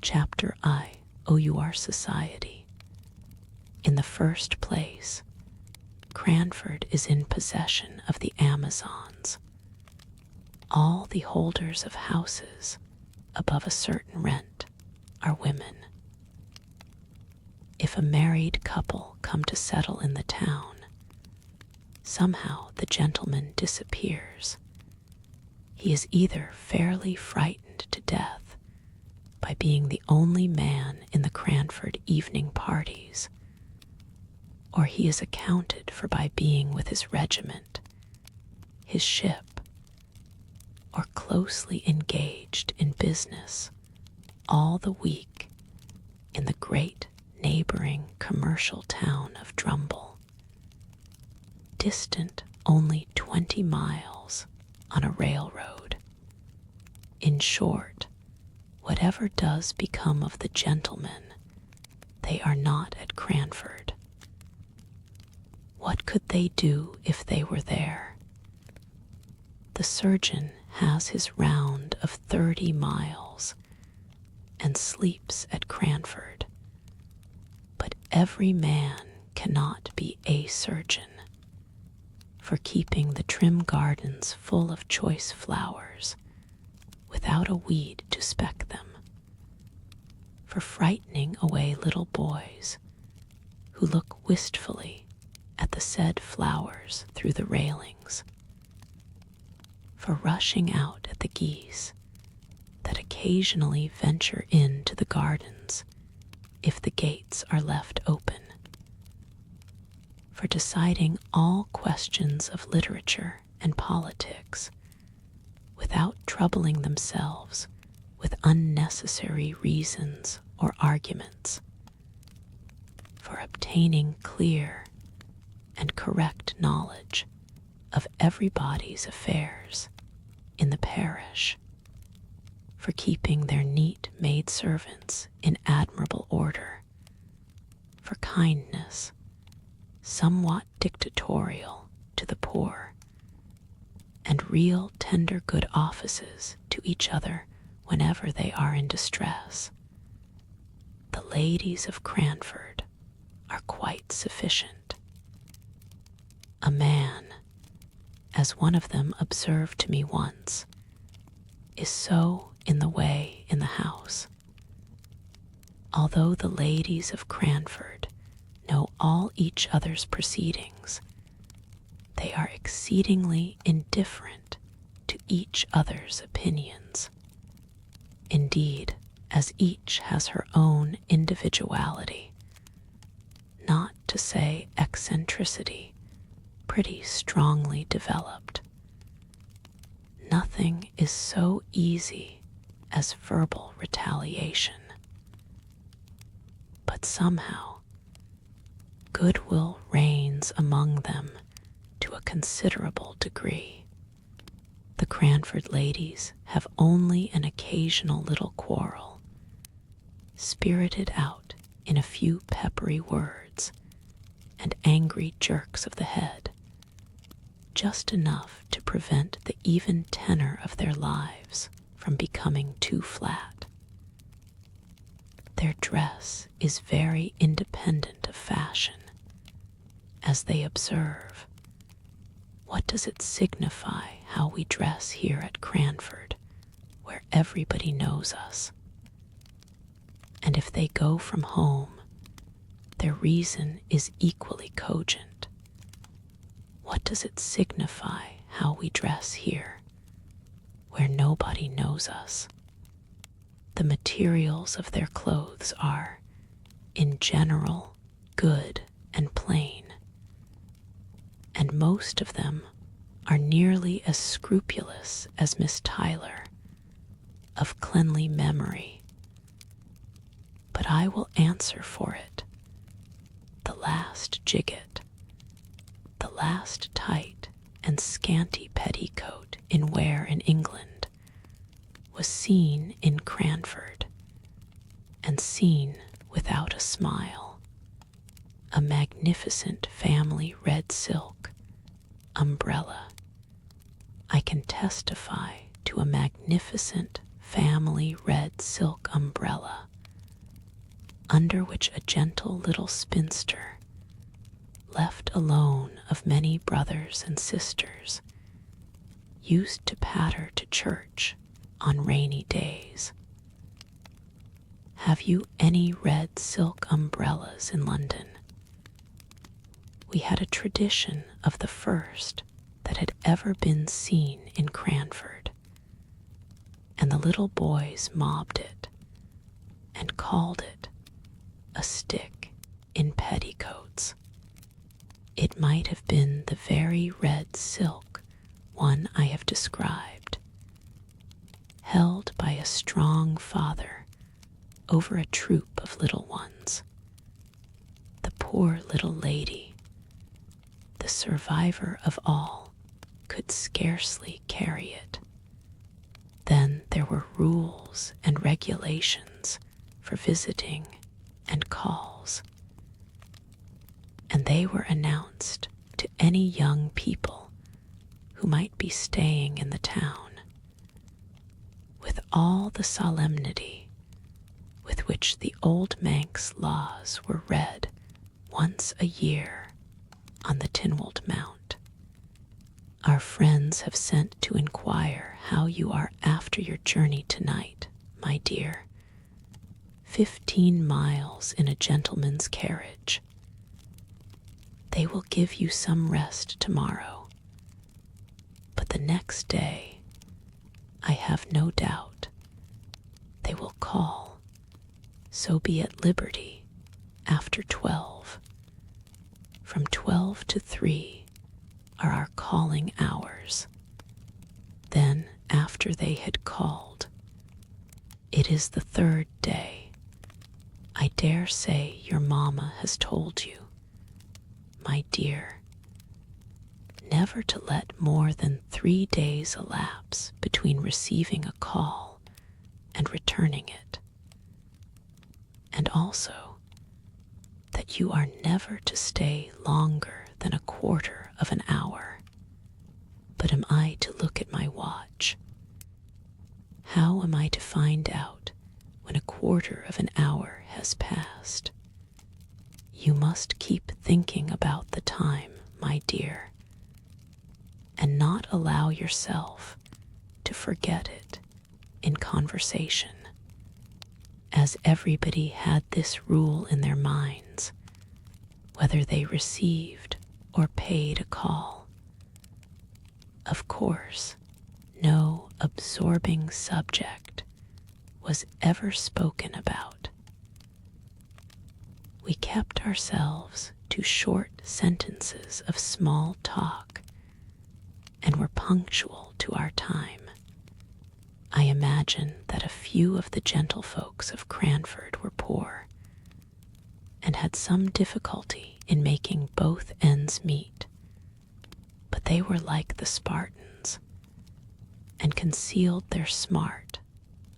Chapter I.OUR Society. In the first place, Cranford is in possession of the Amazons. All the holders of houses above a certain rent are women. If a married couple come to settle in the town, somehow the gentleman disappears. He is either fairly frightened to death by being the only man in the Cranford evening parties, or he is accounted for by being with his regiment, his ship, or closely engaged in business all the week in the great neighboring commercial town of Drumble, distant only 20 miles on a railroad. In short, whatever does become of the gentlemen, they are not at Cranford. What could they do if they were there? The surgeon has his round of 30 miles and sleeps at Cranford, but every man cannot be a surgeon, for keeping the trim gardens full of choice flowers without a weed to speck them, for frightening away little boys who look wistfully at the said flowers through the railings, for rushing out at the geese that occasionally venture into the gardens if the gates are left open, for deciding all questions of literature and politics without troubling themselves with unnecessary reasons or arguments, for obtaining clear and correct knowledge of everybody's affairs in the parish, for keeping their neat maidservants in admirable order, for kindness, somewhat dictatorial to the poor, and real tender good offices to each other whenever they are in distress. The ladies of Cranford are quite sufficient. A man, as one of them observed to me once, is so in the way in the house. Although the ladies of Cranford know all each other's proceedings, they are exceedingly indifferent to each other's opinions. Indeed, as each has her own individuality, not to say eccentricity, pretty strongly developed, nothing is so easy as verbal retaliation. But somehow, goodwill reigns among them to a considerable degree. The Cranford ladies have only an occasional little quarrel, spirited out in a few peppery words and angry jerks of the head, just enough to prevent the even tenor of their lives from becoming too flat. Their dress is very independent of fashion, as they observe, "What does it signify how we dress here at Cranford, where everybody knows us?" And if they go from home, their reason is equally cogent. What does it signify how we dress here, where nobody knows us? The materials of their clothes are, in general, good and plain, and most of them are nearly as scrupulous as Miss Tyler, of cleanly memory. But I will answer for it, the last gigot, the last tight and scanty petticoat in wear in England, was seen in Cranford, and seen without a smile. A magnificent family red silk umbrella. I can testify to a magnificent family red silk umbrella under which a gentle little spinster, left alone of many brothers and sisters, used to patter to church on rainy days. Have you any red silk umbrellas in London? We had a tradition of the first that had ever been seen in Cranford, and the little boys mobbed it and called it a stick in petticoats. It might have been the very red silk one I have described, held by a strong father over a troop of little ones. The poor little lady, the survivor of all, could scarcely carry it. Then there were rules and regulations for visiting and calls, and they were announced to any young people who might be staying in the town, with all the solemnity with which the old Manx laws were read once a year on the Tynwald Mount. Our friends have sent to inquire how you are after your journey tonight, my dear. 15 miles in a gentleman's carriage. They will give you some rest tomorrow, but the next day, I have no doubt, they will call, so be at liberty after 12. From 12 to 3 are our calling hours. Then, after they had called, it is the 3rd day. I dare say your mamma has told you, my dear, never to let more than 3 days elapse between receiving a call and returning it, and also that you are never to stay longer than a quarter of an hour. But am I to look at my watch? How am I to find out when a quarter of an hour has passed? You must keep thinking about the time, my dear, and not allow yourself to forget it in conversation, as everybody had this rule in their minds, whether they received or paid a call. Of course, no absorbing subject was ever spoken about. We kept ourselves to short sentences of small talk and were punctual to our time. I imagine that a few of the gentlefolks of Cranford were poor and had some difficulty in making both ends meet, but they were like the Spartans and concealed their smart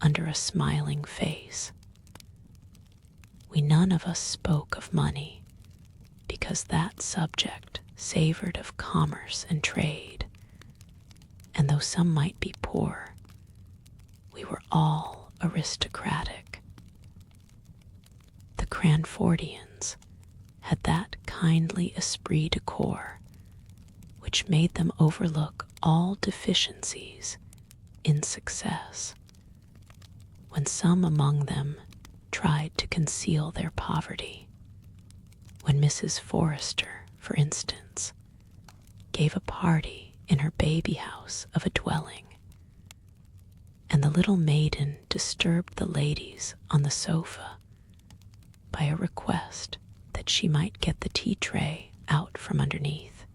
under a smiling face. We none of us spoke of money because that subject savored of commerce and trade, and though some might be poor, we were all aristocratic. The Cranfordians had that kindly esprit de corps which made them overlook all deficiencies in success. When some among them tried to conceal their poverty, when Mrs. Forrester, for instance, gave a party in her baby house of a dwelling, and the little maiden disturbed the ladies on the sofa by a request that she might get the tea tray out from underneath.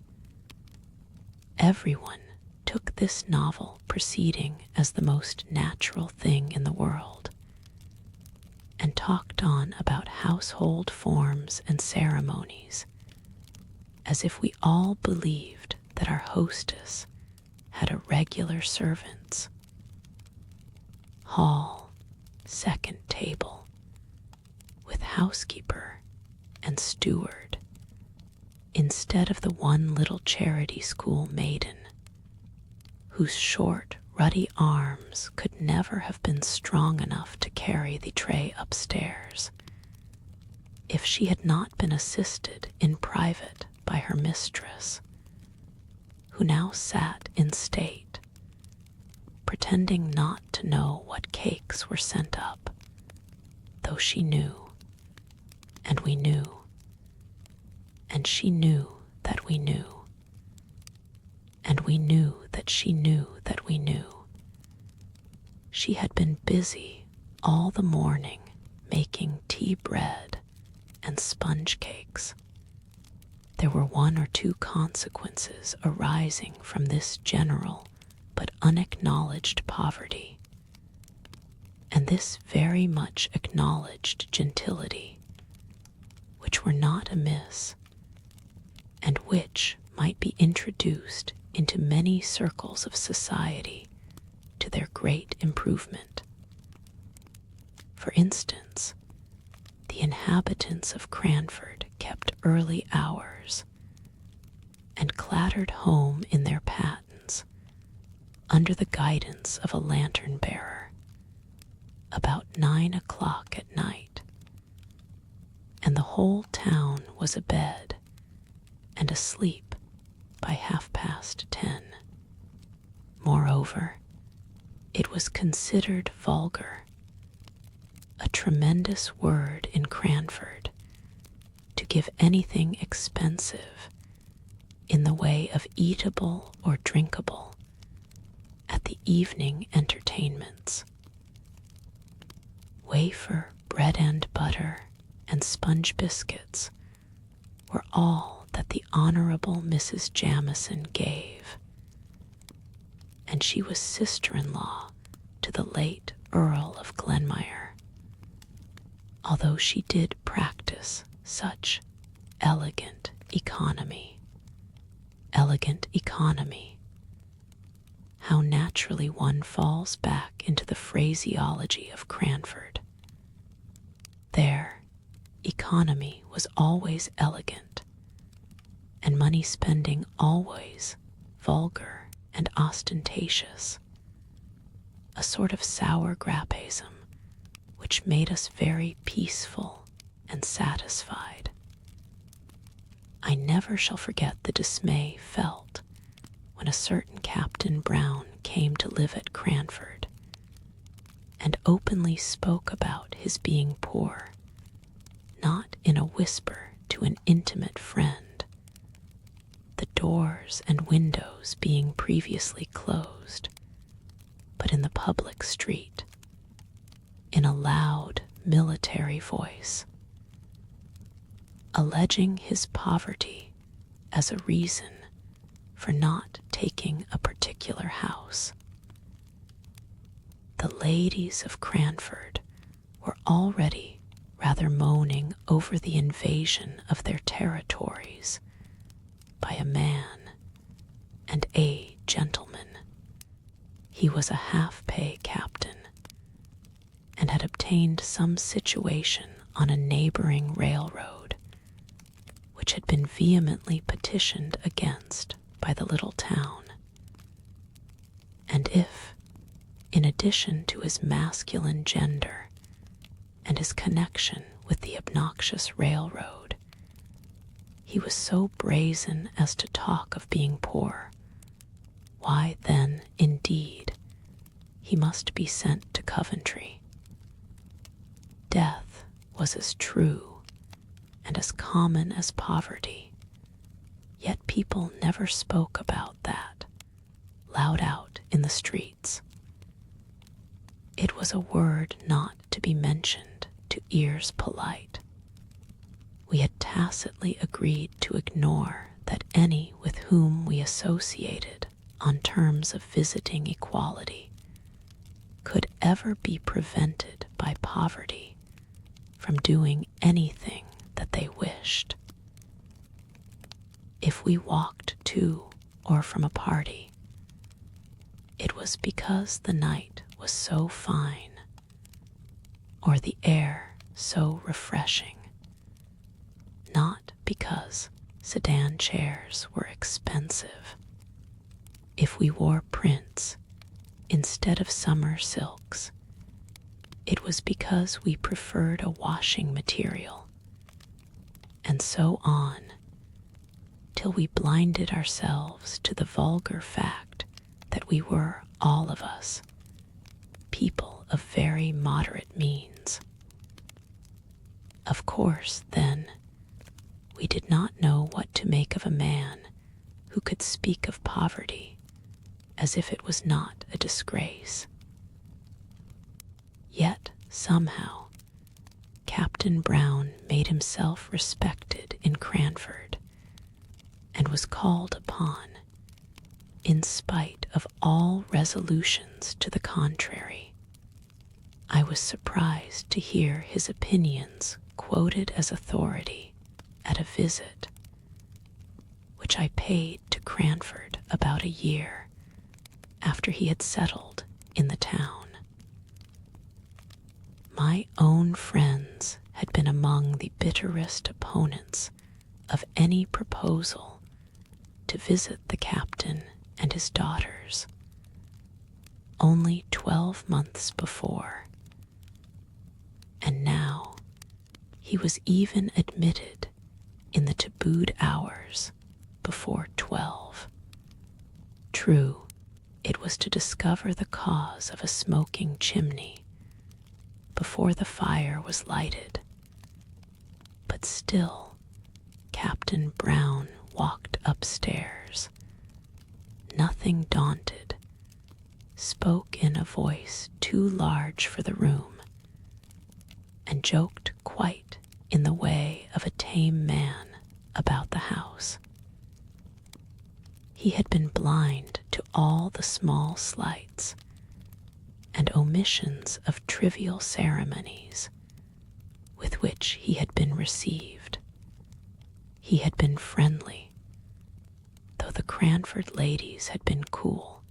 Everyone took this novel proceeding as the most natural thing in the world, and talked on about household forms and ceremonies, as if we all believed that our hostess had a regular servants. Hall, second table, with housekeeper and steward, instead of the one little charity school maiden, whose short, ruddy arms could never have been strong enough to carry the tray upstairs, if she had not been assisted in private by her mistress, who now sat in state, pretending not to know what cakes were sent up, though she knew, and we knew, and she knew that we knew, and we knew that she knew that we knew. She had been busy all the morning making tea bread and sponge cakes. There were 1 or 2 consequences arising from this general but unacknowledged poverty, and this very much acknowledged gentility, which were not amiss, and which might be introduced into many circles of society to their great improvement. For instance, the inhabitants of Cranford kept early hours, and clattered home in their pattens under the guidance of a lantern-bearer about 9 o'clock at night, and the whole town was abed and asleep by 10:30. Moreover, it was considered vulgar, a tremendous word in Cranford, to give anything expensive in the way of eatable or drinkable at the evening entertainments. Wafer, bread and butter, and sponge biscuits were all that the Honorable Mrs. Jamison gave, and she was sister-in-law to the late Earl of Glenmire, although she did practice such elegant economy. Elegant economy. How naturally one falls back into the phraseology of Cranford. There, economy was always elegant, and money spending always vulgar and ostentatious, a sort of sour grappism which made us very peaceful and satisfied. I never shall forget the dismay felt when a certain Captain Brown came to live at Cranford, and openly spoke about his being poor, not in a whisper to an intimate friend, the doors and windows being previously closed, but in the public street, in a loud military voice, alleging his poverty as a reason for not taking a particular house. The ladies of Cranford were already rather moaning over the invasion of their territories by a man and a gentleman. He was a half-pay captain, and had obtained some situation on a neighboring railroad, which had been vehemently petitioned against by the little town. And if, in addition to his masculine gender and his connection with the obnoxious railroad, he was so brazen as to talk of being poor, why then, indeed, he must be sent to Coventry. Death was as true and as common as poverty, yet people never spoke about that, loud out in the streets. It was a word not to be mentioned to ears polite. We had tacitly agreed to ignore that any with whom we associated on terms of visiting equality could ever be prevented by poverty from doing anything that they wished. If we walked to or from a party, it was because the night was so fine, or the air so refreshing, not because sedan chairs were expensive. If we wore prints instead of summer silks, it was because we preferred a washing material and so on, till we blinded ourselves to the vulgar fact that we were, all of us, people of very moderate means. Of course, then, we did not know what to make of a man who could speak of poverty as if it was not a disgrace. Yet, somehow, Captain Brown made himself respected in Cranford, and was called upon, in spite of all resolutions to the contrary. I was surprised to hear his opinions quoted as authority at a visit which I paid to Cranford about a year after he had settled in the town. My own friends had been among the bitterest opponents of any proposal to visit the captain and his daughters only 12 months before, and now he was even admitted in the tabooed hours before 12. True, it was to discover the cause of a smoking chimney before the fire was lighted, but still Captain Brown walked upstairs, nothing daunted, spoke in a voice too large for the room, and joked quite in the way of a tame man about the house. He had been blind to all the small slights and omissions of trivial ceremonies with which he had been received. He had been friendly, though the Cranford ladies had been cool.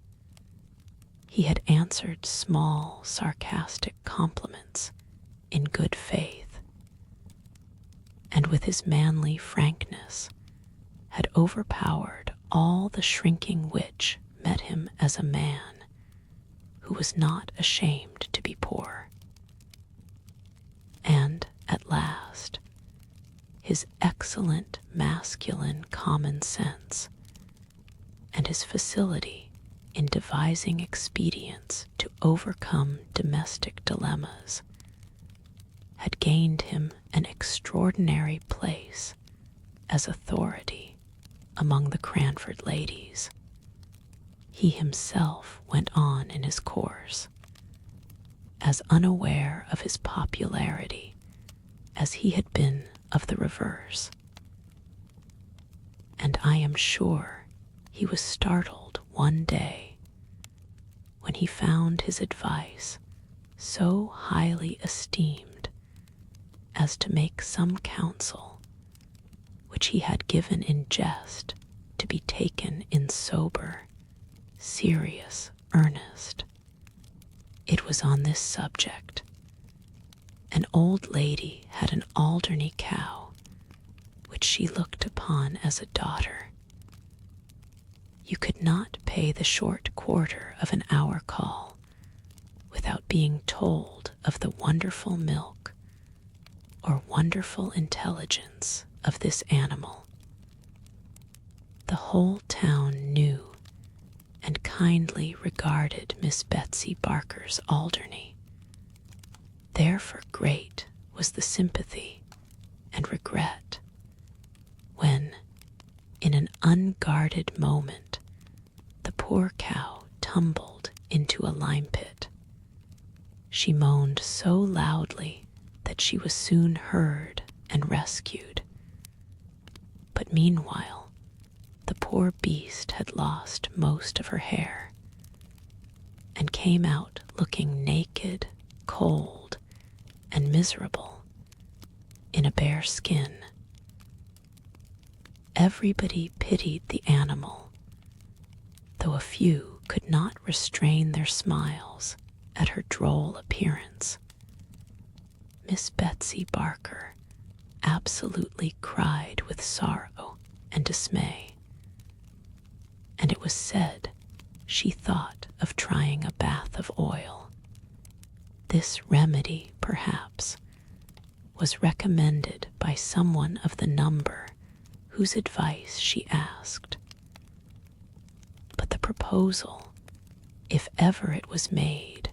He had answered small, sarcastic compliments in good faith, and with his manly frankness had overpowered all the shrinking which met him as a man who was not ashamed to be poor. And, at last, his excellent masculine common sense and his facility in devising expedients to overcome domestic dilemmas had gained him an extraordinary place as authority among the Cranford ladies. He himself went on in his course, as unaware of his popularity as he had been of the reverse, and I am sure he was startled one day when he found his advice so highly esteemed as to make some counsel which he had given in jest to be taken in sober, serious earnest. It was on this subject. An old lady had an Alderney cow, which she looked upon as a daughter. You could not pay the short quarter of an hour call without being told of the wonderful milk or wonderful intelligence of this animal. The whole town knew and kindly regarded Miss Betsy Barker's Alderney. Therefore great was the sympathy and regret when, in an unguarded moment, the poor cow tumbled into a lime pit. She moaned so loudly that she was soon heard and rescued. But meanwhile, the poor beast had lost most of her hair, and came out looking naked, cold, and miserable, in a bare skin. Everybody pitied the animal, though a few could not restrain their smiles at her droll appearance. Miss Betsy Barker absolutely cried with sorrow and dismay, and it was said she thought of trying a bath of oil. This remedy, perhaps, was recommended by someone of the number whose advice she asked. But the proposal, if ever it was made,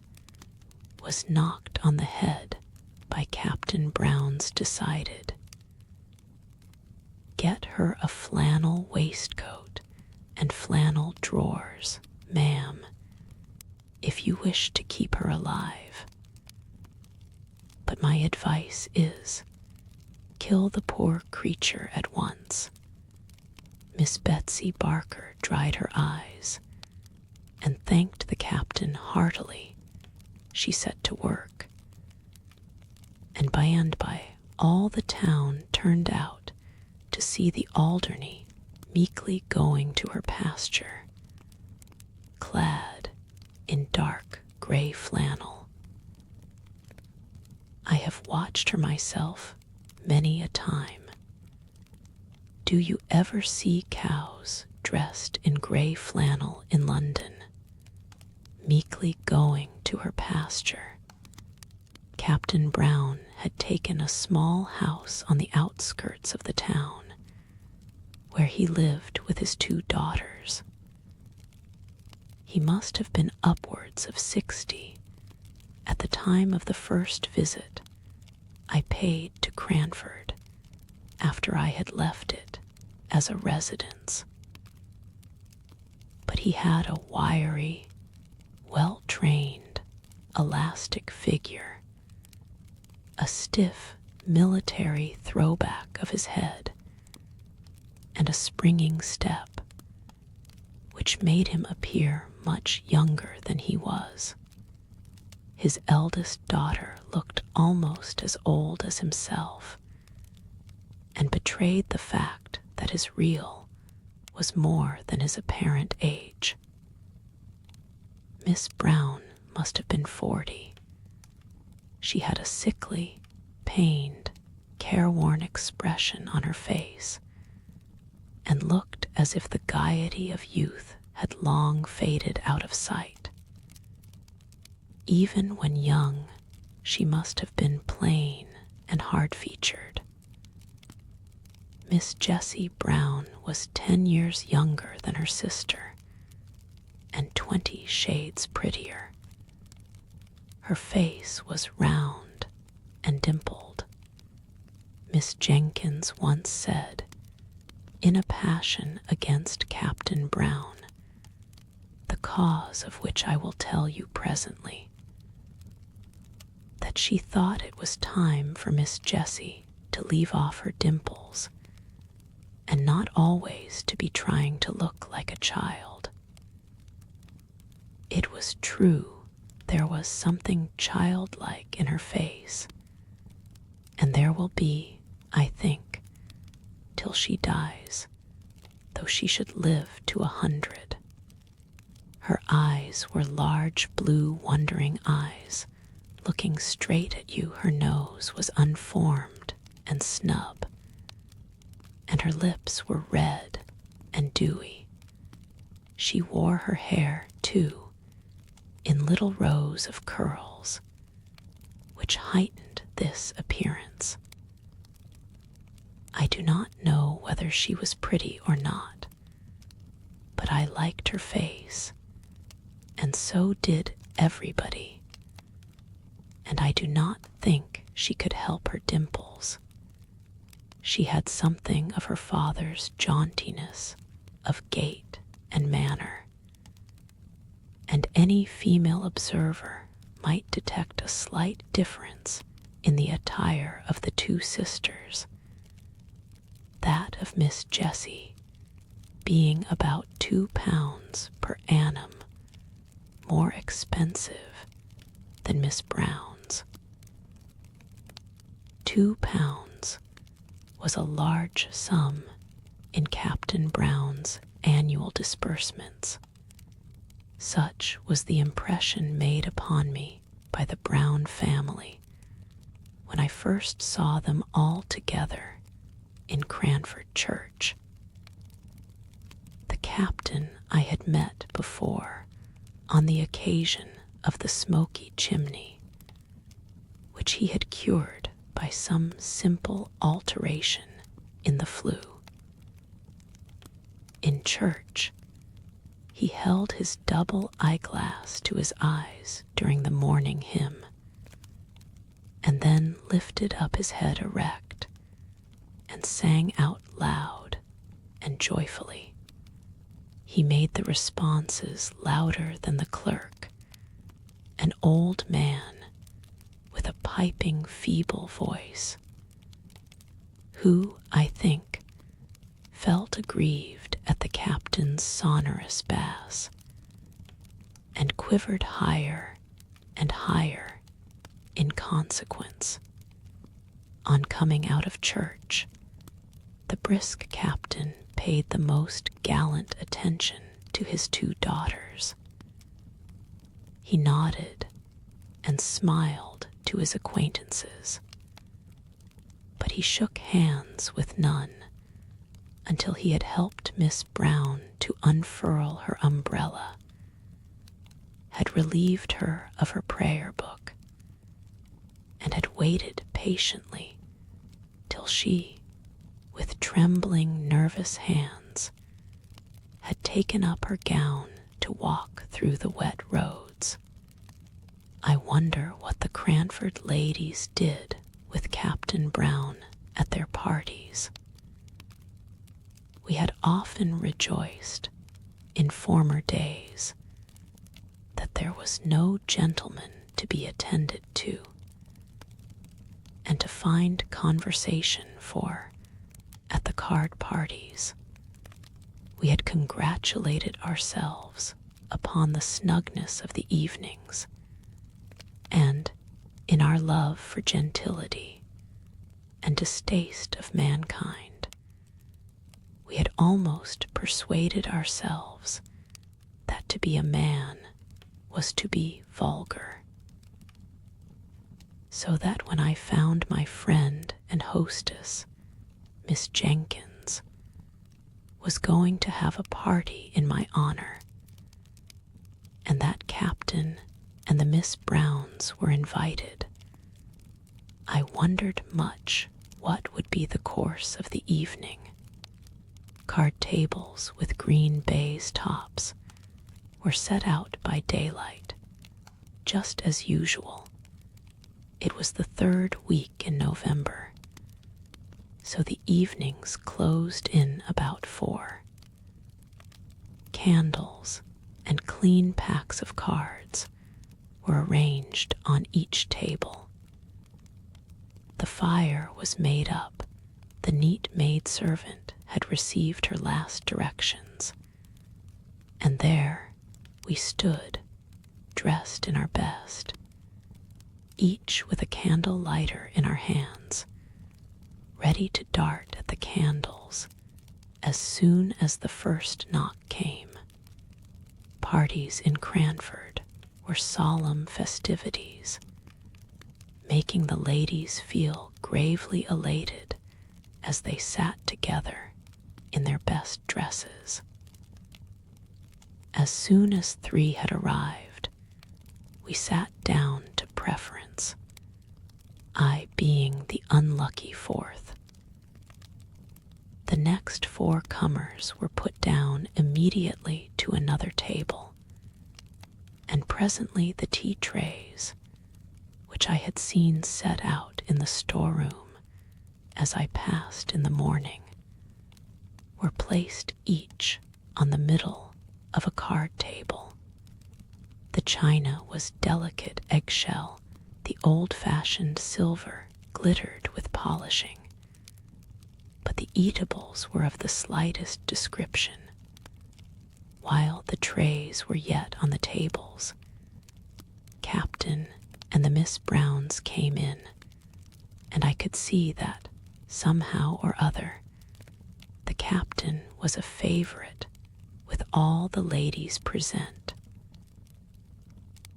was knocked on the head by Captain Brown's decided, "Get her a flannel waistcoat and flannel drawers, ma'am, if you wish to keep her alive. But my advice is, kill the poor creature at once." Miss Betsy Barker dried her eyes and thanked the captain heartily. She set to work, and by all the town turned out to see the Alderney meekly going to her pasture, clad in dark gray flannel. I have watched her myself many a time. Do you ever see cows dressed in gray flannel in London, meekly going to her pasture? Captain Brown had taken a small house on the outskirts of the town, where he lived with his 2 daughters. He must have been upwards of 60 at the time of the first visit I paid to Cranford after I had left it as a residence. But he had a wiry, well-trained, elastic figure, a stiff military throwback of his head, and a springing step, which made him appear much younger than he was. His eldest daughter looked almost as old as himself, and betrayed the fact that his real was more than his apparent age. Miss Brown must have been 40. She had a sickly, pained, careworn expression on her face, and looked as if the gaiety of youth had long faded out of sight. Even when young, she must have been plain and hard-featured. Miss Jessie Brown was 10 years younger than her sister, and 20 shades prettier. Her face was round and dimpled. Miss Jenkins once said, in a passion against Captain Brown, the cause of which I will tell you presently, that she thought it was time for Miss Jessie to leave off her dimples, and not always to be trying to look like a child. It was true there was something childlike in her face, and there will be, I think, till she dies, though she should live to 100. Her eyes were large blue wondering eyes, looking straight at you. Her nose was unformed and snub, and her lips were red and dewy. She wore her hair, too, in little rows of curls, which heightened this appearance. I do not know whether she was pretty or not, but I liked her face, and so did everybody, and I do not think she could help her dimples. She had something of her father's jauntiness of gait and manner, and any female observer might detect a slight difference in the attire of the 2 sisters, that of Miss Jessie being about £2 per annum more expensive than Miss Brown's. £2 was a large sum in Captain Brown's annual disbursements. Such was the impression made upon me by the Brown family when I first saw them all together in Cranford Church. The captain I had met before on the occasion of the smoky chimney, which he had cured by some simple alteration in the flue. In church, he held his double eyeglass to his eyes during the morning hymn, and then lifted up his head erect and sang out loud and joyfully. He made the responses louder than the clerk, an old man with a piping, feeble voice, who, I think, felt aggrieved at the captain's sonorous bass, and quivered higher and higher in consequence. On coming out of church, the brisk captain paid the most gallant attention to his two daughters. He nodded and smiled to his acquaintances, but he shook hands with none until he had helped Miss Brown to unfurl her umbrella, had relieved her of her prayer book, and had waited patiently till she, with trembling, nervous hands, had taken up her gown to walk through the wet roads. I wonder what the Cranford ladies did with Captain Brown at their parties. We had often rejoiced, in former days, that there was no gentleman to be attended to, and to find conversation for at the card parties. We had congratulated ourselves upon the snugness of the evenings, and in our love for gentility and distaste of mankind, we had almost persuaded ourselves that to be a man was to be vulgar. So that when I found my friend and hostess, Miss Jenkins, was going to have a party in my honor, and that Captain and the Miss Browns were invited, I wondered much what would be the course of the evening. Card tables with green baize tops were set out by daylight, just as usual. It was the 3rd week in November, so the evenings closed in about 4. Candles and clean packs of cards were arranged on each table. The fire was made up. The neat maidservant had received her last directions, and there we stood, dressed in our best, each with a candle lighter in our hands, ready to dart at the candles as soon as the first knock came. Parties in Cranford were solemn festivities, making the ladies feel gravely elated as they sat together in their best dresses. As soon as 3 had arrived, we sat down to preference, I being the unlucky 4th. The next 4 comers were put down immediately to another table, and presently the tea trays, which I had seen set out in the storeroom as I passed in the morning, were placed each on the middle of a card table. The china was delicate eggshell, the old-fashioned silver glittered with polishing, but the eatables were of the slightest description. While the trays were yet on the tables, Captain and the Miss Browns came in, and I could see that, somehow or other, the Captain was a favorite with all the ladies present.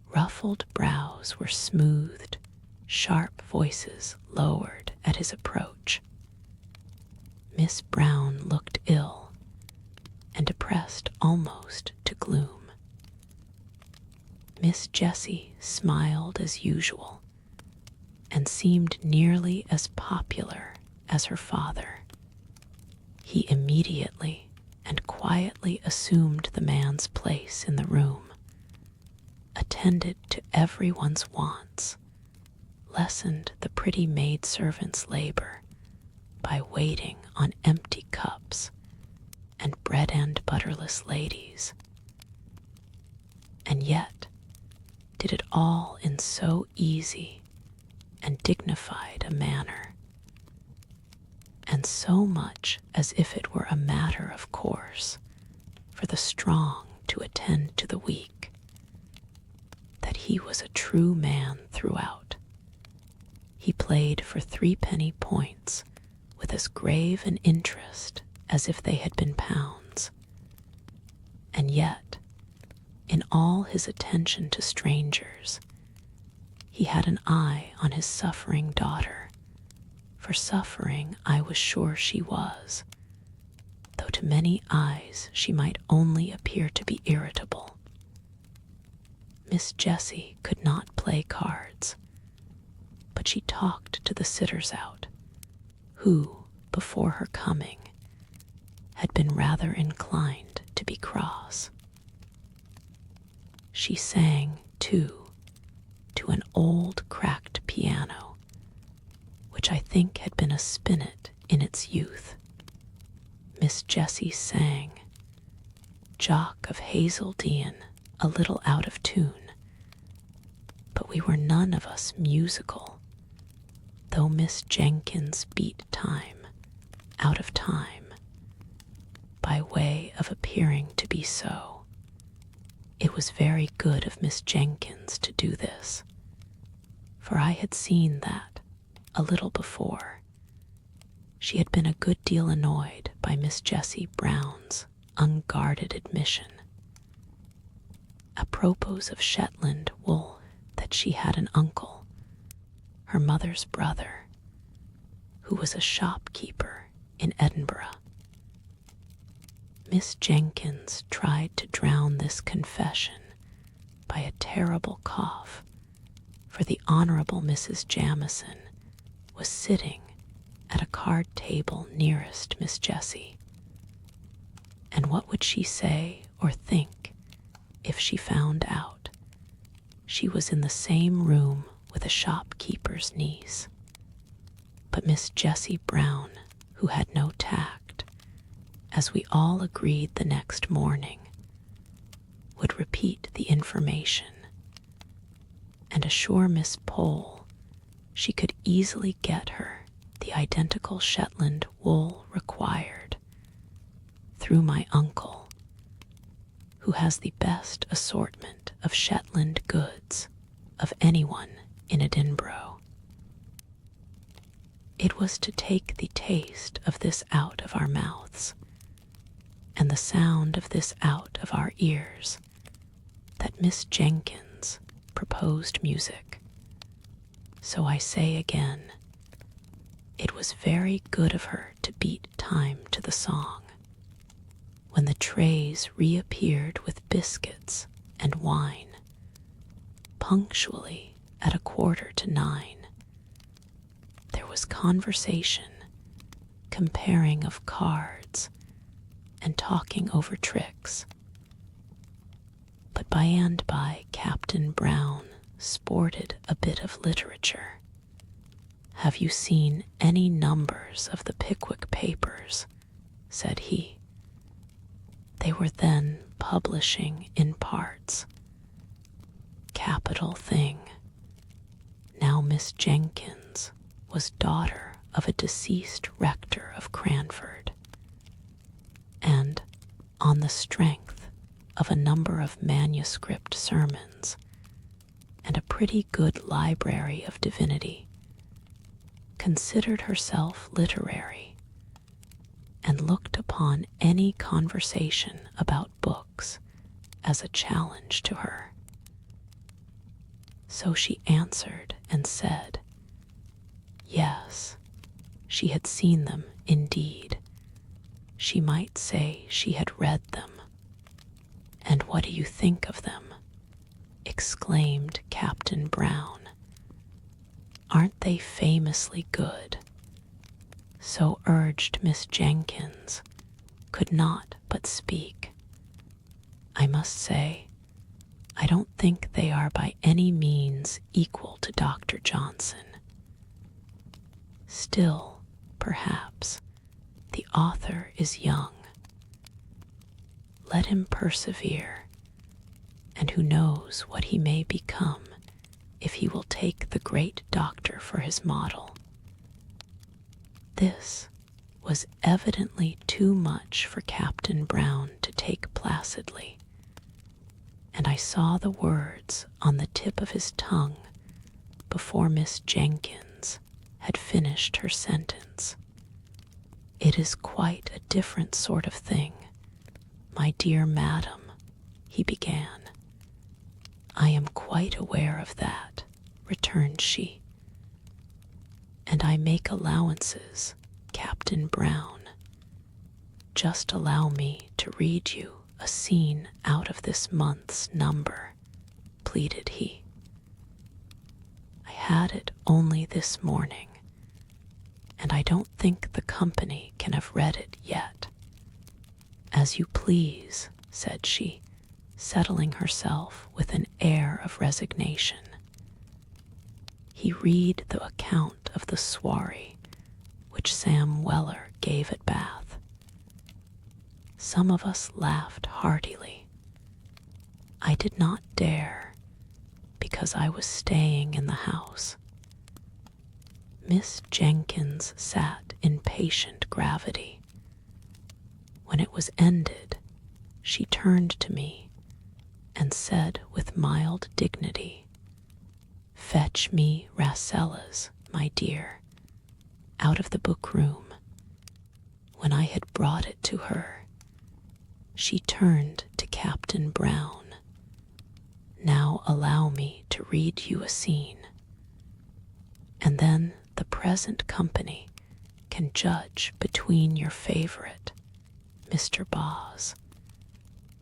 Ruffled brows were smoothed, sharp voices lowered at his approach. Miss Brown looked ill and depressed almost to gloom. Miss Jessie smiled as usual and seemed nearly as popular as her father. He immediately and quietly assumed the man's place in the room, attended to everyone's wants, lessened the pretty maidservant's labor by waiting on empty cups and bread and butterless ladies, and yet did it all in so easy and dignified a manner, and so much as if it were a matter of course for the strong to attend to the weak, that he was a true man throughout. He played for threepenny points with as grave an interest as if they had been pounds, and yet, in all his attention to strangers, he had an eye on his suffering daughter, for suffering I was sure she was, though to many eyes she might only appear to be irritable. Miss Jessie could not play cards, but she talked to the sitters out, who, before her coming, had been rather inclined to be cross. She sang, too, to an old cracked piano, which I think had been a spinet in its youth. Miss Jessie sang, Jock of Hazeldean, a little out of tune, but we were none of us musical, though Miss Jenkins beat time, out of time, by way of appearing to be so. It was very good of Miss Jenkins to do this, for I had seen that, a little before, she had been a good deal annoyed by Miss Jessie Brown's unguarded admission, apropos of Shetland wool, that she had an uncle, her mother's brother, who was a shopkeeper in Edinburgh. Miss Jenkins tried to drown this confession by a terrible cough, for the Honourable Mrs. Jamieson was sitting at a card table nearest Miss Jessie. And what would she say or think if she found out she was in the same room with a shopkeeper's niece? But Miss Jessie Brown, who had no tact, as we all agreed the next morning, would repeat the information and assure Miss Pole she could easily get her the identical Shetland wool required through my uncle, who has the best assortment of Shetland goods of anyone in Edinburgh. It was to take the taste of this out of our mouths, and the sound of this out of our ears, that Miss Jenkins proposed music. So I say again, it was very good of her to beat time to the song, when the trays reappeared with biscuits and wine, punctually at 9:15. There was conversation, comparing of cards, and talking over tricks. But by and by Captain Brown sported a bit of literature. Have you seen any numbers of the Pickwick papers? Said he. They were then publishing in parts. Capital thing. Now Miss Jenkins was daughter of a deceased rector of Cranford, and on the strength of a number of manuscript sermons and a pretty good library of divinity, considered herself literary, and looked upon any conversation about books as a challenge to her. So she answered and said, yes, she had seen them indeed. She might say she had read them. And what do you think of them? Exclaimed Captain Brown. Aren't they famously good? So urged Miss Jenkins, could not but speak. I must say, I don't think they are by any means equal to Dr. Johnson. Still, perhaps, the author is young. Let him persevere, and who knows what he may become if he will take the great doctor for his model. This was evidently too much for Captain Brown to take placidly, and I saw the words on the tip of his tongue before Miss Jenkins had finished her sentence. "It is quite a different sort of thing, my dear madam," he began. "I am quite aware of that," returned she. "And I make allowances, Captain Brown. Just allow me to read you a scene out of this month's number," pleaded he. "I had it only this morning, and I don't think the company can have read it yet." "As you please," said she, settling herself with an air of resignation. He read the account of the soiree which Sam Weller gave at Bath. Some of us laughed heartily. I did not dare, because I was staying in the house. Miss Jenkins sat in patient gravity. When it was ended, she turned to me and said with mild dignity, "Fetch me Rasselas, my dear," out of the book room. When I had brought it to her, she turned to Captain Brown. "Now allow me to read you a scene, and then the present company can judge between your favorite, Mr. Boz,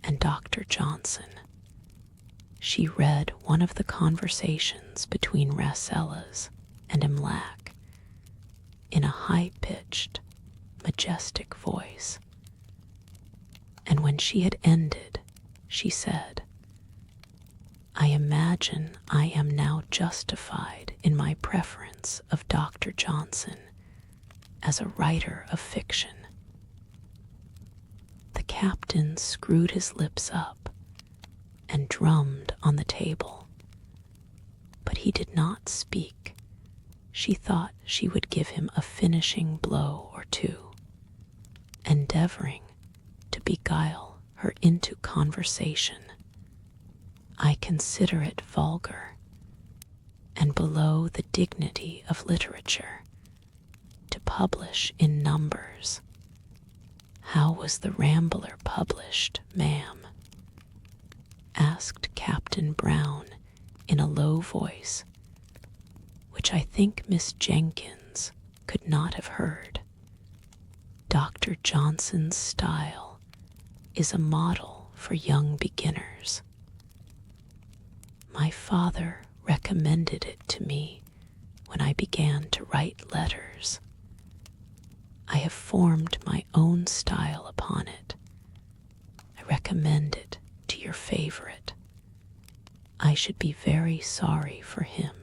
and Dr. Johnson." She read one of the conversations between Rasselas and Imlac in a high-pitched, majestic voice, and when she had ended, she said, "I imagine I am now justified in my preference of Dr. Johnson as a writer of fiction." The captain screwed his lips up and drummed on the table, but he did not speak. She thought she would give him a finishing blow or two, endeavoring to beguile her into conversation. "I consider it vulgar and below the dignity of literature to publish in numbers. How was the Rambler published, ma'am?" asked Captain Brown in a low voice, which I think Miss Jenkins could not have heard. "Dr. Johnson's style is a model for young beginners. My father recommended it to me when I began to write letters. I have formed my own style upon it. I recommend it to your favorite. I should be very sorry for him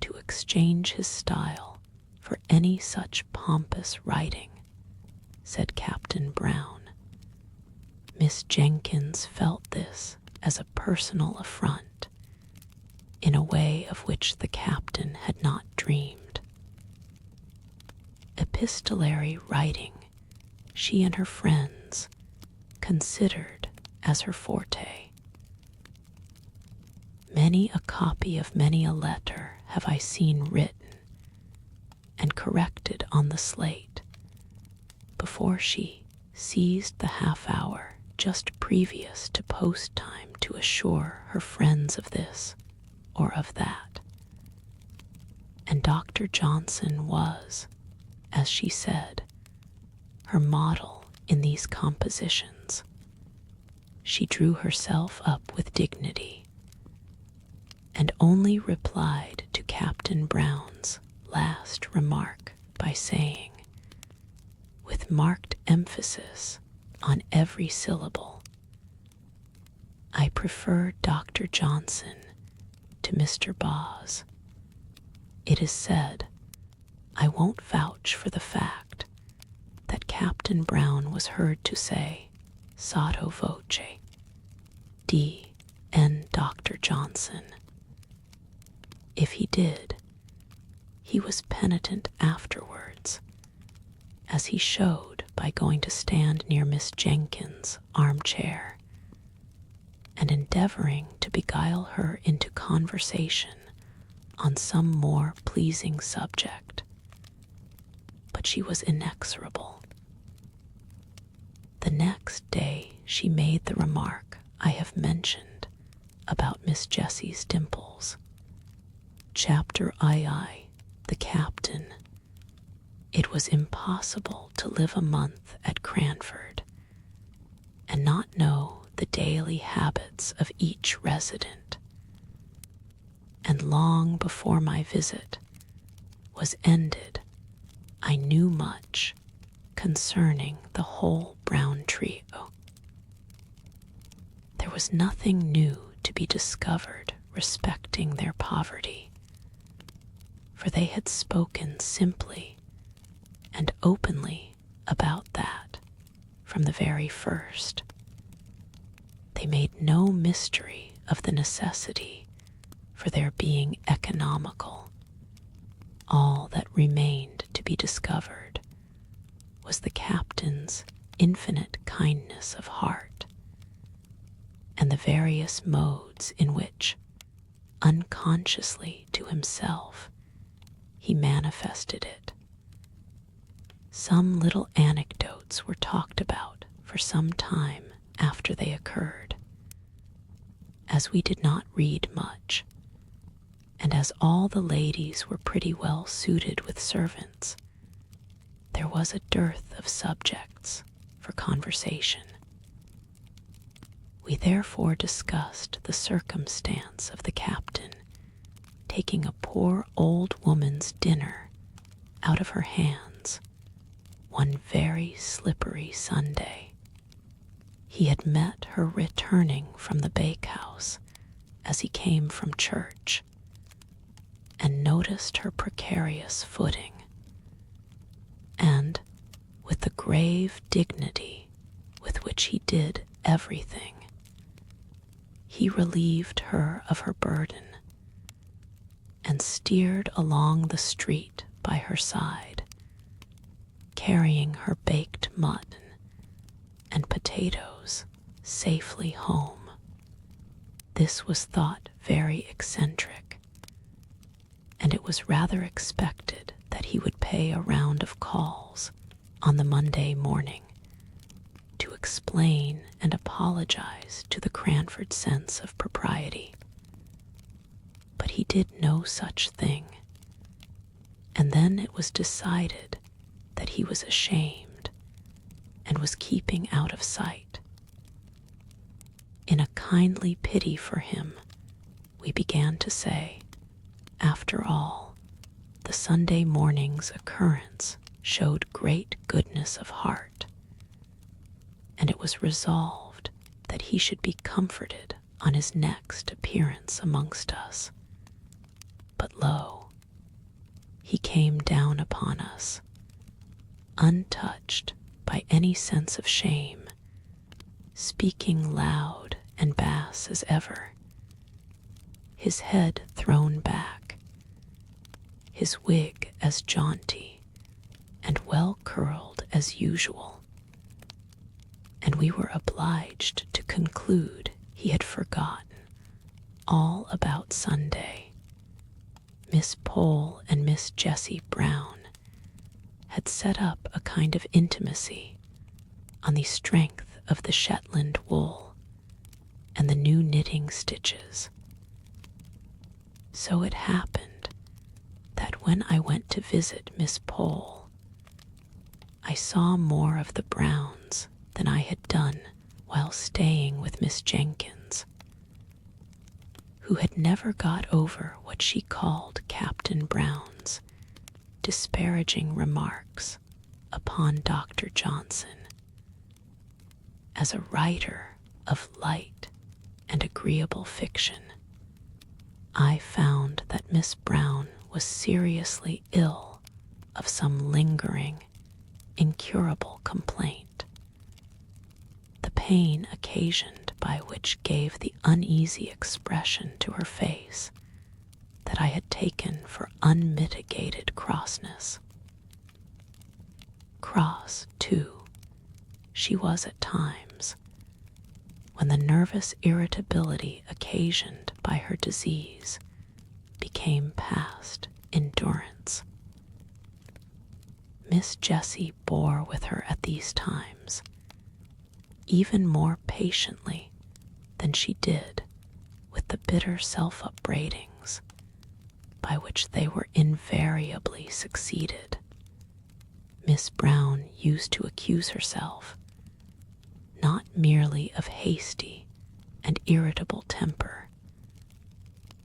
to exchange his style for any such pompous writing," said Captain Brown. Miss Jenkins felt this as a personal affront, in a way of which the captain had not dreamed. Epistolary writing she and her friends considered as her forte. Many a copy of many a letter have I seen written and corrected on the slate before she seized the half-hour just previous to post time to assure her friends of this or of that. And Dr. Johnson was, as she said, her model in these compositions. She drew herself up with dignity and only replied to Captain Brown's last remark by saying, with marked emphasis on every syllable, "I prefer Dr. Johnson to Mr. Boz. It is said, I won't vouch for the fact, that Captain Brown was heard to say, sotto voce, D.N. Dr. Johnson. If he did, he was penitent afterwards, as he showed by going to stand near Miss Jenkins' armchair and endeavoring to beguile her into conversation on some more pleasing subject. But she was inexorable. The next day she made the remark I have mentioned about Miss Jessie's dimples. Chapter II. The Captain. It was impossible to live a month at Cranford and not know the daily habits of each resident, and long before my visit was ended, I knew much concerning the whole Brown trio. There was nothing new to be discovered respecting their poverty, for they had spoken simply and openly about that from the very first. They made no mystery of the necessity for their being economical. All that remained to be discovered was the captain's infinite kindness of heart, and the various modes in which, unconsciously to himself, he manifested it. Some little anecdotes were talked about for some time after they occurred. As we did not read much, and as all the ladies were pretty well suited with servants, there was a dearth of subjects for conversation. We therefore discussed the circumstance of the captain taking a poor old woman's dinner out of her hands one very slippery Sunday. He had met her returning from the bakehouse as he came from church, and noticed her precarious footing, and, with the grave dignity with which he did everything, he relieved her of her burden and steered along the street by her side, carrying her baked mutton and potatoes safely home. This was thought very eccentric, and it was rather expected that he would pay a round of calls on the Monday morning to explain and apologize to the Cranford sense of propriety. But he did no such thing, and then it was decided that he was ashamed and was keeping out of sight. In a kindly pity for him, we began to say, after all, the Sunday morning's occurrence showed great goodness of heart, and it was resolved that he should be comforted on his next appearance amongst us. But lo, he came down upon us, untouched by any sense of shame, speaking loud and bass as ever, his head thrown back, his wig as jaunty and well curled as usual, and we were obliged to conclude he had forgotten all about Sunday. Miss Pole and Miss Jessie Brown had set up a kind of intimacy on the strength of the Shetland wool and the new knitting stitches. So it happened that when I went to visit Miss Pole, I saw more of the Browns than I had done while staying with Miss Jenkins, who had never got over what she called Captain Brown's disparaging remarks upon Dr. Johnson. As a writer of light and agreeable fiction, I found that Miss Brown was seriously ill of some lingering, incurable complaint. The pain occasioned by which gave the uneasy expression to her face that I had taken for unmitigated crossness. Cross, too, she was at times, when the nervous irritability occasioned by her disease became past endurance. Miss Jessie bore with her at these times, even more patiently than she did with the bitter self-upbraidings by which they were invariably succeeded. Miss Brown used to accuse herself not merely of hasty and irritable temper,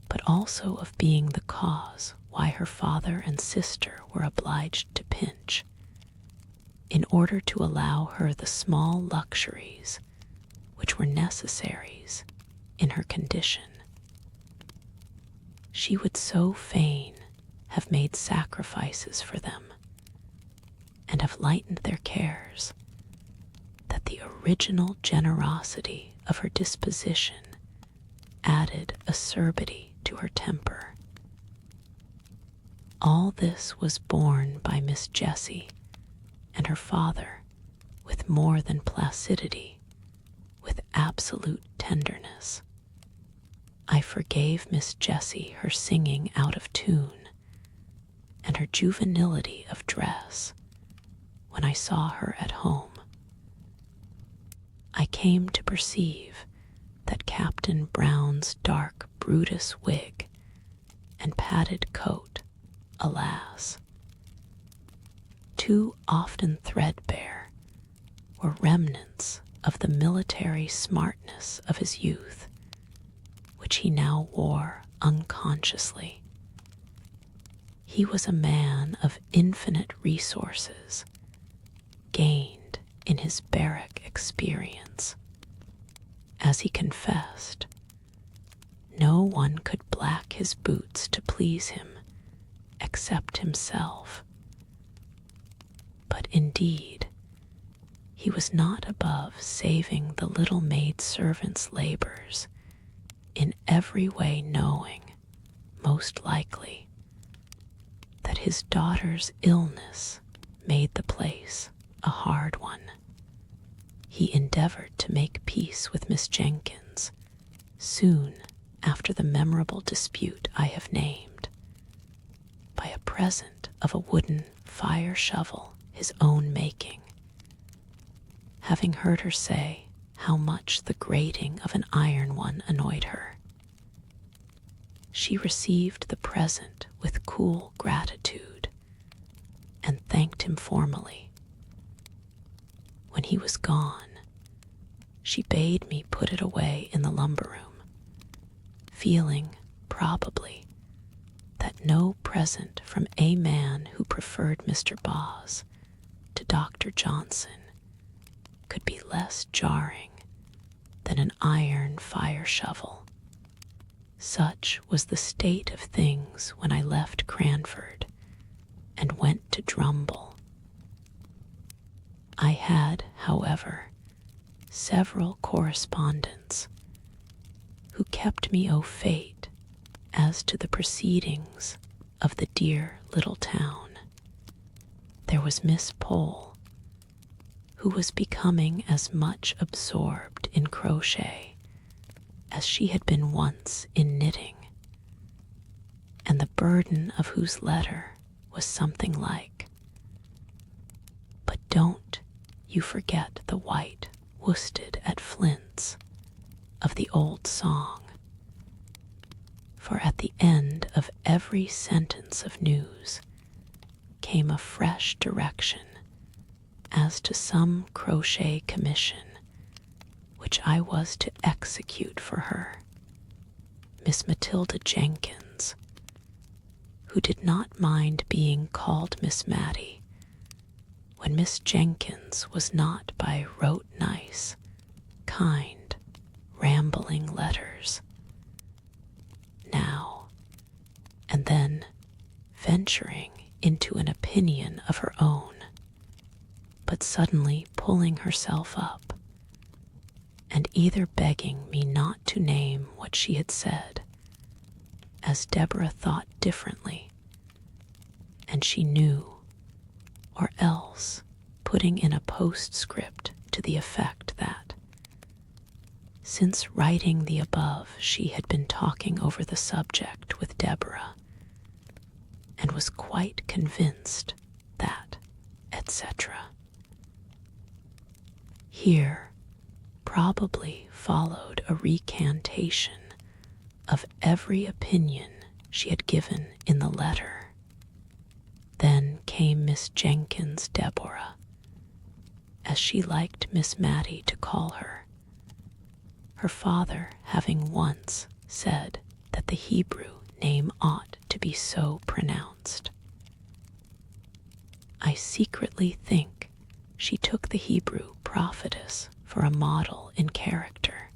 but also of being the cause why her father and sister were obliged to pinch, in order to allow her the small luxuries which were necessaries in her condition. She would so fain have made sacrifices for them, and have lightened their cares, that the original generosity of her disposition added acerbity to her temper. All this was borne by Miss Jessie and her father with more than placidity, with absolute tenderness. I forgave Miss Jessie her singing out of tune and her juvenility of dress when I saw her at home. I came to perceive that Captain Brown's dark Brutus wig and padded coat, alas, too often threadbare, were remnants of the military smartness of his youth, which he now wore unconsciously. He was a man of infinite resources, gained in his barrack experience. As he confessed, no one could black his boots to please him except himself. But indeed, he was not above saving the little maid servant's labors, in every way knowing, most likely, that his daughter's illness made the place a hard one. He endeavored to make peace with Miss Jenkins soon after the memorable dispute I have named, by a present of a wooden fire shovel his own making, having heard her say how much the grating of an iron one annoyed her. She received the present with cool gratitude, and thanked him formally. When he was gone, she bade me put it away in the lumber room, feeling, probably, that no present from a man who preferred Mr. Boz to Dr. Johnson could be less jarring than an iron fire shovel. Such was the state of things when I left Cranford and went to Drumble. I had, however, several correspondents who kept me au fait as to the proceedings of the dear little town. There was Miss Pole, who was becoming as much absorbed in crochet as she had been once in knitting, and the burden of whose letter was something like, "But don't you forget the white worsted at Flint's," of the old song. For at the end of every sentence of news came a fresh direction as to some crochet commission which I was to execute for her. Miss Matilda Jenkins, who did not mind being called Miss Mattie when Miss Jenkins was not by rote nice, kind, rambling letters. Now and then venturing into an opinion of her own, but suddenly pulling herself up, and either begging me not to name what she had said, as Deborah thought differently, and she knew, or else putting in a postscript to the effect that, since writing the above, she had been talking over the subject with Deborah, and was quite convinced that, etc. Here probably followed a recantation of every opinion she had given in the letter. Then came Miss Jenkins Deborah, as she liked Miss Mattie to call her, her father having once said that the Hebrew name ought to be so pronounced. I secretly think she took the Hebrew prophetess for a model in character,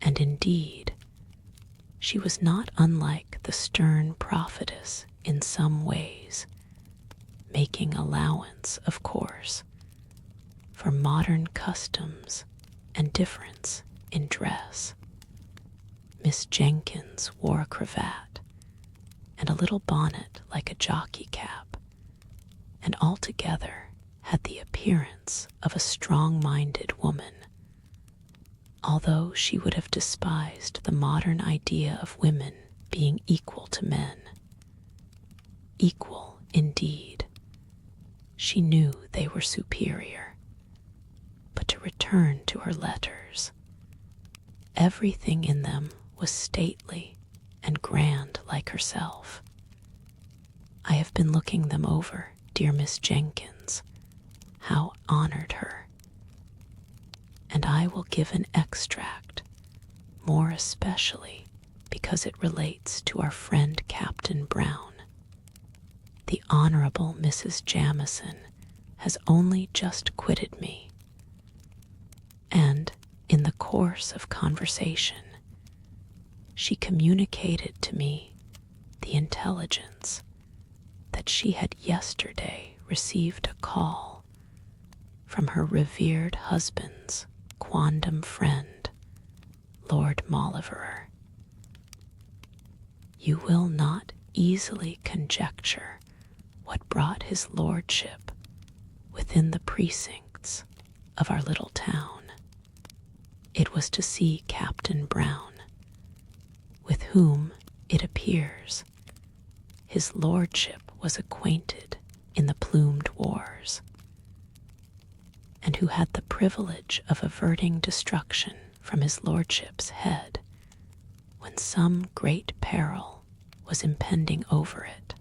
and indeed she was not unlike the stern prophetess in some ways, making allowance, of course, for modern customs and difference in dress. Miss Jenkins wore a cravat and a little bonnet like a jockey cap, and altogether had the appearance of a strong-minded woman, although she would have despised the modern idea of women being equal to men. Equal, indeed. She knew they were superior. But to return to her letters, everything in them was stately and grand like herself. I have been looking them over, dear Miss Jenkins, how honored her. And I will give an extract, more especially because it relates to our friend Captain Brown. The Honorable Mrs. Jamison has only just quitted me, and in the course of conversation, she communicated to me the intelligence that she had yesterday received a call from her revered husband's quondam friend, Lord Mauleverer. You will not easily conjecture what brought his lordship within the precincts of our little town. It was to see Captain Brown, with whom, it appears, his lordship was acquainted in the plumed wars, and who had the privilege of averting destruction from his lordship's head when some great peril was impending over it,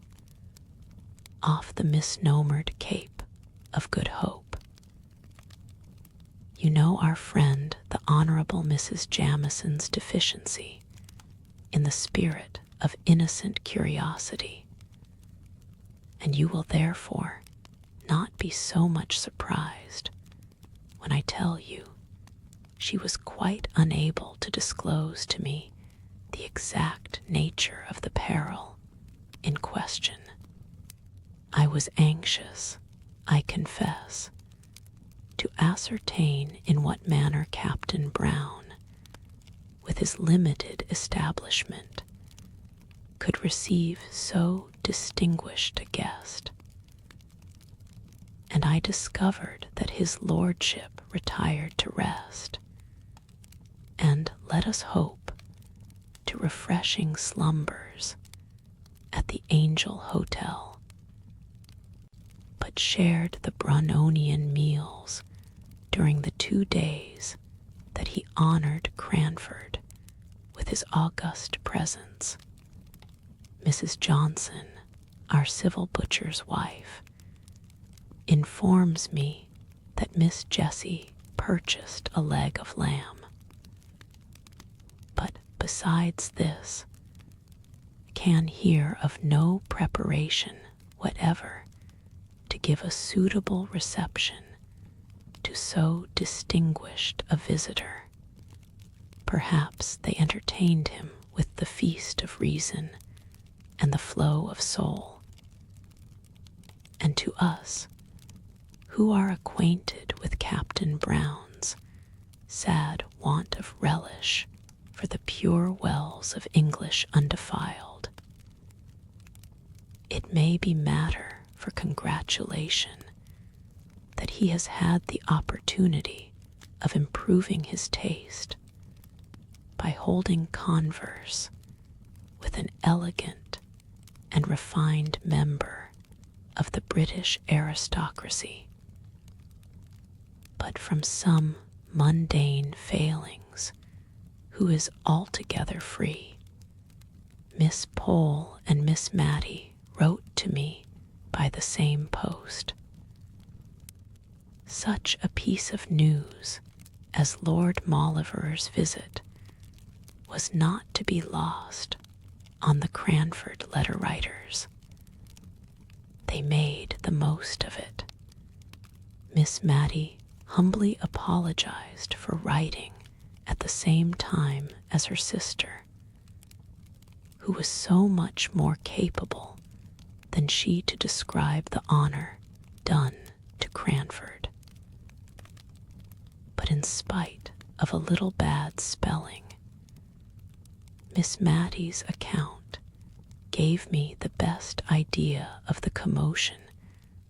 off the misnomered Cape of Good Hope. You know our friend, the Honorable Mrs. Jamison's deficiency in the spirit of innocent curiosity, and you will therefore not be so much surprised when I tell you she was quite unable to disclose to me the exact nature of the peril in question. I was anxious, I confess, to ascertain in what manner Captain Brown, with his limited establishment, could receive so distinguished a guest, and I discovered that his lordship retired to rest, and, let us hope, to refreshing slumbers at the Angel Hotel, but shared the Brunonian meals during the 2 days that he honored Cranford with his august presence. Mrs. Johnson, our civil butcher's wife, informs me that Miss Jessie purchased a leg of lamb, but besides this, can hear of no preparation whatever to give a suitable reception to so distinguished a visitor. Perhaps they entertained him with the feast of reason and the flow of soul. And to us, who are acquainted with Captain Brown's sad want of relish for the pure wells of English undefiled, it may be matter for congratulation that he has had the opportunity of improving his taste by holding converse with an elegant and refined member of the British aristocracy. But from some mundane failings, who is altogether free, Miss Pole and Miss Mattie wrote to me by the same post. Such a piece of news as Lord Mauleverer's visit was not to be lost on the Cranford letter writers. They made the most of it. Miss Mattie humbly apologized for writing at the same time as her sister, who was so much more capable than she to describe the honor done to Cranford. But in spite of a little bad spelling, Miss Mattie's account gave me the best idea of the commotion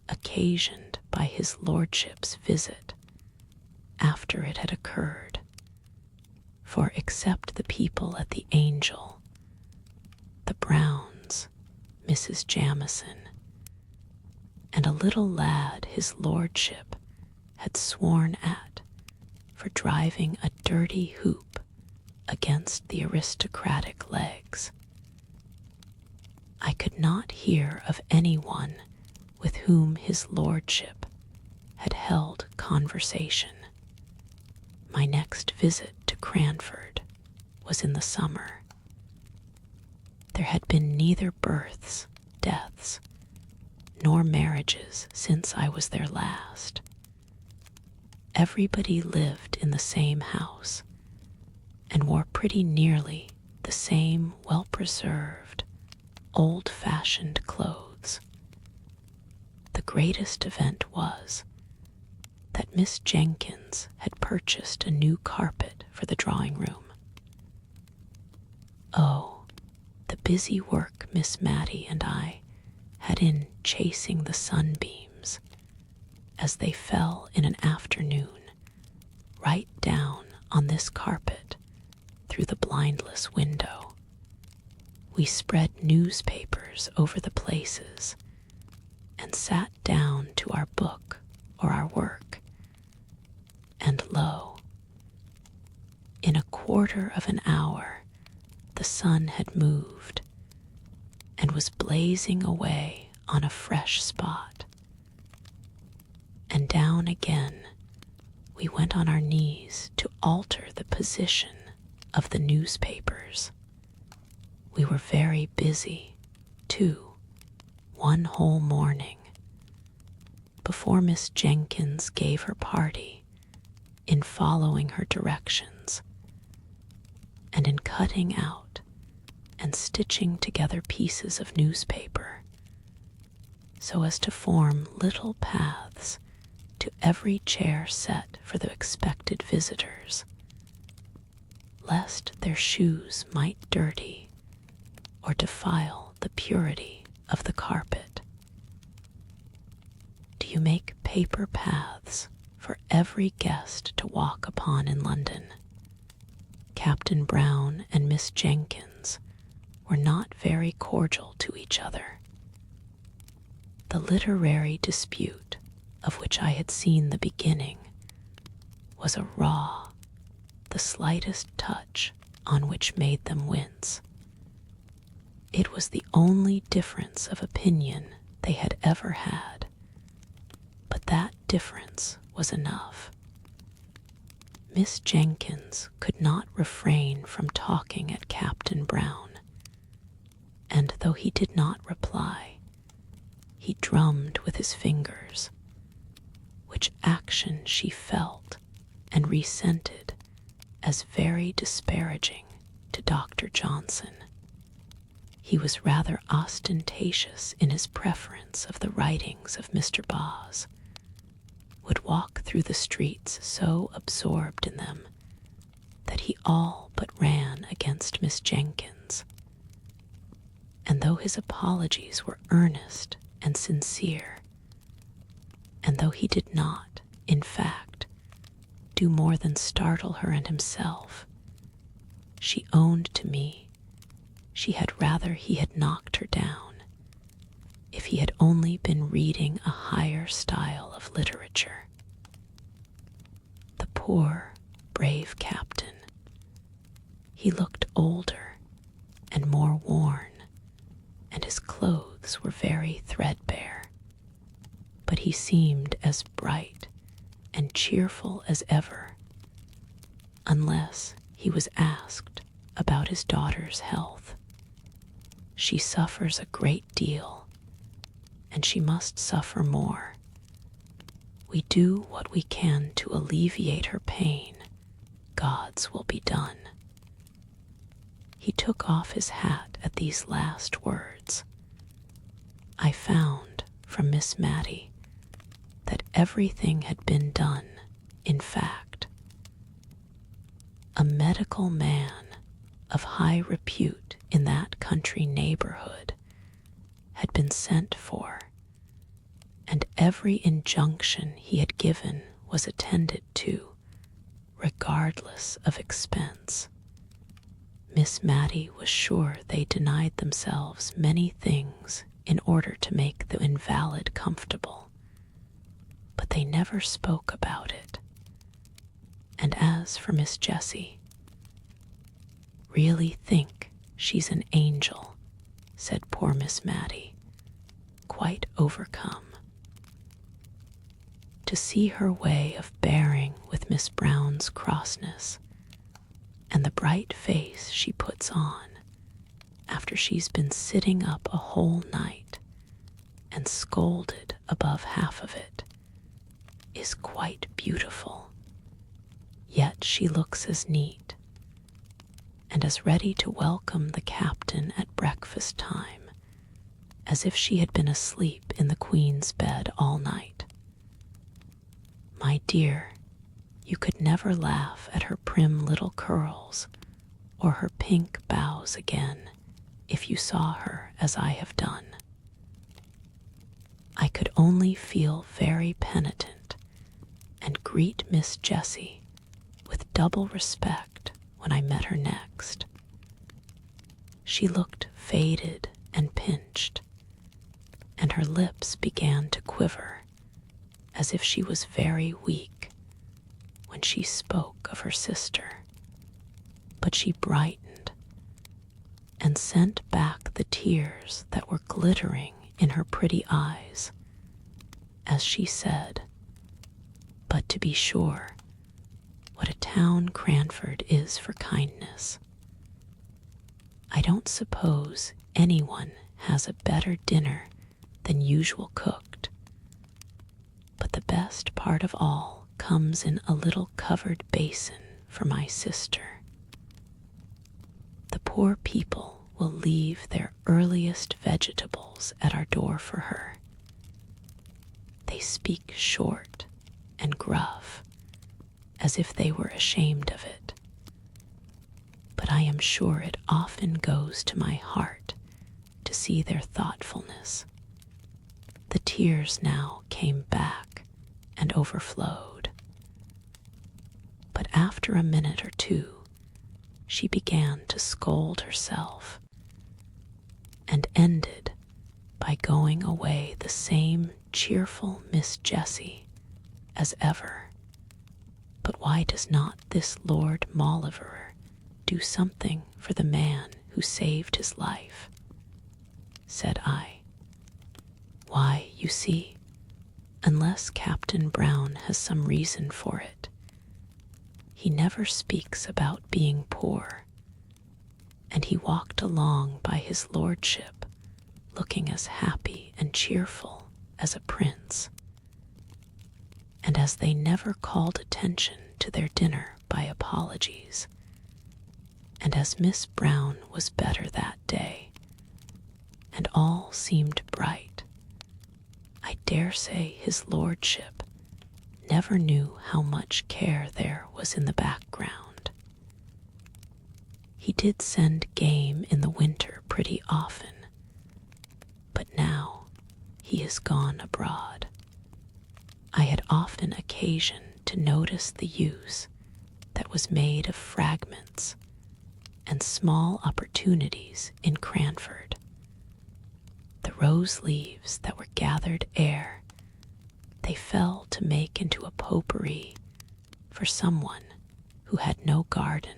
occasioned by his lordship's visit after it had occurred. For except the people at the Angel, the Browns, Mrs. Jamison, and a little lad his lordship had sworn at for driving a dirty hoop against the aristocratic legs, I could not hear of anyone with whom his lordship had held conversation. My next visit to Cranford was in the summer. There had been neither births, deaths, nor marriages since I was there last. Everybody lived in the same house and wore pretty nearly the same well-preserved, old-fashioned clothes. The greatest event was that Miss Jenkins had purchased a new carpet for the drawing-room. Oh, the busy work Miss Mattie and I had in chasing the sunbeams as they fell in an afternoon right down on this carpet through the blindless window. We spread newspapers over the places and sat down to our book or our work, and lo, in a quarter of an hour the sun had moved and was blazing away on a fresh spot. And down again we went on our knees to alter the position of the newspapers. We were very busy, too, one whole morning, before Miss Jenkins gave her party, in following her directions, and in cutting out and stitching together pieces of newspaper, so as to form little paths to every chair set for the expected visitors, lest their shoes might dirty or defile the purity of the carpet. Do you make paper paths for every guest to walk upon in London? Captain Brown and Miss Jenkins were not very cordial to each other. The literary dispute, of which I had seen the beginning, was a raw, the slightest touch on which made them wince. It was the only difference of opinion they had ever had, but that difference was enough. Miss Jenkins could not refrain from talking at Captain Brown, and though he did not reply, he drummed with his fingers, which action she felt and resented as very disparaging to Dr. Johnson. He was rather ostentatious in his preference of the writings of Mr. Boz, would walk through the streets so absorbed in them that he all but ran against Miss Jenkins. And though his apologies were earnest and sincere, and though he did not, in fact, do more than startle her and himself, she owned to me she had rather he had knocked her down, if he had only been reading a higher style of literature. The poor, brave captain. He looked older and more worn, and his clothes were very threadbare, but he seemed as bright and cheerful as ever, unless he was asked about his daughter's health. She suffers a great deal, and she must suffer more. We do what we can to alleviate her pain. God's will be done. He took off his hat at these last words. I found from Miss Mattie that everything had been done, in fact. A medical man of high repute in that country neighborhood had been sent for, and every injunction he had given was attended to, regardless of expense. Miss Mattie was sure they denied themselves many things in order to make the invalid comfortable, but they never spoke about it. And as for Miss Jessie, really think she's an angel, said poor Miss Mattie, quite overcome. To see her way of bearing with Miss Brown's crossness, and the bright face she puts on after she's been sitting up a whole night and scolded above half of it, is quite beautiful. Yet she looks as neat and as ready to welcome the captain at breakfast time as if she had been asleep in the Queen's bed all night. My dear, you could never laugh at her prim little curls or her pink bows again if you saw her as I have done. I could only feel very penitent and greet Miss Jessie with double respect when I met her next. She looked faded and pinched, and her lips began to quiver as if she was very weak when she spoke of her sister. But she brightened and sent back the tears that were glittering in her pretty eyes as she said, "But to be sure, what a town Cranford is for kindness. I don't suppose anyone has a better dinner than usual cooked, but the best part of all comes in a little covered basin for my sister. The poor people will leave their earliest vegetables at our door for her. They speak short and gruff, as if they were ashamed of it. But I am sure it often goes to my heart to see their thoughtfulness." The tears now came back and overflowed. But after a minute or two, she began to scold herself, and ended by going away the same cheerful Miss Jessie as ever. But why does not this Lord Mauleverer do something for the man who saved his life? Said I. Why, you see, unless Captain Brown has some reason for it, he never speaks about being poor, and he walked along by his lordship, looking as happy and cheerful as a prince. And as they never called attention to their dinner by apologies, and as Miss Brown was better that day, and all seemed bright, I dare say his lordship never knew how much care there was in the background. He did send game in the winter pretty often, but now he is gone abroad. I had often occasion to notice the use that was made of fragments and small opportunities in Cranford. The rose leaves that were gathered ere they fell to make into a potpourri for someone who had no garden.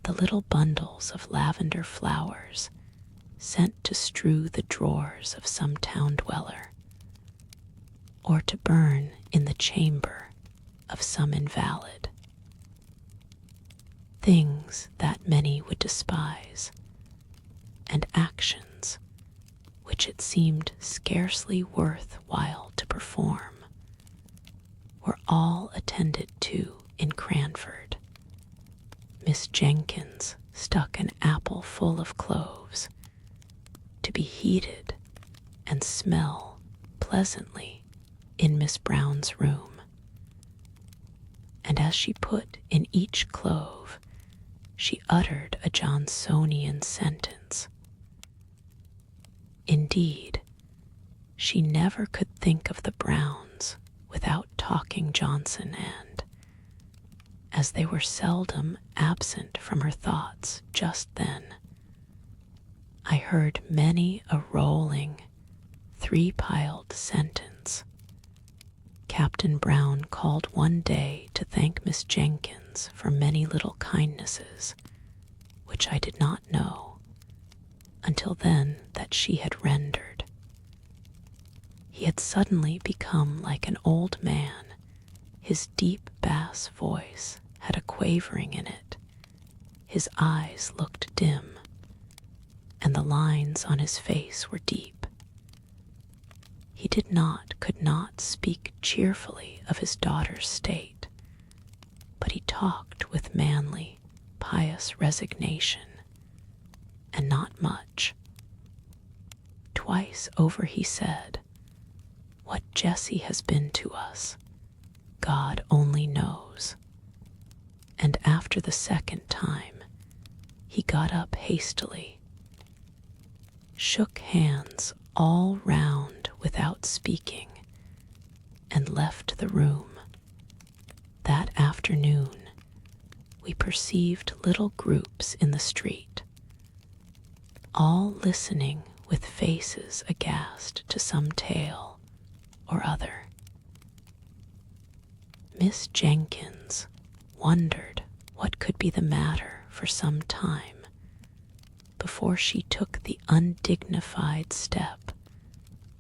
The little bundles of lavender flowers sent to strew the drawers of some town dweller, or to burn in the chamber of some invalid. Things that many would despise, and actions which it seemed scarcely worth while to perform, were all attended to in Cranford. Miss Jenkins stuck an apple full of cloves to be heated and smell pleasantly in Miss Brown's room, and as she put in each clove, she uttered a Johnsonian sentence. Indeed, she never could think of the Browns without talking Johnson, and, as they were seldom absent from her thoughts just then, I heard many a rolling, three-piled sentence. Captain Brown called one day to thank Miss Jenkins for many little kindnesses, which I did not know until then that she had rendered. He had suddenly become like an old man. His deep bass voice had a quavering in it. His eyes looked dim, and the lines on his face were deep. He could not speak cheerfully of his daughter's state, but he talked with manly, pious resignation, and not much. Twice over he said, "What Jessie has been to us, God only knows." And after the second time, he got up hastily, shook hands all round without speaking, and left the room. That afternoon, we perceived little groups in the street, all listening with faces aghast to some tale or other. Miss Jenkins wondered what could be the matter for some time before she took the undignified step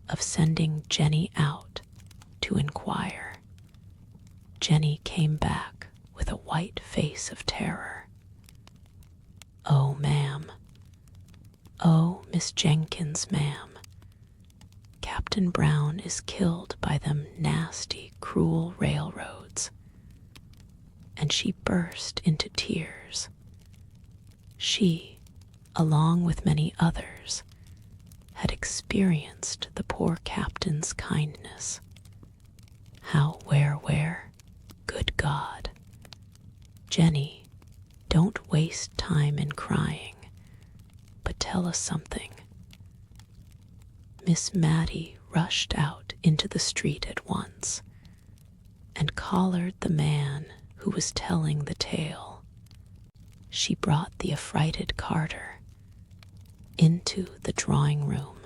of sending Jenny out to inquire. Jenny came back with a white face of terror. "Oh, ma'am. Oh, Miss Jenkins, ma'am. Captain Brown is killed by them nasty, cruel railroads." And she burst into tears. She, along with many others, had experienced the poor captain's kindness. How, where? Good God. Jenny, don't waste time in crying, but tell us something. Miss Mattie rushed out into the street at once and collared the man who was telling the tale. She brought the affrighted Carter into the drawing-room.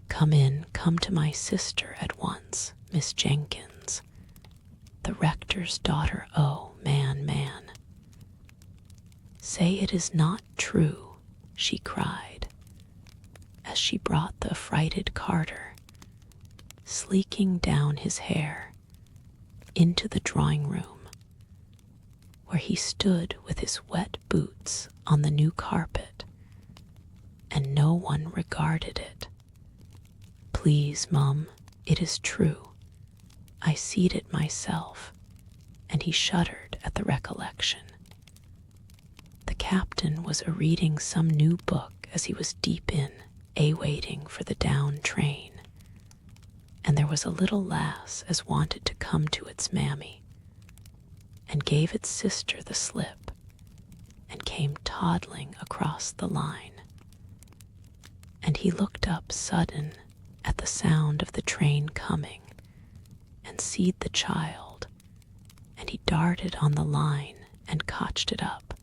Come to my sister at once, Miss Jenkins. The rector's daughter, oh, man. Say it is not true, she cried, as she brought the affrighted Carter, sleeking down his hair, into the drawing-room where he stood with his wet boots on the new carpet, and no one regarded it. "Please, Mum, it is true. I seed it myself," and he shuddered at the recollection. The captain was a-reading some new book as he was deep in a-waiting for the down train, and there was a little lass as wanted to come to its mammy, and gave its sister the slip, and came toddling across the line. And he looked up sudden at the sound of the train coming, and seed the child, and he darted on the line and cotched it up,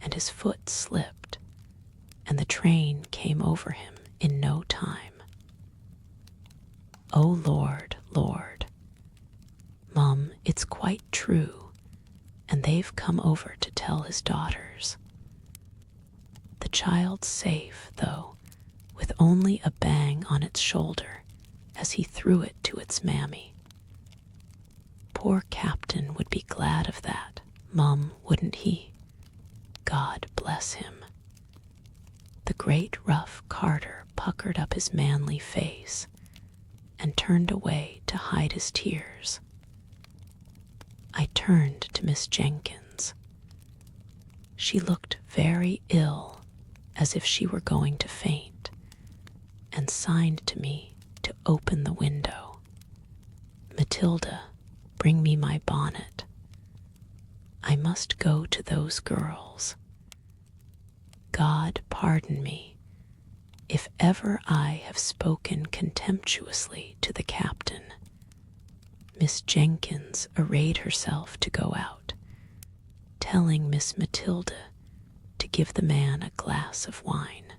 and his foot slipped, and the train came over him in no time. "Oh, Lord, Lord. Mum, it's quite true, and they've come over to tell his daughters. The child's safe, though, with only a bang on its shoulder as he threw it to its mammy. Poor captain would be glad of that, Mum, wouldn't he? God bless him." The great rough Carter puckered up his manly face and turned away to hide his tears. I turned to Miss Jenkins. She looked very ill, as if she were going to faint, and signed to me to open the window. "Matilda, bring me my bonnet. I must go to those girls. God pardon me if ever I have spoken contemptuously to the captain." Miss Jenkins arrayed herself to go out, telling Miss Matilda to give the man a glass of wine.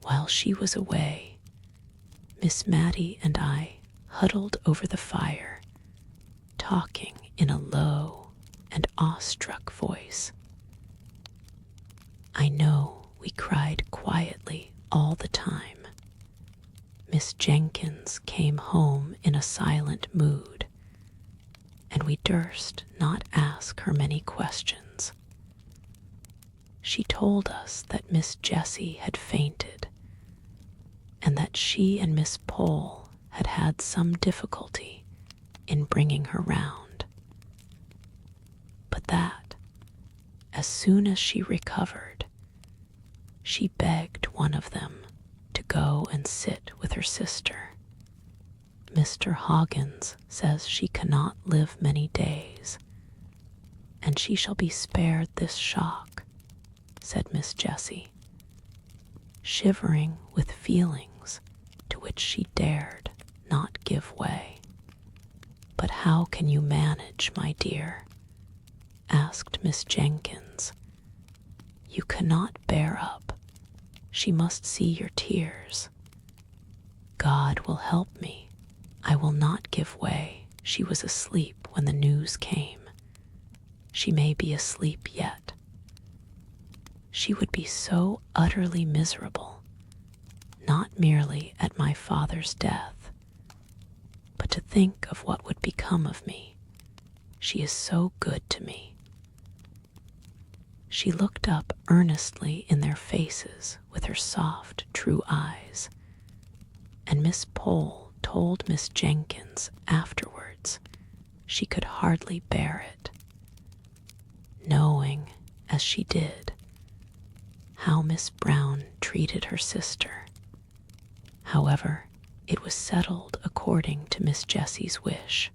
While she was away, Miss Mattie and I huddled over the fire, talking in a low and awestruck voice. I know we cried quietly all the time. Miss Jenkins came home in a silent mood, and we durst not ask her many questions. She told us that Miss Jessie had fainted, and that she and Miss Pole had had some difficulty in bringing her round, but that, as soon as she recovered, she begged one of them to go and sit with her sister. "Mr. Hoggins says she cannot live many days, and she shall be spared this shock," said Miss Jessie, shivering with feelings to which she dared not give way. "But how can you manage, my dear?" asked Miss Jenkins. "You cannot bear up. She must see your tears." "God will help me. I will not give way. She was asleep when the news came. She may be asleep yet. She would be so utterly miserable, not merely at my father's death, but to think of what would become of me. She is so good to me." She looked up earnestly in their faces with her soft, true eyes, and Miss Pole told Miss Jenkins afterwards she could hardly bear it, knowing, as she did, how Miss Brown treated her sister. However, it was settled according to Miss Jessie's wish.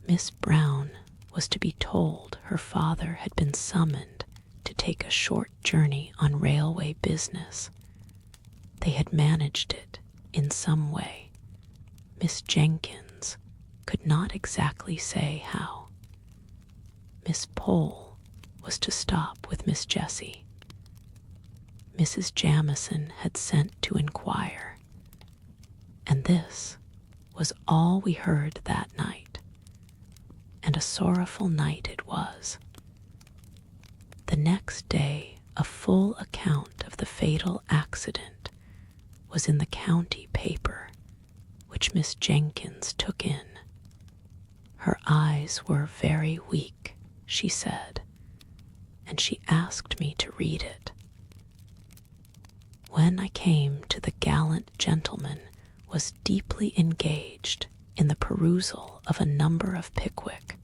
Miss Brown was to be told her father had been summoned to take a short journey on railway business. They had managed it in some way. Miss Jenkins could not exactly say how. Miss Pole was to stop with Miss Jessie. Mrs. Jamison had sent to inquire, and this was all we heard that night. And a sorrowful night it was. The next day a full account of the fatal accident was in the county paper, which Miss Jenkins took in. Her eyes were very weak, she said, and she asked me to read it. When I came to the gallant gentleman was deeply engaged in the perusal of a number of Pickwick,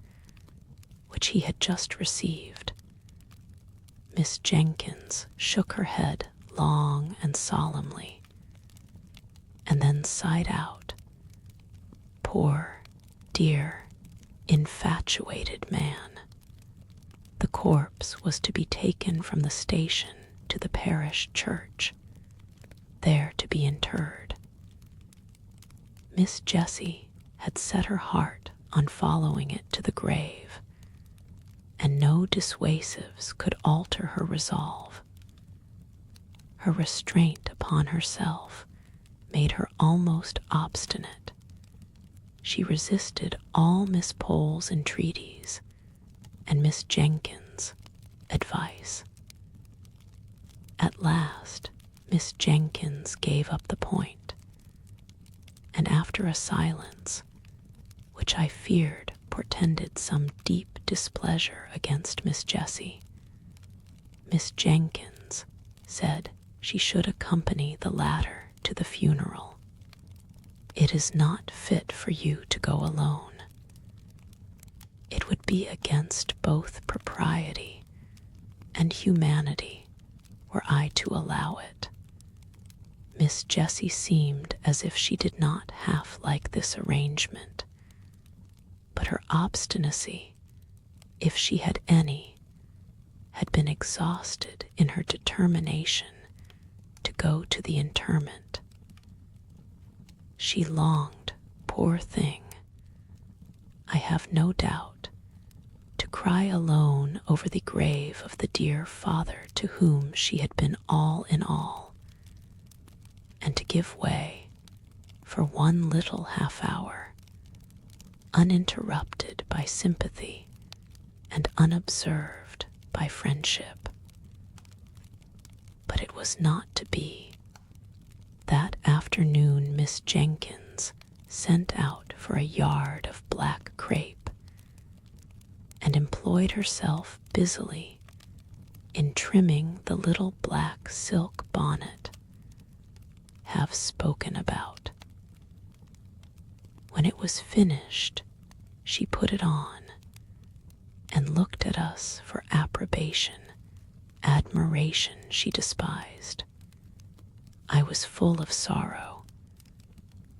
which he had just received, Miss Jenkins shook her head long and solemnly, and then sighed out, "Poor, dear, infatuated man." The corpse was to be taken from the station to the parish church, there to be interred. Miss Jessie had set her heart on following it to the grave, and no dissuasives could alter her resolve. Her restraint upon herself made her almost obstinate. She resisted all Miss Pole's entreaties and Miss Jenkins' advice. At last, Miss Jenkins gave up the point, and after a silence, which I feared portended some deep displeasure against Miss Jessie, Miss Jenkins said she should accompany the latter to the funeral. "It is not fit for you to go alone. It would be against both propriety and humanity were I to allow it." Miss Jessie seemed as if she did not half like this arrangement, but her obstinacy, if she had any, had been exhausted in her determination to go to the interment. She longed, poor thing, I have no doubt, to cry alone over the grave of the dear father to whom she had been all in all, and to give way, for one little half-hour, uninterrupted by sympathy and unobserved by friendship. But it was not to be. That afternoon Miss Jenkins sent out for a yard of black crape, and employed herself busily in trimming the little black silk bonnet have spoken about. When it was finished, she put it on and looked at us for approbation, admiration she despised. I was full of sorrow,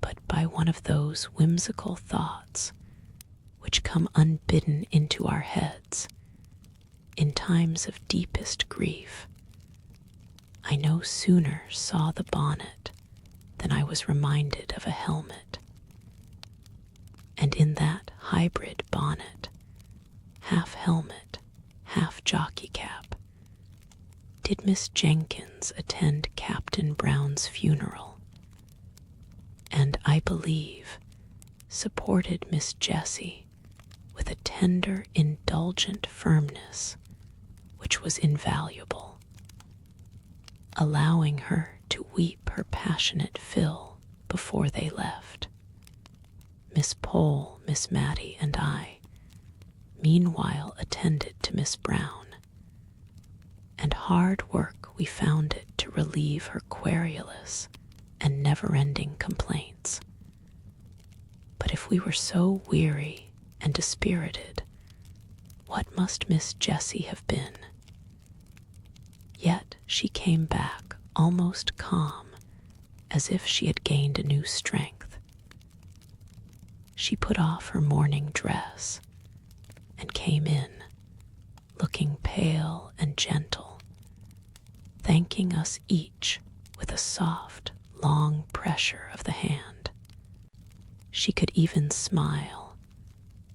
but by one of those whimsical thoughts which come unbidden into our heads in times of deepest grief, I no sooner saw the bonnet than I was reminded of a helmet. And in that hybrid bonnet, half helmet, half jockey cap, did Miss Jenkins attend Captain Brown's funeral, and I believe supported Miss Jessie with a tender, indulgent firmness which was invaluable, allowing her to weep her passionate fill before they left. Miss Pole, Miss Mattie, and I meanwhile attended to Miss Brown, and hard work we found it to relieve her querulous and never-ending complaints. But if we were so weary and dispirited, what must Miss Jessie have been? Yet she came back almost calm, as if she had gained a new strength. She put off her morning dress and came in, looking pale and gentle, thanking us each with a soft, long pressure of the hand. She could even smile,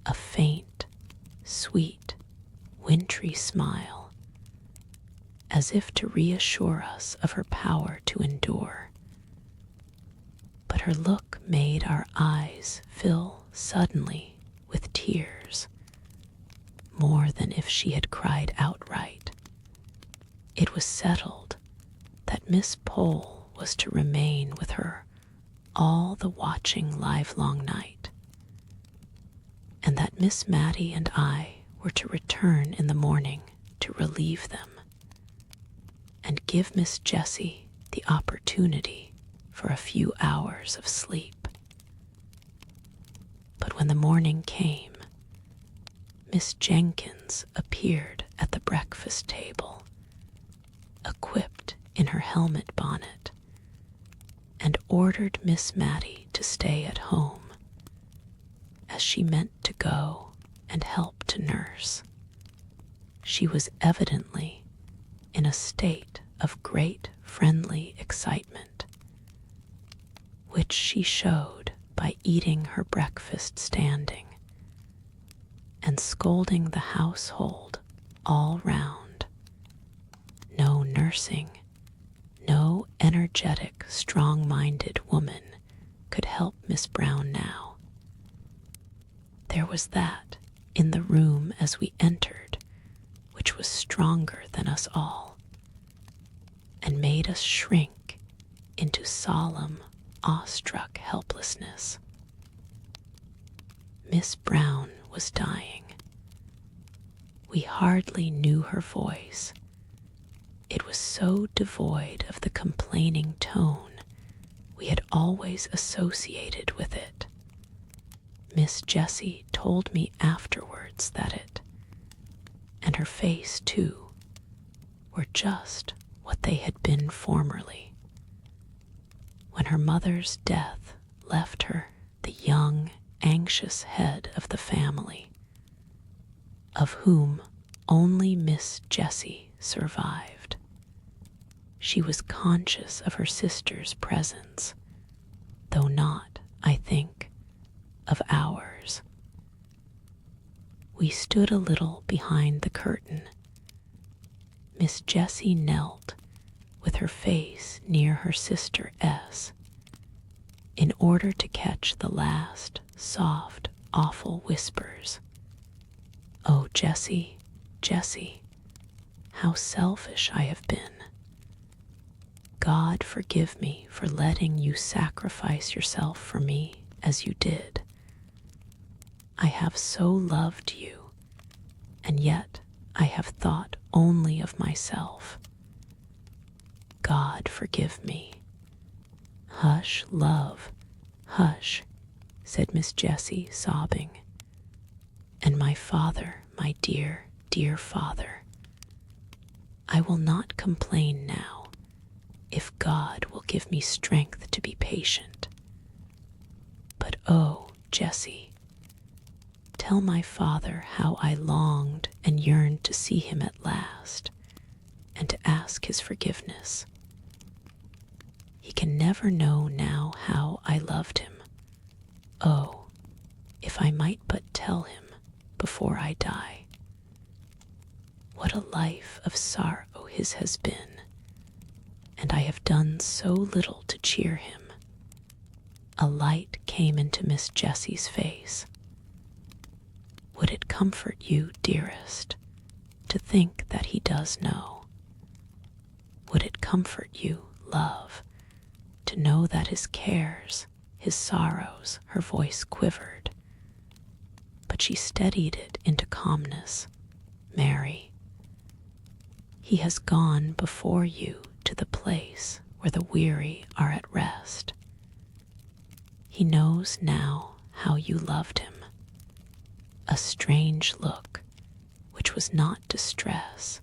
a faint, sweet, wintry smile, as if to reassure us of her power to endure. But her look made our eyes fill suddenly with tears, more than if she had cried outright. It was settled that Miss Pole was to remain with her all the watching livelong night, and that Miss Mattie and I were to return in the morning to relieve them and give Miss Jessie the opportunity for a few hours of sleep. But when the morning came, Miss Jenkins appeared at the breakfast table, equipped in her helmet bonnet, and ordered Miss Mattie to stay at home, as she meant to go and help to nurse. She was evidently in a state of great friendly excitement, which she showed by eating her breakfast standing and scolding the household all round. No nursing, no energetic, strong-minded woman could help Miss Brown now. There was that in the room as we entered which was stronger than us all, and made us shrink into solemn, awestruck helplessness. Miss Brown was dying. We hardly knew her voice. It was so devoid of the complaining tone we had always associated with it. Miss Jessie told me afterwards that it, and her face too, were just what they had been formerly, when her mother's death left her the young, anxious head of the family, of whom only Miss Jessie survived. She was conscious of her sister's presence, though not, I think, of ours. We stood a little behind the curtain. Miss Jessie knelt with her face near her sister S, in order to catch the last soft, awful whispers. "Oh, Jessie, Jessie, how selfish I have been. God forgive me for letting you sacrifice yourself for me as you did. I have so loved you, and yet I have thought only of myself. God forgive me." "Hush, love, hush," said Miss Jessie, sobbing. "And my father, my dear, dear father. I will not complain now, if God will give me strength to be patient. But oh, Jessie, tell my father how I longed and yearned to see him at last, and to ask his forgiveness. He can never know now how I loved him. Oh, if I might but tell him before I die. What a life of sorrow his has been, and I have done so little to cheer him." A light came into Miss Jessie's face. "Would it comfort you, dearest, to think that he does know? Would it comfort you, love, to know that his cares, his sorrows," her voice quivered, but she steadied it into calmness, "Mary, he has gone before you to the place where the weary are at rest. He knows now how you loved him." A strange look, which was not distress,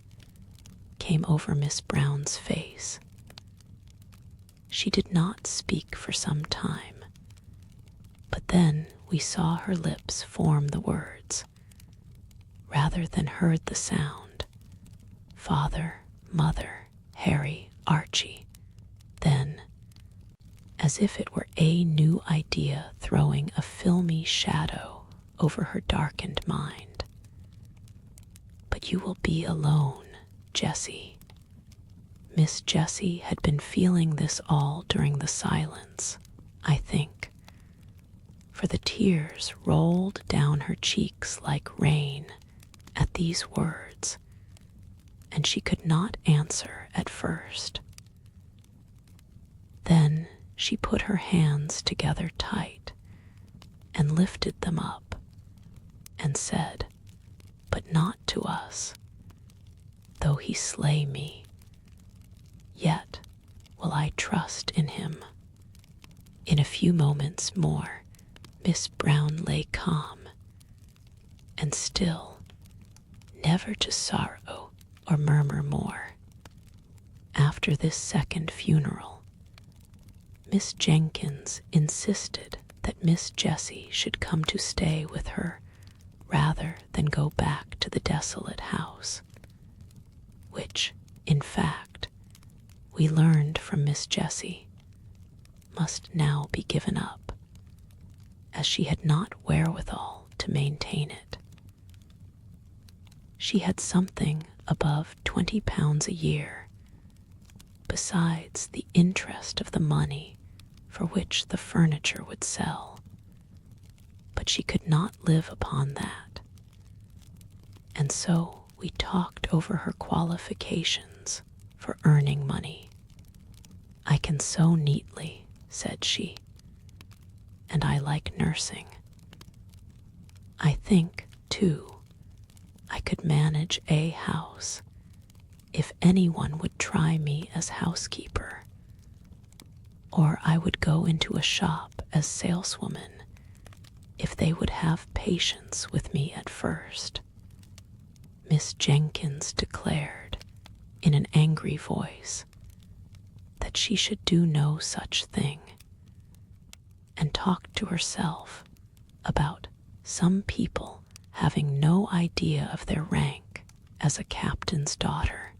came over Miss Brown's face. She did not speak for some time, but then we saw her lips form the words, rather than heard the sound, "Father, Mother, Harry, Archie." Then, as if it were a new idea throwing a filmy shadow over her darkened mind, "But you will be alone, Jessie." Miss Jessie had been feeling this all during the silence, I think, for the tears rolled down her cheeks like rain at these words, and she could not answer at first. Then she put her hands together tight and lifted them up, and said, "But not to us. Though he slay me, yet will I trust in him." In a few moments more, Miss Brown lay calm and still, never to sorrow or murmur more. After this second funeral, Miss Jenkins insisted that Miss Jessie should come to stay with her rather than go back to the desolate house, which, in fact, we learned from Miss Jessie, must now be given up, as she had not wherewithal to maintain it. She had something above £20 a year, besides the interest of the money for which the furniture would sell, but she could not live upon that, and so we talked over her qualifications for earning money. "I can sew neatly," said she, "and I like nursing. I think, too, I could manage a house if anyone would try me as housekeeper, or I would go into a shop as saleswoman if they would have patience with me at first." Miss Jenkins declared in an angry voice that she should do no such thing, and talked to herself about some people having no idea of their rank as a captain's daughter.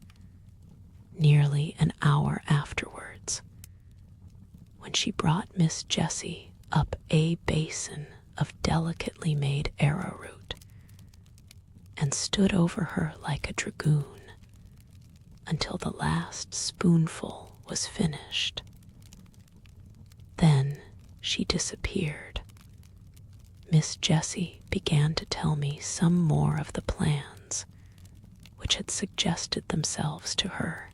Nearly an hour afterwards, when she brought Miss Jessie up a basin of delicately made arrowroot, and stood over her like a dragoon until the last spoonful was finished. Then she disappeared. Miss Jessie began to tell me some more of the plans which had suggested themselves to her,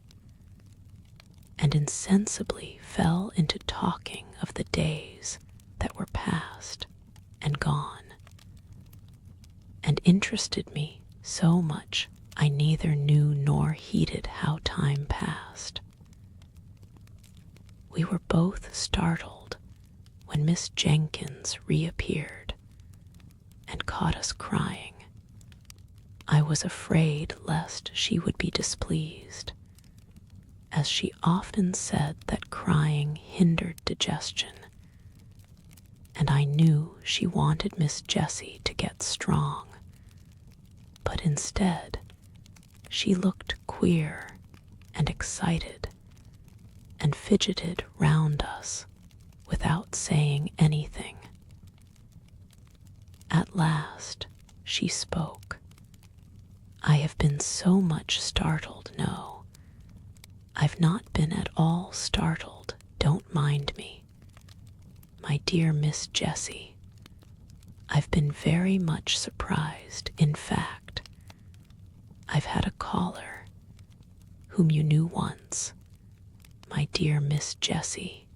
and insensibly fell into talking of the days that were past and gone, and interested me so much I neither knew nor heeded how time passed. We were both startled when Miss Jenkins reappeared and caught us crying. I was afraid lest she would be displeased, as she often said that crying hindered digestion, and I knew she wanted Miss Jessie to get strong, but instead she looked queer and excited and fidgeted round us without saying anything. At last she spoke. "I have been so much startled, no, I've not been at all startled, don't mind me. My dear Miss Jessie, I've been very much surprised. In fact, I've had a caller, whom you knew once, my dear Miss Jessie."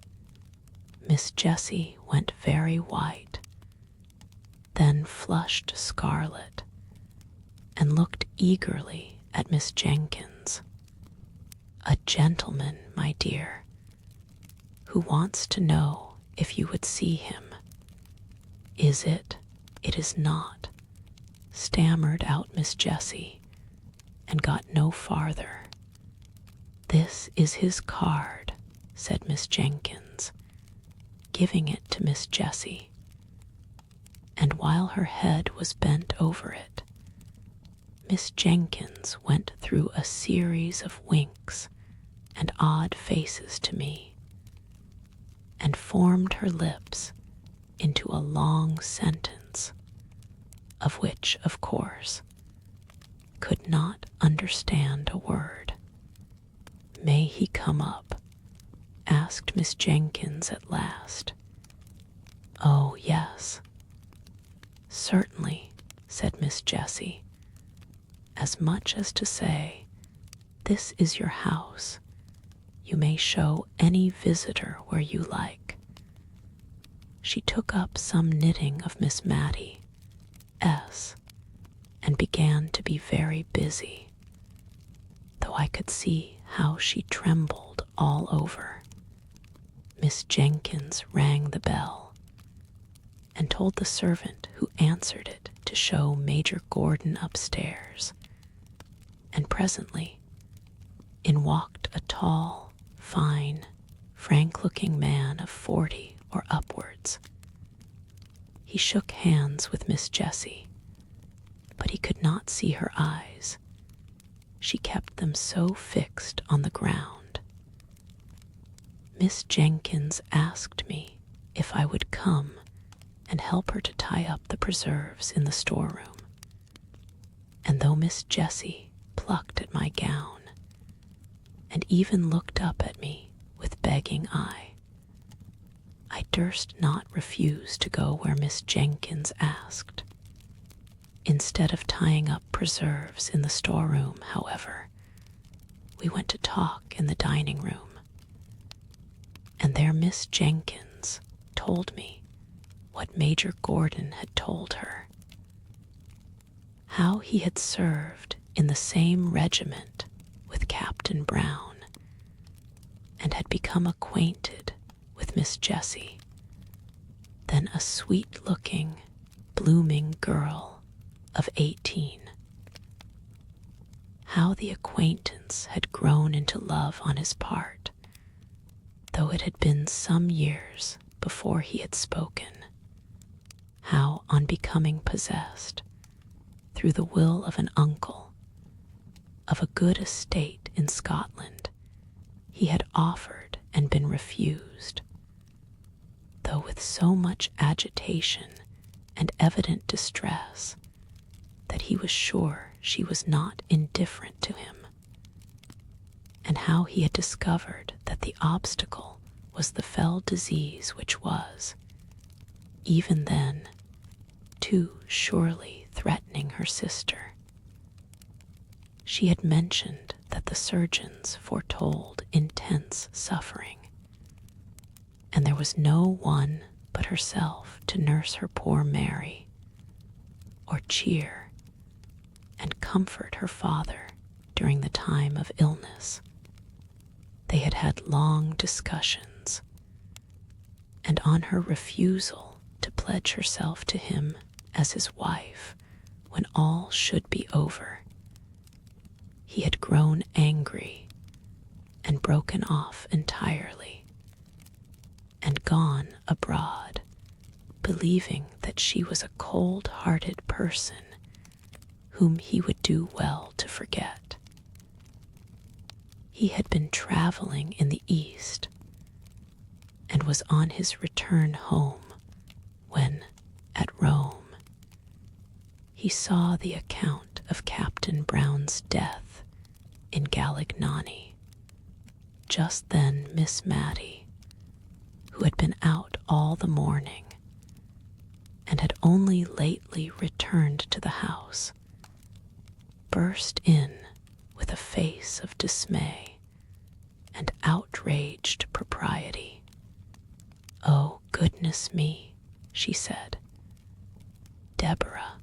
Miss Jessie went very white, then flushed scarlet, and looked eagerly at Miss Jenkins. "A gentleman, my dear, who wants to know if you would see him." "Is it? It is not," stammered out Miss Jessie, and got no farther. "This is his card," said Miss Jenkins, giving it to Miss Jessie, and while her head was bent over it, Miss Jenkins went through a series of winks and odd faces to me, and formed her lips into a long sentence, of which, of course, could not understand a word. "May he come up?" asked Miss Jenkins at last. "Oh, yes." "Certainly," said Miss Jessie, as much as to say, "This is your house. You may show any visitor where you like." She took up some knitting of Miss Mattie, S. and began to be very busy, though I could see how she trembled all over. Miss Jenkins rang the bell and told the servant who answered it to show Major Gordon upstairs, and presently in walked a tall, fine, frank-looking man of 40 or upwards. He shook hands with Miss Jessie, but he could not see her eyes. She kept them so fixed on the ground. Miss Jenkins asked me if I would come and help her to tie up the preserves in the storeroom, and though Miss Jessie plucked at my gown and even looked up at me with begging eye, I durst not refuse to go where Miss Jenkins asked. Instead of tying up preserves in the storeroom, however, we went to talk in the dining room, and there Miss Jenkins told me what Major Gordon had told her, how he had served in the same regiment with Captain Brown and had become acquainted with Miss Jessie, then a sweet-looking, blooming girl of 18. How the acquaintance had grown into love on his part, though it had been some years before he had spoken. How, on becoming possessed, through the will of an uncle, of a good estate in Scotland, he had offered and been refused, though with so much agitation and evident distress that he was sure she was not indifferent to him, and how he had discovered that the obstacle was the fell disease which was, even then, too surely threatening her sister. She had mentioned that the surgeons foretold intense suffering, and there was no one but herself to nurse her poor Mary, or cheer and comfort her father during the time of illness. They had had long discussions, and on her refusal to pledge herself to him as his wife when all should be over, he had grown angry and broken off entirely, and gone abroad, believing that she was a cold-hearted person whom he would do well to forget. He had been traveling in the East, and was on his return home when, at Rome, he saw the account of Captain Brown's death in Galignani. Just then Miss Mattie, who had been out all the morning and had only lately returned to the house, burst in with a face of dismay and outraged propriety. "Oh, goodness me," she said. "Deborah,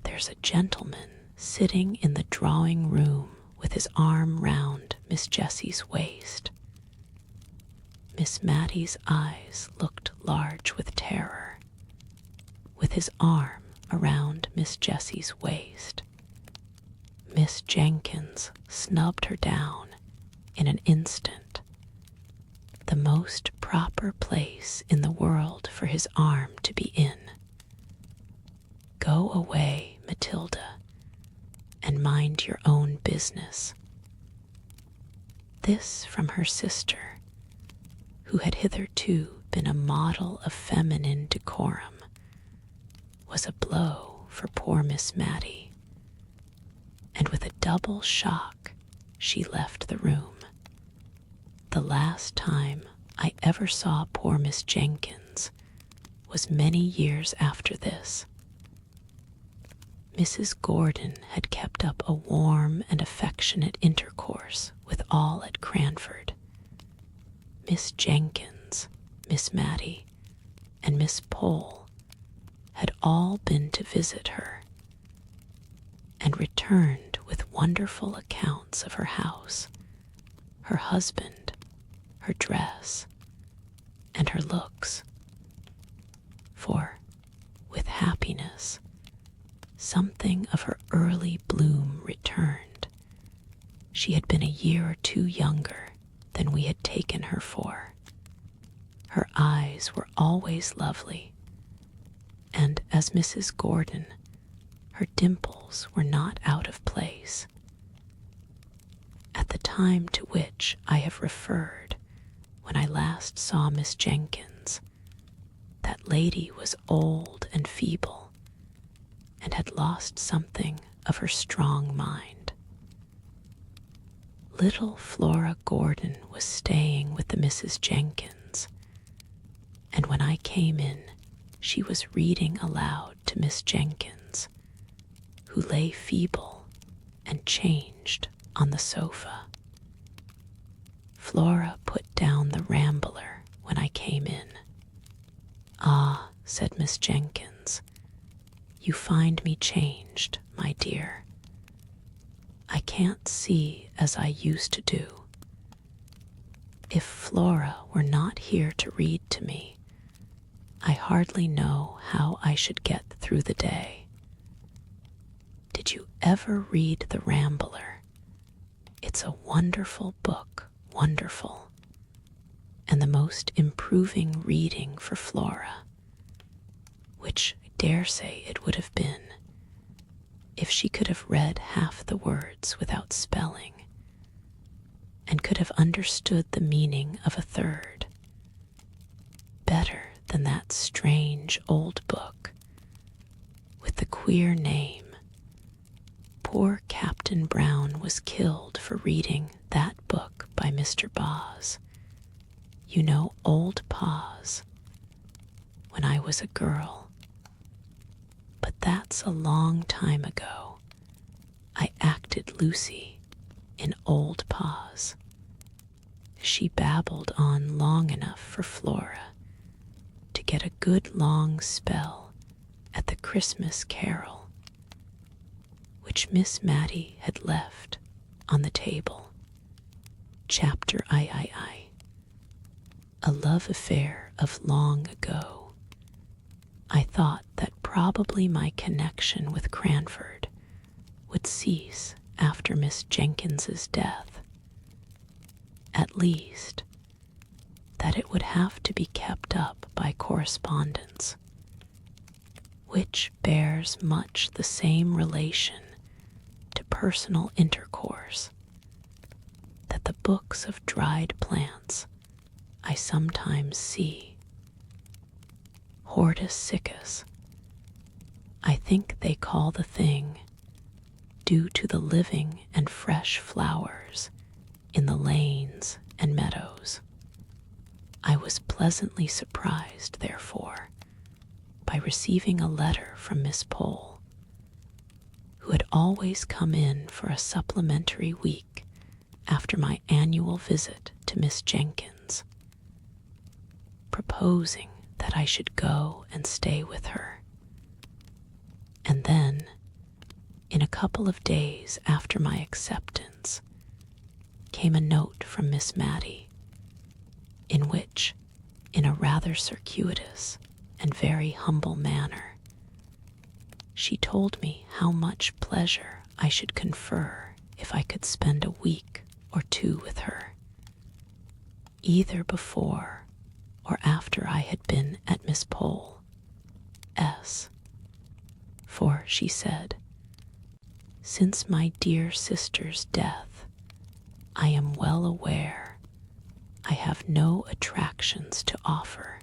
there's a gentleman sitting in the drawing-room with his arm round Miss Jessie's waist." Miss Mattie's eyes looked large with terror. With his arm around Miss Jessie's waist, Miss Jenkins snubbed her down in an instant. The most proper place in the world for his arm to be in. "Go away, Matilda, and mind your own business." This from her sister, who had hitherto been a model of feminine decorum, was a blow for poor Miss Mattie, and with a double shock she left the room. The last time I ever saw poor Miss Jenkins was many years after this. Mrs. Gordon had kept up a warm and affectionate intercourse with all at Cranford. Miss Jenkins, Miss Mattie, and Miss Pole had all been to visit her, and returned with wonderful accounts of her house, her husband, her dress, and her looks. For, with happiness, something of her early bloom returned. She had been a year or two younger than we had taken her for. Her eyes were always lovely, and as Mrs. Gordon, her dimples were not out of place. At the time to which I have referred when I last saw Miss Jenkins, that lady was old and feeble, and had lost something of her strong mind. Little Flora Gordon was staying with the Misses Jenkins, and when I came in, she was reading aloud to Miss Jenkins, who lay feeble and changed on the sofa. Flora put down the Rambler when I came in. "Ah," said Miss Jenkins, "you find me changed, my dear. I can't see as I used to do. If Flora were not here to read to me, I hardly know how I should get through the day. Did you ever read The Rambler? It's a wonderful book, wonderful, and the most improving reading for Flora, which I dare say it would have been if she could have read half the words without spelling, and could have understood the meaning of a third. Better than that strange old book with the queer name. Poor Captain Brown was killed for reading that book by Mr. Boz. You know old Pa's, when I was a girl. But that's a long time ago. I acted Lucy in old Pa's." She babbled on long enough for Flora to get a good long spell at the Christmas Carol, which Miss Mattie had left on the table. Chapter III. A love affair of long ago. I thought that probably my connection with Cranford would cease after Miss Jenkins's death. At least, that it would have to be kept up by correspondence, which bears much the same relation to personal intercourse that the books of dried plants I sometimes see. Hortus siccus, I think they call the thing, due to the living and fresh flowers in the lanes and meadows. I was pleasantly surprised, therefore, by receiving a letter from Miss Pole, who had always come in for a supplementary week after my annual visit to Miss Jenkins, proposing that I should go and stay with her. And then, in a couple of days after my acceptance, came a note from Miss Mattie, in which, in a rather circuitous and very humble manner, she told me how much pleasure I should confer if I could spend a week or two with her, either before or after I had been at Miss Pole's. For, she said, since my dear sister's death, I am well aware I have no attractions to offer.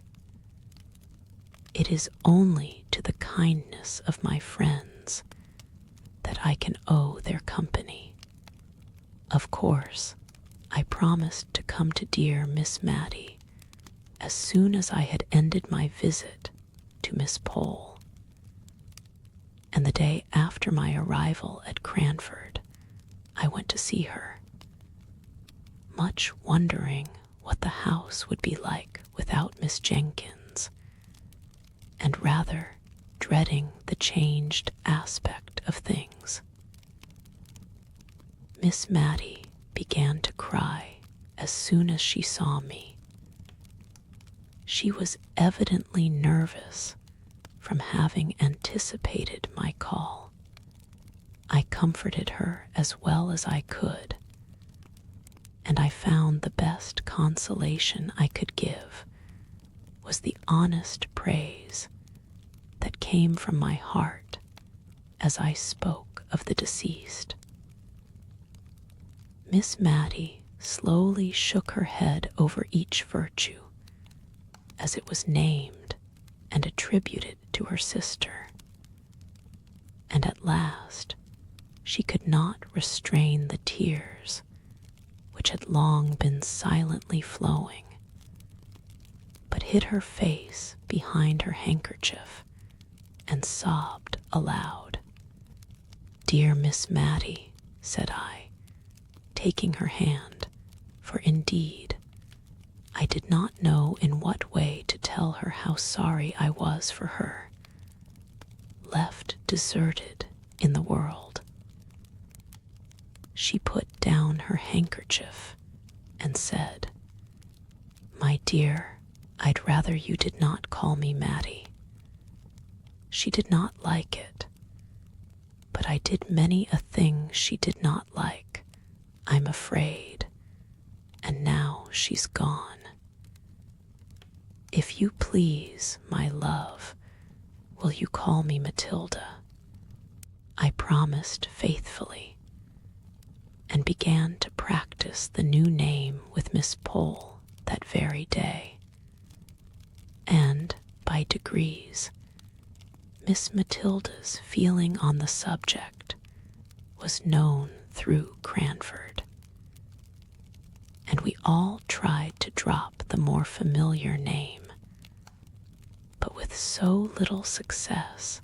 It is only to the kindness of my friends that I can owe their company. Of course, I promised to come to dear Miss Mattie as soon as I had ended my visit to Miss Pole. And the day after my arrival at Cranford, I went to see her, much wondering what the house would be like without Miss Jenkins, and rather dreading the changed aspect of things. Miss Mattie began to cry as soon as she saw me. She was evidently nervous from having anticipated my call. I comforted her as well as I could, and I found the best consolation I could give was the honest praise that came from my heart as I spoke of the deceased. Miss Mattie slowly shook her head over each virtue as it was named and attributed to her sister, and at last she could not restrain the tears which had long been silently flowing, but hid her face behind her handkerchief and sobbed aloud. "Dear Miss Mattie," said I, taking her hand, for indeed I did not know in what way to tell her how sorry I was for her, left deserted in the world. She put down her handkerchief and said, "My dear, I'd rather you did not call me Mattie." She did not like it, but I did many a thing she did not like, I'm afraid, and now she's gone. "If you please, my love, will you call me Matilda?" I promised faithfully, and began to practice the new name with Miss Pole that very day. And, by degrees, Miss Matilda's feeling on the subject was known through Cranford, and we all tried to drop the more familiar name, but with so little success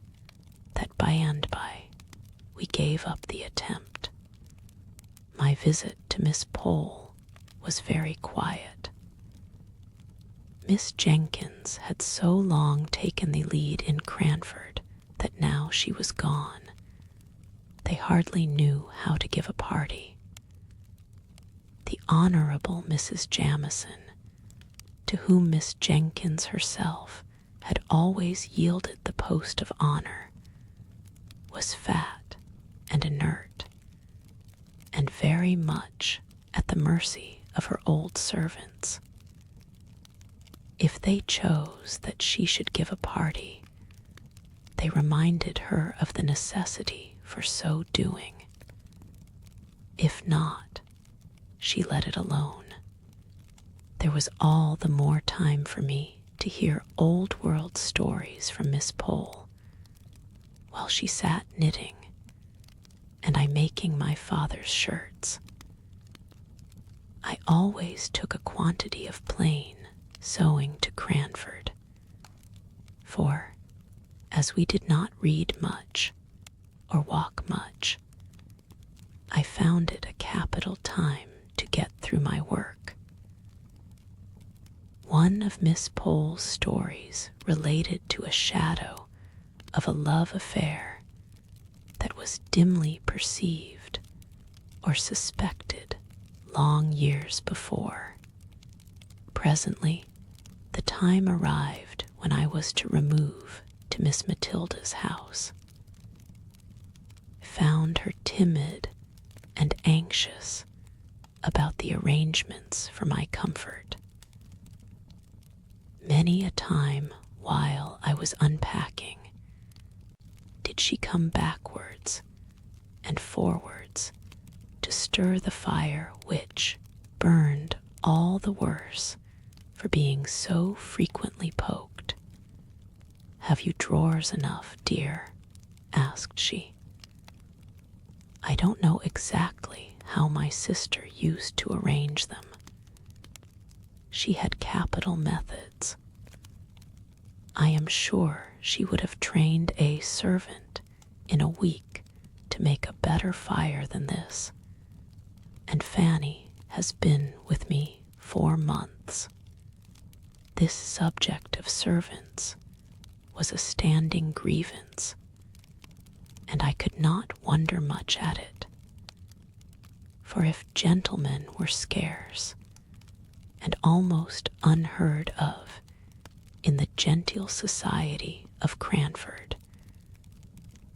that by and by we gave up the attempt. My visit to Miss Pole was very quiet. Miss Jenkins had so long taken the lead in Cranford that now she was gone, they hardly knew how to give a party. The Honorable Mrs. Jamison, to whom Miss Jenkins herself had always yielded the post of honor, was fat and inert, and very much at the mercy of her old servants. If they chose that she should give a party, they reminded her of the necessity for so doing. If not, she let it alone. There was all the more time for me to hear old-world stories from Miss Pole, while she sat knitting, and I making my father's shirts. I always took a quantity of plain sewing to Cranford, for, as we did not read much or walk much, I found it a capital time to get through my work. One of Miss Pole's stories related to a shadow of a love affair that was dimly perceived or suspected long years before. Presently, the time arrived when I was to remove to Miss Matilda's house. Found her timid and anxious about the arrangements for my comfort. Many a time while I was unpacking did she come backwards and forwards to stir the fire which burned all the worse for being so frequently poked. "Have you drawers enough, dear?" asked she. I don't know exactly how my sister used to arrange them. She had capital methods. I am sure she would have trained a servant in a week to make a better fire than this, and Fanny has been with me 4 months. This subject of servants was a standing grievance, and I could not wonder much at it. For if gentlemen were scarce, and almost unheard of in the genteel society of Cranford,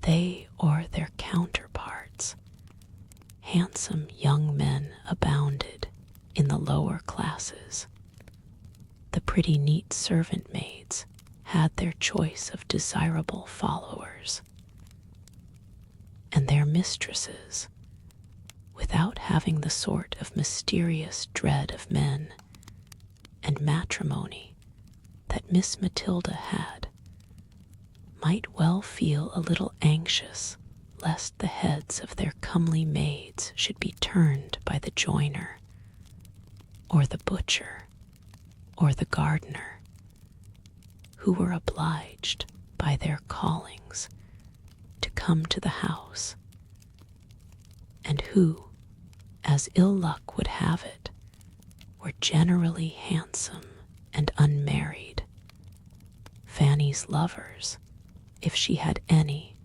they or their counterparts, handsome young men, abounded in the lower classes. The pretty neat servant maids had their choice of desirable followers, and their mistresses, without having the sort of mysterious dread of men and matrimony that Miss Matilda had, might well feel a little anxious lest the heads of their comely maids should be turned by the joiner, or the butcher, or the gardener, who were obliged by their callings to come to the house, and who, as ill luck would have it, were generally handsome and unmarried, Fanny's lovers, if she had any,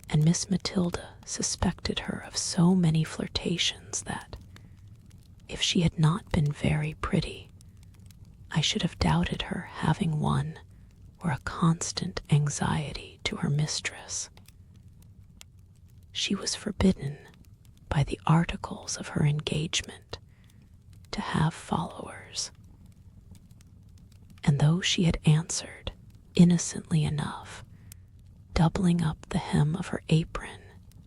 and Miss Matilda suspected her of so many flirtations that, if she had not been very pretty, I should have doubted her having one were a constant anxiety to her mistress. She was forbidden by the articles of her engagement to have followers, and though she had answered innocently enough, doubling up the hem of her apron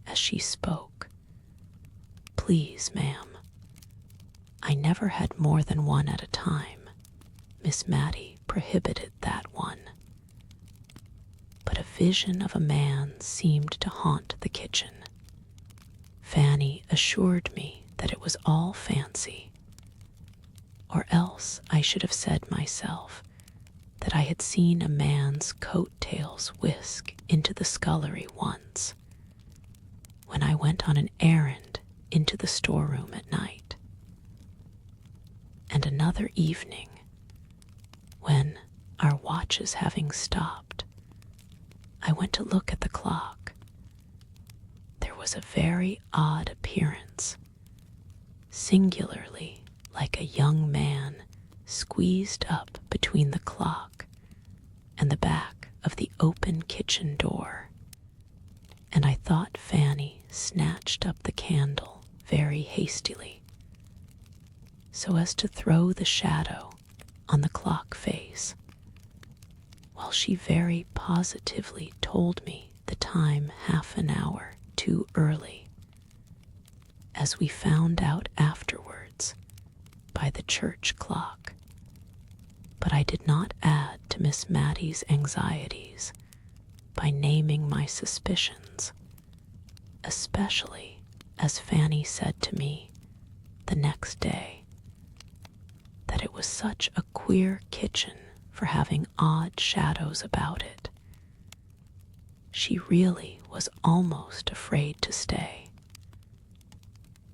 as she spoke, "Please, ma'am, I never had more than one at a time. Miss Matty prohibited that one." But a vision of a man seemed to haunt the kitchen. Fanny assured me that it was all fancy, or else I should have said myself that I had seen a man's coat-tails whisk into the scullery once, when I went on an errand into the storeroom at night. And another evening, when, our watches having stopped, I went to look at the clock, there was a very odd appearance, singularly like a young man squeezed up between the clock and the back of the open kitchen door, and I thought Fanny snatched up the candle very hastily, so as to throw the shadow on the clock face, while she very positively told me the time half an hour too early, as we found out afterwards by the church clock. But I did not add to Miss Matty's anxieties by naming my suspicions, especially as Fanny said to me the next day that it was such a queer kitchen for having odd shadows about it. She really was almost afraid to stay.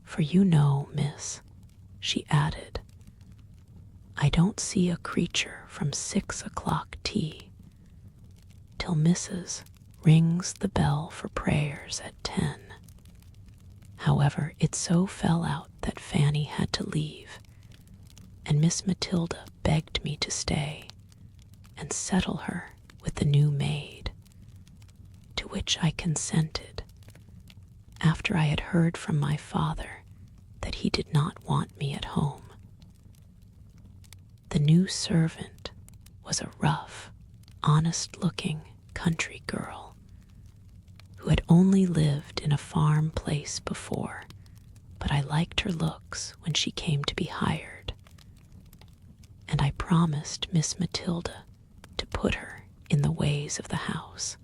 "For you know, miss," she added, "I don't see a creature from 6 o'clock tea till Mrs. rings the bell for prayers at 10. However, it so fell out that Fanny had to leave, and Miss Matilda begged me to stay and settle her with the new maid, to which I consented, after I had heard from my father that he did not want me at home. The new servant was a rough, honest-looking country girl, who had only lived in a farm place before, but I liked her looks when she came to be hired, and I promised Miss Matilda to put her in the ways of the house.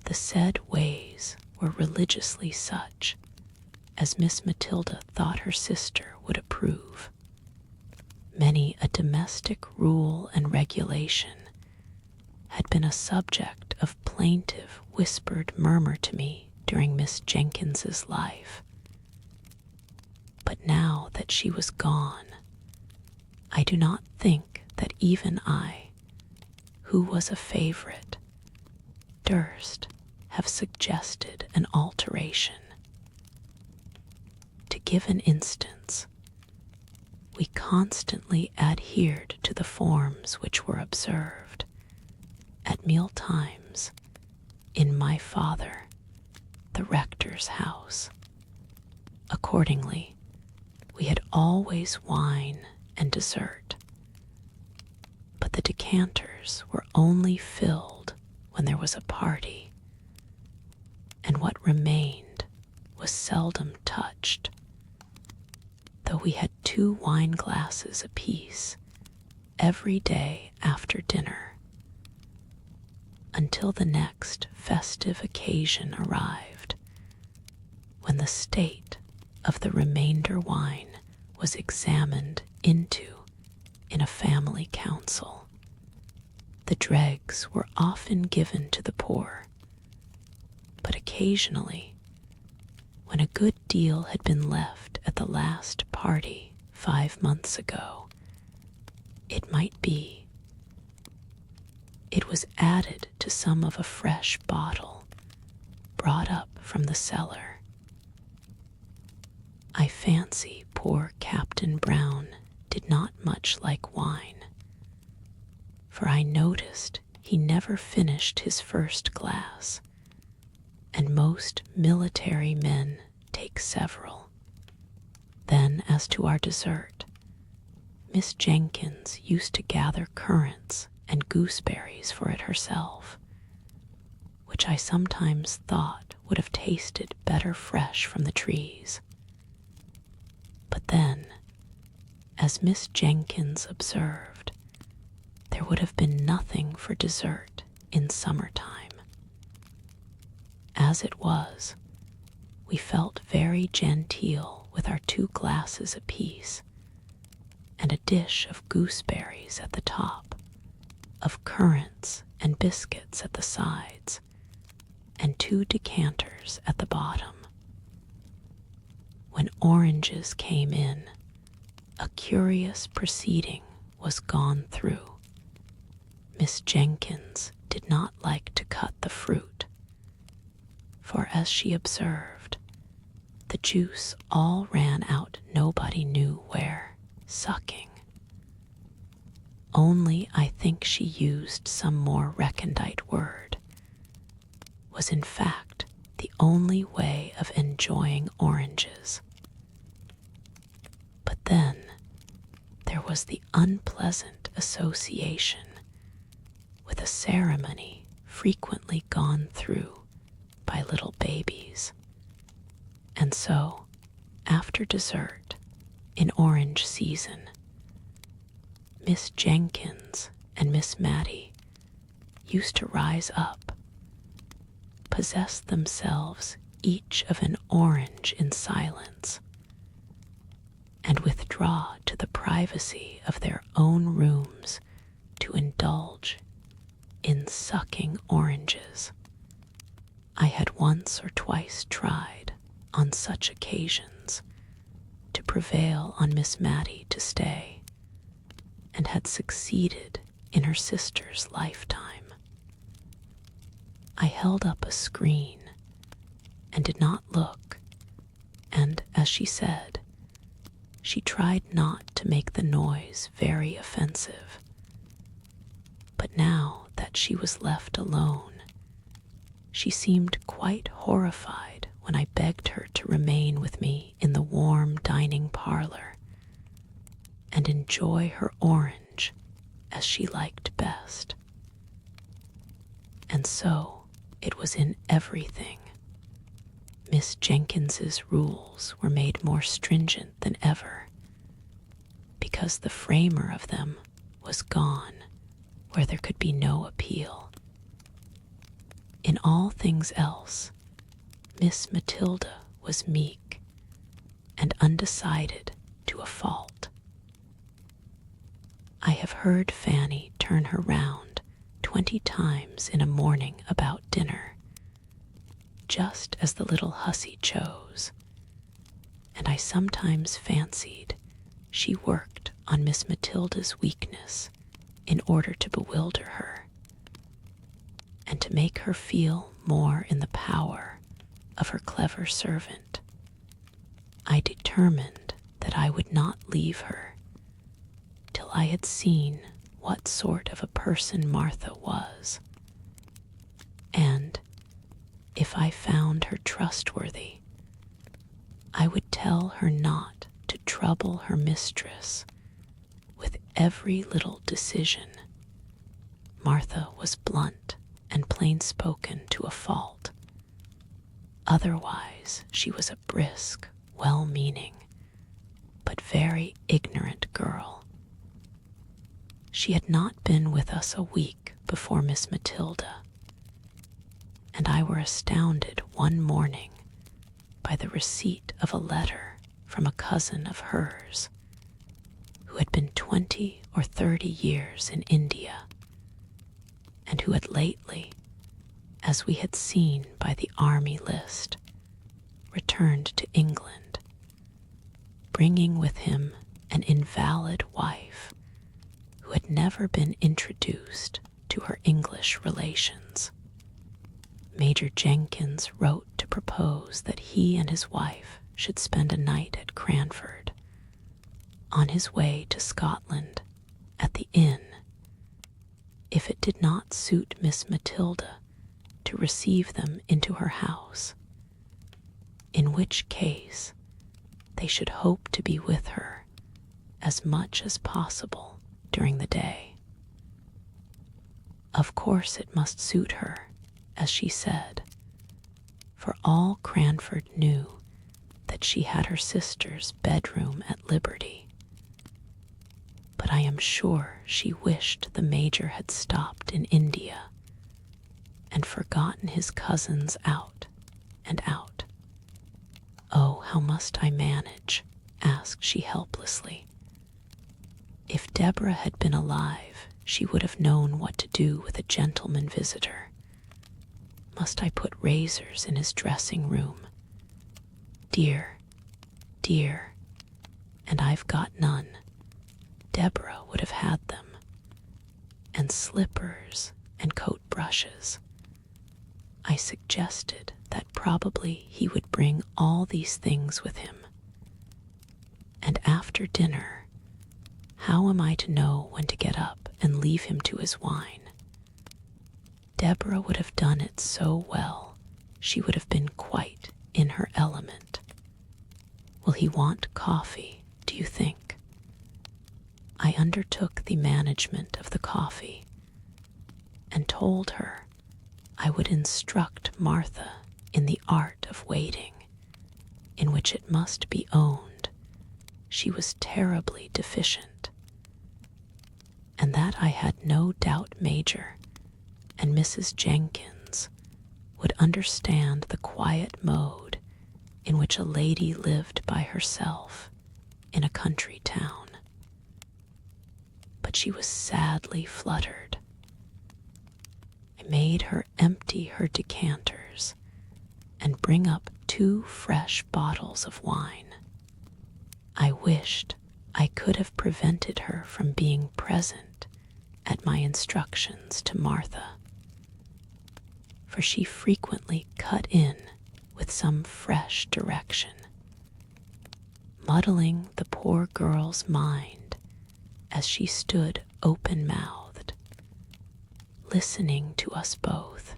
The said ways were religiously such as Miss Matilda thought her sister would approve. Many a domestic rule and regulation had been a subject of plaintive whispered murmur to me during Miss Jenkins's life. But now that she was gone, I do not think that even I, who was a favorite, durst have suggested an alteration. To give an instance, we constantly adhered to the forms which were observed at meal times in my father, the rector's house. Accordingly, we had always wine and dessert, but the decanters were only filled when there was a party, and what remained was seldom touched, though we had 2 wine glasses apiece every day after dinner, until the next festive occasion arrived, when the state of the remainder wine was examined into in a family council. The dregs were often given to the poor, but occasionally, when a good deal had been left at the last party 5 months ago, it might be, it was added to some of a fresh bottle brought up from the cellar. I fancy poor Captain Brown did not much like wine, for I noticed he never finished his first glass, and most military men take several. Then, as to our dessert, Miss Jenkins used to gather currants and gooseberries for it herself, which I sometimes thought would have tasted better fresh from the trees. But then, as Miss Jenkins observed, there would have been nothing for dessert in summertime. As it was, we felt very genteel with our 2 glasses apiece, and a dish of gooseberries at the top, of currants and biscuits at the sides, and 2 decanters at the bottom. When oranges came in, a curious proceeding was gone through. Miss Jenkins did not like to cut the fruit, for as she observed, the juice all ran out nobody knew where, sucking. Only I think she used some more recondite word, was in fact the only way of enjoying oranges. But then there was the unpleasant association with a ceremony frequently gone through by little babies. And so, after dessert, in orange season, Miss Jenkins and Miss Mattie used to rise up, possess themselves each of an orange in silence, and withdraw to the privacy of their own rooms to indulge in sucking oranges. I had once or twice tried, on such occasions, to prevail on Miss Mattie to stay, and had succeeded in her sister's lifetime. I held up a screen and did not look, and, as she said, she tried not to make the noise very offensive. But now that she was left alone, she seemed quite horrified when I begged her to remain with me in the warm dining parlor and enjoy her orange as she liked best. And so it was in everything. Miss Jenkins's rules were made more stringent than ever, because the framer of them was gone where there could be no appeal. In all things else, Miss Matilda was meek and undecided to a fault. I have heard Fanny turn her round 20 times in a morning about dinner, just as the little hussy chose, and I sometimes fancied she worked on Miss Matilda's weakness in order to bewilder her. to make her feel more in the power of her clever servant, I determined that I would not leave her till I had seen what sort of a person Martha was, and if I found her trustworthy, I would tell her not to trouble her mistress with every little decision. Martha was blunt and plain-spoken to a fault. Otherwise, she was a brisk, well-meaning, but very ignorant girl. She had not been with us a week before Miss Matilda and I were astounded one morning by the receipt of a letter from a cousin of hers who had been 20 or 30 years in India and who had lately, as we had seen by the army list, returned to England, bringing with him an invalid wife who had never been introduced to her English relations. Major Jenkins wrote to propose that he and his wife should spend a night at Cranford, on his way to Scotland, at the inn, if it did not suit Miss Matilda to receive them into her house, in which case they should hope to be with her as much as possible during the day. Of course it must suit her, as she said, for all Cranford knew that she had her sister's bedroom at liberty. But I am sure she wished the Major had stopped in India and forgotten his cousins out and out. "Oh, how must I manage?" asked she helplessly. If Deborah had been alive, she would have known what to do with a gentleman visitor. Must I put razors in his dressing room? Dear, dear, and I've got none. Deborah would have had them. And slippers and coat brushes. I suggested that probably he would bring all these things with him. And after dinner, how am I to know when to get up and leave him to his wine? Deborah would have done it so well, she would have been quite in her element. Will he want coffee, do you think? I undertook the management of the coffee and told her I would instruct Martha in the art of waiting, in which it must be owned she was terribly deficient, and that I had no doubt Major and Mrs. Jenkins would understand the quiet mode in which a lady lived by herself in a country town. But she was sadly fluttered. I made her empty her decanters and bring up 2 fresh bottles of wine. I wished I could have prevented her from being present at my instructions to Martha, for she frequently cut in with some fresh direction, muddling the poor girl's mind as she stood open-mouthed, listening to us both.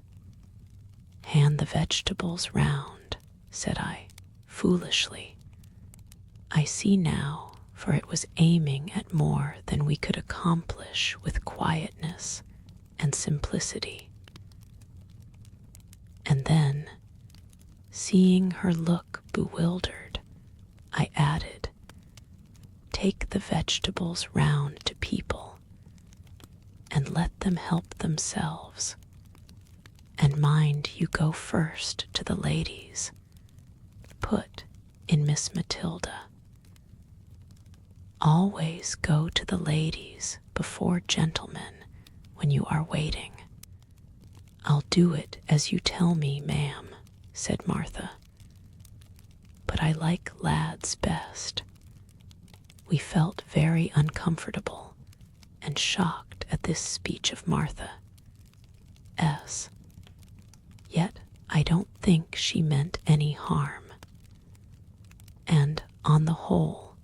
"Hand the vegetables round," said I, foolishly. I see now, for it was aiming at more than we could accomplish with quietness and simplicity. And then, seeing her look bewildered, I added, "Take the vegetables round to people, and let them help themselves. And mind you go first to the ladies. Put in Miss Matilda. Always go to the ladies before gentlemen when you are waiting." "I'll do it as you tell me, ma'am," said Martha. "But I like lads best." We felt very uncomfortable and shocked at this speech of Martha. S. I don't think she meant any harm, and on the whole,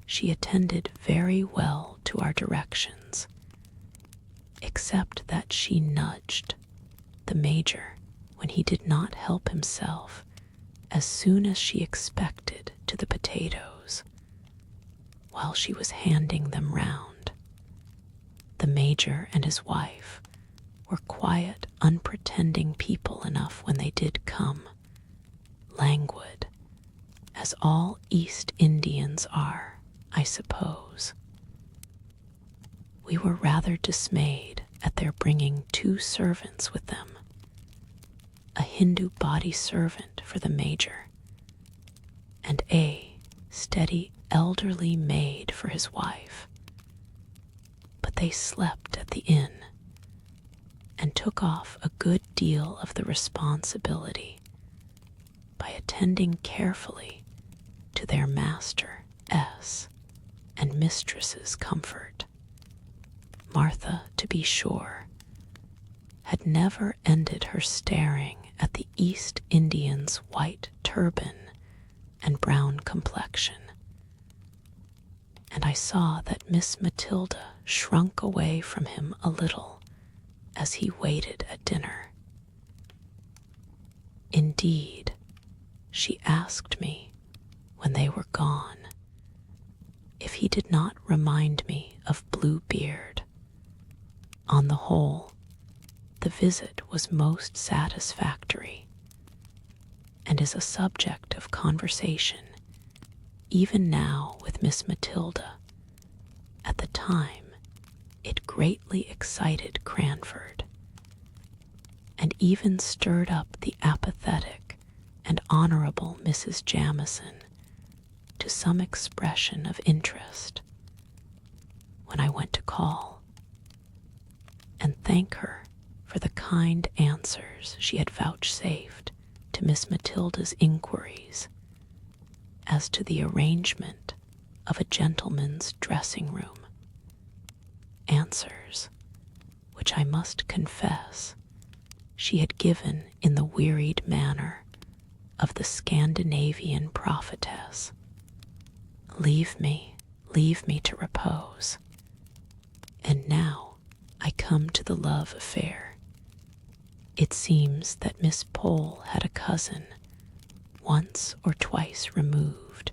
she attended very well to our directions, except that she nudged the Major when he did not help himself as soon as she expected to the potatoes, while she was handing them round. The Major and his wife were quiet, unpretending people enough when they did come, languid, as all East Indians are, I suppose. We were rather dismayed at their bringing 2 servants with them, a Hindu body servant for the Major, and a steady elderly maid for his wife. But they slept at the inn, and took off a good deal of the responsibility by attending carefully to their master S. and mistress's comfort. Martha, to be sure, had never ended her staring at the East Indian's white turban and brown complexion, and I saw that Miss Matilda shrunk away from him a little as he waited at dinner. Indeed, she asked me, when they were gone, if he did not remind me of Bluebeard. On the whole, the visit was most satisfactory, and is a subject of conversation even now with Miss Matilda. At the time, it greatly excited Cranford, and even stirred up the apathetic and honorable Mrs. Jamison to some expression of interest when I went to call and thank her for the kind answers she had vouchsafed to Miss Matilda's inquiries as to the arrangement of a gentleman's dressing room. Answers which I must confess she had given in the wearied manner of the Scandinavian prophetess. Leave me to repose. And now I come to the love affair. It seems that Miss Pole had a cousin, once or twice removed,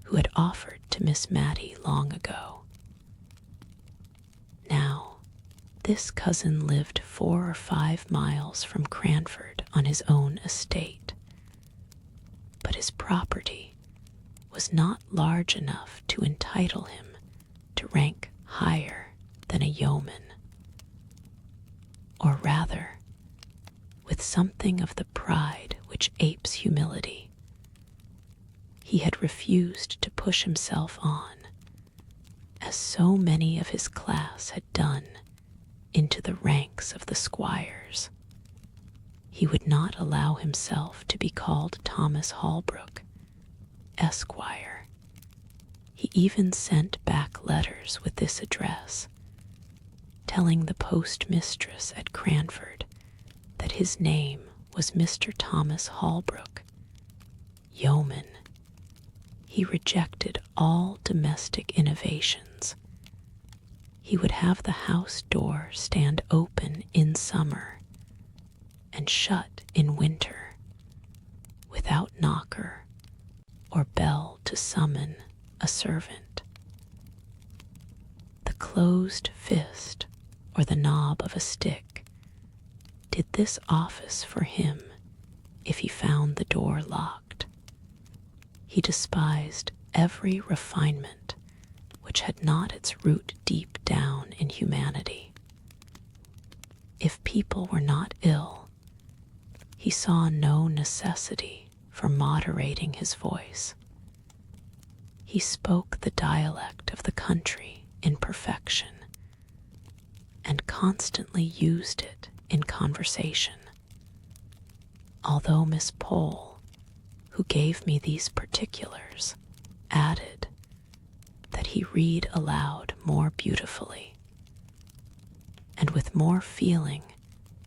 who had offered to Miss Mattie long ago. Now, this cousin lived 4 or 5 miles from Cranford on his own estate, but his property was not large enough to entitle him to rank higher than a yeoman, or rather, with something of the pride which apes humility, he had refused to push himself on, as so many of his class had done, into the ranks of the squires. He would not allow himself to be called Thomas Holbrook, Esquire. He even sent back letters with this address, telling the postmistress at Cranford that his name was Mr. Thomas Holbrook. Yeoman. He rejected all domestic innovations. He would have the house door stand open in summer and shut in winter, without knocker or bell to summon a servant. The closed fist or the knob of a stick did this office for him if he found the door locked. He despised every refinement which had not its root deep down in humanity. If people were not ill, he saw no necessity for moderating his voice. He spoke the dialect of the country in perfection, and constantly used it in conversation. Although Miss Pole, who gave me these particulars, added that he read aloud more beautifully, and with more feeling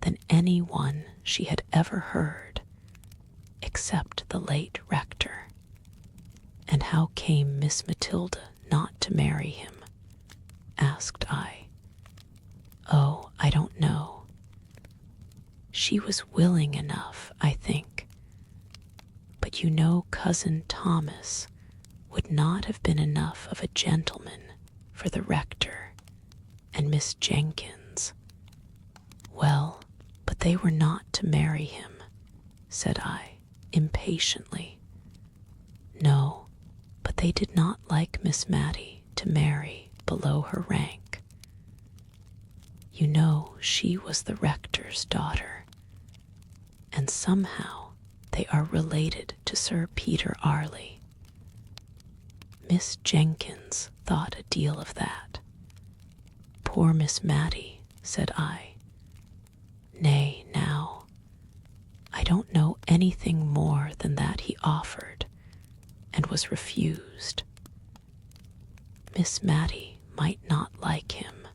than any one she had ever heard, except the late rector. And how came Miss Matilda not to marry him? Asked I. Oh, I don't know. She was willing enough, I think. But you know Cousin Thomas would not have been enough of a gentleman for the rector and Miss Jenkins. Well, but they were not to marry him, said I, impatiently. No, but they did not like Miss Mattie to marry below her rank. You know she was the rector's daughter, and somehow they are related to Sir Peter Arley. Miss Jenkins thought a deal of that. Poor Miss Mattie, said I. Nay, now, I don't know anything more than that he offered and was refused. Miss Mattie might not like him,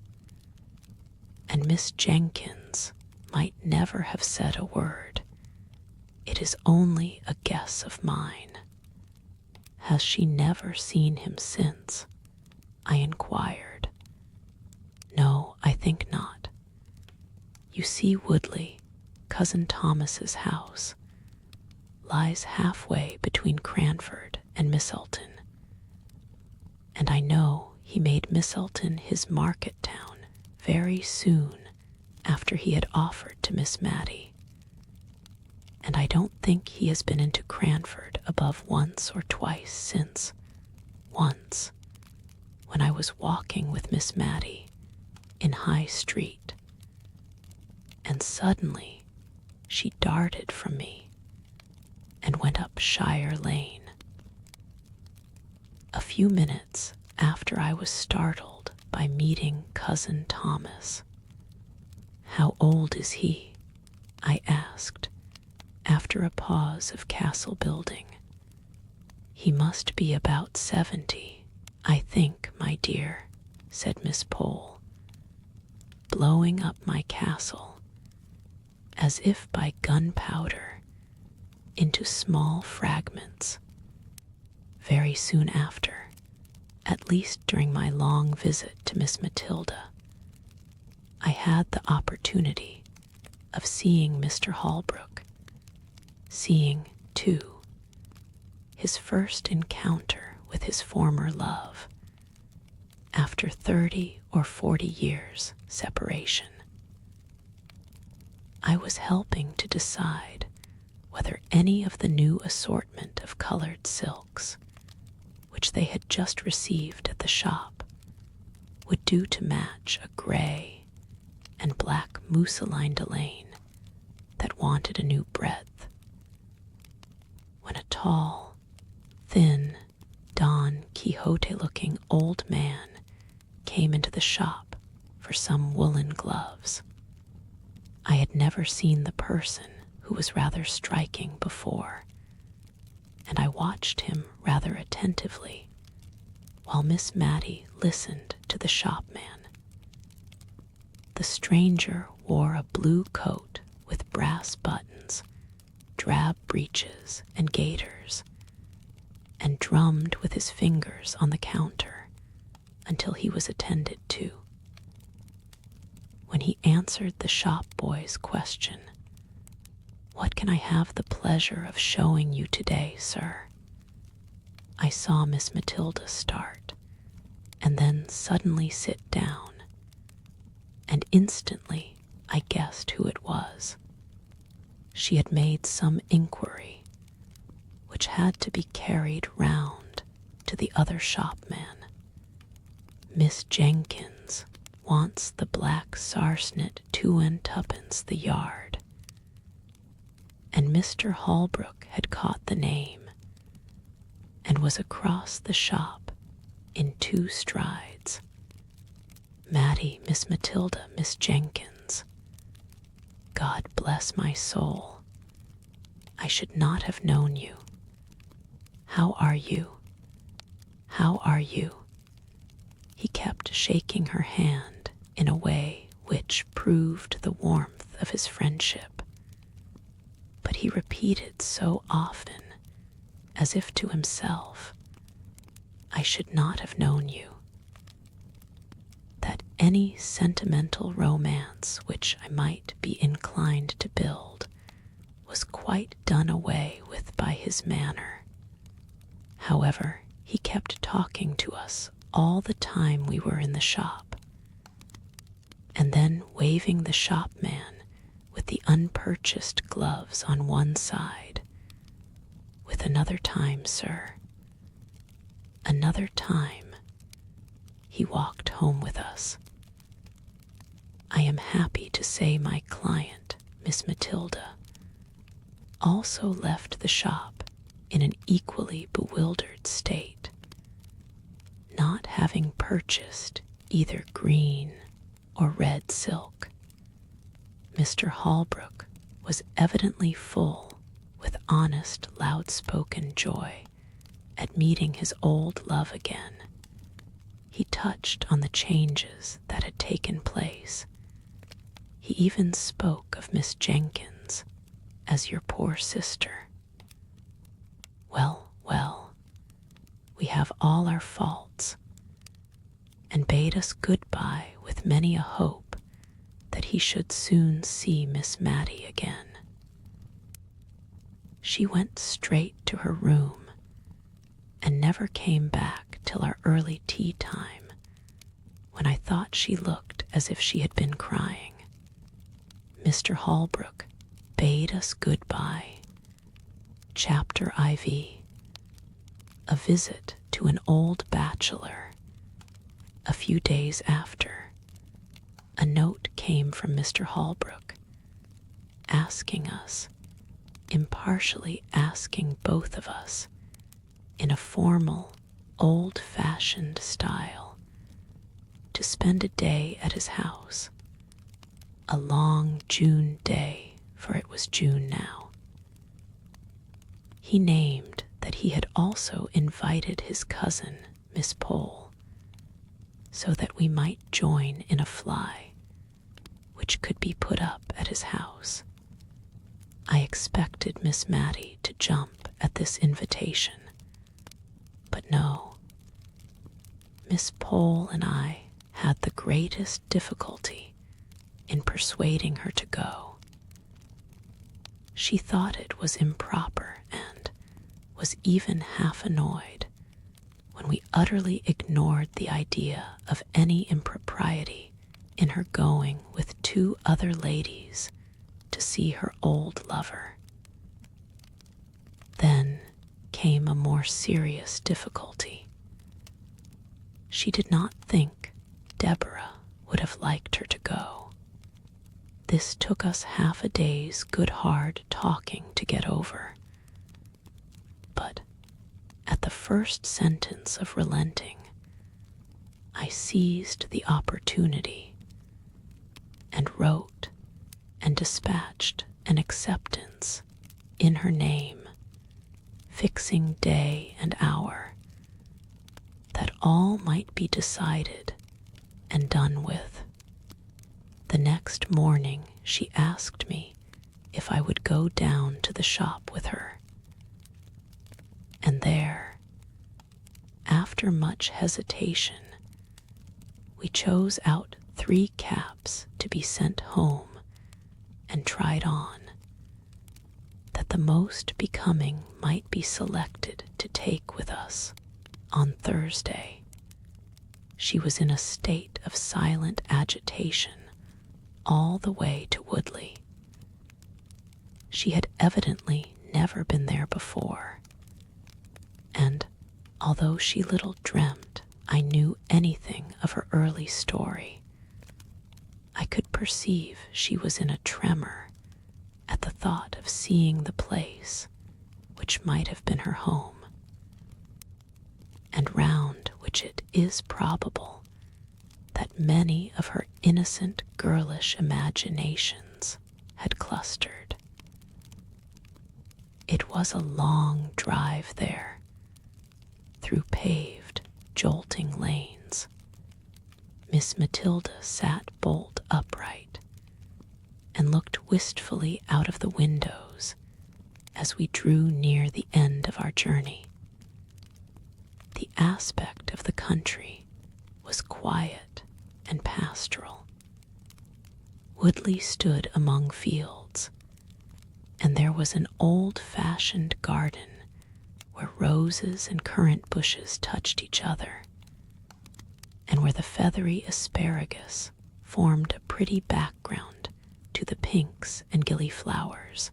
and Miss Jenkins might never have said a word. It is only a guess of mine. Has she never seen him since? I inquired. No, I think not. You see, Woodley, Cousin Thomas's house, lies halfway between Cranford and Misselton, and I know he made Misselton his market town very soon after he had offered to Miss Mattie. And I don't think he has been into Cranford above once or twice since. Once, when I was walking with Miss Mattie in High Street, and suddenly she darted from me and went up Shire Lane. A few minutes after I was startled by meeting Cousin Thomas. How old is he? I asked, after a pause of castle building. He must be about 70, I think, my dear, said Miss Pole, blowing up my castle, as if by gunpowder, into small fragments. Very soon after, at least during my long visit to Miss Matilda, I had the opportunity of seeing Mr. Holbrook, seeing, too, his first encounter with his former love, after 30 or 40 years' separation. I was helping to decide whether any of the new assortment of colored silks, which they had just received at the shop, would do to match a gray and black mousseline delaine that wanted a new breadth, when a tall, thin, Don Quixote-looking old man came into the shop for some woolen gloves. I had never seen the person who was rather striking before, and I watched him rather attentively while Miss Mattie listened to the shopman. The stranger wore a blue coat with brass buttons, drab breeches and gaiters, and drummed with his fingers on the counter until he was attended to. When he answered the shop boy's question, "What can I have the pleasure of showing you today, sir?" I saw Miss Matilda start, and then suddenly sit down, and instantly I guessed who it was. She had made some inquiry, which had to be carried round to the other shopman. Miss Jenkins wants the black sarsenet 2 and 2pence the yard. And Mr. Holbrook had caught the name, and was across the shop in 2 strides. Mattie, Miss Matilda, Miss Jenkins. God bless my soul. I should not have known you. How are you? How are you? He kept shaking her hand in a way which proved the warmth of his friendship. But he repeated so often, as if to himself, "I should not have known you," that any sentimental romance which I might be inclined to build was quite done away with by his manner. However, he kept talking to us all the time we were in the shop, and then waving the shopman with the unpurchased gloves on one side, with "Another time, sir, another time," he walked home with us. I am happy to say my client, Miss Matilda, also left the shop in an equally bewildered state, not having purchased either green or red silk. Mr. Holbrook was evidently full with honest, loud-spoken joy at meeting his old love again. He touched on the changes that had taken place. He even spoke of Miss Jenkins as "your poor sister." Well, well, we have all our faults, and bade us goodbye with many a hope that he should soon see Miss Mattie again. She went straight to her room and never came back till our early tea time, when I thought she looked as if she had been crying. Mr. Holbrook bade us goodbye. Chapter IV. A visit to an old bachelor. A few days after, a note came from Mr. Holbrook, asking us, impartially asking both of us, in a formal, old-fashioned style, to spend a day at his house, a long June day, for it was June now. He named that he had also invited his cousin, Miss Pole, so that we might join in a fly, which could be put up at his house. I expected Miss Mattie to jump at this invitation, but no. Miss Pole and I had the greatest difficulty in persuading her to go. She thought it was improper and was even half annoyed when we utterly ignored the idea of any impropriety in her going with 2 other ladies to see her old lover. Then came a more serious difficulty. She did not think Deborah would have liked her to go. This took us half a day's good hard talking to get over. But at the first sentence of relenting, I seized the opportunity and wrote and dispatched an acceptance in her name, fixing day and hour, that all might be decided and done with. The next morning she asked me if I would go down to the shop with her. And there, after much hesitation, we chose out 3 caps to be sent home and tried on, that the most becoming might be selected to take with us on Thursday. She was in a state of silent agitation all the way to Woodley. She had evidently never been there before, and although she little dreamt I knew anything of her early story, I could perceive she was in a tremor at the thought of seeing the place which might have been her home, and round which it is probable that many of her innocent girlish imaginations had clustered. It was a long drive there, through paved, jolting lanes, Miss Matilda sat bolt upright and looked wistfully out of the windows as we drew near the end of our journey. The aspect of the country was quiet and pastoral. Woodley stood among fields, and there was an old-fashioned garden where roses and currant bushes touched each other, and where the feathery asparagus formed a pretty background to the pinks and gillyflowers.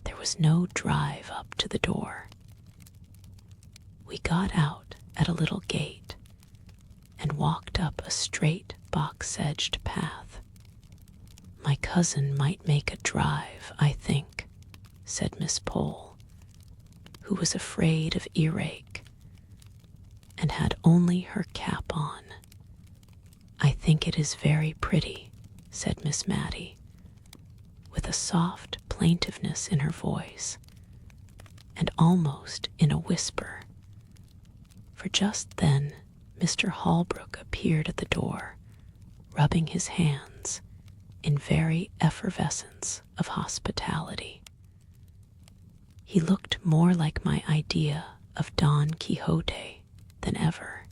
There was no drive up to the door. We got out at a little gate and walked up a straight box-edged path. "My cousin might make a drive, I think," said Miss Pole, who was afraid of earache and had only her cap on. "I think it is very pretty," said Miss Mattie, with a soft plaintiveness in her voice, and almost in a whisper, for just then Mr. Holbrook appeared at the door, rubbing his hands in very effervescence of hospitality. He looked more like my idea of Don Quixote than ever,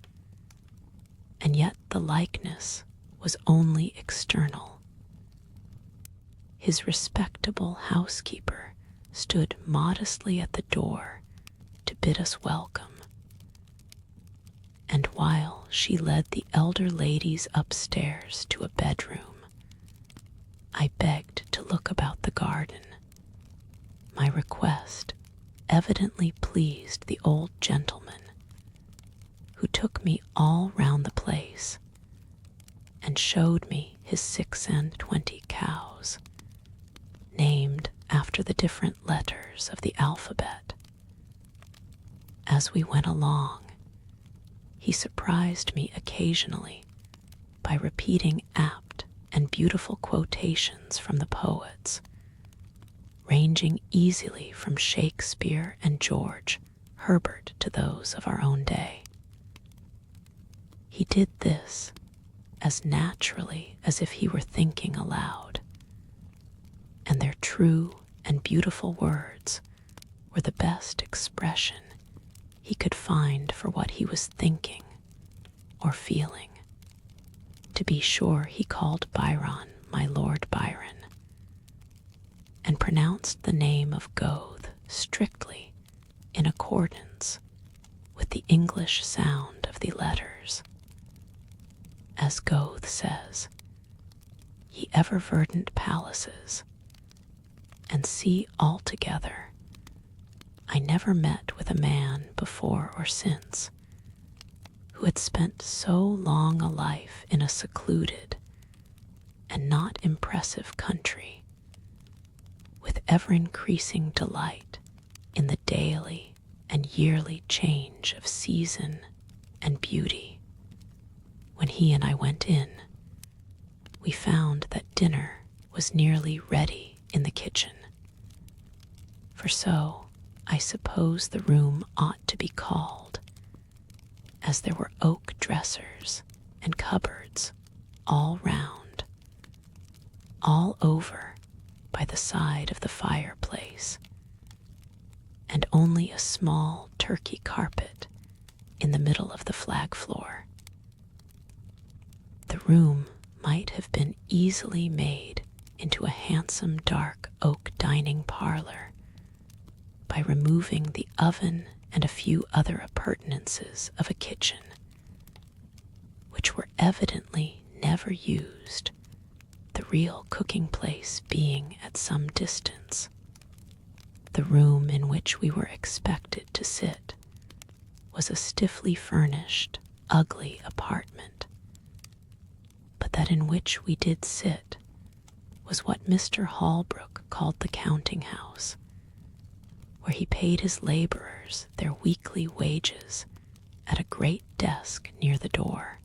and yet the likeness was only external. His respectable housekeeper stood modestly at the door to bid us welcome, and while she led the elder ladies upstairs to a bedroom, I begged to look about the garden. My request evidently pleased the old gentleman, who took me all round the place and showed me his 26 cows, named after the different letters of the alphabet. As we went along, he surprised me occasionally by repeating apt and beautiful quotations from the poets, ranging easily from Shakespeare and George Herbert to those of our own day. He did this as naturally as if he were thinking aloud, and their true and beautiful words were the best expression he could find for what he was thinking or feeling. To be sure, he called Byron my Lord Byron, and pronounced the name of Goethe strictly in accordance with the English sound of the letters. As Goethe says, "Ye ever verdant palaces," and see altogether, I never met with a man before or since who had spent so long a life in a secluded and not impressive country, with ever-increasing delight in the daily and yearly change of season and beauty. When he and I went in, we found that dinner was nearly ready in the kitchen, for so I suppose the room ought to be called, as there were oak dressers and cupboards all round, all over by the side of the fireplace, and only a small Turkey carpet in the middle of the flag floor. The room might have been easily made into a handsome dark oak dining parlor by removing the oven and a few other appurtenances of a kitchen, which were evidently never used, the real cooking place being at some distance. The room in which we were expected to sit was a stiffly furnished, ugly apartment, but that in which we did sit was what Mr. Holbrook called the counting-house, where he paid his laborers their weekly wages at a great desk near the door.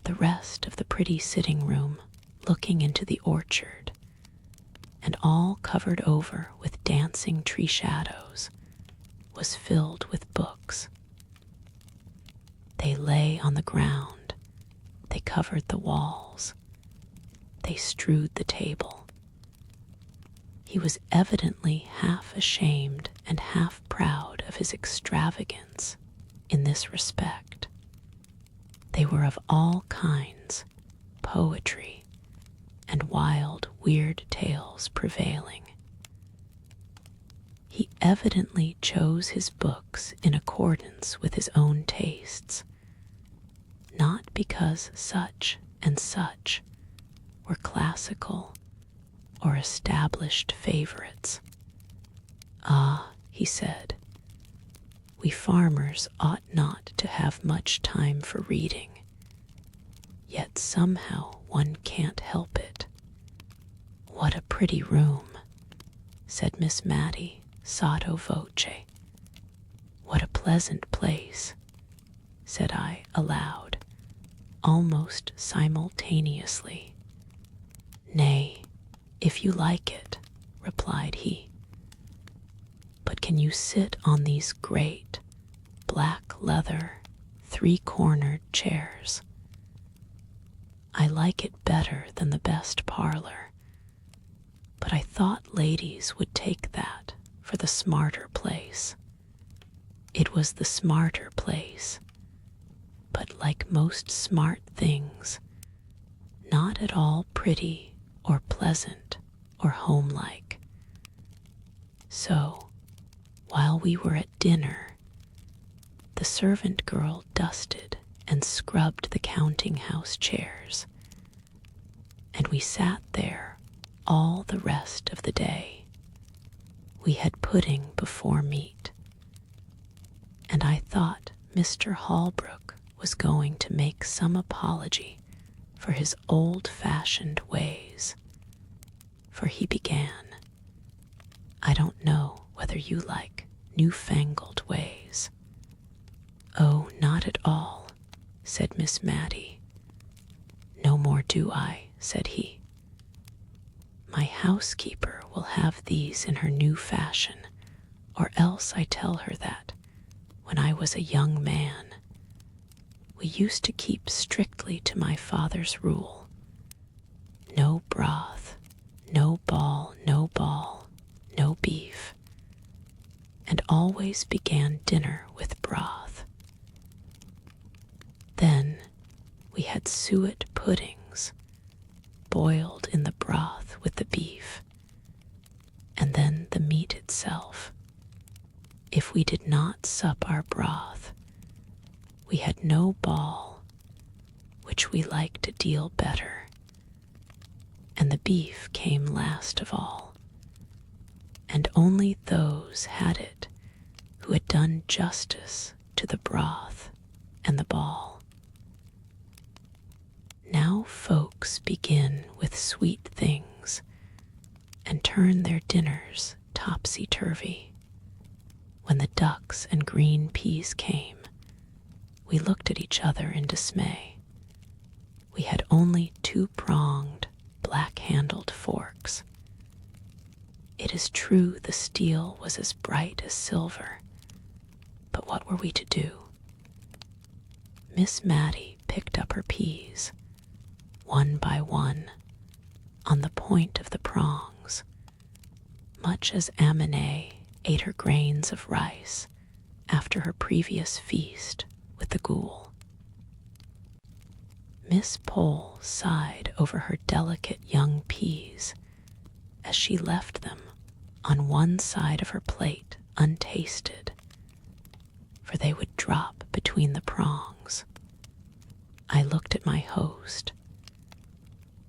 The rest of the pretty sitting-room, looking into the orchard, and all covered over with dancing tree shadows, was filled with books. They lay on the ground They covered the walls. They strewed the table. He was evidently half ashamed and half proud of his extravagance in this respect. They were of all kinds, poetry, and wild, weird tales prevailing. He evidently chose his books in accordance with his own tastes, not because such and such were classical or established favorites. "Ah," he said, "we farmers ought not to have much time for reading, yet somehow one can't help it." "What a pretty room," said Miss Mattie, sotto voce. "What a pleasant place," said I aloud, almost simultaneously. "Nay, if you like it," replied he. "But can you sit on these great, black leather, three-cornered chairs?" "I like it better than the best parlor, but I thought ladies would take that for the smarter place." It was the smarter place, but like most smart things, not at all pretty or pleasant or homelike. So, while we were at dinner, the servant girl dusted and scrubbed the counting-house chairs, and we sat there all the rest of the day. We had pudding before meat, and I thought Mr. Holbrook was going to make some apology for his old-fashioned ways, for he began, "I don't know whether you like newfangled ways." "Oh, not at all," said Miss Mattie. "No more do I," said he. "My housekeeper will have these in her new fashion, or else I tell her that, when I was a young man, we used to keep strictly to my father's rule. No broth, no ball, no beef, and always began dinner with broth. Then we had suet puddings, boiled in the broth with the beef, and then the meat itself. If we did not sup our broth, we had no ball, which we liked a deal better, and the beef came last of all, and only those had it who had done justice to the broth and the ball. Now folks begin with sweet things and turn their dinners topsy-turvy. When the ducks and green peas came, we looked at each other in dismay. We had only two-pronged, black-handled forks. It is true the steel was as bright as silver, but what were we to do? Miss Mattie picked up her peas, one by one, on the point of the prongs, much as Amine ate her grains of rice after her previous feast with the ghoul. Miss Pole sighed over her delicate young peas as she left them on one side of her plate untasted, for they would drop between the prongs. I looked at my host.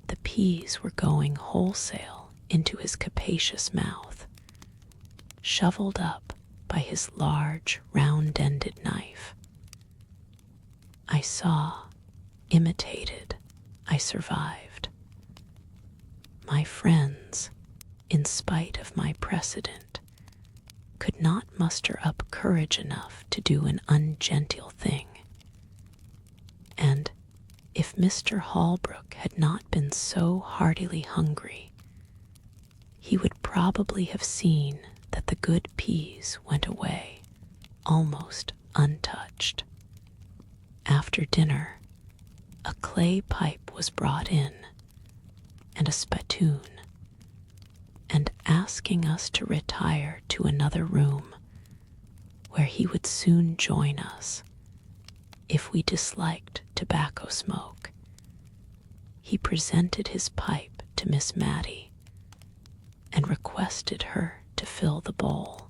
The peas were going wholesale into his capacious mouth, shoveled up by his large, round-ended knife. I saw, imitated, I survived. My friends, in spite of my precedent, could not muster up courage enough to do an ungenteel thing. And if Mr. Holbrook had not been so heartily hungry, he would probably have seen that the good peas went away, almost untouched. After dinner, A clay pipe was brought in, and a spittoon, and asking us to retire to another room where he would soon join us if we disliked tobacco smoke, he presented his pipe to Miss Mattie and requested her to fill the bowl.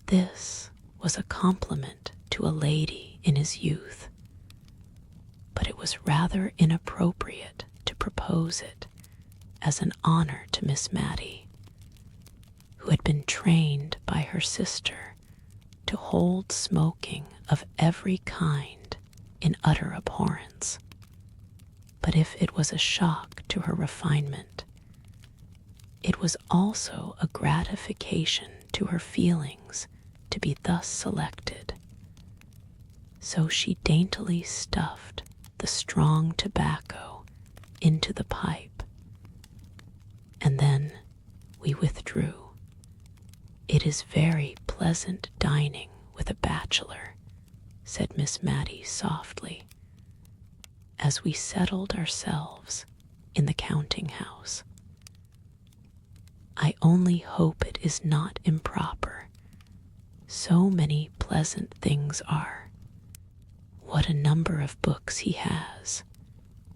This was a compliment to a lady in his youth, but it was rather inappropriate to propose it as an honor to Miss Mattie, who had been trained by her sister to hold smoking of every kind in utter abhorrence. But if it was a shock to her refinement, it was also a gratification to her feelings to be thus selected. So she daintily stuffed the strong tobacco into the pipe, and then we withdrew. "It is very pleasant dining with a bachelor," said Miss Mattie softly, as we settled ourselves in the counting-house. "I only hope it is not improper. So many pleasant things are. What a number of books he has,"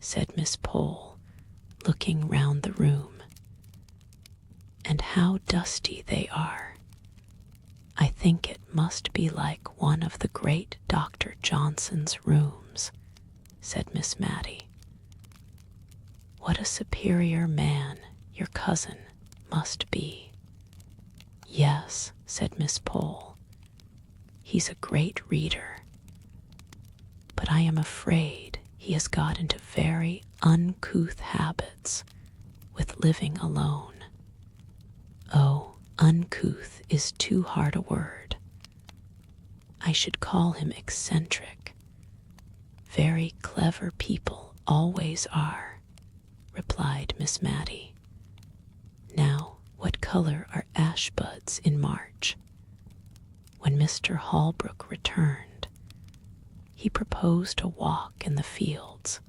said Miss Pole, looking round the room. "And how dusty they are. I think it must be like one of the great Dr. Johnson's rooms," said Miss Mattie. "What a superior man your cousin must be." "Yes," said Miss Pole, "he's a great reader, but I am afraid he has got into very uncouth habits with living alone." "Oh, uncouth is too hard a word. I should call him eccentric. Very clever people always are," replied Miss Mattie. "Now, what color are ash buds in March?" When Mr. Holbrook returned, he proposed a walk in the fields,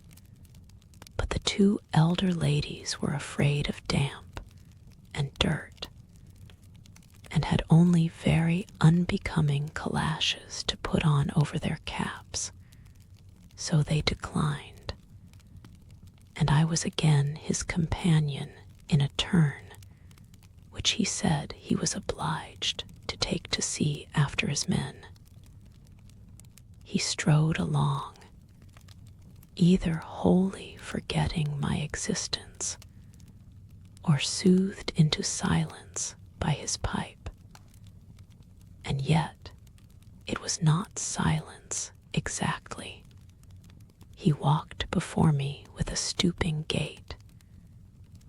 but the two elder ladies were afraid of damp and dirt, and had only very unbecoming calashes to put on over their caps, so they declined, and I was again his companion in a turn which he said he was obliged to take to see after his men. He strode along, either wholly forgetting my existence or soothed into silence by his pipe. And yet it was not silence exactly. He walked before me with a stooping gait,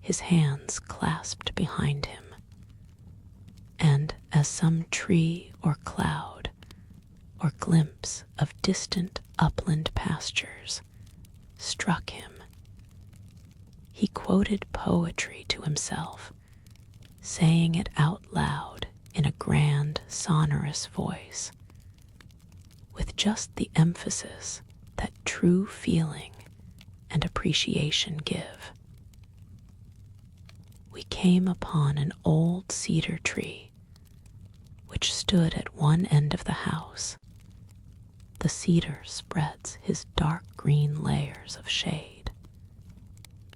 his hands clasped behind him, and as some tree or cloud or glimpse of distant upland pastures struck him, he quoted poetry to himself, saying it out loud in a grand, sonorous voice, with just the emphasis that true feeling and appreciation give. We came upon an old cedar tree which stood at one end of the house. The cedar spreads his dark green layers of shade.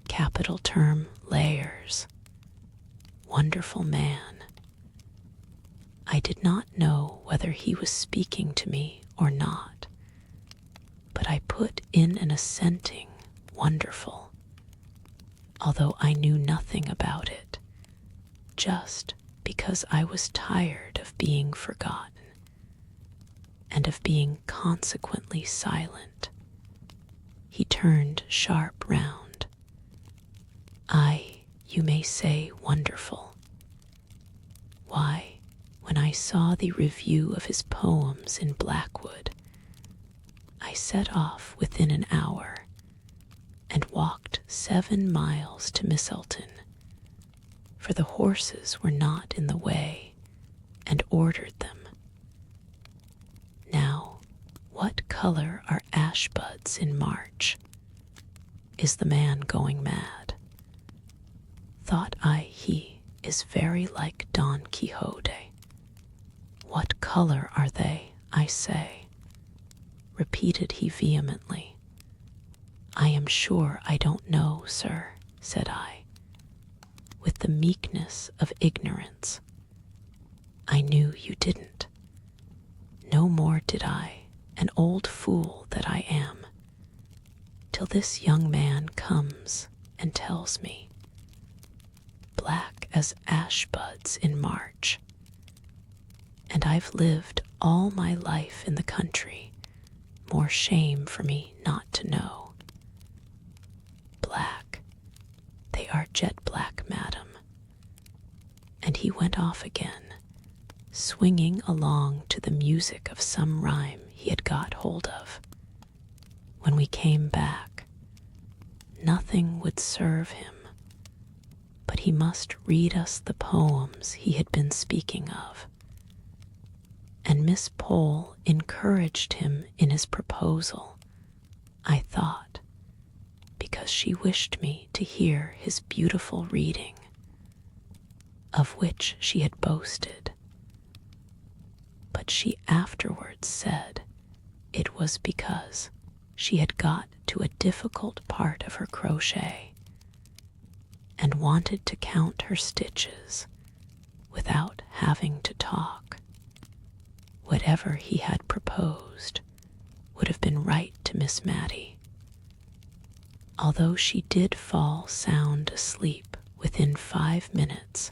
Capital term, layers. Wonderful man. I did not know whether he was speaking to me or not, but I put in an assenting wonderful, although I knew nothing about it, just because I was tired of being forgotten and of being consequently silent. He turned sharp round. "Aye, you may say wonderful. Why, when I saw the review of his poems in Blackwood, I set off within an hour and walked 7 miles to Misselton, for the horses were not in the way, and ordered them. Now, What color are ash buds in March? Is the man going mad? Thought I he is very like Don Quixote. What color are they, I say? Repeated he vehemently. I am sure I don't know, sir, said I, with the meekness of ignorance. I knew you didn't. No more did I, an old fool that I am, till this young man comes and tells me. Black as ash buds in March. And I've lived all my life in the country, more shame for me not to know. Black, they are jet black, madam. And he went off again, swinging along to the music of some rhyme he had got hold of. When we came back, nothing would serve him, but he must read us the poems he had been speaking of. And Miss Pole encouraged him in his proposal, I thought, because she wished me to hear his beautiful reading, of which she had boasted. But she afterwards said it was because she had got to a difficult part of her crochet and wanted to count her stitches without having to talk. Whatever he had proposed would have been right to Miss Mattie, although she did fall sound asleep within 5 minutes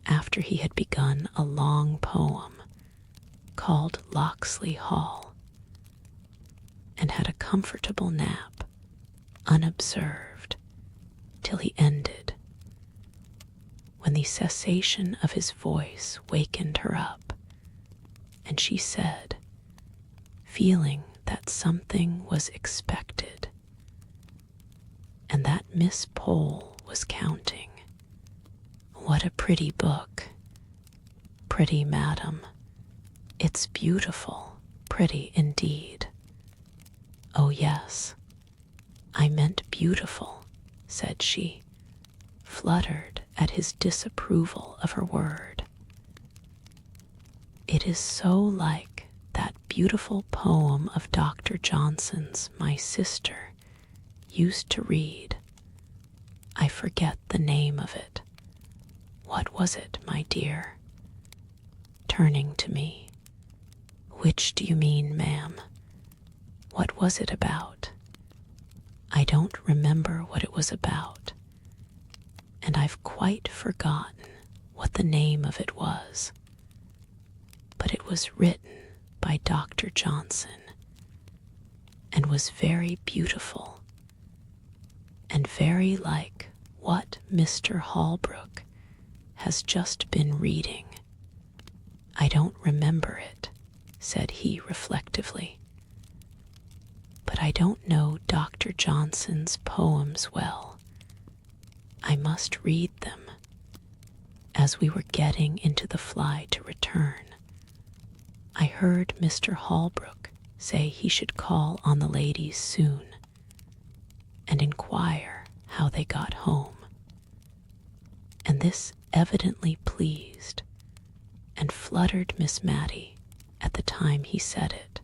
after he had begun a long poem called Locksley Hall, and had a comfortable nap, unobserved, till he ended, when the cessation of his voice wakened her up, and she said, feeling that something was expected, and that Miss Pole was counting, "What a pretty book! Pretty, madam. It's beautiful, pretty indeed." "Oh, yes, I meant beautiful," said she, fluttered at his disapproval of her word. "It is so like that beautiful poem of Dr. Johnson's my sister used to read. I forget the name of it. What was it, my dear?" Turning to me. "Which do you mean, ma'am? What was it about?" "I don't remember what it was about, and I've quite forgotten what the name of it was. But it was written by Dr. Johnson, and was very beautiful, and very like what Mr. Holbrook has just been reading. I don't remember it," said he reflectively, "but I don't know Dr. Johnson's poems well. I must read them." As we were getting into the fly to return, I heard Mr. Holbrook say he should call on the ladies soon and inquire how they got home, and this evidently pleased and fluttered Miss Mattie at the time he said it.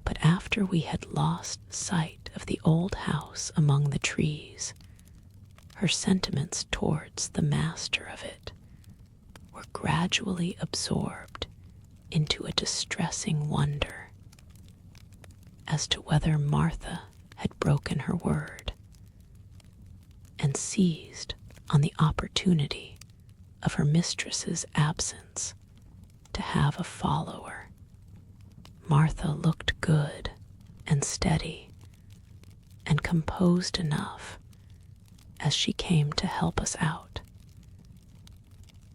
But after we had lost sight of the old house among the trees, her sentiments towards the master of it were gradually absorbed into a distressing wonder as to whether Martha had broken her word, and seized on the opportunity of her mistress's absence to have a follower. Martha looked good and steady and composed enough as she came to help us out.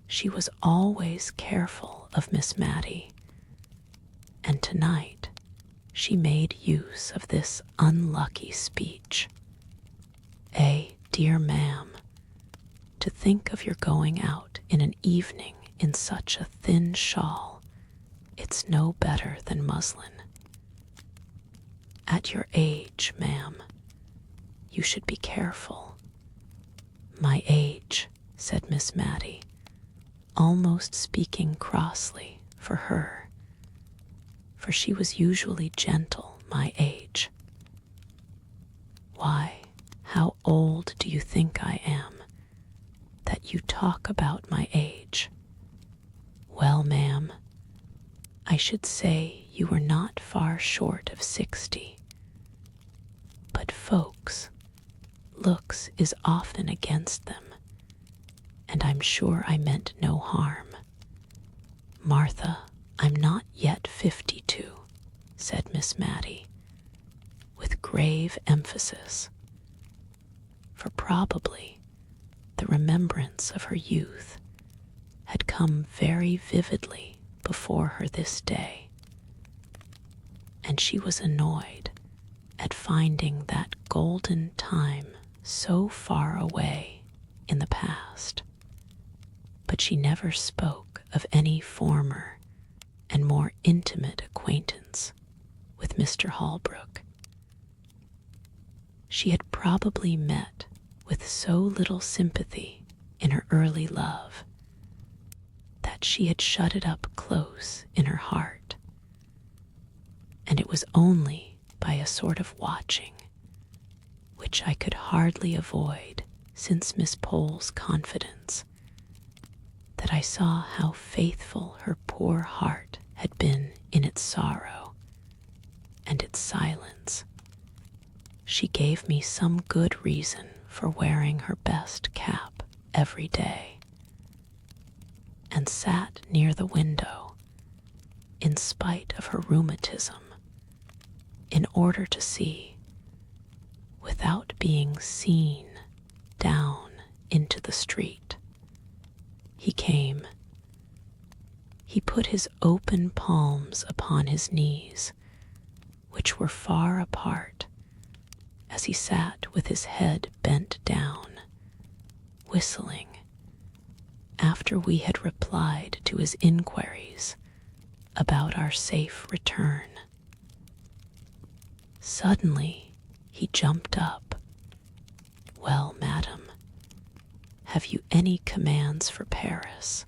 She was always careful of Miss Mattie, and tonight she made use of this unlucky speech. Dear ma'am, to think of your going out in an evening in such a thin shawl. It's no better than muslin." At your age, ma'am, you should be careful." "My age," said Miss Mattie, almost speaking crossly for her, for she was usually gentle. "My age. Why, how old do you think I am, that you talk about my age?" "Well, ma'am, I should say you were not far short of 60. But folks, looks is often against them, and I'm sure I meant no harm." "Martha, I'm not yet 52, said Miss Mattie, with grave emphasis, for probably the remembrance of her youth had come very vividly before her this day, and she was annoyed at finding that golden time so far away in the past. But she never spoke of any former and more intimate acquaintance with Mr. Holbrook. She had probably met with so little sympathy in her early love that she had shut it up close in her heart, and it was only by a sort of watching, which I could hardly avoid since Miss Pole's confidence, that I saw how faithful her poor heart had been in its sorrow and its silence. She gave me some good reason for wearing her best cap every day, and sat near the window, in spite of her rheumatism, in order to see, without being seen, down into the street. He came. He put his open palms upon his knees, which were far apart, as he sat with his head bent down, whistling, after we had replied to his inquiries about our safe return. Suddenly he jumped up. "Well, madam, have you any commands for Paris?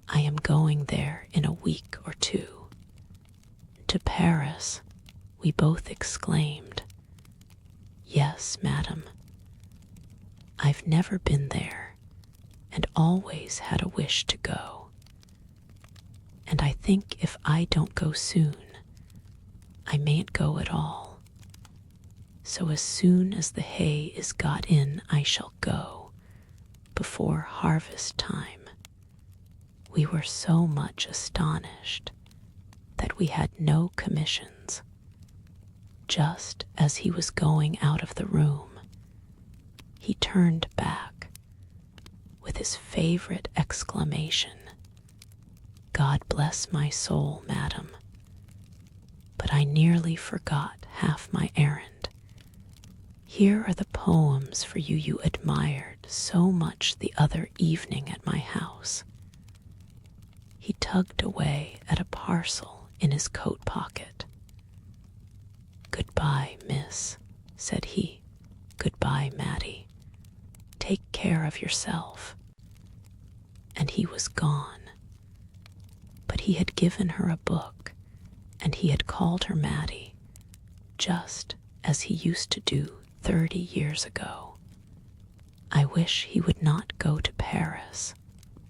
I am going there in a week or two." "To Paris?" we both exclaimed. "Yes, madam. I've never been there, and always had a wish to go. And I think if I don't go soon, I mayn't go at all. So as soon as the hay is got in, I shall go, before harvest time." We were so much astonished that we had no commissions. Just as he was going out of the room, he turned back with his favorite exclamation, "God bless my soul, madam, but I nearly forgot half my errand. Here are the poems for you admired so much the other evening at my house." He tugged away at a parcel in his coat pocket. "Goodbye, miss," said he. "Goodbye, Mattie. Take care of yourself." And he was gone. But he had given her a book, and he had called her Mattie, just as he used to do 30 years ago. "I wish he would not go to Paris,"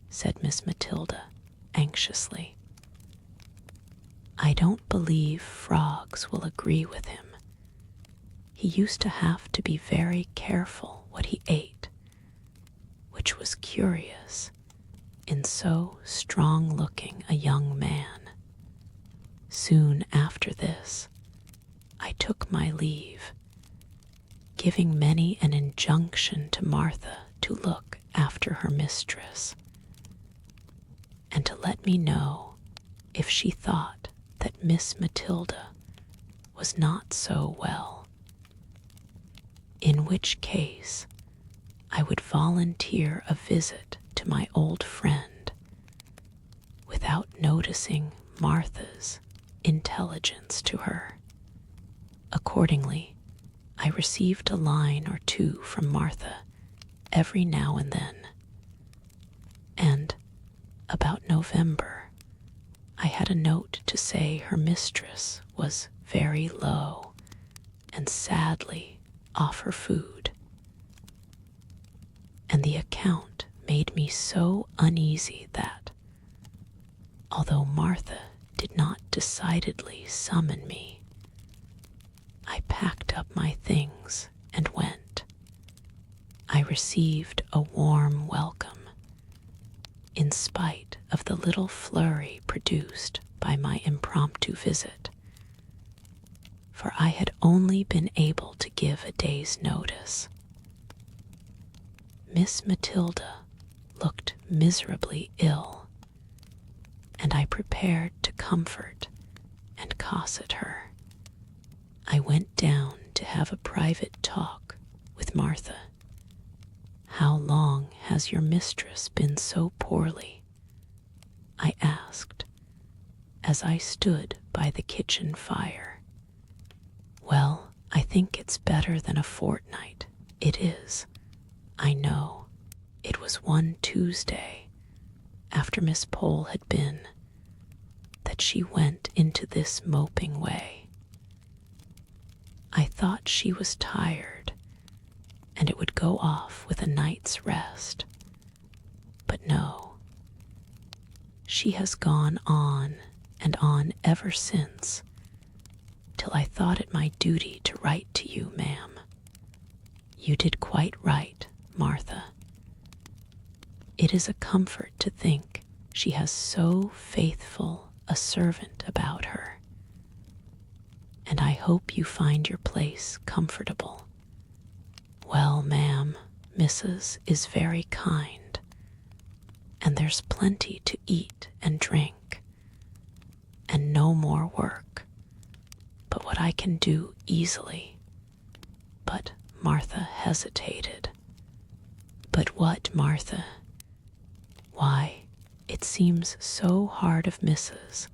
said Miss Matilda anxiously. "I don't believe frogs will agree with him. He used to have to be very careful what he ate, which was curious in so strong-looking a young man. Soon after this, I took my leave, giving many an injunction to Martha to look after her mistress, and to let me know if she thought that Miss Matilda was not so well, in which case I would volunteer a visit to my old friend, without noticing Martha's intelligence to her, Accordingly, I received a line or two from Martha every now and then, and about November, I had a note to say her mistress was very low and sadly off her food. And the account made me so uneasy that, although Martha did not decidedly summon me, I packed up my things and went. I received a warm welcome, in spite of the little flurry produced by my impromptu visit, for I had only been able to give a day's notice. Miss Matilda looked miserably ill, and I prepared to comfort and cosset her. I went down to have a private talk with Martha. "How long has your mistress been so poorly?" I asked, as I stood by the kitchen fire. "Well, I think it's better than a fortnight. It is. I know. It was one Tuesday, after Miss Pole had been, that she went into this moping way. I thought she was tired, and it would go off with a night's rest. But no. She has gone on and on ever since, till I thought it my duty to write to you, ma'am. You did quite right, Martha. It is a comfort to think she has so faithful a servant about her, and I hope you find your place comfortable. Well, ma'am, Mrs. is very kind, and there's plenty to eat and drink, and no more work, but what I can do easily." But Martha hesitated. "But what, Martha? Why, it seems so hard of Mrs.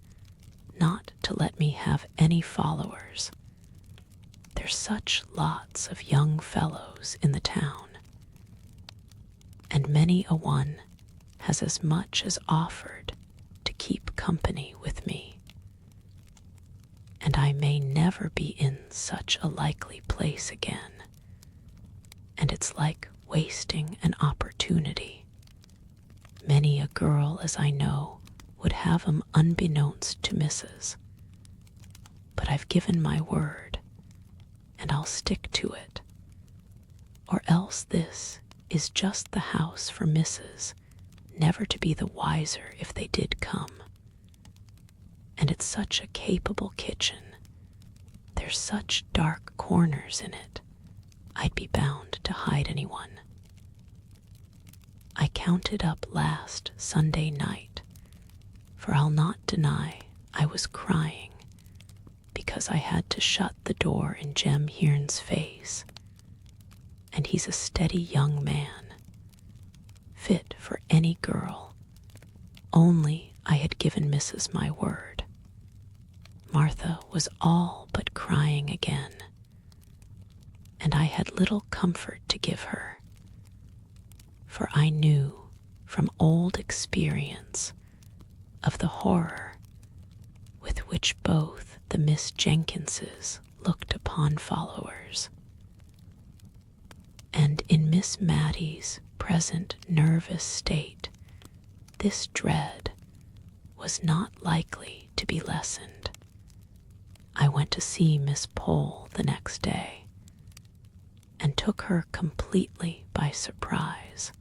not to let me have any followers. There's such lots of young fellows in the town, and many a one has as much as offered to keep company with me. And I may never be in such a likely place again, and it's like wasting an opportunity. Many a girl, as I know, would have 'em unbeknownst to Mrs. But I've given my word, and I'll stick to it, or else this is just the house for Mrs. never to be the wiser if they did come. And it's such a capable kitchen. There's such dark corners in it, I'd be bound to hide anyone. I counted up last Sunday night, for I'll not deny I was crying, because I had to shut the door in Jem Hearn's face, and he's a steady young man, fit for any girl, only I had given Mrs. my word. Martha was all but crying again, and I had little comfort to give her, for I knew from old experience of the horror with which both the Miss Jenkinses looked upon followers. And in Miss Mattie's present nervous state, this dread was not likely to be lessened. I went to see Miss Pole the next day, and took her completely by surprise,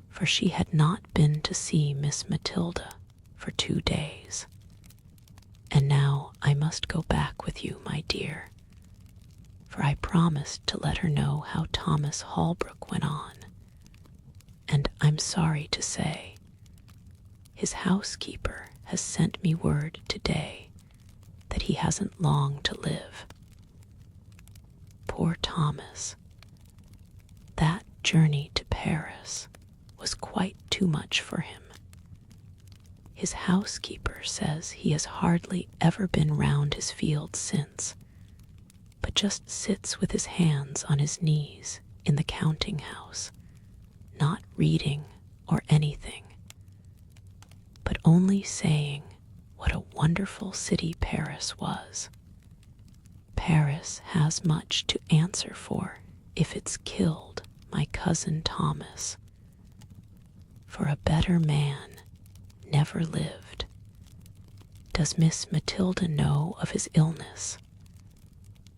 for she had not been to see Miss Matilda for 2 days. And now I must go back with you, my dear, for I promised to let her know how Thomas Holbrook went on, and I'm sorry to say his housekeeper has sent me word today that he hasn't long to live. Poor Thomas. That journey to Paris was quite too much for him. His housekeeper says he has hardly ever been round his fields since, just sits with his hands on his knees in the counting house, not reading or anything, but only saying what a wonderful city Paris was. Paris has much to answer for if it's killed my cousin Thomas, for a better man never lived. Does Miss Matilda know of his illness?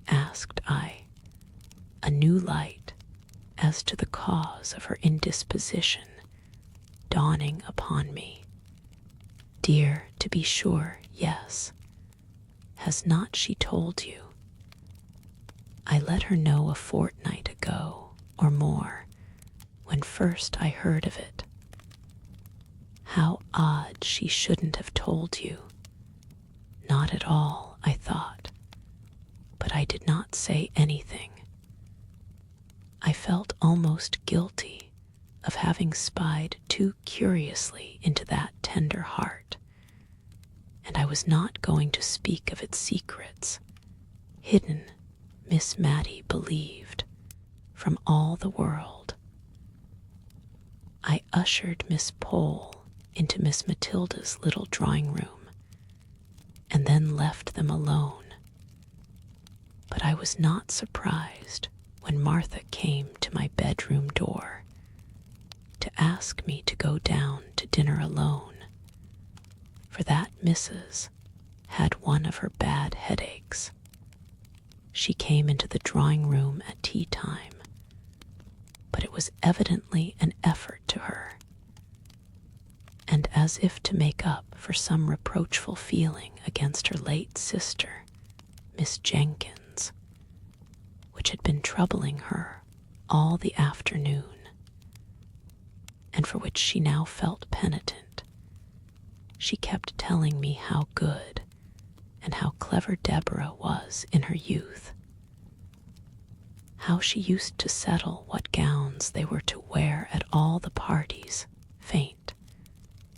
Asked I, a new light as to the cause of her indisposition dawning upon me. Dear, to be sure, yes. Has not she told you? I let her know a fortnight ago, or more, when first I heard of it. How odd she shouldn't have told you. Not at all, I thought, but I did not say anything. I felt almost guilty of having spied too curiously into that tender heart, and I was not going to speak of its secrets, hidden, Miss Mattie believed, from all the world. I ushered Miss Pole into Miss Matilda's little drawing room, and then left them alone. But I was not surprised when Martha came to my bedroom door to ask me to go down to dinner alone, for that Mrs. had one of her bad headaches. She came into the drawing room at tea time, but it was evidently an effort to her, and as if to make up for some reproachful feeling against her late sister, Miss Jenkins, which had been troubling her all the afternoon, and for which she now felt penitent. She kept telling me how good and how clever Deborah was in her youth, how she used to settle what gowns they were to wear at all the parties, faint,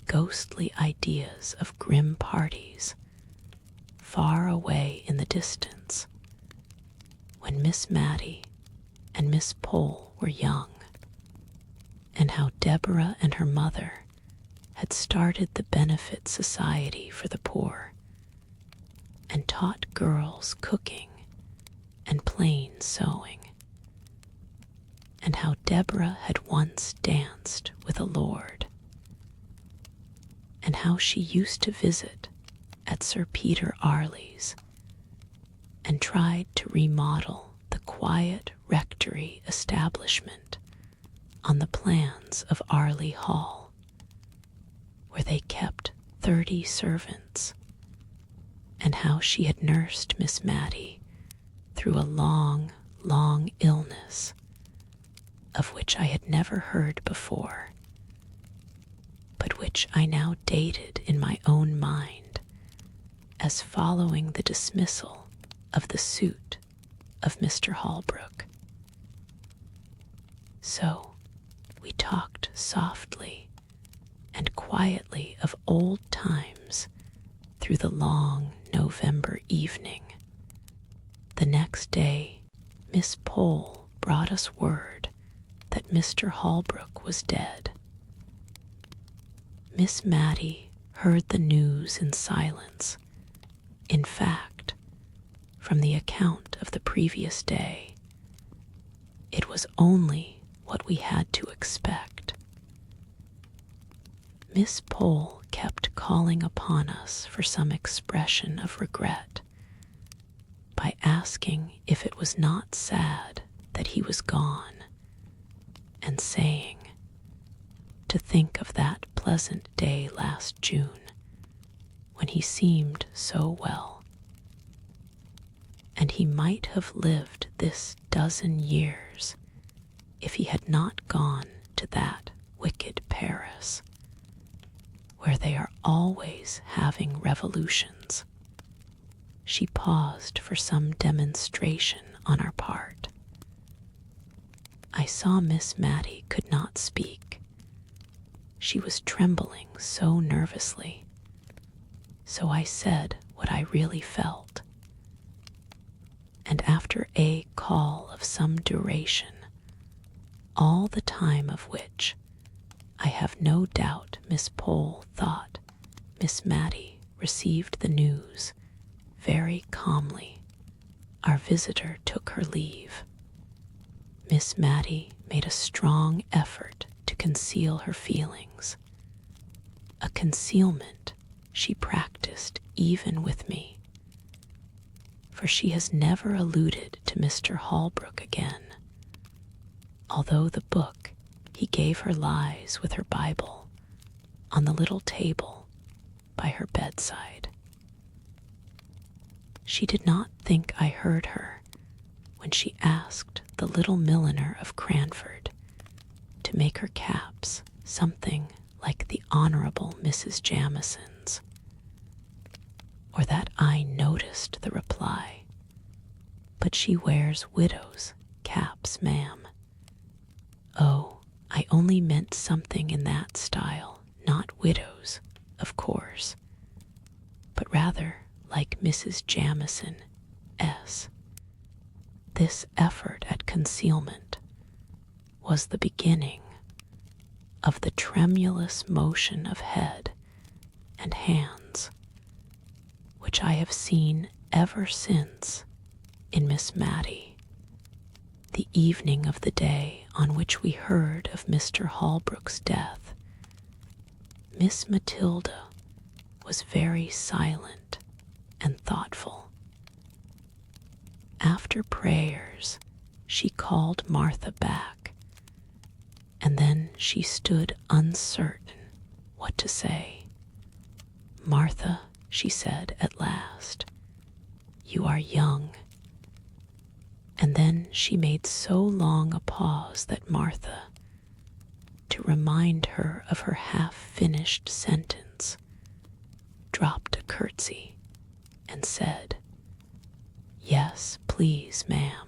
ghostly ideas of grim parties, far away in the distance, when Miss Mattie and Miss Pole were young, and how Deborah and her mother had started the Benefit Society for the Poor, and taught girls cooking and plain sewing, and how Deborah had once danced with a lord, and how she used to visit at Sir Peter Arley's and tried to remodel the quiet rectory establishment on the plans of Arley Hall, where they kept 30 servants, and how she had nursed Miss Mattie through a long, long illness, of which I had never heard before, but which I now dated in my own mind as following the dismissal of the suit of Mr. Holbrook. So we talked softly and quietly of old times through the long November evening. The next day, Miss Pole brought us word that Mr. Holbrook was dead. Miss Mattie heard the news in silence. In fact, from the account of the previous day, it was only what we had to expect. Miss Pole kept calling upon us for some expression of regret, by asking if it was not sad that he was gone, and saying, to think of that pleasant day last June, when he seemed so well, and he might have lived this dozen years if he had not gone to that wicked Paris, where they are always having revolutions. She paused for some demonstration on our part. I saw Miss Mattie could not speak. She was trembling so nervously, so I said what I really felt. and after a call of some duration, all the time of which I have no doubt Miss Pole thought Miss Mattie received the news very calmly, our visitor took her leave. Miss Mattie made a strong effort to conceal her feelings, a concealment she practiced even with me, for she has never alluded to Mr. Holbrook again, although the book he gave her lies with her Bible on the little table by her bedside. She did not think I heard her when she asked the little milliner of Cranford to make her caps something like the Honorable Mrs. Jamison's, or that I noticed the reply, but she wears widow's caps, ma'am. Oh, I only meant something in that style, not widows, of course, but rather like Mrs. Jamison S. This effort at concealment was the beginning of the tremulous motion of head and hands which I have seen ever since in Miss Mattie, the evening of the day on which we heard of Mr. Holbrook's death. Miss Matilda was very silent and thoughtful. After prayers, she called Martha back, and then she stood uncertain what to say. Martha, she said at last, you are young. And then she made so long a pause that Martha, to remind her of her half-finished sentence, dropped a curtsy and said, yes, please, ma'am.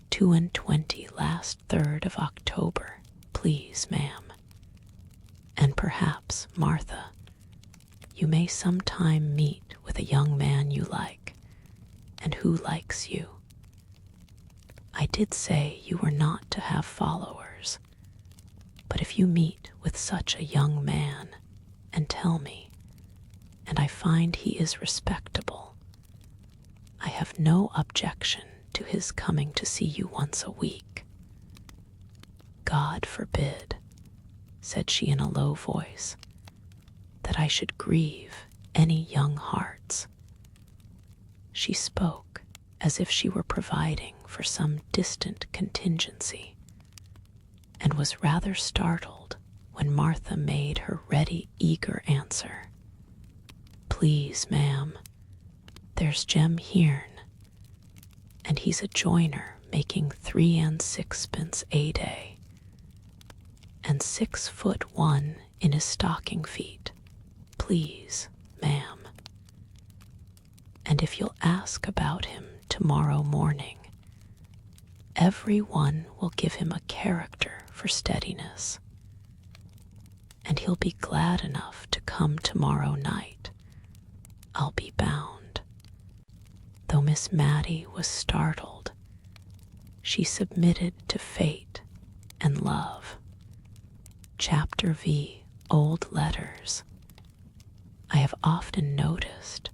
22 last 3rd of October, please, ma'am. And perhaps, Martha, you may sometime meet with a young man you like, and who likes you. I did say you were not to have followers, but if you meet with such a young man and tell me, and I find he is respectable, I have no objection to his coming to see you once a week. God forbid, said she in a low voice, that I should grieve any young hearts. She spoke as if she were providing for some distant contingency, and was rather startled when Martha made her ready, eager answer. Please, ma'am, there's Jem Hearn, and he's a joiner making 3 and 6pence a day, and 6'1" in his stocking feet. Please, ma'am. And if you'll ask about him tomorrow morning, every one will give him a character for steadiness, and he'll be glad enough to come tomorrow night, I'll be bound. Though Miss Mattie was startled, she submitted to fate and love. Chapter V. Old Letters. I have often noticed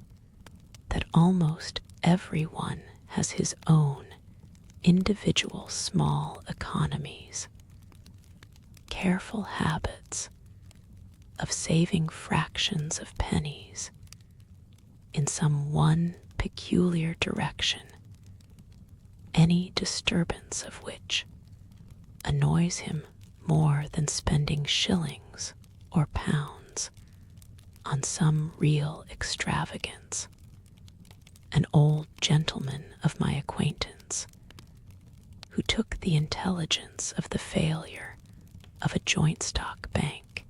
that almost everyone has his own individual small economies, careful habits of saving fractions of pennies in some one peculiar direction, any disturbance of which annoys him more than spending shillings or pounds on some real extravagance. An old gentleman of my acquaintance, who took the intelligence of the failure of a joint stock bank,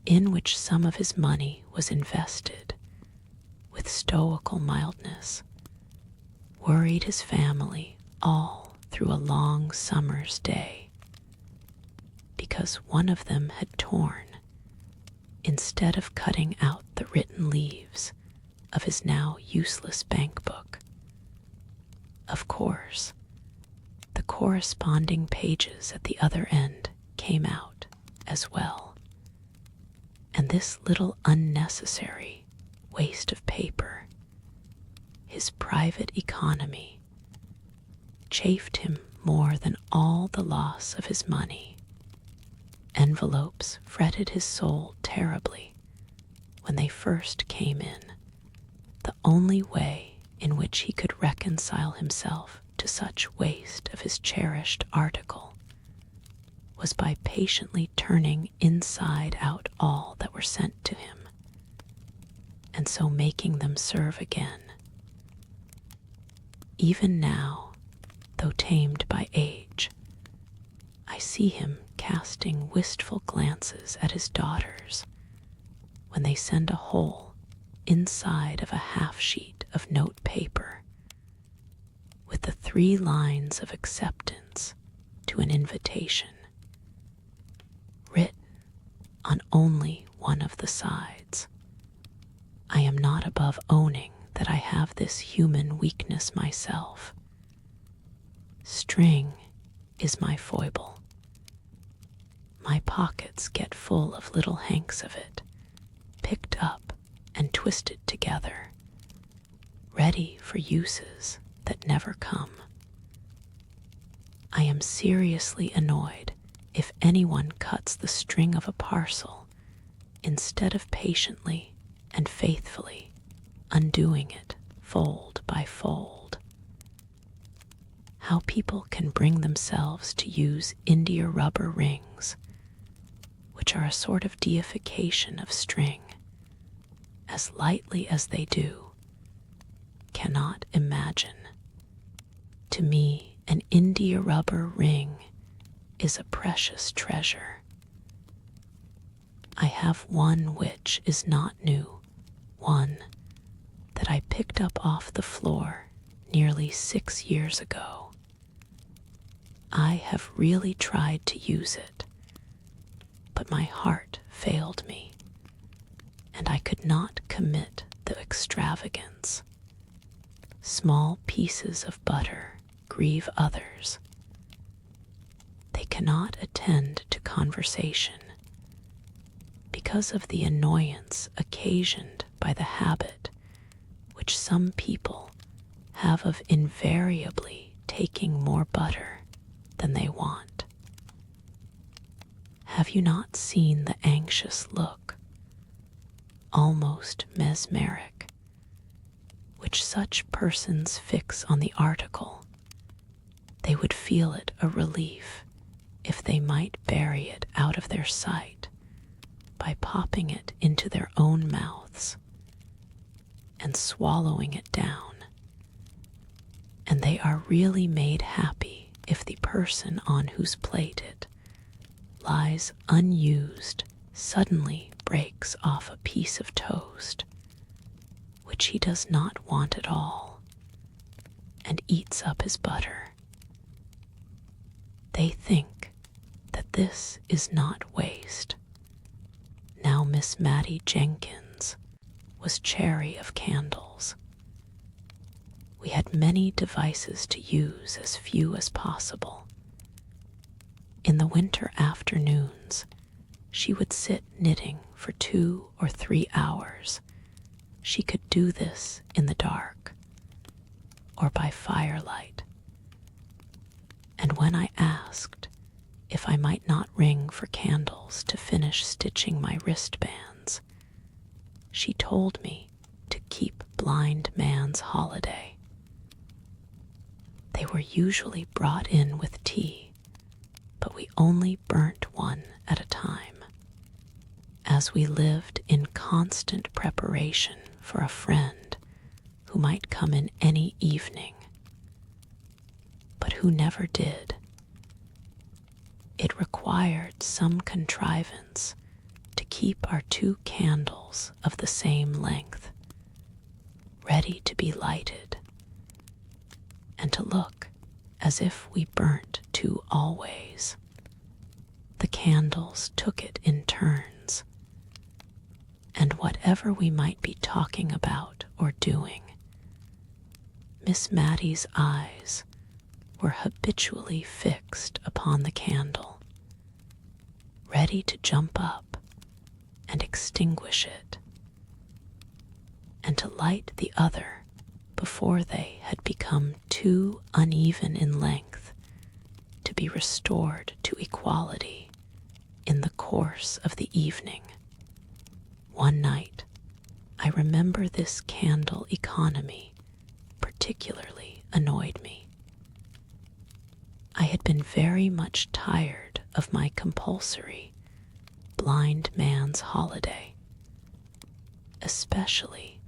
in which some of his money was invested, with stoical mildness, worried his family all through a long summer's day, because one of them had torn, instead of cutting out the written leaves of his now useless bank book, Of course, the corresponding pages at the other end came out as well, and this little unnecessary waste of paper, his private economy, chafed him more than all the loss of his money. Envelopes fretted his soul terribly when they first came in. The only way in which he could reconcile himself to such waste of his cherished article was by patiently turning inside out all that were sent to him, and so making them serve again. Even now, though tamed by age, I see him casting wistful glances at his daughters when they send a hole inside of a half-sheet of note paper with the 3 lines of acceptance to an invitation, written on only one of the sides. I am not above owning that I have this human weakness myself. String is my foible. My pockets get full of little hanks of it, picked up and twisted together, ready for uses that never come. I am seriously annoyed if anyone cuts the string of a parcel instead of patiently and faithfully undoing it fold by fold. How people can bring themselves to use India rubber rings, which are a sort of deification of string, as lightly as they do, cannot imagine. To me, an India rubber ring is a precious treasure. I have one which is not new, one that I picked up off the floor nearly 6 years ago. I have really tried to use it, but my heart failed me, and I could not commit the extravagance. Small pieces of butter grieve others. They cannot attend to conversation because of the annoyance occasioned by the habit which some people have of invariably taking more butter than they want. Have you not seen the anxious look, almost mesmeric, which such persons fix on the article? They would feel it a relief if they might bury it out of their sight by popping it into their own mouths and swallowing it down. And they are really made happy if the person on whose plate it lies unused suddenly breaks off a piece of toast, which he does not want at all, and eats up his butter. They think that this is not waste. Now Miss Mattie Jenkins was chary of candles. We had many devices to use as few as possible. In the winter afternoons, she would sit knitting for 2 or 3 hours. She could do this in the dark or by firelight. And when I asked if I might not ring for candles to finish stitching my wristbands, she told me to keep blind man's holiday. They were usually brought in with tea, but we only burnt one at a time, as we lived in constant preparation for a friend who might come in any evening, but who never did. It required some contrivance to keep our 2 candles of the same length, ready to be lighted, and to look as if we burnt 2 always. The candles took it in turns, and whatever we might be talking about or doing, Miss Mattie's eyes were habitually fixed upon the candle, ready to jump up and extinguish it, and to light the other before they had become too uneven in length to be restored to equality in the course of the evening. One night, I remember this candle economy particularly annoyed me. I had been very much tired of my compulsory blind man's holiday, especially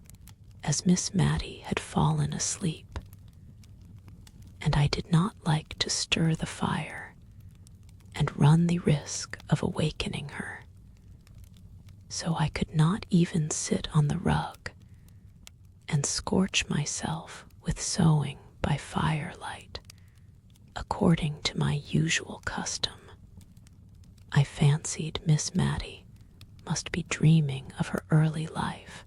as Miss Mattie had fallen asleep, and I did not like to stir the fire and run the risk of awakening her. So I could not even sit on the rug and scorch myself with sewing by firelight, according to my usual custom. I fancied Miss Mattie must be dreaming of her early life,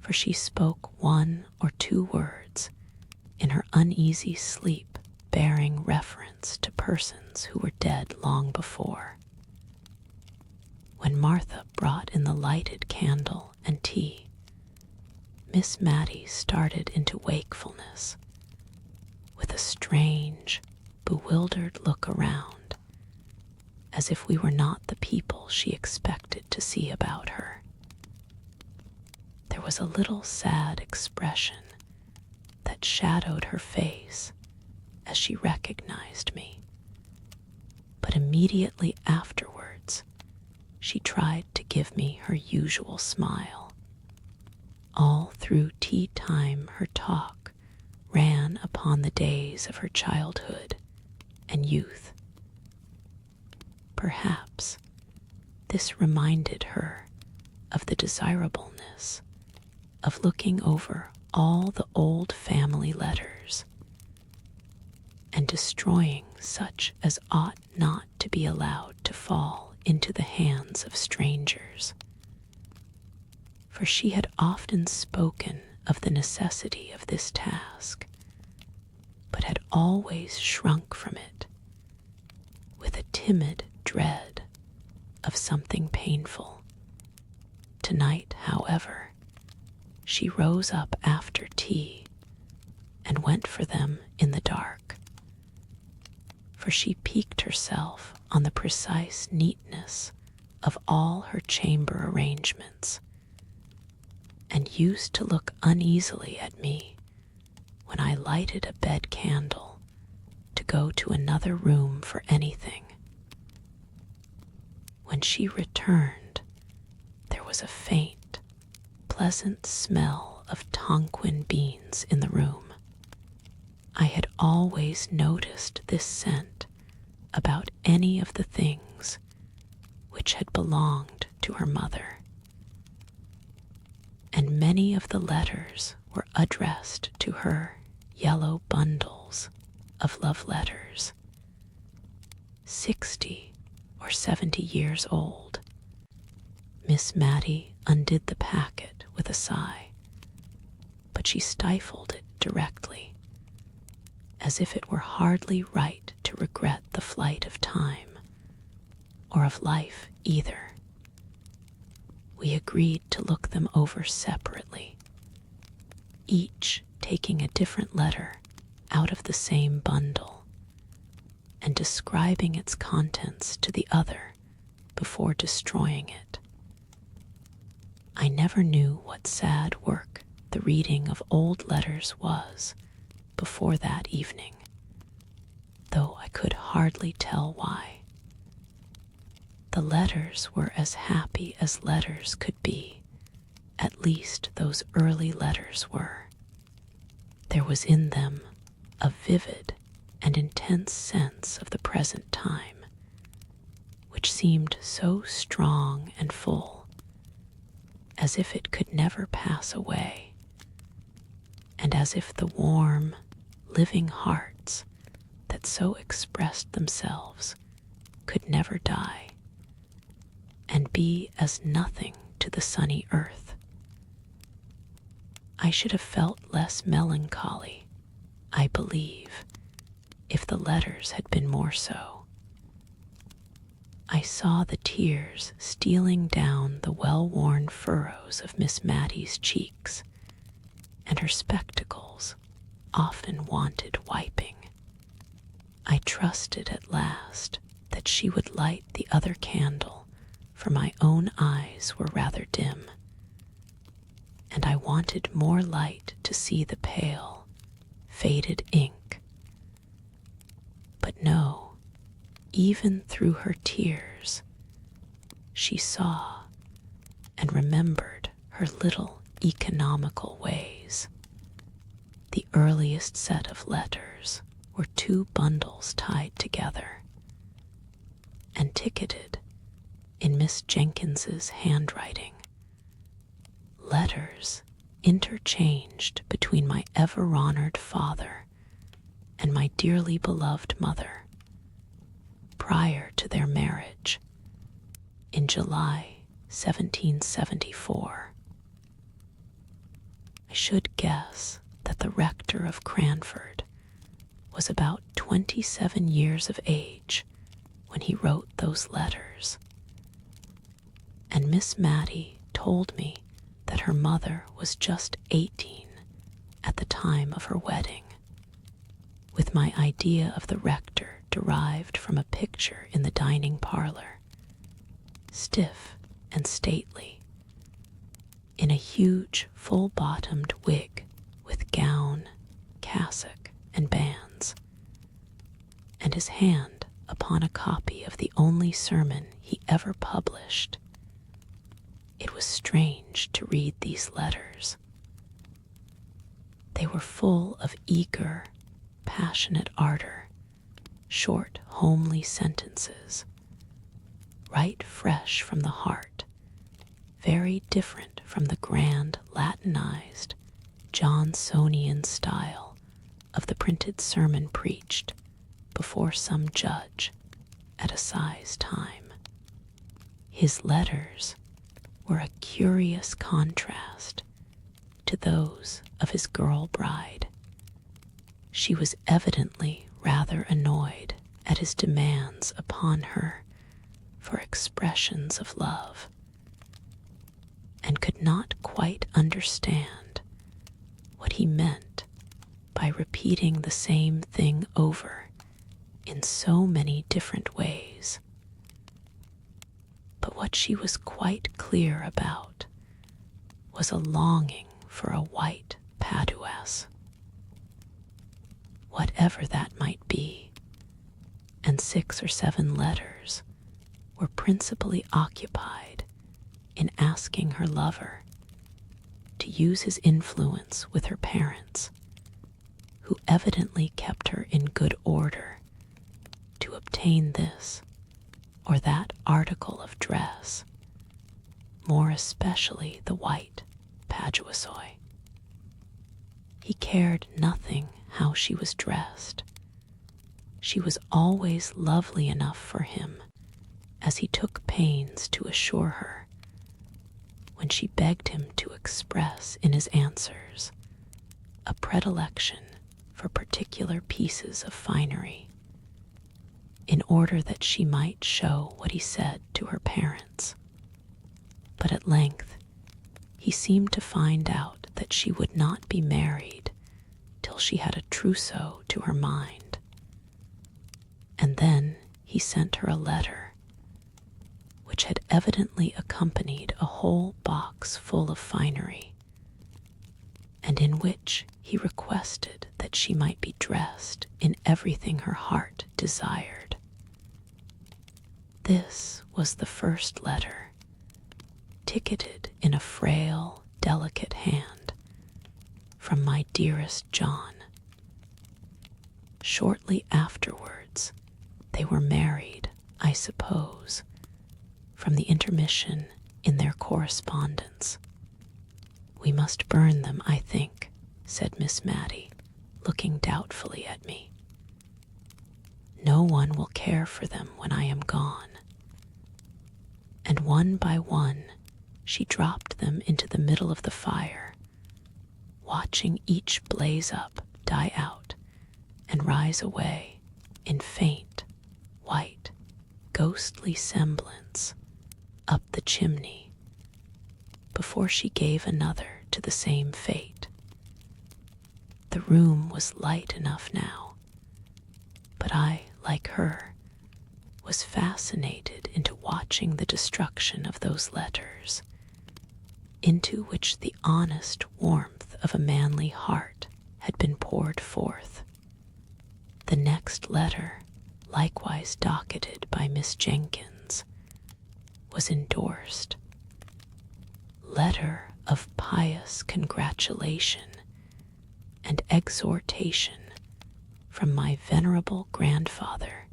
for she spoke 1 or 2 words in her uneasy sleep bearing reference to persons who were dead long before. When Martha brought in the lighted candle and tea, Miss Mattie started into wakefulness with a strange, bewildered look around, as if we were not the people she expected to see about her. There was a little sad expression that shadowed her face as she recognized me, but immediately afterwards she tried to give me her usual smile. All through tea time her talk ran upon the days of her childhood and youth. Perhaps this reminded her of the desirableness of looking over all the old family letters and destroying such as ought not to be allowed to fall into the hands of strangers. For she had often spoken of the necessity of this task, but had always shrunk from it with a timid dread of something painful. Tonight, however, she rose up after tea and went for them in the dark, for she piqued herself on the precise neatness of all her chamber arrangements, and used to look uneasily at me when I lighted a bed candle to go to another room for anything. When she returned, there was a faint, pleasant smell of Tonquin beans in the room. I had always noticed this scent about any of the things which had belonged to her mother, and many of the letters were addressed to her yellow bundles of love letters, 60 or 70 years old. Miss Mattie undid the packet with a sigh, but she stifled it directly, as if it were hardly right to regret the flight of time, or of life either. We agreed to look them over separately, each taking a different letter out of the same bundle, and describing its contents to the other before destroying it. I never knew what sad work the reading of old letters was before that evening, though I could hardly tell why. The letters were as happy as letters could be, at least those early letters were. There was in them a vivid and intense sense of the present time, which seemed so strong and full, as if it could never pass away, and as if the warm, living hearts that so expressed themselves could never die, and be as nothing to the sunny earth. I should have felt less melancholy, I believe, if the letters had been more so. I saw the tears stealing down the well-worn furrows of Miss Mattie's cheeks, and her spectacles often wanted wiping. I trusted at last that she would light the other candle, for my own eyes were rather dim, and I wanted more light to see the pale, faded ink. But no, even through her tears, she saw and remembered her little economical ways. The earliest set of letters were 2 bundles tied together and ticketed in Miss Jenkins's handwriting. Letters interchanged between my ever-honored father and my dearly beloved mother prior to their marriage in July 1774. I should guess that the rector of Cranford was about 27 years of age when he wrote those letters, and Miss Mattie told me that her mother was just 18 at the time of her wedding, with my idea of the rector derived from a picture in the dining parlor, stiff and stately, in a huge full-bottomed wig with gown, cassock, and bands, and his hand upon a copy of the only sermon he ever published. It was strange to read these letters. They were full of eager, passionate ardor, short, homely sentences, right fresh from the heart, very different from the grand Latinized, Johnsonian style of the printed sermon preached before some judge at assize time. His letters were a curious contrast to those of his girl bride. She was evidently rather annoyed at his demands upon her for expressions of love, and could not quite understand what he meant by repeating the same thing over in so many different ways. But what she was quite clear about was a longing for a white paduas, whatever that might be, and 6 or 7 letters were principally occupied in asking her lover to use his influence with her parents, who evidently kept her in good order, to obtain this or that article of dress, more especially the white paduasoy. He cared nothing how she was dressed. She was always lovely enough for him, as he took pains to assure her, when she begged him to express in his answers a predilection for particular pieces of finery, in order that she might show what he said to her parents. But at length he seemed to find out that she would not be married till she had a trousseau to her mind, and then he sent her a letter which had evidently accompanied a whole box full of finery, and in which he requested that she might be dressed in everything her heart desired. This was the first letter, ticketed in a frail, delicate hand, from my dearest John. Shortly afterwards, they were married, I suppose, from the intermission in their correspondence. "We must burn them, I think," said Miss Mattie, looking doubtfully at me. "No one will care for them when I am gone." And one by one she dropped them into the middle of the fire, watching each blaze up, die out, and rise away in faint, white, ghostly semblance up the chimney before she gave another to the same fate. The room was light enough now, but I, like her, was fascinated into watching the destruction of those letters, into which the honest warmth of a manly heart had been poured forth. The next letter, likewise docketed by Miss Jenkins, was endorsed, "Letter of pious congratulation and exhortation from my venerable grandfather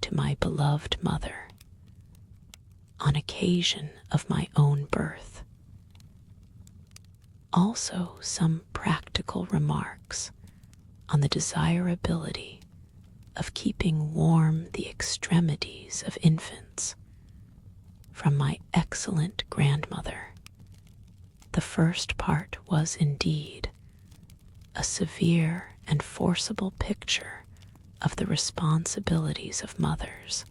to my beloved mother, on occasion of my own birth." Also some practical remarks on the desirability of keeping warm the extremities of infants from my excellent grandmother. The first part was indeed a severe and forcible picture of the responsibilities of mothers,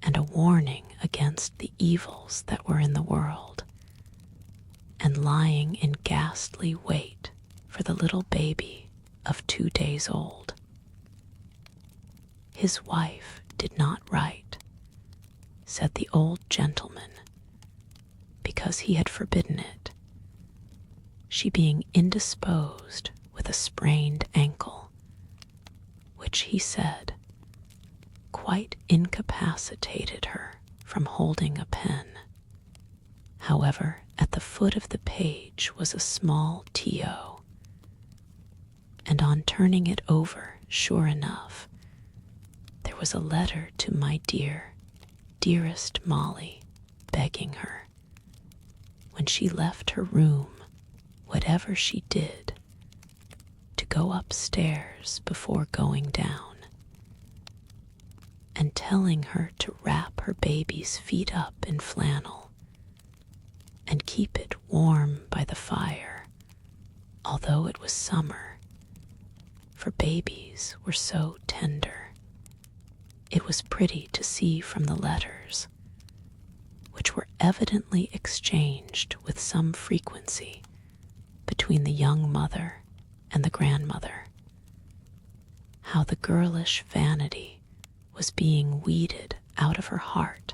and a warning against the evils that were in the world, and lying in ghastly wait for the little baby of 2 days old. His wife did not write, said the old gentleman, because he had forbidden it, she being indisposed with a sprained ankle, which he said quite incapacitated her from holding a pen. However, at the foot of the page was a small T.O., and on turning it over, sure enough, there was a letter to my dearest Molly, begging her, when she left her room, whatever she did, to go upstairs before going down, and telling her to wrap her baby's feet up in flannel and keep it warm by the fire, although it was summer, for babies were so tender. It was pretty to see from the letters, which were evidently exchanged with some frequency between the young mother and the grandmother, how the girlish vanity was being weeded out of her heart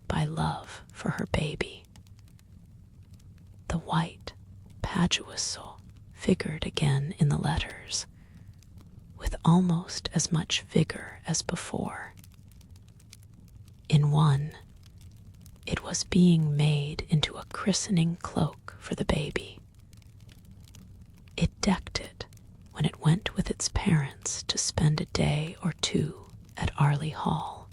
by love for her baby. The white paduasoy figured again in the letters, with almost as much vigor as before. In one, it was being made into a christening cloak for the baby. It decked it when it went with its parents to spend a day or two at Arley Hall.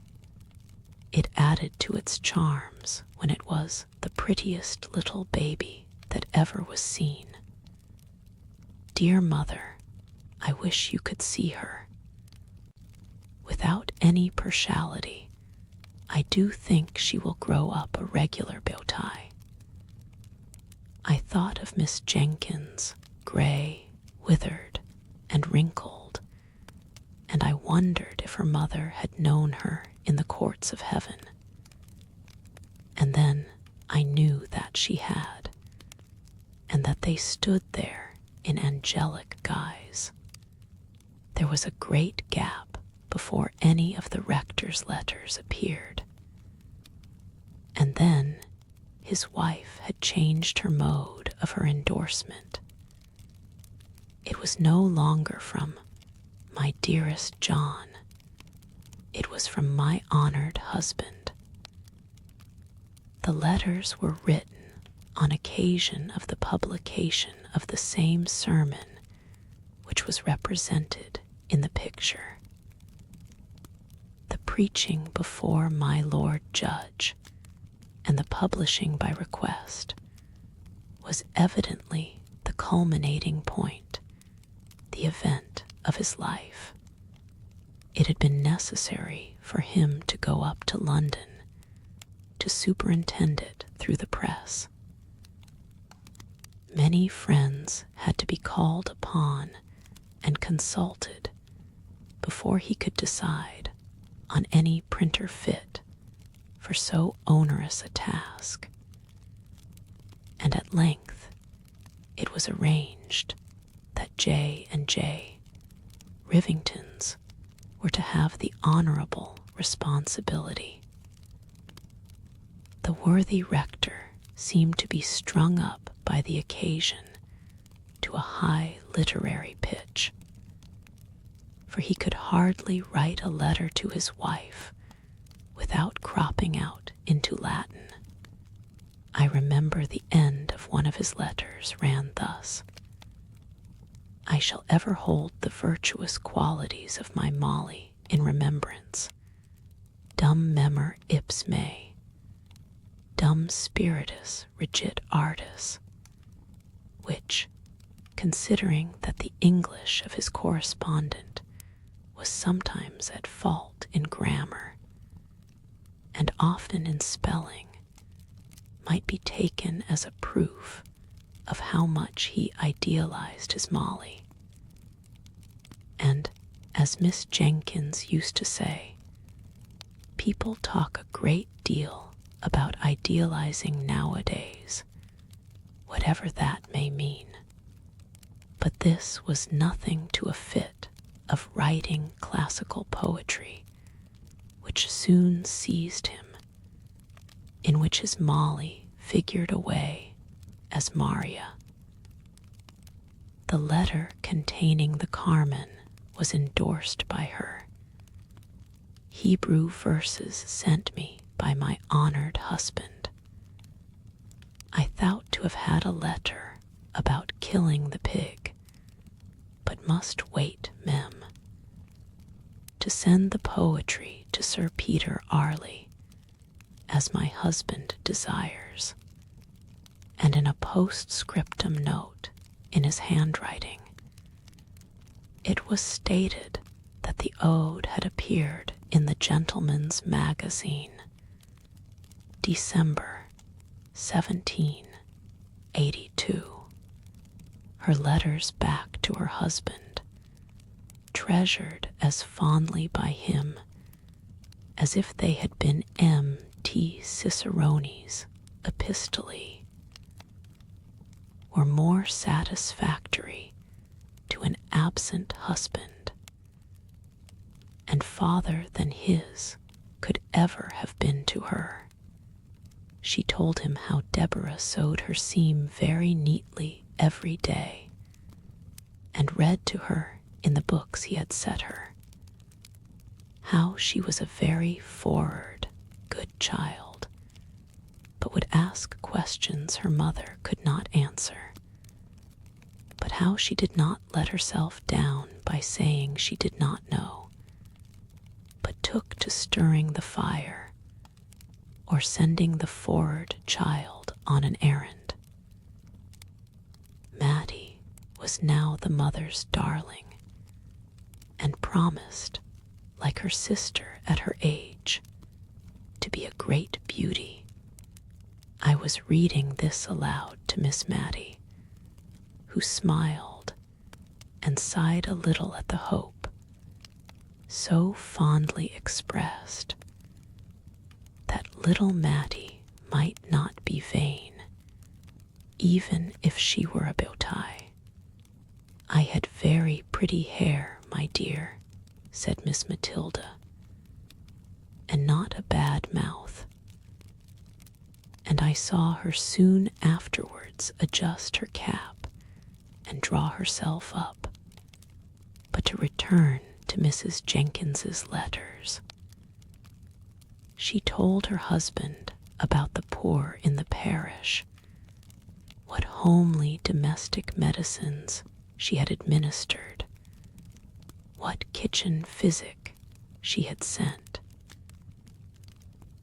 It added to its charms when it was the prettiest little baby that ever was seen. Dear mother, I wish you could see her. Without any partiality, I do think she will grow up a regular bow tie. I thought of Miss Jenkins, gray, withered, and wrinkled, and I wondered if her mother had known her in the courts of heaven. And then I knew that she had, and that they stood there in angelic guise. There was a great gap before any of the rector's letters appeared. And then his wife had changed her mode of her endorsement. It was no longer from my dearest John. It was from my honored husband. The letters were written on occasion of the publication of the same sermon which was represented in the picture. The preaching before my Lord Judge and the publishing by request was evidently the culminating point, the event of his life. It had been necessary for him to go up to London to superintend it through the press. Many friends had to be called upon and consulted before he could decide on any printer fit for so onerous a task. And at length it was arranged that J.& Rivingtons were to have the honorable responsibility. The worthy rector seemed to be strung up by the occasion to a high literary pitch, for he could hardly write a letter to his wife without cropping out into Latin. I remember the end of one of his letters ran thus: "I shall ever hold the virtuous qualities of my Molly in remembrance. Dum memor ips me, dum spiritus regit artis," which, considering that the English of his correspondent was sometimes at fault in grammar and often in spelling, might be taken as a proof of how much he idealized his Molly. And, as Miss Jenkins used to say, people talk a great deal about idealizing nowadays, whatever that may mean. But this was nothing to a fit of writing classical poetry, which soon seized him, in which his Molly figured away as Maria. The letter containing the Carmen was endorsed by her. Hebrew verses sent me by my honored husband. I thought to have had a letter about killing the pig, but must wait, mem, to send the poetry to Sir Peter Arley, as my husband desires, and in a postscriptum note in his handwriting. It was stated that the ode had appeared in the Gentleman's Magazine, December 1782. Her letters back to her husband, treasured as fondly by him as if they had been M.T. Cicerone's epistolae, were more satisfactory to an absent husband and father than his could ever have been to her. She told him how Deborah sewed her seam very neatly every day, and read to her in the books he had set her how she was a very forward, good child, but would ask questions her mother could not answer, but how she did not let herself down by saying she did not know, but took to stirring the fire or sending the forward child on an errand. Mattie was now the mother's darling, and promised, like her sister at her age, to be a great beauty. I was reading this aloud to Miss Mattie, who smiled and sighed a little at the hope, so fondly expressed, that little Mattie might not be vain, even if she were a beauty. "I had very pretty hair, my dear," said Miss Matilda, "and not a bad mouth, and I saw her soon afterwards adjust her cap and draw herself up. But to return to Mrs. Jenkins's letters. She told her husband about the poor in the parish, what homely domestic medicines she had administered, what kitchen physic she had sent.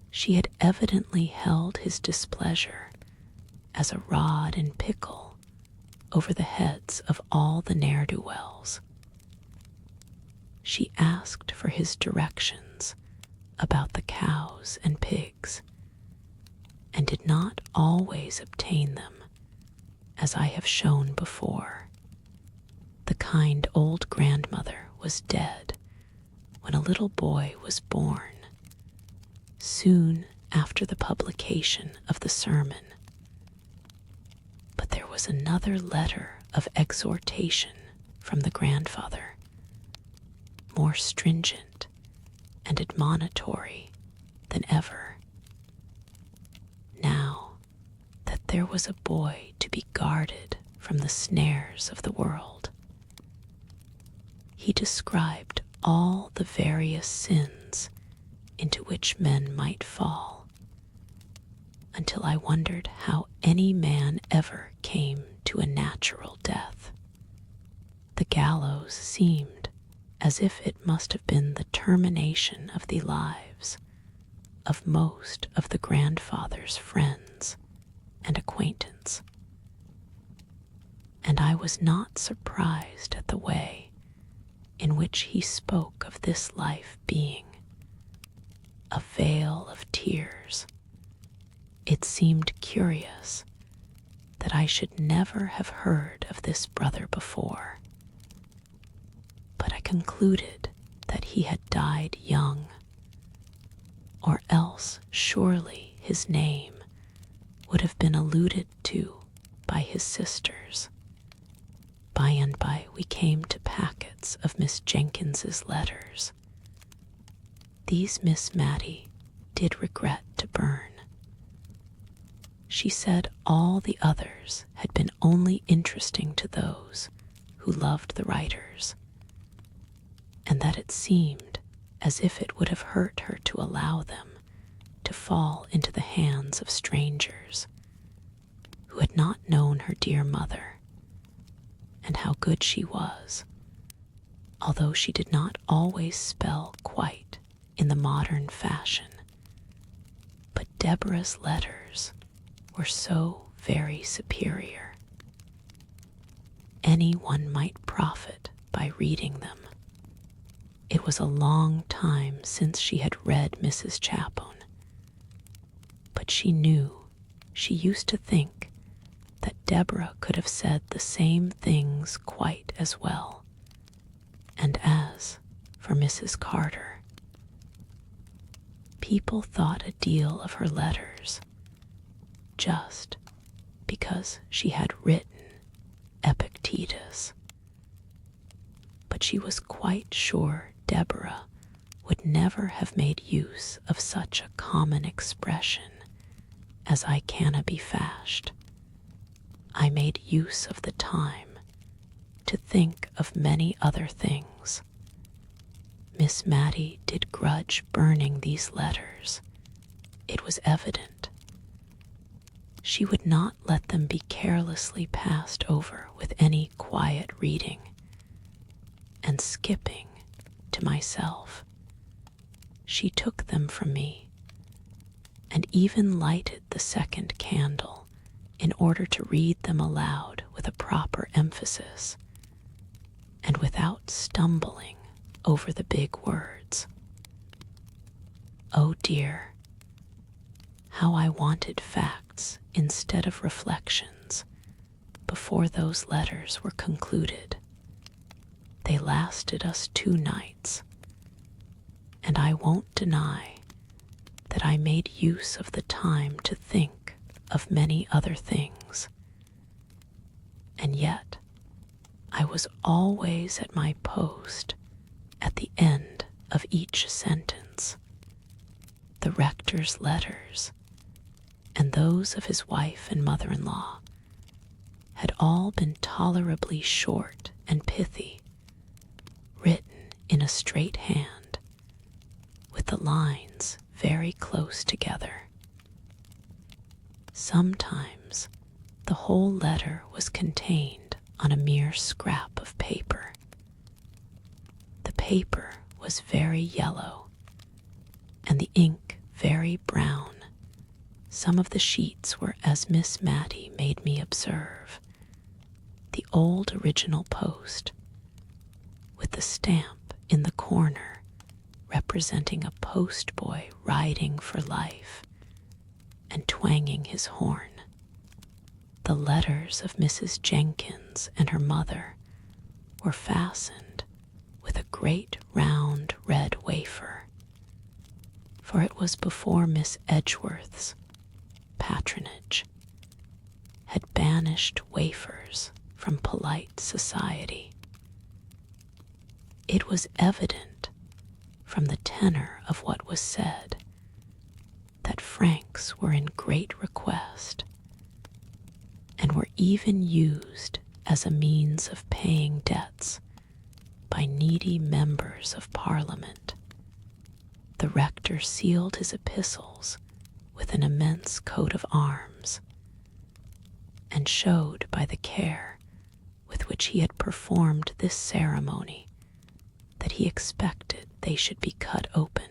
She had evidently held his displeasure as a rod in pickle over the heads of all the ne'er-do-wells. She asked for his directions about the cows and pigs, and did not always obtain them, as I have shown before. The kind old grandmother was dead when a little boy was born, soon after the publication of the sermon. But there was another letter of exhortation from the grandfather, more stringent and admonitory than ever. Now that there was a boy to be guarded from the snares of the world, he described all the various sins into which men might fall, until I wondered how any man ever came to a natural death. The gallows seemed as if it must have been the termination of the lives of most of the grandfather's friends and acquaintance, and I was not surprised at the way in which he spoke of this life being a vale of tears. It seemed curious that I should never have heard of this brother before, but I concluded that he had died young, or else surely his name would have been alluded to by his sisters. By and by we came to packets of Miss Jenkins's letters. These Miss Mattie did regret to burn. She said all the others had been only interesting to those who loved the writers, and that it seemed as if it would have hurt her to allow them to fall into the hands of strangers who had not known her dear mother and how good she was, although she did not always spell quite in the modern fashion. But Deborah's letters were so very superior. Anyone might profit by reading them. It was a long time since she had read Mrs. Chapone, but she used to think that Deborah could have said the same things quite as well. And as for Mrs. Carter, people thought a deal of her letters just because she had written Epictetus. But she was quite sure Deborah would never have made use of such a common expression as I canna be fashed. I made use of the time to think of many other things. Miss Mattie did grudge burning these letters, it was evident. She would not let them be carelessly passed over with any quiet reading and skipping to myself. She took them from me and even lighted the second candle in order to read them aloud with a proper emphasis and without stumbling over the big words. Oh dear, how I wanted facts instead of reflections before those letters were concluded. They lasted us 2 nights, and I won't deny that I made use of the time to think of many other things. And yet I was always at my post at the end of each sentence. The rector's letters and those of his wife and mother-in-law had all been tolerably short and pithy, written in a straight hand, with the lines very close together. Sometimes the whole letter was contained on a mere scrap of paper. The paper was very yellow, and the ink very brown. Some of the sheets were as Miss Mattie made me observe, the old original post, with the stamp in the corner representing a postboy riding for life and twanging his horn. the letters of Mrs. Jenkins and her mother were fastened with a great round red wafer, for it was before Miss Edgeworth's patronage had banished wafers from polite society. It was evident from the tenor of what was said that franks were in great request, and were even used as a means of paying debts by needy members of Parliament. The rector sealed his epistles with an immense coat of arms, and showed by the care with which he had performed this ceremony that he expected they should be cut open,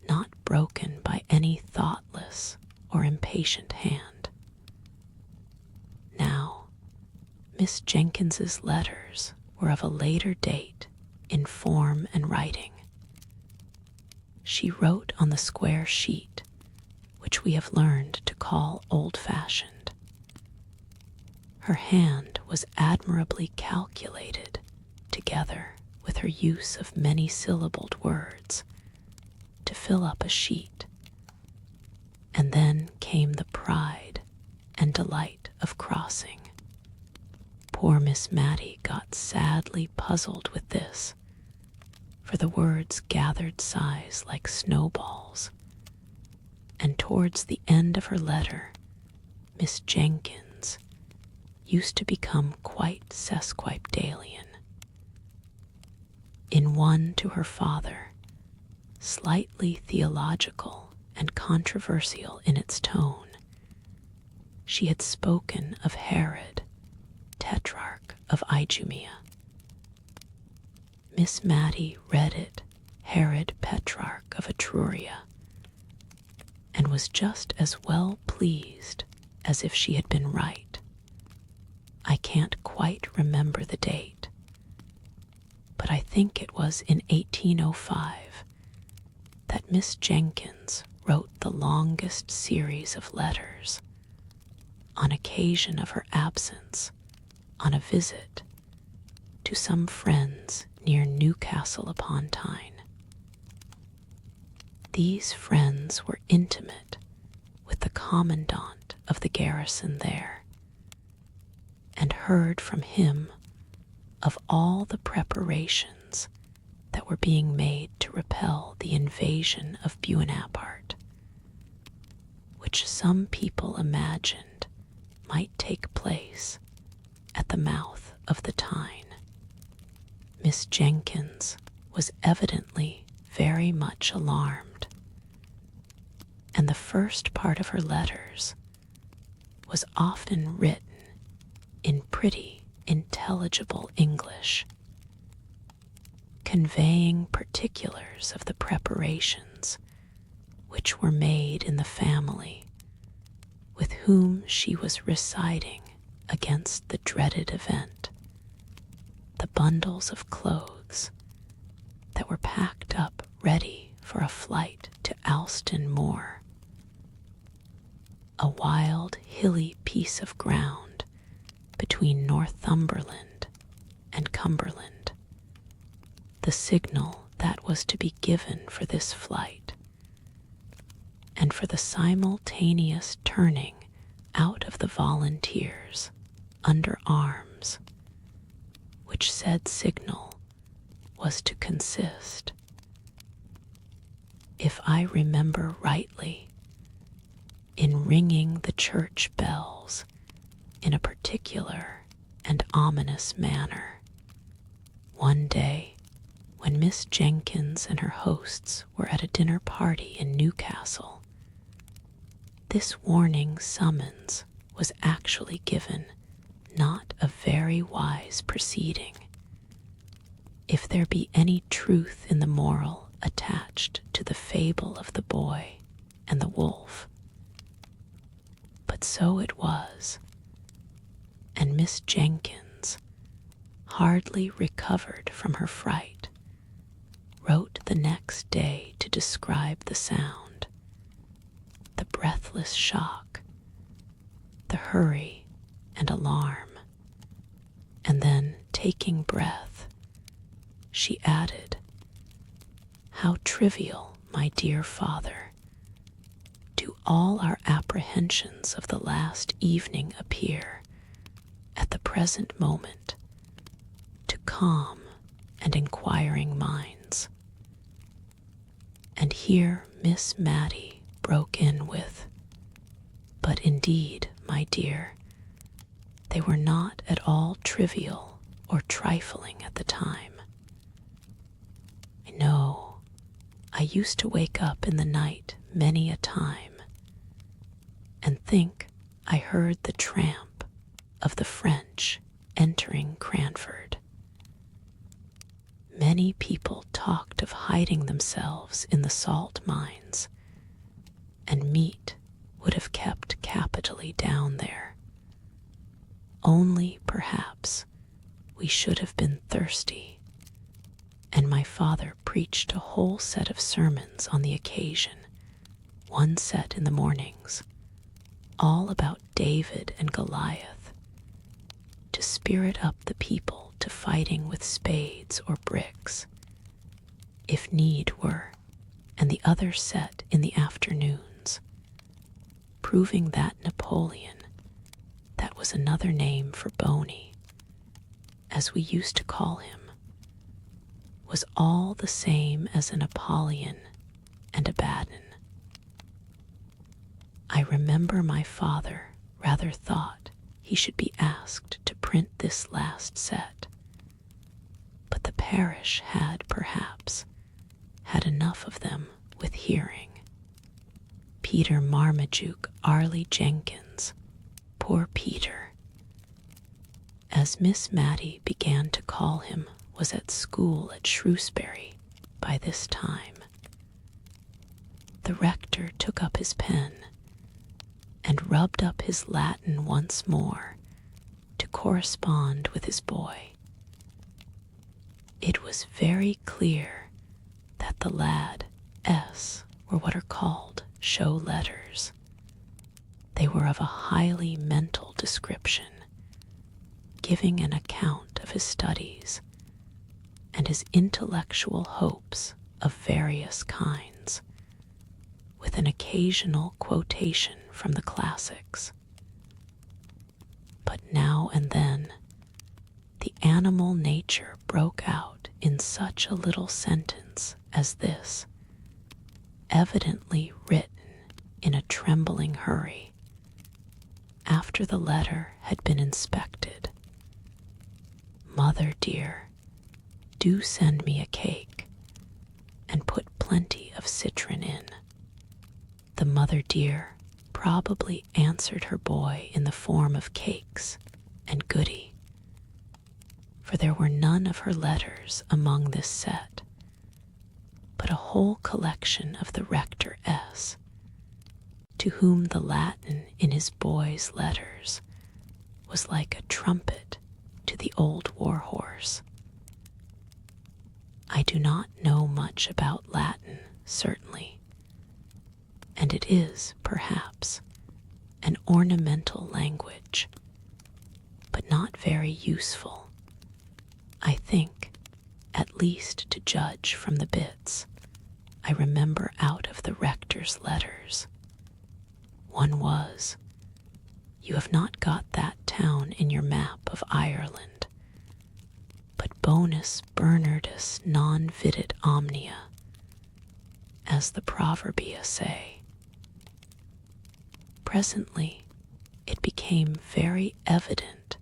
not broken by any thoughtless or impatient hand. Now, Miss Jenkins's letters were of a later date in form and writing. She wrote on the square sheet, which we have learned to call old-fashioned. Her hand was admirably calculated, together with her use of many-syllabled words, to fill up a sheet. And then came the pride and delight of crossing. Poor Miss Matty got sadly puzzled with this, for the words gathered size like snowballs, and towards the end of her letter, Miss Jenkins used to become quite sesquipedalian. In one to her father, slightly theological and controversial in its tone, she had spoken of Herod, tetrarch of Idumea. Miss Matty read it Herod Petrarch of Etruria, and was just as well pleased as if she had been right. I can't quite remember the date, but I think it was in 1805 that Miss Jenkins wrote the longest series of letters on occasion of her absence on a visit to some friends near Newcastle upon Tyne. These friends were intimate with the commandant of the garrison there, and heard from him of all the preparations that were being made to repel the invasion of Buonaparte, which some people imagined might take place at the mouth of the Tyne. Miss Jenkins was evidently very much alarmed, and the first part of her letters was often written in pretty intelligible English, conveying particulars of the preparations which were made in the family with whom she was residing against the dreaded event, the bundles of clothes that were packed up ready for a flight to Alston Moor, a wild, hilly piece of ground between Northumberland and Cumberland, the signal that was to be given for this flight, and for the simultaneous turning out of the volunteers under arms, which said signal was to consist, if I remember rightly, in ringing the church bells in a particular and ominous manner. One day, when Miss Jenkins and her hosts were at a dinner party in Newcastle, this warning summons was actually given, not a very wise proceeding, if there be any truth in the moral attached to the fable of the boy and the wolf. But so it was, and Miss Jenkins, hardly recovered from her fright, wrote the next day to describe the sound, the breathless shock, the the hurry and alarm, and then, taking breath, she added, "How trivial, my dear father, do all our apprehensions of the last evening appear at the present moment to calm and inquiring minds." And here Miss Mattie broke in with, "But indeed, my dear, they were not at all trivial or trifling at the time. I know I used to wake up in the night many a time and think I heard the tramp of the French entering Cranford. Many people talked of hiding themselves in the salt mines, and meat would have kept capitally down there. Only, perhaps, we should have been thirsty, and my father preached a whole set of sermons on the occasion, one set in the mornings, all about David and Goliath, to spirit up the people to fighting with spades or bricks, if need were, and the other set in the afternoons, proving that Napoleon, that was another name for Boney, as we used to call him, was all the same as an Apollyon and a Baden. I remember my father rather thought he should be asked to print this last set, but the parish had, perhaps, had enough of them with hearing. Peter Marmaduke Arley Jenkins, poor Peter, as Miss Mattie began to call him, was at school at Shrewsbury by this time. The rector took up his pen and rubbed up his Latin once more to correspond with his boy. It was very clear that the lad S were what are called show letters. They were of a highly mental description, giving an account of his studies and his intellectual hopes of various kinds, with an occasional quotation from the classics. But now and then, the animal nature broke out in such a little sentence as this, evidently written in a trembling hurry, after the letter had been inspected. "Mother dear, do send me a cake, and put plenty of citron in." The mother dear probably answered her boy in the form of cakes and goody, for there were none of her letters among this set, but a whole collection of the rector S, to whom the Latin in his boy's letters was like a trumpet to the old war horse. I do not know much about Latin, certainly, and it is, perhaps, an ornamental language, but not very useful, I think, at least to judge from the bits I remember out of the rector's letters. One was, "You have not got that town in your map of Ireland, but bonus Bernardus non vidit omnia, as the Proverbia say." Presently, it became very evident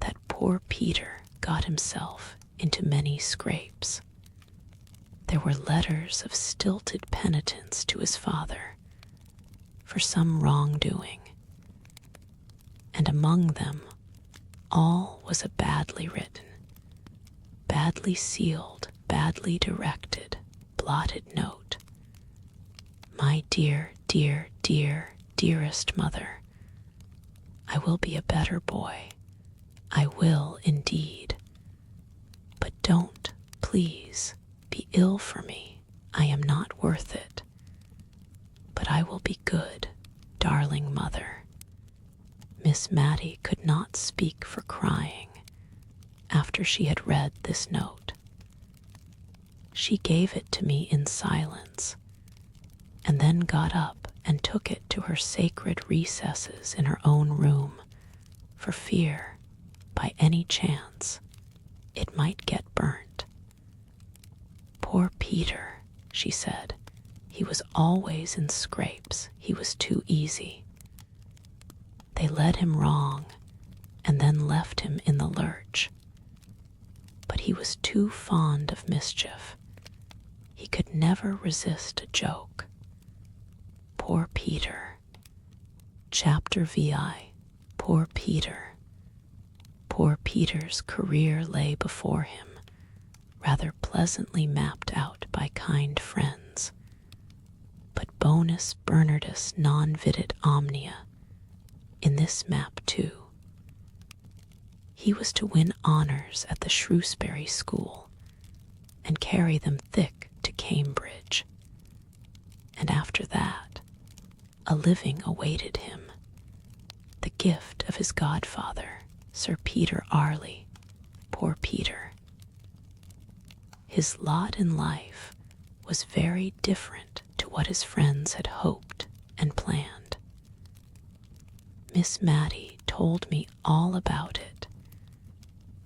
that poor Peter got himself into many scrapes. There were letters of stilted penitence to his father for some wrongdoing, and among them all was a badly written, badly sealed, badly directed, blotted note. "My dear, dear, dear, dearest mother, I will be a better boy. I will indeed. But don't, please, be ill for me. I am not worth it. But I will be good, darling mother. Miss Mattie could not speak for crying after she had read this note. She gave it to me in silence, and then got up and took it to her sacred recesses in her own room, for fear, by any chance, it might get burnt. "Poor Peter," she said. "He was always in scrapes. He was too easy. They led him wrong and then left him in the lurch. But he was too fond of mischief. He could never resist a joke. Poor Peter. Chapter VI. Poor Peter. Poor Peter's career lay before him, rather pleasantly mapped out by kind friends. But bonus Bernardus non vidit omnia, in this map too. He was to win honors at the Shrewsbury School and carry them thick to Cambridge. And after that, a living awaited him, the gift of his godfather, Sir Peter Arley, poor Peter. His lot in life was very different to what his friends had hoped and planned. Miss Mattie told me all about it,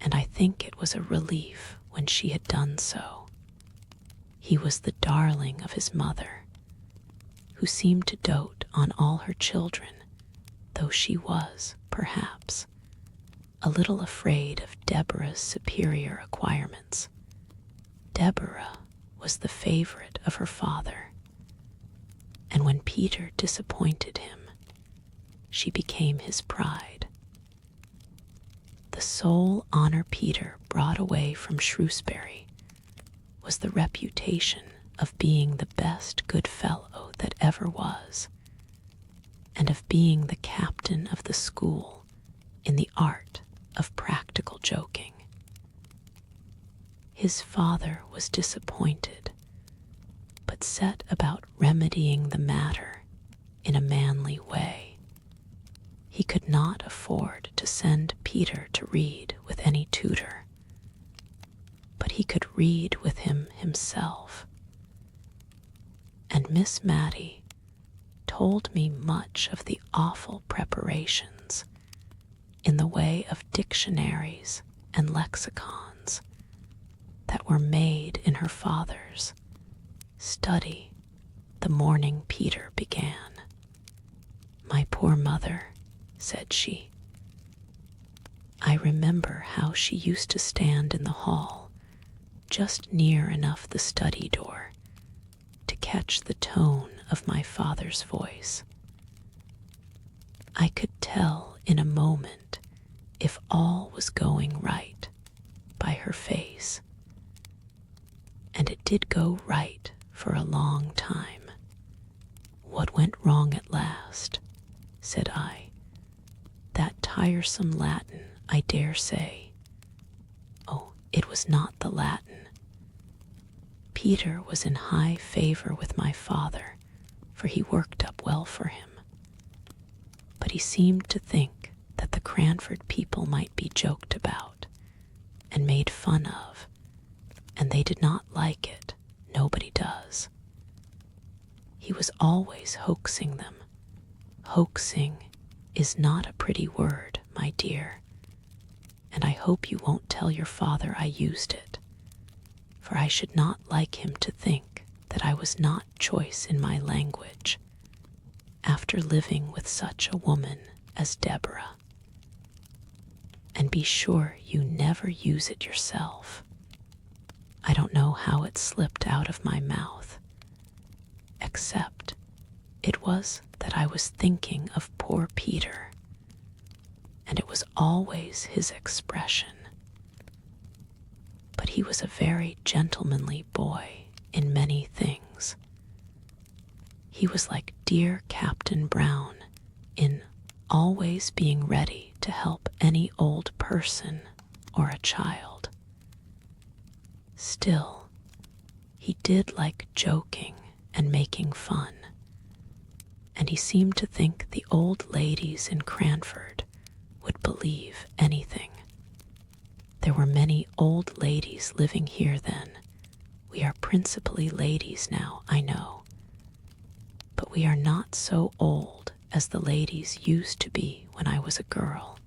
and I think it was a relief when she had done so. He was the darling of his mother, who seemed to dote on all her children, though she was, perhaps, a little afraid of Deborah's superior acquirements. Deborah was the favorite of her father, and when Peter disappointed him, she became his pride. The sole honor Peter brought away from Shrewsbury was the reputation of being the best good fellow that ever was, and of being the captain of the school in the art of practical joking. His father was disappointed, but set about remedying the matter in a manly way. He could not afford to send Peter to read with any tutor, but he could read with him himself. And Miss Mattie told me much of the awful preparations in the way of dictionaries and lexicons that were made in her father's study the morning Peter began. "My poor mother," said she. "I remember how she used to stand in the hall, just near enough the study door to catch the tone of my father's voice. I could tell in a moment if all was going right by her face. And it did go right for a long time." "What went wrong at last?" said I. "That tiresome Latin, I dare say." "Oh, it was not the Latin. Peter was in high favor with my father, for he worked up well for him. But he seemed to think that the Cranford people might be joked about and made fun of, and they did not like it. Nobody does. He was always hoaxing them. Hoaxing is not a pretty word, my dear, and I hope you won't tell your father I used it, for I should not like him to think that I was not choice in my language after living with such a woman as Deborah. And be sure you never use it yourself. I don't know how it slipped out of my mouth, except it was that I was thinking of poor Peter, and it was always his expression. But he was a very gentlemanly boy in many things. He was like dear Captain Brown in always being ready to help any old person or a child. Still, he did like joking and making fun, and he seemed to think the old ladies in Cranford would believe anything. There were many old ladies living here then. We are principally ladies now, I know. But we are not so old as the ladies used to be when I was a girl.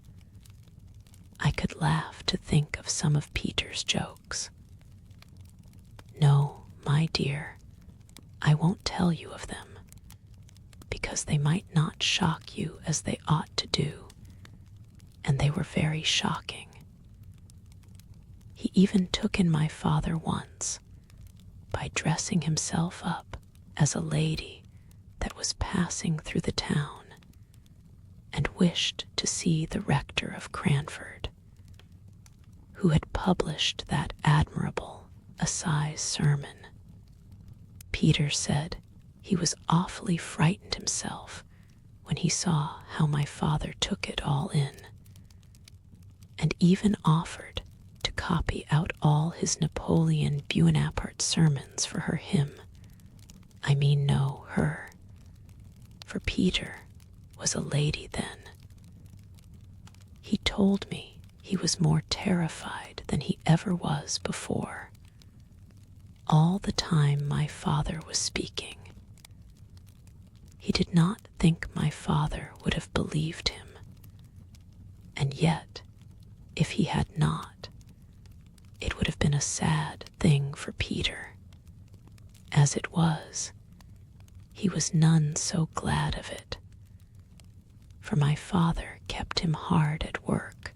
I could laugh to think of some of Peter's jokes. No, my dear, I won't tell you of them, because they might not shock you as they ought to do, and they were very shocking. He even took in my father once, by dressing himself up as a lady that was passing through the town, and wished to see the rector of Cranford, who had published that admirable assize sermon. Peter said he was awfully frightened himself when he saw how my father took it all in, and even offered to copy out all his Napoleon Buonaparte sermons for her hymn. I mean no, her, for Peter was a lady then. He told me he was more terrified than he ever was before, all the time my father was speaking. He did not think my father would have believed him, and yet, if he had not, it would have been a sad thing for Peter. As it was, he was none so glad of it, for my father kept him hard at work,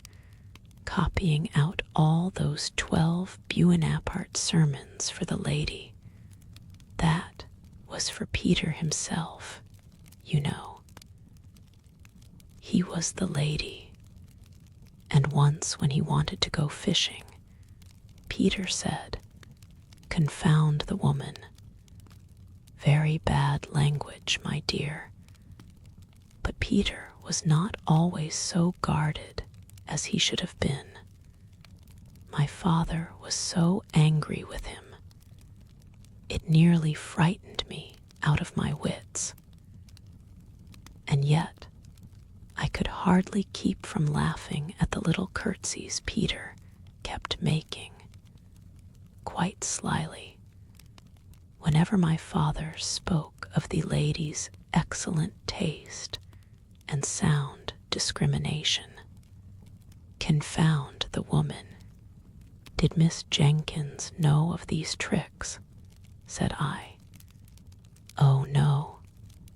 copying out all those 12 Buonaparte sermons for the lady. That was for Peter himself, you know. He was the lady, and once when he wanted to go fishing, Peter said, "Confound the woman." Very bad language, my dear. But Peter was not always so guarded as he should have been. My father was so angry with him. It nearly frightened me out of my wits. And yet, I could hardly keep from laughing at the little curtsies Peter kept making, quite slyly, whenever my father spoke of the lady's excellent taste and sound discrimination. Confound the woman. Did Miss Jenkins know of these tricks? Said I. Oh no,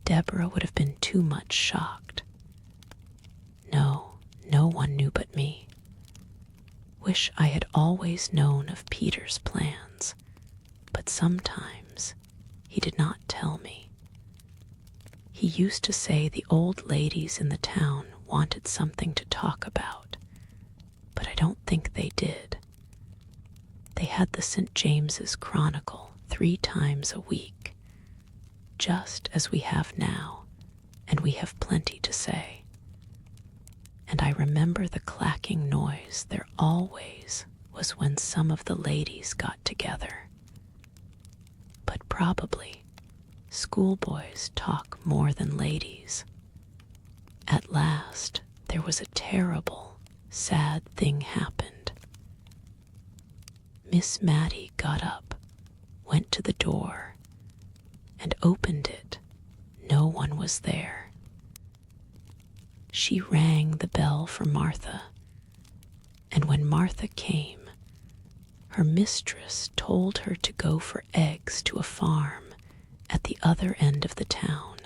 Deborah would have been too much shocked. No, no one knew but me. Wish I had always known of Peter's plans, but sometimes he did not tell me. He used to say the old ladies in the town wanted something to talk about, but I don't think they did. They had the St. James's Chronicle 3 times a week, just as we have now, and we have plenty to say. And I remember the clacking noise there always was when some of the ladies got together. But probably schoolboys talk more than ladies. At last there was a terrible, sad thing happened. Miss Mattie got up, went to the door, and opened it. No one was there. She rang the bell for Martha, and when Martha came, her mistress told her to go for eggs to a farm at the other end of the town.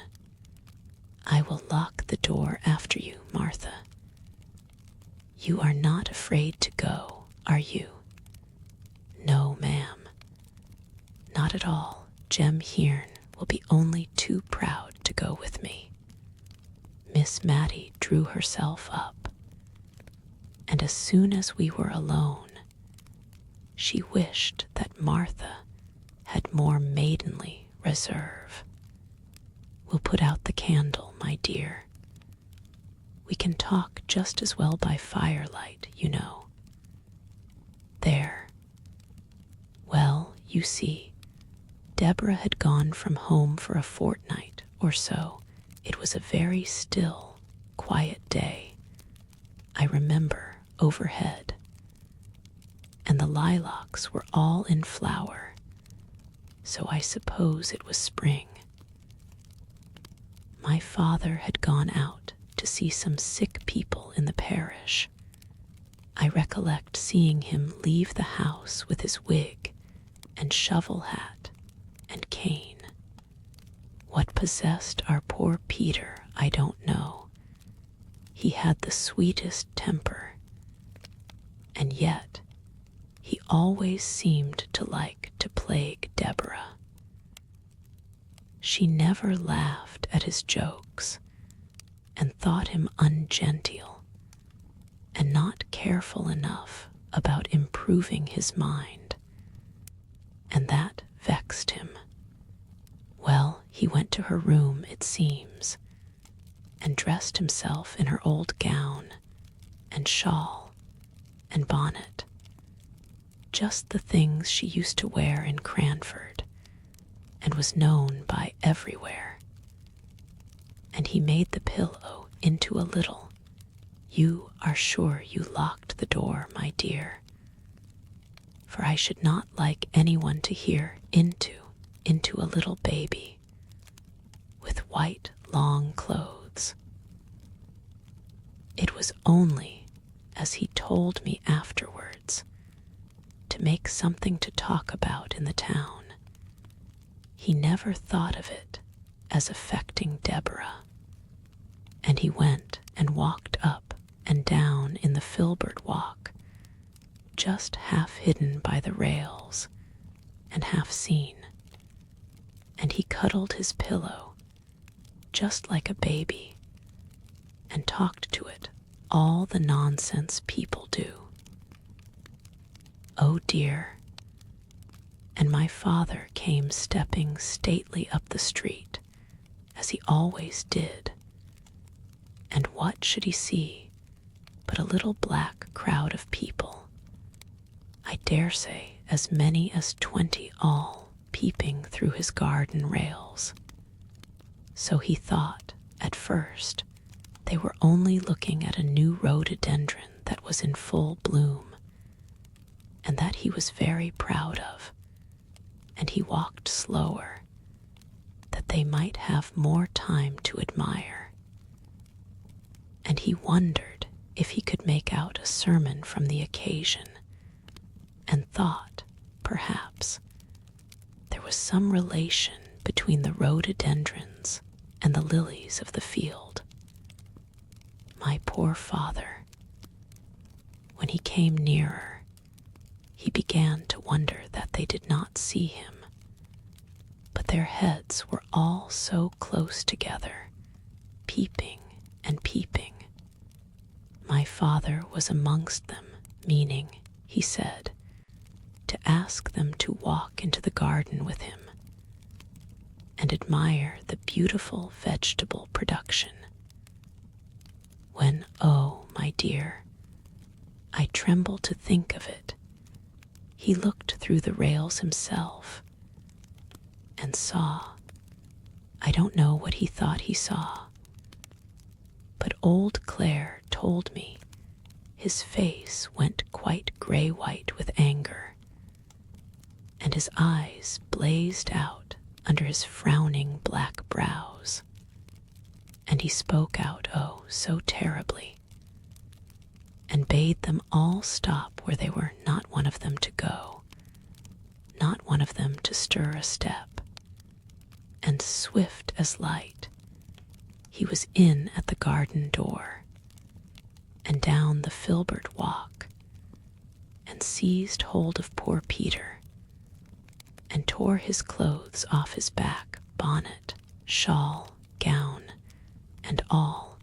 I will lock the door after you, Martha. You are not afraid to go, are you? No, ma'am. Not at all. Jem Hearn will be only too proud to go with me. Miss Mattie drew herself up, and as soon as we were alone, she wished that Martha had more maidenly reserve. We'll put out the candle, my dear. We can talk just as well by firelight, you know. There. Well, you see, Deborah had gone from home for a fortnight or so. It was a very still, quiet day. I remember, overhead, and the lilacs were all in flower, so I suppose it was spring. My father had gone out to see some sick people in the parish. I recollect seeing him leave the house with his wig and shovel hat and cane. What possessed our poor Peter, I don't know. He had the sweetest temper, and yet he always seemed to like to plague Deborah. She never laughed at his jokes and thought him ungenteel and not careful enough about improving his mind, and that vexed him. Well, he went to her room, it seems, and dressed himself in her old gown and shawl and bonnet, just the things she used to wear in Cranford and was known by everywhere. And he made the pillow into a little, "You are sure you locked the door, my dear, for I should not like anyone to hear into a little baby with white long clothes." It was only, as he told me afterwards, to make something to talk about in the town. He never thought of it as affecting Deborah, and he went and walked up and down in the filbert walk, just half hidden by the rails and half seen, and he cuddled his pillow just like a baby and talked to it all the nonsense people do. Oh dear. And my father came stepping stately up the street, as he always did, and what should he see but a little black crowd of people, I dare say as many as 20 all, peeping through his garden rails. So he thought, at first, they were only looking at a new rhododendron that was in full bloom, and that he was very proud of, and he walked slower, that they might have more time to admire. And he wondered if he could make out a sermon from the occasion, and thought, perhaps, there was some relation between the rhododendrons and the lilies of the field. My poor father, when he came nearer, he began to wonder that they did not see him, but their heads were all so close together, peeping and peeping. My father was amongst them, meaning, he said, to ask them to walk into the garden with him and admire the beautiful vegetable production. When, oh, my dear, I tremble to think of it, he looked through the rails himself and saw, I don't know what he thought he saw, but old Claire told me his face went quite gray-white with anger, and his eyes blazed out under his frowning black brows, and he spoke out, oh, so terribly, and bade them all stop where they were, not one of them to go, not one of them to stir a step, and swift as light, he was in at the garden door, and down the filbert walk, and seized hold of poor Peter, and tore his clothes off his back, bonnet, shawl, gown, and all,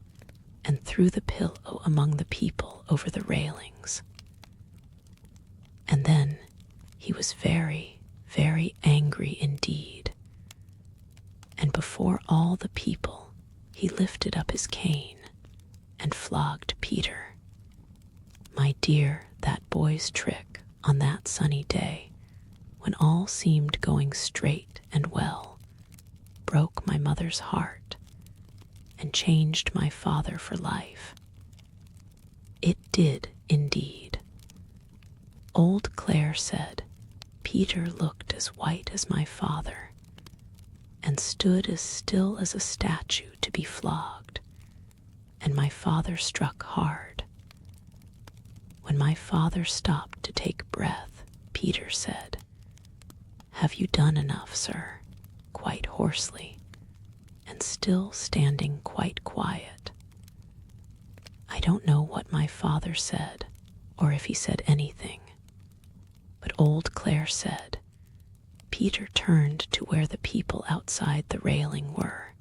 and threw the pillow among the people over the railings. And then he was very, very angry indeed, and before all the people he lifted up his cane and flogged Peter. My dear, that boy's trick on that sunny day, when all seemed going straight and well, broke my mother's heart and changed my father for life. It did indeed. Old Clare said Peter looked as white as my father, and stood as still as a statue to be flogged, and my father struck hard. When my father stopped to take breath, Peter said, "Have you done enough, sir?" quite hoarsely, and still standing quite quiet. I don't know what my father said, or if he said anything, but old Clare said Peter turned to where the people outside the railing were,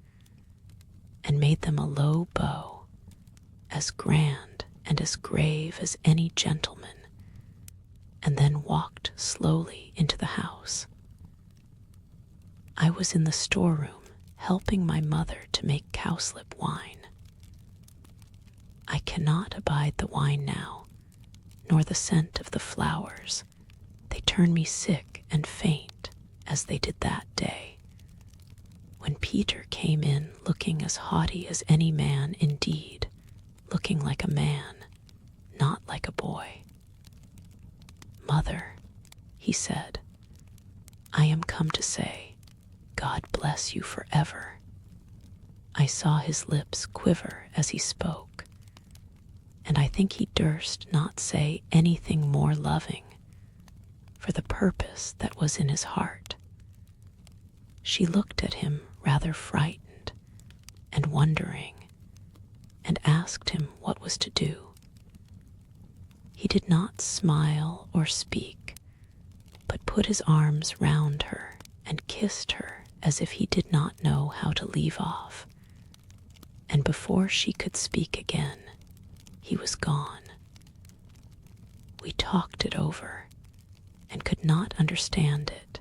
and made them a low bow, as grand and as grave as any gentleman, and then walked slowly into the house. I was in the storeroom helping my mother to make cowslip wine. I cannot abide the wine now, nor the scent of the flowers. They turn me sick and faint, as they did that day, when Peter came in looking as haughty as any man, indeed, looking like a man, not like a boy. "Mother," he said, "I am come to say, God bless you forever." I saw his lips quiver as he spoke, and I think he durst not say anything more loving, for the purpose that was in his heart. She looked at him rather frightened and wondering, and asked him what was to do. He did not smile or speak, but put his arms round her and kissed her as if he did not know how to leave off, and before she could speak again, he was gone. We talked it over, and could not understand it,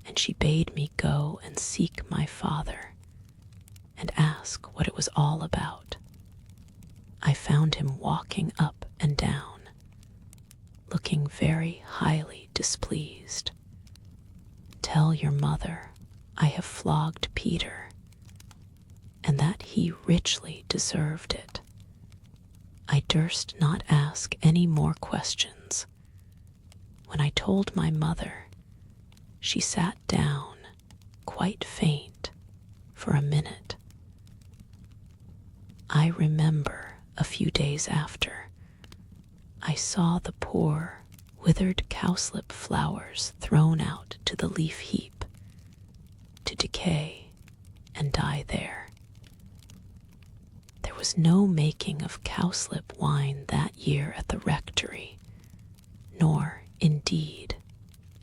and she bade me go and seek my father, and ask what it was all about. I found him walking up and down, looking very highly displeased. "Tell your mother I have flogged Peter, and that he richly deserved it." I durst not ask any more questions. When I told my mother, she sat down, quite faint, for a minute. I remember a few days after, I saw the poor, withered cowslip flowers thrown out to the leaf heap, to decay and die there. There was no making of cowslip wine that year at the rectory, nor, indeed,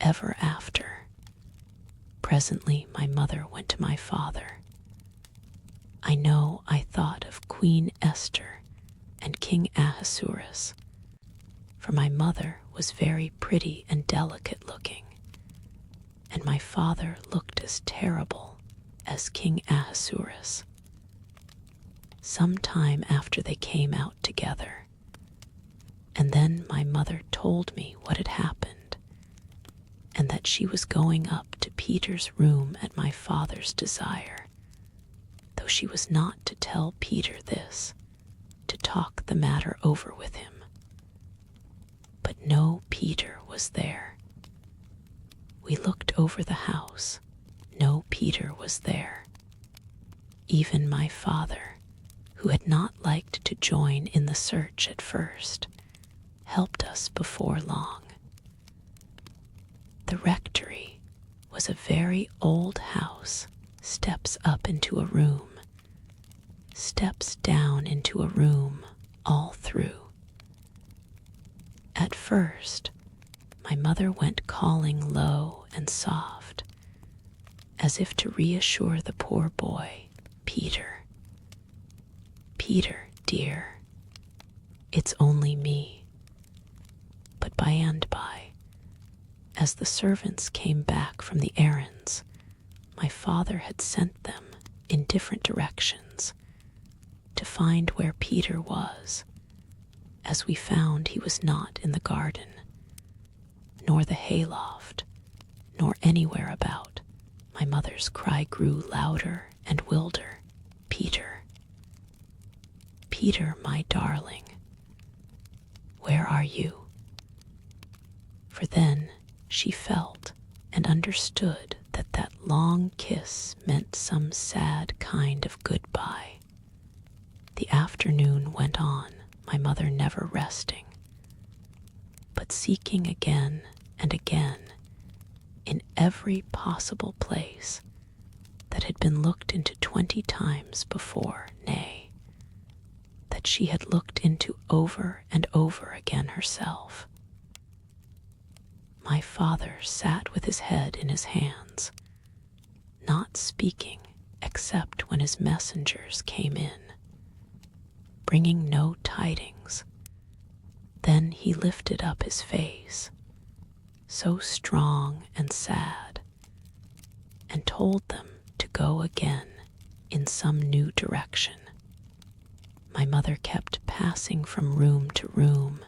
ever after. Presently my mother went to my father. I know I thought of Queen Esther and King Ahasuerus, for my mother was very pretty and delicate looking, and my father looked as terrible as King Ahasuerus. Some time after they came out together, and then my mother told me what had happened, and that she was going up to Peter's room at my father's desire, though she was not to tell Peter this, to talk the matter over with him. But no Peter was there. We looked over the house. No Peter was there. Even my father, who had not liked to join in the search at first, helped us before long. The rectory was a very old house, steps up into a room, steps down into a room, all through. At first, my mother went calling low and soft, as if to reassure the poor boy, Peter. "Peter, dear, it's only me." But by and by, as the servants came back from the errands, my father had sent them in different directions to find where Peter was, as we found he was not in the garden, nor the hayloft, nor anywhere about. My mother's cry grew louder and wilder. "Peter, Peter, my darling, where are you?" For then she felt and understood that that long kiss meant some sad kind of goodbye. The afternoon went on, my mother never resting, but seeking again and again in every possible place that had been looked into 20 times before, nay, that she had looked into over and over again herself. My father sat with his head in his hands, not speaking except when his messengers came in, bringing no tidings. Then he lifted up his face, so strong and sad, and told them to go again in some new direction. My mother kept passing from room to room,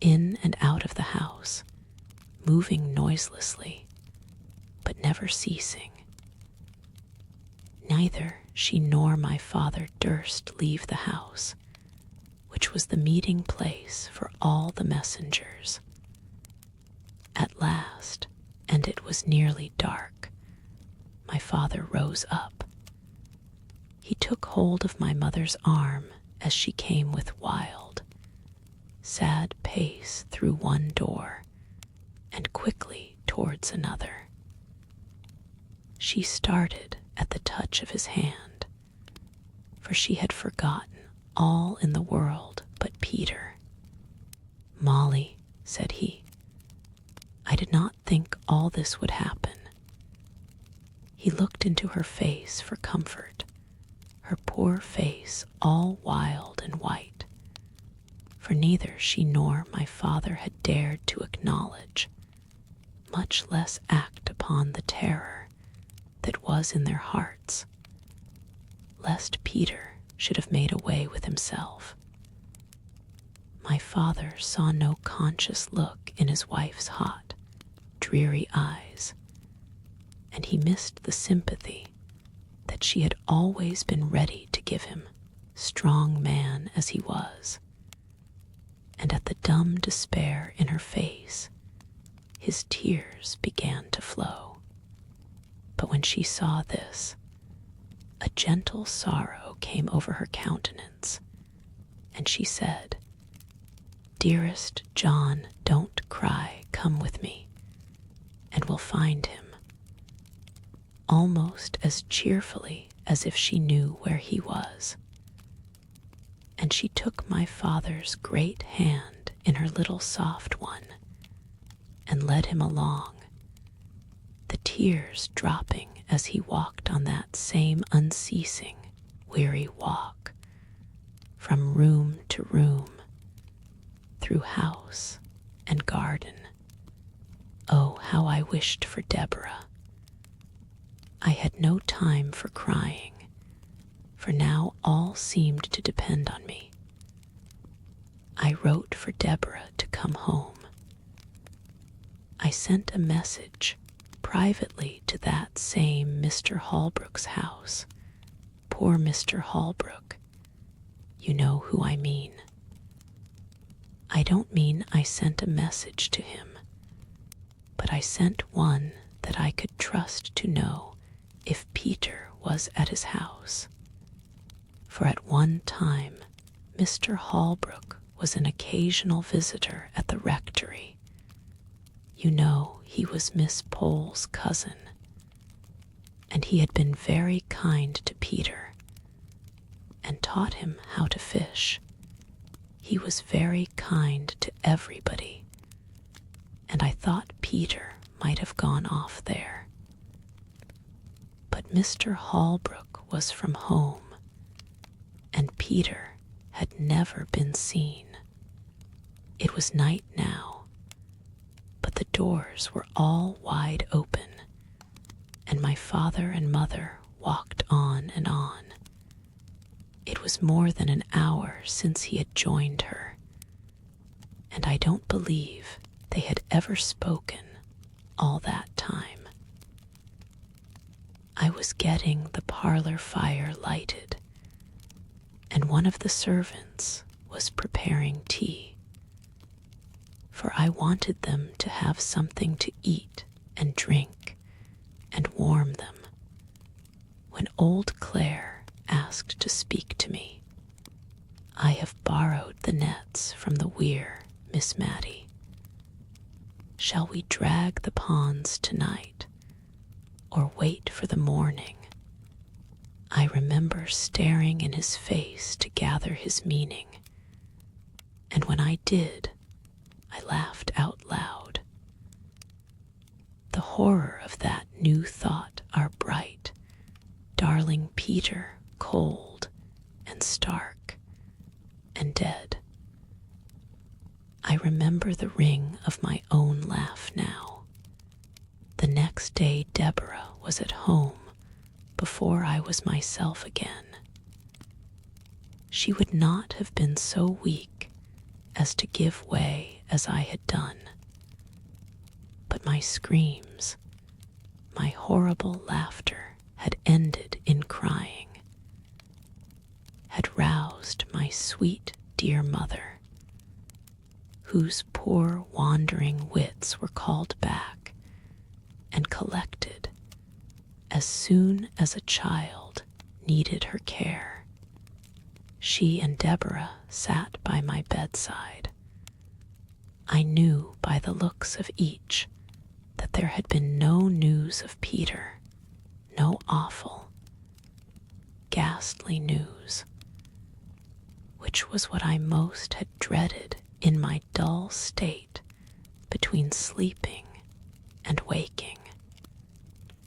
in and out of the house, moving noiselessly, but never ceasing. Neither she nor my father durst leave the house, which was the meeting place for all the messengers. At last, and it was nearly dark, my father rose up. He took hold of my mother's arm as she came with wild, sad pace through one door and quickly towards another. She started at the touch of his hand, for she had forgotten all in the world but Peter. "Molly," said he, "I did not think all this would happen." He looked into her face for comfort, her poor face all wild and white, for neither she nor my father had dared to acknowledge, much less act upon the terror that was in their hearts, lest Peter should have made away with himself. My father saw no conscious look in his wife's hot, dreary eyes, and he missed the sympathy that she had always been ready to give him, strong man as he was. And at the dumb despair in her face, his tears began to flow. But when she saw this, a gentle sorrow came over her countenance, and she said, "Dearest John, don't cry, come with me, and we'll find him," almost as cheerfully as if she knew where he was. And she took my father's great hand in her little soft one and led him along, the tears dropping as he walked on that same unceasing, weary walk, from room to room, through house and garden. Oh, how I wished for Deborah. I had no time for crying, for now all seemed to depend on me. I wrote for Deborah to come home. I sent a message privately to that same Mr. Holbrook's house. Poor Mr. Holbrook. You know who I mean. I don't mean I sent a message to him, but I sent one that I could trust to know if Peter was at his house. For at one time, Mr. Holbrook was an occasional visitor at the rectory. You know, he was Miss Pole's cousin, and he had been very kind to Peter and taught him how to fish. He was very kind to everybody, and I thought Peter might have gone off there. But Mr. Holbrook was from home, and Peter had never been seen. It was night now, but the doors were all wide open, and my father and mother walked on and on. It was more than an hour since he had joined her, and I don't believe they had ever spoken all that time. I was getting the parlor fire lighted, and one of the servants was preparing tea, for I wanted them to have something to eat and drink and warm them. When old Claire asked to speak to me, I have borrowed the nets from the weir, Miss Mattie. Shall we drag the ponds tonight, or wait for the morning? I remember staring in his face to gather his meaning, and when I did, I laughed out loud. The horror of that new thought, our bright, darling Peter, cold and stark and dead. I remember the ring of my own laugh now. The next day Deborah was at home before I was myself again. She would not have been so weak as to give way as I had done. But my screams, my horrible laughter had ended in crying, had roused my sweet dear mother, whose poor wandering wits were called back and collected as soon as a child needed her care. She and Deborah sat by my bedside. I knew by the looks of each that there had been no news of Peter, no awful, ghastly news, which was what I most had dreaded in my dull state between sleeping and waking.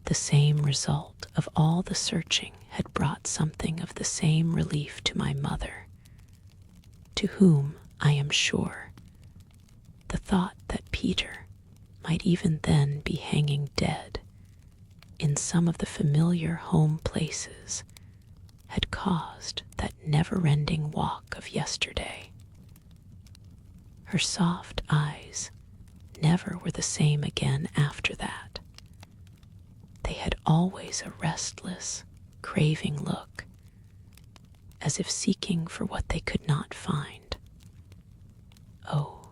The same result of all the searching had brought something of the same relief to my mother, to whom, I am sure, the thought that Peter might even then be hanging dead in some of the familiar home places had caused that never-ending walk of yesterday. Her soft eyes never were the same again after that. They had always a restless, craving look, as if seeking for what they could not find. Oh,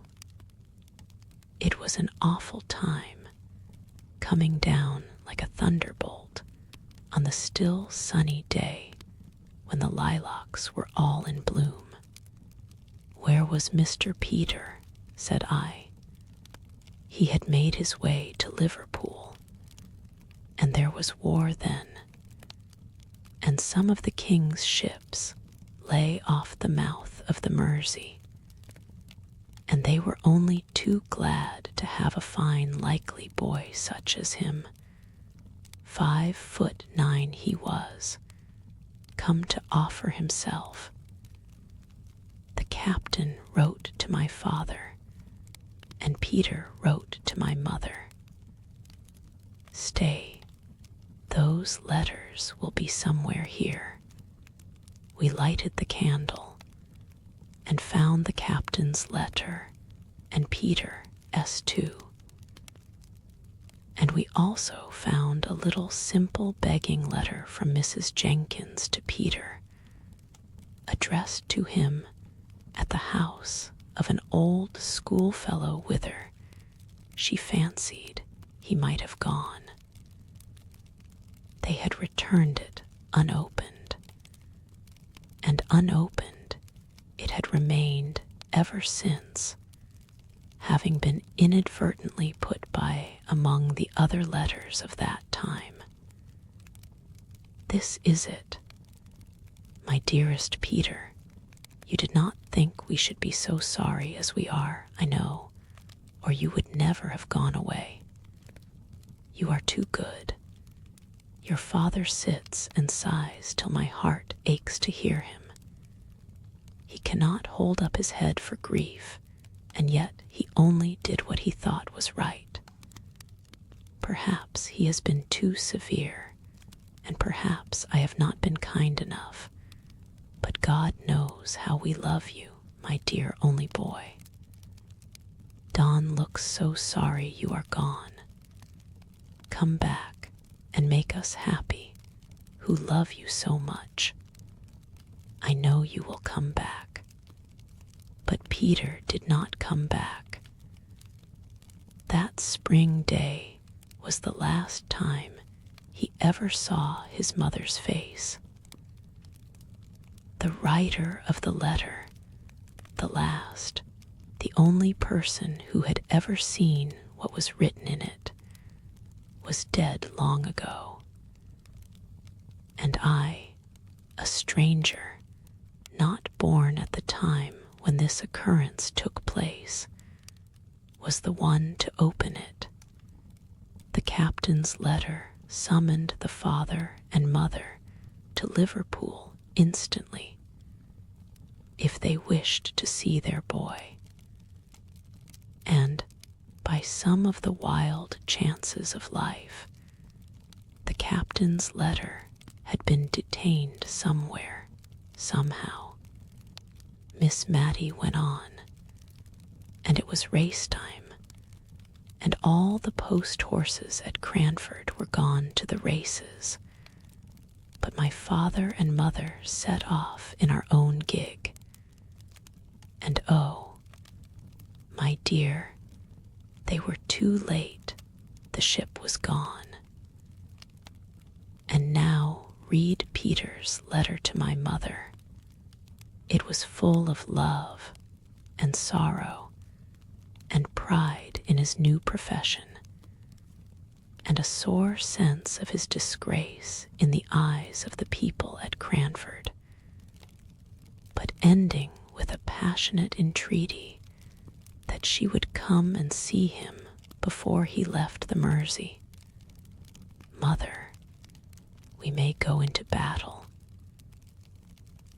it was an awful time, coming down like a thunderbolt on the still sunny day when the lilacs were all in bloom. Where was Mr. Peter? Said I. He had made his way to Liverpool, and there was war then, and some of the king's ships lay off the mouth of the Mersey, and they were only too glad to have a fine likely boy such as him, 5'9" he was, come to offer himself. The captain wrote to my father, and Peter wrote to my mother. Stay, those letters will be somewhere here. We lighted the candle and found the captain's letter and Peter's too. And we also found a little simple begging letter from Mrs. Jenkins to Peter, addressed to him at the house of an old schoolfellow whither she fancied he might have gone. They had returned it unopened, and unopened it had remained ever since, having been inadvertently put by among the other letters of that time. This is it. My dearest Peter, you did not think we should be so sorry as we are, I know, or you would never have gone away. You are too good. Your father sits and sighs till my heart aches to hear him. He cannot hold up his head for grief, and yet he only did what he thought was right. Perhaps he has been too severe, and perhaps I have not been kind enough, but God knows how we love you, my dear only boy. Don looks so sorry you are gone. Come back and make us happy, who love you so much. I know you will come back. But Peter did not come back, that spring day was the last time he ever saw his mother's face. The writer of the letter, the last, the only person who had ever seen what was written in it, was dead long ago. And I, a stranger, not born at the time when this occurrence took place, was the one to open it. The captain's letter summoned the father and mother to Liverpool instantly, if they wished to see their boy. And by some of the wild chances of life, the captain's letter had been detained somewhere, somehow. Miss Mattie went on, and it was race time, and all the post horses at Cranford were gone to the races. But my father and mother set off in our own gig. And oh, my dear, they were too late. The ship was gone. And now read Peter's letter to my mother. It was full of love and sorrow and pride in his new profession, and a sore sense of his disgrace in the eyes of the people at Cranford, but ending with a passionate entreaty that she would come and see him before he left the Mersey. Mother, we may go into battle.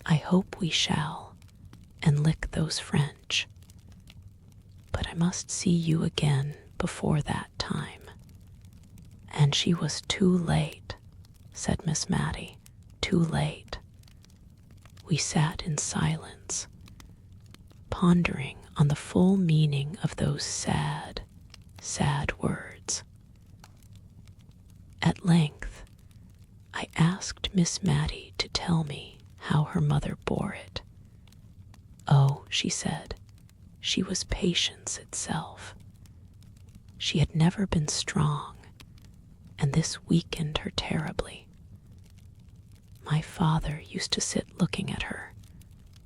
I hope we shall, and lick those French. But I must see you again before that time. And she was too late, said Miss Mattie, too late. We sat in silence, pondering on the full meaning of those sad, sad words. At length, I asked Miss Mattie to tell me how her mother bore it. Oh, she said, she was patience itself. She had never been strong, and this weakened her terribly. My father used to sit looking at her,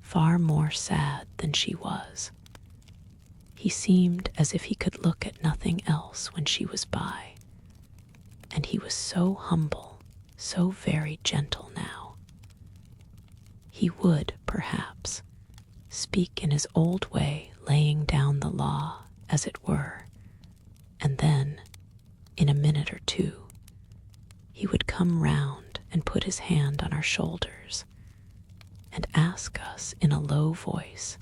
far more sad than she was. He seemed as if he could look at nothing else when she was by, and he was so humble, so very gentle now. He would, perhaps, speak in his old way, laying down the law, as it were, and then, in a minute or two, he would come round and put his hand on our shoulders and ask us in a low voice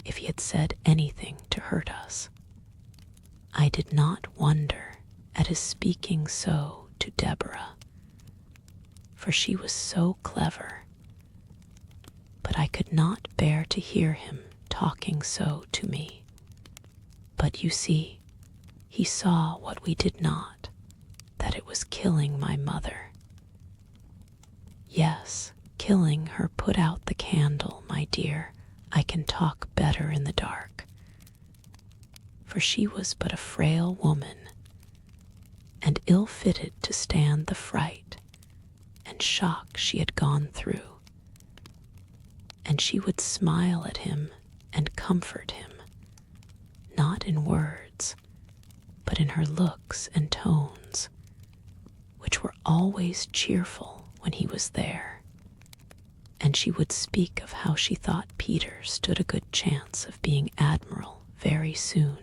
if he had said anything to hurt us. I did not wonder at his speaking so to Deborah, for she was so clever, but I could not bear to hear him talking so to me. But you see, he saw what we did not, that it was killing my mother. Yes, killing her put out the candle, my dear. I can talk better in the dark. For she was but a frail woman, and ill-fitted to stand the fright and shock she had gone through. And she would smile at him and comfort him, not in words, but in her looks and tones, which were always cheerful when he was there. And she would speak of how she thought Peter stood a good chance of being admiral very soon.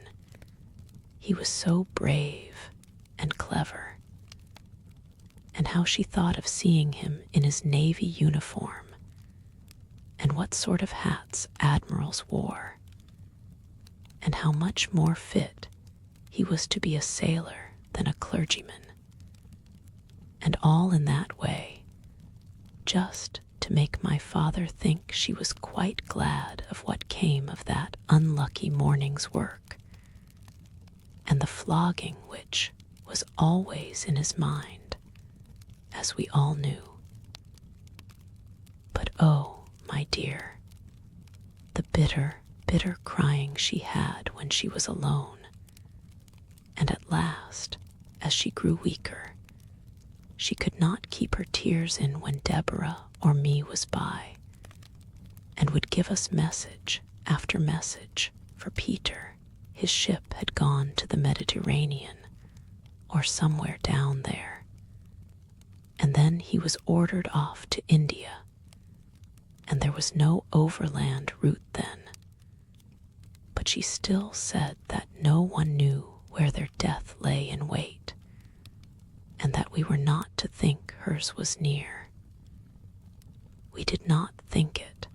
He was so brave and clever, and how she thought of seeing him in his navy uniform, and what sort of hats admirals wore, and how much more fit he was to be a sailor than a clergyman, and all in that way, just to make my father think she was quite glad of what came of that unlucky morning's work, and the flogging which was always in his mind, as we all knew. But oh, my dear, the bitter, bitter crying she had when she was alone, at last, as she grew weaker. She could not keep her tears in when Deborah or me was by, and would give us message after message, for Peter, his ship had gone to the Mediterranean, or somewhere down there, and then he was ordered off to India, and there was no overland route then. But she still said that no one knew where their death lay in wait, and that we were not to think hers was near. We did not think it,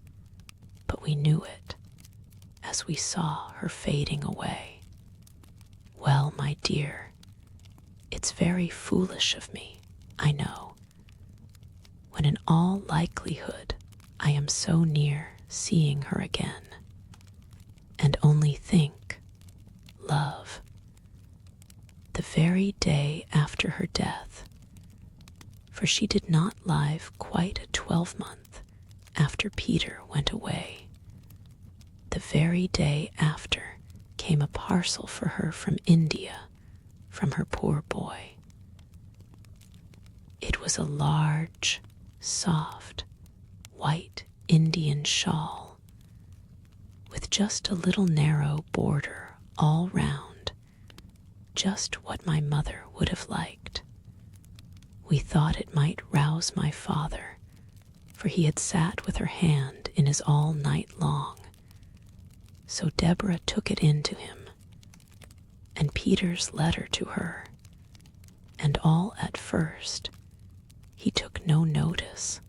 but we knew it, as we saw her fading away. Well, my dear, it's very foolish of me, I know, when in all likelihood I am so near seeing her again. And only think, love, the very day after her death, for she did not live quite a 12-month after Peter went away. The very day after came a parcel for her from India, from her poor boy. It was a large, soft, white Indian shawl, with just a little narrow border all round, just what my mother would have liked. We thought it might rouse my father, for he had sat with her hand in his all night long. So Deborah took it in to him, and Peter's letter to her, and all at first he took no notice,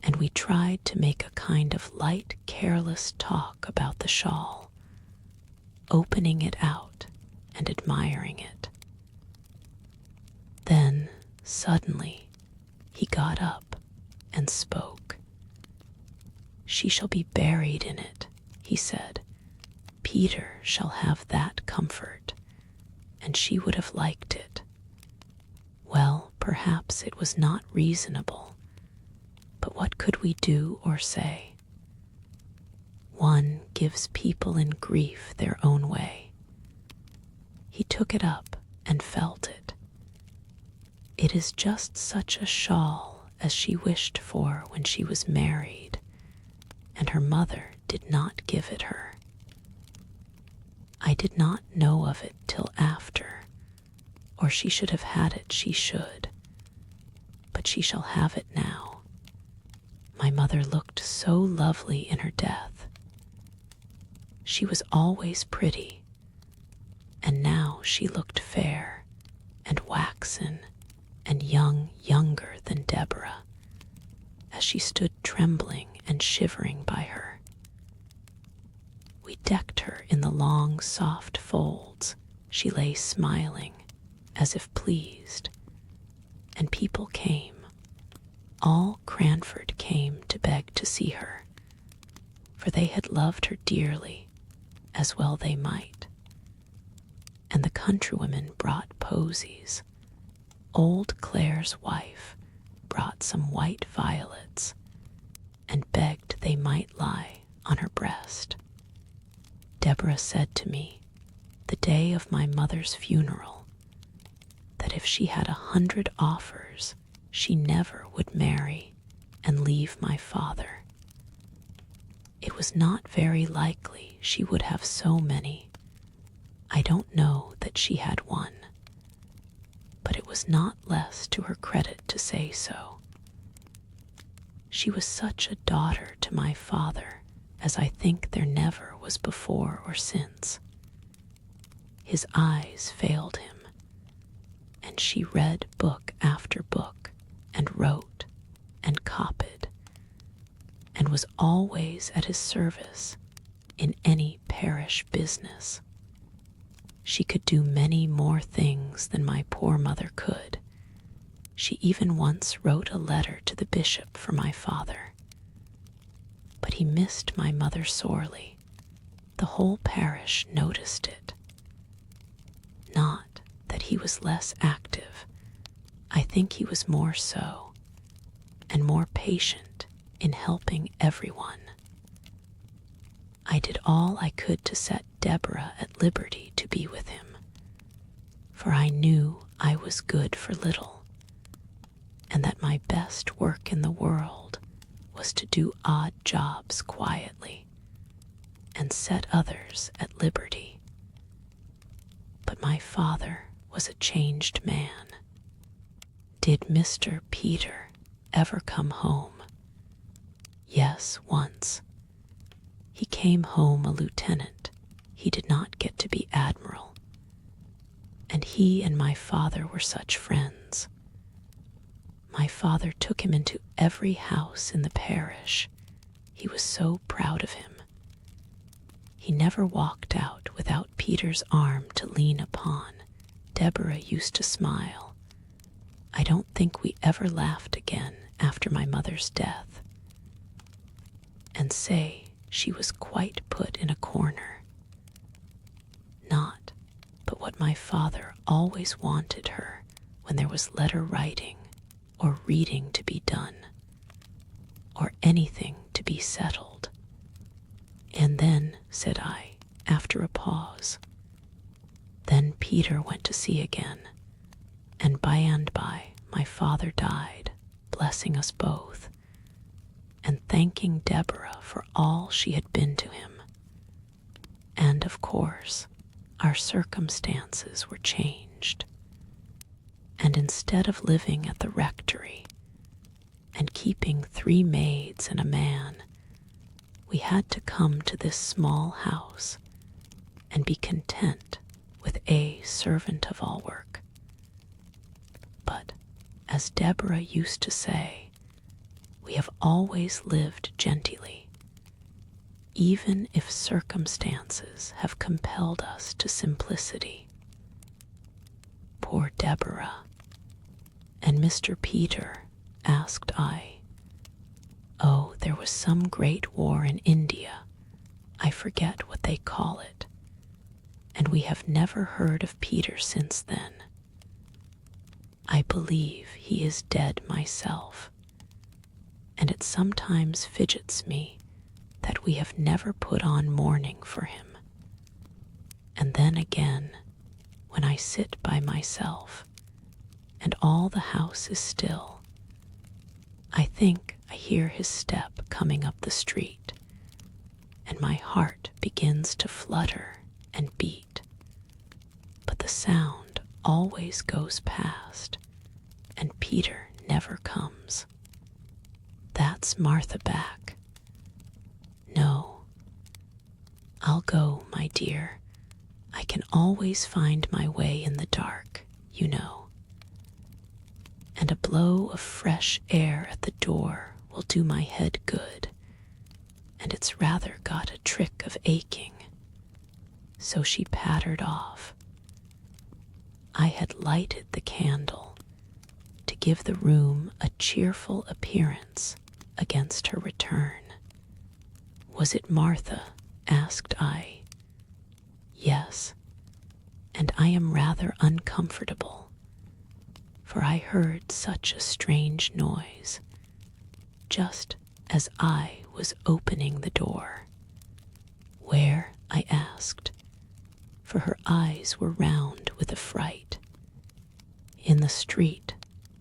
and we tried to make a kind of light, careless talk about the shawl, opening it out and admiring it. Then, suddenly, he got up and spoke. "She shall be buried in it," he said. "Peter shall have that comfort, and she would have liked it." Well, perhaps it was not reasonable, but what could we do or say? One gives people in grief their own way. He took it up and felt it. It is just such a shawl as she wished for when she was married, and her mother did not give it her. I did not know of it till after, or she should have had it, she should, but she shall have it now. My mother looked so lovely in her death. She was always pretty, and now she looked fair and waxen and younger than Deborah, as she stood trembling and shivering by her. We decked her in the long, soft folds. She lay smiling, as if pleased, and people came. All Cranford came to beg to see her, for they had loved her dearly, as well they might. And the countrywomen brought posies. Old Clare's wife brought some white violets, and begged they might lie on her breast. Deborah said to me, the day of my mother's funeral, that if she had 100 offers, she never would marry and leave my father. It was not very likely she would have so many. I don't know that she had one, but it was not less to her credit to say so. She was such a daughter to my father as I think there never was before or since. His eyes failed him, and she read book after book, and wrote and copied, and was always at his service in any parish business. She could do many more things than my poor mother could. She even once wrote a letter to the bishop for my father. But he missed my mother sorely. The whole parish noticed it. Not that he was less active. I think he was more so, and more patient in helping everyone. I did all I could to set Deborah at liberty to be with him, for I knew I was good for little, and that my best work in the world was to do odd jobs quietly and set others at liberty. But my father was a changed man. Did Mr. Peter ever come home? Yes, once. He came home a lieutenant. He did not get to be admiral. And he and my father were such friends. My father took him into every house in the parish. He was so proud of him. He never walked out without Peter's arm to lean upon. Deborah used to smile. I don't think we ever laughed again after my mother's death, and say she was quite put in a corner. Not but what my father always wanted her when there was letter writing or reading to be done, or anything to be settled. And then, said I, after a pause, then Peter went to sea again, and by my father died, blessing us both, and thanking Deborah for all she had been to him. And of course, our circumstances were changed, and instead of living at the rectory and keeping 3 maids and a man, we had to come to this small house and be content with a servant of all work. But, as Deborah used to say, we have always lived genteelly, even if circumstances have compelled us to simplicity. Poor Deborah. And Mr. Peter, asked I. Oh, there was some great war in India. I forget what they call it. And we have never heard of Peter since then. I believe he is dead myself, and it sometimes fidgets me that we have never put on mourning for him. And then again, when I sit by myself, and all the house is still, I think I hear his step coming up the street, and my heart begins to flutter and beat. But the sound always goes past, and Peter never comes. That's Martha back. No, I'll go, my dear. I can always find my way in the dark, you know. And a blow of fresh air at the door will do my head good, and it's rather got a trick of aching. So she pattered off. I had lighted the candle to give the room a cheerful appearance against her return. Was it Martha? Asked I. Yes, and I am rather uncomfortable, for I heard such a strange noise, just as I was opening the door. Where? I asked, for her eyes were round with affright. In the street,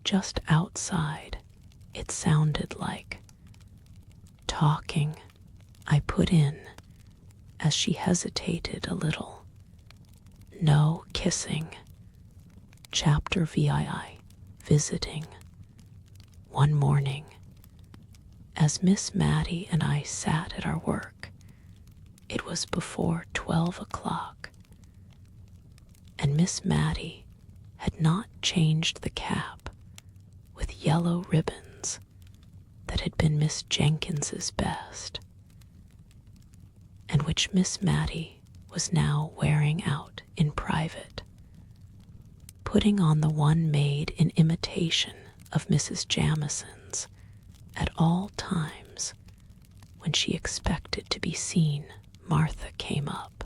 just outside, it sounded like. Talking, I put in, as she hesitated a little. No kissing. Chapter VII, Visiting. One morning, as Miss Mattie and I sat at our work, it was before 12 o'clock, and Miss Mattie had not changed the cap with yellow ribbons that had been Miss Jenkins's best, and which Miss Mattie was now wearing out in private, putting on the one made in imitation of Mrs. Jamison's at all times when she expected to be seen. Martha came up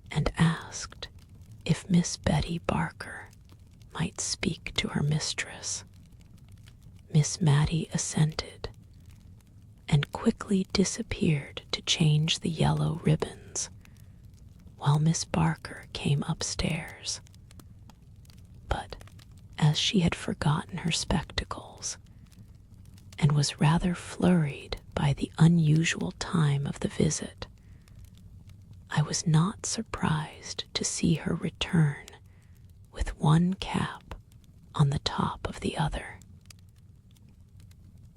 and asked if Miss Betty Barker might speak to her mistress. Miss Mattie assented and quickly disappeared to change the yellow ribbons, while Miss Barker came upstairs. but as she had forgotten her spectacles and was rather flurried by the unusual time of the visit, I was not surprised to see her return with one cap on the top of the other.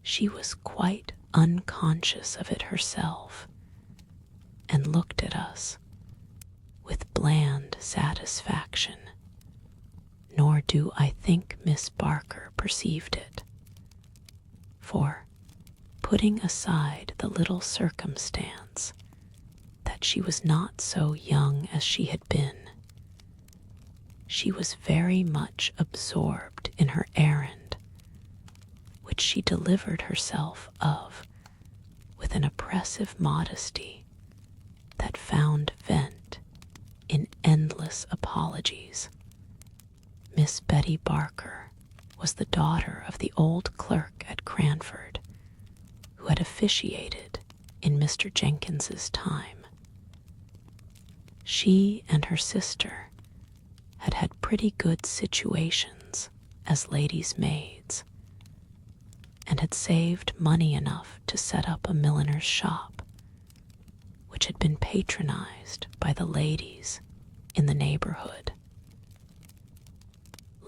She was quite unconscious of it herself and looked at us with bland satisfaction, nor do I think Miss Barker perceived it, for, putting aside the little circumstance that she was not so young as she had been, she was very much absorbed in her errand, which she delivered herself of with an oppressive modesty that found vent in endless apologies. Miss Betty Barker was the daughter of the old clerk at Cranford, who had officiated in Mr. Jenkins's time. She and her sister had had pretty good situations as ladies' maids, and had saved money enough to set up a milliner's shop, which had been patronized by the ladies in the neighborhood.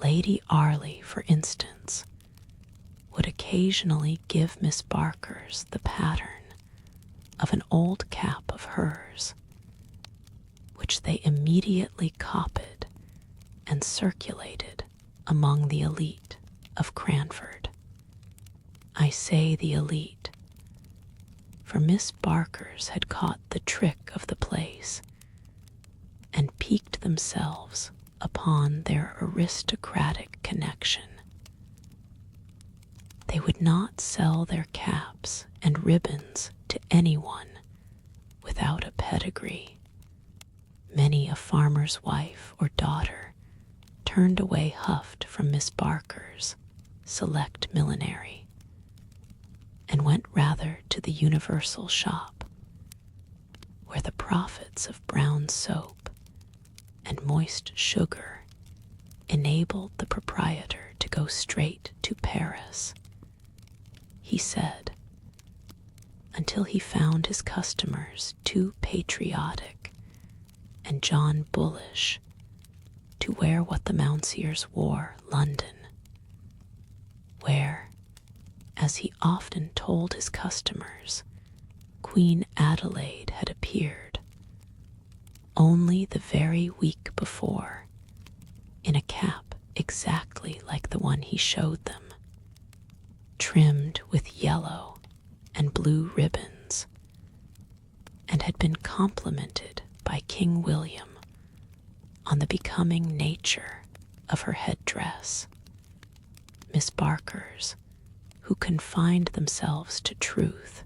Lady Arley, for instance, would occasionally give Miss Barker's the pattern of an old cap of hers, which they immediately copied and circulated among the elite of Cranford. I say the elite, for Miss Barker's had caught the trick of the place and piqued themselves upon their aristocratic connection. They would not sell their caps and ribbons to anyone without a pedigree. Many a farmer's wife or daughter turned away huffed from Miss Barker's select millinery, and went rather to the universal shop, where the profits of brown soap and moist sugar enabled the proprietor to go straight to Paris, he said, until he found his customers too patriotic and John Bullish to wear what the Mounseers wore London, where, as he often told his customers, Queen Adelaide had appeared only the very week before in a cap exactly like the one he showed them, trimmed with yellow and blue ribbons, and had been complimented by King William on the becoming nature of her headdress. Miss Barker's, who confined themselves to truth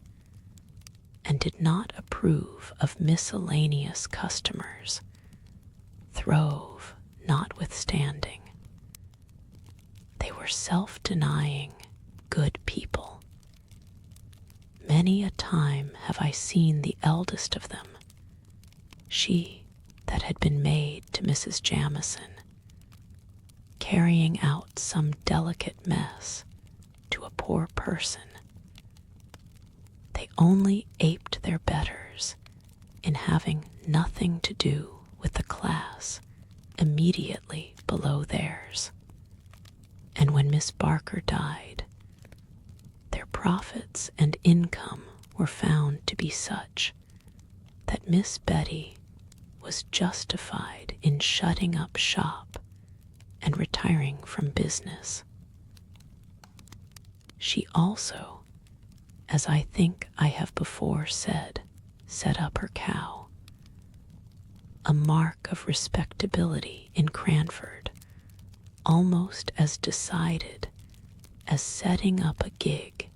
and did not approve of miscellaneous customers, throve notwithstanding. They were self-denying, good people. Many a time have I seen the eldest of them, she that had been maid to Mrs. Jamison, carrying out some delicate mess to a poor person. They only aped their betters in having nothing to do with the class immediately below theirs. And when Miss Barker died, their profits and income were found to be such that Miss Betty was justified in shutting up shop and retiring from business. She also, as I think I have before said, set up her cow, a mark of respectability in Cranford, almost as decided as setting up a gig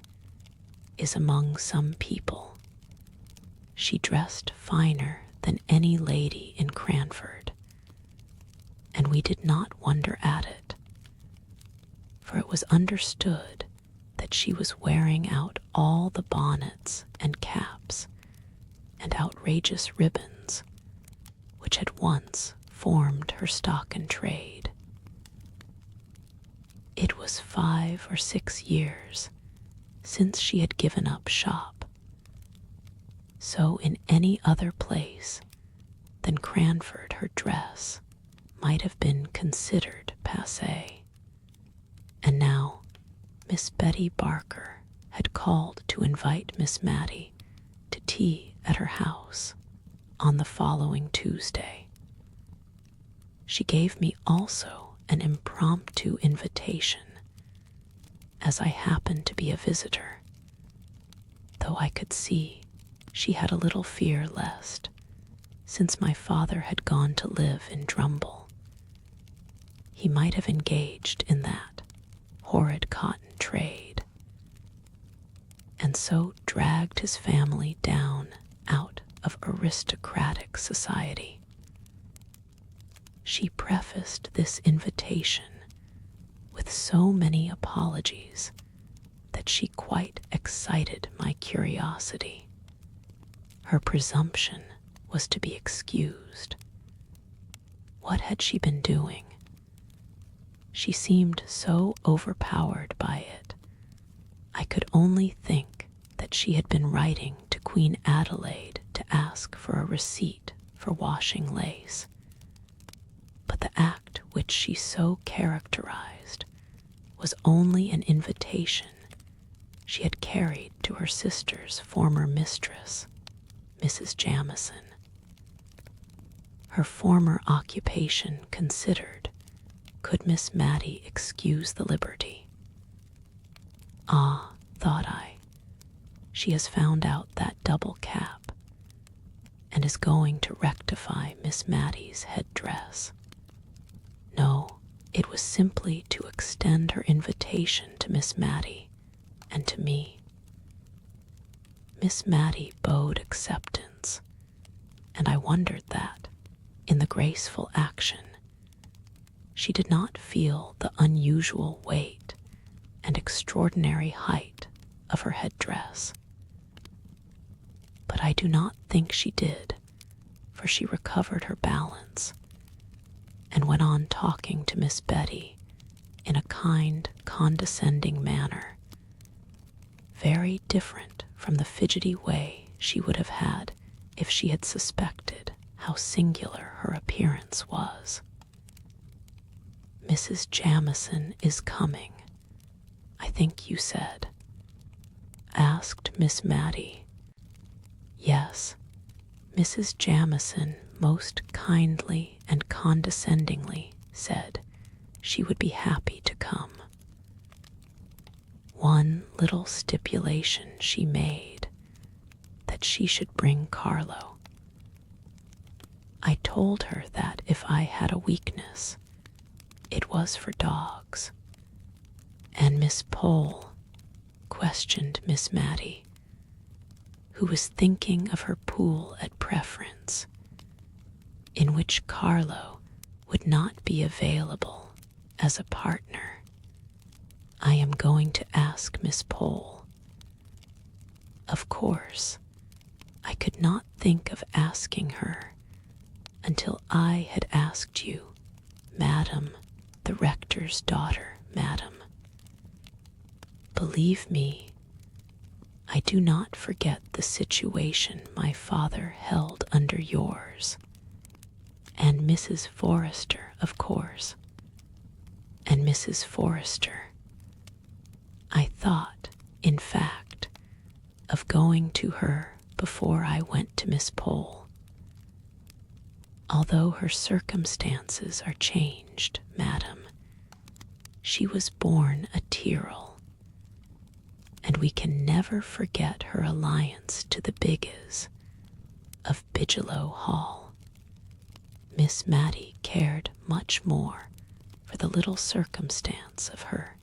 is among some people. She dressed finer than any lady in Cranford, and we did not wonder at it, for it was understood that she was wearing out all the bonnets and caps and outrageous ribbons which had once formed her stock in trade. It was 5 or 6 years since she had given up shop, so in any other place than Cranford her dress might have been considered passé. And now Miss Betty Barker had called to invite Miss Mattie to tea at her house on the following Tuesday. She gave me also an impromptu invitation, as I happened to be a visitor, though I could see she had a little fear lest, since my father had gone to live in Drumble, he might have engaged in that horrid cotton trade, and so dragged his family down out of aristocratic society. She prefaced this invitation with so many apologies that she quite excited my curiosity. Her presumption was to be excused. What had she been doing? She seemed so overpowered by it. I could only think that she had been writing to Queen Adelaide to ask for a receipt for washing lace. But the act which she so characterized was only an invitation she had carried to her sister's former mistress, Mrs. Jamison. Her former occupation considered, could Miss Mattie excuse the liberty? Ah, thought I, she has found out that double cap, and is going to rectify Miss Mattie's headdress. No, it was simply to extend her invitation to Miss Mattie and to me. Miss Mattie bowed acceptance, and I wondered that, in the graceful action, she did not feel the unusual weight and extraordinary height of her headdress. But I do not think she did, for she recovered her balance and went on talking to Miss Betty in a kind, condescending manner, very different from the fidgety way she would have had if she had suspected how singular her appearance was. Mrs. Jamison is coming, I think you said, asked Miss Mattie. Yes, Mrs. Jamison most kindly and condescendingly said she would be happy to come. One little stipulation she made, that she should bring Carlo. I told her that if I had a weakness, it was for dogs. And Miss Pole questioned Miss Mattie, who was thinking of her pool at Preference, in which Carlo would not be available as a partner. I am going to ask Miss Pole. Of course, I could not think of asking her until I had asked you, Madam, the rector's daughter, Madam. Believe me, I do not forget the situation my father held under yours, and Mrs. Forrester, of course, and Mrs. Forrester. I thought, in fact, of going to her before I went to Miss Pole. Although her circumstances are changed, Madam, she was born a Tyrrell, and we can never forget her alliance to the Bigges of Bigelow Hall. Miss Mattie cared much more for the little circumstance of her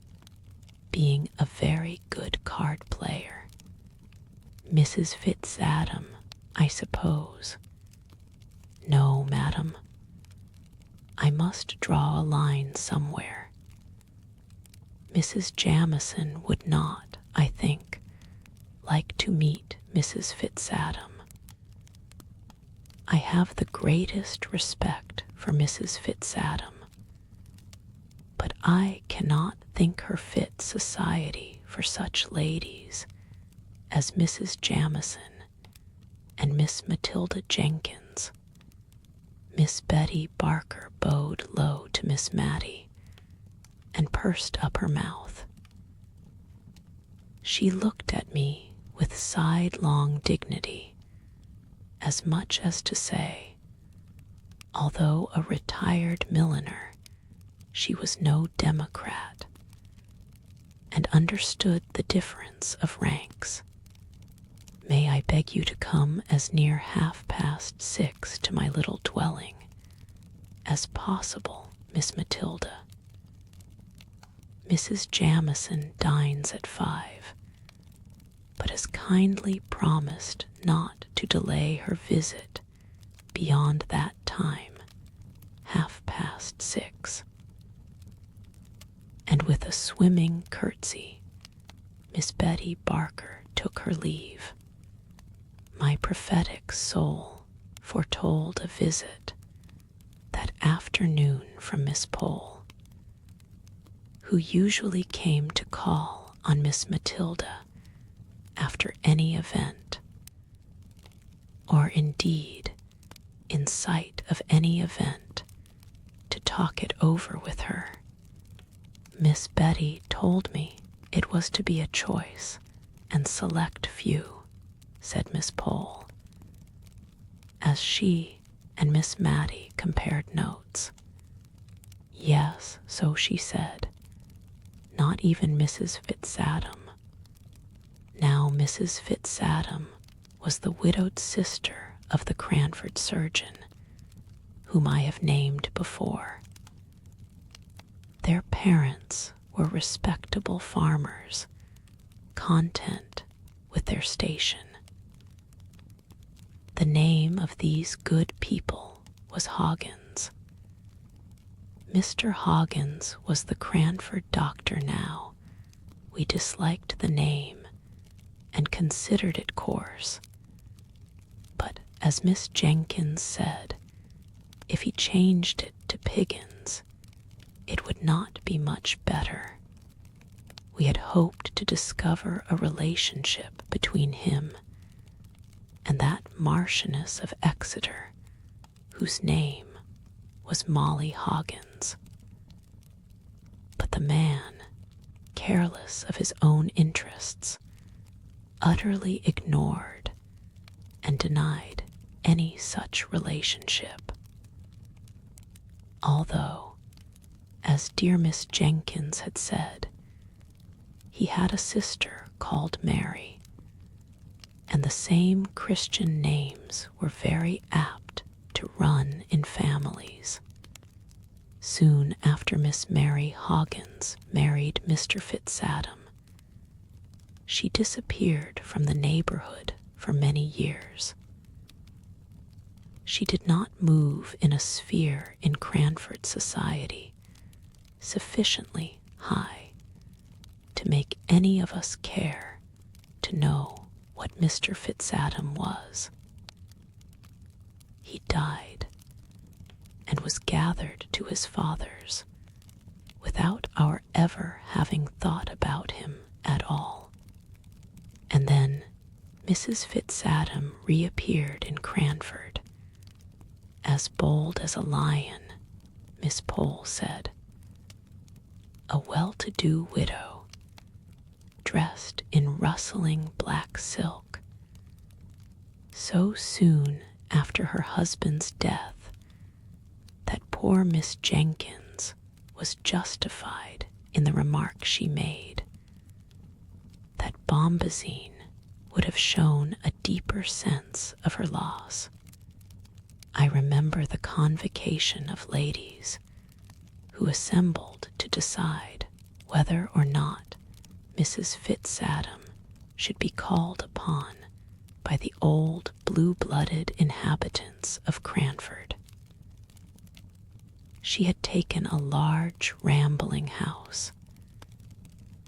being a very good card player. Mrs. Fitz-Adam, I suppose. No, Madam. I must draw a line somewhere. Mrs. Jamison would not, I think, like to meet Mrs. Fitz-Adam. I have the greatest respect for Mrs. Fitz-Adam, but I cannot think her fit society for such ladies as Mrs. Jamison and Miss Matilda Jenkins. Miss Betty Barker bowed low to Miss Mattie and pursed up her mouth. She looked at me with sidelong dignity, as much as to say, although a retired milliner, she was no democrat, and understood the difference of ranks. May I beg you to come as near 6:30 to my little dwelling as possible, Miss Matilda. Mrs. Jamison dines at 5, but has kindly promised not to delay her visit beyond that time, 6:30. And with a swimming curtsy, Miss Betty Barker took her leave. My prophetic soul foretold a visit that afternoon from Miss Pole, who usually came to call on Miss Matilda after any event, or indeed in sight of any event, to talk it over with her. Miss Betty told me it was to be a choice and select few, said Miss Pole, as she and Miss Mattie compared notes. Yes, so she said. Not even Mrs. Fitzadam. Now Mrs. Fitzadam was the widowed sister of the Cranford surgeon, whom I have named before. Their parents were respectable farmers, content with their station. The name of these good people was Hoggins. Mr. Hoggins was the Cranford doctor now. We disliked the name and considered it coarse. But as Miss Jenkins said, if he changed it to Piggins, it would not be much better. We had hoped to discover a relationship between him and that Marchioness of Exeter, whose name was Molly Hoggins. But the man, careless of his own interests, utterly ignored and denied any such relationship. Although, as dear Miss Jenkins had said, he had a sister called Mary, and the same Christian names were very apt to run in families. Soon after Miss Mary Hoggins married Mr. Fitzadam, she disappeared from the neighborhood for many years. She did not move in a sphere in Cranford society sufficiently high to make any of us care to know what Mr. Fitzadam was. He died and was gathered to his fathers without our ever having thought about him at all. And then Mrs. Fitzadam reappeared in Cranford, as bold as a lion, Miss Pole said, a well-to-do widow, dressed in rustling black silk. So soon after her husband's death that poor Miss Jenkins was justified in the remark she made, that Bombazine would have shown a deeper sense of her loss. I remember the convocation of ladies who assembled to decide whether or not Mrs. Fitzadam should be called upon by the old blue-blooded inhabitants of Cranford. She had taken a large rambling house,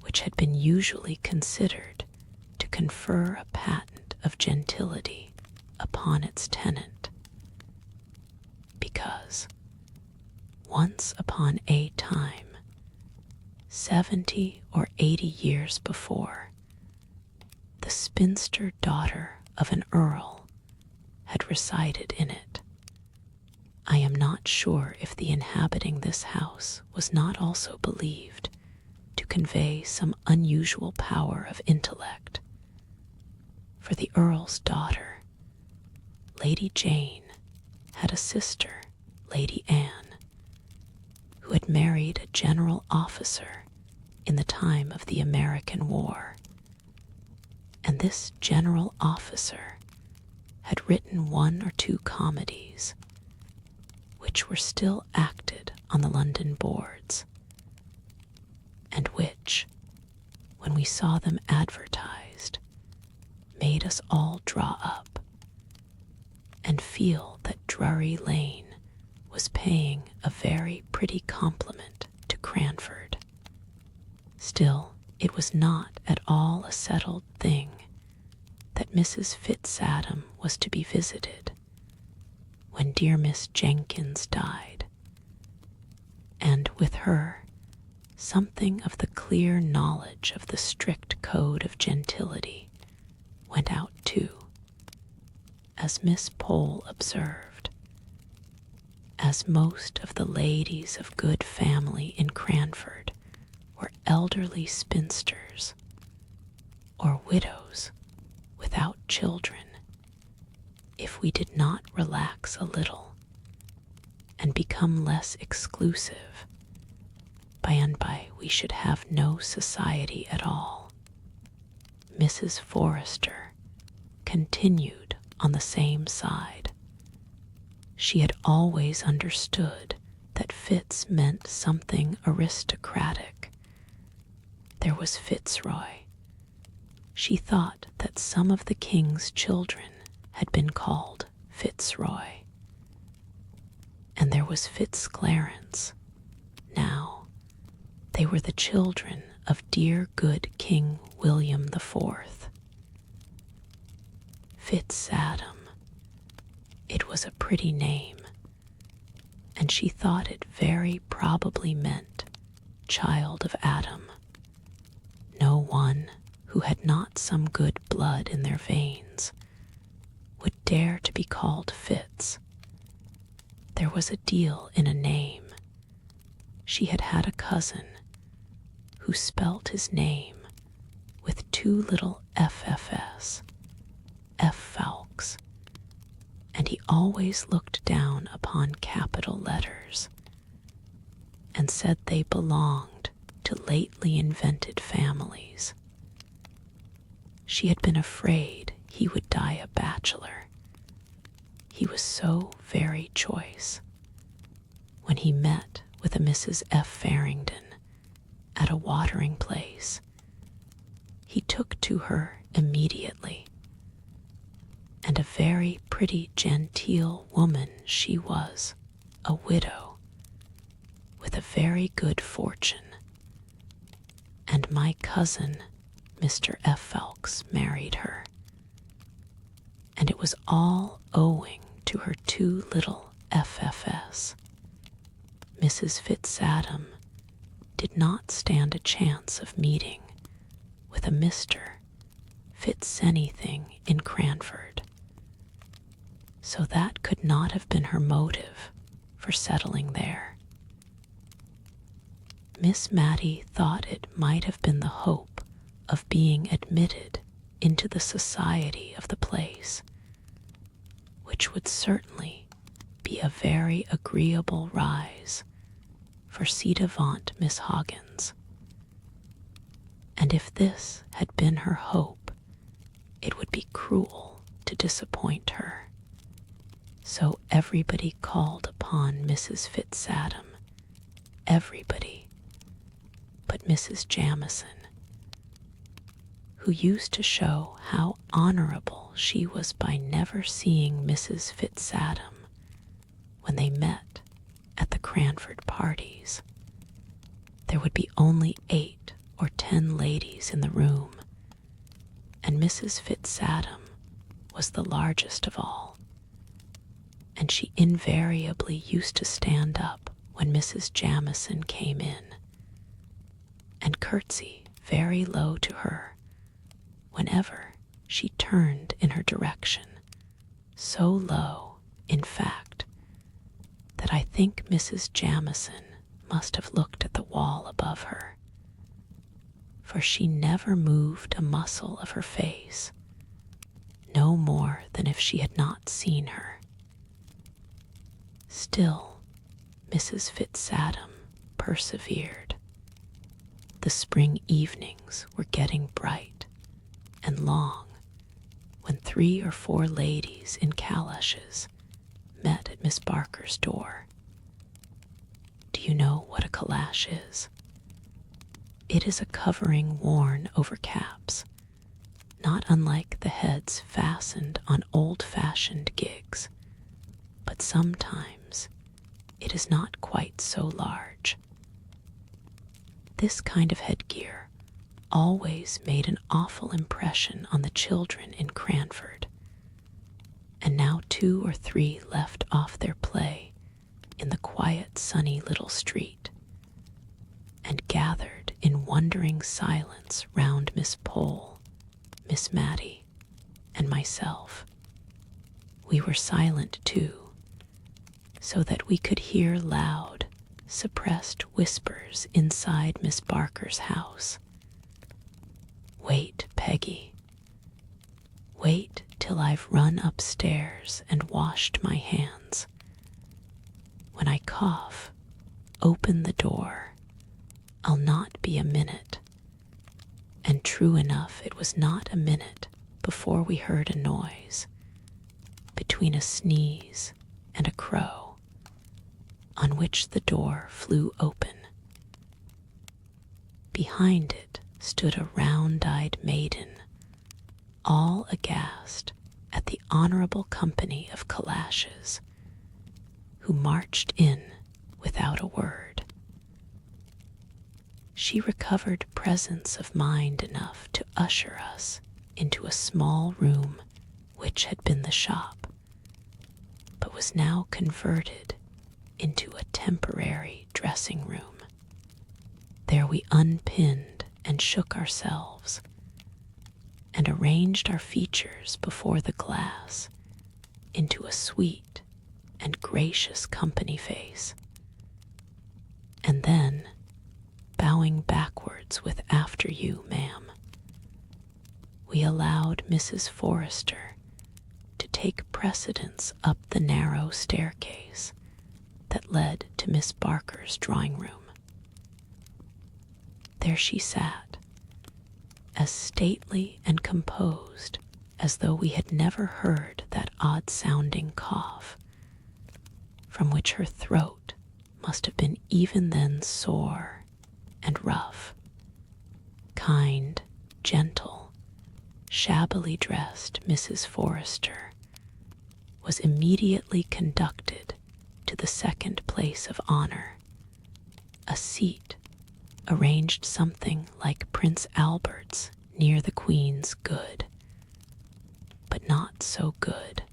which had been usually considered to confer a patent of gentility upon its tenant, because once upon a time 70 or 80 years before, the spinster daughter of an earl had resided in it. I am not sure if the inhabiting this house was not also believed to convey some unusual power of intellect, for the earl's daughter, Lady Jane, had a sister, Lady Anne, who had married a general officer in the time of the American War, and this general officer had written 1 or 2 comedies which were still acted on the London boards, and which, when we saw them advertised, made us all draw up and feel that Drury Lane was paying a very pretty compliment to Cranford. Still, it was not at all a settled thing that Mrs. Fitz-Adam was to be visited when dear Miss Jenkins died, and with her something of the clear knowledge of the strict code of gentility went out too, as Miss Pole observed, as most of the ladies of good family in Cranford were elderly spinsters or widows without children. If we did not relax a little and become less exclusive, by and by we should have no society at all. Mrs. Forrester continued on the same side. She had always understood that Fitz meant something aristocratic. There was Fitzroy. She thought that some of the king's children had been called Fitzroy. And there was Fitzclarence. Now, they were the children of dear good King William IV. Fitz-Adam. It was a pretty name, and she thought it very probably meant child of Adam. No one who had not some good blood in their veins would dare to be called Fitz. There was a deal in a name. She had had a cousin who spelt his name with 2 little FFS, F-Fowkes, and he always looked down upon capital letters and said they belonged to lately invented families. She had been afraid he would die a bachelor. He was so very choice. When he met with a Mrs. F. Farrington at a watering place, he took to her immediately, and a very pretty genteel woman she was, a widow, with a very good fortune, and my cousin, Mr. F. Fowkes, married her, and it was all owing to her 2 little FFS. Mrs. Fitz-Adam did not stand a chance of meeting with a Mr. Fitz-Anything in Cranford, so that could not have been her motive for settling there. Miss Mattie thought it might have been the hope of being admitted into the society of the place, which would certainly be a very agreeable rise for ci-devant Miss Hoggins. And if this had been her hope, it would be cruel to disappoint her. So everybody called upon Mrs. Fitz-Adam, everybody but Mrs. Jamison, who used to show how honorable she was by never seeing Mrs. Fitz-Adam when they met at the Cranford parties. There would be only 8 or 10 ladies in the room, and Mrs. Fitz-Adam was the largest of all, and she invariably used to stand up when Mrs. Jamison came in. and curtsy very low to her whenever she turned in her direction, so low, in fact, that I think Mrs. Jamieson must have looked at the wall above her, for she never moved a muscle of her face, no more than if she had not seen her. Still, Mrs. Fitzatum persevered. The spring evenings were getting bright and long when 3 or 4 ladies in calashes met at Miss Barker's door. Do you know what a calash is? It is a covering worn over caps, not unlike the heads fastened on old-fashioned gigs, but sometimes it is not quite so large. This kind of headgear always made an awful impression on the children in Cranford, and now 2 or 3 left off their play in the quiet, sunny little street, and gathered in wondering silence round Miss Pole, Miss Mattie, and myself. We were silent too, so that we could hear loud, suppressed whispers inside Miss Barker's house. Wait, Peggy. Wait till I've run upstairs and washed my hands. When I cough, open the door. I'll not be a minute. And true enough, it was not a minute before we heard a noise, between a sneeze and a crow, on which the door flew open. Behind it stood a round-eyed maiden, all aghast at the honorable company of calashes, who marched in without a word. She recovered presence of mind enough to usher us into a small room which had been the shop, but was now converted into a temporary dressing room. There we unpinned and shook ourselves, and arranged our features before the glass into a sweet and gracious company face. And then, bowing backwards with "After you, ma'am," we allowed Mrs. Forrester to take precedence up the narrow staircase that led to Miss Barker's drawing room. There she sat, as stately and composed as though we had never heard that odd-sounding cough, from which her throat must have been even then sore and rough. Kind, gentle, shabbily dressed Mrs. Forrester was immediately conducted to the second place of honor, a seat arranged something like Prince Albert's near the Queen's good, but not so good.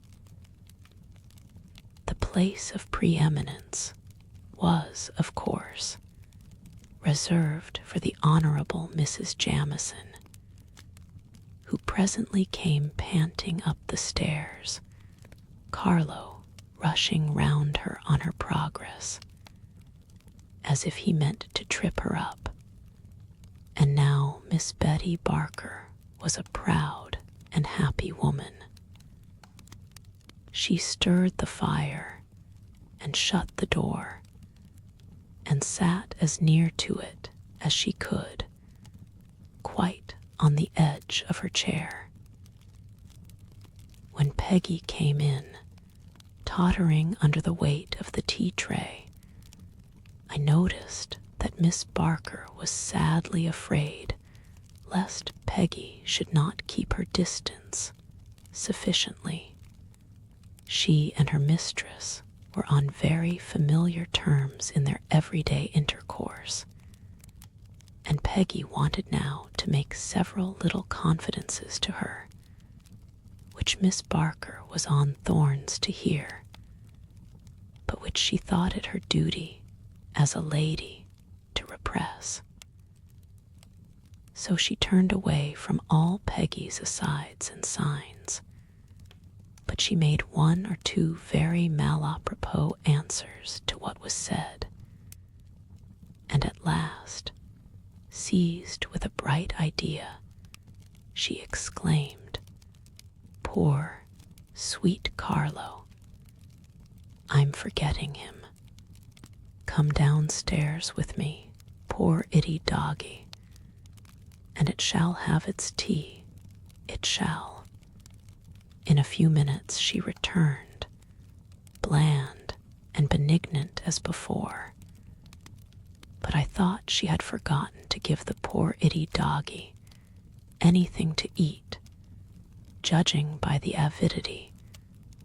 The place of preeminence was, of course, reserved for the Honorable Mrs. Jamieson, who presently came panting up the stairs, Carlo rushing round her on her progress, as if he meant to trip her up. And now Miss Betty Barker was a proud and happy woman. She stirred the fire and shut the door, and sat as near to it as she could, quite on the edge of her chair. When Peggy came in, tottering under the weight of the tea tray, I noticed that Miss Barker was sadly afraid lest Peggy should not keep her distance sufficiently. She and her mistress were on very familiar terms in their everyday intercourse, and Peggy wanted now to make several little confidences to her, which Miss Barker was on thorns to hear, but which she thought it her duty as a lady to repress. so she turned away from all Peggy's asides and signs. But she made one or two very malapropos answers to what was said, and at last, seized with a bright idea, she exclaimed, "Poor, sweet Carlo! I'm forgetting him. Come downstairs with me, poor itty doggy, and it shall have its tea, it shall." In a few minutes she returned, bland and benignant as before, but I thought she had forgotten to give the poor itty doggy anything to eat, judging by the avidity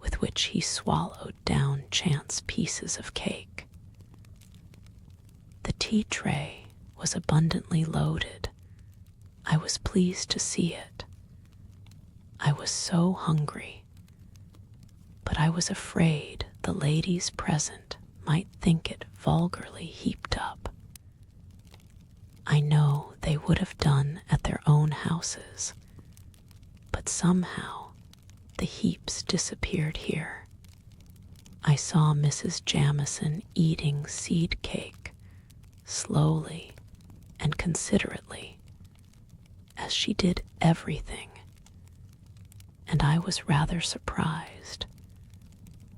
with which he swallowed down chance pieces of cake. The tea tray was abundantly loaded. I was pleased to see it. I was so hungry, but I was afraid the ladies present might think it vulgarly heaped up. I know they would have done at their own houses, but somehow the heaps disappeared here. I saw Mrs. Jamison eating seed cake slowly and considerately, as she did everything, and I was rather surprised,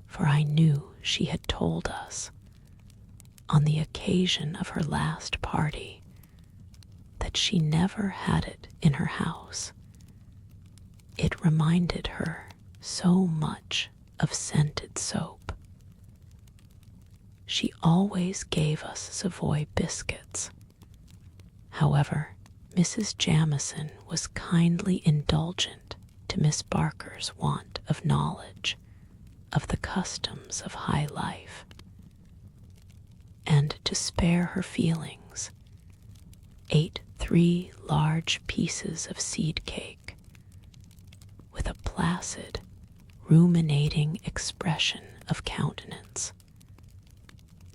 for I knew she had told us, on the occasion of her last party, that she never had it in her house. It reminded her so much of scented soap. She always gave us Savoy biscuits. However, Mrs. Jamison was kindly indulgent to Miss Barker's want of knowledge of the customs of high life, and to spare her feelings, ate 3 large pieces of seed cake with a placid, ruminating expression of countenance,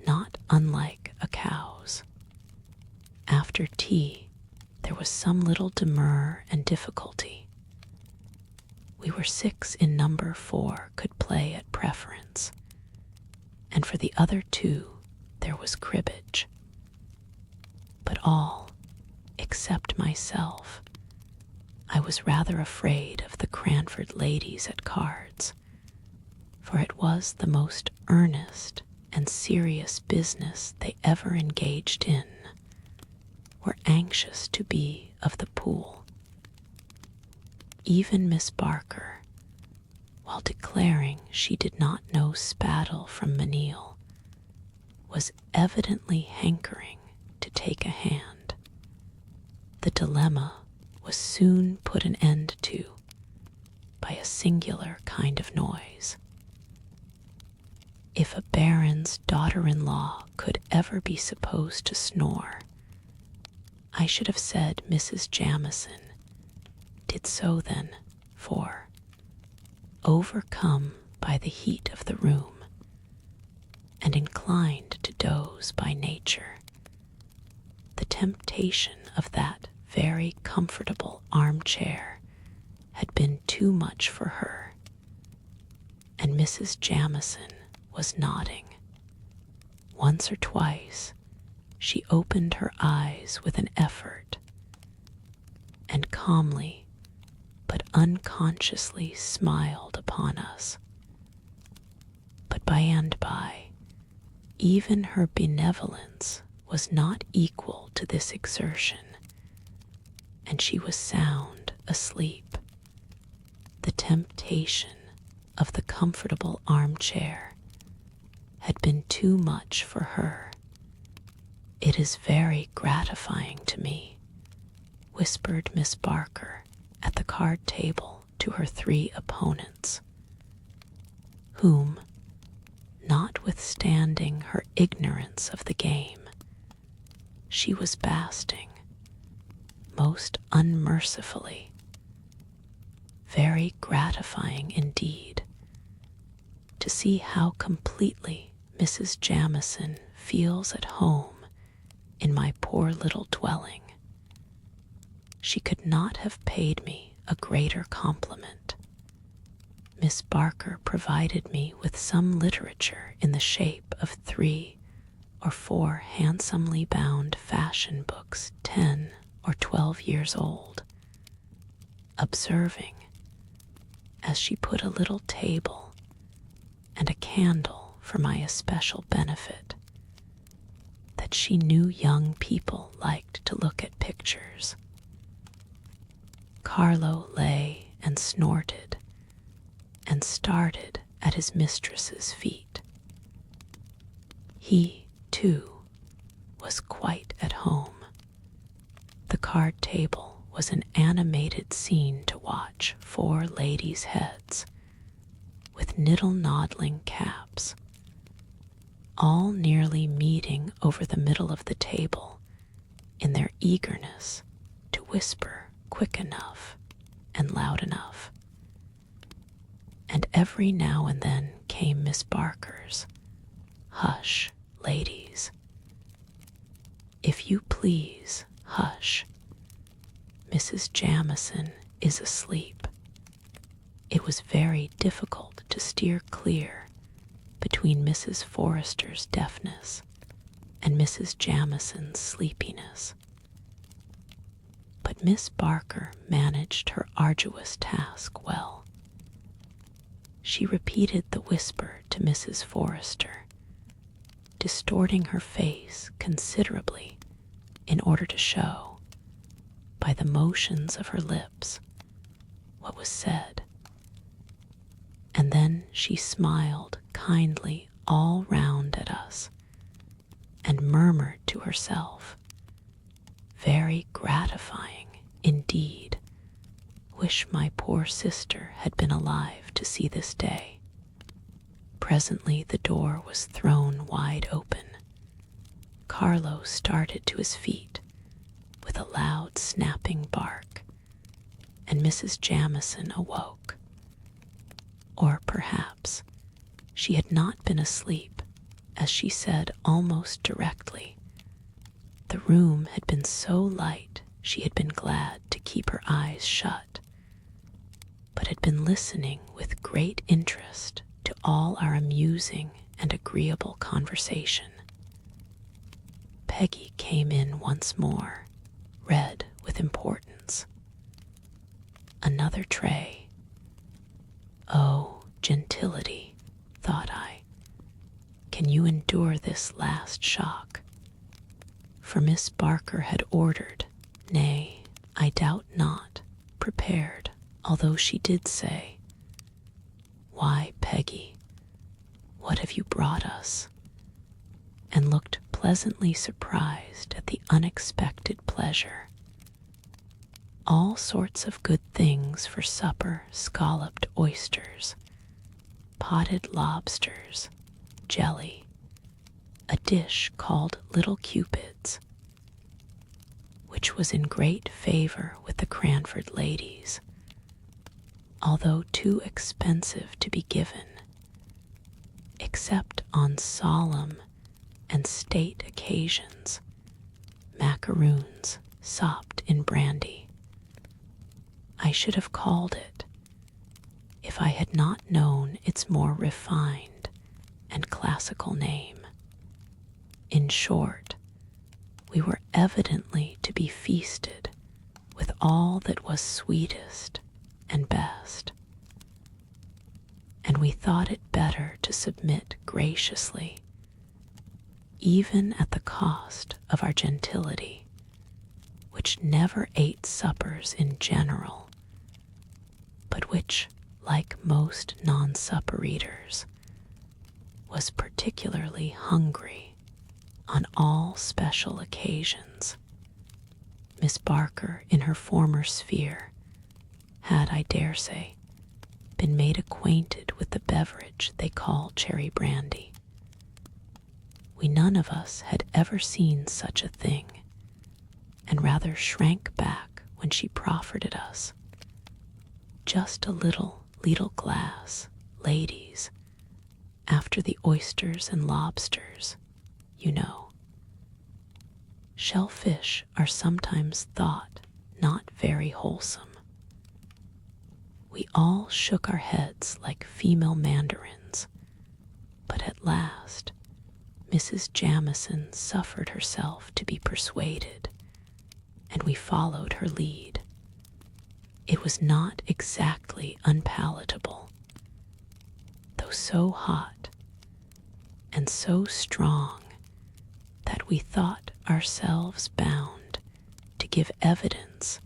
not unlike a cow's. After tea, there was some little demur and difficulty. We were 6 in number 4 could play at preference, and for the other 2 there was cribbage. But all, except myself, I was rather afraid of the Cranford ladies at cards, for it was the most earnest and serious business they ever engaged in, were anxious to be of the pool. Even Miss Barker, while declaring she did not know Spaddle from Menil, was evidently hankering to take a hand. The dilemma was soon put an end to by a singular kind of noise. If a baron's daughter-in-law could ever be supposed to snore, I should have said Mrs. Jamison did so then, for, overcome by the heat of the room, and inclined to doze by nature, the temptation of that very comfortable armchair had been too much for her, and Mrs. Jamison was nodding. Once or twice she opened her eyes with an effort, and calmly but unconsciously smiled upon us. But by and by, even her benevolence was not equal to this exertion, and she was sound asleep. The temptation of the comfortable armchair had been too much for her. "It is very gratifying to me," whispered Miss Barker at the card table to her 3 opponents, whom, notwithstanding her ignorance of the game, she was basting most unmercifully. Very gratifying indeed to see how completely Mrs. Jamison feels at home in my poor little dwelling. she could not have paid me a greater compliment. Miss Barker provided me with some literature in the shape of 3 or 4 handsomely bound fashion books 10 or 12 years old, observing, as she put a little table and a candle for my especial benefit, that she knew young people liked to look at pictures. Carlo lay and snorted and started at his mistress's feet. He, too, was quite at home. The card table was an animated scene to watch 4 ladies' heads, with niddle-noddling caps, all nearly meeting over the middle of the table in their eagerness to whisper quick enough and loud enough. And every now and then came Miss Barker's, "Hush, ladies. If you please, hush. Mrs. Jamison is asleep." It was very difficult to steer clear between Mrs. Forrester's deafness and Mrs. Jamison's sleepiness. But Miss Barker managed her arduous task well. She repeated the whisper to Mrs. Forrester, distorting her face considerably in order to show, by the motions of her lips, what was said. And then she smiled kindly all round at us and murmured to herself, "Very gratifying indeed. Wish my poor sister had been alive to see this day." Presently the door was thrown wide open. Carlo started to his feet with a loud snapping bark, and Mrs. Jamison awoke. Or perhaps she had not been asleep, as she said almost directly. The room had been so light she had been glad to keep her eyes shut, but had been listening with great interest to all our amusing and agreeable conversation. Peggy came in once more, red with importance. Another tray. Oh, gentility, thought I, can you endure this last shock? For Miss Barker had ordered, nay, I doubt not, prepared, although she did say, "Why, Peggy, what have you brought us?" and looked pleasantly surprised at the unexpected pleasure. All sorts of good things for supper: scalloped oysters, potted lobsters, jelly, a dish called Little Cupids, which was in great favor with the Cranford ladies, although too expensive to be given, except on solemn and state occasions, macaroons sopped in brandy. I should have called it, if I had not known its more refined and classical name. In short, we were evidently to be feasted with all that was sweetest and best, and we thought it better to submit graciously, even at the cost of our gentility, which never ate suppers in general, but which, like most non-supper eaters, was particularly hungry on all special occasions. Miss Barker, in her former sphere, had, I dare say, been made acquainted with the beverage they call cherry brandy. We none of us had ever seen such a thing, and rather shrank back when she proffered it us. Just a little glass, ladies, after the oysters and lobsters, you know. Shellfish are sometimes thought not very wholesome. We all shook our heads like female mandarins, but at last Mrs. Jamison suffered herself to be persuaded, and we followed her lead. It was not exactly unpalatable, though so hot and so strong that we thought ourselves bound to give evidence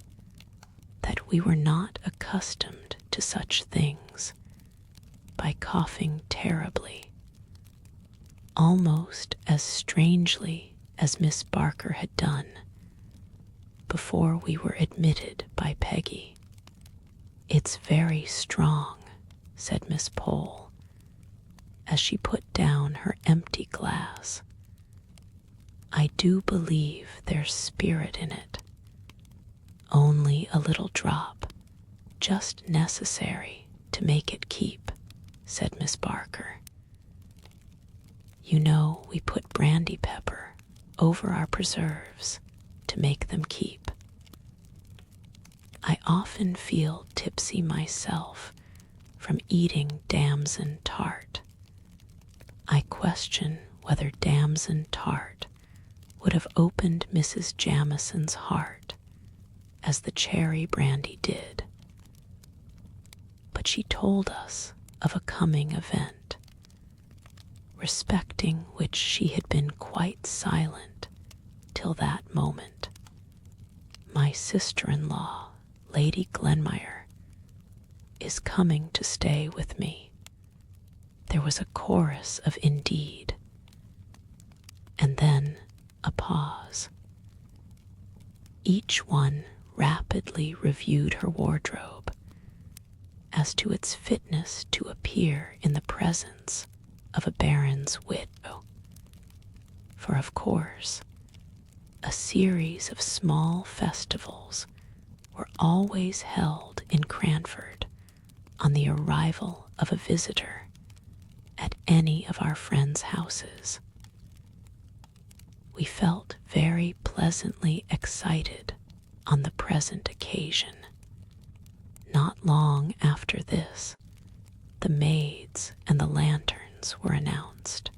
that we were not accustomed to such things by coughing terribly, almost as strangely as Miss Barker had done before we were admitted by Peggy. "It's very strong," said Miss Pole, as she put down her empty glass. "I do believe there's spirit in it. Only a little drop, just necessary to make it keep," said Miss Barker. "You know we put brandy pepper over our preserves to make them keep. I often feel tipsy myself from eating damson tart. I question whether damson tart would have opened Mrs. Jamison's heart as the cherry brandy did. But she told us of a coming event, respecting which she had been quite silent till that moment. My sister-in-law, Lady Glenmire, is coming to stay with me." There was a chorus of "indeed," and then a pause. Each one rapidly reviewed her wardrobe as to its fitness to appear in the presence of a baron's widow. For of course, a series of small festivals were always held in Cranford on the arrival of a visitor at any of our friends' houses. We felt very pleasantly excited on the present occasion. Not long after this, the maids and the lanterns were announced.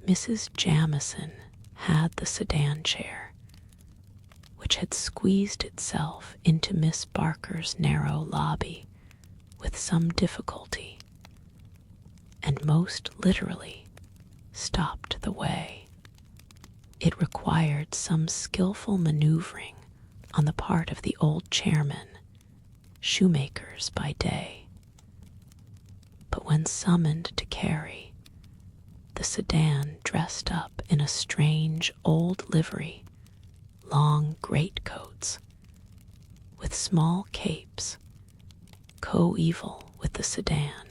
Mrs. Jamison had the sedan chair, which had squeezed itself into Miss Barker's narrow lobby with some difficulty, and most literally stopped the way. It required some skillful maneuvering on the part of the old chairman, shoemakers by day. But when summoned to carry, the sedan dressed up in a strange old livery, long greatcoats, with small capes, coeval with the sedan,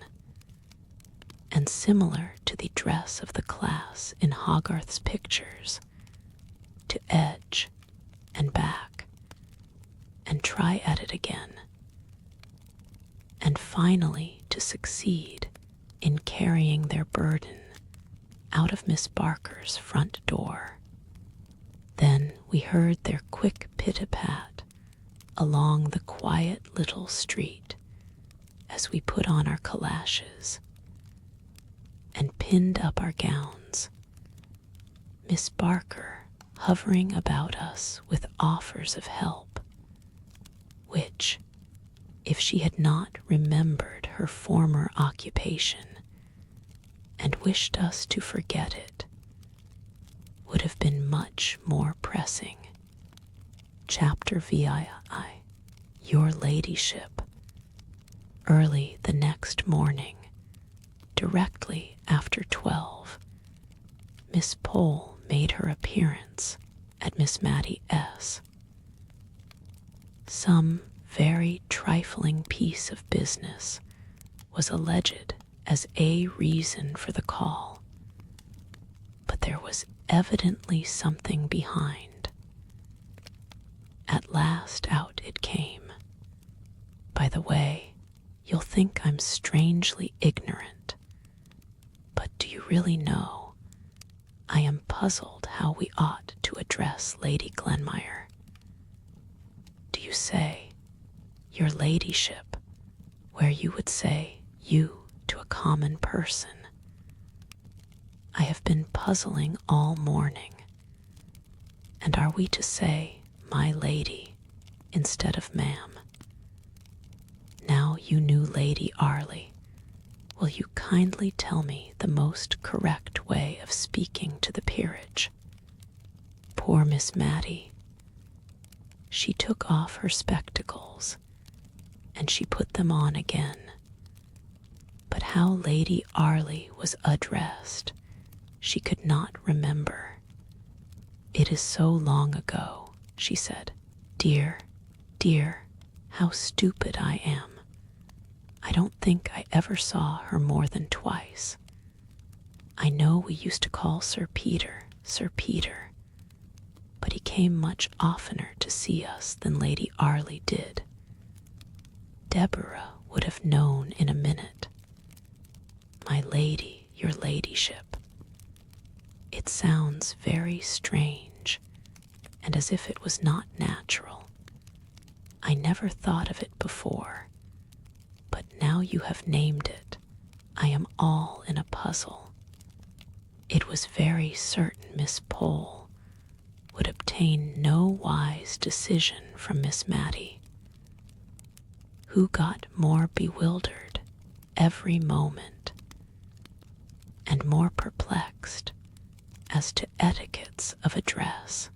and similar to the dress of the class in Hogarth's pictures, to edge and back and try at it again, and finally to succeed in carrying their burden out of Miss Barker's front door. Then we heard their quick pit-a-pat along the quiet little street as we put on our calashes and pinned up our gowns, Miss Barker hovering about us with offers of help, which, if she had not remembered her former occupation and wished us to forget it, would have been much more pressing. Chapter VII. Your Ladyship. Early the next morning, directly after 12, Miss Pole made her appearance at Miss Mattie S. Some very trifling piece of business was alleged as a reason for the call, but there was evidently something behind. At last out it came. By the way, you'll think I'm strangely ignorant, but do you really know, I am puzzled how we ought to address Lady Glenmire. you say, your ladyship, where you would say you to a common person. I have been puzzling all morning. And are we to say my lady instead of ma'am? Now you knew Lady Arley, will you kindly tell me the most correct way of speaking to the peerage? Poor Miss Matty. She took off her spectacles, and she put them on again. But how Lady Arley was addressed, she could not remember. It is so long ago, she said. Dear, dear, how stupid I am. I don't think I ever saw her more than twice. I know we used to call Sir Peter, but he came much oftener to see us than Lady Arley did. Deborah would have known in a minute. My lady, your ladyship. It sounds very strange, and as if it was not natural. I never thought of it before, but now you have named it, I am all in a puzzle. It was very certain Miss Pole would obtain no wise decision from Miss Matty, who got more bewildered every moment, and more perplexed as to etiquettes of address.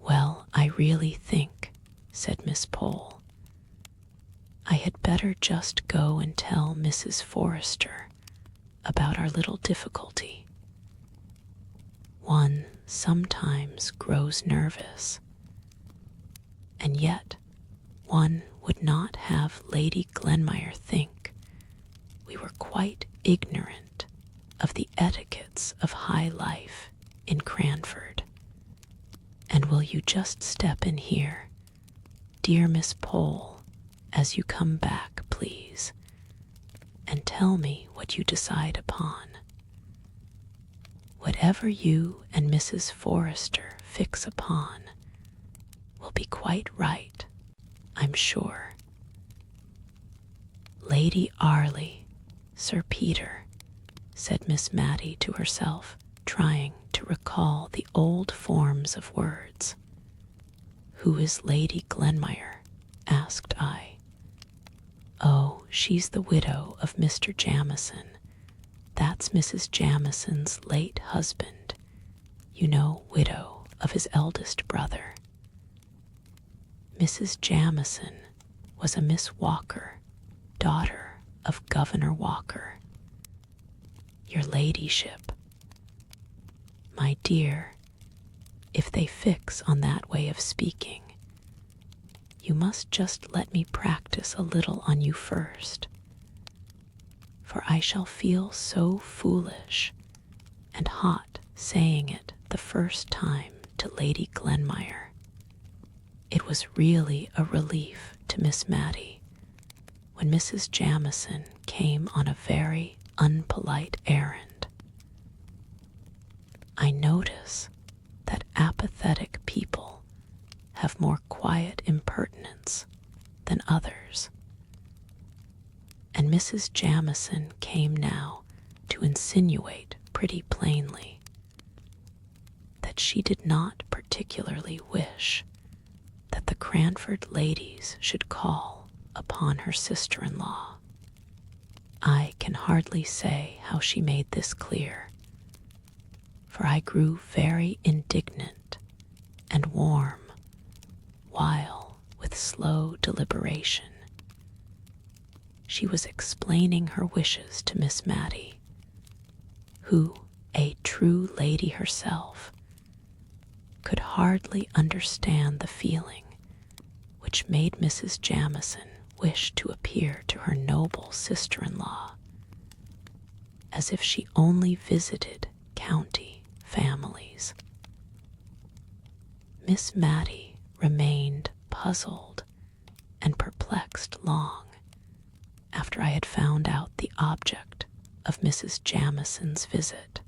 Well, I really think, said Miss Pole, I had better just go and tell Mrs. Forrester about our little difficulty. One sometimes grows nervous, and yet one would not have Lady Glenmire think we were quite ignorant of the etiquettes of high life in Cranford. And will you just step in here, dear Miss Pole, as you come back, please, and tell me what you decide upon. Whatever you and Mrs. Forrester fix upon will be quite right, I'm sure. Lady Arley, Sir Peter, said Miss Matty to herself, trying to recall the old forms of words. Who is Lady Glenmire? Asked I. Oh, she's the widow of Mr. Jamison. That's Mrs. Jamison's late husband, you know, widow of his eldest brother. Mrs. Jamison was a Miss Walker, daughter of Governor Walker. Your ladyship. My dear, if they fix on that way of speaking, you must just let me practice a little on you first, for I shall feel so foolish and hot saying it the first time to Lady Glenmire. It was really a relief to Miss Matty when Mrs. Jamison came on a very unpolite errand. I notice that apathetic people have more quiet impertinence than others, and Mrs. Jamison came now to insinuate pretty plainly that she did not particularly wish that the Cranford ladies should call upon her sister-in-law. I can hardly say how she made this clear, for I grew very indignant and warm, while, with slow deliberation, she was explaining her wishes to Miss Matty, who, a true lady herself, could hardly understand the feeling which made Mrs. Jamison wish to appear to her noble sister-in-law as if she only visited county families. Miss Matty remained puzzled and perplexed long after I had found out the object of Mrs. Jamison's visit.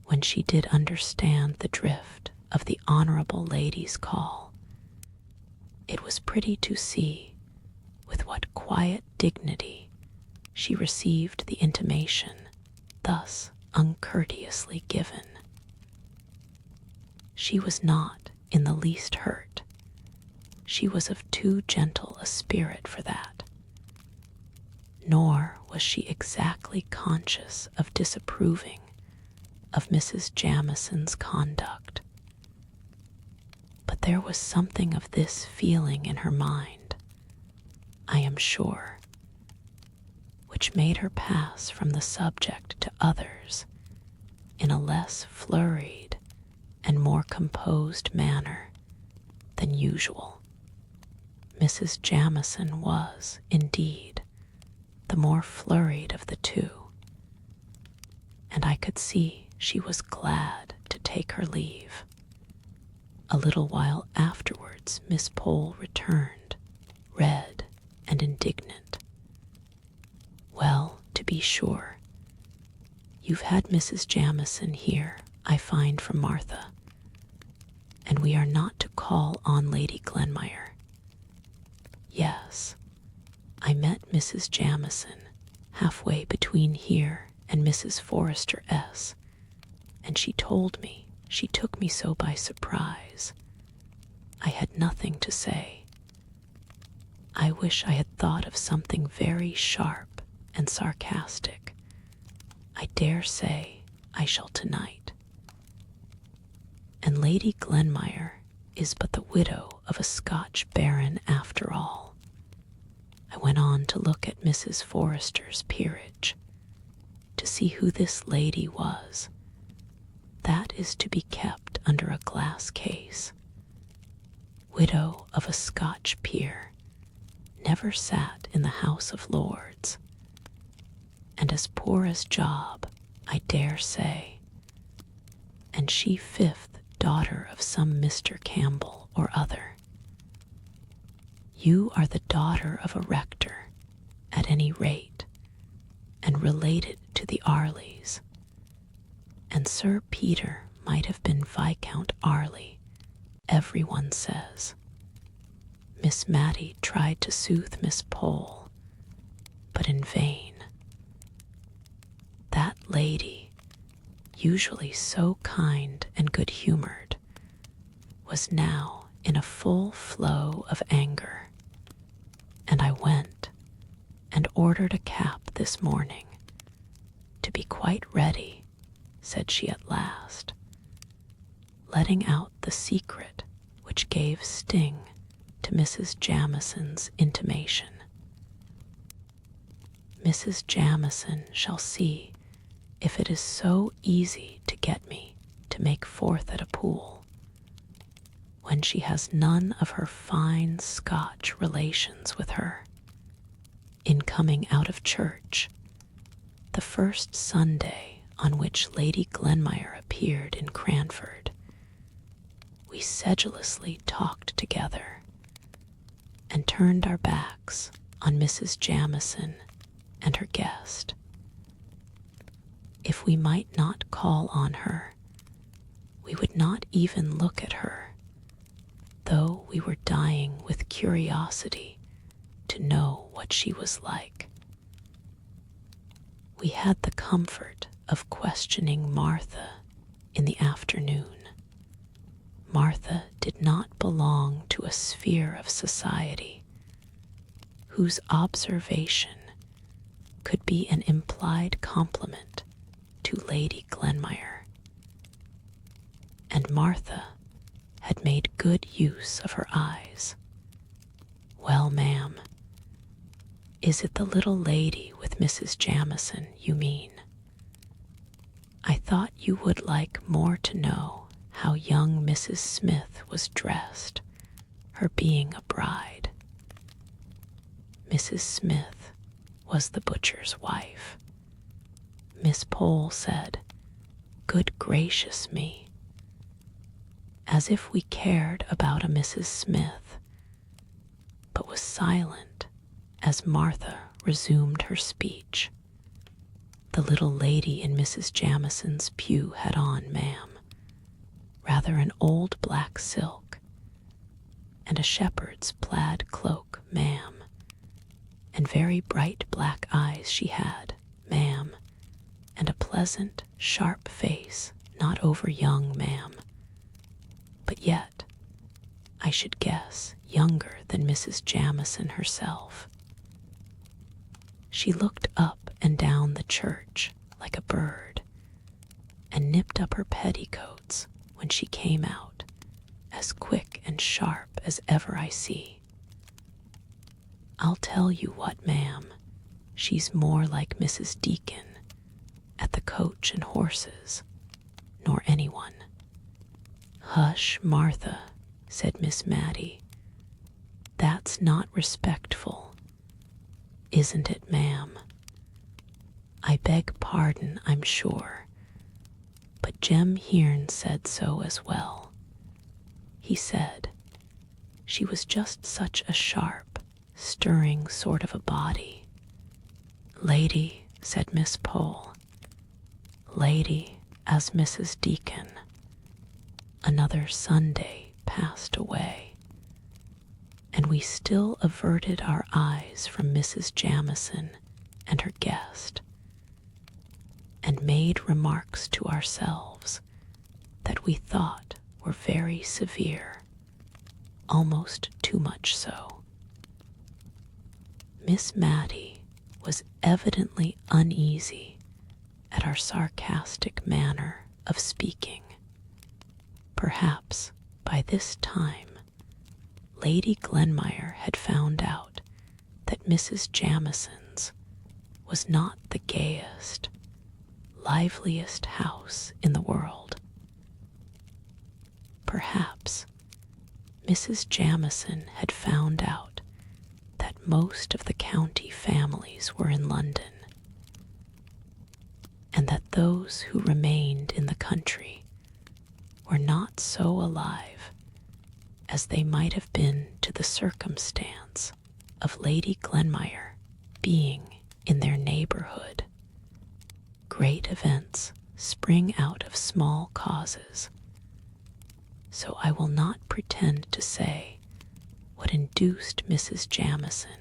When she did understand the drift of the honorable lady's call, It was pretty to see with what quiet dignity she received the intimation thus uncourteously given. She was not in the least hurt. She was of too gentle a spirit for that. Nor was she exactly conscious of disapproving of Mrs. Jamison's conduct. But there was something of this feeling in her mind, I am sure, which made her pass from the subject to others in a less flurried and more composed manner than usual. Mrs. Jamison was, indeed, the more flurried of the two, and I could see she was glad to take her leave. A little while afterwards, Miss Pole returned, red and indignant. "Well, to be sure, you've had Mrs. Jamison here, I find from Martha, and we are not to call on Lady Glenmire." "Yes, I met Mrs. Jamison halfway between here and Mrs. Forrester S., and she told me she took me so by surprise. I had nothing to say. I wish I had thought of something very sharp and sarcastic. I dare say I shall tonight. And Lady Glenmire is but the widow of a Scotch baron after all. I went on to look at Mrs. Forrester's peerage, to see who this lady was. That is to be kept under a glass case. Widow of a Scotch peer, never sat in the House of Lords, and as poor as Job, I dare say, and she fifth daughter of some Mr. Campbell or other. You are the daughter of a rector, at any rate, and related to the Arleys, and Sir Peter might have been Viscount Arley, everyone says." Miss Mattie tried to soothe Miss Pole, but in vain. That lady, usually so kind and good-humored, was now in a full flow of anger, and I went and ordered a cap this morning, to be quite ready, said she at last, letting out the secret which gave sting to Mrs. Jamison's intimation. Mrs. Jamison shall see if it is so easy to get me to make forth at a pool, when she has none of her fine Scotch relations with her. In coming out of church, the first Sunday on which Lady Glenmire appeared in Cranford, we sedulously talked together, and turned our backs on Mrs. Jamison and her guest. If we might not call on her, we would not even look at her, though we were dying with curiosity to know what she was like. We had the comfort of questioning Martha in the afternoon. Martha did not belong to a sphere of society whose observation could be an implied compliment to Lady Glenmire, and Martha had made good use of her eyes. "Well, ma'am, is it the little lady with Mrs. Jamison you mean? I thought you would like more to know how young Mrs. Smith was dressed, her being a bride." Mrs. Smith was the butcher's wife. Miss Pole said, "Good gracious me," as if we cared about a Mrs. Smith, but was silent as Martha resumed her speech. "The little lady in Mrs. Jamison's pew had on, ma'am, rather an old black silk, and a shepherd's plaid cloak, ma'am, and very bright black eyes she had, ma'am, and a pleasant, sharp face, not over young, ma'am, but yet, I should guess, younger than Mrs. Jamieson herself. She looked up and down the church like a bird, and nipped up her petticoats when she came out, as quick and sharp as ever I see. I'll tell you what, ma'am, she's more like Mrs. Deacon at the Coach and Horses, nor anyone. Hush, Martha, said Miss Matty. That's not respectful, isn't it, ma'am? I beg pardon, I'm sure, but Jem Hearn said so as well. He said she was just such a sharp, stirring sort of a body. Lady, said Miss Pole, lady as Mrs. Deacon. Another Sunday passed away, and we still averted our eyes from Mrs. Jamieson and her guest, and made remarks to ourselves that we thought were very severe, almost too much so. Miss Matty was evidently uneasy at our sarcastic manner of speaking. Perhaps by this time Lady Glenmire had found out that Mrs. Jamieson's was not the gayest, liveliest house in the world. Perhaps Mrs. Jamieson had found out that most of the county families were in London, and that those who remained in the country were not so alive as they might have been to the circumstance of Lady Glenmire being in their neighborhood. Great events spring out of small causes, so I will not pretend to say what induced Mrs. Jamieson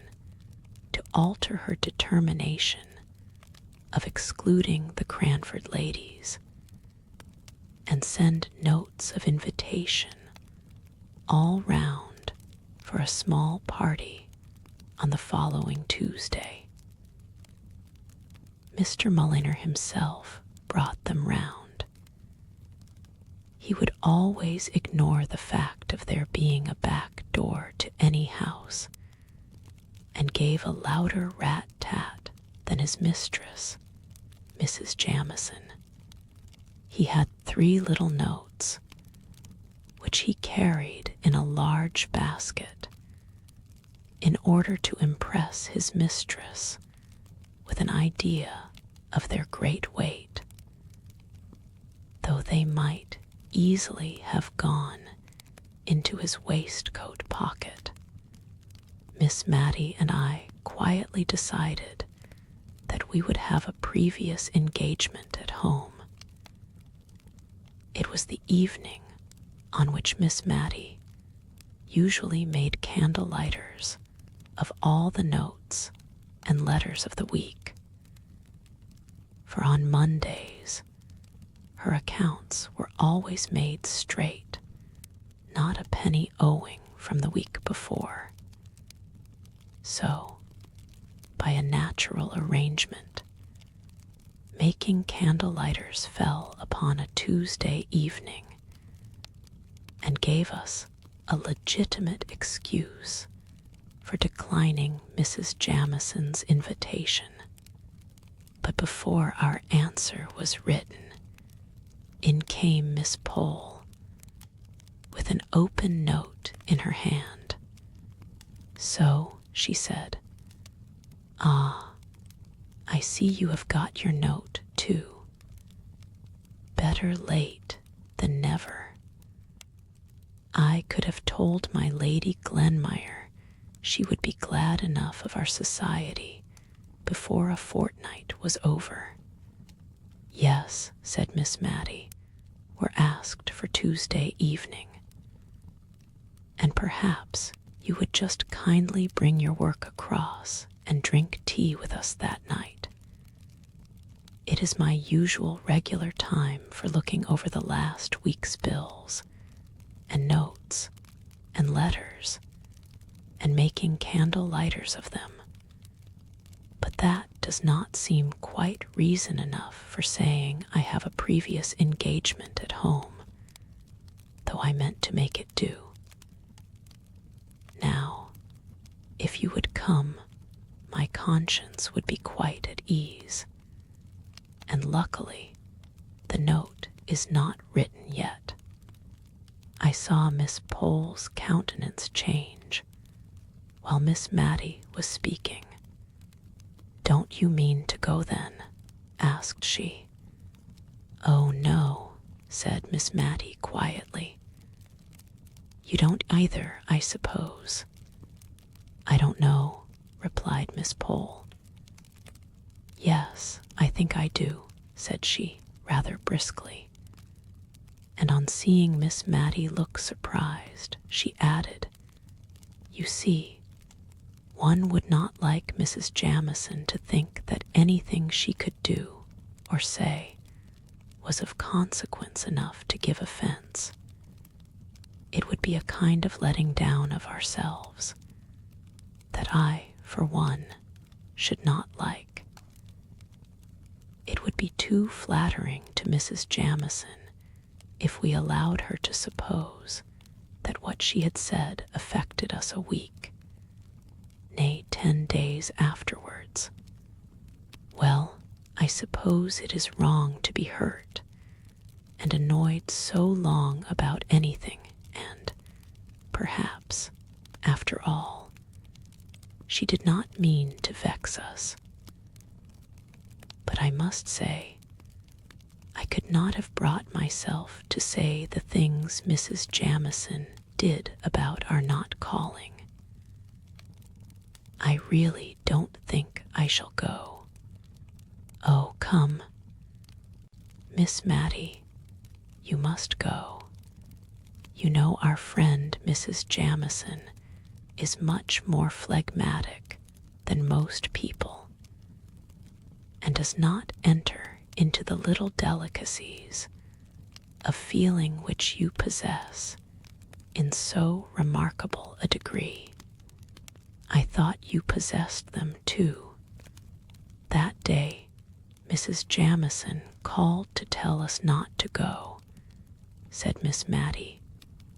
to alter her determination of excluding the Cranford ladies and send notes of invitation all round for a small party on the following Tuesday. Mr. Mulliner himself brought them round. He would always ignore the fact of there being a back door to any house, and gave a louder rat-tat than his mistress, Mrs. Jamieson. He had 3 little notes, which he carried in a large basket, in order to impress his mistress with an idea of their great weight, though they might easily have gone into his waistcoat pocket. Miss Matty and I quietly decided that we would have a previous engagement at home. It was the evening on which Miss Matty usually made candle lighters of all the notes and letters of the week, for on Mondays her accounts were always made straight, not a penny owing from the week before. So, by a natural arrangement, making candle lighters fell upon a Tuesday evening, and gave us a legitimate excuse for declining Mrs. Jamieson's invitation. But before our answer was written, in came Miss Pole with an open note in her hand. So, she said, "Ah, I see you have got your note, too. Better late than never. I could have told my Lady Glenmire she would be glad enough of our society before a fortnight was over." "Yes," said Miss Matty, "we're asked for Tuesday evening." and perhaps you would just kindly bring your work across and drink tea with us that night. It is my usual regular time for looking over the last week's bills and notes and letters and making candle lighters of them. But that does not seem quite reason enough for saying I have a previous engagement at home, though I meant to make it do. Now, if you would come, my conscience would be quite at ease. And luckily, the note is not written yet. I saw Miss Pole's countenance change while Miss Mattie was speaking. "Don't you mean to go then?" asked she. "Oh, no," said Miss Mattie quietly. "You don't either, I suppose." "I don't know," replied Miss Pole. "Yes, I think I do," said she, rather briskly. And on seeing Miss Mattie look surprised, she added, "You see, one would not like Mrs. Jamison to think that anything she could do or say was of consequence enough to give offense. It would be a kind of letting down of ourselves that I, for one, should not like. It would be too flattering to Mrs. Jamison if we allowed her to suppose that what she had said affected us a week, nay, 10 days afterwards. Well, I suppose it is wrong to be hurt and annoyed so long about anything, and perhaps, after all, she did not mean to vex us. But I must say, I could not have brought myself to say the things Mrs. Jamison did about our not calling. I really don't think I shall go. Oh, come. Miss Mattie, you must go. You know our friend Mrs. Jamison is much more phlegmatic than most people, and does not enter into the little delicacies of feeling which you possess in so remarkable a degree. I thought you possessed them too. That day, Mrs. Jamison called to tell us not to go, said Miss Mattie,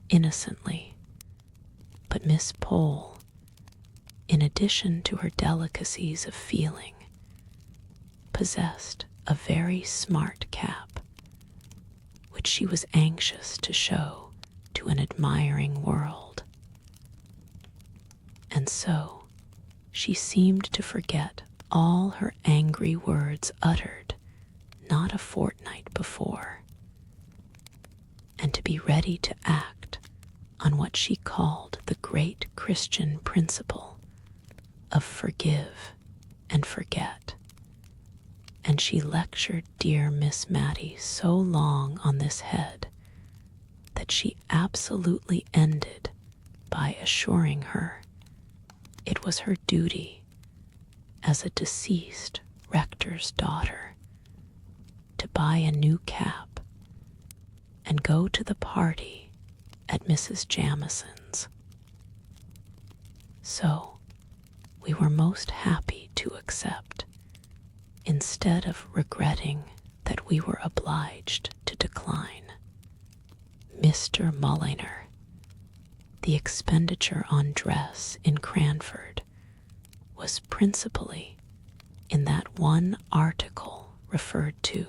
innocently. But Miss Pole, in addition to her delicacies of feeling, possessed a very smart cap, which she was anxious to show to an admiring world. And so she seemed to forget all her angry words uttered not a fortnight before, and to be ready to act on what she called the great Christian principle of forgive and forget. And she lectured dear Miss Mattie so long on this head that she absolutely ended by assuring her it was her duty as a deceased rector's daughter to buy a new cap and go to the party at Mrs. Jamison's. So we were most happy to accept, instead of regretting that we were obliged to decline. Mr. Mulliner, the expenditure on dress in Cranford was principally in that one article referred to.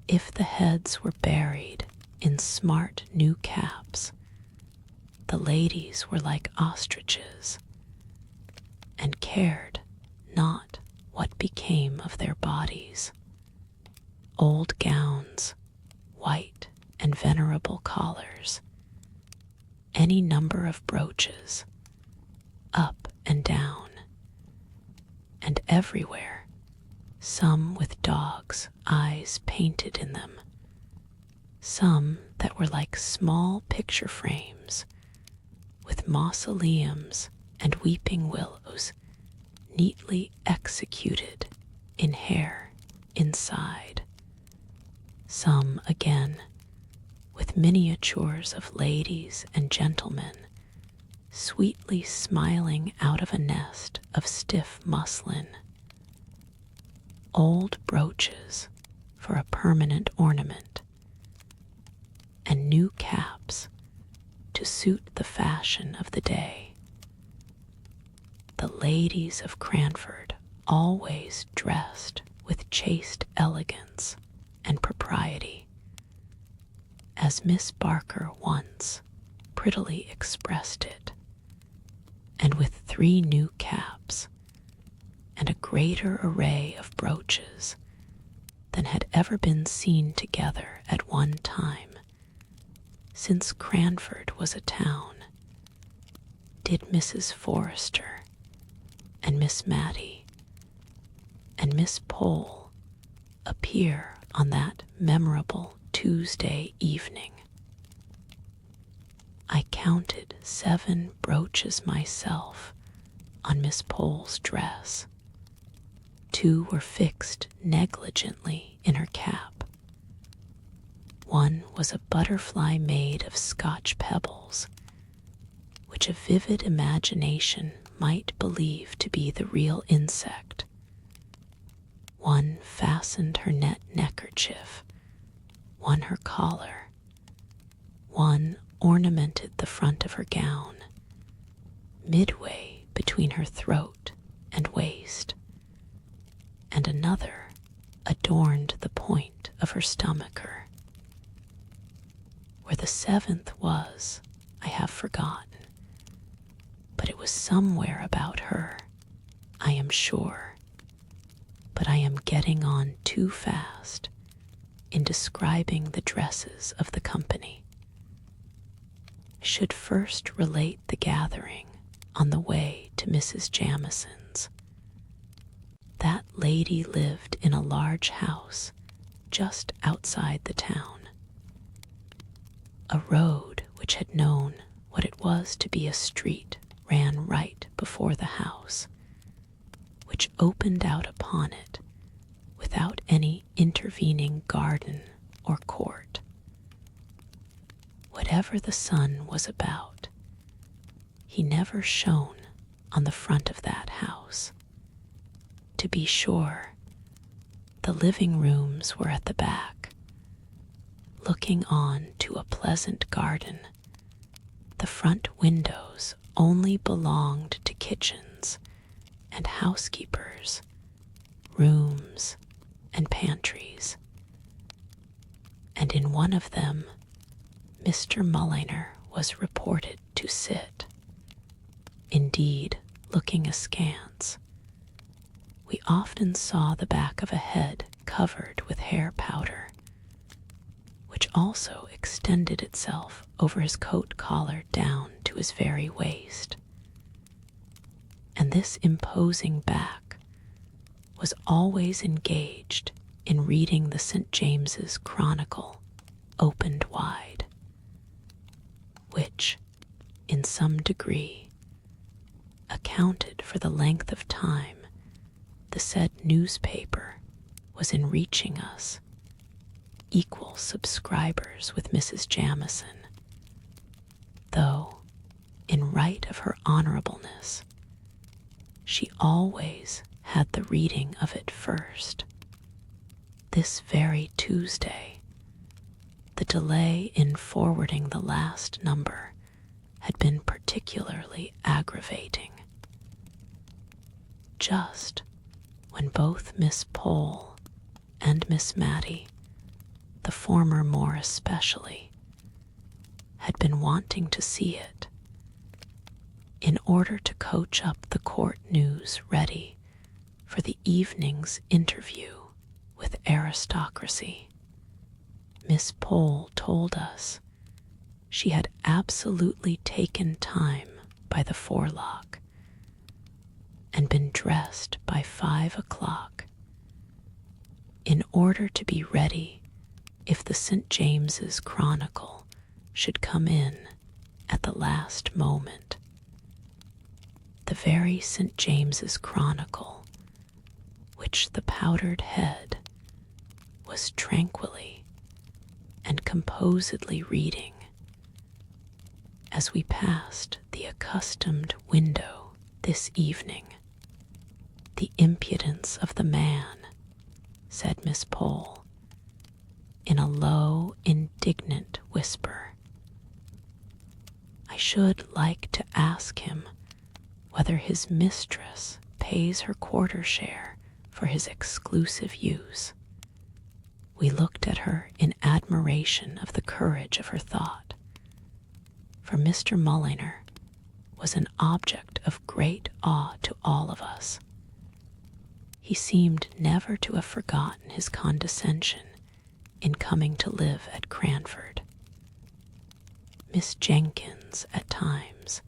If the heads were buried in smart new caps, the ladies were like ostriches, and cared not what became of their bodies. Old gowns, white and venerable collars, any number of brooches, up and down, and everywhere some with dogs' eyes painted in them, some that were like small picture frames with mausoleums and weeping willows neatly executed in hair inside. Some, again, with miniatures of ladies and gentlemen sweetly smiling out of a nest of stiff muslin. Old brooches for a permanent ornament, and new caps to suit the fashion of the day. The ladies of Cranford always dressed with chaste elegance and propriety, as Miss Barker once prettily expressed it, and with 3 new caps and a greater array of brooches than had ever been seen together at one time since Cranford was a town, did Mrs. Forrester and Miss Mattie and Miss Pole appear on that memorable Tuesday evening. I counted 7 brooches myself on Miss Pole's dress. 2 were fixed negligently in her cap. One was a butterfly made of Scotch pebbles, which a vivid imagination might believe to be the real insect. One fastened her net neckerchief, one her collar, one ornamented the front of her gown, midway between her throat and waist, and another adorned the point of her stomacher. Where the 7th was, I have forgotten, but it was somewhere about her, I am sure. But I am getting on too fast in describing the dresses of the company. I should first relate the gathering on the way to Mrs. Jamison's. That lady lived in a large house just outside the town. A road which had known what it was to be a street ran right before the house, which opened out upon it without any intervening garden or court. Whatever the sun was about, he never shone on the front of that house. To be sure, the living rooms were at the back, looking on to a pleasant garden. The front windows only belonged to kitchens and housekeepers, rooms and pantries, and in one of them Mr. Mulliner was reported to sit, indeed looking askance. We often saw the back of a head covered with hair powder, which also extended itself over his coat collar down to his very waist. And this imposing back was always engaged in reading the St. James's Chronicle opened wide, which, in some degree, accounted for the length of time the said newspaper was in reaching us, equal subscribers with Mrs. Jamison, though, in right of her honorableness, she always had the reading of it first. This very Tuesday, the delay in forwarding the last number had been particularly aggravating. Just when both Miss Pole and Miss Mattie, the former more especially, had been wanting to see it, in order to coach up the court news ready for the evening's interview with aristocracy, Miss Pole told us she had absolutely taken time by the forelock and been dressed by 5 o'clock in order to be ready if the St. James's Chronicle should come in at the last moment. The very St. James's Chronicle, which the powdered head was tranquilly and composedly reading as we passed the accustomed window this evening. "The impudence of the man," said Miss Pole, in a low, indignant whisper. "I should like to ask him whether his mistress pays her quarter share for his exclusive use." We looked at her in admiration of the courage of her thought, for Mr. Mulliner was an object of great awe to all of us. He seemed never to have forgotten his condescension in coming to live at Cranford. Miss Jenkins, at times,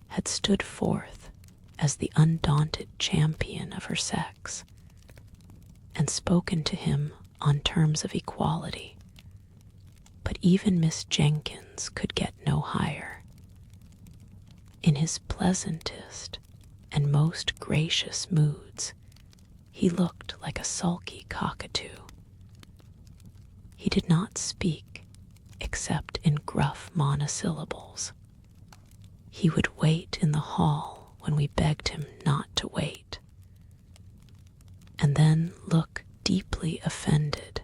had stood forth as the undaunted champion of her sex, and spoken to him on terms of equality, but even Miss Jenkins could get no higher. In his pleasantest and most gracious moods, he looked like a sulky cockatoo. He did not speak except in gruff monosyllables. He would wait in the hall when we begged him not to wait, and then look deeply offended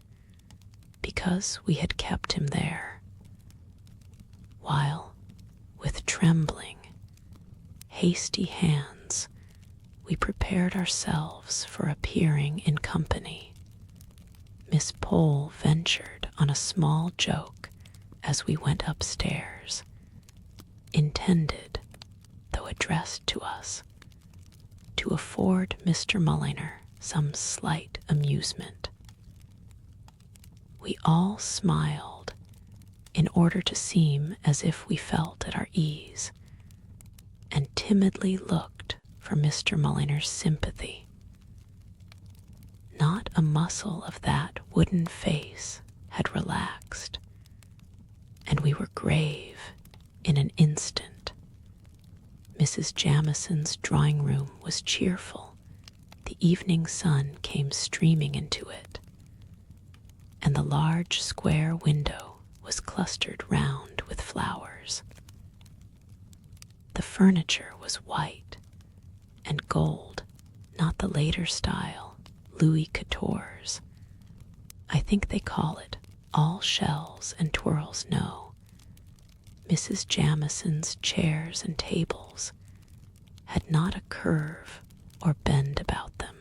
because we had kept him there, while, with trembling, hasty hands, we prepared ourselves for appearing in company. Miss Pole ventured on a small joke as we went upstairs, intended, though addressed to us, to afford Mr. Mulliner some slight amusement. We all smiled in order to seem as if we felt at our ease, and timidly looked for Mr. Mulliner's sympathy. Not a muscle of that wooden face had relaxed, and we were grave in an instant. Mrs. Jamison's drawing room was cheerful. The evening sun came streaming into it, and the large square window was clustered round with flowers. The furniture was white and gold, not the later style, Louis XIV's. I think they call it all shells and twirls. No, Mrs. Jamison's chairs and tables had not a curve or bend about them.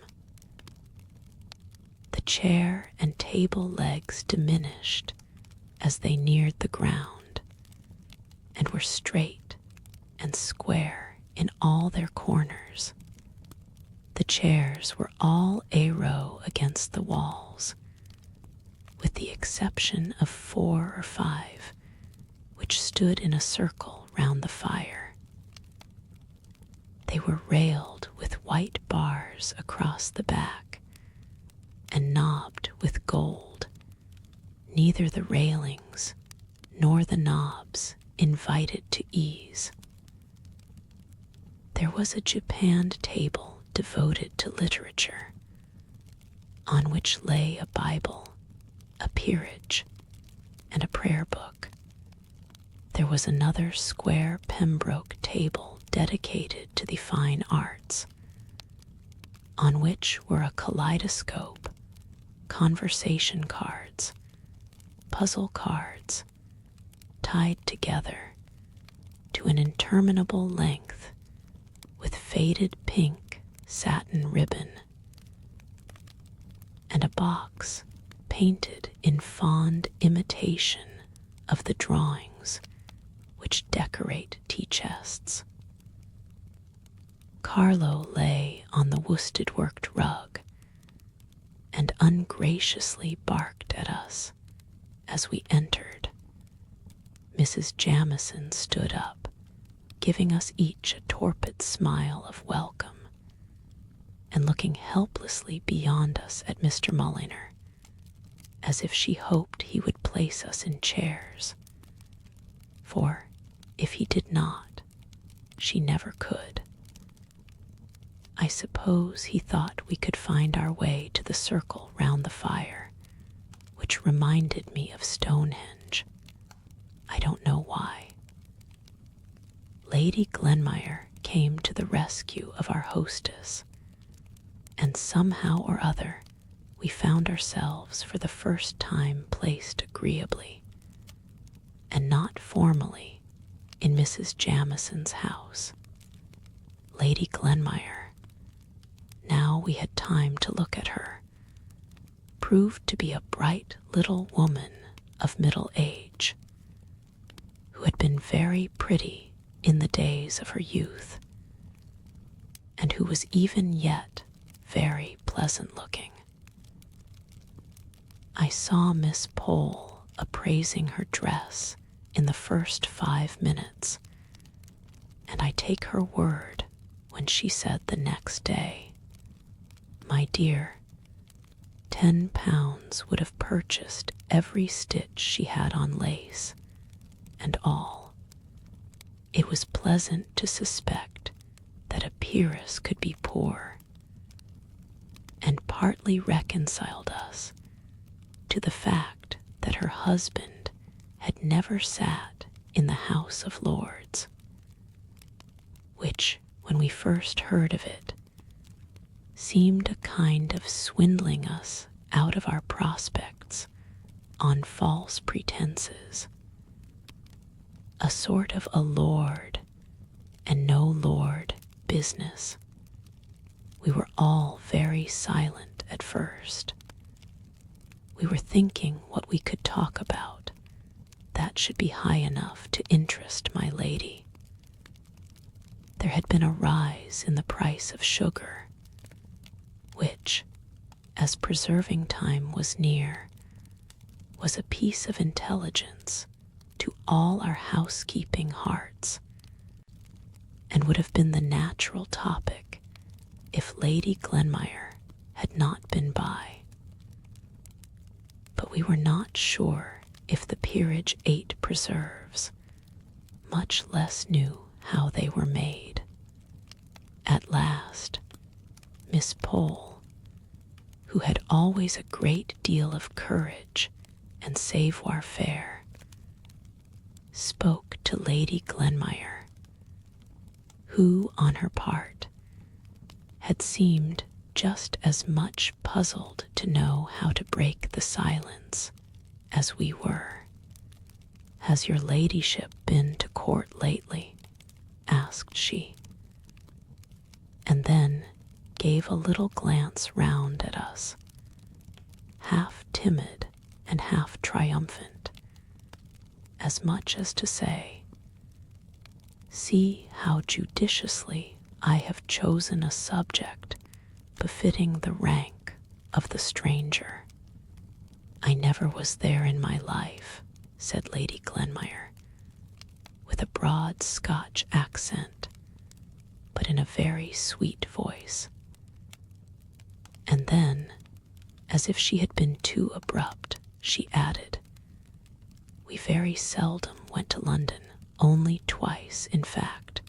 The chair and table legs diminished as they neared the ground, and were straight and square in all their corners. The chairs were all A-row against the walls, with the exception of 4 or 5, which stood in a circle round the fire. They were railed with white bars across the back, and knobbed with gold. Neither the railings nor the knobs invited to ease. There was a japanned table devoted to literature, on which lay a Bible, a peerage, and a prayer book. There was another square Pembroke table dedicated to the fine arts, on which were a kaleidoscope, conversation cards, puzzle cards, tied together to an interminable length with faded pink satin ribbon, and a box painted in fond imitation of the drawings which decorate tea-chests. Carlo lay on the worsted-worked rug and ungraciously barked at us as we entered. Mrs. Jamison stood up, giving us each a torpid smile of welcome, and looking helplessly beyond us at Mr. Mulliner, as if she hoped he would place us in chairs. For if he did not, she never could. I suppose he thought we could find our way to the circle round the fire, which reminded me of Stonehenge. I don't know why. Lady Glenmire came to the rescue of our hostess, and somehow or other we found ourselves for the first time placed agreeably, and not formally, in Mrs. Jamison's house. Lady Glenmire, now we had time to look at her, proved to be a bright little woman of middle age, who had been very pretty in the days of her youth, and who was even yet very pleasant looking. I saw Miss Pole appraising her dress in the first 5 minutes, and I take her word when she said the next day, "My dear, £10 would have purchased every stitch she had on lace, and all. It was pleasant to suspect that a peeress could be poor, and partly reconciled us to the fact that her husband had never sat in the House of Lords, which, when we first heard of it, seemed a kind of swindling us out of our prospects on false pretenses, a sort of a lord and no lord business. We were all very silent at first. We were thinking what we could talk about that should be high enough to interest my lady. There had been a rise in the price of sugar, which, as preserving time was near, was a piece of intelligence to all our housekeeping hearts, and would have been the natural topic if Lady Glenmire had not been by. But we were not sure if the peerage ate preserves, much less knew how they were made. At last, Miss Pole, who had always a great deal of courage and savoir-faire, spoke to Lady Glenmire, who, on her part, had seemed just as much puzzled to know how to break the silence as we were. "Has your ladyship been to court lately?" asked she, and then gave a little glance round at us, half timid and half triumphant, as much as to say, "See how judiciously I have chosen a subject befitting the rank of the stranger." "I never was there in my life," said Lady Glenmire, with a broad Scotch accent, but in a very sweet voice. And then, as if she had been too abrupt, she added, "We very seldom went to London, only twice, in fact,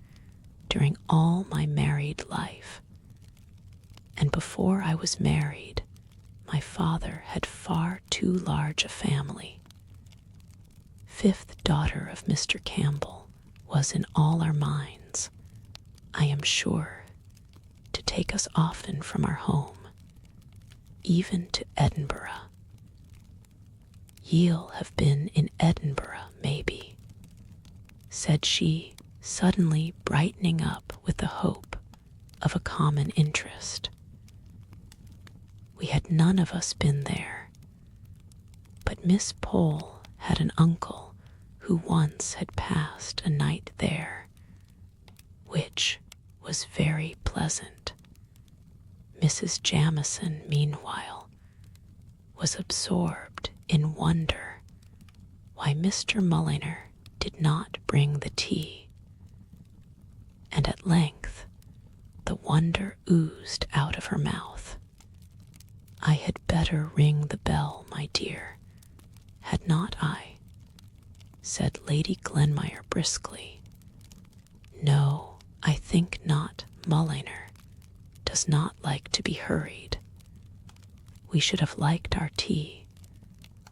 during all my married life. And before I was married, my father had far too large a family. 5th daughter of Mr. Campbell was in all our minds, I am sure, to take us often from our home, even to Edinburgh. Ye'll have been in Edinburgh, maybe," said she, suddenly brightening up with the hope of a common interest. We had none of us been there, but Miss Pole had an uncle who once had passed a night there, which was very pleasant. Mrs. Jamison, meanwhile, was absorbed in wonder why Mr. Mulliner did not bring the tea, and at length the wonder oozed out of her mouth. I had better ring the bell, my dear, had not I? Said Lady Glenmire briskly. No, I think not. Mulliner does not like to be hurried. We should have liked our tea,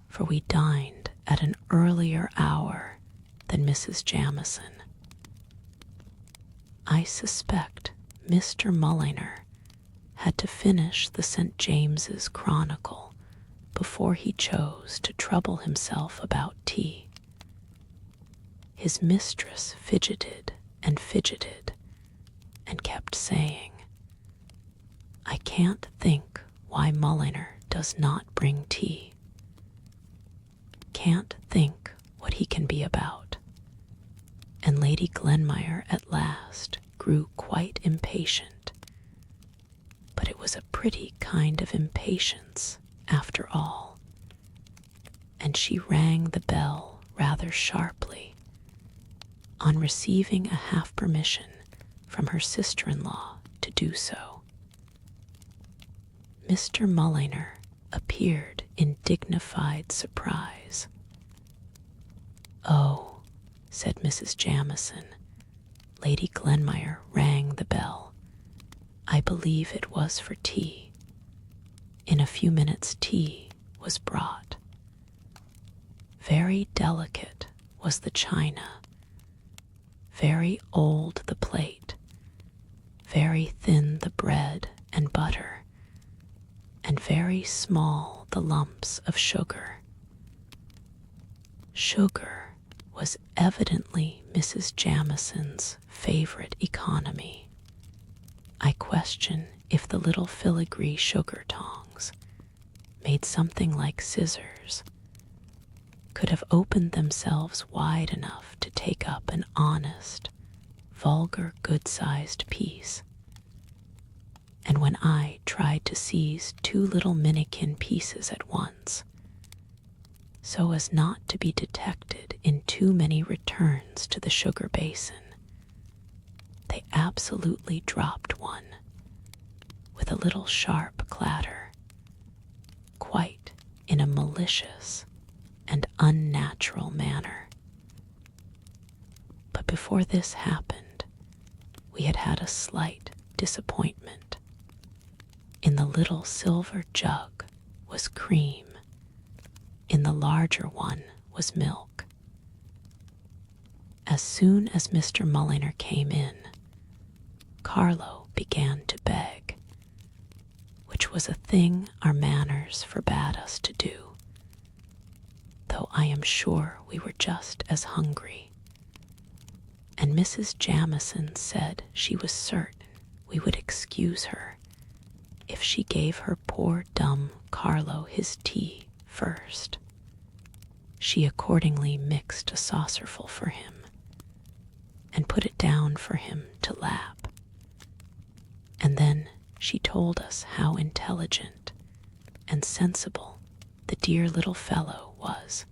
for we dined at an earlier hour than Mrs. Jamison. I suspect Mr. Mulliner had to finish the St. James's Chronicle before he chose to trouble himself about tea. His mistress fidgeted and fidgeted and kept saying, I can't think why Mulliner does not bring tea. Can't think what he can be about. And Lady Glenmire at last grew quite impatient. But it was a pretty kind of impatience, after all. And she rang the bell rather sharply. On receiving a half permission from her sister-in-law to do so. Mr. Mulliner appeared in dignified surprise. Oh, said Mrs. Jamison. Lady Glenmire rang the bell. I believe it was for tea. In a few minutes tea was brought. Very delicate was the china, very old the plate, very thin the bread and butter, and very small the lumps of sugar. Sugar was evidently Mrs. Jamison's favorite economy. I question if the little filigree sugar tongs, made something like scissors, could have opened themselves wide enough to take up an honest, vulgar, good-sized piece. And when I tried to seize 2 little minikin pieces at once, so as not to be detected in too many returns to the sugar basin, they absolutely dropped one, with a little sharp clatter, quite in a malicious and unnatural manner. But before this happened, we had had a slight disappointment. In the little silver jug was cream. In the larger one was milk. As soon as Mr. Mulliner came in, Carlo began to beg, which was a thing our manners forbade us to do, though I am sure we were just as hungry. And Mrs. Jamison said she was certain we would excuse her if she gave her poor dumb Carlo his tea first. She accordingly mixed a saucerful for him and put it down for him to lap. And then she told us how intelligent and sensible the dear little fellow was.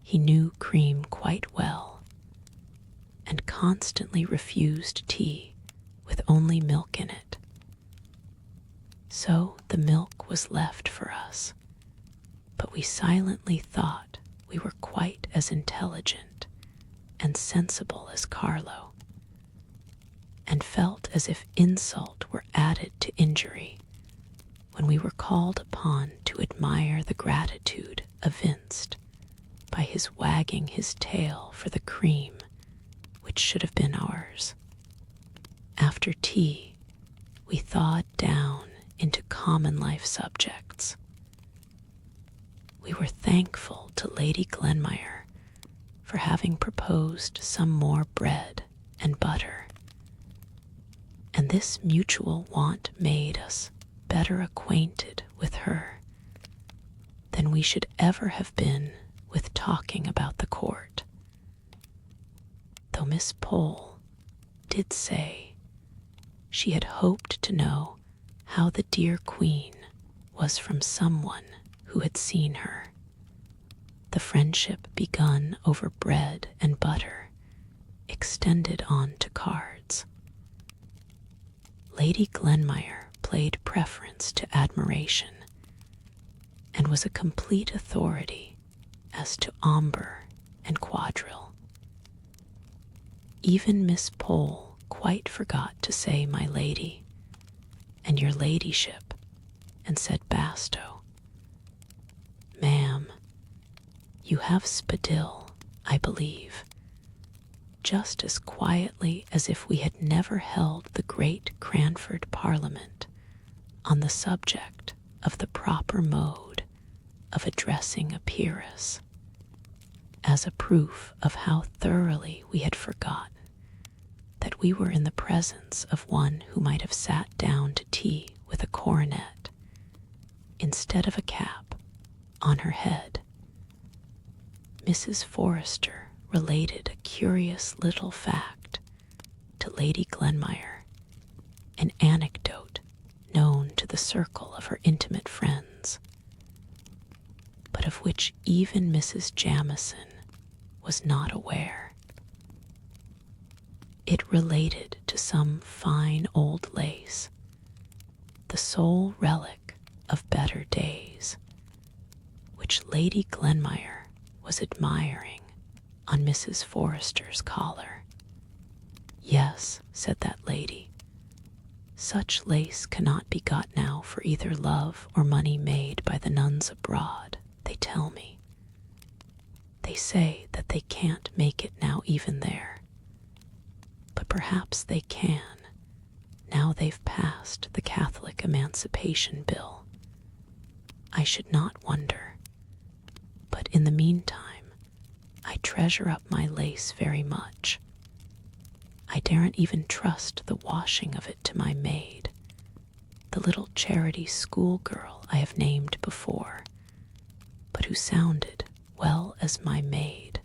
He knew cream quite well and constantly refused tea with only milk in it. So the milk was left for us, but we silently thought we were quite as intelligent and sensible as Carlo, and felt as if insult were added to injury when we were called upon to admire the gratitude evinced by his wagging his tail for the cream which should have been ours. After tea, we thawed down into common life subjects. We were thankful to Lady Glenmire for having proposed some more bread and butter, and this mutual want made us better acquainted with her than we should ever have been with talking about the court, though Miss Pole did say she had hoped to know how the dear Queen was from someone who had seen her. The friendship begun over bread and butter extended on to cards. Lady Glenmire displayed preference to admiration, and was a complete authority as to embr and quadrille. Even Miss Pole quite forgot to say my lady, and your ladyship, and said basto. Ma'am, you have spadille, I believe, just as quietly as if we had never held the great Cranford Parliament on the subject of the proper mode of addressing a peeress, as a proof of how thoroughly we had forgotten that we were in the presence of one who might have sat down to tea with a coronet instead of a cap on her head. Mrs. Forrester related a curious little fact to Lady Glenmire, an anecdote known to the circle of her intimate friends, but of which even Mrs. Jamieson was not aware. It related to some fine old lace, the sole relic of better days, which Lady Glenmire was admiring on Mrs. Forrester's collar. Yes, said that lady, such lace cannot be got now for either love or money made by the nuns abroad, they tell me. They say that they can't make it now even there. But perhaps they can, now they've passed the Catholic Emancipation Bill. I should not wonder. But in the meantime, I treasure up my lace very much. I daren't even trust the washing of it to my maid, the little charity schoolgirl I have named before, but who sounded well as my maid.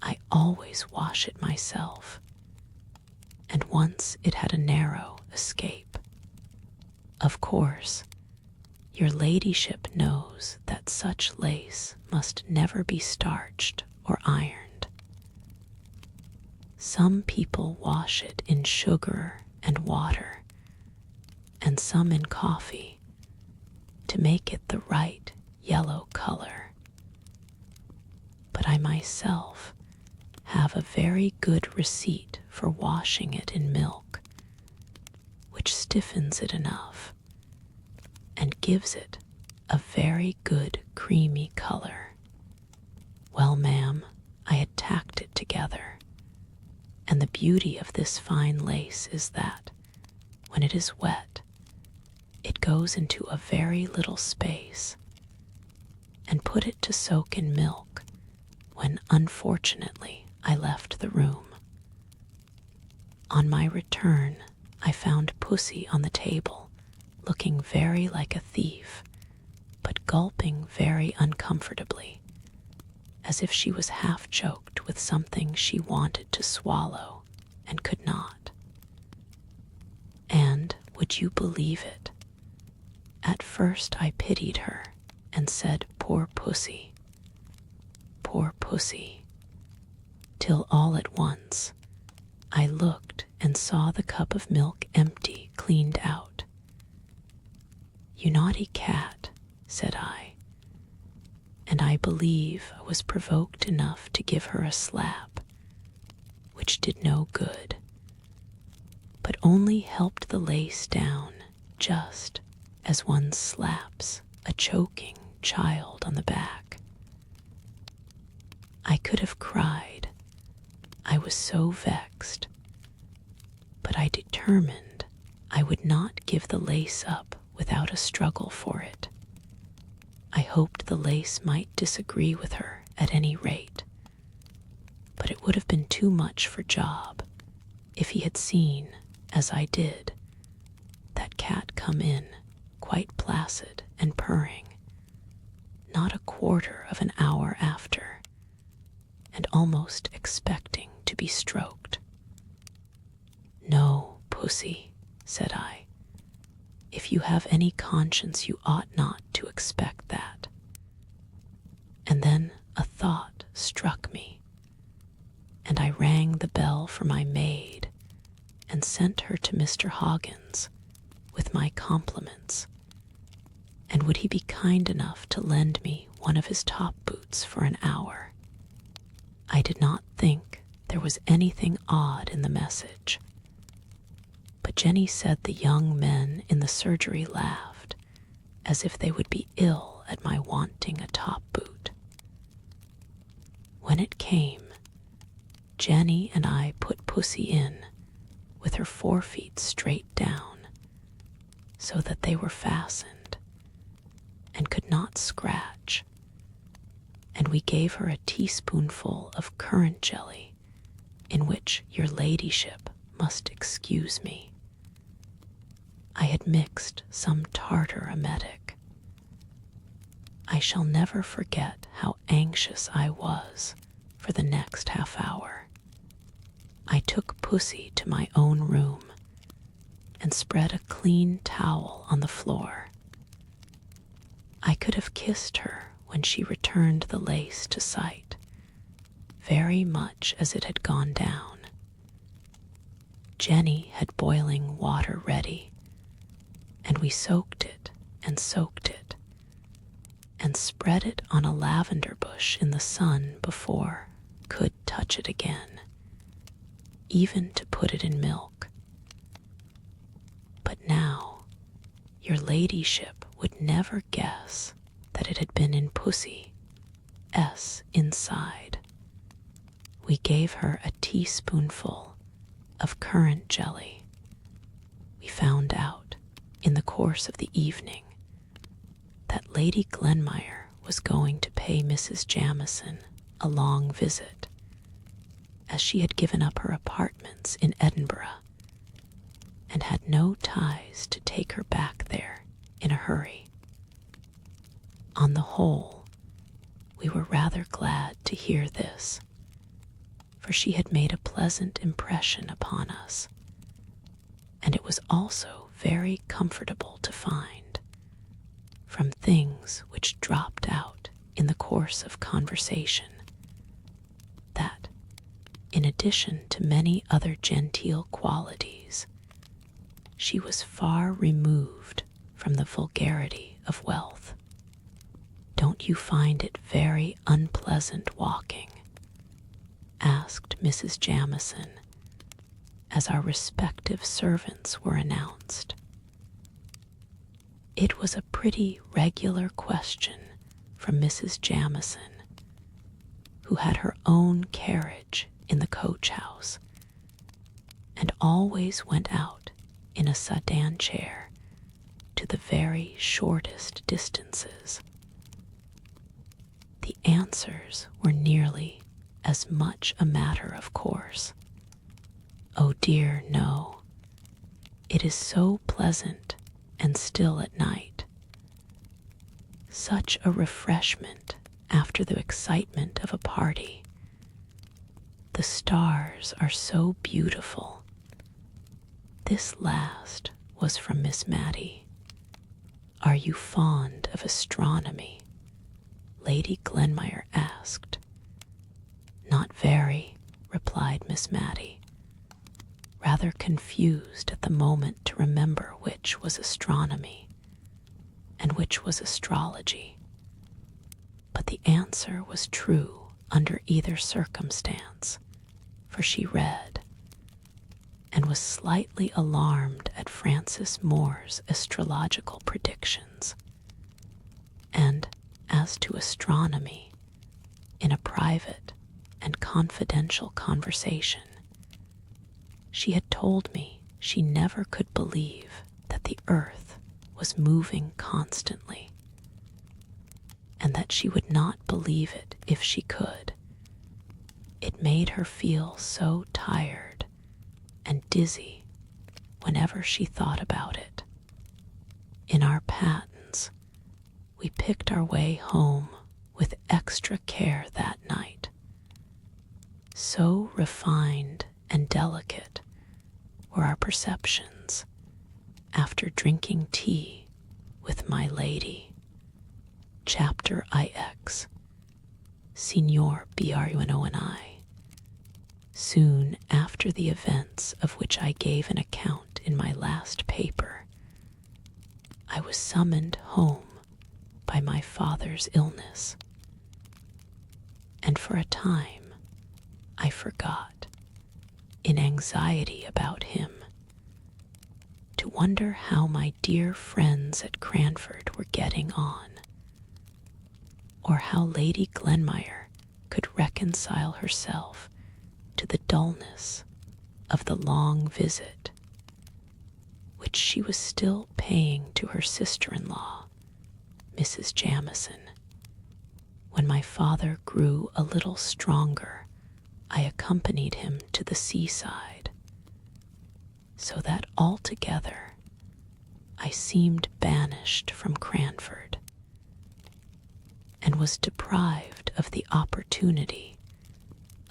I always wash it myself, and once it had a narrow escape. Of course, your ladyship knows that such lace must never be starched or ironed. Some people wash it in sugar and water, and some in coffee, to make it the right yellow color. But I myself have a very good receipt for washing it in milk, which stiffens it enough and gives it a very good creamy color. Well, ma'am, I had tacked it together, and the beauty of this fine lace is that, when it is wet, it goes into a very little space, and put it to soak in milk when, unfortunately, I left the room. On my return, I found Pussy on the table, looking very like a thief, but gulping very uncomfortably, as if she was half choked with something she wanted to swallow and could not. And, would you believe it, at first I pitied her and said, poor Pussy, till all at once I looked and saw the cup of milk empty, cleaned out. You naughty cat, said I, and I believe I was provoked enough to give her a slap, which did no good, but only helped the lace down just as one slaps a choking child on the back. I could have cried, I was so vexed, but I determined I would not give the lace up without a struggle for it. I hoped the lace might disagree with her at any rate, but it would have been too much for Job if he had seen, as I did, that cat come in, quite placid and purring, not a quarter of an hour after, and almost expecting to be stroked. No, Pussy, said I, if you have any conscience you ought not to expect that. And then a thought struck me, and I rang the bell for my maid and sent her to Mr. Hoggins with my compliments, and would he be kind enough to lend me one of his top boots for an hour. I did not think there was anything odd in the message, but Jenny said the young men in the surgery laughed as if they would be ill at my wanting a top boot. When it came, Jenny and I put Pussy in with her 4 feet straight down so that they were fastened and could not scratch, and we gave her a teaspoonful of currant jelly, in which your ladyship must excuse me. I had mixed some tartar emetic. I shall never forget how anxious I was for the next half hour. I took Pussy to my own room and spread a clean towel on the floor. I could have kissed her when she returned the lace to sight, very much as it had gone down. Jenny had boiling water ready, and we soaked it and spread it on a lavender bush in the sun before could touch it again, even to put it in milk. But now your ladyship would never guess that it had been in Pussy's inside. We gave her a teaspoonful of currant jelly. We found out in the course of the evening that Lady Glenmire was going to pay Mrs. Jamieson a long visit, as she had given up her apartments in Edinburgh and had no ties to take her back there in a hurry. On the whole, we were rather glad to hear this, for she had made a pleasant impression upon us, and it was also very comfortable to find, from things which dropped out in the course of conversation, that, in addition to many other genteel qualities, she was far removed from the vulgarity of wealth. "Don't you find it very unpleasant walking?" asked Mrs. Jamieson, as our respective servants were announced. It was a pretty regular question from Mrs. Jamieson, who had her own carriage in the coach-house, and always went out in a sedan chair to the very shortest distances. The answers were nearly as much a matter of course. "Oh dear, no. It is so pleasant and still at night. Such a refreshment after the excitement of a party. The stars are so beautiful." This last was from Miss Mattie. "Are you fond of astronomy?" Lady Glenmire asked. "Not very," replied Miss Mattie, rather confused at the moment to remember which was astronomy and which was astrology. But the answer was true under either circumstance, for she read, and was slightly alarmed at Francis Moore's astrological predictions. And as to astronomy, in a private and confidential conversation, she had told me she never could believe that the earth was moving constantly, and that she would not believe it if she could. It made her feel so tired and dizzy whenever she thought about it. In our pattens, we picked our way home with extra care that night. So refined and delicate were our perceptions after drinking tea with my lady. Chapter IX. Signor BRUNONI. Soon after the events of which I gave an account in my last paper, I was summoned home by my father's illness, and for a time I forgot, in anxiety about him, to wonder how my dear friends at Cranford were getting on, or how Lady Glenmire could reconcile herself to the dullness of the long visit which she was still paying to her sister-in-law, Mrs. Jamison. When my father grew a little stronger, I accompanied him to the seaside, so that altogether I seemed banished from Cranford, and was deprived of the opportunity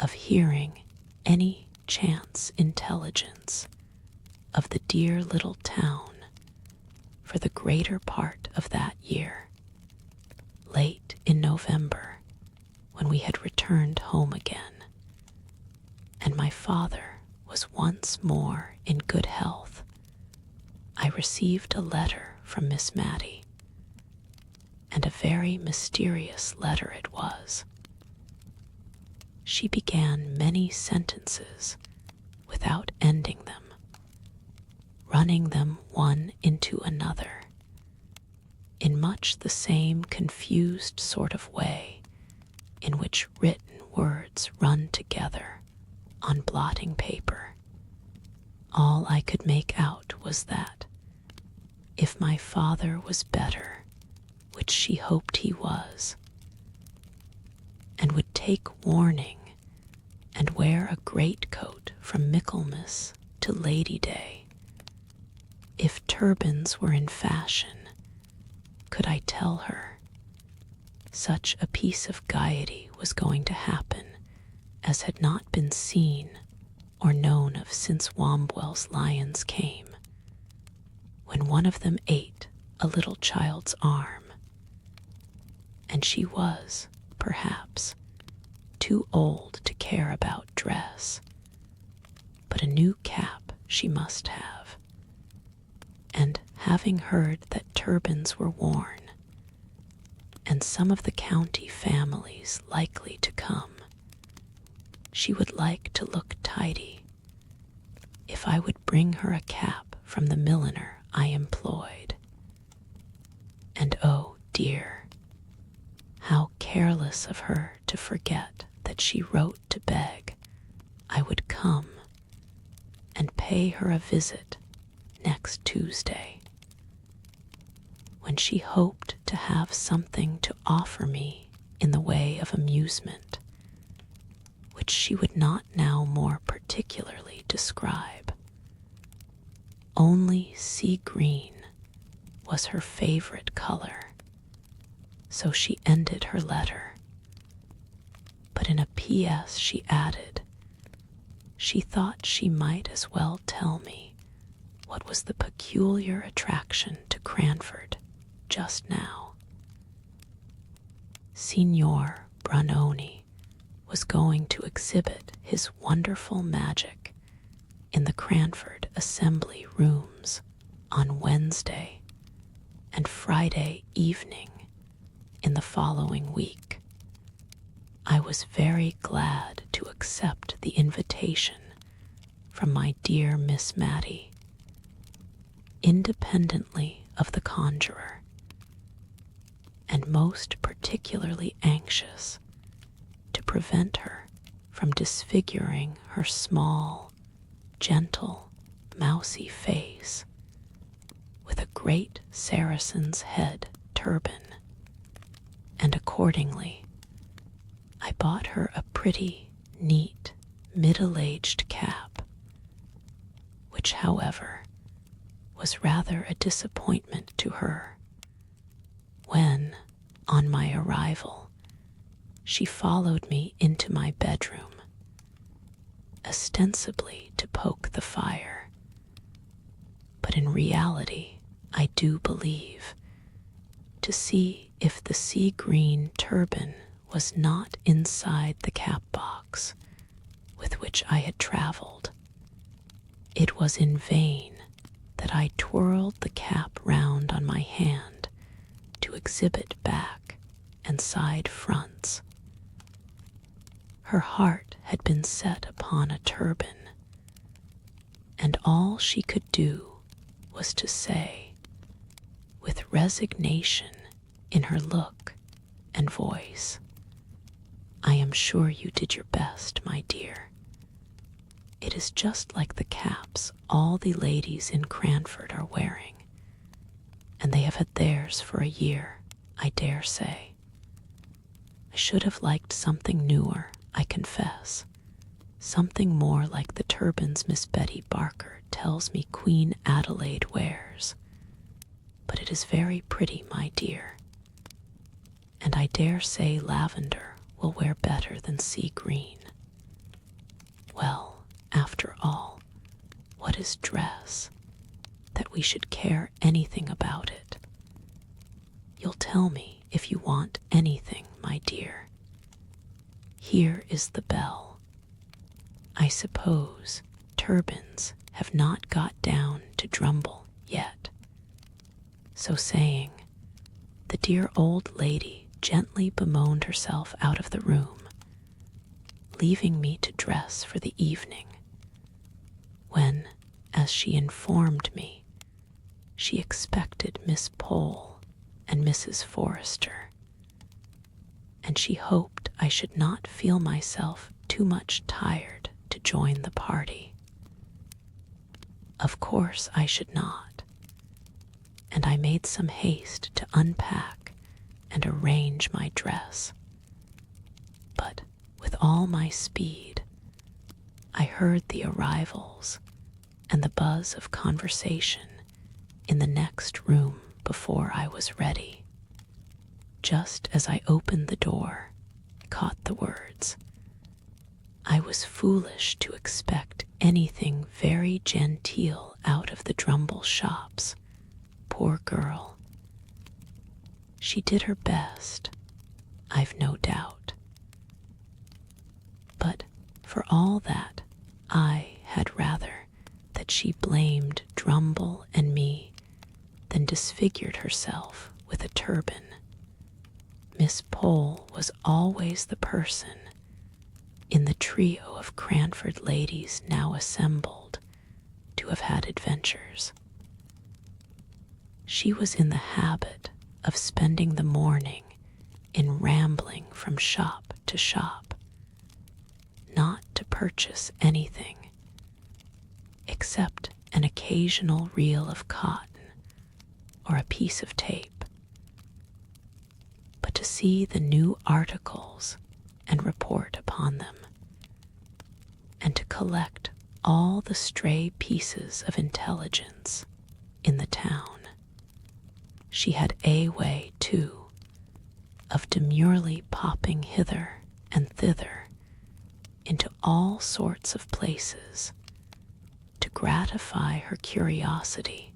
of hearing any chance intelligence of the dear little town for the greater part of that year. Late in November, when we had returned home again, and my father was once more in good health, I received a letter from Miss Matty, and a very mysterious letter it was. She began many sentences without ending them, running them one into another, in much the same confused sort of way in which written words run together on blotting paper. All I could make out was that, if my father was better, which she hoped he was, and would take warning and wear a greatcoat from Michaelmas to Lady Day, if turbans were in fashion, could I tell her, such a piece of gaiety was going to happen as had not been seen or known of since Wombwell's lions came, when one of them ate a little child's arm, and she was, perhaps, too old to care about dress, but a new cap she must have, and having heard that turbans were worn, and some of the county families likely to come, she would like to look tidy, if I would bring her a cap from the milliner I employed. And oh dear, how careless of her to forget that she wrote to beg I would come and pay her a visit next Tuesday, when she hoped to have something to offer me in the way of amusement, which she would not now more particularly describe. Only sea green was her favorite color, so she ended her letter. But in a P.S. she added, she thought she might as well tell me what was the peculiar attraction to Cranford just now. Signor BRUNONI was going to exhibit his wonderful magic in the Cranford Assembly Rooms on Wednesday and Friday evening in the following week. I was very glad to accept the invitation from my dear Miss Matty, independently of the conjurer, and most particularly anxious to prevent her from disfiguring her small, gentle, mousy face with a great Saracen's head turban, and accordingly I bought her a pretty, neat, middle-aged cap, which, however, was rather a disappointment to her when, on my arrival, she followed me into my bedroom, ostensibly to poke the fire, but in reality, I do believe, to see if the sea green turban was not inside the cap box with which I had traveled. It was in vain that I twirled the cap round on my hand to exhibit back and side fronts. Her heart had been set upon a turban, and all she could do was to say, with resignation in her look and voice, "I am sure you did your best, my dear. It is just like the caps all the ladies in Cranford are wearing, and they have had theirs for a year, I dare say. I should have liked something newer, I confess, something more like the turbans Miss Betty Barker tells me Queen Adelaide wears. But it is very pretty, my dear, and I dare say lavender will wear better than sea green. Well, after all, what is dress, that we should care anything about it? You'll tell me if you want anything, my dear. Here is the bell. I suppose turbans have not got down to Drumble yet." So saying, the dear old lady gently bemoaned herself out of the room, leaving me to dress for the evening, when, as she informed me, she expected Miss Pole and Mrs. Forrester, and she hoped I should not feel myself too much tired to join the party. Of course I should not, and I made some haste to unpack and arrange my dress. But with all my speed, I heard the arrivals and the buzz of conversation in the next room before I was ready. Just as I opened the door, caught the words, "I was foolish to expect anything very genteel out of the Drumble shops. Poor girl. She did her best, I've no doubt. But for all that, I had rather that she blamed Drumble and me than disfigured herself with a turban. Miss Pole was always the person in the trio of Cranford ladies now assembled to have had adventures. She was in the habit of spending the morning in rambling from shop to shop, not to purchase anything, except an occasional reel of cotton or a piece of tape, but to see the new articles and report upon them, and to collect all the stray pieces of intelligence in the town. She had a way, too, of demurely popping hither and thither into all sorts of places to gratify her curiosity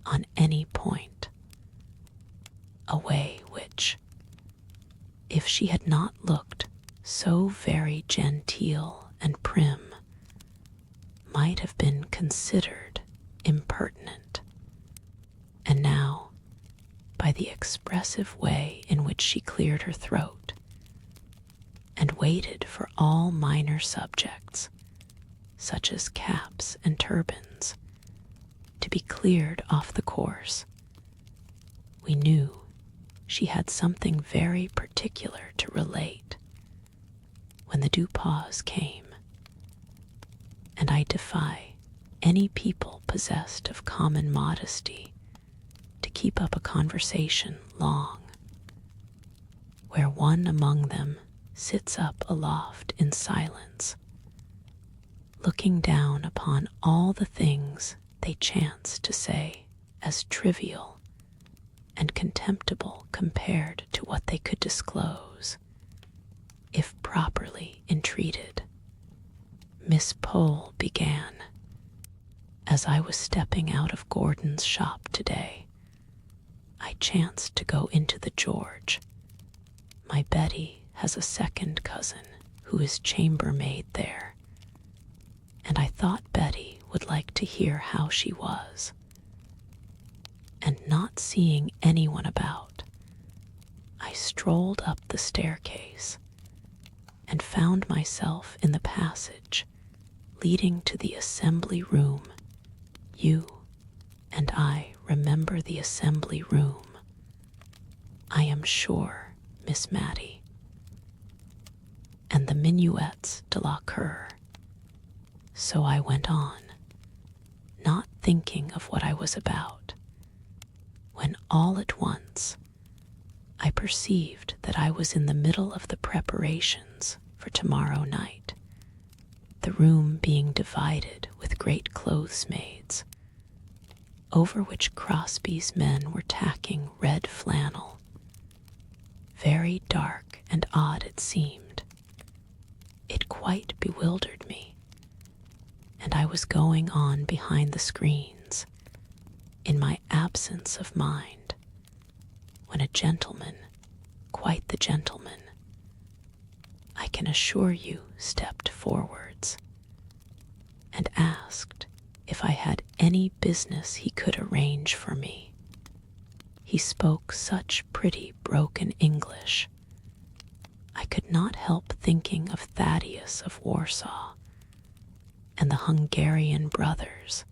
on any point, a way which, if she had not looked so very genteel and prim, might have been considered impertinent. And now, by the expressive way in which she cleared her throat, and waited for all minor subjects, such as caps and turbans, to be cleared off the course, we knew she had something very particular to relate when the deux-pas came, and I defy any people possessed of common modesty to keep up a conversation long, where one among them sits up aloft in silence, looking down upon all the things they chance to say as trivial and contemptible compared to what they could disclose, if properly entreated. Miss Pole began, "As I was stepping out of Gordon's shop today, I chanced to go into the George. My Betty has a second cousin who is chambermaid there, and I thought Betty would like to hear how she was. and not seeing anyone about, I strolled up the staircase and found myself in the passage leading to the assembly room. You and I remember the assembly room, I am sure, Miss Mattie. And the minuets de la cour. So I went on, not thinking of what I was about, when all at once I perceived that I was in the middle of the preparations for tomorrow night, the room being divided with great clothes-maids, over which Crosby's men were tacking red flannel. Very dark and odd it seemed. It quite bewildered me, and I was going on behind the screens, in my absence of mind, when a gentleman, quite the gentleman, I can assure you, stepped forwards, and asked if I had any business he could arrange for me. He spoke such pretty broken English, I could not help thinking of Thaddeus of Warsaw, and the Hungarian brothers,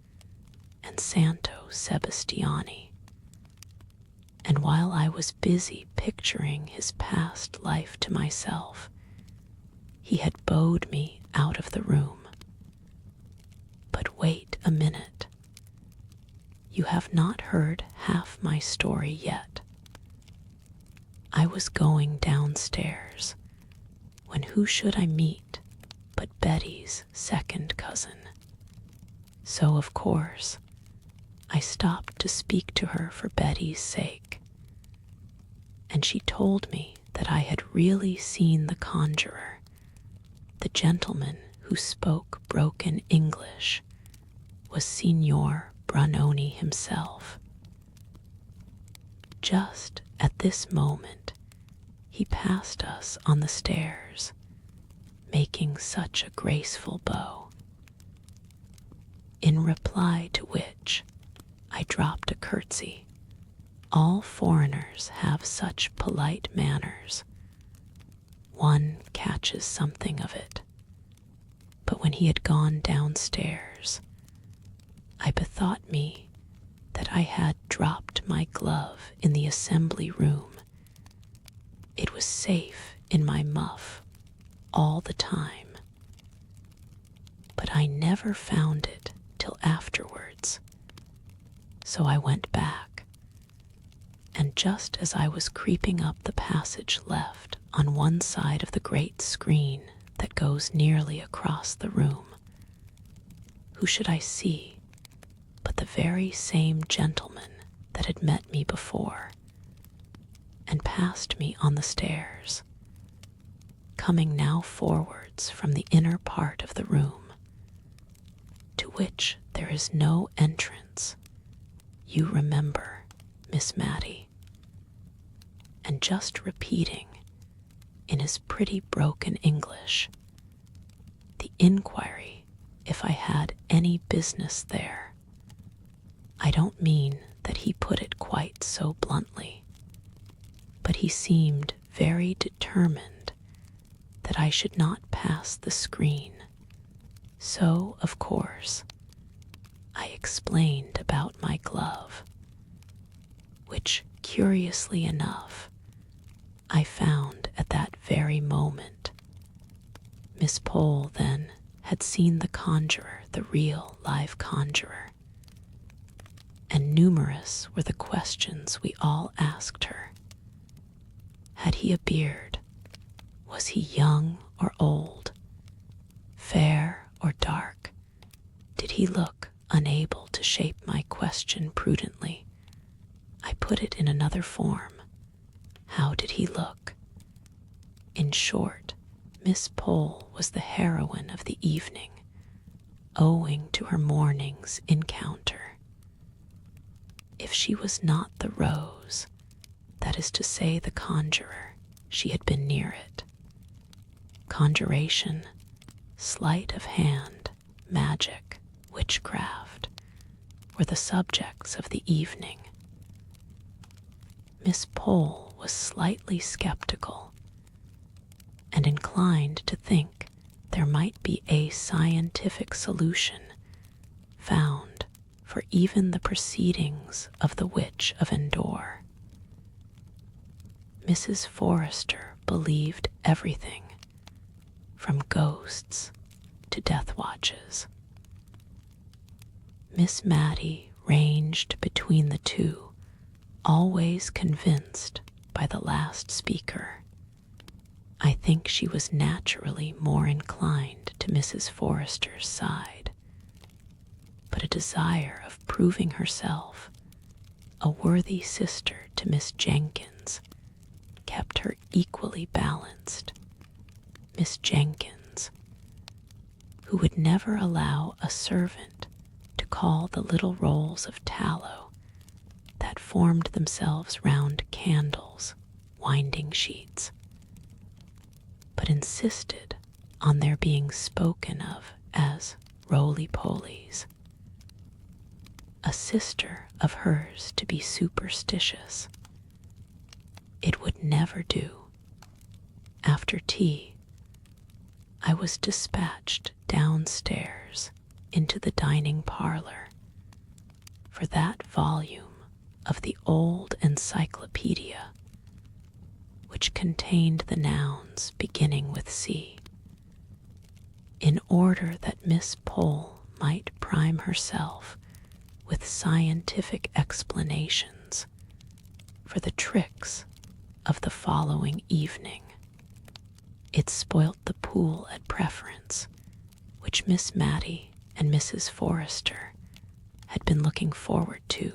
and Santo Sebastiani. And while I was busy picturing his past life to myself, he had bowed me out of the room. But wait a minute. You have not heard half my story yet. I was going downstairs, when who should I meet but Betty's second cousin. So, of course, I stopped to speak to her for Betty's sake, and she told me that I had really seen the conjurer, the gentleman who spoke broken English was Signor BRUNONI himself. Just at this moment, he passed us on the stairs, making such a graceful bow, in reply to which I dropped a curtsy. All foreigners have such polite manners. One catches something of it. But when he had gone downstairs, I bethought me that I had dropped my glove in the assembly room. It was safe in my muff all the time, but I never found it till afterwards. So I went back, and just as I was creeping up the passage left on one side of the great screen that goes nearly across the room, who should I see but the very same gentleman that had met me before and passed me on the stairs, coming now forwards from the inner part of the room, to which there is no entrance, you remember, Miss Mattie, and just repeating, in his pretty broken English, the inquiry if I had any business there. I don't mean that he put it quite so bluntly, but he seemed very determined that I should not pass the screen. So, of course, I explained about my glove, which, curiously enough, I found at that very moment. Miss Pole, then, had seen the conjurer, the real live conjurer, and numerous were the questions we all asked her. Had he a beard? Was he young or old? Fair or dark? Did he look unable to shape my question prudently? I put it in another form. How did he look? In short, Miss Pole was the heroine of the evening, owing to her morning's encounter. If she was not the rose, that is to say the conjurer, she had been near it. Conjuration, sleight of hand, magic, witchcraft, were the subjects of the evening, Miss Pole was slightly skeptical and inclined to think there might be a scientific solution found for even the proceedings of the Witch of Endor. Mrs. Forrester believed everything, from ghosts to death watches. Miss Mattie ranged between the two, always convinced by the last speaker. I think she was naturally more inclined to Mrs. Forrester's side, but a desire of proving herself a worthy sister to Miss Jenkins kept her equally balanced. Miss Jenkins, who would never allow a servant to call the little rolls of tallow that formed themselves round candles winding sheets, but insisted on their being spoken of as roly-polies. A sister of hers to be superstitious. It would never do. After tea, I was dispatched downstairs into the dining parlor for that volume of the old encyclopedia which contained the nouns beginning with C, in order that Miss Pole might prime herself with scientific explanations for the tricks of the following evening. It spoilt the pool at Preference, which Miss Mattie and Mrs. Forrester had been looking forward to,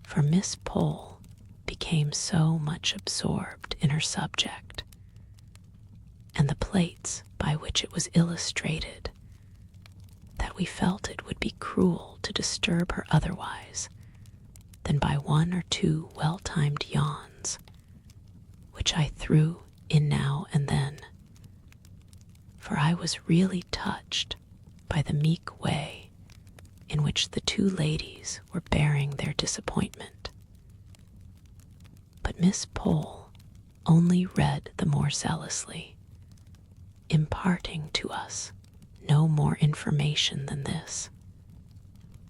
for Miss Pole became so much absorbed in her subject, and the plates by which it was illustrated, that we felt it would be cruel to disturb her otherwise than by one or two well-timed yawns, which I threw in now and then, for I was really touched by the meek way in which the two ladies were bearing their disappointment. But Miss Pole only read the more zealously, imparting to us no more information than this.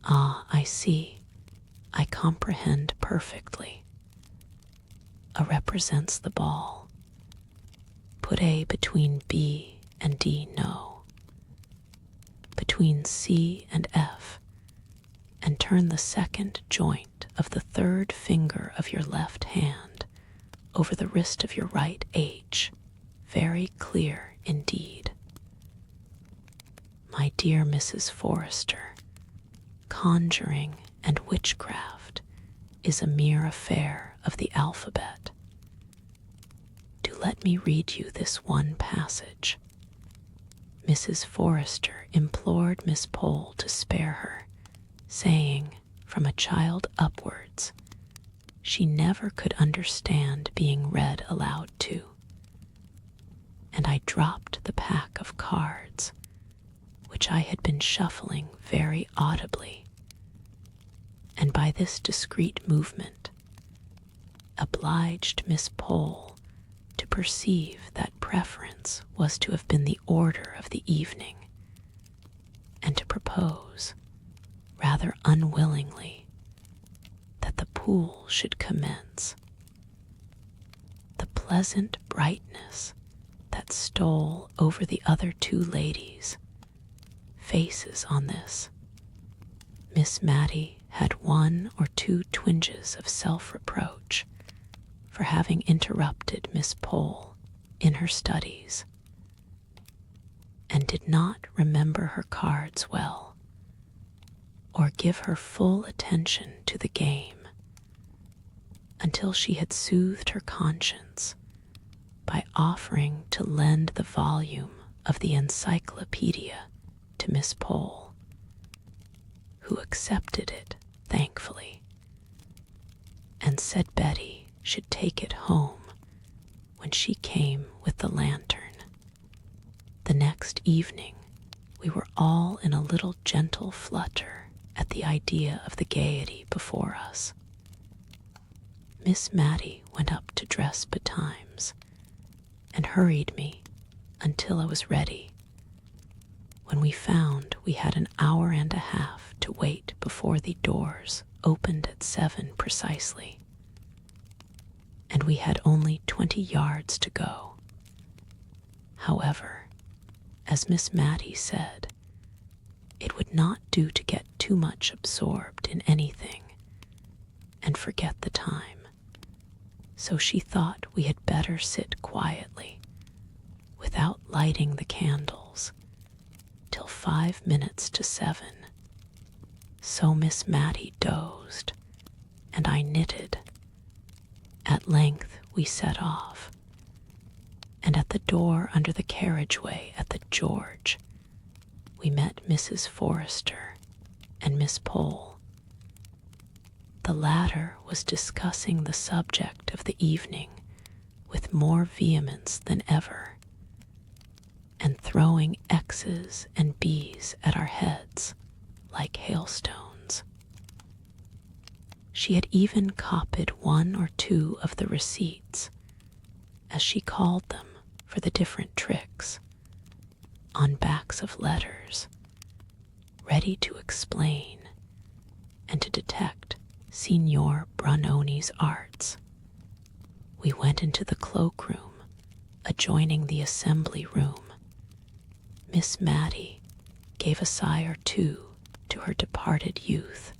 Ah, I see, I comprehend perfectly. A represents the ball. Put A between B and D, no. Between C and F, and turn the second joint of the third finger of your left hand over the wrist of your right H, very clear indeed. My dear Mrs. Forrester, conjuring and witchcraft is a mere affair of the alphabet. Do let me read you this one passage. Mrs. Forrester implored Miss Pole to spare her, saying, from a child upwards, she never could understand being read aloud to. And I dropped the pack of cards, which I had been shuffling very audibly, and by this discreet movement obliged Miss Pole to perceive that Preference was to have been the order of the evening, and to propose, rather unwillingly, that the pool should commence. The pleasant brightness that stole over the other two ladies' faces on this, Miss Mattie had one or two twinges of self-reproach for having interrupted Miss Pole in her studies, and did not remember her cards well, or give her full attention to the game, until she had soothed her conscience by offering to lend the volume of the encyclopedia to Miss Pole, who accepted it thankfully, and said Betty should take it home when she came with the lantern. The next evening we were all in a little gentle flutter at the idea of the gaiety before us. Miss Mattie went up to dress betimes and hurried me until I was ready, when we found we had an hour and a half to wait before the doors opened at 7 precisely, and we had only 20 yards to go. However, as Miss Mattie said, it would not do to get too much absorbed in anything and forget the time, so she thought we had better sit quietly, without lighting the candles, till 5 minutes to 7. So Miss Mattie dozed, and I knitted. At length we set off, and at the door under the carriageway at the George, we met Mrs. Forrester and Miss Pole. The latter was discussing the subject of the evening with more vehemence than ever, and throwing X's and B's at our heads like hailstones. She had even copied 1 or 2 of the receipts, as she called them, for the different tricks, on backs of letters, ready to explain and to detect Signor BRUNONI's arts. We went into the cloakroom adjoining the assembly room. Miss Mattie gave a sigh or two to her departed youth,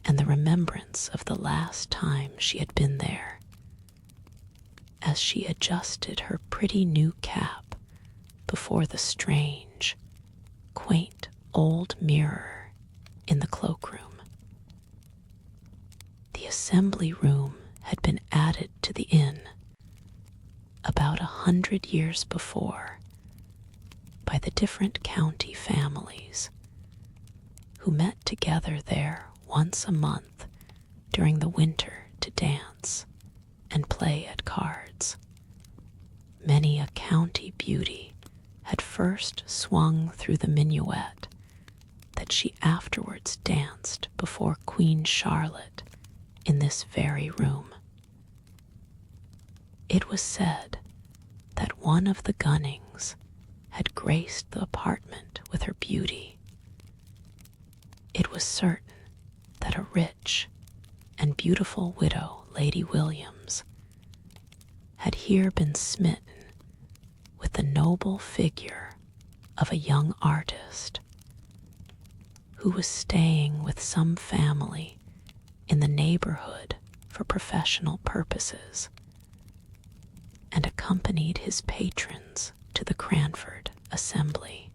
and the remembrance of the last time she had been there, as she adjusted her pretty new cap before the strange, quaint old mirror in the cloakroom. The assembly room had been added to the inn about 100 years before by the different county families, who met together there once a month during the winter to dance and play at cards. Many a county beauty had first swung through the minuet that she afterwards danced before Queen Charlotte in this very room. It was said that one of the Gunnings had graced the apartment with her beauty. It was certain that a rich and beautiful widow, Lady Williams, had here been smitten with the noble figure of a young artist who was staying with some family in the neighborhood for professional purposes, and accompanied his patrons to the Cranford assembly.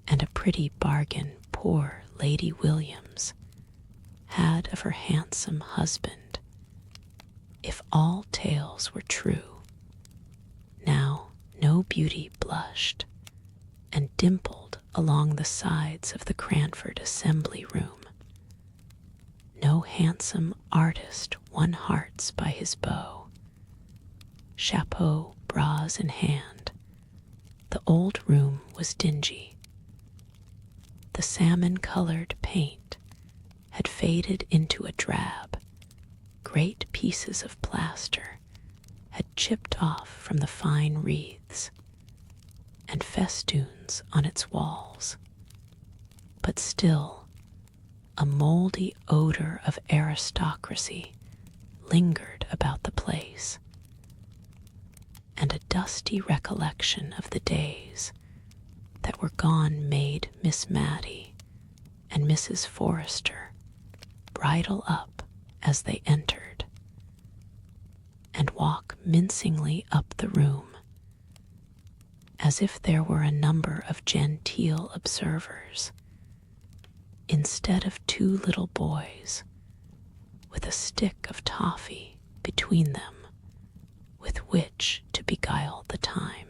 And a pretty bargain poor Lady Williams had of her handsome husband, if all tales were true. Now no beauty blushed and dimpled along the sides of the Cranford assembly room. No handsome artist won hearts by his bow. Chapeau, bras in hand, the old room was dingy. The salmon-colored paint had faded into a drab. Great pieces of plaster had chipped off from the fine wreaths and festoons on its walls, but still a mouldy odor of aristocracy lingered about the place, and a dusty recollection of the days that were gone made Miss Mattie and Mrs. Forrester bridle up as they entered, and walk mincingly up the room, as if there were a number of genteel observers, instead of 2 little boys with a stick of toffee between them with which to beguile the time.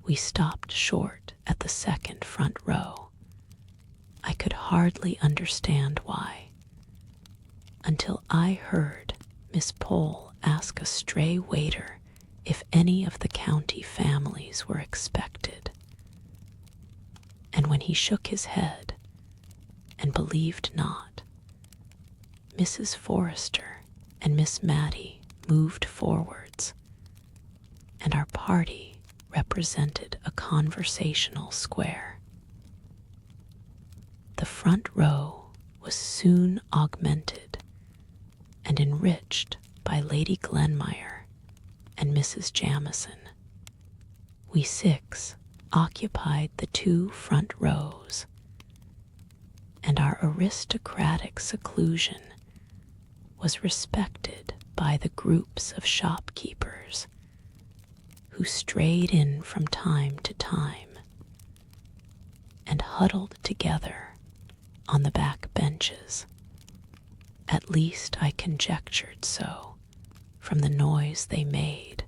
We stopped short at the second front row. I could hardly understand why, until I heard Miss Pole ask a stray waiter if any of the county families were expected, and when he shook his head and believed not, Mrs. Forrester and Miss Mattie moved forwards, and our party represented a conversational square. The front row was soon augmented and enriched by Lady Glenmire and Mrs. Jamison. We 6 occupied the 2 front rows, and our aristocratic seclusion was respected by the groups of shopkeepers who strayed in from time to time and huddled together on the back benches. At least I conjectured so from the noise they made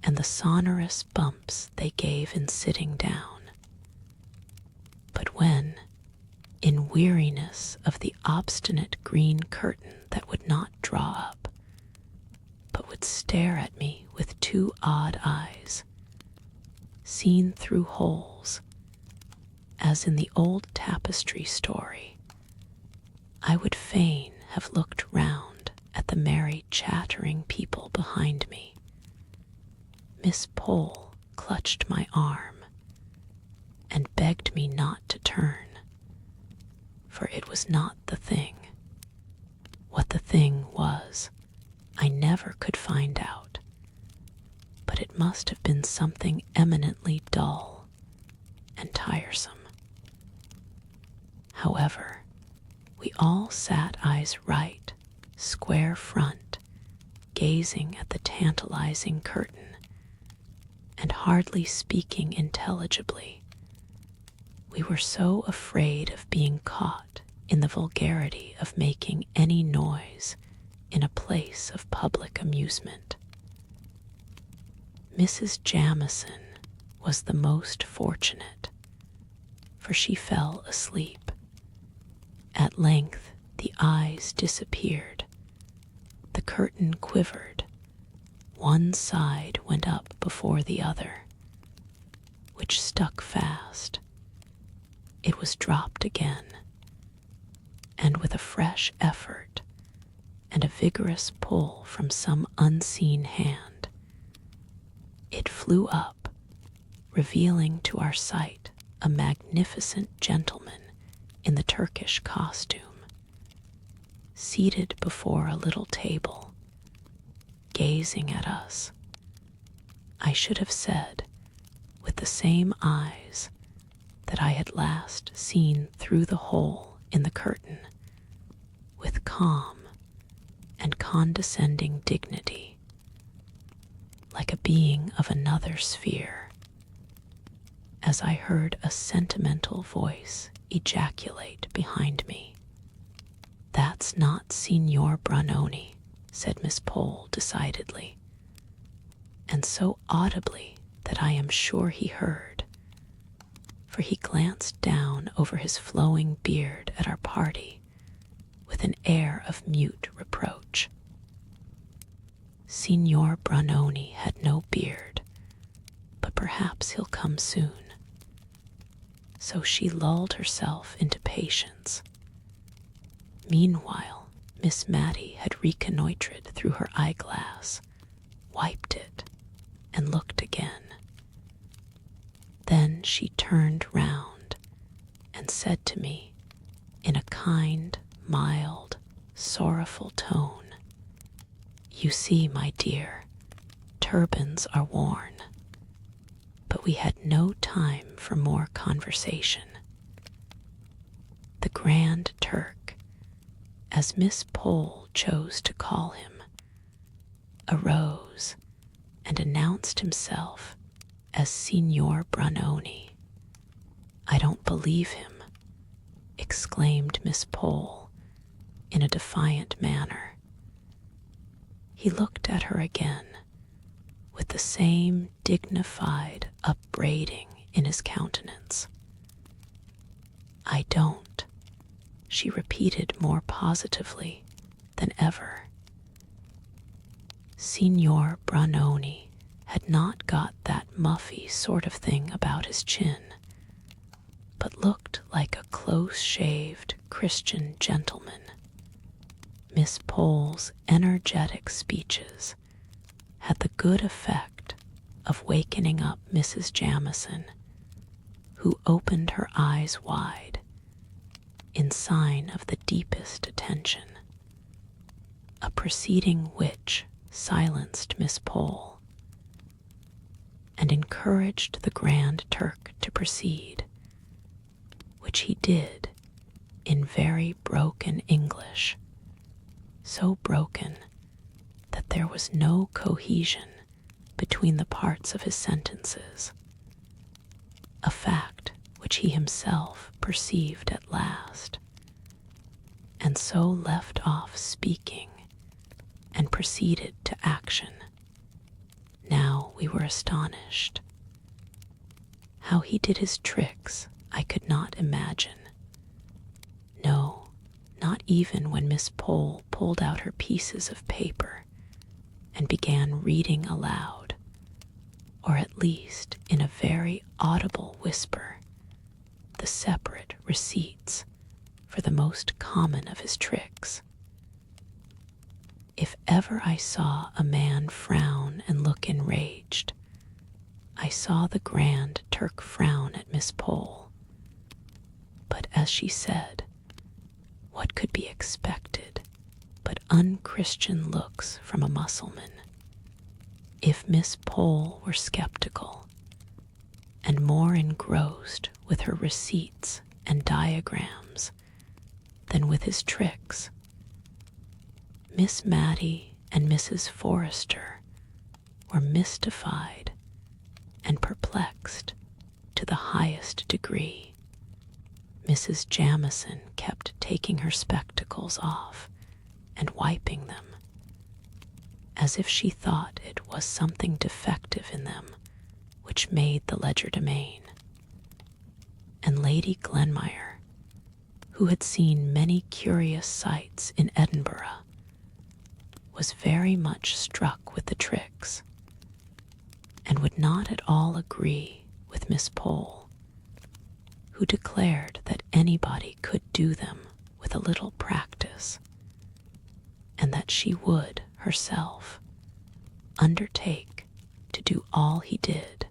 and the sonorous bumps they gave in sitting down. But when, in weariness of the obstinate green curtain that would not draw up, but would stare at me with 2 odd eyes, seen through holes, as in the old tapestry story, I would fain have looked round at the merry chattering people behind me. Miss Pole clutched my arm and begged me not to turn, for it was not the thing. What the thing was, I never could find out, but it must have been something eminently dull and tiresome. However, we all sat eyes right, square front, gazing at the tantalizing curtain, and hardly speaking intelligibly. We were so afraid of being caught in the vulgarity of making any noise in a place of public amusement. Mrs. Jamison was the most fortunate, for she fell asleep. At length the eyes disappeared, the curtain quivered, one side went up before the other, which stuck fast. It was dropped again, and with a fresh effort and a vigorous pull from some unseen hand, it flew up, revealing to our sight a magnificent gentleman in the Turkish costume, seated before a little table, gazing at us. I should have said, with the same eyes that I had last seen through the hole in the curtain, with calm and condescending dignity, like a being of another sphere, as I heard a sentimental voice ejaculate behind me. "That's not Signor BRUNONI," said Miss Pole decidedly, and so audibly that I am sure he heard, for he glanced down over his flowing beard at our party with an air of mute reproach. Signor BRUNONI had no beard, but perhaps he'll come soon. So she lulled herself into patience. Meanwhile, Miss Mattie had reconnoitred through her eyeglass, wiped it, and looked again. Then she turned round and said to me in a kind, mild, sorrowful tone, "You see, my dear, turbans are worn." But we had no time for more conversation. The Grand Turk, as Miss Pole chose to call him, arose and announced himself as Signor BRUNONI. "I don't believe him," exclaimed Miss Pole in a defiant manner. He looked at her again with the same dignified upbraiding in his countenance. "I don't," she repeated more positively than ever. Signor BRUNONI had not got that muffy sort of thing about his chin, but looked like a close-shaved Christian gentleman, Miss Pole's energetic speeches had the good effect of wakening up Mrs. Jamison, who opened her eyes wide in sign of the deepest attention, a proceeding which silenced Miss Pole and encouraged the Grand Turk to proceed, which he did in very broken English, so broken that there was no cohesion between the parts of his sentences, a fact which he himself perceived at last, and so left off speaking and proceeded to action. Now we were astonished. How he did his tricks I could not imagine. No, not even when Miss Pole pulled out her pieces of paper and began reading aloud, or at least in a very audible whisper, the separate receipts for the most common of his tricks. If ever I saw a man frown and look enraged, I saw the Grand Turk frown at Miss Pole. But as she said, what could be expected but unchristian looks from a Mussulman? If Miss Pole were skeptical and more engrossed with her receipts and diagrams than with his tricks, Miss Mattie and Mrs. Forrester were mystified and perplexed to the highest degree. Mrs. Jamison kept taking her spectacles off and wiping them, as if she thought it was something defective in them which made the legerdemain. And Lady Glenmire, who had seen many curious sights in Edinburgh, was very much struck with the tricks, and would not at all agree with Miss Pole, who declared that anybody could do them with a little practice, and that she would herself undertake to do all he did,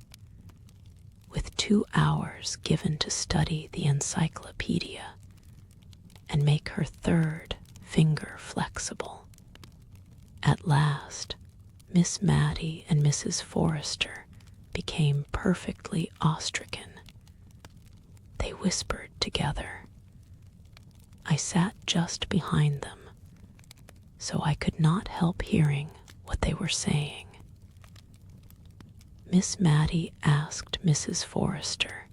with 2 hours given to study the encyclopedia and make her third finger flexible. At last, Miss Mattie and Mrs. Forrester became perfectly awestricken. They whispered together. I sat just behind them, so I could not help hearing what they were saying. Miss Mattie asked Mrs. Forrester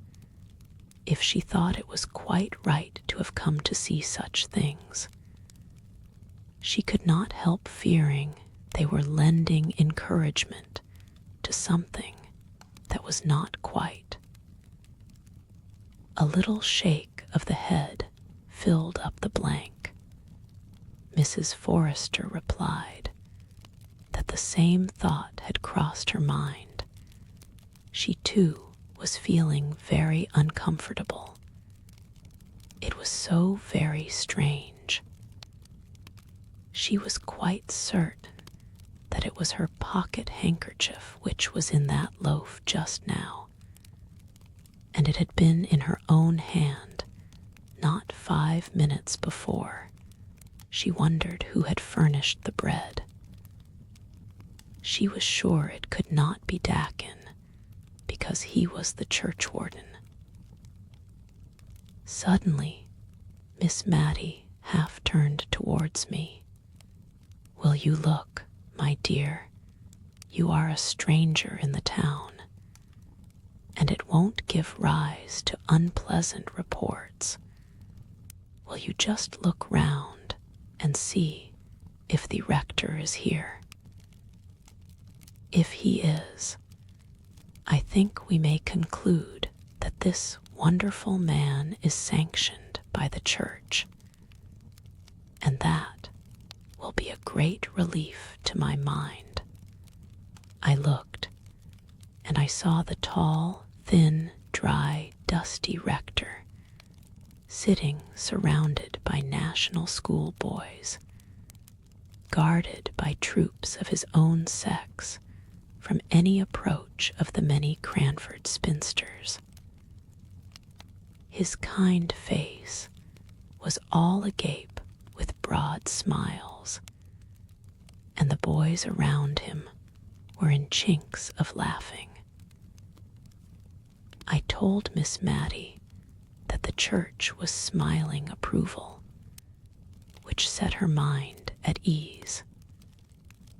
if she thought it was quite right to have come to see such things. She could not help fearing they were lending encouragement to something that was not quite. A little shake of the head filled up the blank. Mrs. Forrester replied that the same thought had crossed her mind. She too was feeling very uncomfortable. It was so very strange. She was quite certain that it was her pocket handkerchief which was in that loaf just now, and it had been in her own hand not 5 minutes before. She wondered who had furnished the bread. She was sure it could not be Dakin, because he was the churchwarden. Suddenly, Miss Mattie half turned towards me. Will you look, my dear? You are a stranger in the town, and it won't give rise to unpleasant reports. Will you just look round and see if the rector is here? If he is, I think we may conclude that this wonderful man is sanctioned by the church, and that will be a great relief to my mind. I looked, and I saw the tall, thin, dry, dusty rector sitting surrounded by national school boys, guarded by troops of his own sex from any approach of the many Cranford spinsters. His kind face was all agape with broad smiles, and the boys around him were in chinks of laughing. I told Miss Mattie that the church was smiling approval, which set her mind at ease,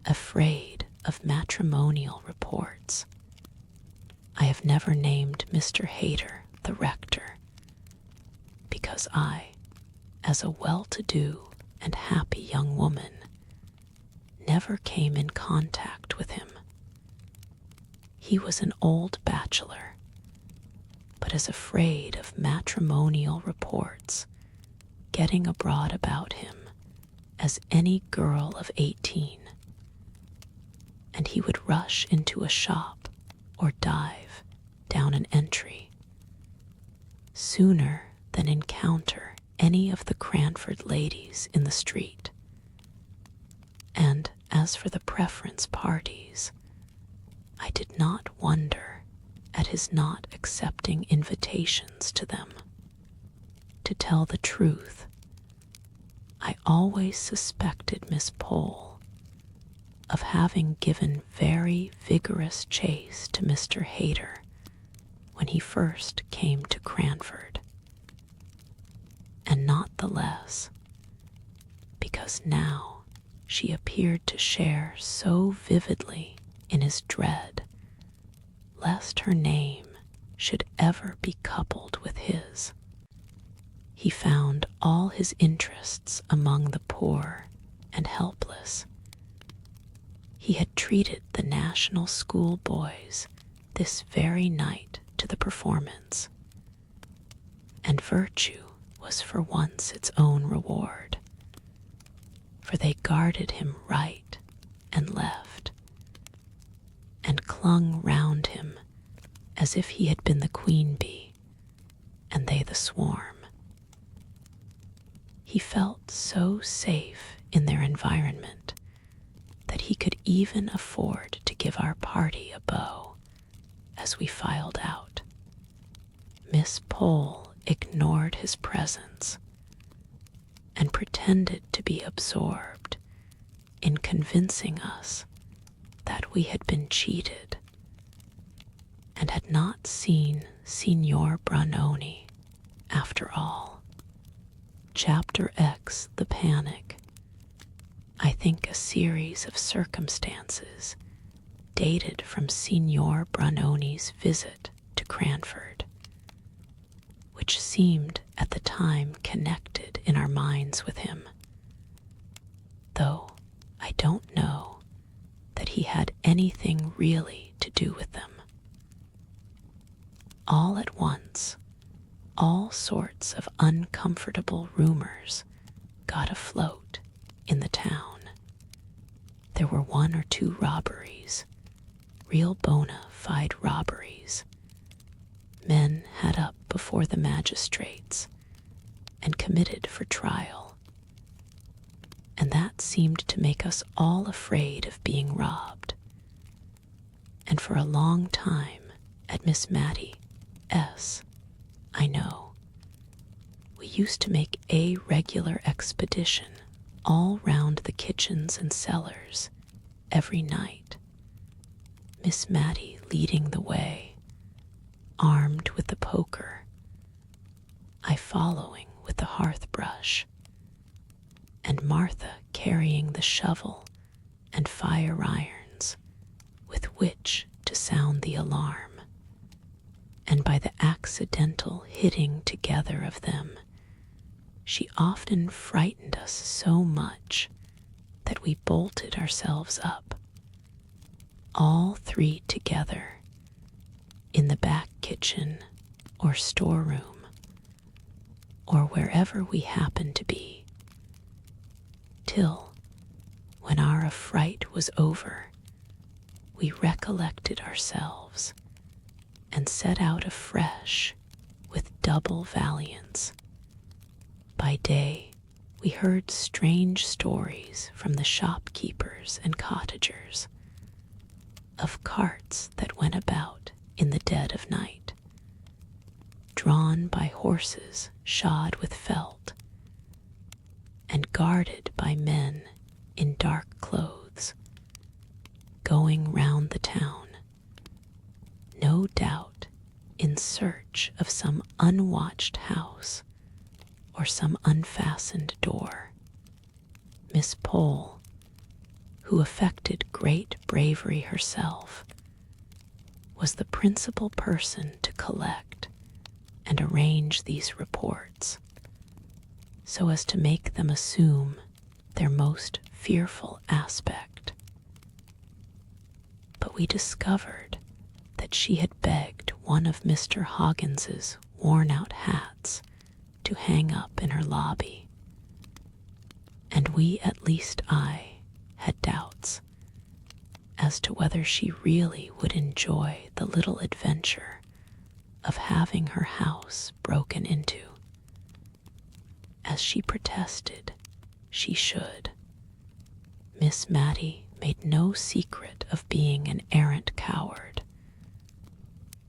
afraid of matrimonial reports. I have never named Mr. Hayter the rector, because I, as a well-to-do and happy young woman, never came in contact with him. He was an old bachelor, but as afraid of matrimonial reports getting abroad about him as any girl of 18, and he would rush into a shop or dive down an entry sooner than encounter any of the Cranford ladies in the street. And as for the preference parties, I did not wonder at his not accepting invitations to them. To tell the truth, I always suspected Miss Pole of having given very vigorous chase to Mr. Hayter when he first came to Cranford, and not the less because now she appeared to share so vividly in his dread lest her name should ever be coupled with his. He found all his interests among the poor and helpless. He had treated the national school boys this very night to the performance, and virtue was for once its own reward, for they guarded him right and left, and clung round him as if he had been the queen bee and they the swarm. He felt so safe in their environment that he could even afford to give our party a beau as we filed out. Miss Pole ignored his presence and pretended to be absorbed in convincing us that we had been cheated and had not seen Signor BRUNONI after all. Chapter X, The Panic, I think a series of circumstances dated from Signor BRUNONI's visit to Cranford, which seemed at the time connected in our minds with him, though I don't know that he had anything really to do with them. All at once, all sorts of uncomfortable rumors got afloat in the town. There were 1 or 2 robberies, real bona fide robberies. Men had up before the magistrates and committed for trial, and that seemed to make us all afraid of being robbed. And for a long time at Miss Mattie S., I know, we used to make a regular expedition all round the kitchens and cellars every night, Miss Mattie leading the way, armed with the poker, I following with the hearth brush, and Martha carrying the shovel and fire irons with which to sound the alarm. And by the accidental hitting together of them, she often frightened us so much that we bolted ourselves up, all 3 together, in the back kitchen or storeroom, or wherever we happened to be, till, when our affright was over, we recollected ourselves and set out afresh with double valiance, by day we heard strange stories from the shopkeepers and cottagers of carts that went about in the dead of night, drawn by horses shod with felt, and guarded by men in dark clothes, going round the town, no doubt in search of some unwatched house or some unfastened door. Miss Pole, who affected great bravery herself, was the principal person to collect and arrange these reports, so as to make them assume their most fearful aspect. But we discovered that she had begged one of Mr. Hoggins's worn-out hats to hang up in her lobby, and we, at least I, had doubts as to whether she really would enjoy the little adventure of having her house broken into, as she protested she should. Miss Mattie made no secret of being an arrant coward,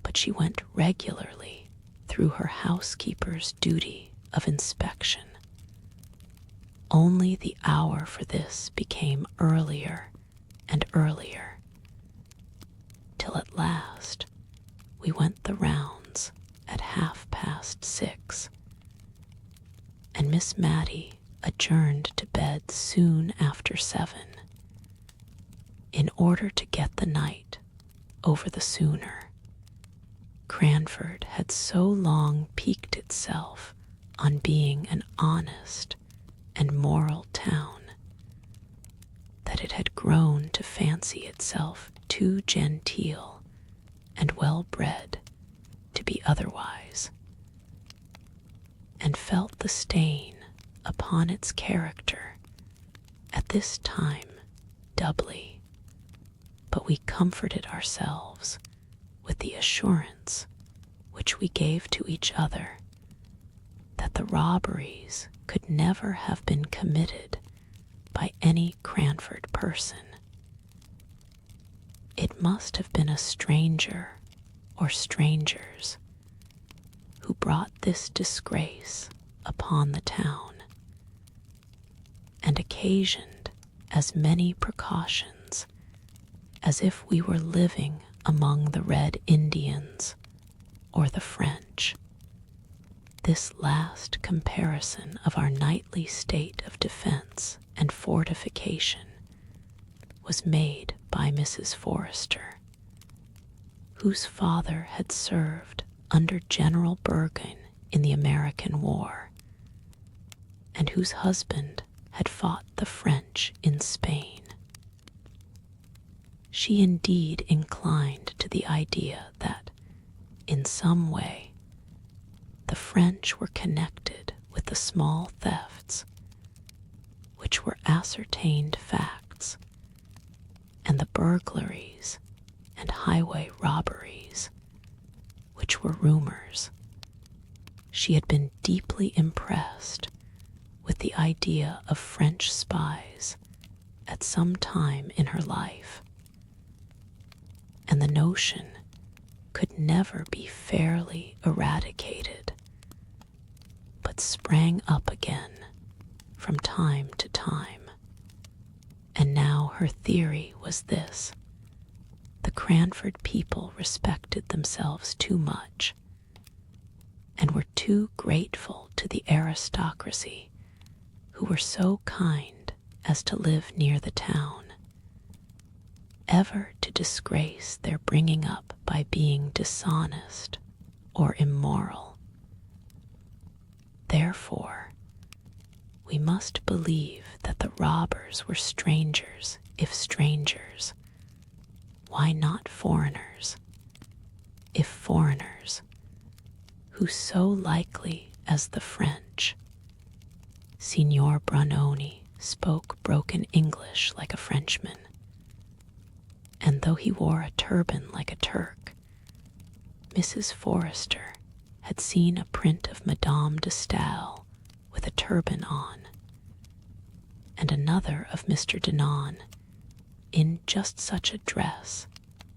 but she went regularly through her housekeeper's duty of inspection. Only the hour for this became earlier and earlier, till at last we went the rounds at 6:30, and Miss Mattie adjourned to bed soon after 7, in order to get the night over the sooner. Cranford had so long piqued itself on being an honest and moral town that it had grown to fancy itself too genteel and well-bred to be otherwise, and felt the stain upon its character at this time doubly. But we comforted ourselves with the assurance which we gave to each other that the robberies could never have been committed by any Cranford person. It must have been a stranger or strangers who brought this disgrace upon the town, and occasioned as many precautions as if we were living among the Red Indians or the French. This last comparison of our nightly state of defense and fortification was made by Mrs. Forrester, whose father had served under General Bergen in the American War, and whose husband had fought the French in Spain. She indeed inclined to the idea that, in some way, the French were connected with the small thefts, which were ascertained facts, and the burglaries and highway robberies, which were rumors. She had been deeply impressed with the idea of French spies at some time in her life, and the notion could never be fairly eradicated, but sprang up again from time to time. And now her theory was this: the Cranford people respected themselves too much, and were too grateful to the aristocracy, who were so kind as to live near the town, ever to disgrace their bringing up by being dishonest or immoral. Therefore, we must believe that the robbers were strangers. If strangers, why not foreigners? If foreigners, who so likely as the French? Signor BRUNONI spoke broken English like a Frenchman, and though he wore a turban like a Turk, Mrs. Forrester had seen a print of Madame de Stael with a turban on, and another of Mr. Denon, in just such a dress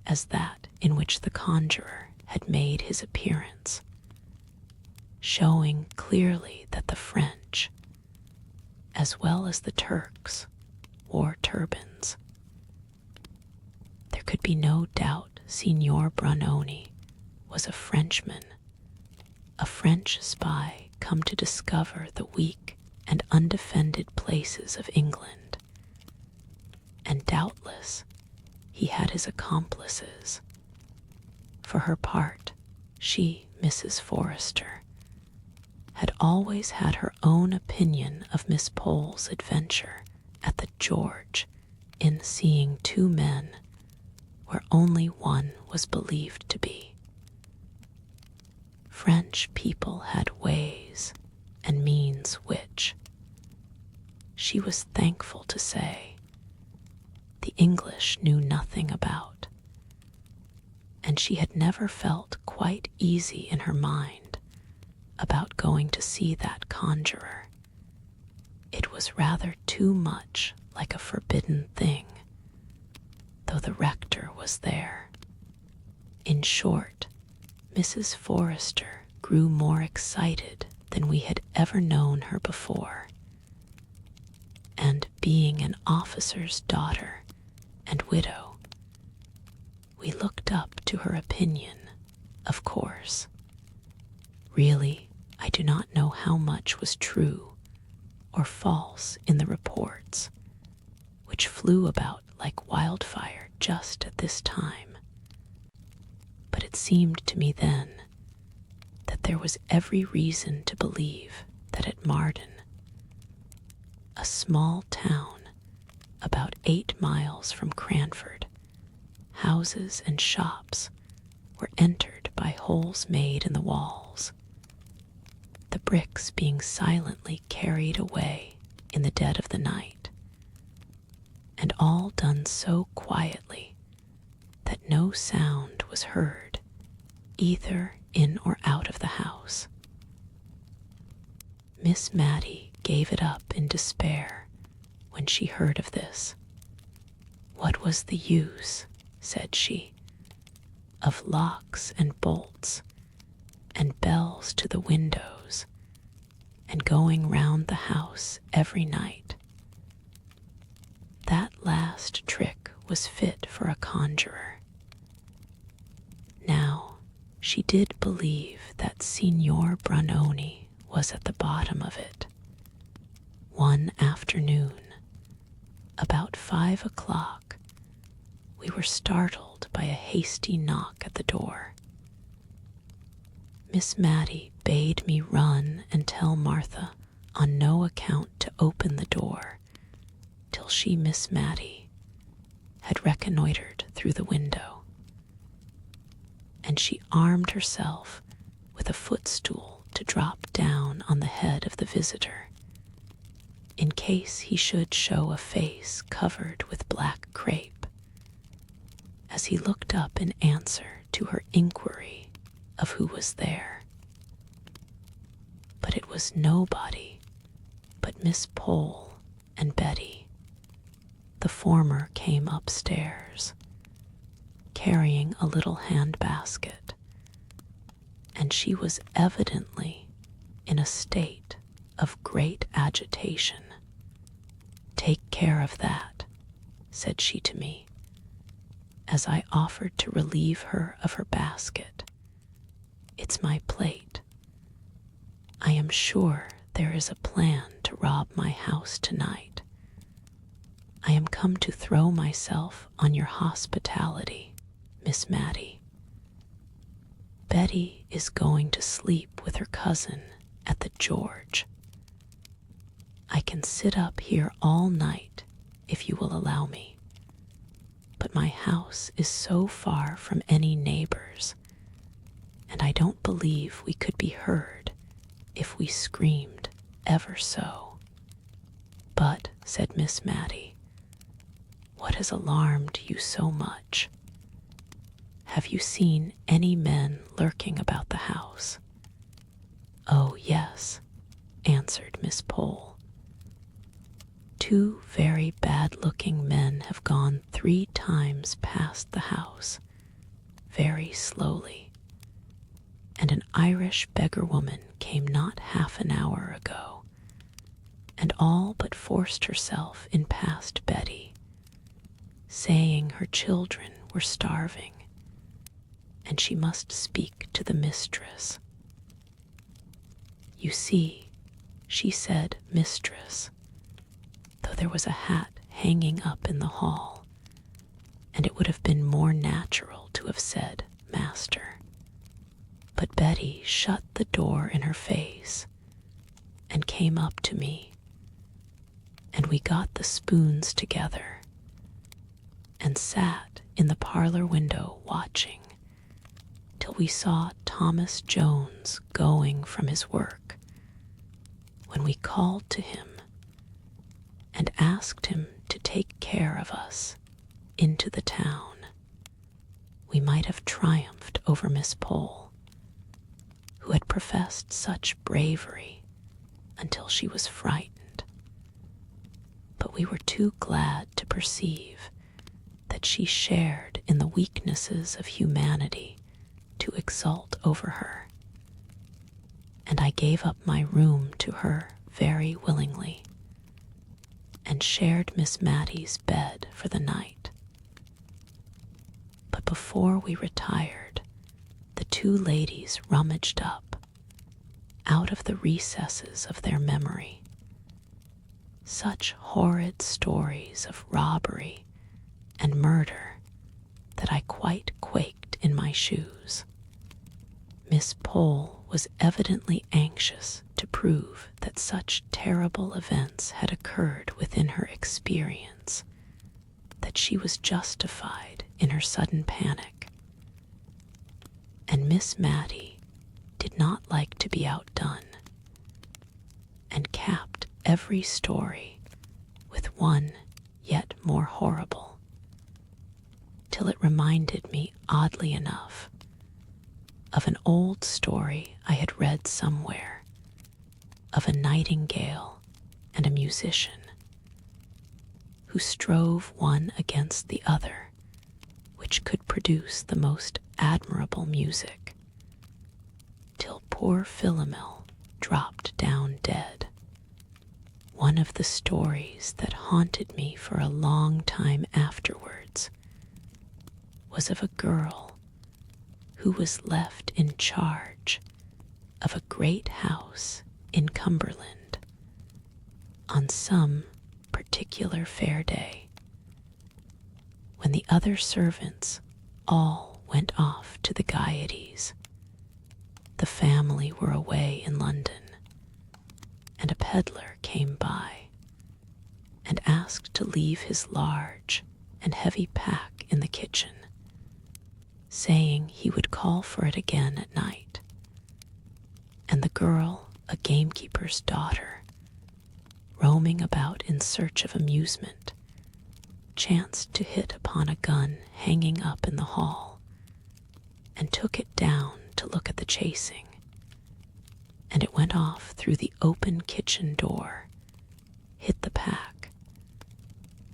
as that in which the conjurer had made his appearance, showing clearly that the French, as well as the Turks, wore turbans. There could be no doubt Signor BRUNONI was a Frenchman, a French spy come to discover the weak and undefended places of England. And doubtless he had his accomplices. For her part, she, Mrs. Forrester, had always had her own opinion of Miss Pole's adventure at the George in seeing two men where only one was believed to be. French people had ways and means which, she was thankful to say, the English knew nothing about, and she had never felt quite easy in her mind about going to see that conjurer. It was rather too much like a forbidden thing, though the rector was there. In short, Mrs. Forrester grew more excited than we had ever known her before, and being an officer's daughter and widow, we looked up to her opinion, of course. Really, I do not know how much was true or false in the reports, which flew about like wildfire just at this time. But it seemed to me then that there was every reason to believe that at Marden, a small town about 8 miles from Cranford, houses and shops were entered by holes made in the walls, the bricks being silently carried away in the dead of the night, and all done so quietly that no sound was heard either in or out of the house. Miss Mattie gave it up in despair when she heard of this. What was the use, said she, of locks and bolts and bells to the windows and going round the house every night? That last trick was fit for a conjurer. Now, she did believe that Signor BRUNONI was at the bottom of it. One afternoon, about 5 o'clock, we were startled by a hasty knock at the door. Miss Mattie bade me run and tell Martha on no account to open the door till she, Miss Mattie, had reconnoitered through the window. And she armed herself with a footstool to drop down on the head of the visitor, in case he should show a face covered with black crape, as he looked up in answer to her inquiry of who was there. But it was nobody but Miss Pole and Betty. The former came upstairs, carrying a little hand-basket, and she was evidently in a state of great agitation. "Take care of that," said she to me, as I offered to relieve her of her basket. "It's my plate. I am sure there is a plan to rob my house tonight. I am come to throw myself on your hospitality, Miss Mattie. Betty is going to sleep with her cousin at the George. I can sit up here all night if you will allow me, but my house is so far from any neighbors, and I don't believe we could be heard if we screamed ever so." "But," said Miss Mattie, "what has alarmed you so much? Have you seen any men lurking about the house?" "Oh, yes," answered Miss Pole. 2 very bad-looking men have gone 3 times past the house, very slowly, and an Irish beggar woman came not half an hour ago, and all but forced herself in past Betty, saying her children were starving, and she must speak to the mistress. You see, she said mistress, though there was a hat hanging up in the hall, and it would have been more natural to have said master. But Betty shut the door in her face and came up to me, and we got the spoons together and sat in the parlor window watching till we saw Thomas Jones going from his work, when we called to him and asked him to take care of us into the town. We might have triumphed over Miss Pole, who had professed such bravery until she was frightened, but we were too glad to perceive that she shared in the weaknesses of humanity to exult over her, and I gave up my room to her very willingly, and shared Miss Mattie's bed for the night. But before we retired, the 2 ladies rummaged up, out of the recesses of their memory, such horrid stories of robbery and murder that I quite quaked in my shoes. Miss Pole was evidently anxious to prove that such terrible events had occurred within her experience, that she was justified in her sudden panic. And Miss Mattie did not like to be outdone, and capped every story with one yet more horrible, till it reminded me, oddly enough, of an old story I had read somewhere, of a nightingale and a musician who strove one against the other, which could produce the most admirable music, till poor Philomel dropped down dead. One of the stories that haunted me for a long time afterwards was of a girl who was left in charge of a great house in Cumberland on some particular fair day, when the other servants all went off to the gaieties. The family were away in London, and a peddler came by and asked to leave his large and heavy pack in the kitchen, saying he would call for it again at night. And the girl, a gamekeeper's daughter, roaming about in search of amusement, chanced to hit upon a gun hanging up in the hall, and took it down to look at the chasing, and it went off through the open kitchen door, hit the pack,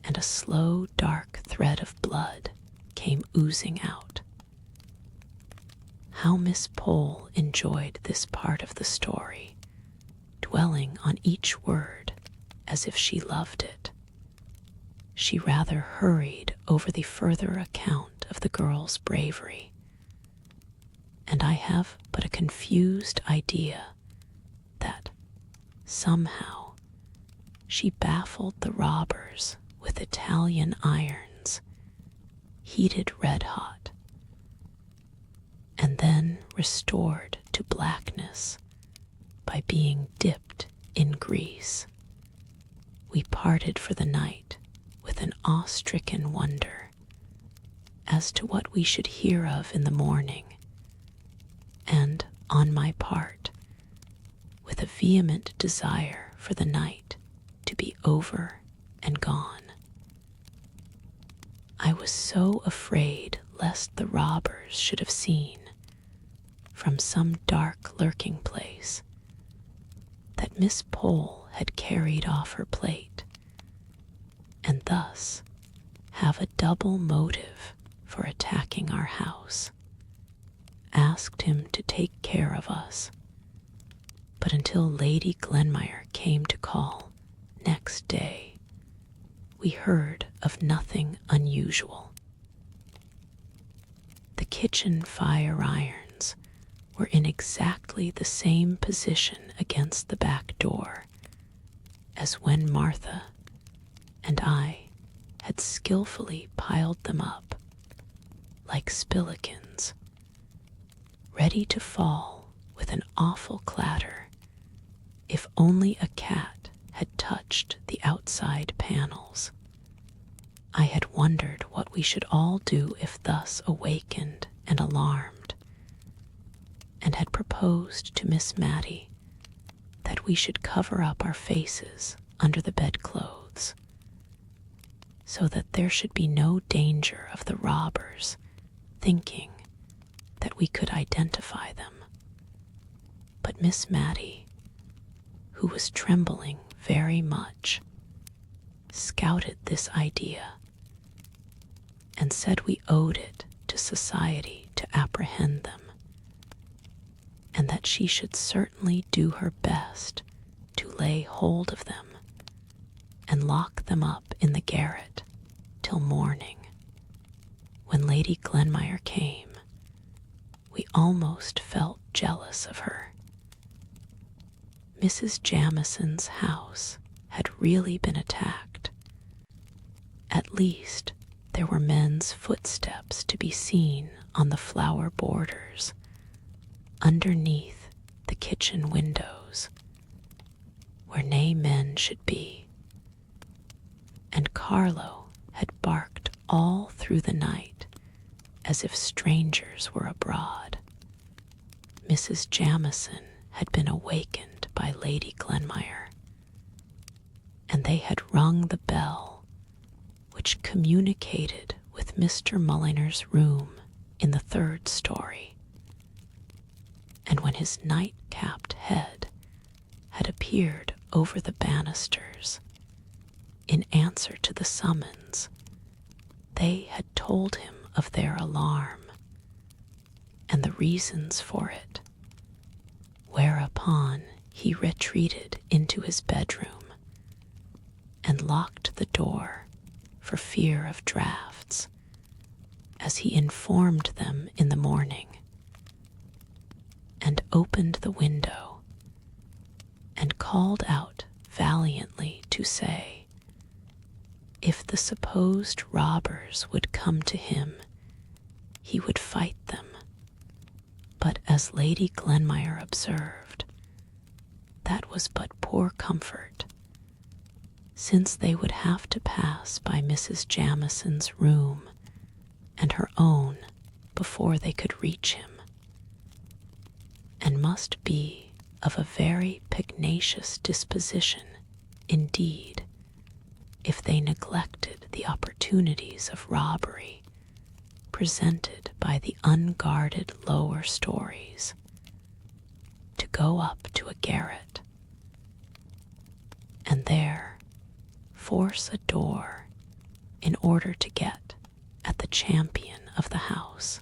and a slow, dark thread of blood came oozing out. How Miss Pole enjoyed this part of the story, dwelling on each word as if she loved it. She rather hurried over the further account of the girl's bravery, and I have but a confused idea that, somehow, she baffled the robbers with Italian irons, heated red-hot, and then restored to blackness by being dipped in grease. We parted for the night with an awe-stricken wonder as to what we should hear of in the morning, and, on my part, with a vehement desire for the night to be over and gone. I was so afraid lest the robbers should have seen, from some dark lurking place, that Miss Pole had carried off her plate, thus have a double motive for attacking our house, asked him to take care of us. But until Lady Glenmire came to call next day, we heard of nothing unusual. The kitchen fire irons were in exactly the same position against the back door as when Martha and I had skillfully piled them up like spillikins, ready to fall with an awful clatter if only a cat had touched the outside panels. I had wondered what we should all do if thus awakened and alarmed, and had proposed to Miss Mattie that we should cover up our faces under the bedclothes, so that there should be no danger of the robbers thinking that we could identify them. But Miss Mattie, who was trembling very much, scouted this idea and said we owed it to society to apprehend them, and that she should certainly do her best to lay hold of them and lock them up in the garret till morning. When Lady Glenmire came, we almost felt jealous of her. Mrs. Jamison's house had really been attacked. At least there were men's footsteps to be seen on the flower borders underneath the kitchen windows, where nay men should be, and Carlo had barked all through the night as if strangers were abroad. Mrs. Jamison had been awakened by Lady Glenmire, and they had rung the bell which communicated with Mr. Mulliner's room in the 3rd story, and when his night-capped head had appeared over the banisters in answer to the summons, they had told him of their alarm and the reasons for it, whereupon he retreated into his bedroom and locked the door for fear of draughts, as he informed them in the morning, and opened the window and called out valiantly to say, if the supposed robbers would come to him, he would fight them. But as Lady Glenmire observed, that was but poor comfort, since they would have to pass by Mrs. Jamison's room and her own before they could reach him, and must be of a very pugnacious disposition indeed if they neglected the opportunities of robbery presented by the unguarded lower stories, to go up to a garret, and there force a door in order to get at the champion of the house.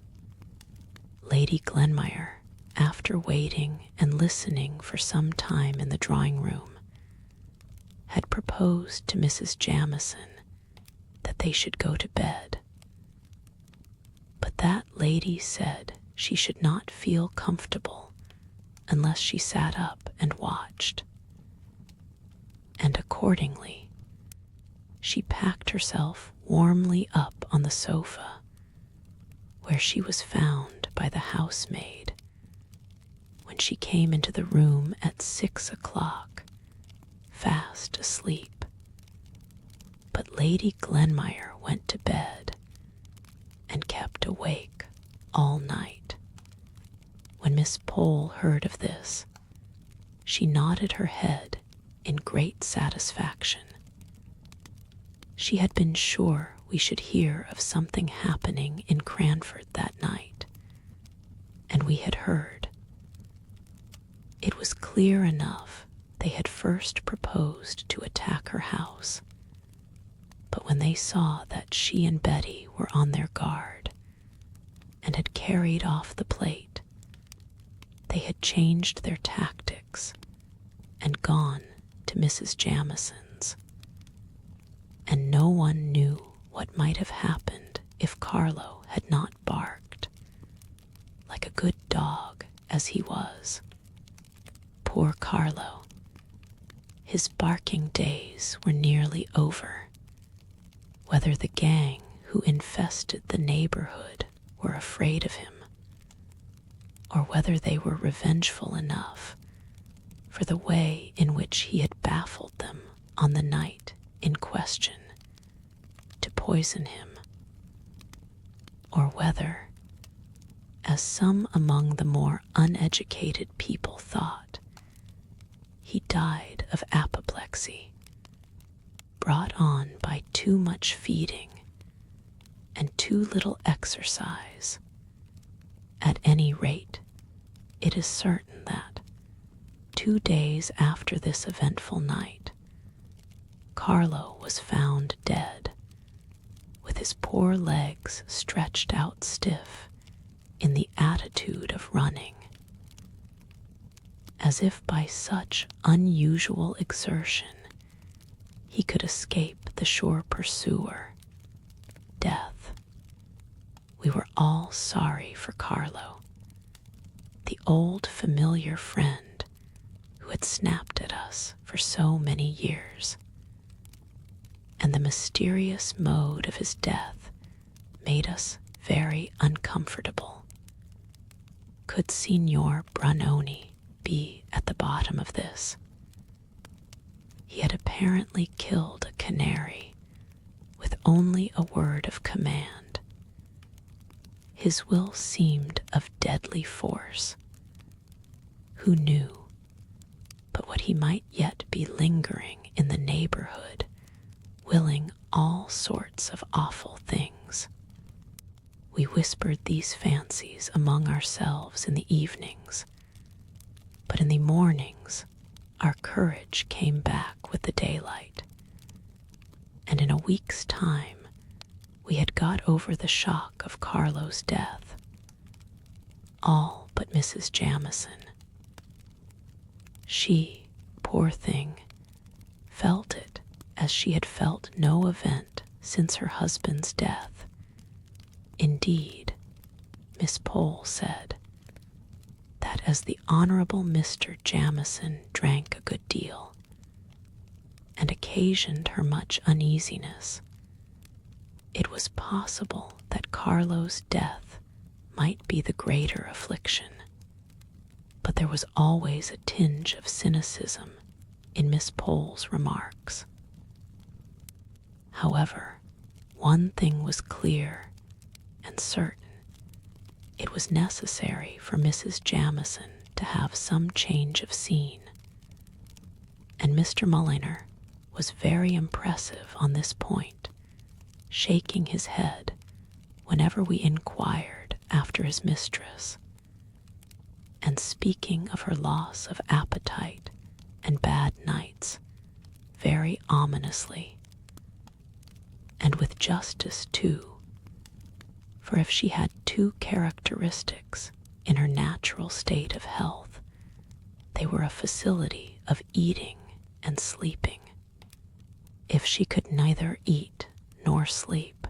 Lady Glenmire, after waiting and listening for some time in the drawing room, had proposed to Mrs. Jamison that they should go to bed, but that lady said she should not feel comfortable unless she sat up and watched, and accordingly she packed herself warmly up on the sofa, where she was found by the housemaid when she came into the room at 6 o'clock, fast asleep. But Lady Glenmire went to bed and kept awake all night. When Miss Pole heard of this, she nodded her head in great satisfaction. She had been sure we should hear of something happening in Cranford that night, and we had heard. It was clear enough they had first proposed to attack her house, But when they saw that she and Betty were on their guard and had carried off the plate, they had changed their tactics and gone to Mrs. Jamison's, and no one knew what might have happened if Carlo had not barked, like a good dog as he was. Poor Carlo. His barking days were nearly over. Whether the gang who infested the neighborhood were afraid of him, or whether they were revengeful enough for the way in which he had baffled them on the night in question to poison him, or whether, as some among the more uneducated people thought, he died of apoplexy, brought on by too much feeding and too little exercise. At any rate, it is certain that 2 days after this eventful night, Carlo was found dead, with his poor legs stretched out stiff in the attitude of running, as if by such unusual exertion he could escape the sure pursuer, death. We were all sorry for Carlo, the old familiar friend who had snapped at us for so many years, and the mysterious mode of his death made us very uncomfortable. Could Signor BRUNONI be at the bottom of this? He had apparently killed a canary with only a word of command. His will seemed of deadly force. Who knew but what he might yet be lingering in the neighborhood, willing all sorts of awful things? We whispered these fancies among ourselves in the evenings, but in the mornings our courage came back with the daylight, and in a week's time we had got over the shock of Carlo's death, all but Mrs. Jamison. She, poor thing, felt it as she had felt no event since her husband's death. Indeed, Miss Pole said that as the Honorable Mr. Jamison drank a good deal, and occasioned her much uneasiness, it was possible that Carlo's death might be the greater affliction. But there was always a tinge of cynicism in Miss Pole's remarks. However, one thing was clear and certain. It was necessary for Mrs. Jamison to have some change of scene, and Mr. Mulliner was very impressive on this point, shaking his head whenever we inquired after his mistress, and speaking of her loss of appetite and bad nights very ominously, and with justice too, for if she had two characteristics in her natural state of health, they were a facility of eating and sleeping. If she could neither eat nor sleep,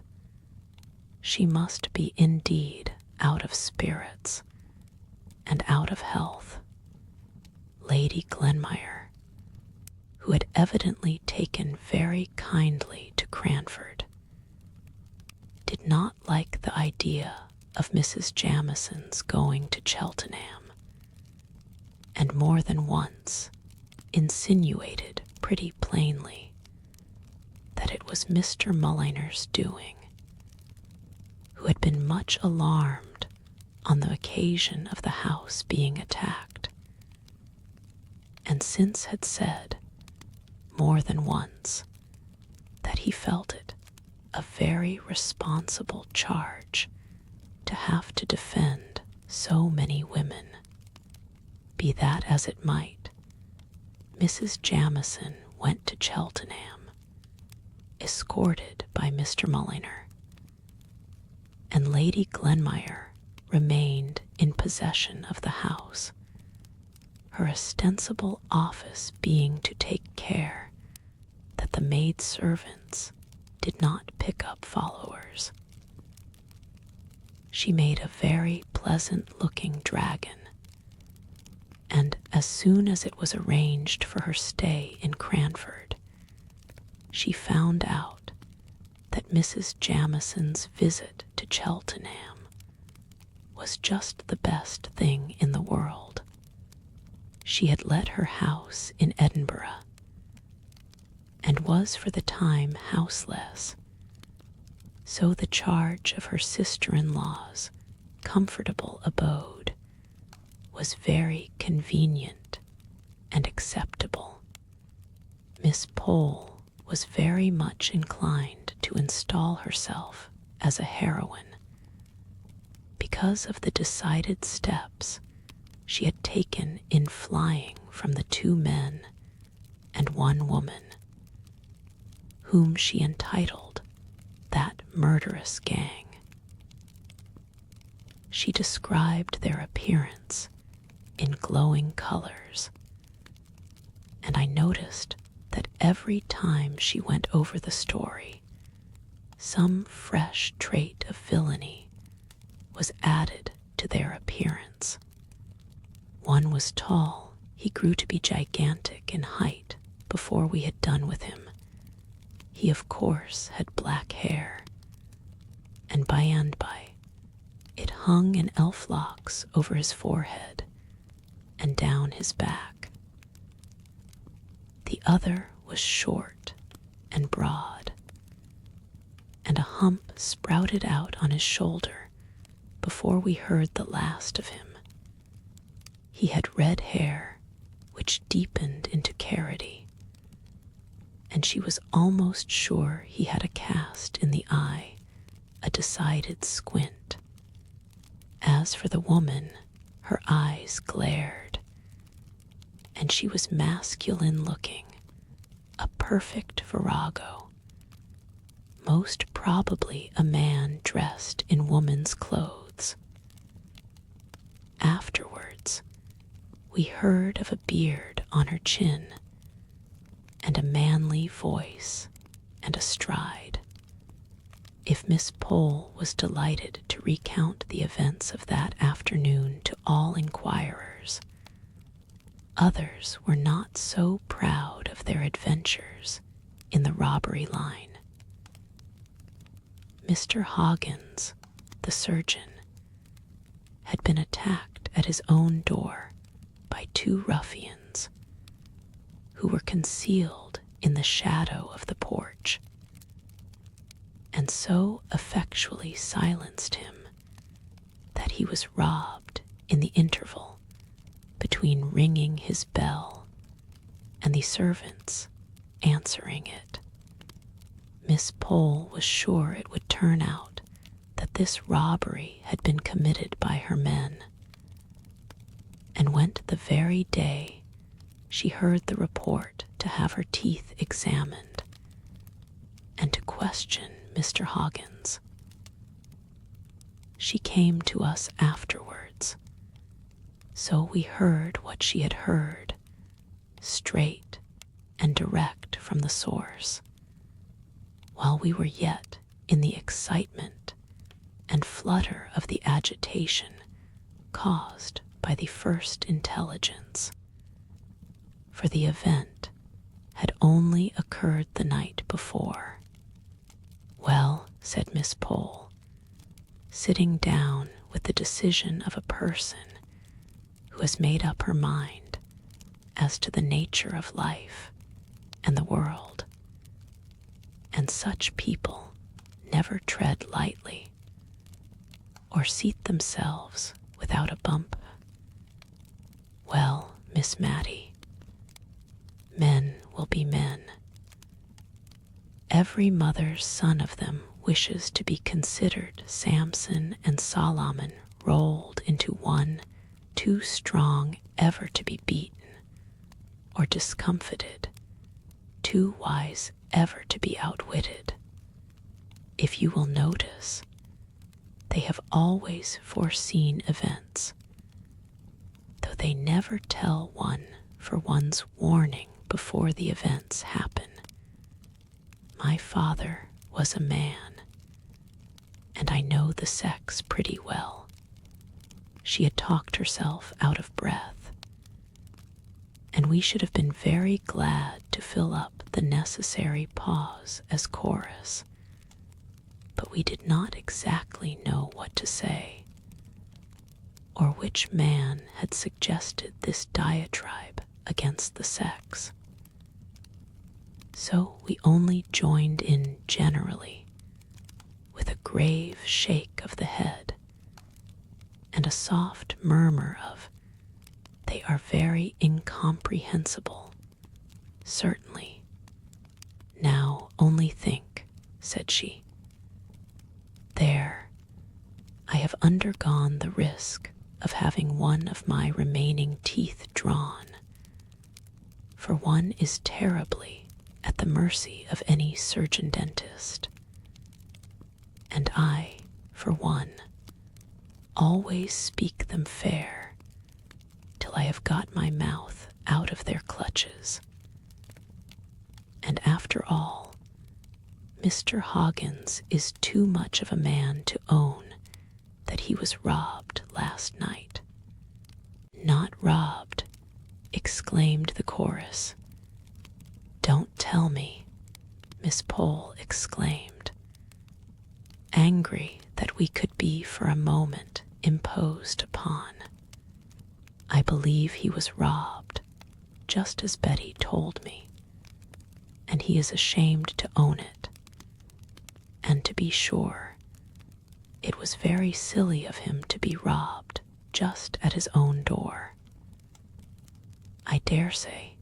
she must be indeed out of spirits and out of health. Lady Glenmire, who had evidently taken very kindly to Cranford, did not like the idea of Mrs. Jamison's going to Cheltenham, and more than once insinuated pretty plainly that it was Mr. Mulliner's doing, who had been much alarmed on the occasion of the house being attacked, and since had said more than once that he felt it a very responsible charge to have to defend so many women. Be that as it might, Mrs. Jamison went to Cheltenham, escorted by Mr. Mulliner, and Lady Glenmire remained in possession of the house, her ostensible office being to take care that the maidservants did not pick up followers. She made a very pleasant-looking dragon, and as soon as it was arranged for her stay in Cranford, she found out that Mrs. Jamison's visit to Cheltenham was just the best thing in the world. She had let her house in Edinburgh, and was for the time houseless, so the charge of her sister-in-law's comfortable abode was very convenient and acceptable. Miss Pole was very much inclined to install herself as a heroine, because of the decided steps she had taken in flying from the 2 men and 1 woman, whom she entitled that murderous gang. She described their appearance in glowing colors, and I noticed that every time she went over the story, some fresh trait of villainy was added to their appearance. One was tall. He grew to be gigantic in height before we had done with him. He, of course, had black hair, and by it hung in elf locks over his forehead and down his back. The other was short and broad, and a hump sprouted out on his shoulder before we heard the last of him. He had red hair, which deepened into carroty, and she was almost sure he had a cast in the eye, a decided squint. As for the woman, her eyes glared, and she was masculine-looking, a perfect virago, most probably a man dressed in woman's clothes. Afterwards, we heard of a beard on her chin, and a manly voice, and a stride. If Miss Pole was delighted to recount the events of that afternoon to all inquirers, others were not so proud of their adventures in the robbery line. Mr. Hoggins, the surgeon, had been attacked at his own door by 2 ruffians who were concealed in the shadow of the porch, and so effectually silenced him that he was robbed in the interval between ringing his bell and the servants answering it. Miss Pole was sure it would turn out that this robbery had been committed by her men, and went the very day she heard the report to have her teeth examined and to question Mr. Hoggins. She came to us afterwards, so we heard what she had heard, straight and direct from the source, while we were yet in the excitement and flutter of the agitation caused by the first intelligence, for the event had only occurred the night before. "Well," said Miss Pole, sitting down with the decision of a person who has made up her mind as to the nature of life and the world, and such people never tread lightly or seat themselves without a bump. "Well, Miss Mattie, men will be men. Every mother's son of them wishes to be considered Samson and Solomon rolled into one, too strong ever to be beaten or discomfited, too wise ever to be outwitted. If you will notice, they have always foreseen events, though they never tell one for one's warning before the events happen. My father was a man, and I know the sex pretty well. She had talked herself out of breath, and we should have been very glad to fill up the necessary pause as chorus, but we did not exactly know what to say, or which man had suggested this diatribe against the sex. So we only joined in generally, with a grave shake of the head and a soft murmur of, "They are very incomprehensible, certainly. Now only think," said she. "There, I have undergone the risk of having one of my remaining teeth drawn, for one is terribly at the mercy of any surgeon-dentist, and I, for one, always speak them fair till I have got my mouth out of their clutches. And after all, Mr. Hoggins is too much of a man to own that he was robbed last night." "Not robbed," exclaimed the chorus. "Don't tell me," Miss Pole exclaimed, angry that we could be for a moment imposed upon. "I believe he was robbed, just as Betty told me, and he is ashamed to own it. And to be sure, it was very silly of him to be robbed just at his own door. I dare say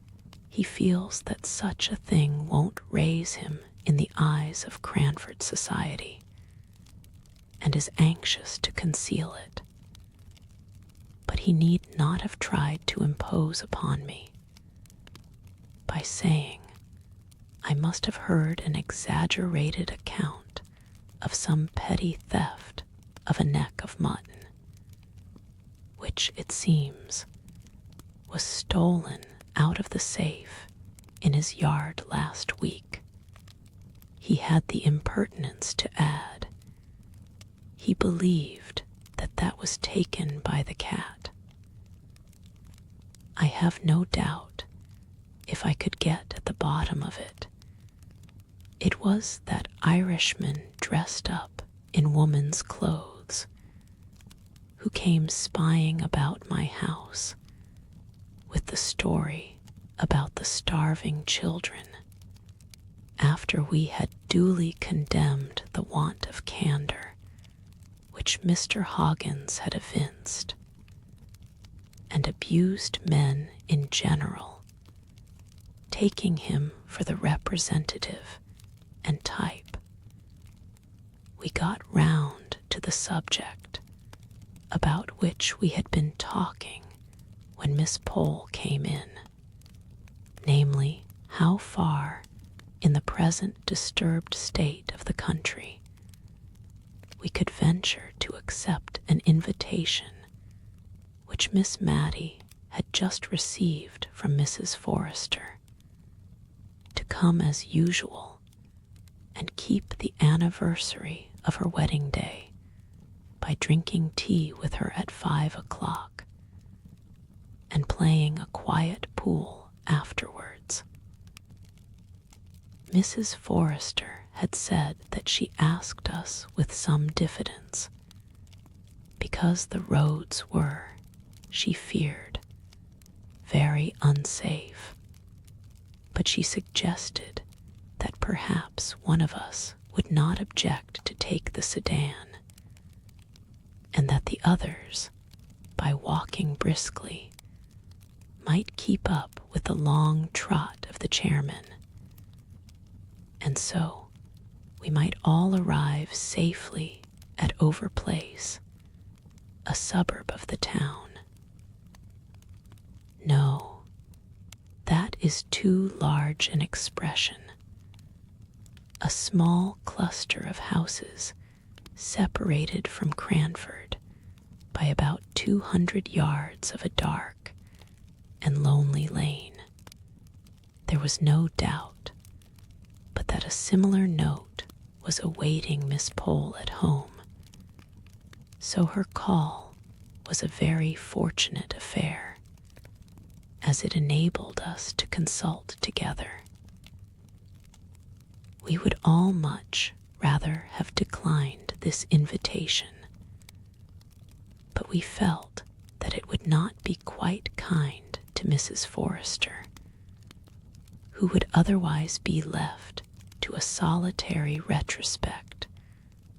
he feels that such a thing won't raise him in the eyes of Cranford society, and is anxious to conceal it. But he need not have tried to impose upon me by saying I must have heard an exaggerated account of some petty theft of a neck of mutton, which, it seems, was stolen out of the safe in his yard last week. He had the impertinence to add he believed that that was taken by the cat. I have no doubt, if I could get at the bottom of it, it was that Irishman dressed up in woman's clothes who came spying about my house with the story about the starving children, after we had duly condemned the want of candor which Mr. Hoggins had evinced, and abused men in general, taking him for the representative and type. We got round to the subject about which we had been talking when Miss Pole came in, namely, how far, in the present disturbed state of the country, we could venture to accept an invitation which Miss Mattie had just received from Mrs. Forrester, to come as usual and keep the anniversary of her wedding day by drinking tea with her at 5 o'clock and playing a quiet pool afterwards. Mrs. Forrester had said that she asked us with some diffidence, because the roads were, she feared, very unsafe, but she suggested that perhaps one of us would not object to take the sedan, and that the others, by walking briskly, might keep up with the long trot of the chairman, and so we might all arrive safely at Over Place, a suburb of the town. No, that is too large an expression, a small cluster of houses separated from Cranford by about 200 yards of a dark and lonely lane. There was no doubt but that a similar note was awaiting Miss Pole at home, so her call was a very fortunate affair, as it enabled us to consult together. We would all much rather have declined this invitation, but we felt that it would not be quite kind to Mrs. Forrester, who would otherwise be left to a solitary retrospect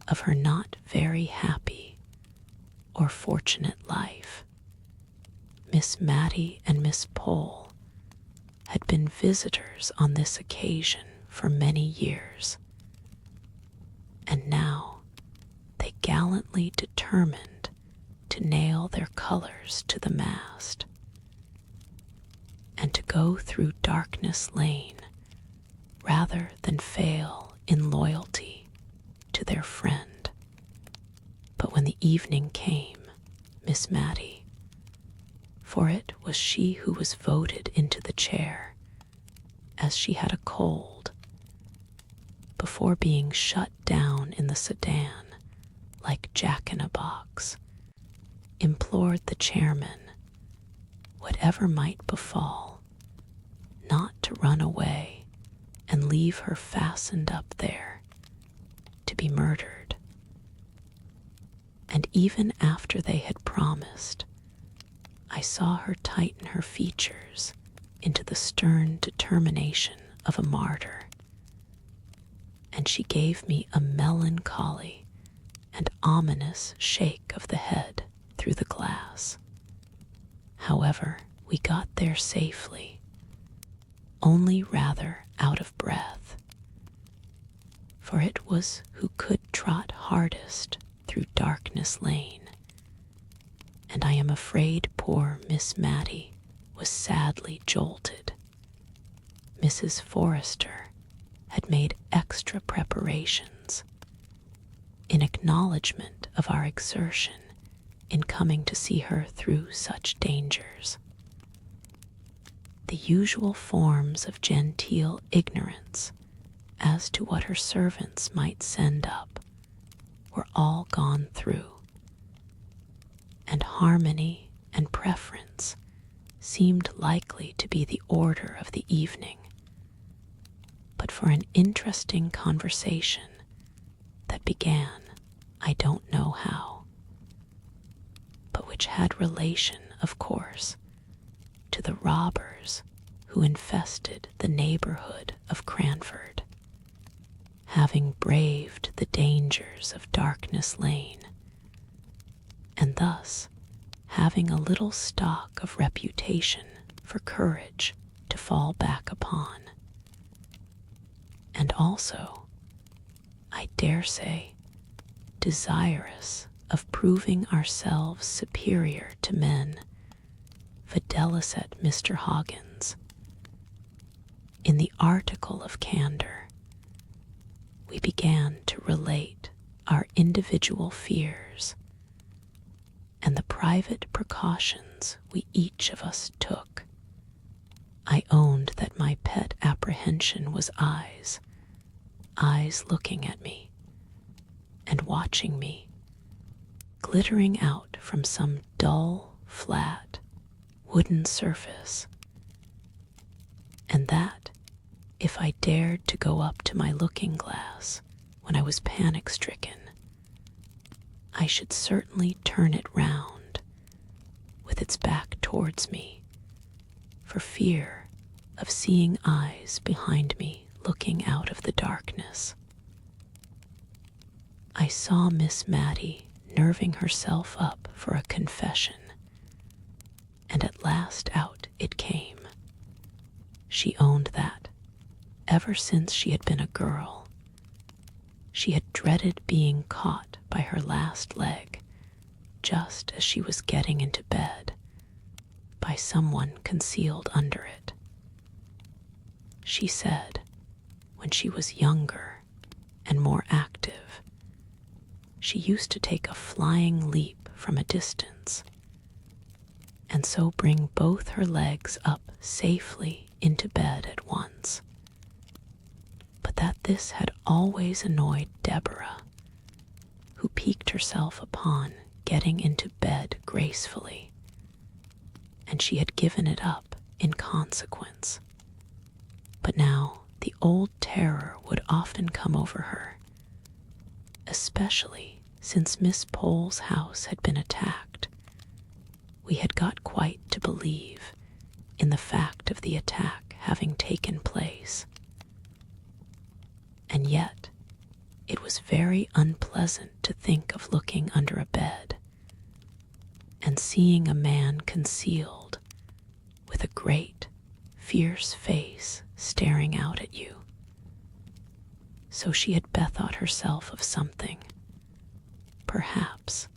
of her not very happy or fortunate life. Miss Mattie and Miss Pole had been visitors on this occasion for many years, and now they gallantly determined to nail their colors to the mast and to go through Darkness Lane rather than fail in loyalty to their friend. But when the evening came, Miss Mattie, for it was she who was voted into the chair, as she had a cold, before being shut down in the sedan like Jack-in-a-Box, implored the chairman, whatever might befall, not to run away and leave her fastened up there to be murdered. And even after they had promised, I saw her tighten her features into the stern determination of a martyr, and she gave me a melancholy and ominous shake of the head through the glass. However, we got there safely, only rather out of breath, for it was who could trot hardest through Darkness Lane, and I am afraid poor Miss Mattie was sadly jolted. Mrs. Forrester had made extra preparations in acknowledgment of our exertion in coming to see her through such dangers. The usual forms of genteel ignorance as to what her servants might send up were all gone through, and harmony and preference seemed likely to be the order of the evening, but for an interesting conversation that began I don't know how, but which had relation, of course, to the robbers who infested the neighborhood of Cranford, having braved the dangers of Darkness Lane, and thus having a little stock of reputation for courage to fall back upon, and also, I dare say, desirous of proving ourselves superior to men, viz. Mr. Hoggins. In the article of candor, we began to relate our individual fears and the private precautions we each of us took. I owned that my pet apprehension was eyes looking at me and watching me, glittering out from some dull, flat, wooden surface, and that, if I dared to go up to my looking-glass when I was panic-stricken, I should certainly turn it round, with its back towards me, for fear of seeing eyes behind me looking out of the darkness. I saw Miss Mattie nerving herself up for a confession, and at last out it came. She owned that, ever since she had been a girl, she had dreaded being caught by her last leg, just as she was getting into bed, by someone concealed under it. She said, when she was younger and more active. She used to take a flying leap from a distance, and so bring both her legs up safely into bed at once. But that this had always annoyed Deborah, who piqued herself upon getting into bed gracefully, and she had given it up in consequence. But now the old terror would often come over her, especially since Miss Pole's house had been attacked. We had got quite to believe in the fact of the attack having taken place. And yet it was very unpleasant to think of looking under a bed and seeing a man concealed with a great, fierce face staring out at you. So she had bethought herself of something. Perhaps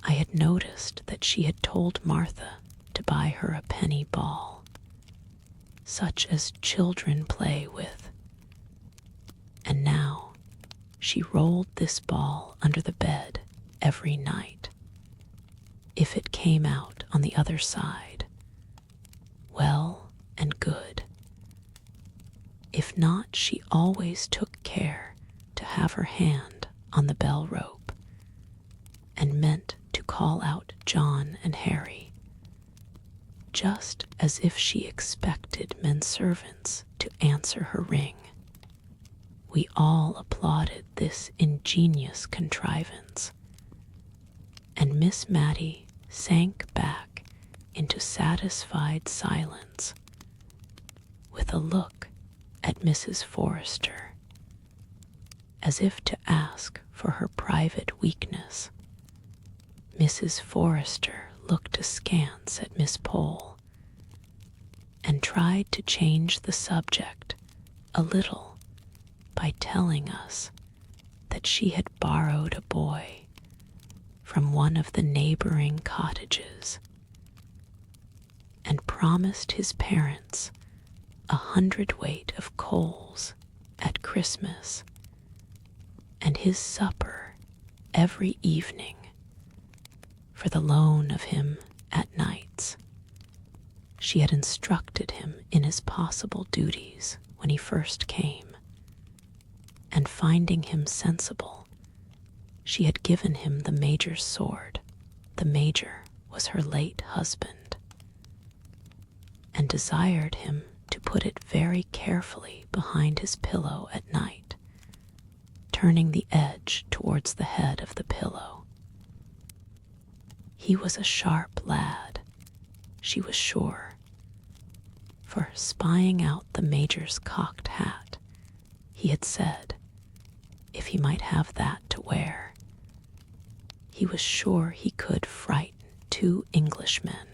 I had noticed that she had told Martha to buy her a penny ball, such as children play with, and now she rolled this ball under the bed every night. If it came out on the other side, well and good. If not, she always took care to have her hand on the bell rope, and meant to call out John and Harry, just as if she expected men servants to answer her ring. We all applauded this ingenious contrivance, and Miss Mattie sank back into satisfied silence, with a look at Mrs. Forrester, as if to ask for her private weakness. Mrs. Forrester looked askance at Miss Pole, and tried to change the subject a little by telling us that she had borrowed a boy from one of the neighboring cottages, and promised his parents 100 weight of coals at Christmas, and his supper every evening, for the loan of him at nights. She had instructed him in his possible duties when he first came, and finding him sensible, she had given him the Major's sword. The Major was her late husband, and desired him to put it very carefully behind his pillow at night, turning the edge towards the head of the pillow. He was a sharp lad, she was sure, for spying out the Major's cocked hat, he had said, if he might have that to wear, he was sure he could frighten 2 Englishmen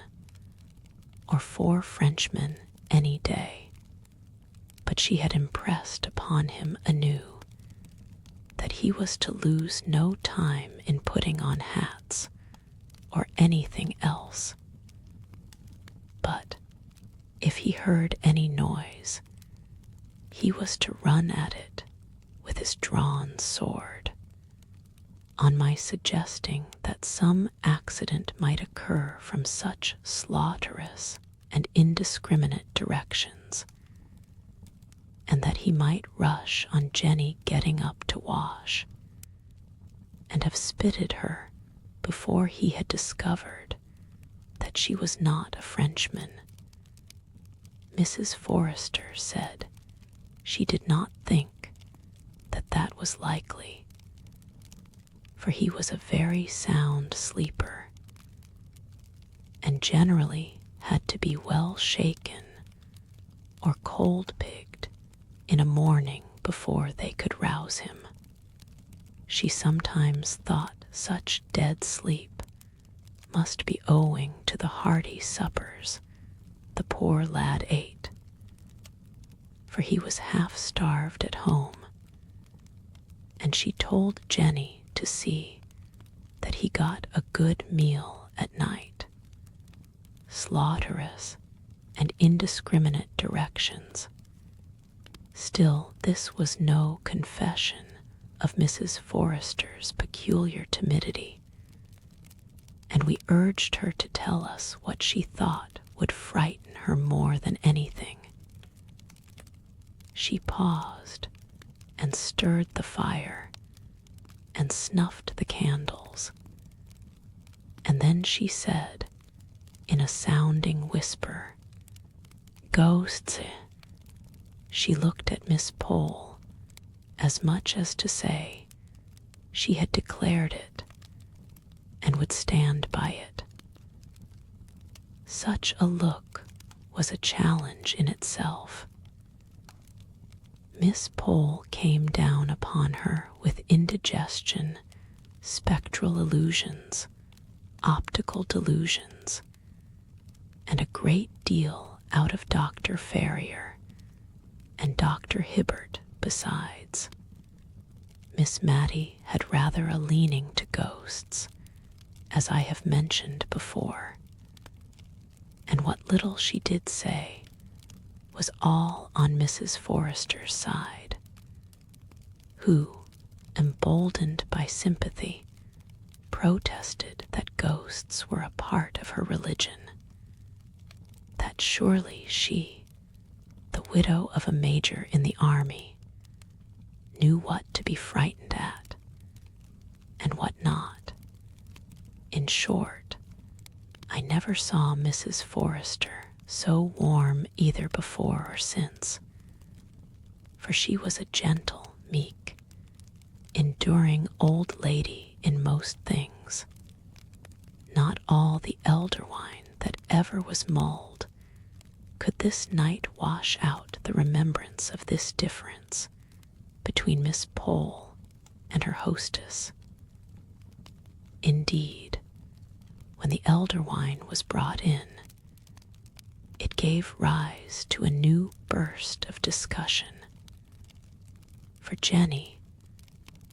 or 4 Frenchmen any day. But she had impressed upon him anew that he was to lose no time in putting on hats or anything else. But if he heard any noise, he was to run at it with his drawn sword. On my suggesting that some accident might occur from such slaughterous and indiscriminate directions, and that he might rush on Jenny getting up to wash, and have spitted her before he had discovered that she was not a Frenchman, Mrs. Forrester said she did not think that that was likely, for he was a very sound sleeper, and generally had to be well shaken or cold-pigged in a morning before they could rouse him. She sometimes thought such dead sleep must be owing to the hearty suppers the poor lad ate, for he was half-starved at home, and she told Jenny to see that he got a good meal at night. Slaughterous and indiscriminate directions. Still, this was no confession of Mrs. Forrester's peculiar timidity, and we urged her to tell us what she thought would frighten her more than anything. She paused and stirred the fire and snuffed the candles, and then she said in a sounding whisper, "Ghosts." She looked at Miss Pole as much as to say she had declared it and would stand by it. Such a look was a challenge in itself. Miss Pole came down upon her with indigestion, spectral illusions, optical delusions, and a great deal out of Dr. Ferrier and Dr. Hibbert besides. Miss Mattie had rather a leaning to ghosts, as I have mentioned before, and what little she did say was all on Mrs. Forrester's side, who, emboldened by sympathy, protested that ghosts were a part of her religion, that surely she, the widow of a major in the army, knew what to be frightened at and what not. In short, I never saw Mrs. Forrester so warm either before or since, for she was a gentle, meek, enduring old lady in most things. Not all the elder wine that ever was mulled could this night wash out the remembrance of this difference between Miss Pole and her hostess. Indeed, when the elder wine was brought in, it gave rise to a new burst of discussion. For Jenny,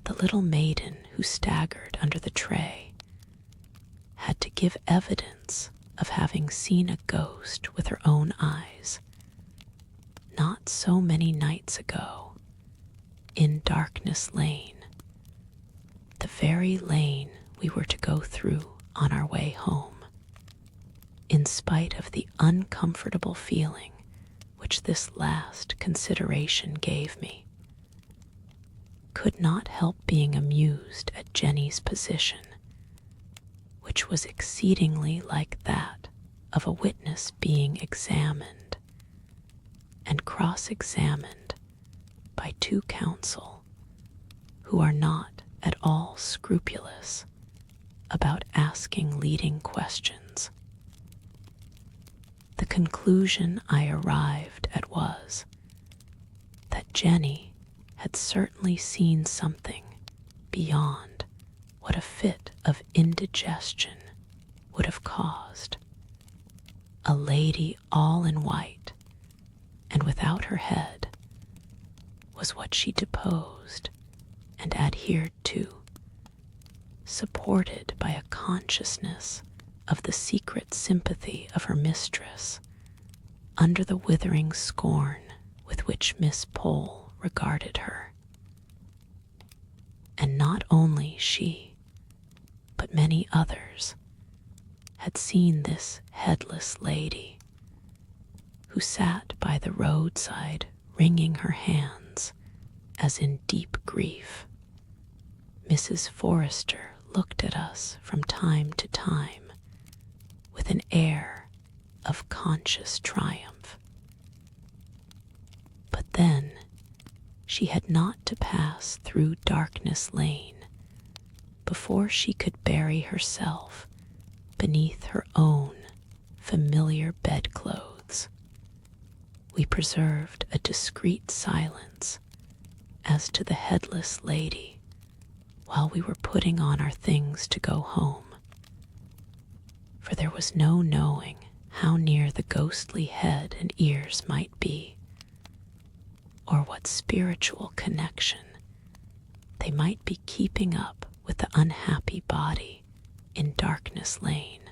the little maiden who staggered under the tray, had to give evidence of having seen a ghost with her own eyes, not so many nights ago, in Darkness Lane, the very lane we were to go through on our way home, in spite of the uncomfortable feeling which this last consideration gave me. Could not help being amused at Jenny's position, which was exceedingly like that of a witness being examined and cross-examined by two counsel who are not at all scrupulous about asking leading questions. The conclusion I arrived at was that Jenny had certainly seen something beyond what a fit of indigestion would have caused. A lady all in white and without her head was what she deposed and adhered to, supported by a consciousness of the secret sympathy of her mistress under the withering scorn with which Miss Pole regarded her. And not only she, but many others, had seen this headless lady, who sat by the roadside wringing her hands as in deep grief. Mrs. Forrester looked at us from time to time with an air of conscious triumph. But then she had not to pass through Darkness Lane before she could bury herself beneath her own familiar bedclothes. We preserved a discreet silence as to the headless lady while we were putting on our things to go home, for there was no knowing how near the ghostly head and ears might be, or what spiritual connection they might be keeping up with the unhappy body in Darkness Lane.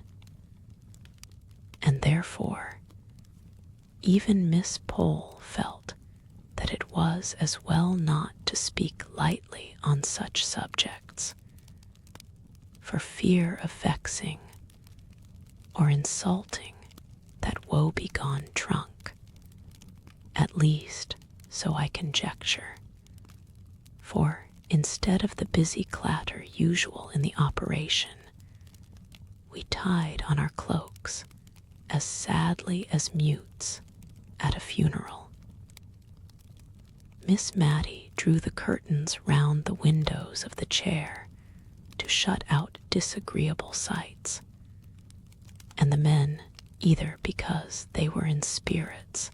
And therefore, even Miss Pole felt that it was as well not to speak lightly on such subjects, for fear of vexing or insulting that woe-begone trunk, at least so I conjecture, for instead of the busy clatter usual in the operation, we tied on our cloaks as sadly as mutes at a funeral. Miss Mattie drew the curtains round the windows of the chair to shut out disagreeable sights, and the men, either because they were in spirits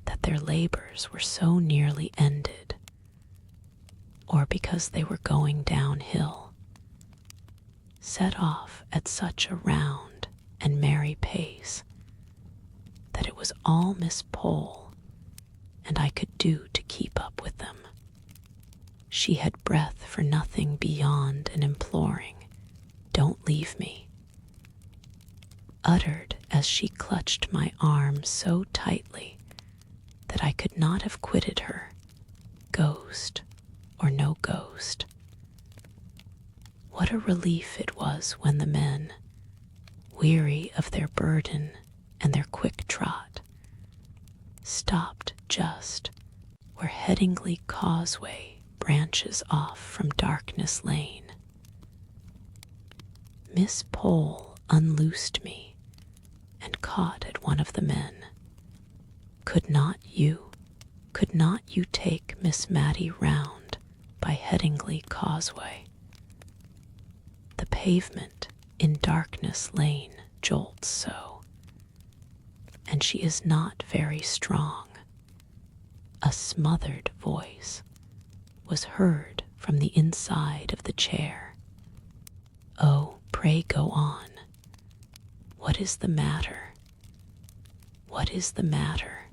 that their labors were so nearly ended, or because they were going downhill, set off at such a round and merry pace that it was all Miss Pole and I could do to keep up with them. She had breath for nothing beyond an imploring, "Don't leave me," uttered as she clutched my arm so tightly that I could not have quitted her, ghost or no ghost. What a relief it was when the men, weary of their burden and their quick trot, stopped just where Headingley Causeway branches off from Darkness Lane. Miss Pole unloosed me and caught at one of the men. Could not you take Miss Mattie round by Headingley Causeway? The pavement in Darkness Lane jolts so, and she is not very strong. A smothered voice was heard from the inside of the chair. "Oh, pray go on. What is the matter? What is the matter?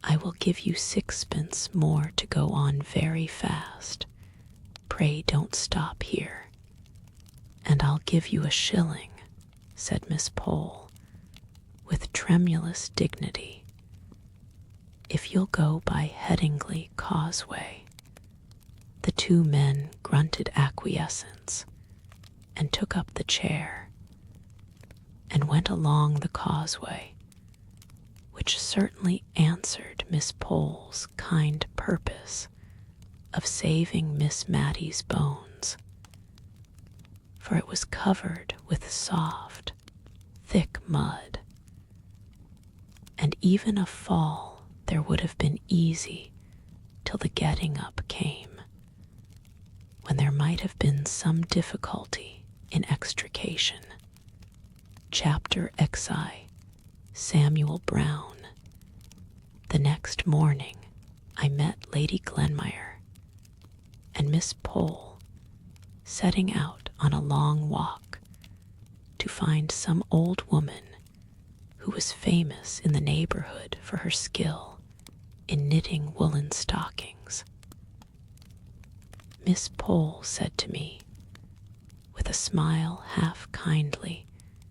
I will give you 6pence more to go on very fast. Pray don't stop here. And I'll give you 1 shilling," said Miss Pole, with tremulous dignity, "if you'll go by Headingley Causeway." The 2 men grunted acquiescence and took up the chair and went along the causeway, which certainly answered Miss Pole's kind purpose of saving Miss Mattie's bones, for it was covered with soft, thick mud, and even a fall there would have been easy till the getting up came, when there might have been some difficulty in extrication. Chapter XI.SAMUEL Brown. The next morning I met Lady Glenmire and Miss Pole setting out on a long walk to find some old woman who was famous in the neighborhood for her skill in knitting woolen stockings. Miss Pole said to me, with a smile half kindly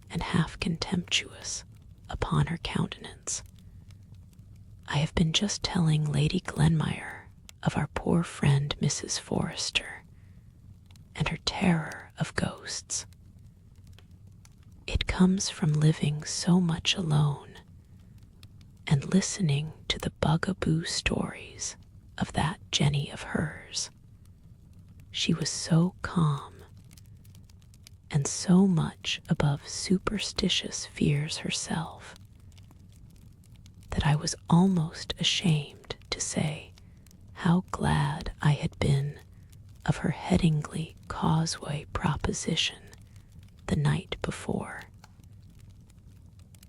and half contemptuous upon her countenance, "I have been just telling Lady Glenmire of our poor friend Mrs. Forrester and her terror of ghosts. It comes from living so much alone and listening to the bugaboo stories of that Jenny of hers. She was so calm and so much above superstitious fears herself that I was almost ashamed to say how glad I had been of her Headingley Causeway proposition the night before,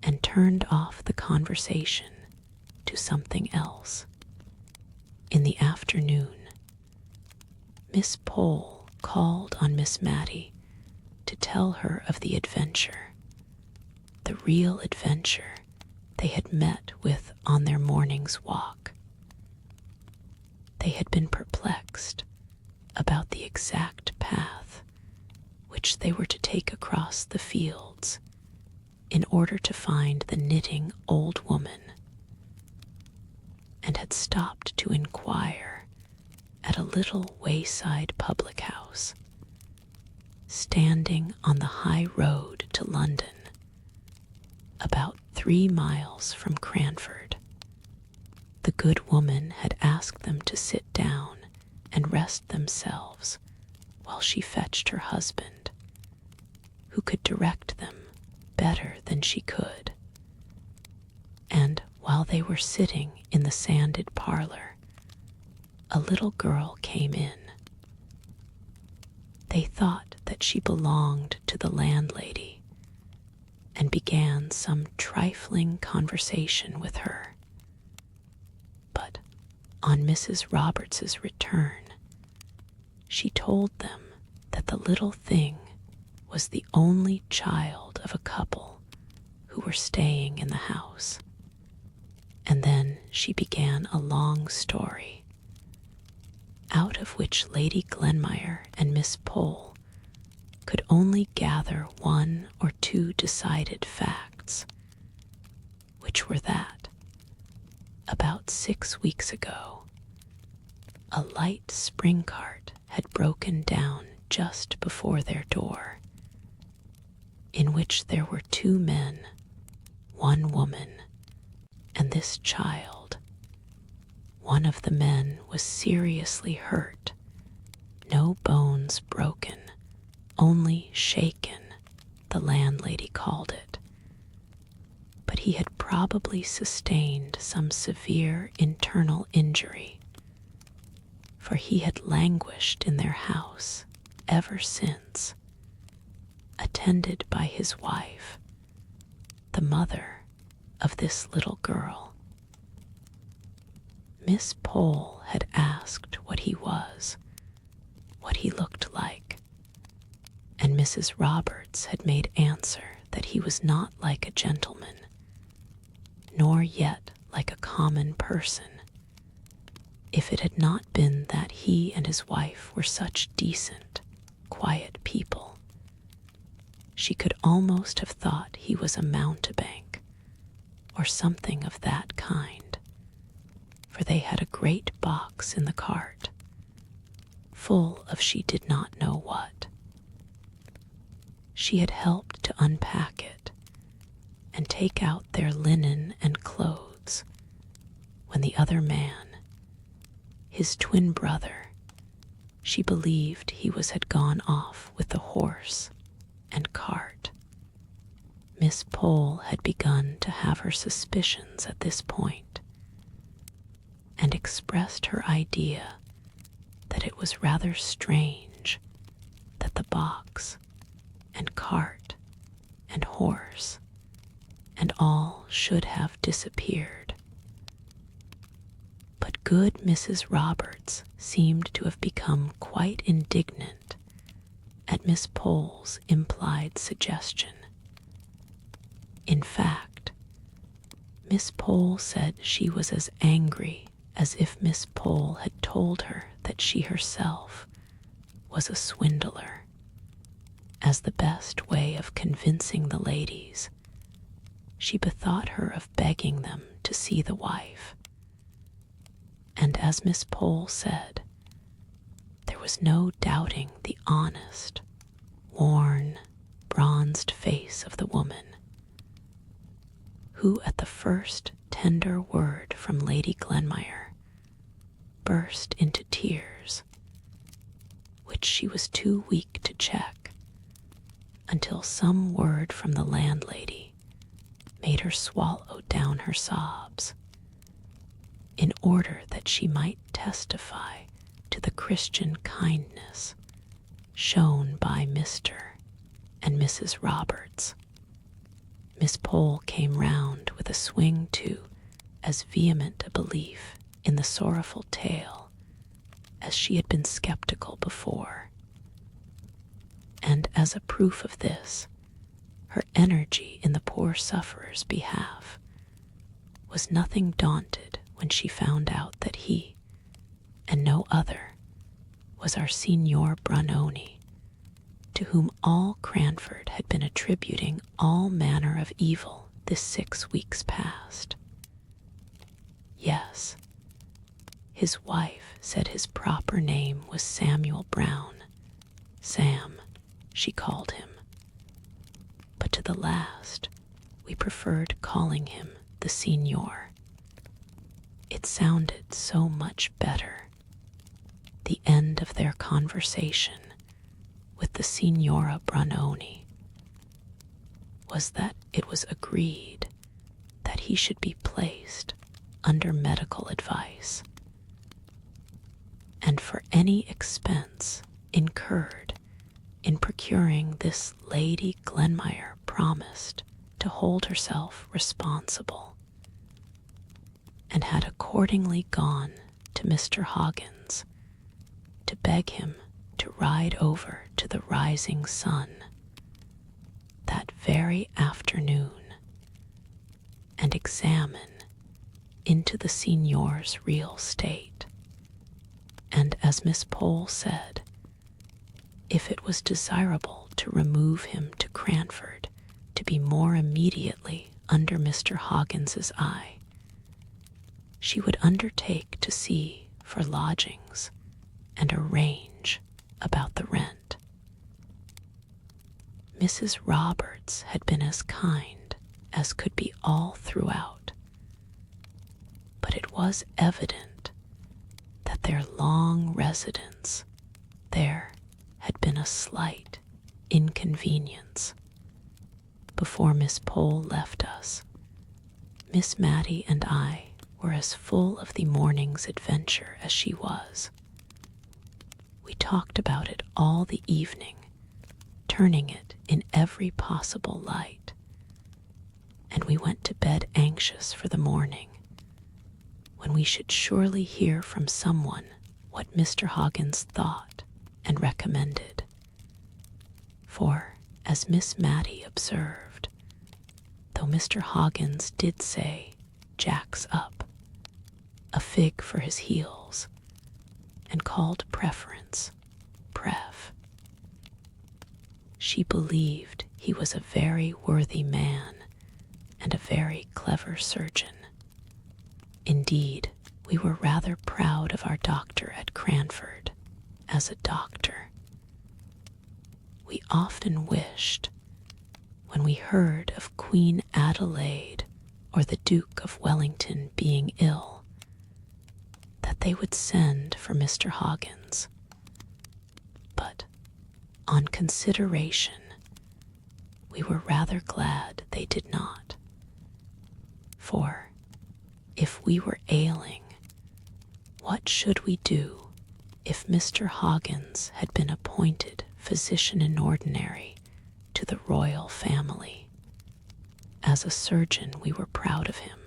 and turned off the conversation to something else. In the afternoon, Miss Pole called on Miss Mattie to tell her of the adventure, the real adventure they had met with on their morning's walk. They had been perplexed about the exact path which they were to take across the fields in order to find the knitting old woman, and had stopped to inquire at a little wayside public house, standing on the high road to London, about 3 miles from Cranford. The good woman had asked them to sit down and rest themselves while she fetched her husband, who could direct them better than she could. And while they were sitting in the sanded parlor, a little girl came in. They thought that she belonged to the landlady and began some trifling conversation with her. But on Mrs. Roberts's return, she told them that the little thing was the only child of a couple who were staying in the house. And then she began a long story, out of which Lady Glenmire and Miss Pole could only gather 1 or 2 decided facts, which were that, about 6 weeks ago, a light spring cart had broken down just before their door, in which there were 2 men, 1 woman, and this child. One of the men was seriously hurt, no bones broken, only shaken, the landlady called it. But he had probably sustained some severe internal injury, for he had languished in their house ever since, attended by his wife, the mother of this little girl. Miss Pole had asked what he was, what he looked like, and Mrs. Roberts had made answer that he was not like a gentleman, nor yet like a common person, if it had not been that he and his wife were such decent, quiet people. She could almost have thought he was a mountebank, or something of that kind, for they had a great box in the cart, full of she did not know what. She had helped to unpack it and take out their linen and clothes, when the other man, his twin brother, she believed he had gone off with the horse and cart. Miss Pole had begun to have her suspicions at this point, and expressed her idea that it was rather strange that the box and cart and horse and all should have disappeared. But good Mrs. Roberts seemed to have become quite indignant at Miss Pole's implied suggestion. In fact, Miss Pole said she was as angry as if Miss Pole had told her that she herself was a swindler, as the best way of convincing the ladies. She bethought her of begging them to see the wife. And as Miss Pole said, there was no doubting the honest, worn, bronzed face of the woman, who at the first tender word from Lady Glenmire burst into tears, which she was too weak to check, until some word from the landlady made her swallow down her sobs, in order that she might testify to the Christian kindness shown by Mr. and Mrs. Roberts. Miss Pole came round with a swing to as vehement a belief in the sorrowful tale as she had been skeptical before. And as a proof of this, her energy in the poor sufferer's behalf was nothing daunted when she found out that he, and no other, was our Signor BRUNONI, to whom all Cranford had been attributing all manner of evil this 6 weeks past. Yes, His wife said his proper name was Samuel Brown. Sam, she called him. But to the last, we preferred calling him the Signor. It sounded so much better. The end of their conversation with the Signora Brunoni was that it was agreed that he should be placed under medical advice, and for any expense incurred in procuring this Lady Glenmire promised to hold herself responsible, and had accordingly gone to Mr. Hoggins to beg him to ride over to the Rising Sun that very afternoon and examine into the Signor's real state, and, as Miss Pole said, if it was desirable to remove him to Cranford to be more immediately under Mr. Hoggins's eye, she would undertake to see for lodgings and arrange about the rent. Mrs. Roberts had been as kind as could be all throughout, but it was evident that their long residence there had been a slight inconvenience. Before Miss Pole left us, Miss Mattie and I were as full of the morning's adventure as she was. We talked about it all the evening, turning it in every possible light, and we went to bed anxious for the morning, when we should surely hear from someone what Mr. Hoggins thought and recommended. For, as Miss Mattie observed, though Mr. Hoggins did say Jack's up, a fig for his heels, and called preference Pref, she believed he was a very worthy man and a very clever surgeon. Indeed, we were rather proud of our doctor at Cranford as a doctor. We often wished, when we heard of Queen Adelaide or the Duke of Wellington being ill, that they would send for Mr. Hoggins. But, on consideration, we were rather glad they did not. For, if we were ailing, what should we do if Mr. Hoggins had been appointed physician in ordinary to the royal family? As a surgeon we were proud of him,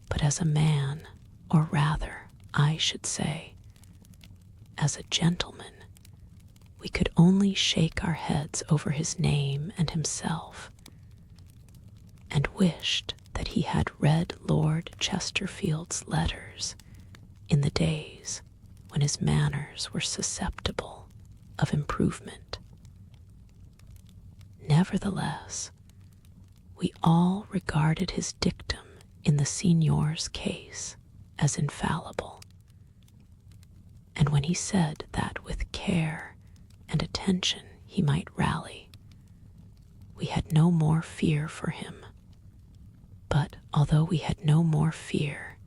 but as a man, or rather, I should say, as a gentleman, we could only shake our heads over his name and himself, and wished that he had read Lord Chesterfield's letters in the days when his manners were susceptible of improvement. Nevertheless, we all regarded his dictum in the Signor's case as infallible, and when he said that with care and attention he might rally, we had no more fear for him. But although we had no more fear,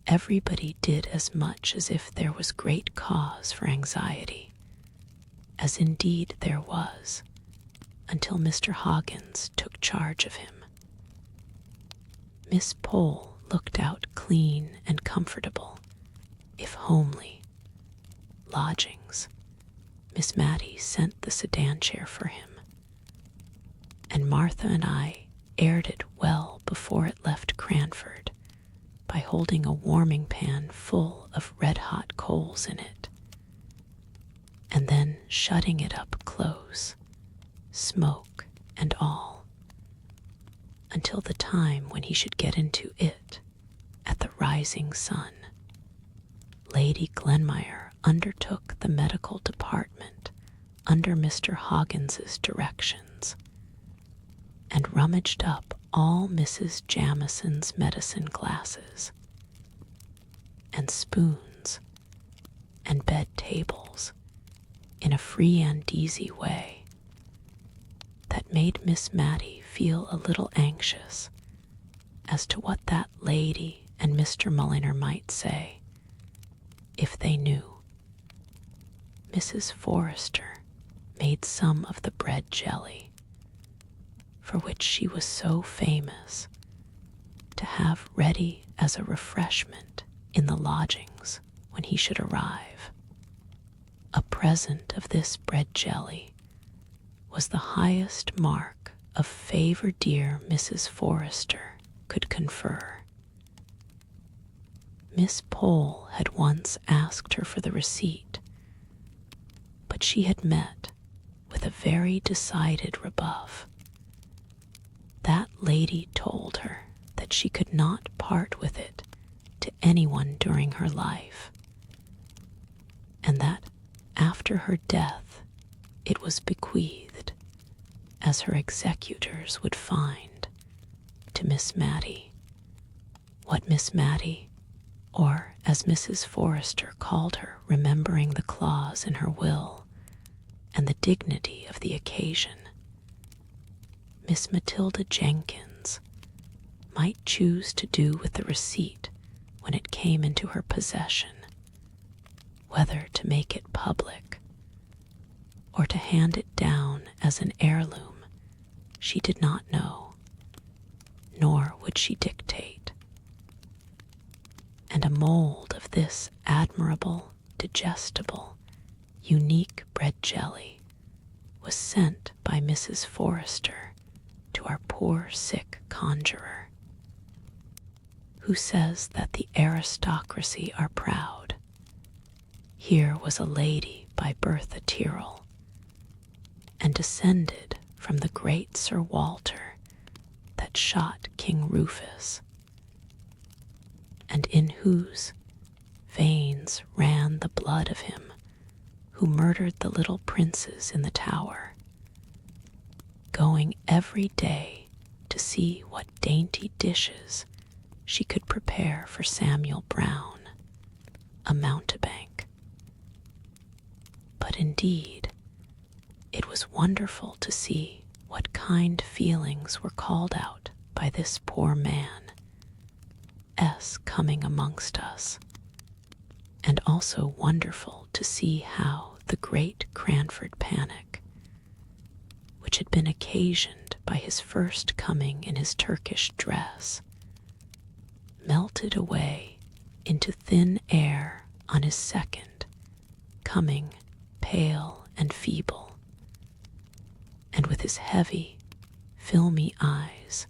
everybody did as much as if there was great cause for anxiety, as indeed there was, until Mr. Hoggins took charge of him. Miss Pole looked out clean and comfortable, if homely. Lodgings, Miss Mattie sent the sedan chair for him, and Martha and I aired it well before it left Cranford by holding a warming pan full of red-hot coals in it, and then shutting it up close, smoke and all, until the time when he should get into it at the Rising Sun. Lady Glenmire undertook the medical department under Mr. Hoggins's directions, and rummaged up all Mrs. Jamison's medicine glasses, and spoons and bed tables in a free and easy way that made Miss Mattie feel a little anxious as to what that lady and Mr. Mulliner might say if they knew. Mrs. Forrester made some of the bread jelly, for which she was so famous, to have ready as a refreshment in the lodgings when he should arrive. A present of this bread jelly was the highest mark of favor dear Mrs. Forrester could confer. Miss Pole had once asked her for the receipt, but she had met with a very decided rebuff. That lady told her that she could not part with it to anyone during her life, and that after her death it was bequeathed, as her executors would find, to Miss Mattie. What Miss Mattie, or as Mrs. Forrester called her, remembering the clause in her will and the dignity of the occasion, Miss Matilda Jenkins might choose to do with the receipt when it came into her possession, whether to make it public or to hand it down as an heirloom, she did not know, nor would she dictate. And a mold of this admirable, digestible, unique bread jelly was sent by Mrs. Forrester to our poor sick conjurer, who says that the aristocracy are proud. Here was a lady by birth a Tyrrell, and descended from the great Sir Walter that shot King Rufus, and in whose veins ran the blood of him who murdered the little princes in the Tower, going every day to see what dainty dishes she could prepare for Samuel Brown, a mountebank. But indeed, it was wonderful to see what kind feelings were called out by this poor man coming amongst us, and also wonderful to see how the great Cranford panic, which had been occasioned by his first coming in his Turkish dress, melted away into thin air on his second coming, pale and feeble, and with his heavy, filmy eyes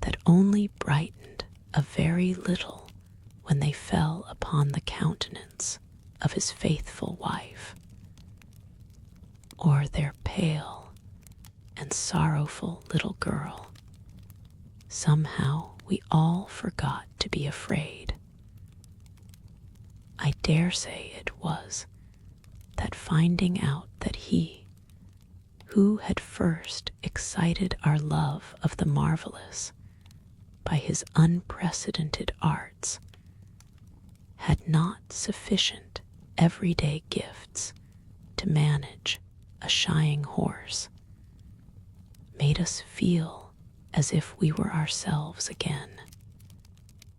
that only brightened a very little when they fell upon the countenance of his faithful wife, or their pale and sorrowful little girl. Somehow we all forgot to be afraid. I dare say it was that finding out that he, who had first excited our love of the marvelous by his unprecedented arts, had not sufficient everyday gifts to manage a shying horse, made us feel as if we were ourselves again.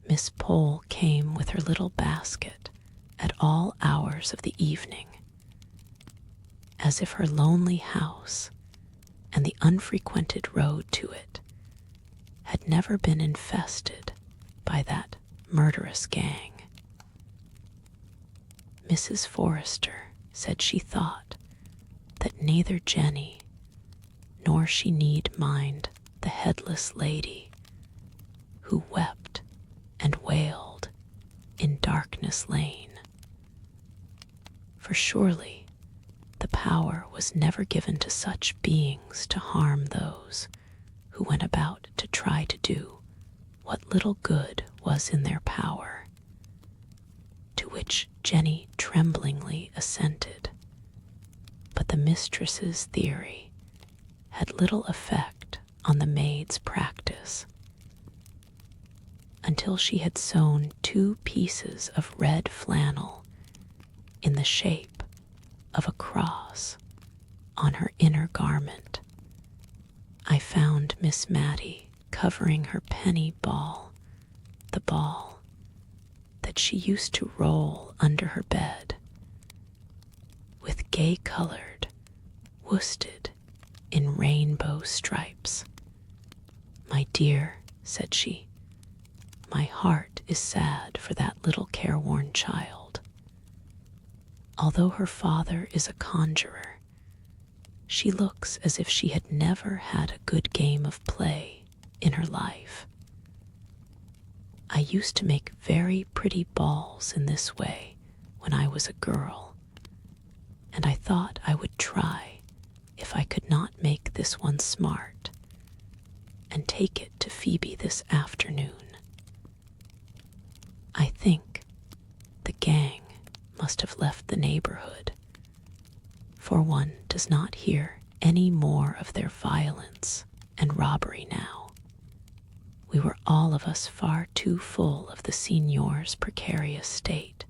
Miss Pole came with her little basket at all hours of the evening, as if her lonely house and the unfrequented road to it had never been infested by that murderous gang. Mrs. Forrester said she thought that neither Jenny nor she need mind the headless lady who wept and wailed in Darkness Lane, for surely the power was never given to such beings to harm those who went about to try to do what little good was in their power, to which Jenny tremblingly assented. But the mistress's theory had little effect on the maid's practice. until she had sewn 2 pieces of red flannel in the shape of a cross on her inner garment. I found Miss Mattie covering her penny ball, the ball that she used to roll under her bed, with gay-colored worsted in rainbow stripes. "My dear," said she, "my heart is sad for that little careworn child. Although her father is a conjurer, she looks as if she had never had a good game of play in her life. I used to make very pretty balls in this way when I was a girl, and I thought I would try if I could not make this one smart and take it to Phoebe this afternoon. I think the gang must have left the neighborhood, for one does not hear any more of their violence and robbery now. We were all of us far too full of the signor's precarious state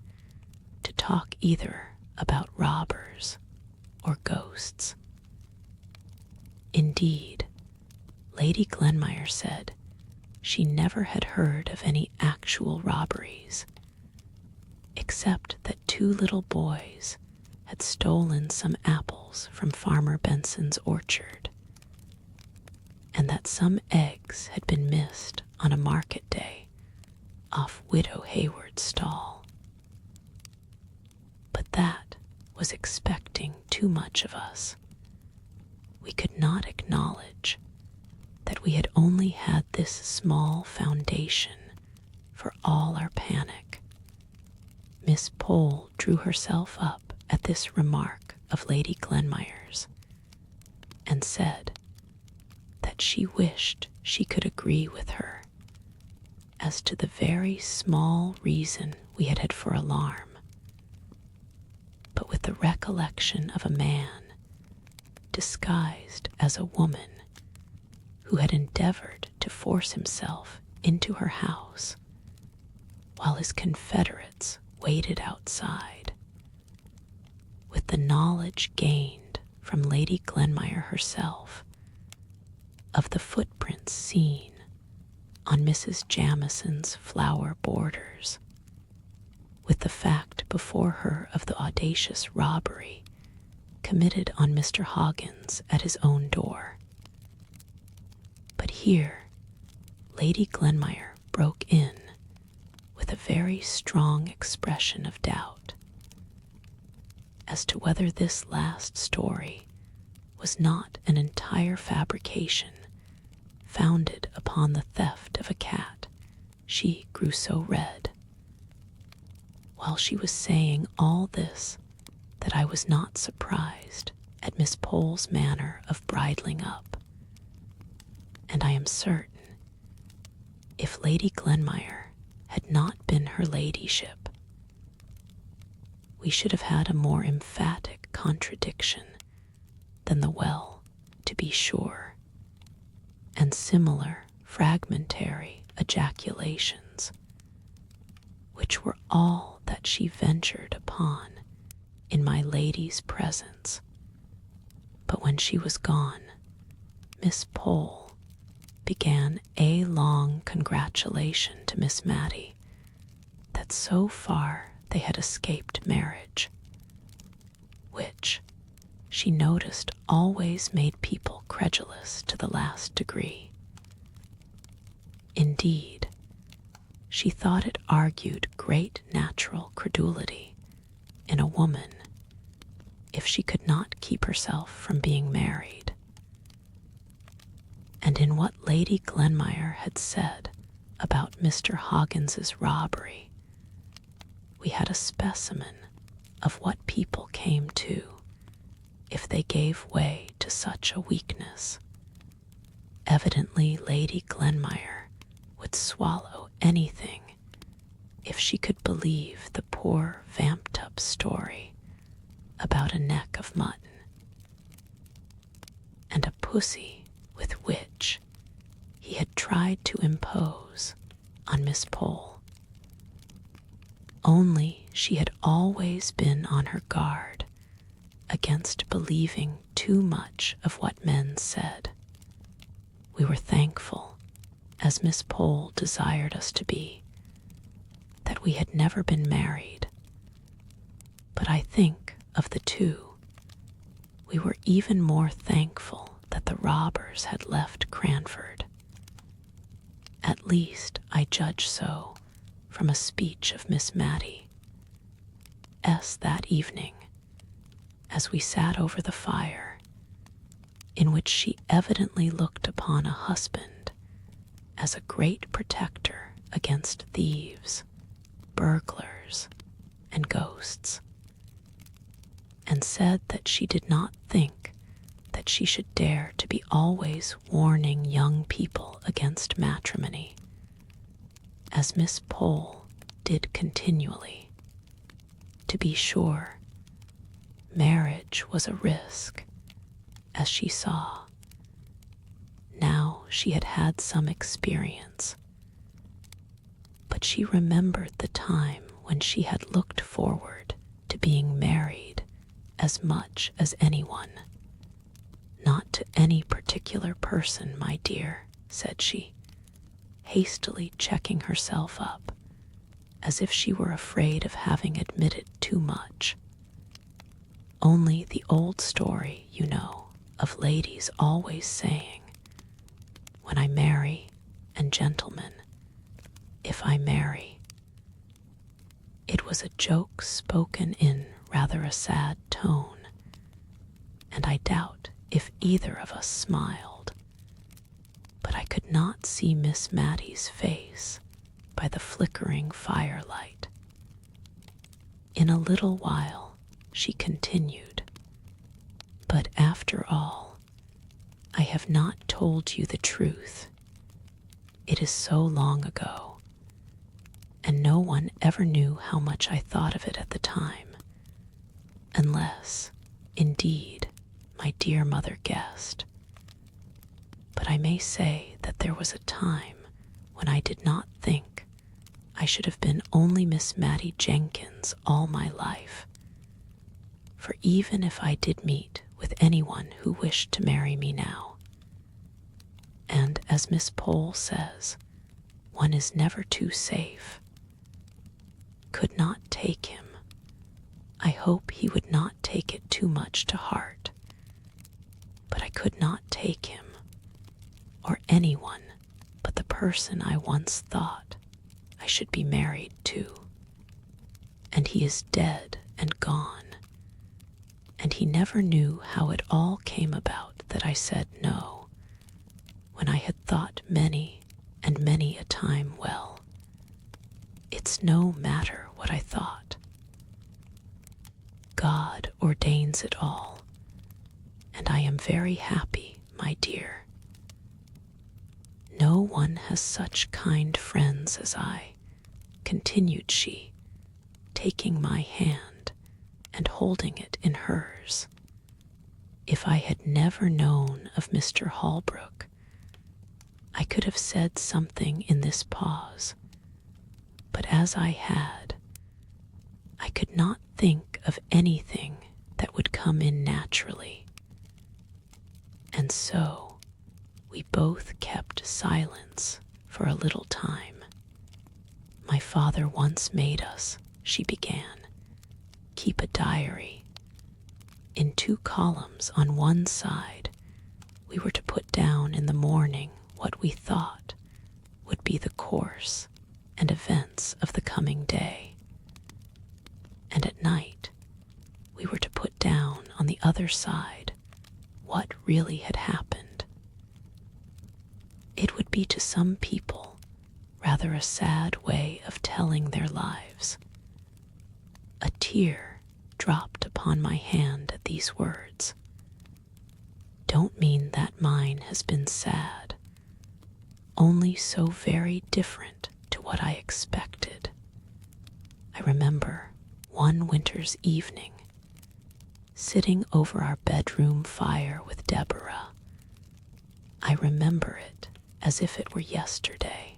to talk either about robbers or ghosts. Indeed, Lady Glenmire said she never had heard of any actual robberies, except that 2 little boys had stolen some apples from Farmer Benson's orchard, and that some eggs had been missed on a market day off Widow Hayward's stall. But that was expecting too much of us. We could not acknowledge that we had only had this small foundation for all our panic. Miss Pole drew herself up at this remark of Lady Glenmire's and said that she wished she could agree with her as to the very small reason we had for alarm, but with the recollection of a man disguised as a woman who had endeavored to force himself into her house while his confederates waited outside, with the knowledge gained from Lady Glenmire herself of the footprints seen on Mrs. Jamison's flower borders, with the fact before her of the audacious robbery committed on Mr. Hoggins at his own door. But here Lady Glenmire broke in with a very strong expression of doubt as to whether this last story was not an entire fabrication founded upon the theft of a cat. She grew so red. While she was saying all this, that I was not surprised at Miss Pole's manner of bridling up, and I am certain if Lady Glenmire had not been her ladyship, we should have had a more emphatic contradiction than the "well, to be sure," and similar fragmentary ejaculations, which were all that she ventured upon in my lady's presence. But when she was gone, Miss Pole began a long congratulation to Miss Mattie that so far they had escaped marriage, which she noticed always made people credulous to the last degree. Indeed, she thought it argued great natural credulity in a woman if she could not keep herself from being married. And in what Lady Glenmire had said about Mr. Hoggins's robbery, we had a specimen of what people came to if they gave way to such a weakness. Evidently Lady Glenmire would swallow anything if she could believe the poor vamp-tup's story about a neck of mutton and a pussy with which he had tried to impose on Miss Pole. Only she had always been on her guard against believing too much of what men said. We were thankful, as Miss Pole desired us to be, that we had never been married. But I think of the two, we were even more thankful that the robbers had left Cranford. At least I judge so from a speech of Miss Mattie S. that evening, as we sat over the fire, in which she evidently looked upon a husband as a great protector against thieves, burglars, and ghosts, and said that she did not think that she should dare to be always warning young people against matrimony, as Miss Pole did continually. To be sure, marriage was a risk, as she saw. Now she had had some experience, but she remembered the time when she had looked forward to being married as much as anyone. Not to any particular person, my dear, said she, hastily checking herself up, as if she were afraid of having admitted too much. Only the old story, you know, of ladies always saying, "When I marry, and gentlemen, if I marry." It was a joke spoken in rather a sad tone, and I doubt if either of us smiled, but I could not see Miss Mattie's face by the flickering firelight. In a little while she continued, "But after all, I have not told you the truth. It is so long ago, and no one ever knew how much I thought of it at the time, unless, indeed, my dear mother guessed. But I may say that there was a time when I did not think I should have been only Miss Mattie Jenkins all my life. For even if I did meet with anyone who wished to marry me now, and as Miss Pole says, one is never too safe, could not take him, I hope he would not take it too much to heart. But I could not take him, or anyone but the person I once thought I should be married to. And he is dead and gone, and he never knew how it all came about that I said no, when I had thought many and many a time well. It's no matter what I thought. God ordains it all, and I am very happy, my dear. No one has such kind friends as I, continued she, taking my hand and holding it in hers. If I had never known of Mr. Holbrook, I could have said something in this pause, but as I had, I could not think of anything that would come in naturally. And so we both kept silence for a little time. My father once made us, she began, keep a diary. In 2 columns on one side, we were to put down in the morning what we thought would be the course and events of the coming day. And at night, we were to put down on the other side what really had happened. It would be to some people rather a sad way of telling their lives. A tear dropped upon my hand at these words. Don't mean that mine has been sad, only so very different to what I expected. I remember one winter's evening, sitting over our bedroom fire with Deborah. I remember it as if it were yesterday.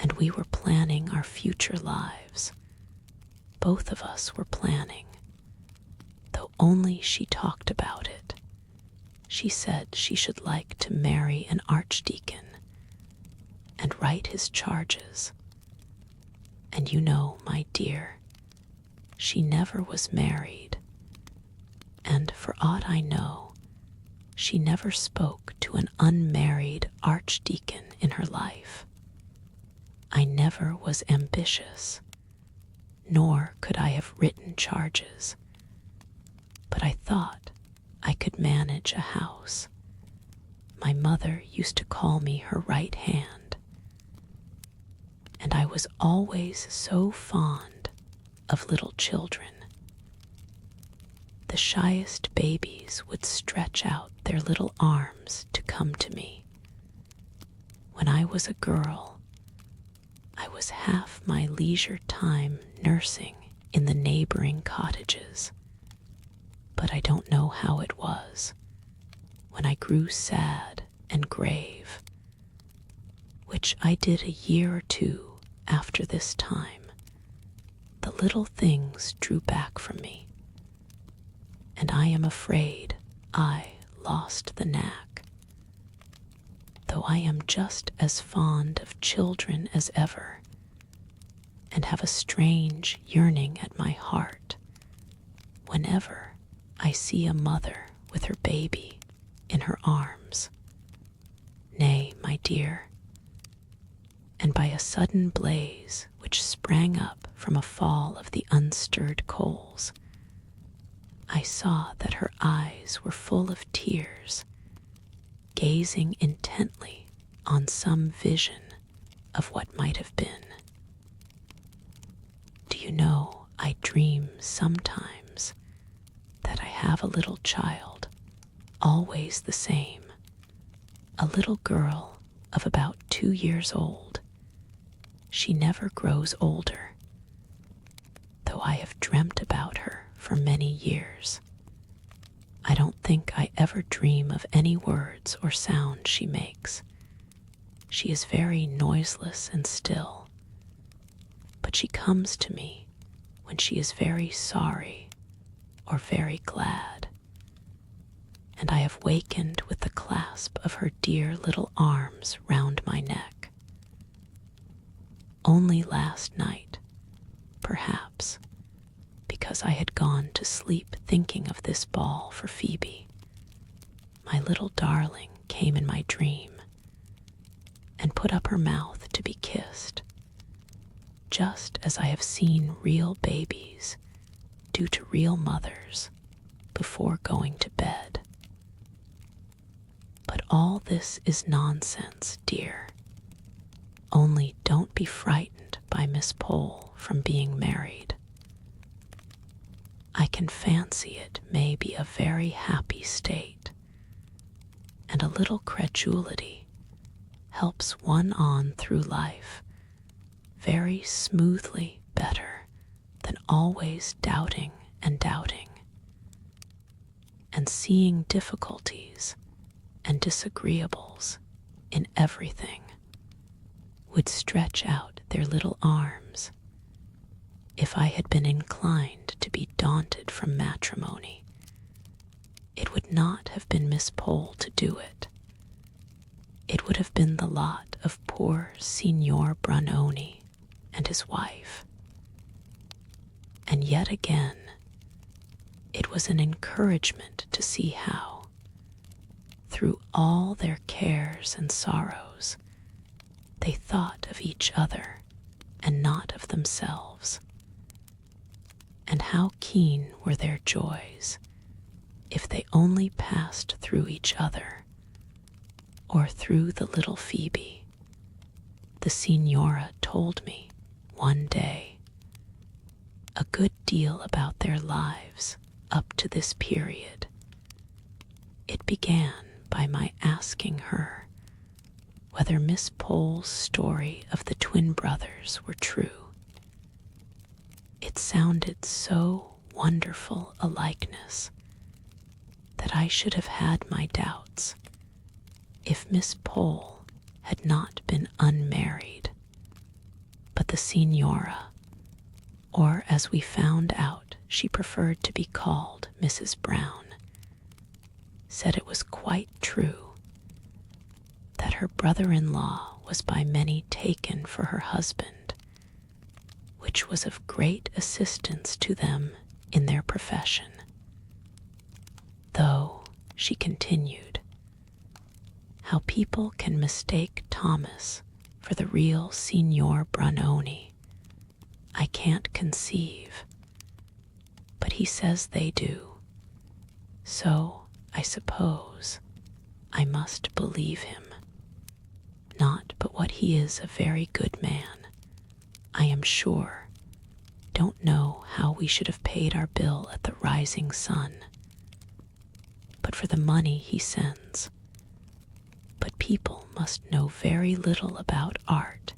and we were planning our future lives. Both of us were planning, though only she talked about it. She said she should like to marry an archdeacon and write his charges. And you know, my dear, she never was married, and for aught I know, she never spoke to an unmarried archdeacon in her life. I never was ambitious, nor could I have written charges, but I thought I could manage a house. My mother used to call me her right hand, and I was always so fond of little children. The shyest babies would stretch out their little arms to come to me. When I was a girl, I was half my leisure time nursing in the neighboring cottages. But I don't know how it was, when I grew sad and grave, which I did a year or two after this time, the little things drew back from me, and I am afraid I lost the knack. Though I am just as fond of children as ever, and have a strange yearning at my heart whenever I see a mother with her baby in her arms. Nay, my dear, and by a sudden blaze which sprang up from a fall of the unstirred coals, I saw that her eyes were full of tears, gazing intently on some vision of what might have been. Do you know, I dream sometimes that I have a little child, always the same, a little girl of about 2 years old. She never grows older, though I have dreamt about her for many years. I don't think I ever dream of any words or sound she makes. She is very noiseless and still, but she comes to me when she is very sorry or very glad, and I have wakened with the clasp of her dear little arms round my neck. Only last night, perhaps, because I had gone to sleep thinking of this ball for Phoebe, my little darling came in my dream and put up her mouth to be kissed, just as I have seen real babies do to real mothers before going to bed. But all this is nonsense, dear. Only don't be frightened by Miss Pole from being married. I can fancy it may be a very happy state, and a little credulity helps one on through life very smoothly better than always doubting and doubting, and seeing difficulties and disagreeables in everything would stretch out their little arms. If I had been inclined to be daunted from matrimony, it would not have been Miss Pole to do it. It would have been the lot of poor Signor BRUNONI and his wife. And yet again, it was an encouragement to see how, through all their cares and sorrows, they thought of each other and not of themselves. And how keen were their joys if they only passed through each other, or through the little Phoebe. The Signora told me one day a good deal about their lives up to this period. It began by my asking her whether Miss Pole's story of the twin brothers were true. It sounded so wonderful a likeness that I should have had my doubts if Miss Pole had not been unmarried But the Signora, or as we found out she preferred to be called Mrs. Brown, said it was quite true that her brother-in-law was by many taken for her husband, which was of great assistance to them in their profession. Though, she continued, how people can mistake Thomas for the real Signor Brunoni, I can't conceive, but he says they do, so I suppose I must believe him. Not but what he is a very good man, I am sure. Don't know how we should have paid our bill at the Rising Sun, but for the money he sends. But people must know very little about art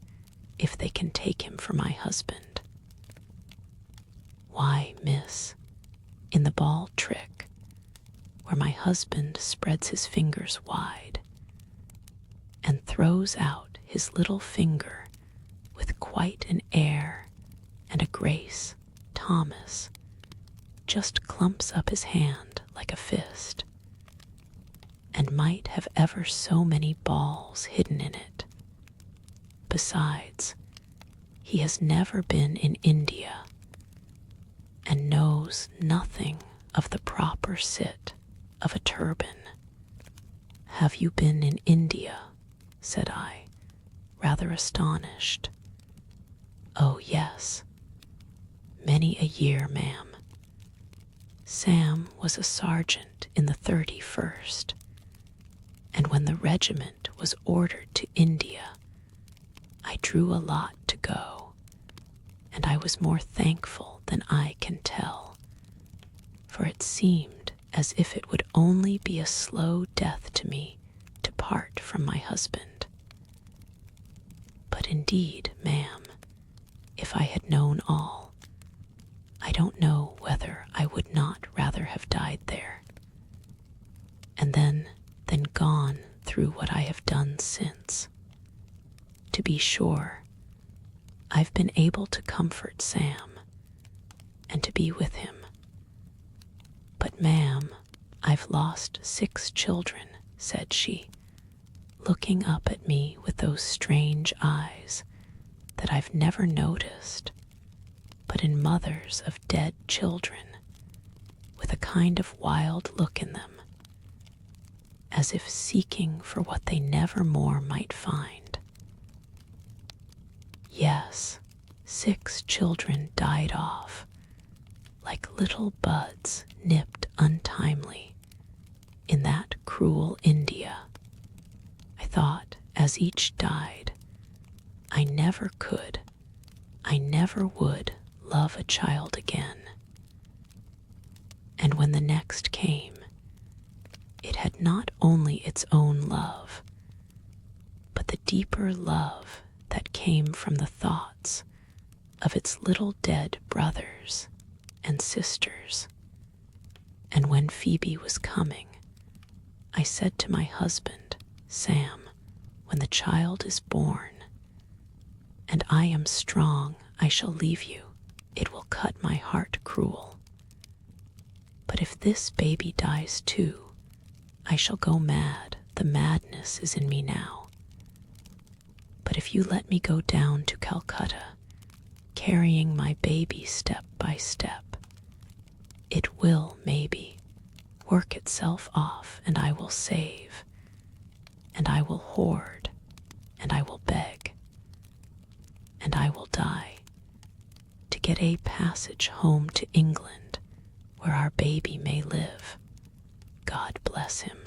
if they can take him for my husband. Why, miss, in the ball trick, where my husband spreads his fingers wide and throws out his little finger with quite an air and a grace, Thomas just clumps up his hand like a fist, and might have ever so many balls hidden in it. Besides, he has never been in India, and knows nothing of the proper sit of a turban. Have you been in India? Said I, rather astonished. Oh, yes, many a year, ma'am. Sam was a sergeant in the 31st, and when the regiment was ordered to India, I drew a lot to go, and I was more thankful than I can tell, for it seemed as if it would only be a slow death to me to part from my husband. But indeed, ma'am, if I had known all, I don't know whether I would not rather have died there, and then gone through what I have done since. To be sure, I've been able to comfort Sam, and to be with him. But, ma'am, I've lost 6 children, said she, looking up at me with those strange eyes that I've never noticed but in mothers of dead children, with a kind of wild look in them, as if seeking for what they never more might find. Yes, 6 children died off, like little buds nipped untimely, in that cruel India. I thought, as each died, I never could, I never would love a child again. And when the next came, it had not only its own love, but the deeper love that came from the thoughts of its little dead brothers and sisters. And when Phoebe was coming, I said to my husband, Sam, when the child is born, and I am strong, I shall leave you. It will cut my heart cruel. But if this baby dies too, I shall go mad. The madness is in me now. But if you let me go down to Calcutta, carrying my baby step by step, it will, maybe, work itself off, and I will save, and I will hoard, and I will beg, and I will die, to get a passage home to England, where our baby may live. God bless him.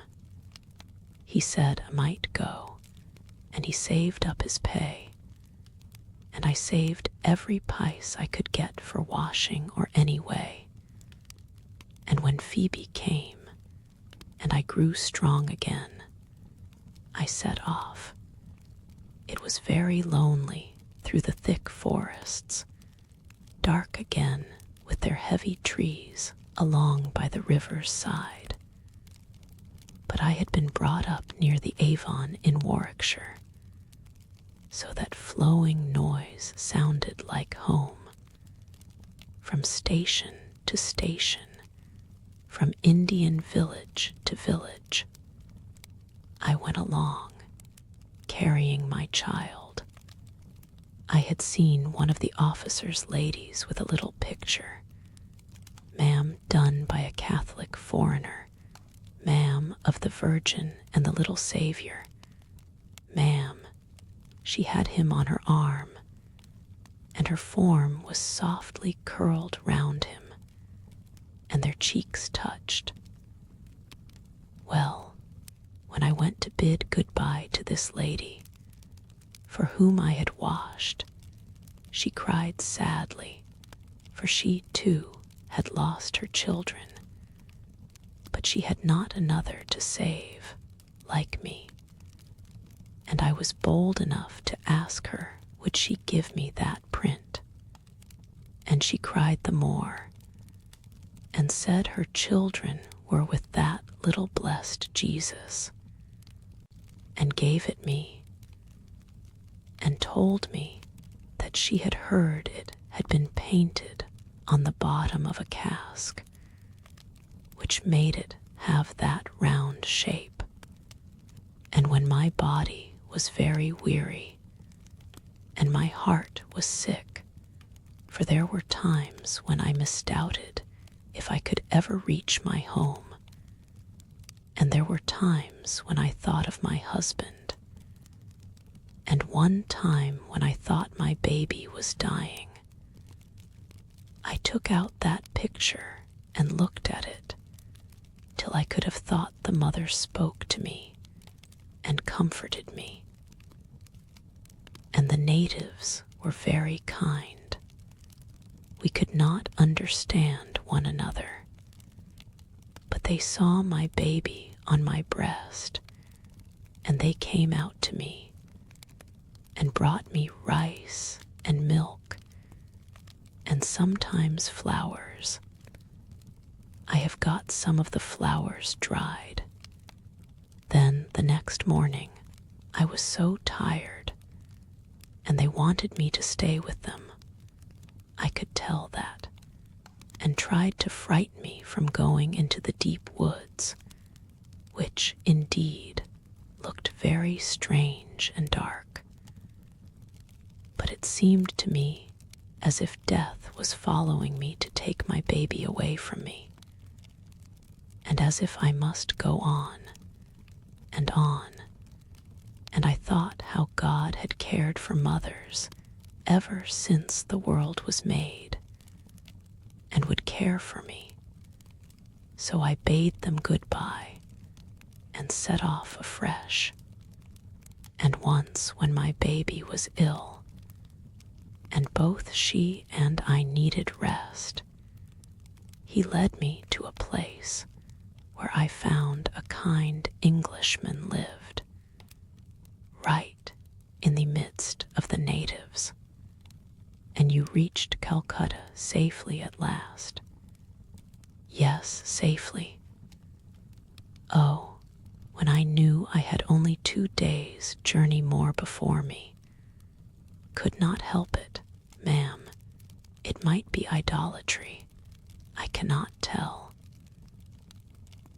He said I might go, and he saved up his pay, and I saved every pice I could get for washing or any way. And when Phoebe came, and I grew strong again, I set off. It was very lonely through the thick forests, dark again with their heavy trees along by the river's side. But I had been brought up near the Avon in Warwickshire, so that flowing noise sounded like home. From station to station, from Indian village to village, I went along, carrying my child. I had seen one of the officers' ladies with a little picture, "Ma'am, done by a Catholic foreigner, ma'am, of the Virgin and the little Saviour, ma'am." She had him on her arm, and her form was softly curled round him, and their cheeks touched. Well, when I went to bid goodbye to this lady, for whom I had washed, she cried sadly, for she too had lost her children, but she had not another to save, like me, and I was bold enough to ask her would she give me that print, and she cried the more, and said her children were with that little blessed Jesus, and gave it me, and told me that she had heard it had been painted on the bottom of a cask, which made it have that round shape. And when my body was very weary, and my heart was sick, for there were times when I misdoubted if I could ever reach my home, and there were times when I thought of my husband, and one time when I thought my baby was dying, I took out that picture and looked at it till I could have thought the mother spoke to me and comforted me. And the natives were very kind. We could not understand one another, but they saw my baby on my breast, and they came out to me and brought me rice and milk, and sometimes flowers. I have got some of the flowers dried. Then the next morning I was so tired, and they wanted me to stay with them. I could tell that, and tried to frighten me from going into the deep woods, which indeed looked very strange and dark. But it seemed to me as if death was following me to take my baby away from me, and as if I must go on and on, and I thought how God had cared for mothers ever since the world was made, and would care for me. So I bade them goodbye and set off afresh. And once when my baby was ill, and both she and I needed rest, he led me to a place where I found a kind Englishman lived, right in the midst of the natives. And you reached Calcutta safely at last. Yes, safely. Oh, when I knew I had only 2 days' journey more before me. Could not help it, ma'am. It might be idolatry. I cannot tell.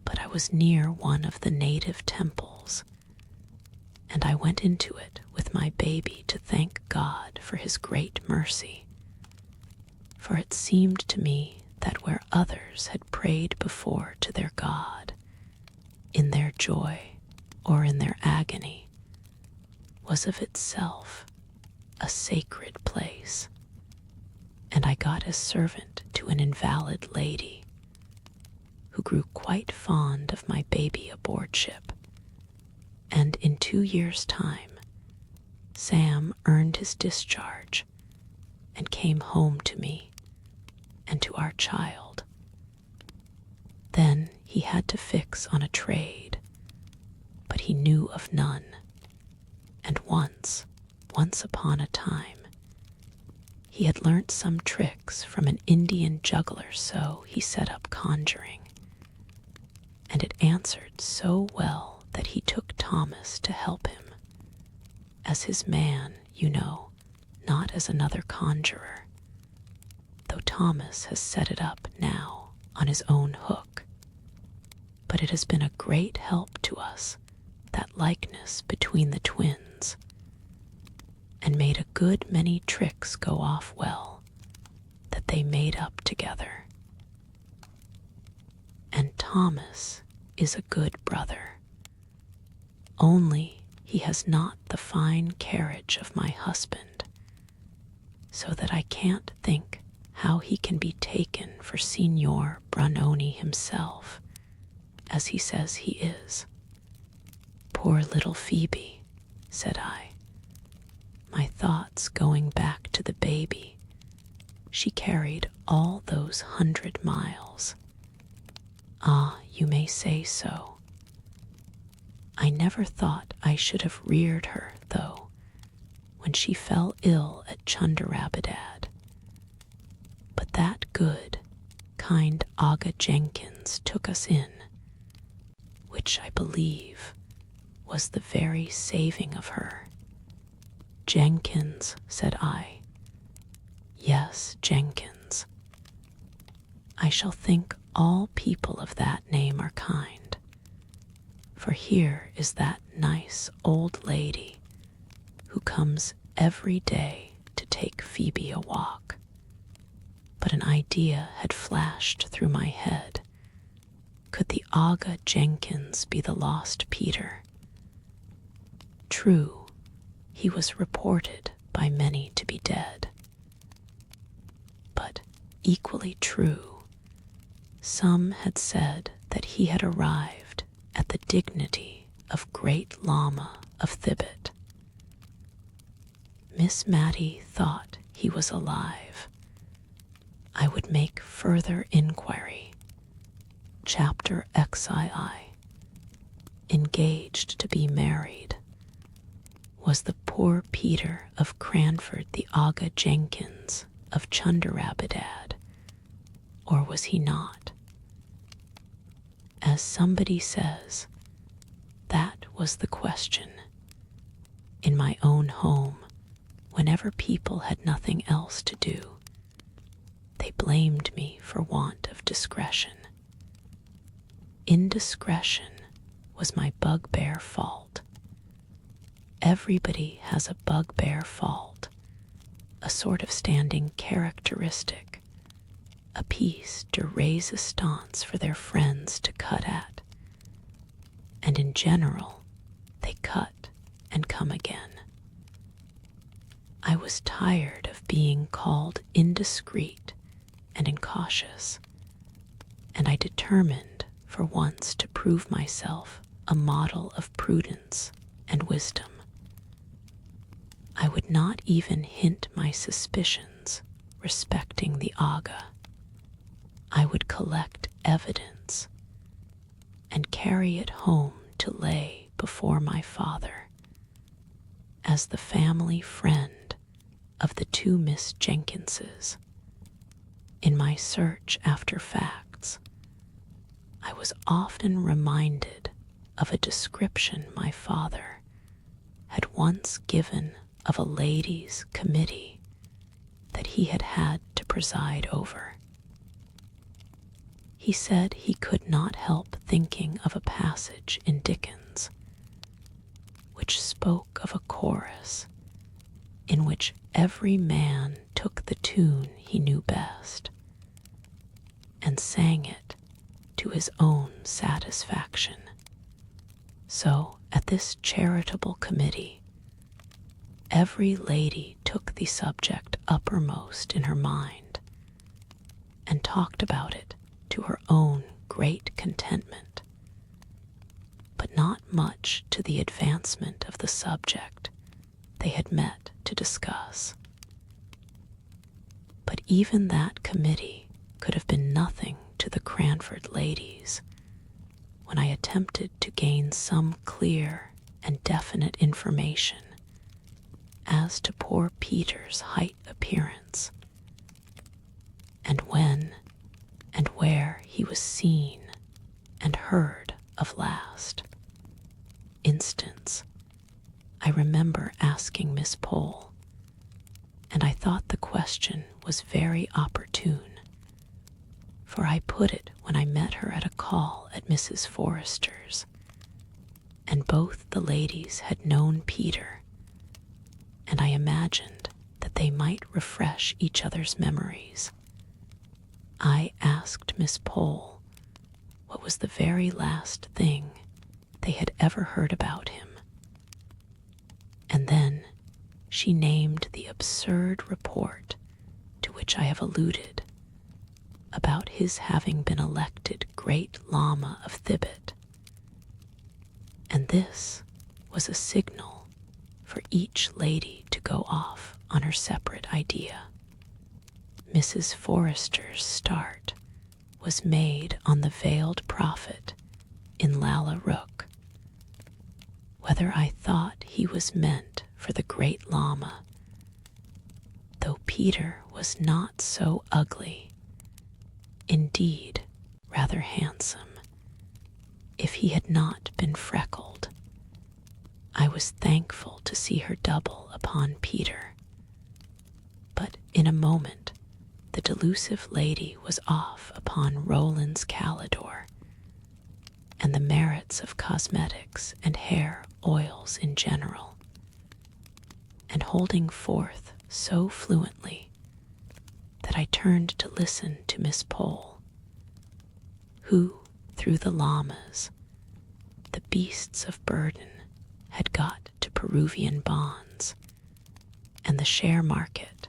But I was near one of the native temples, and I went into it with my baby to thank God for his great mercy. For it seemed to me that where others had prayed before to their God, in their joy or in their agony, was of itself a sacred place. And I got as servant to an invalid lady, who grew quite fond of my baby aboard ship, and in 2 years' time, Sam earned his discharge and came home to me and to our child. Then he had to fix on a trade, but he knew of none, and once upon a time, he had learnt some tricks from an Indian juggler, so he set up conjuring, and it answered so well that he took Thomas to help him, as his man you know, not as another conjurer, though Thomas has set it up now on his own hook. But it has been a great help to us, that likeness between the twins, and made a good many tricks go off well that they made up together. And Thomas is a good brother, only he has not the fine carriage of my husband, so that I can't think how he can be taken for Signor BRUNONI himself, as he says he is. Poor little Phoebe, said I, my thoughts going back to the baby she carried all those 100 miles. Ah, you may say so. I never thought I should have reared her, though, when she fell ill at Chundarabadad. But that good, kind Aga Jenkins took us in, which I believe was the very saving of her. Jenkins, said I. Yes, Jenkins. I shall think all people of that name are kind, for here is that nice old lady who comes every day to take Phoebe a walk. But an idea had flashed through my head. Could the Aga Jenkins be the lost Peter? True, he was reported by many to be dead. But equally true, some had said that he had arrived at the dignity of Great Lama of Thibet. Miss Mattie thought he was alive. I would make further inquiry. Chapter XII. Engaged to be married. Was the poor Peter of Cranford the Aga Jenkins of Chundarabadad, or was he not? As somebody says, that was the question. In my own home, whenever people had nothing else to do, they blamed me for want of discretion. Indiscretion was my bugbear fault. Everybody has a bugbear fault, a sort of standing characteristic, a piece de resistance for their friends to cut at. And in general, they cut and come again. I was tired of being called indiscreet and incautious, and I determined for once to prove myself a model of prudence and wisdom. I would not even hint my suspicions respecting the Aga. I would collect evidence and carry it home to lay before my father as the family friend of the two Miss Jenkinses. In my search after facts, I was often reminded of a description my father had once given of a ladies' committee that he had had to preside over. He said he could not help thinking of a passage in Dickens which spoke of a chorus in which every man took the tune he knew best and sang it to his own satisfaction. So, at this charitable committee, every lady took the subject uppermost in her mind and talked about it to her own great contentment, but not much to the advancement of the subject they had met to discuss. But even that committee could have been nothing to the Cranford ladies when I attempted to gain some clear and definite information as to poor Peter's height appearance, and when and where he was seen and heard of last. Instance, I remember asking Miss Pole, and I thought the question was very opportune, for I put it when I met her at a call at Mrs. Forrester's, and both the ladies had known Peter, and I imagined that they might refresh each other's memories. I asked Miss Pole what was the very last thing they had ever heard about him, and then she named the absurd report to which I have alluded about his having been elected Great Lama of Thibet, and this was a signal for each lady to go off on her separate idea. Mrs. Forrester's start was made on the veiled prophet in Lalla Rookh. Whether I thought he was meant for the Great Lama, though Peter was not so ugly, indeed rather handsome, if he had not been freckled, I was thankful to see her double upon Peter. But in a moment the delusive lady was off upon Roland's Calidore, and the merits of cosmetics and hair oils in general, and holding forth so fluently that I turned to listen to Miss Pole, who, through the llamas, the beasts of burden, had got to Peruvian bonds, and the share market,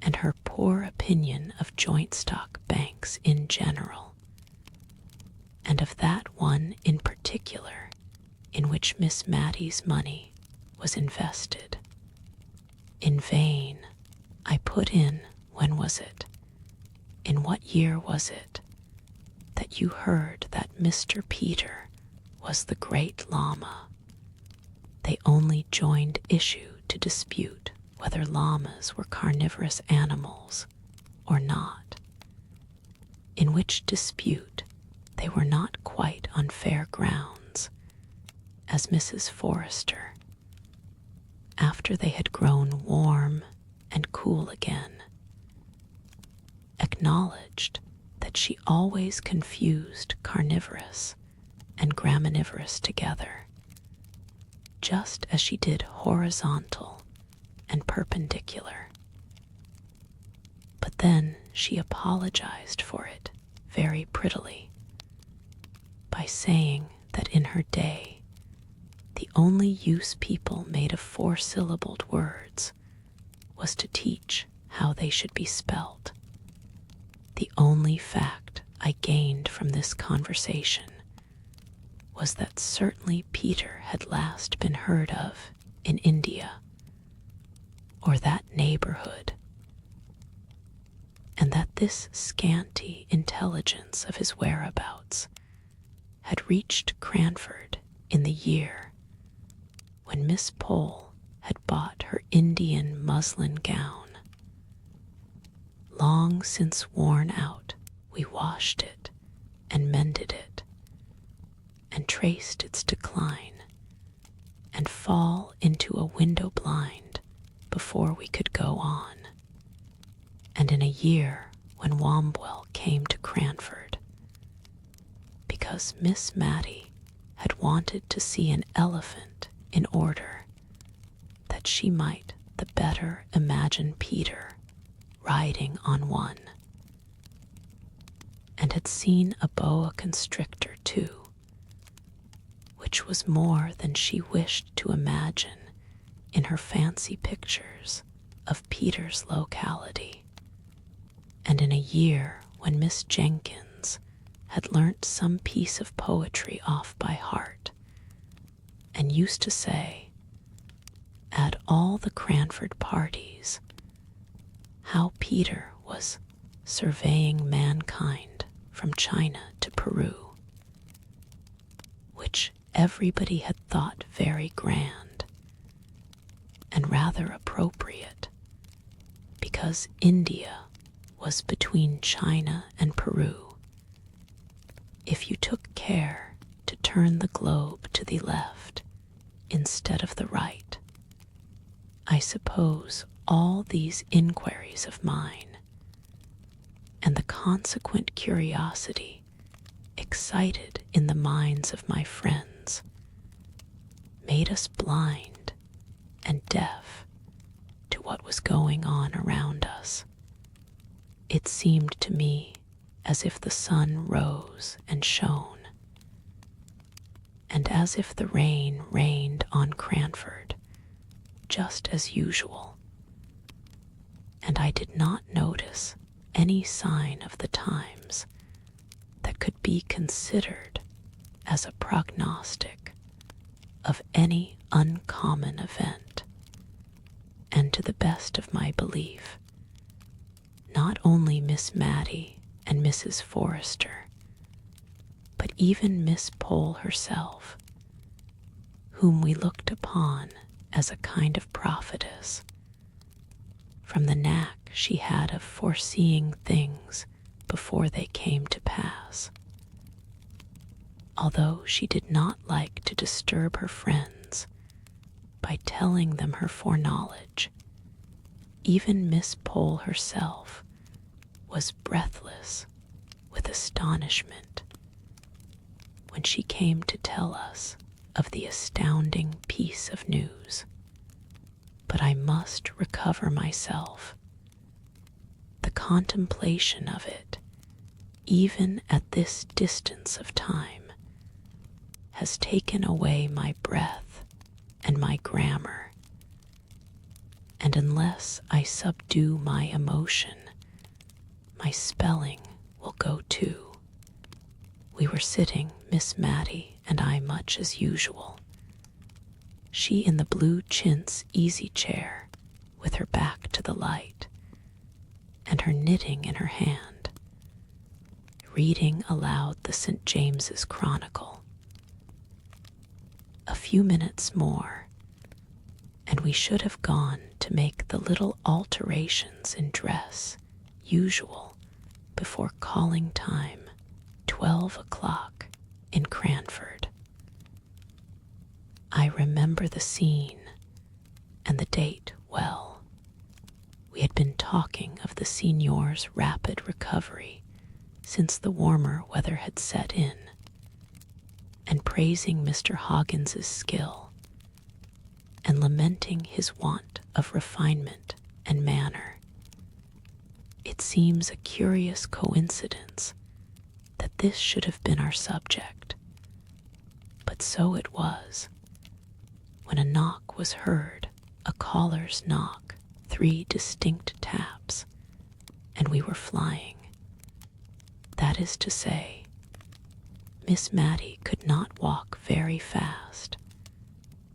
and her poor opinion of joint stock banks in general, and of that one in particular in which Miss Mattie's money was invested. In vain I put in, when was it, in what year was it, that you heard that Mr. Peter was the Great Lama. They only joined issue to dispute whether llamas were carnivorous animals or not, in which dispute they were not quite on fair grounds, as Mrs. Forrester, after they had grown warm and cool again, acknowledged that she always confused carnivorous and graminivorous together, just as she did horizontal and perpendicular. But then she apologized for it very prettily by saying that in her day the only use people made of four-syllabled words was to teach how they should be spelt. The only fact I gained from this conversation was that certainly Peter had last been heard of in India, or that neighborhood, and that this scanty intelligence of his whereabouts had reached Cranford in the year when Miss Pole had bought her Indian muslin gown. Long since worn out, we washed it and mended it, and traced its decline and fall into a window blind before we could go on. And in a year when Wombwell came to Cranford, because Miss Mattie had wanted to see an elephant in order that she might the better imagine Peter riding on one, and had seen a boa constrictor too, which was more than she wished to imagine in her fancy pictures of Peter's locality, and in a year when Miss Jenkins had learnt some piece of poetry off by heart, and used to say, at all the Cranford parties, how Peter was surveying mankind from China to Peru, which everybody had thought very grand and rather appropriate, because India was between China and Peru. If you took care to turn the globe to the left instead of the right. I suppose all these inquiries of mine, and the consequent curiosity excited in the minds of my friends, made us blind and deaf to what was going on around us. It seemed to me as if the sun rose and shone, and as if the rain rained on Cranford, just as usual, and I did not notice any sign of the times that could be considered as a prognostic of any uncommon event. And to the best of my belief, not only Miss Matty and Mrs. Forrester, but even Miss Pole herself, whom we looked upon as a kind of prophetess, from the knack she had of foreseeing things before they came to pass. Although she did not like to disturb her friends by telling them her foreknowledge, even Miss Pole herself was breathless with astonishment when she came to tell us of the astounding piece of news. But I must recover myself. The contemplation of it, even at this distance of time, has taken away my breath and my grammar, and unless I subdue my emotion, my spelling will go too. We were sitting, Miss Matty and I, much as usual, she in the blue chintz easy chair with her back to the light and her knitting in her hand, reading aloud the St. James's Chronicle. A few minutes more, and we should have gone to make the little alterations in dress usual before calling time, 12 o'clock in Cranford. I remember the scene and the date well. We had been talking of the signor's rapid recovery since the warmer weather had set in, and praising Mr. Hoggins's skill, and lamenting his want of refinement and manner. It seems a curious coincidence that this should have been our subject, but so it was. When a knock was heard, a caller's knock, 3 distinct taps, and we were flying. That is to say, Miss Matty could not walk very fast,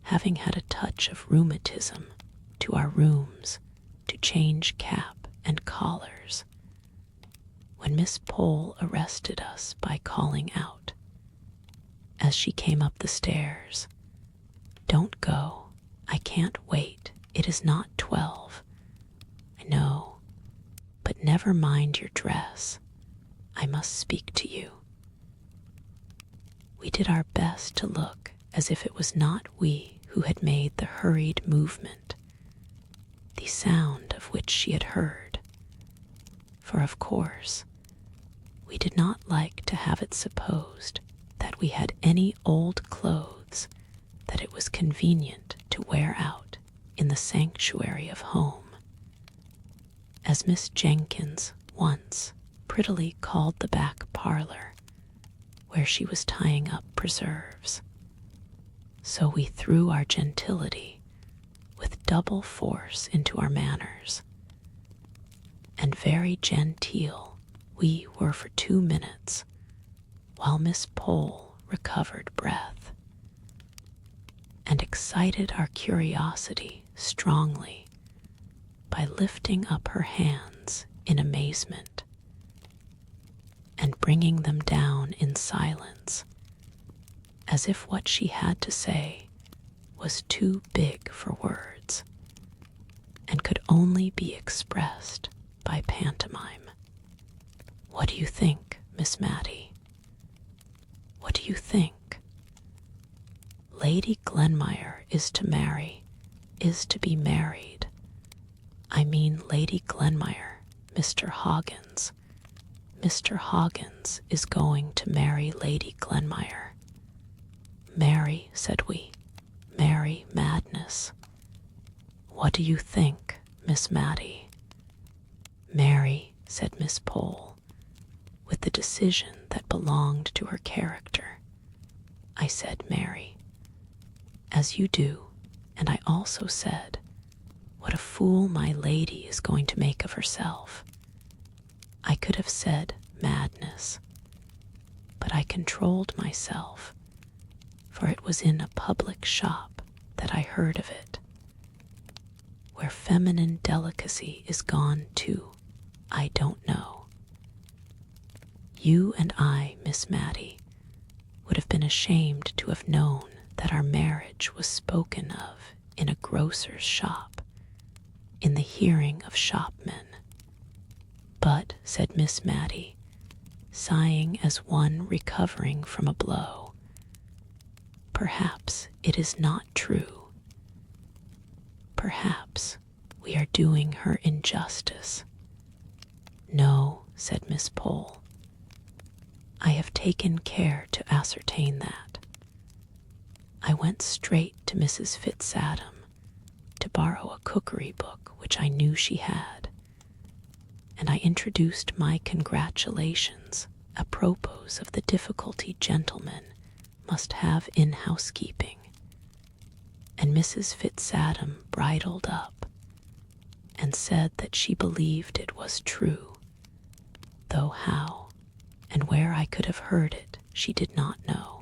having had a touch of rheumatism, to our rooms to change cap and collars, when Miss Pole arrested us by calling out, as she came up the stairs, "Don't go. I can't wait. It is not 12. I know, but never mind your dress. I must speak to you." We did our best to look as if it was not we who had made the hurried movement, the sound of which she had heard, for of course we did not like to have it supposed that we had any old clothes that it was convenient to wear out in the sanctuary of home, as Miss Jenkins once prettily called the back parlor, where she was tying up preserves. So we threw our gentility with double force into our manners, and very genteel we were for 2 minutes, while Miss Pole recovered breath, and excited our curiosity strongly by lifting up her hands in amazement and bringing them down in silence, as if what she had to say was too big for words and could only be expressed by pantomime. "What do you think, Miss Matty? What do you think?" Lady Glenmire is to marry, is to be married. I mean Lady Glenmire, Mr. Hoggins. Mr. Hoggins is going to marry Lady Glenmire. Marry, said we. Marry madness. What do you think, Miss Mattie? Marry, said Miss Pole, with the decision that belonged to her character. I said marry. As you do, and I also said, what a fool my lady is going to make of herself. I could have said madness, but I controlled myself, for it was in a public shop that I heard of it. Where feminine delicacy is gone to, I don't know. You and I, Miss Mattie, would have been ashamed to have known that our marriage was spoken of in a grocer's shop, in the hearing of shopmen. But, said Miss Mattie, sighing as one recovering from a blow, perhaps it is not true. Perhaps we are doing her injustice. No, said Miss Pole. I have taken care to ascertain that. I went straight to Mrs. Fitzadam to borrow a cookery book which I knew she had, and I introduced my congratulations apropos of the difficulty gentlemen must have in housekeeping, and Mrs. Fitzadam bridled up and said that she believed it was true, though how and where I could have heard it she did not know.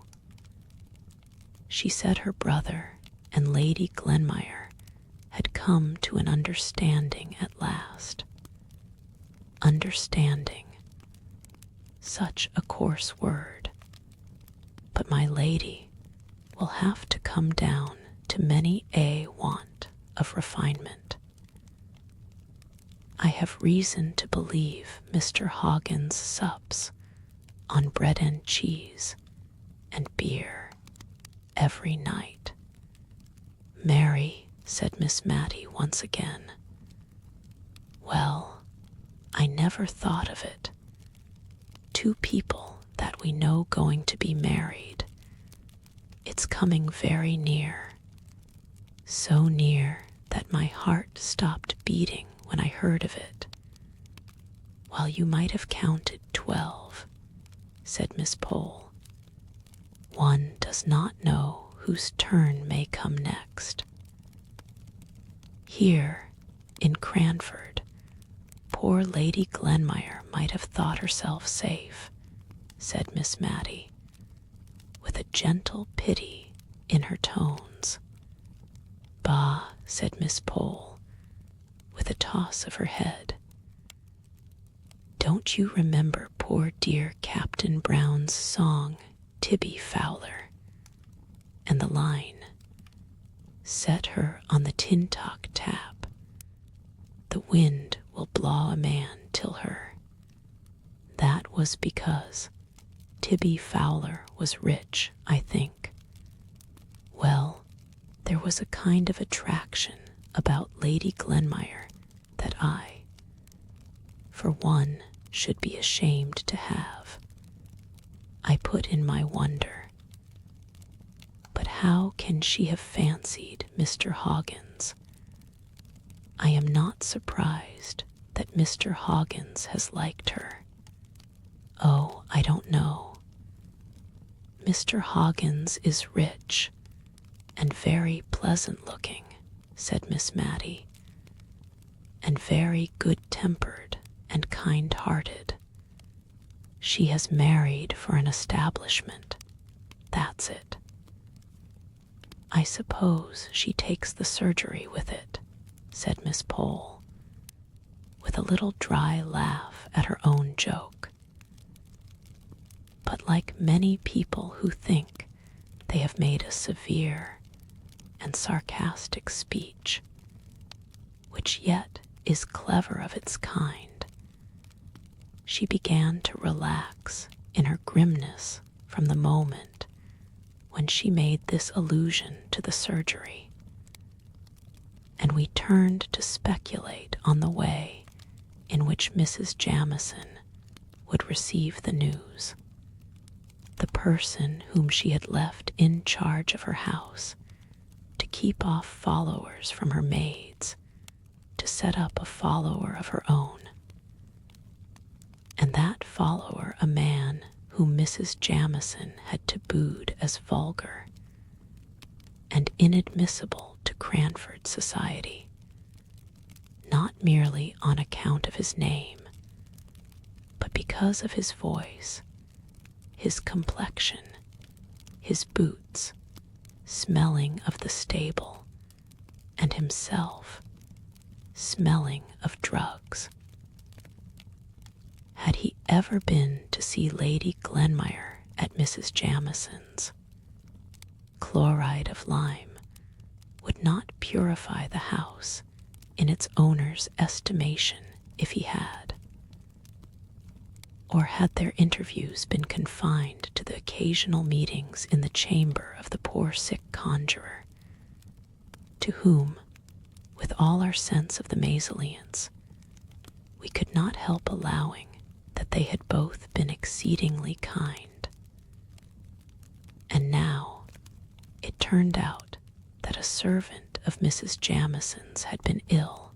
She said her brother and Lady Glenmire had come to an understanding at last. Understanding. Such a coarse word. But my lady will have to come down to many a want of refinement. I have reason to believe Mr. Hoggins sups on bread and cheese and beer every night. Marry, said Miss Mattie once again. Well, I never thought of it. Two people that we know going to be married. It's coming very near. So near that my heart stopped beating when I heard of it. While you might have counted 12, said Miss Pole. One does not know whose turn may come next. Here, in Cranford, poor Lady Glenmire might have thought herself safe, said Miss Mattie, with a gentle pity in her tones. Bah, said Miss Pole, with a toss of her head. Don't you remember poor dear Captain Brown's song, Tibby Fowler, and the line, set her on the tin-tock tap, the wind will blaw a man till her. That was because Tibby Fowler was rich, I think. Well, there was a kind of attraction about Lady Glenmire that I, for one, should be ashamed to have. I put in my wonder. But how can she have fancied Mr. Hoggins? I am not surprised that Mr. Hoggins has liked her. Oh, I don't know. Mr. Hoggins is rich and very pleasant-looking, said Miss Mattie, and very good-tempered and kind-hearted. She has married for an establishment. That's it. I suppose she takes the surgery with it, said Miss Pole, with a little dry laugh at her own joke. But like many people who think they have made a severe and sarcastic speech, which yet is clever of its kind, she began to relax in her grimness from the moment when she made this allusion to the surgery, and we turned to speculate on the way in which Mrs. Jamieson would receive the news. The person whom she had left in charge of her house to keep off followers from her maids, to set up a follower of her own, and that follower a man whom Mrs. Jamieson had tabooed as vulgar and inadmissible to Cranford society, not merely on account of his name, but because of his voice, his complexion, his boots, smelling of the stable, and himself smelling of drugs. Had he ever been to see Lady Glenmire at Mrs. Jamieson's? Chloride of lime would not purify the house in its owner's estimation if he had. Or had their interviews been confined to the occasional meetings in the chamber of the poor sick conjurer, to whom, with all our sense of the mésalliance, we could not help allowing that they had both been exceedingly kind. And now it turned out that a servant of Mrs. Jamieson's had been ill,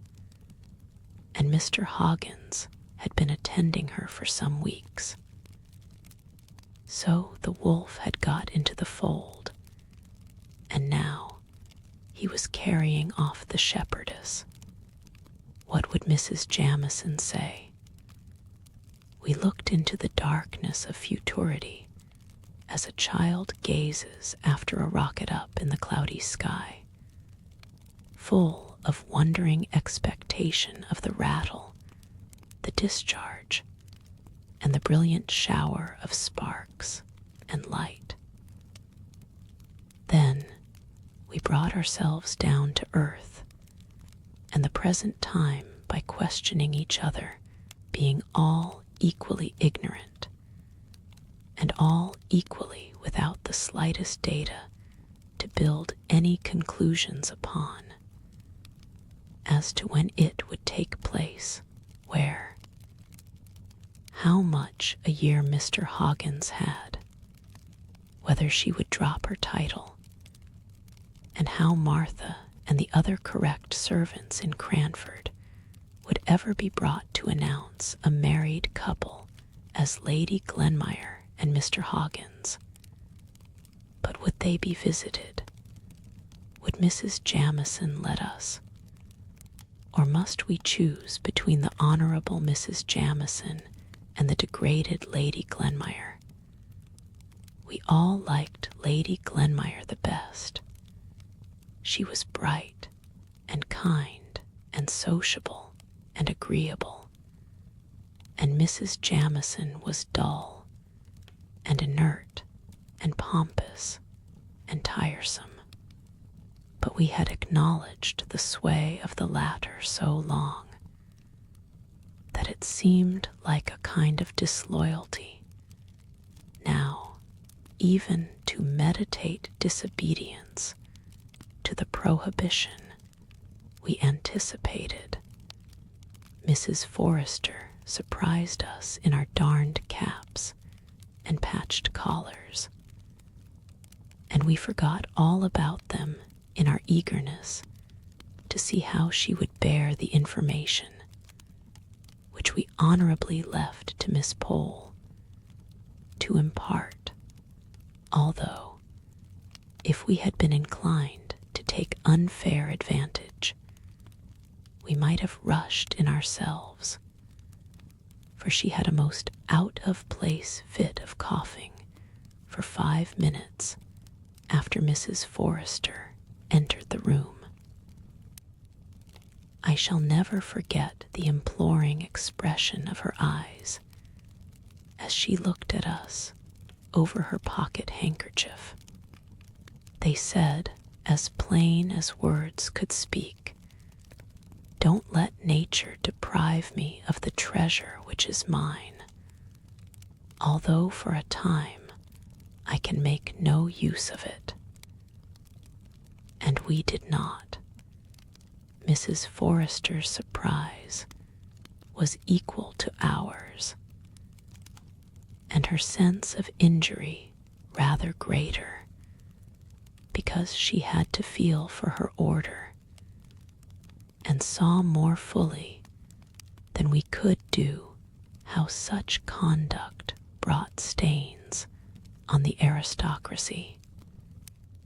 and Mr. Hoggins had been attending her for some weeks. So the wolf had got into the fold, and now he was carrying off the shepherdess. What would Mrs. Jamieson say? We looked into the darkness of futurity as a child gazes after a rocket up in the cloudy sky, full of wondering expectation of the rattle, the discharge, and the brilliant shower of sparks and light. Then we brought ourselves down to earth, and the present time by questioning each other, being all equally ignorant, and all equally without the slightest data to build any conclusions upon, as to when it would take place, where, how much a year Mr. Hoggins had, whether she would drop her title, and how Martha and the other correct servants in Cranford would ever be brought to announce a married couple as Lady Glenmire and Mr. Hoggins. But would they be visited? Would Mrs. Jamieson let us? Or must we choose between the Honourable Mrs. Jamieson and the degraded Lady Glenmire? We all liked Lady Glenmire the best. She was bright and kind and sociable and agreeable, and Mrs. Jamieson was dull and inert and pompous and tiresome. But we had acknowledged the sway of the latter so long that it seemed like a kind of disloyalty now even to meditate disobedience to the prohibition we anticipated. Mrs. Forrester surprised us in our darned caps and patched collars, and we forgot all about them in our eagerness to see how she would bear the information, which we honorably left to Miss Pole to impart, although, if we had been inclined to take unfair advantage, we might have rushed in ourselves, for she had a most out-of-place fit of coughing for 5 minutes after Mrs. Forrester entered the room. I shall never forget the imploring expression of her eyes as she looked at us over her pocket handkerchief. They said, as plain as words could speak, "Don't let nature deprive me of the treasure which is mine." Although for a time I can make no use of it. And we did not. Mrs. Forrester's surprise was equal to ours, and her sense of injury rather greater, because she had to feel for her order, and saw more fully than we could do how such conduct brought stains on the aristocracy.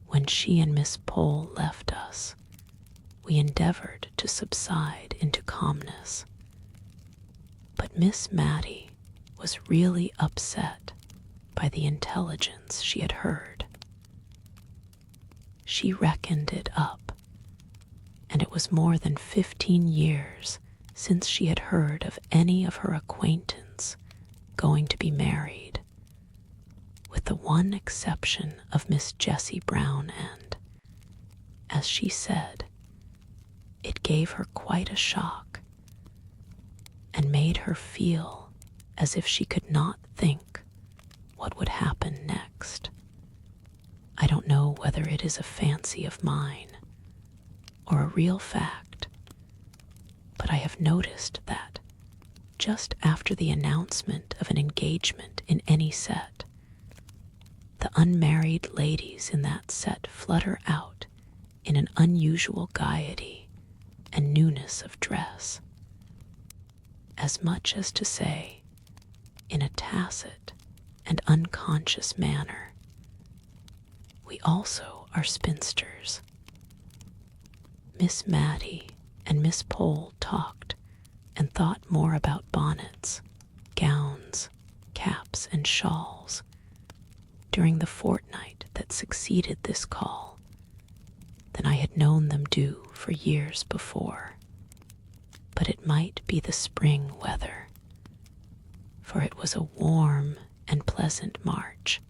When she and Miss Pole left us, we endeavored to subside into calmness. But Miss Mattie was really upset by the intelligence she had heard. She reckoned it up, and it was more than 15 years since she had heard of any of her acquaintance going to be married, with the one exception of Miss Jessie Brown, and, as she said, it gave her quite a shock, and made her feel as if she could not think what would happen next. I don't know whether it is a fancy of mine or a real fact, but I have noticed that just after the announcement of an engagement in any set, the unmarried ladies in that set flutter out in an unusual gaiety and newness of dress, as much as to say, in a tacit and unconscious manner, we also are spinsters. Miss Mattie and Miss Pole talked and thought more about bonnets, gowns, caps, and shawls during the fortnight that succeeded this call than I had known them do for years before. But it might be the spring weather, for it was a warm and pleasant March,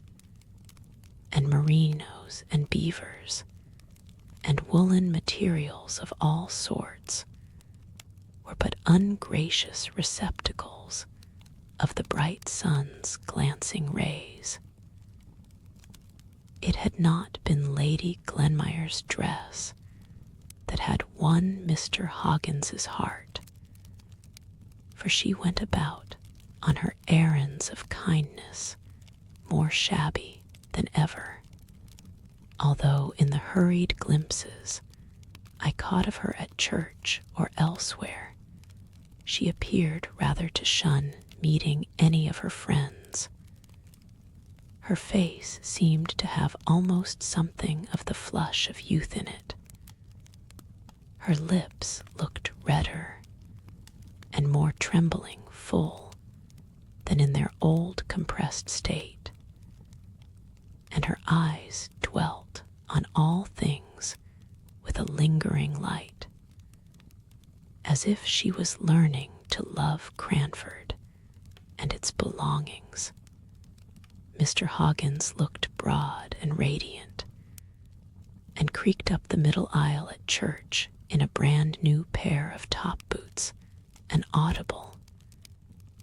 and merinos and beavers and woolen materials of all sorts were but ungracious receptacles of the bright sun's glancing rays. It had not been Lady Glenmire's dress that had won Mr. Hoggins's heart, for she went about on her errands of kindness more shabby than ever, although in the hurried glimpses I caught of her at church or elsewhere, she appeared rather to shun meeting any of her friends. Her face seemed to have almost something of the flush of youth in it. Her lips looked redder and more trembling full than in their old compressed state, and her eyes dwelt on all things with a lingering light, as if she was learning to love Cranford and its belongings. Mr. Hoggins looked broad and radiant, and creaked up the middle aisle at church in a brand new pair of top boots, an audible,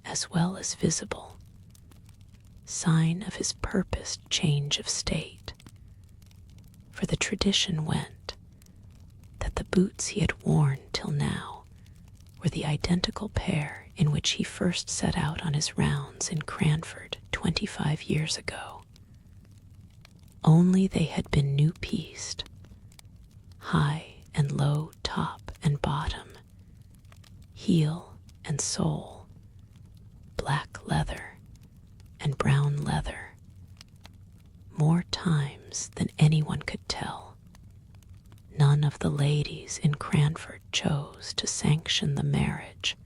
as well as visible, sign of his purposed change of state. For the tradition went that the boots he had worn till now were the identical pair in which he first set out on his rounds in Cranford 25 years ago. Only they had been new-pieced, high and low top and bottom, heel and sole, black leather and brown leather, more times than anyone could tell. None of the ladies in Cranford chose to sanction the marriage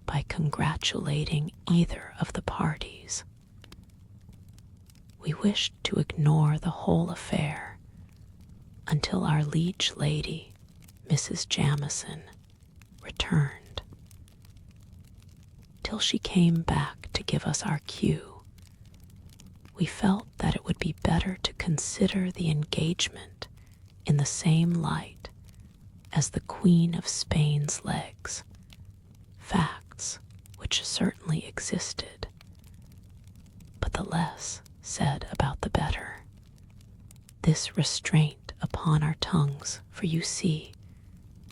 by congratulating either of the parties. We wished to ignore the whole affair until our liege lady, Mrs. Jamieson, returned. Till she came back to give us our cue, we felt that it would be better to consider the engagement in the same light as the Queen of Spain's legs, facts which certainly existed, but the less said about the better. This restraint upon our tongues, for you see,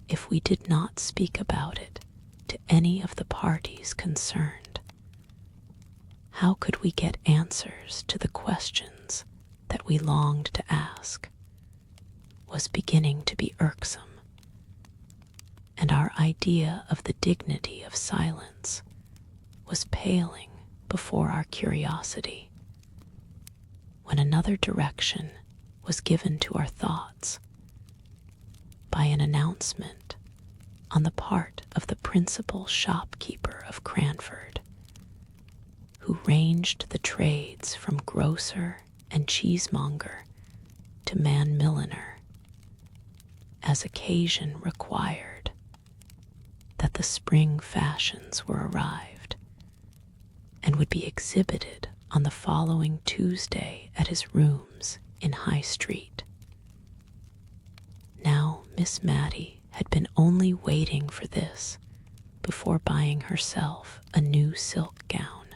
if we did not speak about it to any of the parties concerned, how could we get answers to the questions that we longed to ask, was beginning to be irksome, and our idea of the dignity of silence was paling before our curiosity, when another direction was given to our thoughts by an announcement on the part of the principal shopkeeper of Cranford, who ranged the trades from grocer and cheesemonger to man milliner, as occasion required, that the spring fashions were arrived and would be exhibited on the following Tuesday at his rooms in High Street. Now Miss Mattie had been only waiting for this before buying herself a new silk gown.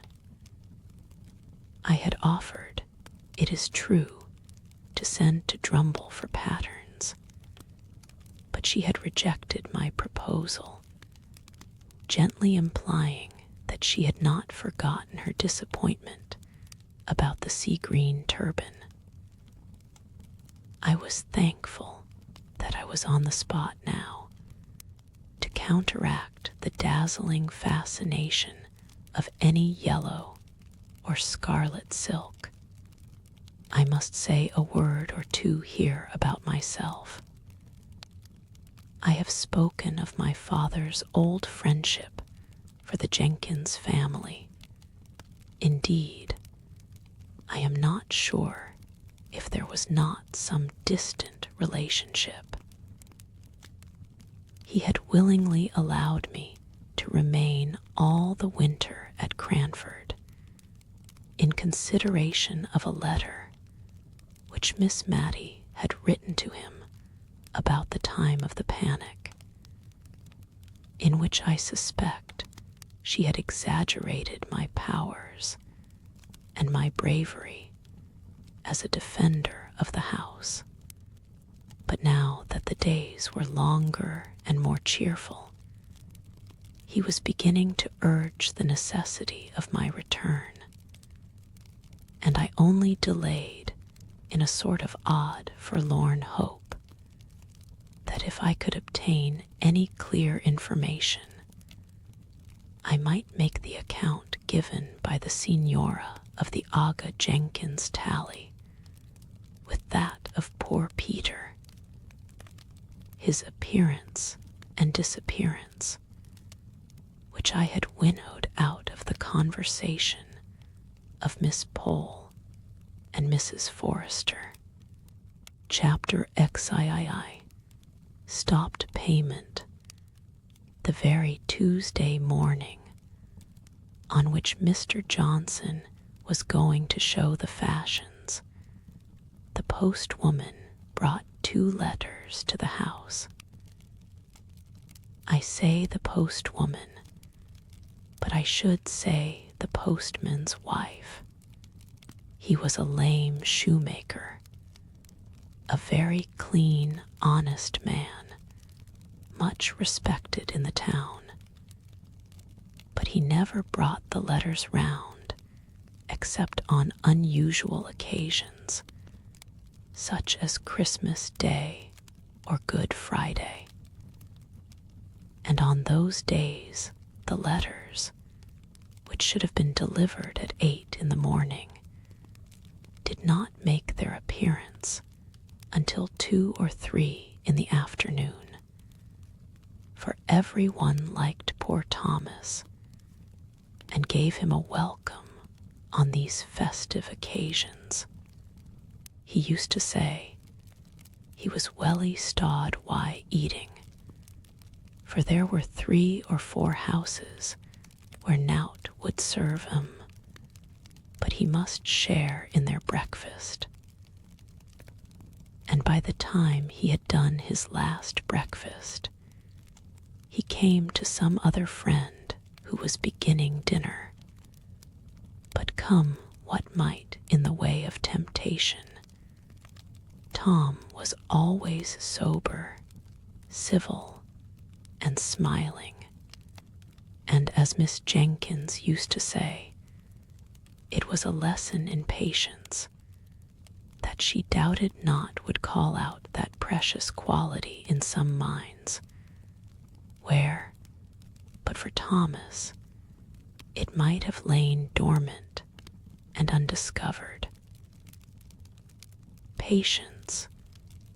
I had offered, it is true, to send to Drumble for patterns, but she had rejected my proposal, gently implying that she had not forgotten her disappointment about the sea-green turban. I was thankful that I was on the spot now to counteract the dazzling fascination of any yellow or scarlet silk. I must say a word or two here about myself. I have spoken of my father's old friendship for the Jenkins family. Indeed, I am not sure if there was not some distant relationship. He had willingly allowed me to remain all the winter at Cranford in consideration of a letter which Miss Mattie had written to him about the time of the panic, in which I suspect she had exaggerated my powers and my bravery as a defender of the house. But now that the days were longer and more cheerful, he was beginning to urge the necessity of my return, and I only delayed in a sort of odd, forlorn hope that if I could obtain any clear information, I might make the account given by the Signora of the Aga Jenkins tally with that of poor Peter, his appearance and disappearance, which I had winnowed out of the conversation of Miss Pole and Mrs. Forrester. Chapter XIII. Stopped payment. The very Tuesday morning on which Mr. Johnson was going to show the fashions, the postwoman brought 2 letters to the house. I say the postwoman, but I should say the postman's wife. He was a lame shoemaker, a very clean, honest man, much respected in the town. But he never brought the letters round except on unusual occasions, such as Christmas Day or Good Friday. And on those days, the letters, which should have been delivered at 8 in the morning, did not make their appearance until 2 or 3 in the afternoon. For everyone liked poor Thomas and gave him a welcome on these festive occasions. He used to say he was welly stawed why eating, for there were 3 or 4 houses where nowt would serve him, but he must share in their breakfast. And by the time he had done his last breakfast, he came to some other friend who was beginning dinner. But come what might in the way of temptation. Tom was always sober, civil, and smiling, and as Miss Jenkins used to say, it was a lesson in patience that she doubted not would call out that precious quality in some minds, where, but for Thomas, it might have lain dormant and undiscovered. Patience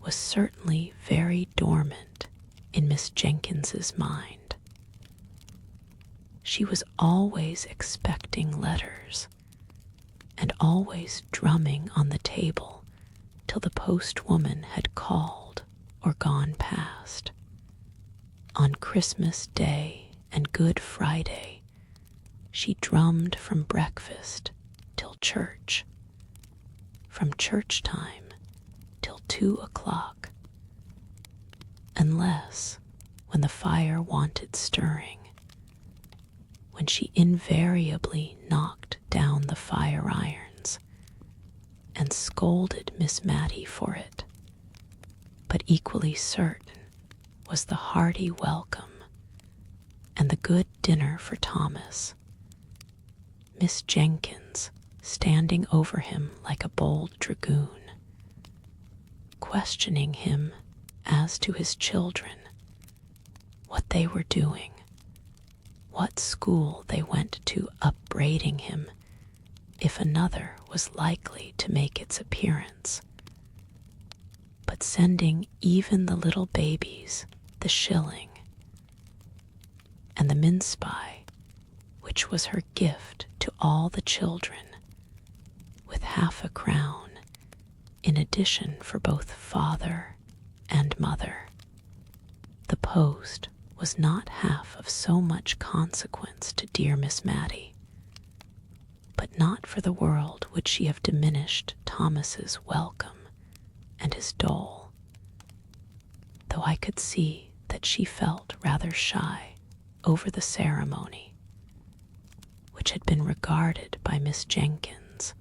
was certainly very dormant in Miss Jenkins's mind. She was always expecting letters, and always drumming on the table till the postwoman had called or gone past. On Christmas Day and Good Friday, she drummed from breakfast till church, from church time till 2 o'clock, unless when the fire wanted stirring, when she invariably knocked down the fire irons and scolded Miss Mattie for it, but equally certain was the hearty welcome and the good dinner for Thomas, Miss Jenkins standing over him like a bold dragoon, questioning him as to his children, what they were doing, what school they went to, upbraiding him if another was likely to make its appearance, but sending even the little babies the shilling, and the mince pie, which was her gift to all the children, with half a crown in addition for both father and mother. The post was not half of so much consequence to dear Miss Mattie, but not for the world would she have diminished Thomas's welcome and his dole, though I could see that she felt rather shy over the ceremony, which had been regarded by Miss Jenkins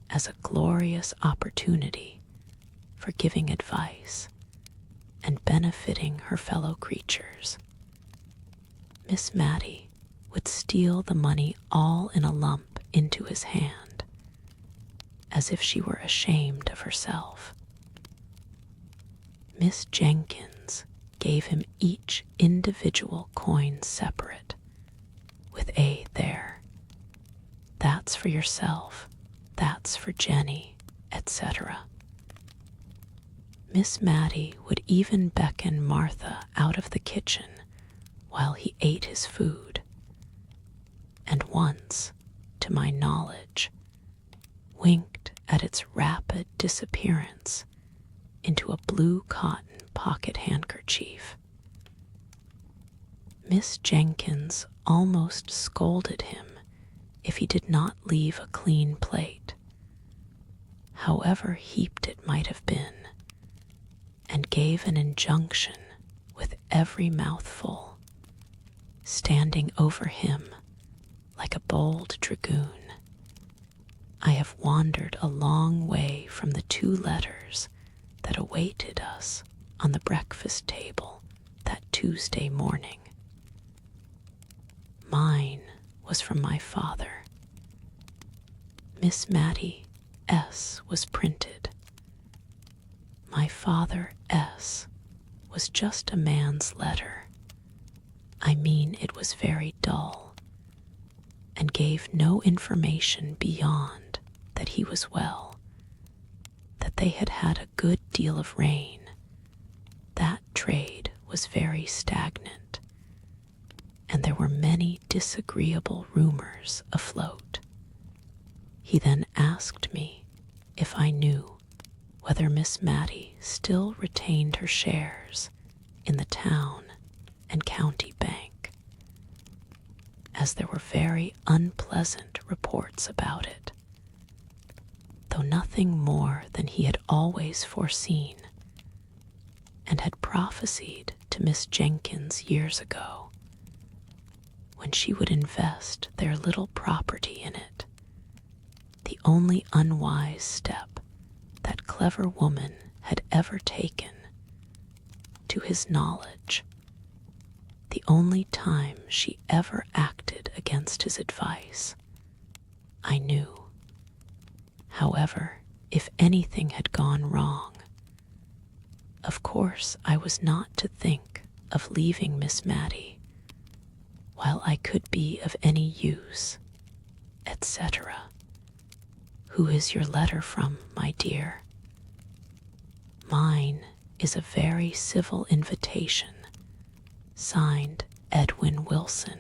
as a glorious opportunity for giving advice and benefiting her fellow creatures. Miss Mattie would steal the money all in a lump into his hand, as if she were ashamed of herself. Miss Jenkins gave him each individual coin separate, with a there, that's for yourself, that's for Jenny, etc. Miss Mattie would even beckon Martha out of the kitchen while he ate his food, and once, to my knowledge, winked at its rapid disappearance into a blue cotton pocket handkerchief. Miss Jenkins almost scolded him if he did not leave a clean plate, however heaped it might have been, and gave an injunction with every mouthful, standing over him like a bold dragoon. I have wandered a long way from the 2 letters that awaited us on the breakfast table that Tuesday morning. Mine was from my father. Miss Mattie S. was printed. My father S. was just a man's letter. I mean, it was very dull, and gave no information beyond that he was well, that they had had a good deal of rain, that trade was very stagnant, and there were many disagreeable rumors afloat. He then asked me if I knew whether Miss Mattie still retained her shares in the town and county bank, as there were very unpleasant reports about it, though nothing more than he had always foreseen and had prophesied to Miss Jenkins years ago, when she would invest their little property in it, the only unwise step that clever woman had ever taken, to his knowledge, the only time she ever acted against his advice. I knew. However, if anything had gone wrong, of course I was not to think of leaving Miss Mattie while I could be of any use, etc. Who is your letter from, my dear? Mine is a very civil invitation, signed Edwin Wilson,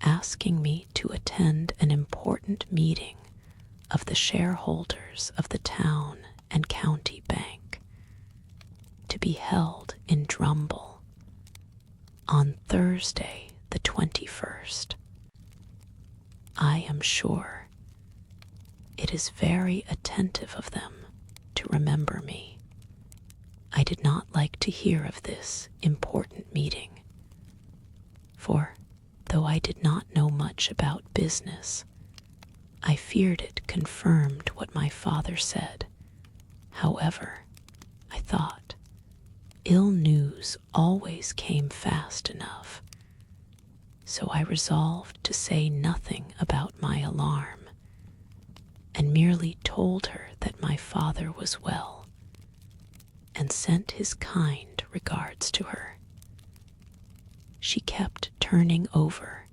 asking me to attend an important meeting of the shareholders of the town and county bank, to be held in Drumble on Thursday the 21st. I am sure it is very attentive of them to remember me. I did not like to hear of this important meeting, for though I did not know much about business, I feared it confirmed what my father said. However, I thought, ill news always came fast enough, so I resolved to say nothing about my alarm, and merely told her that my father was well, and sent his kind regards to her. She kept turning over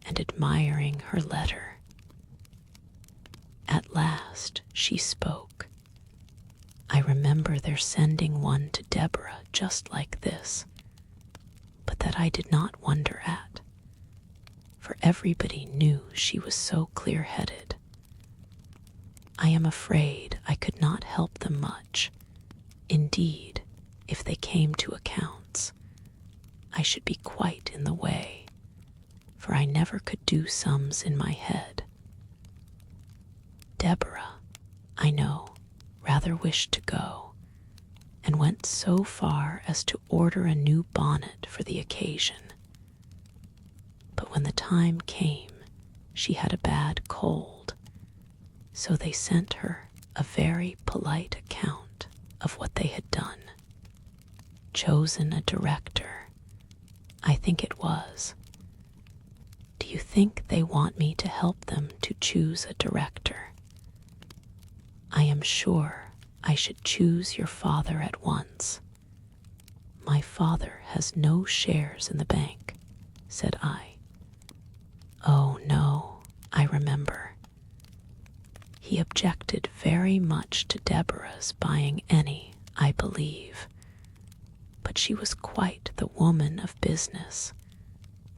and admiring her letter. At last she spoke. I remember their sending one to Deborah just like this, but that I did not wonder at, for everybody knew she was so clear-headed. I am afraid I could not help them much. Indeed, if they came to accounts, I should be quite in the way, for I never could do sums in my head. Deborah, I know, rather wished to go, and went so far as to order a new bonnet for the occasion. But when the time came, she had a bad cold, so they sent her a very polite account of what they had done. Chosen a director, I think it was. Do you think they want me to help them to choose a director? I am sure I should choose your father at once. My father has no shares in the bank, said I. Oh, no, I remember. He objected very much to Deborah's buying any, I believe, but she was quite the woman of business,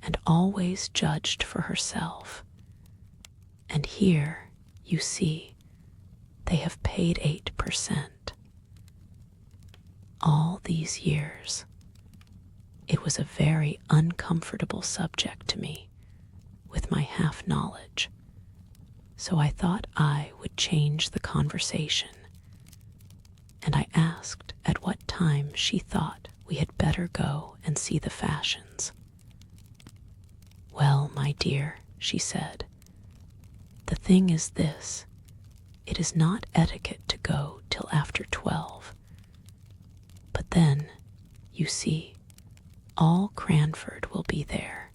and always judged for herself. And here, you see, they have paid 8%. All these years, it was a very uncomfortable subject to me, with my half-knowledge, so I thought I would change the conversation, and I asked at what time she thought we had better go and see the fashions. Well, my dear, she said, the thing is this, it is not etiquette to go till after 12. But then, you see, all Cranford will be there,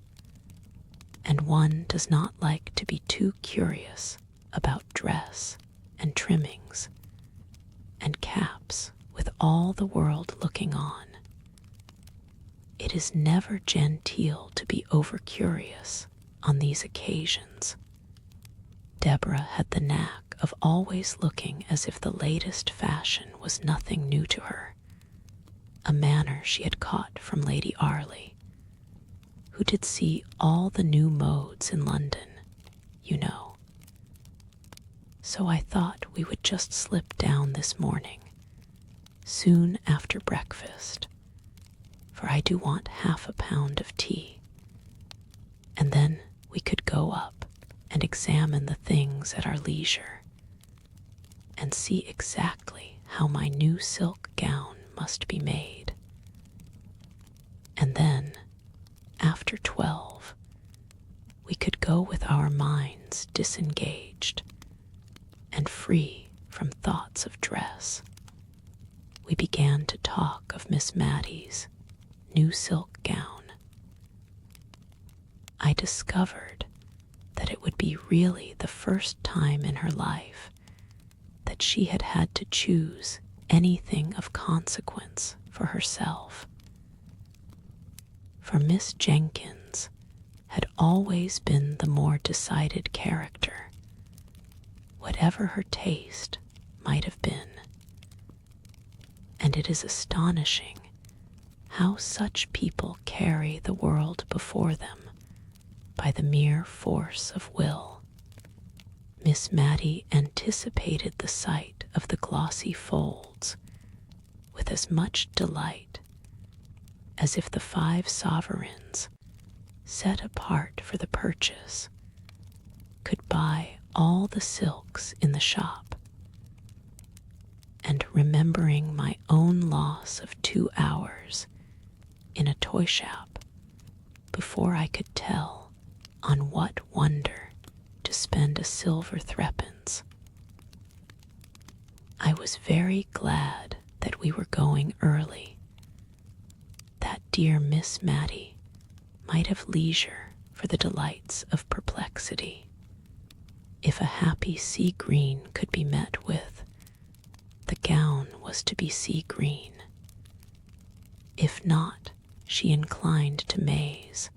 and one does not like to be too curious about dress and trimmings and caps with all the world looking on. It is never genteel to be over-curious on these occasions. Deborah had the knack of always looking as if the latest fashion was nothing new to her, a manner she had caught from Lady Arley, who did see all the new modes in London, you know. So I thought we would just slip down this morning, soon after breakfast, for I do want half a pound of tea, and then we could go up and examine the things at our leisure, and see exactly how my new silk gown must be made. And then, after 12, we could go with our minds disengaged and free from thoughts of dress. We began to talk of Miss Mattie's new silk gown. I discovered that it would be really the first time in her life that she had had to choose anything of consequence for herself. For Miss Jenkins had always been the more decided character, whatever her taste might have been. And it is astonishing how such people carry the world before them by the mere force of will. Miss Mattie anticipated the sight of the glossy folds with as much delight as if the 5 sovereigns, set apart for the purchase, could buy all the silks in the shop. And remembering my own loss of 2 hours in a toy shop before I could tell on what wonder to spend a silver 3_pence, I was very glad that we were going early, that dear Miss Mattie might have leisure for the delights of perplexity. If a happy sea green could be met with, the gown was to be sea green. If not, she inclined to maize,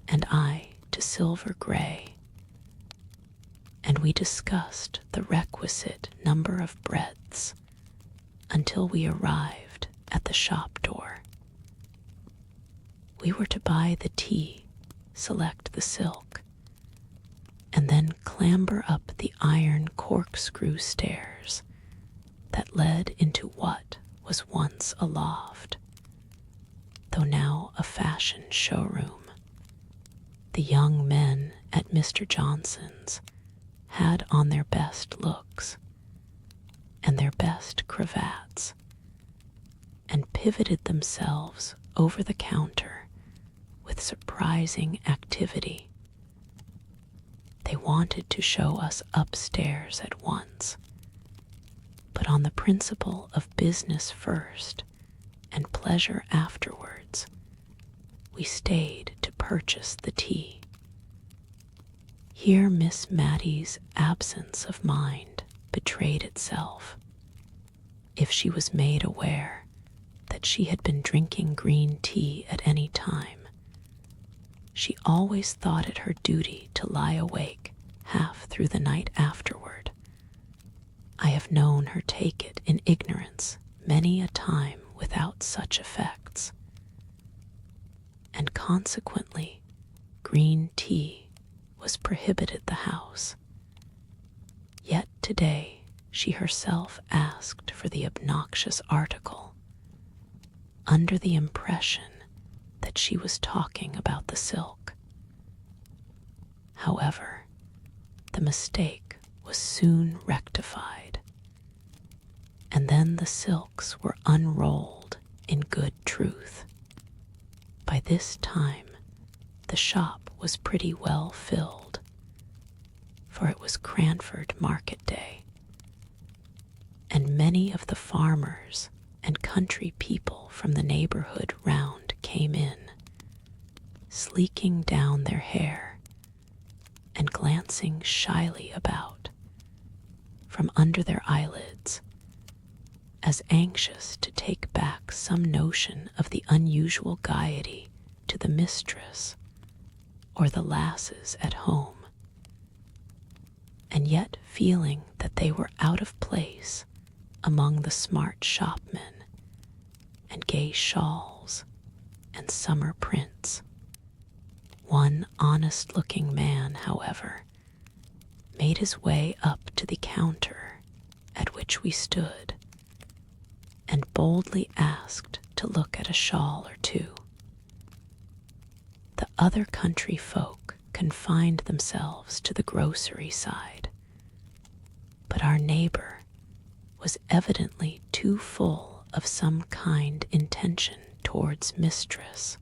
and I to silver gray, and we discussed the requisite number of breadths until we arrived at the shop door. We were to buy the tea, select the silk, and then clamber up the iron corkscrew stairs that led into what was once a loft, though now a fashion showroom. The young men at Mr. Johnson's had on their best looks and their best cravats, and pivoted themselves over the counter with surprising activity. They wanted to show us upstairs at once, but on the principle of business first and pleasure afterwards, we stayed to purchase the tea. Here Miss Mattie's absence of mind betrayed itself. If she was made aware that she had been drinking green tea at any time, she always thought it her duty to lie awake half through the night afterward. I have known her take it in ignorance many a time without such effects, and consequently green tea was prohibited the house. Yet today she herself asked for the obnoxious article, under the impression that she was talking about the silk. However, the mistake was soon rectified, and then the silks were unrolled in good truth. By this time, the shop was pretty well filled, for it was Cranford market day, and many of the farmers and country people from the neighborhood round came in, sleeking down their hair and glancing shyly about from under their eyelids, as anxious to take back some notion of the unusual gaiety to the mistress or the lasses at home, and yet feeling that they were out of place among the smart shopmen and gay shawls and summer prints. One honest-looking man, however, made his way up to the counter at which we stood, and boldly asked to look at a shawl or 2. The other country folk confined themselves to the grocery side, but our neighbor was evidently too full of some kind intention towards mistress,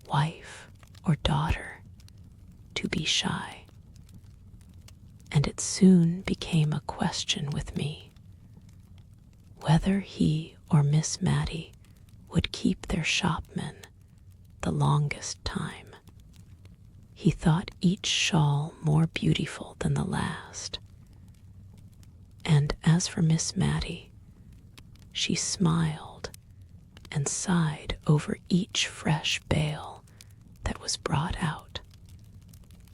wife, or daughter to be shy, and it soon became a question with me whether he or Miss Mattie would keep their shopman the longest time. He thought each shawl more beautiful than the last. And as for Miss Mattie, she smiled and sighed over each fresh bale that was brought out.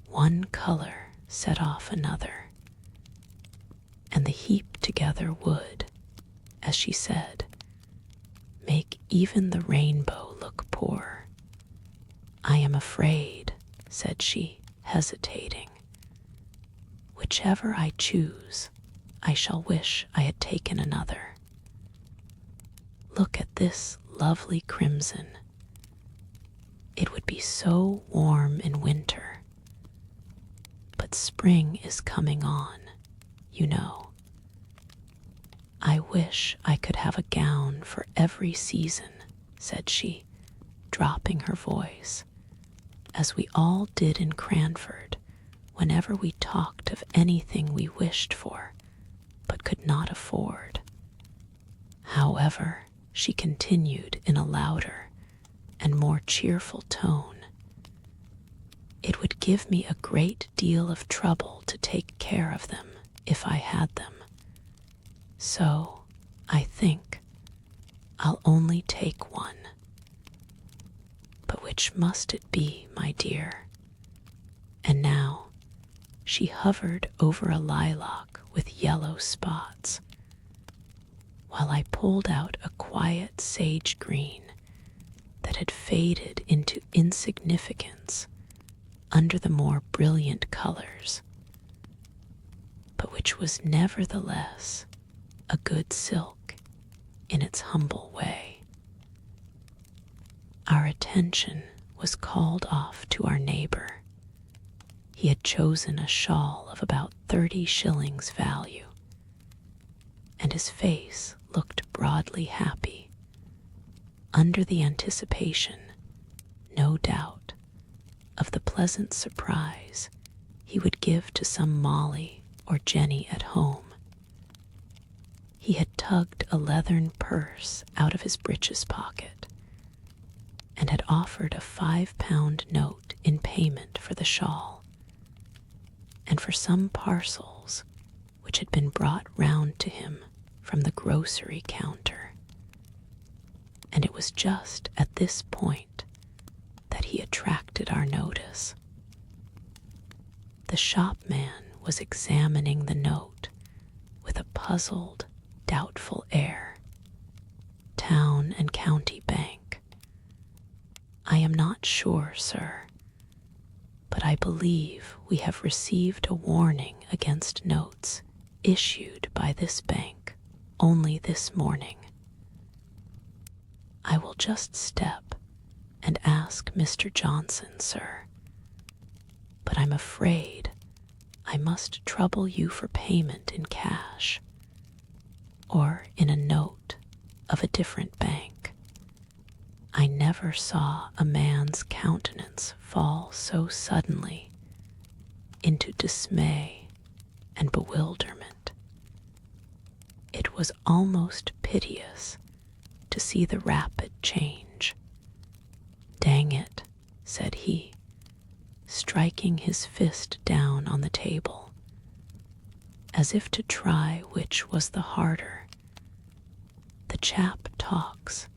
One color set off another, and the heap together would, as she said, make even the rainbow look poor. I am afraid, said she, hesitating. Whichever I choose, I shall wish I had taken another. Look at this lovely crimson. It would be so warm in winter. But spring is coming on, you know. I wish I could have a gown for every season, said she, dropping her voice, as we all did in Cranford whenever we talked of anything we wished for but could not afford. However, she continued in a louder and more cheerful tone, it would give me a great deal of trouble to take care of them if I had them. So, I think I'll only take one. But which must it be, my dear? And now she hovered over a lilac with yellow spots, while I pulled out a quiet sage green that had faded into insignificance under the more brilliant colors, but which was nevertheless a good silk in its humble way. Our attention was called off to our neighbor. He had chosen a shawl of about 30 shillings value, and his face looked broadly happy, under the anticipation, no doubt, of the pleasant surprise he would give to some Molly or Jenny at home. He had tugged a leathern purse out of his breeches pocket and had offered a £5 note in payment for the shawl and for some parcels which had been brought round to him from the grocery counter. And it was just at this point that he attracted our notice. The shopman was examining the note with a puzzled, doubtful air. Town and County Bank. I am not sure, sir, but I believe we have received a warning against notes issued by this bank only this morning. I will just step and ask Mr. Johnson, sir, but I'm afraid I must trouble you for payment in cash or in a note of a different bank. I never saw a man's countenance fall so suddenly into dismay and bewilderment. It was almost piteous to see the rapid change. Dang it, said he, striking his fist down on the table, as if to try which was the harder. The chap talks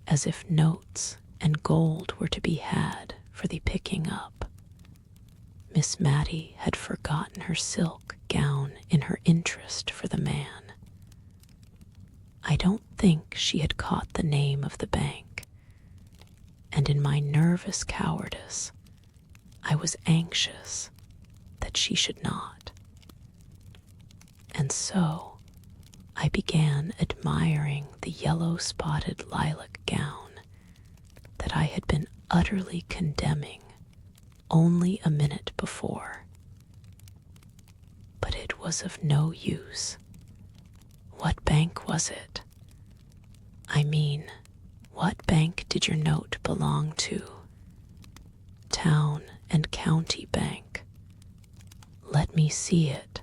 as if notes and gold were to be had for the picking up. Miss Mattie had forgotten her silk gown in her interest for the man. I don't think she had caught the name of the bank, and in my nervous cowardice, I was anxious that she should not. And so I began admiring the yellow-spotted lilac gown that I had been utterly condemning only a minute before. But it was of no use. What bank was it? I mean, what bank did your note belong to? Town and County Bank. Let me see it.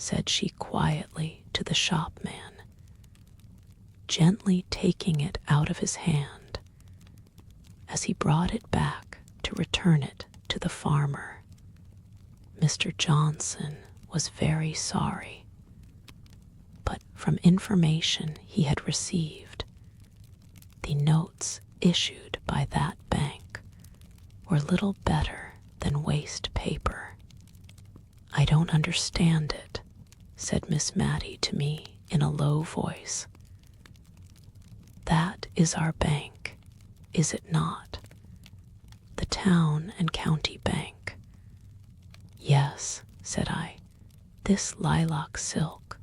said she quietly to the shopman, gently taking it out of his hand as he brought it back to return it to the farmer. Mr. Johnson was very sorry, but from information he had received, the notes issued by that bank were little better than waste paper. "I don't understand it," said Miss Mattie to me in a low voice. "That is our bank, is it not? The town and county bank." "Yes," said I. "This lilac silk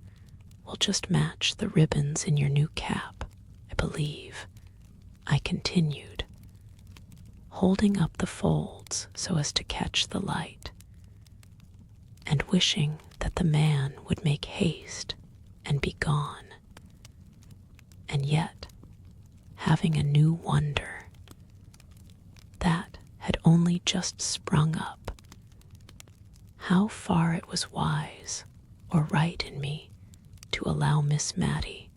will just match the ribbons in your new cap, I believe," I continued, holding up the folds so as to catch the light, and wishing that the man would make haste and be gone, and yet having a new wonder that had only just sprung up, how far it was wise or right in me to allow Miss Mattie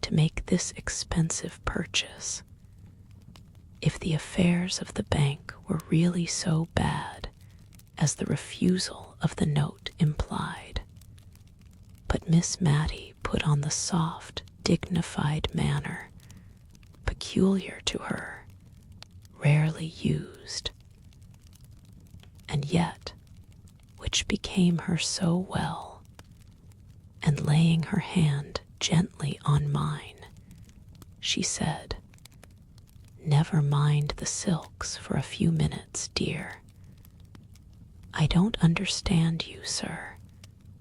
to make this expensive purchase, if the affairs of the bank were really so bad as the refusal of the note implied. But Miss Mattie put on the soft, dignified manner peculiar to her, rarely used, and yet which became her so well, and laying her hand gently on mine, she said, "Never mind the silks for a few minutes, dear. I don't understand you, sir,"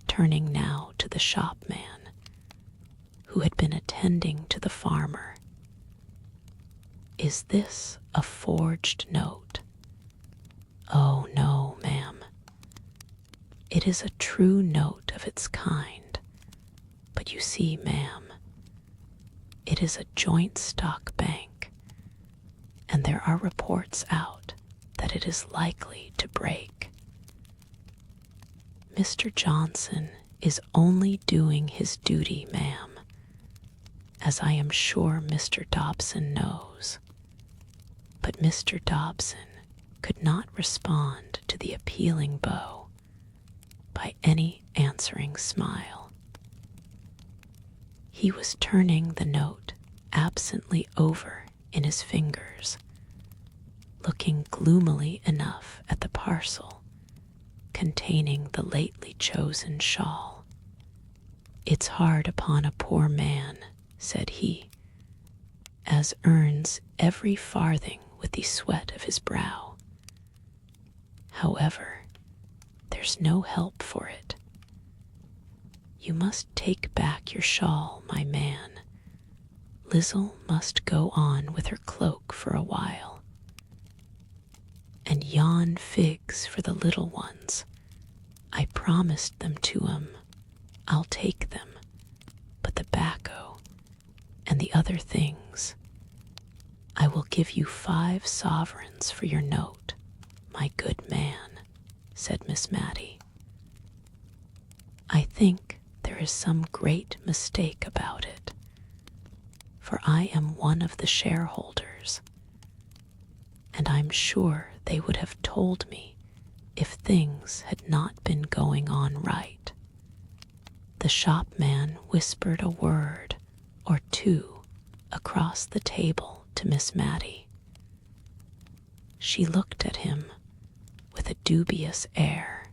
turning now to the shopman, who had been attending to the farmer. "Is this a forged note?" "Oh, no, ma'am. It is a true note of its kind, but you see, ma'am, it is a joint stock bank, and there are reports out that it is likely to break. Mr. Johnson is only doing his duty, ma'am, as I am sure Mr. Dobson knows." But Mr. Dobson could not respond to the appealing bow by any answering smile. He was turning the note absently over in his fingers, looking gloomily enough at the parcel containing the lately chosen shawl. "It's hard upon a poor man," said he, "as earns every farthing with the sweat of his brow. However, there's no help for it. You must take back your shawl, my man. Lizzle must go on with her cloak for a while. And yon figs for the little ones, I promised them to 'em. I'll take them, but the 'bacco and the other things, I will give you 5 sovereigns for your note, my good man," said Miss Mattie. "I think there is some great mistake about it, for I am one of the shareholders, and I'm sure they would have told me if things had not been going on right." The shopman whispered a word or two across the table to Miss Mattie. She looked at him with a dubious air.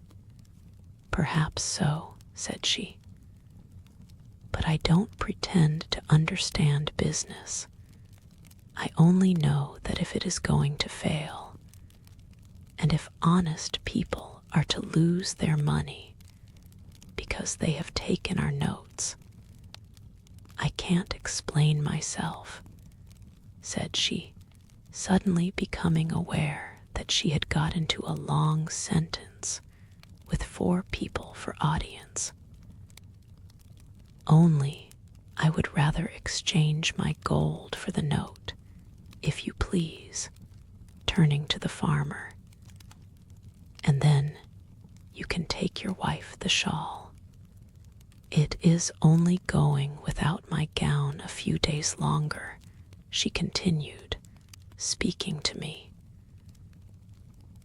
"Perhaps so," said she, "but I don't pretend to understand business. I only know that if it is going to fail, and if honest people are to lose their money because they have taken our notes, I can't explain myself," said she, suddenly becoming aware that she had got into a long sentence with 4 people for audience. "Only I would rather exchange my gold for the note, if you please," turning to the farmer, "and then you can take your wife the shawl." "It is only going without my gown a few days longer," she continued, speaking to me.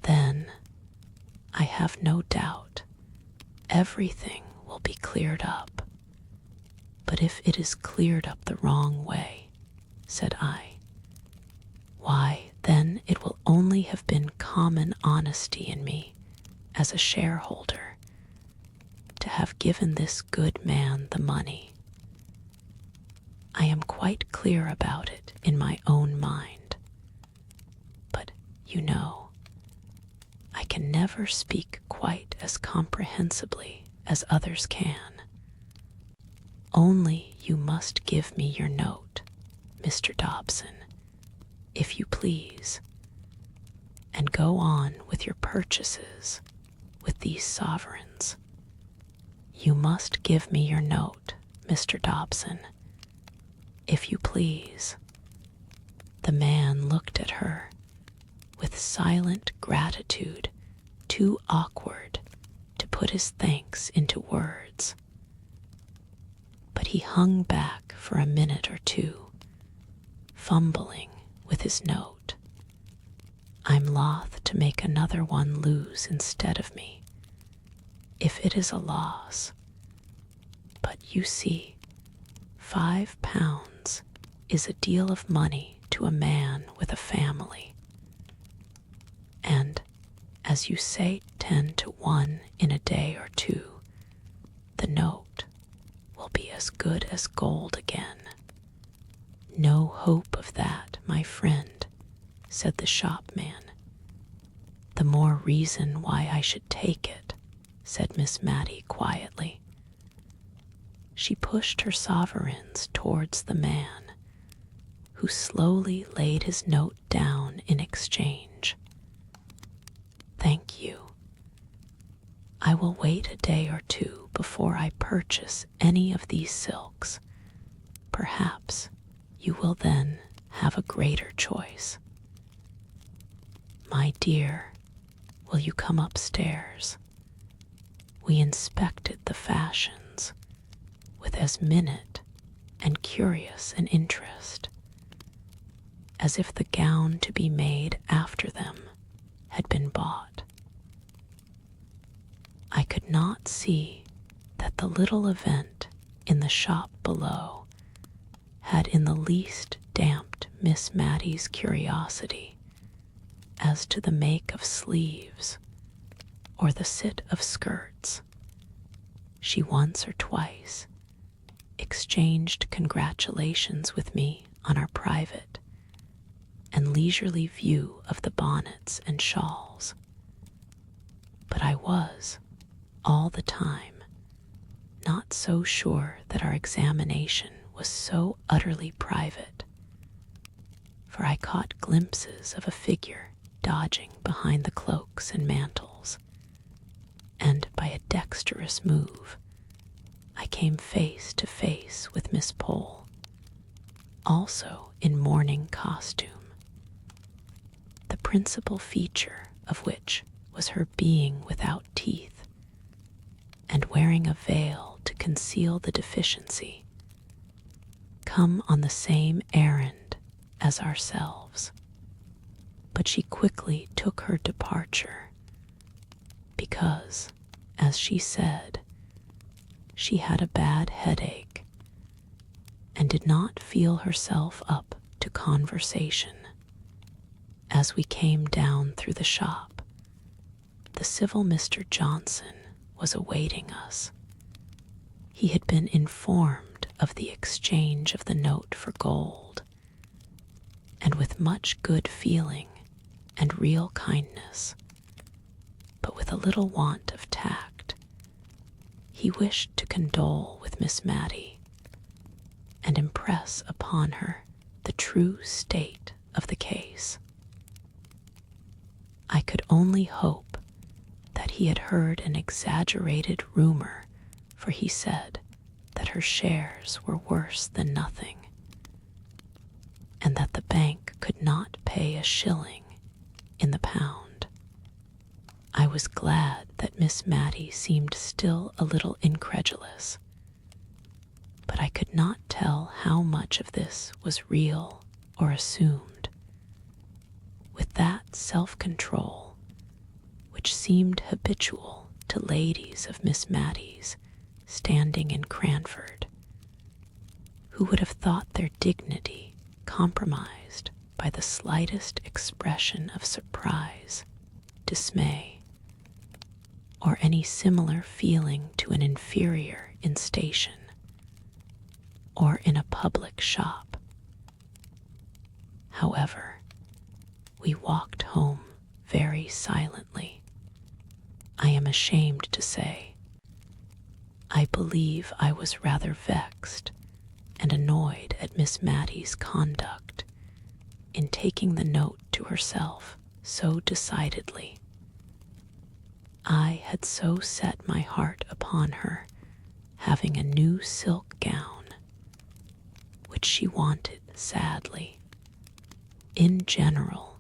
"Then, I have no doubt, everything will be cleared up. But if it is cleared up the wrong way," said I, "why, then it will only have been common honesty in me, as a shareholder, to have given this good man the money. I am quite clear about it in my own mind. But, you know, I can never speak quite as comprehensibly as others can. Only you must give me your note, Mr. Dobson, if you please, and go on with your purchases with these sovereigns. You must give me your note, Mr. Dobson, if you please." The man looked at her with silent gratitude too awkward to put his thanks into words. But he hung back for a minute or two, fumbling with his note. "I'm loth to make another one lose instead of me, if it is a loss. But you see, £5 is a deal of money to a man with a family. And, as you say 10 to 1 in a day or two, the note will be as good as gold again." "No hope of that, my friend," said the shopman. "The more reason why I should take it," said Miss Mattie quietly. She pushed her sovereigns towards the man, who slowly laid his note down in exchange. "Thank you. I will wait a day or two before I purchase any of these silks. Perhaps you will then have a greater choice. My dear, will you come upstairs? We inspected the fashions with as minute and curious an interest as if the gown to be made after them had been bought. I could not see that the little event in the shop below had in the least damped Miss Mattie's curiosity as to the make of sleeves or the sit of skirts. She once or twice exchanged congratulations with me on our private and leisurely view of the bonnets and shawls. But I was, all the time, not so sure that our examination was so utterly private, for I caught glimpses of a figure dodging behind the cloaks and mantles, and by a dexterous move, I came face to face with Miss Pole, also in mourning costume, the principal feature of which was her being without teeth, and wearing a veil to conceal the deficiency, come on the same errand as ourselves. But she quickly took her departure, because, as she said, she had a bad headache, and did not feel herself up to conversation. As we came down through the shop, the civil Mr. Johnson was awaiting us. He had been informed of the exchange of the note for gold, and with much good feeling and real kindness, but with a little want of tact, he wished to condole with Miss Mattie and impress upon her the true state of the case. I could only hope that he had heard an exaggerated rumor, for he said that her shares were worse than nothing, and that the bank could not pay a shilling in the pound. I was glad that Miss Mattie seemed still a little incredulous, but I could not tell how much of this was real or assumed. With that self-control, which seemed habitual to ladies of Miss Matty's standing in Cranford, who would have thought their dignity compromised by the slightest expression of surprise, dismay, or any similar feeling to an inferior in station, or in a public shop. However, we walked home very silently. I am ashamed to say, I believe I was rather vexed and annoyed at Miss Matty's conduct in taking the note to herself so decidedly. I had so set my heart upon her having a new silk gown, which she wanted sadly. In general,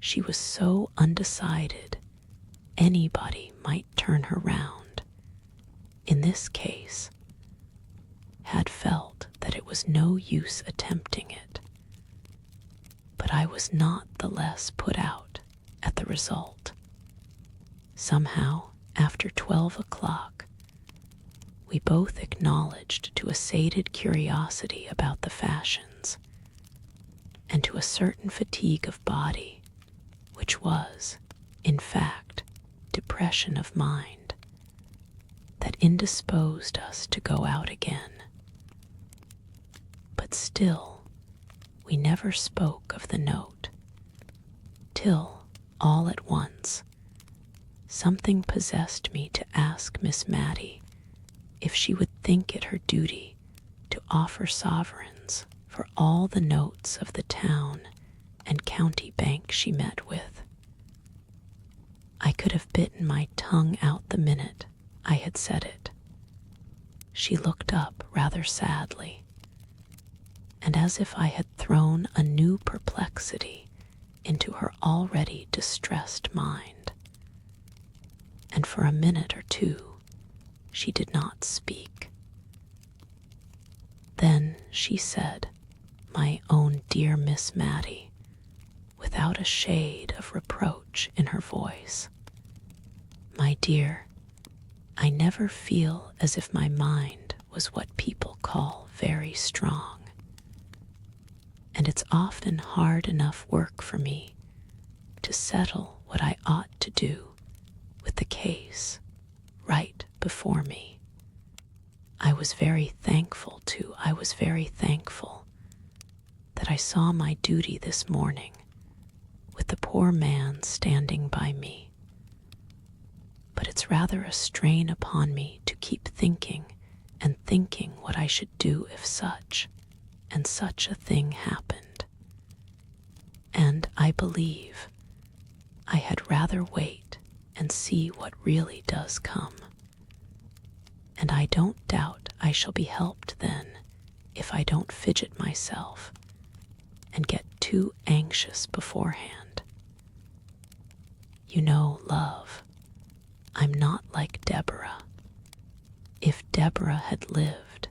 she was so undecided anybody might turn her round. In this case, had felt that it was no use attempting it. But I was not the less put out at the result. Somehow, after 12 o'clock, we both acknowledged to a sated curiosity about the fashions, and to a certain fatigue of body, which was, in fact, depression of mind, that indisposed us to go out again. But still, we never spoke of the note, till, all at once, something possessed me to ask Miss Matty if she would think it her duty to offer sovereigns for all the notes of the town and county bank she met with. I could have bitten my tongue out the minute I had said it. She looked up rather sadly, and as if I had thrown a new perplexity into her already distressed mind. And for a minute or two she did not speak. Then she said, my own dear Miss Matty, without a shade of reproach in her voice, my dear, I never feel as if my mind was what people call very strong. And it's often hard enough work for me to settle what I ought to do with the case right before me. I was very thankful that I saw my duty this morning with the poor man standing by me. But it's rather a strain upon me to keep thinking and thinking what I should do if such and such a thing happened. And I believe I had rather wait and see what really does come. And I don't doubt I shall be helped then if I don't fidget myself and get too anxious beforehand. You know, love, I'm not like Deborah. If Deborah had lived,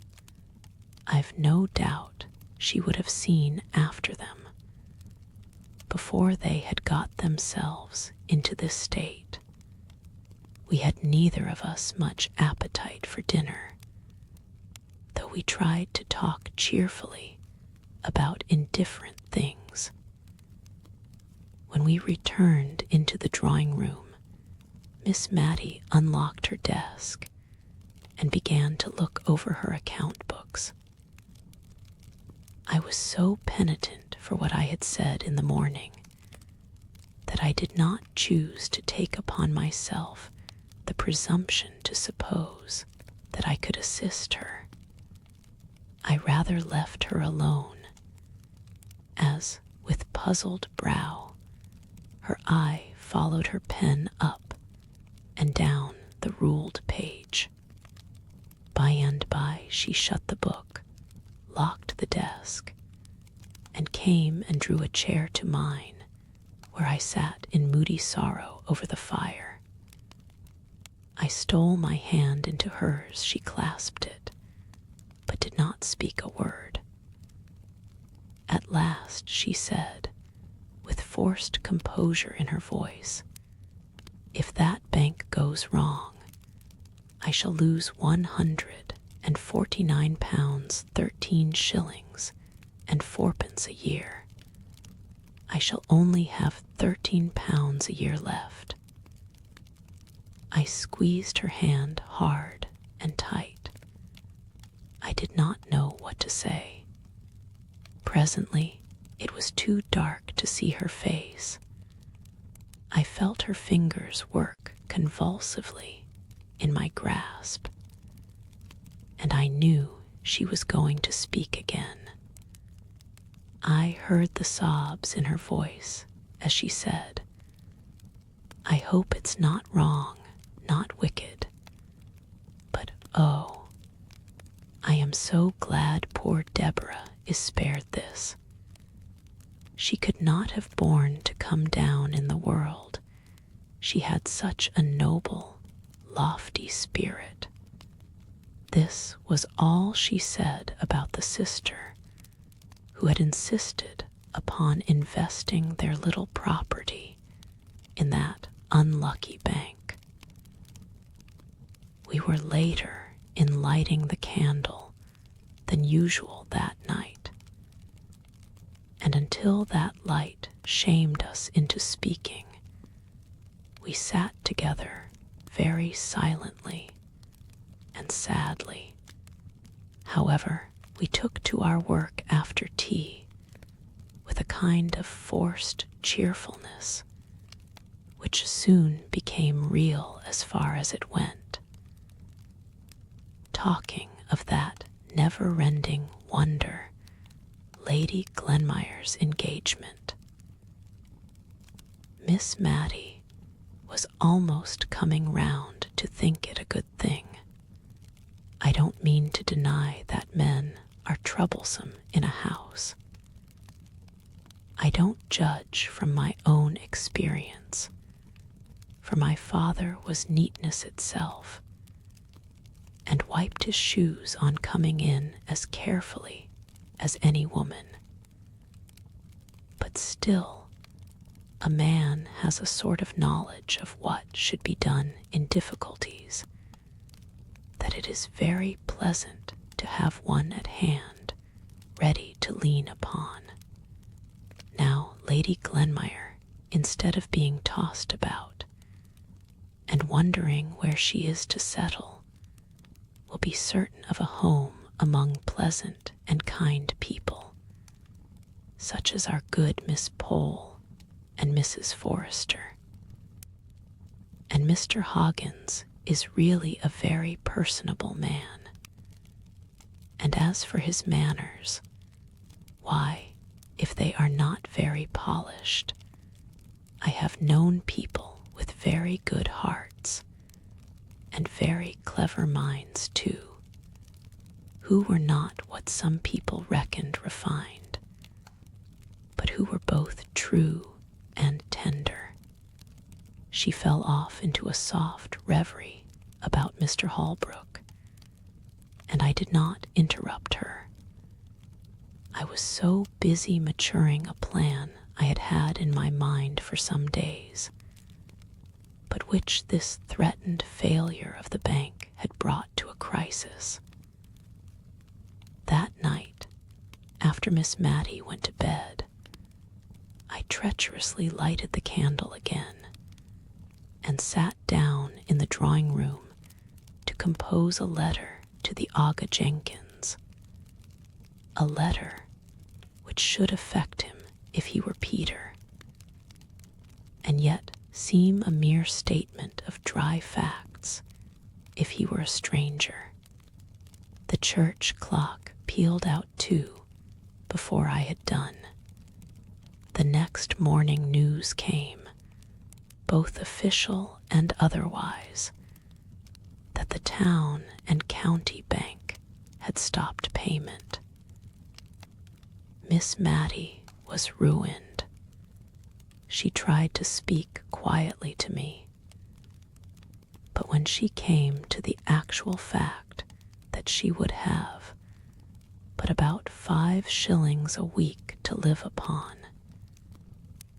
I've no doubt she would have seen after them before they had got themselves into this state. We had neither of us much appetite for dinner, though we tried to talk cheerfully about indifferent things. When we returned into the drawing room, Miss Matty unlocked her desk and began to look over her account books. I was so penitent for what I had said in the morning that I did not choose to take upon myself the presumption to suppose that I could assist her. I rather left her alone, as, with puzzled brow, her eye followed her pen up and down the ruled page. By and by she shut the book, locked the desk, and came and drew a chair to mine, where I sat in moody sorrow over the fire. I stole my hand into hers, she clasped it, but but did not speak a word. At last she said, with forced composure in her voice, "If that bank goes wrong, I shall lose £149 13 shillings and fourpence a year. I shall only have £13 a year left." I squeezed her hand hard and tight. I did not know what to say. Presently, it was too dark to see her face. I felt her fingers work convulsively in my grasp, and I knew she was going to speak again. I heard the sobs in her voice as she said, "I hope it's not wrong, not wicked, but oh, I am so glad poor Deborah is spared this. She could not have borne to come down in the world. She had such a noble, lofty spirit." This was all she said about the sister who had insisted upon investing their little property in that unlucky bank. We were later in lighting the candle than usual that night, and until that light shamed us into speaking, we sat together very silently and sadly. However, we took to our work after tea with a kind of forced cheerfulness, which soon became real as far as it went, talking of that never-ending wonder, Lady Glenmire's engagement. Miss Mattie was almost coming round to think it a good thing. I don't mean to deny that men are troublesome in a house. I don't judge from my own experience, for my father was neatness itself, and wiped his shoes on coming in as carefully as any woman. But still, a man has a sort of knowledge of what should be done in difficulties, that it is very pleasant to have one at hand, ready to lean upon. Now, Lady Glenmire, instead of being tossed about and wondering where she is to settle, will be certain of a home among pleasant and kind people, such as our good Miss Pole and Mrs. Forrester. And Mr. Hoggins is really a very personable man. And as for his manners, why, if they are not very polished, I have known people with very good hearts, and very clever minds too, who were not what some people reckoned refined, but who were both true and tender. She fell off into a soft reverie about Mr. Holbrook, and I did not interrupt her. I was so busy maturing a plan I had had in my mind for some days, but which this threatened failure of the bank had brought to a crisis. That night, after Miss Mattie went to bed, I treacherously lighted the candle again and sat down in the drawing-room to compose a letter to the Aga Jenkins, a letter which should affect him if he were Peter, and yet seem a mere statement of dry facts if he were a stranger. The church clock pealed out 2 before I had done. The next morning news came, both official and otherwise, that the town and county bank had stopped payment. Miss Mattie was ruined. She tried to speak quietly to me, but when she came to the actual fact that she would have, but about 5 shillings a week to live upon.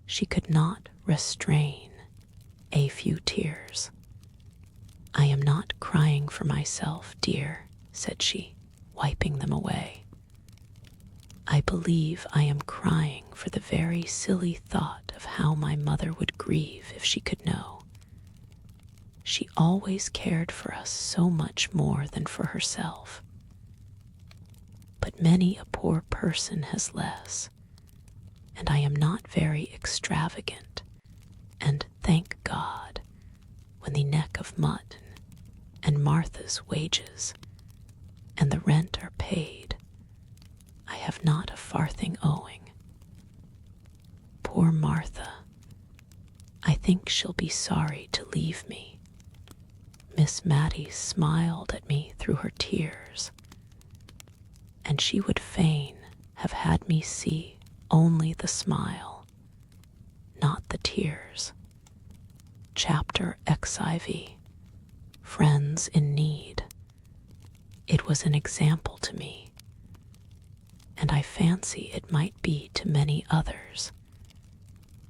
She could not restrain a few tears. "I am not crying for myself, dear," said she, wiping them away. "I believe I am crying for the very silly thought of how my mother would grieve if she could know. She always cared for us so much more than for herself. But many a poor person has less, and I am not very extravagant, and thank God, when the neck of mutton and Martha's wages and the rent are paid, I have not a farthing owing. Poor Martha, I think she'll be sorry to leave me." Miss Mattie smiled at me through her tears, and she would fain have had me see only the smile, not the tears. Chapter XIV, Friends in Need. It was an example to me, and I fancy it might be to many others,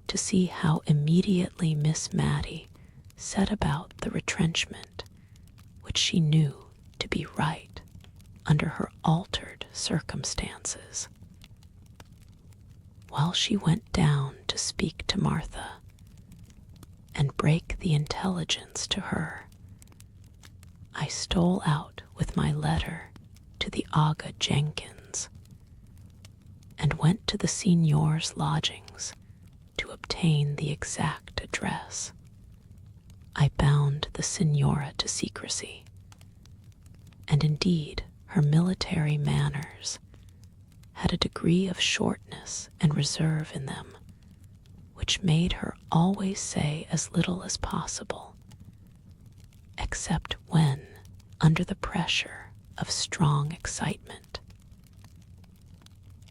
to see how immediately Miss Mattie set about the retrenchment which she knew to be right under her altered circumstances. While she went down to speak to Martha and break the intelligence to her, I stole out with my letter to the Aga Jenkins and went to the signor's lodgings to obtain the exact address. I bound the signora to secrecy, and indeed her military manners had a degree of shortness and reserve in them which made her always say as little as possible, except when under the pressure of strong excitement.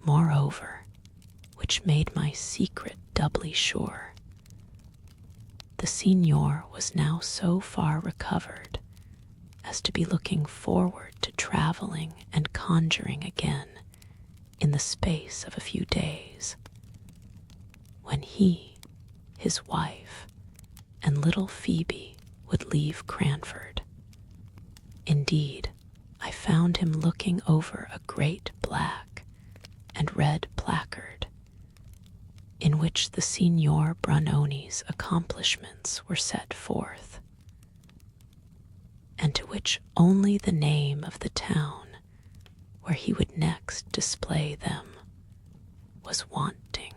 Moreover, which made my secret doubly sure, the signor was now so far recovered as to be looking forward to traveling and conjuring again in the space of a few days, when he, his wife, and little Phoebe would leave Cranford. Indeed, I found him looking over a great black and red placard in which the Signor Brunoni's accomplishments were set forth, and to which only the name of the town where he would next display them was wanting.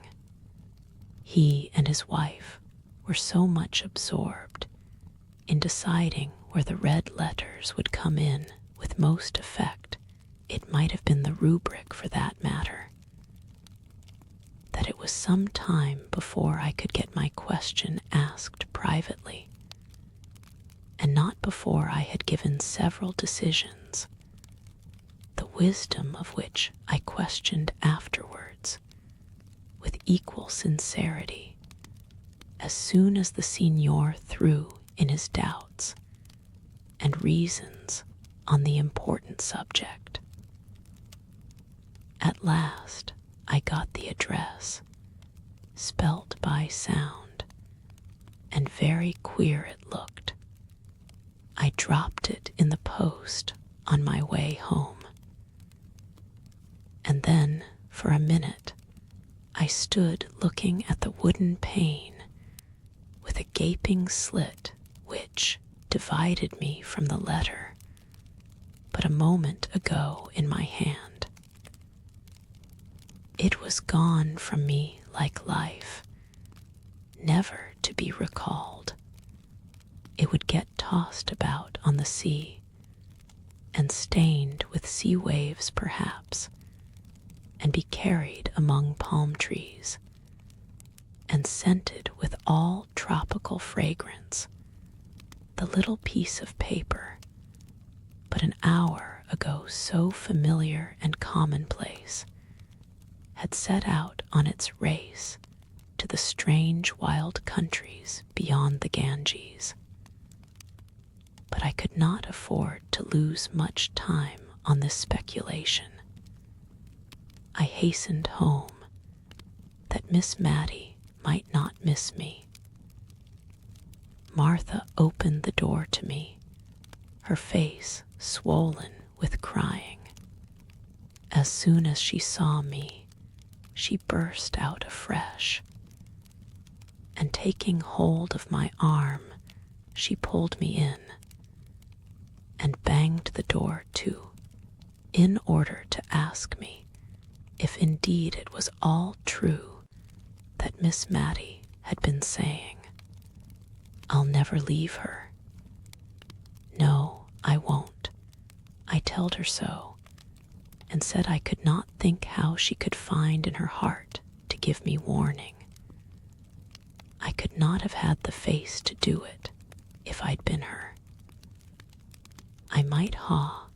He and his wife were so much absorbed in deciding where the red letters would come in with most effect, it might have been the rubric for that matter, that it was some time before I could get my question asked privately, and not before I had given several decisions, the wisdom of which I questioned afterwards with equal sincerity as soon as the signor threw in his doubts and reasons on the important subject. At last I got the address, spelt by sound, and very queer it looked. I dropped it in the post on my way home. And then, for a minute, I stood looking at the wooden pane with a gaping slit which divided me from the letter but a moment ago in my hand. It was gone from me like life, never to be recalled. It would get tossed about on the sea, and stained with sea waves perhaps, and be carried among palm trees, and scented with all tropical fragrance, the little piece of paper, but an hour ago so familiar and commonplace, had set out on its race to the strange wild countries beyond the Ganges. But I could not afford to lose much time on this speculation, I hastened home, that Miss Mattie might not miss me. Martha opened the door to me, her face swollen with crying. As soon as she saw me, she burst out afresh, and taking hold of my arm, she pulled me in and banged the door to, in order to ask me if indeed it was all true that Miss Mattie had been saying, "I'll never leave her." "No, I won't." I told her so, and said I could not think how she could find in her heart to give me warning. I could not have had the face to do it if I'd been her. I might ha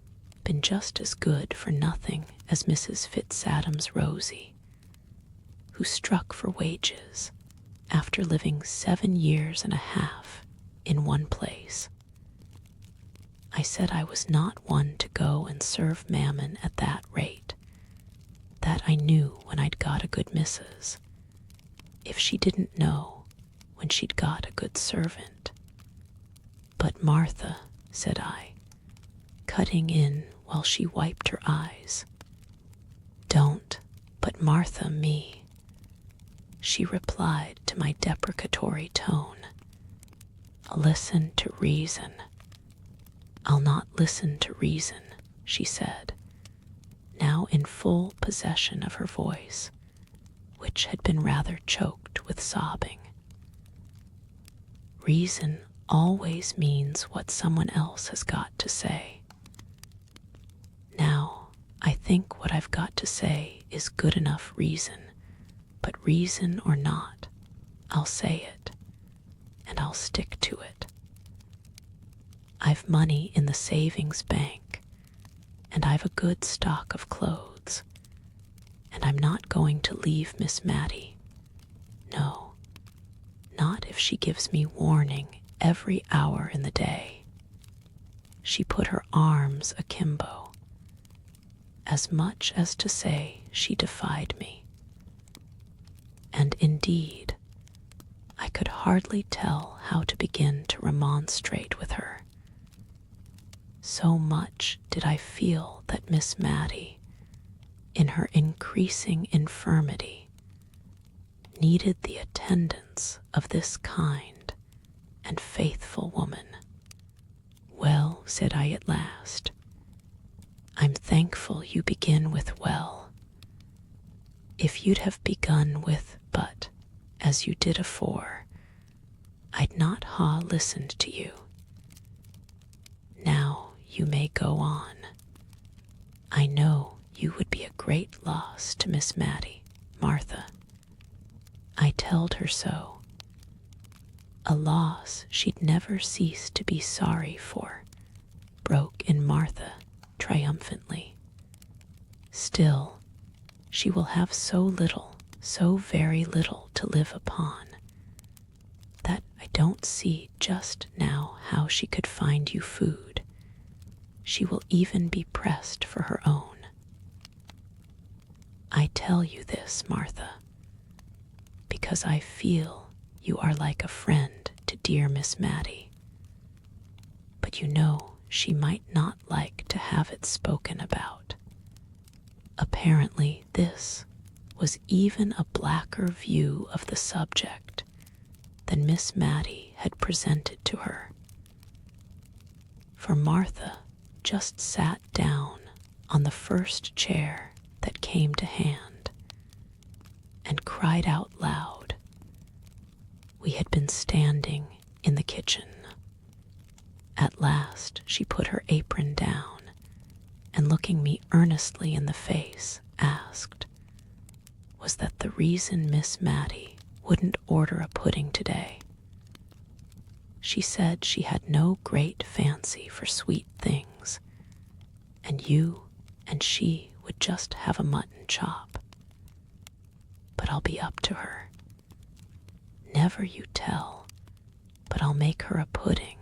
been just as good for nothing as Mrs. Fitzadam's Rosie, who struck for wages after living 7 years and a half in one place. I said I was not one to go and serve mammon at that rate, that I knew when I'd got a good missus, if she didn't know when she'd got a good servant. "But Martha," said I, cutting in while she wiped her eyes. "Don't but Martha me," she replied to my deprecatory tone. "Listen to reason." "I'll not listen to reason," she said, now in full possession of her voice, which had been rather choked with sobbing. "Reason always means what someone else has got to say. Now, I think what I've got to say is good enough reason, but reason or not, I'll say it, and I'll stick to it. I've money in the savings bank, and I've a good stock of clothes, and I'm not going to leave Miss Mattie. No, not if she gives me warning every hour in the day." She put her arms akimbo, as much as to say she defied me. And indeed, I could hardly tell how to begin to remonstrate with her. So much did I feel that Miss Mattie, in her increasing infirmity, needed the attendance of this kind and faithful woman. "Well," said I at last, "I'm thankful you begin with well. If you'd have begun with but, as you did afore, I'd not ha listened to you. Now you may go on. I know you would be a great loss to Miss Mattie, Martha." I told her so. "A loss she'd never cease to be sorry for," broke in Martha triumphantly. "Still, she will have so little, so very little to live upon, that I don't see just now how she could find you food. She will even be pressed for her own. I tell you this, Martha, because I feel you are like a friend to dear Miss Mattie. But you know she might not like to have it spoken about." Apparently this was even a blacker view of the subject than Miss Mattie had presented to her. For Martha just sat down on the first chair that came to hand and cried out loud. We had been standing in the kitchen. At last she put her apron down and, looking me earnestly in the face, asked, was that the reason Miss Mattie wouldn't order a pudding today? She said she had no great fancy for sweet things, and you and she would just have a mutton chop. But I'll be up to her. Never you tell, but I'll make her a pudding,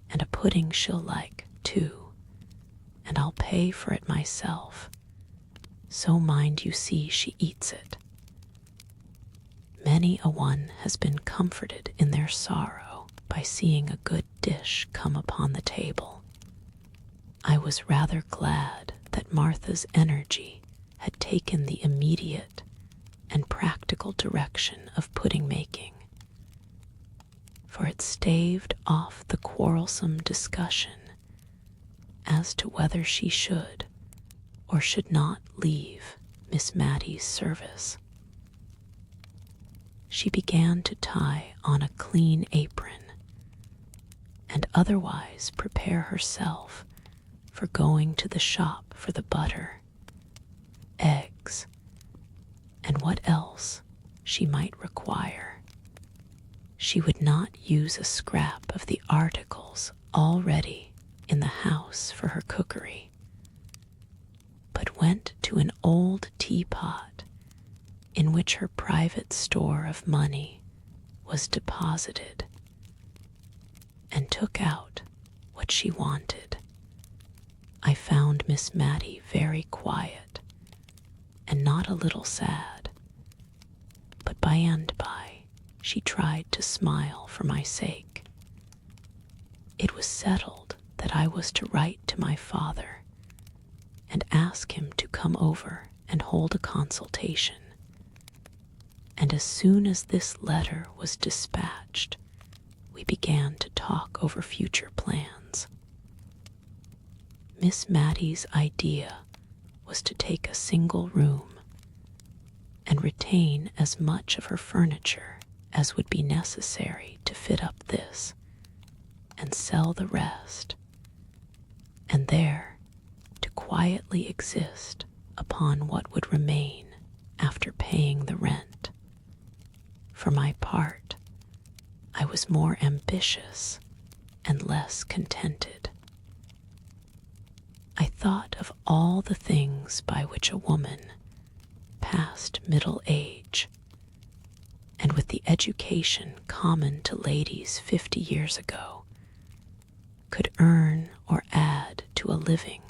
and a pudding she'll like, too, and I'll pay for it myself, so mind you see she eats it. Many a one has been comforted in their sorrow by seeing a good dish come upon the table. I was rather glad that Martha's energy had taken the immediate and practical direction of pudding making, for it staved off the quarrelsome discussion as to whether she should or should not leave Miss Mattie's service. She began to tie on a clean apron and otherwise prepare herself for going to the shop for the butter, eggs, and what else she might require. She would not use a scrap of the articles already in the house for her cookery, but went to an old teapot in which her private store of money was deposited, and took out what she wanted. I found Miss Mattie very quiet and not a little sad, but by and by she tried to smile for my sake. It was settled that I was to write to my father and ask him to come over and hold a consultation, and as soon as this letter was dispatched, we began to talk over future plans. Miss Mattie's idea was to take a single room and retain as much of her furniture as would be necessary to fit up this, and sell the rest, and there to quietly exist upon what would remain after paying the rent. For my part, I was more ambitious and less contented. I thought of all the things by which a woman, past middle age, and with the education common to ladies 50 years ago, could earn or add to a living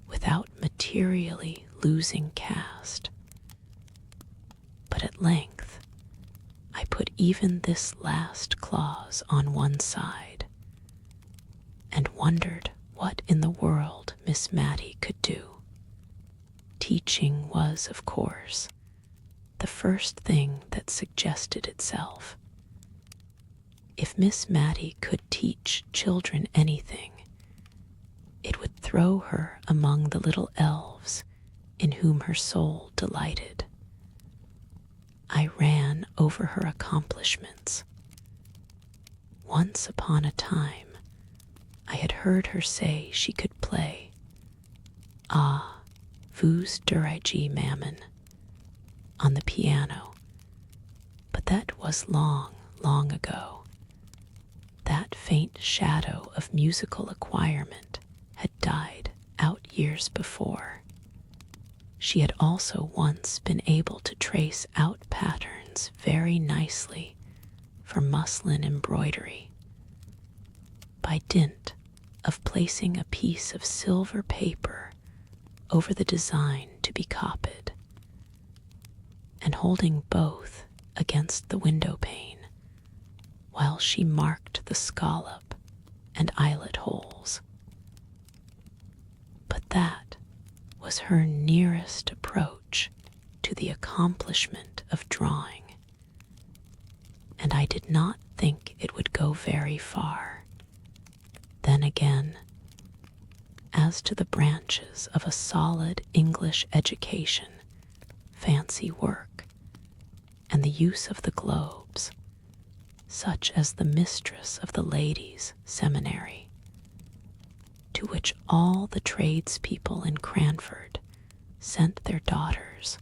without materially losing caste. But at length, I put even this last clause on one side, and wondered what in the world Miss Mattie could do. Teaching was, of course, the first thing that suggested itself. If Miss Mattie could teach children anything, it would throw her among the little elves in whom her soul delighted. I ran over her accomplishments. Once upon a time, I had heard her say she could play V.OLD, Mammon on the piano, but that was long, long ago. That faint shadow of musical acquirement had died out years before. She had also once been able to trace out patterns very nicely for muslin embroidery, by dint of placing a piece of silver paper over the design to be copied, and holding both against the window pane while she marked the scallop and eyelet holes. But that was her nearest approach to the accomplishment of drawing, and I did not think it would go very far. Then again, as to the branches of a solid English education, fancy work, and the use of the globes, such as the mistress of the ladies' seminary, to which all the tradespeople in Cranford sent their daughters,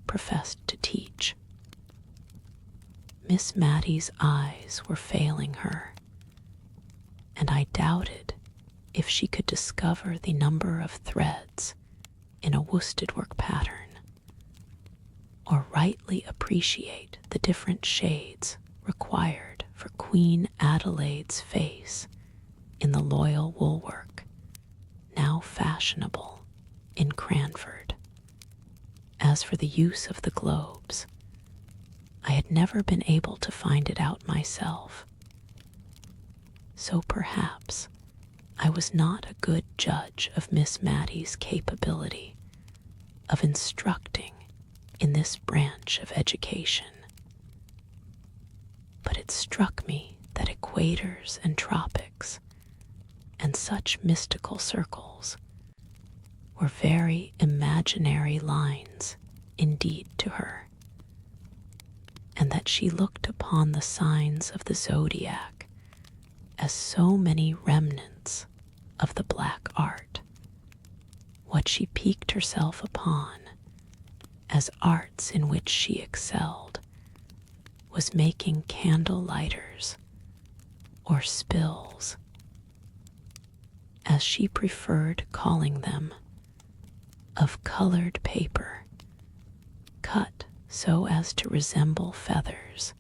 professed to teach. Miss Mattie's eyes were failing her, and I doubted if she could discover the number of threads in a worsted-work pattern, or rightly appreciate the different shades required for Queen Adelaide's face in the loyal woolwork now fashionable in Cranford. As for the use of the globes, I had never been able to find it out myself, so perhaps I was not a good judge of Miss Mattie's capability of instructing in this branch of education. But it struck me that equators and tropics and such mystical circles were very imaginary lines indeed to her, and that she looked upon the signs of the zodiac as so many remnants of the black art. What she piqued herself upon as arts in which she excelled was making candle lighters, or spills, as she preferred calling them, of colored paper, cut so as to resemble feathers,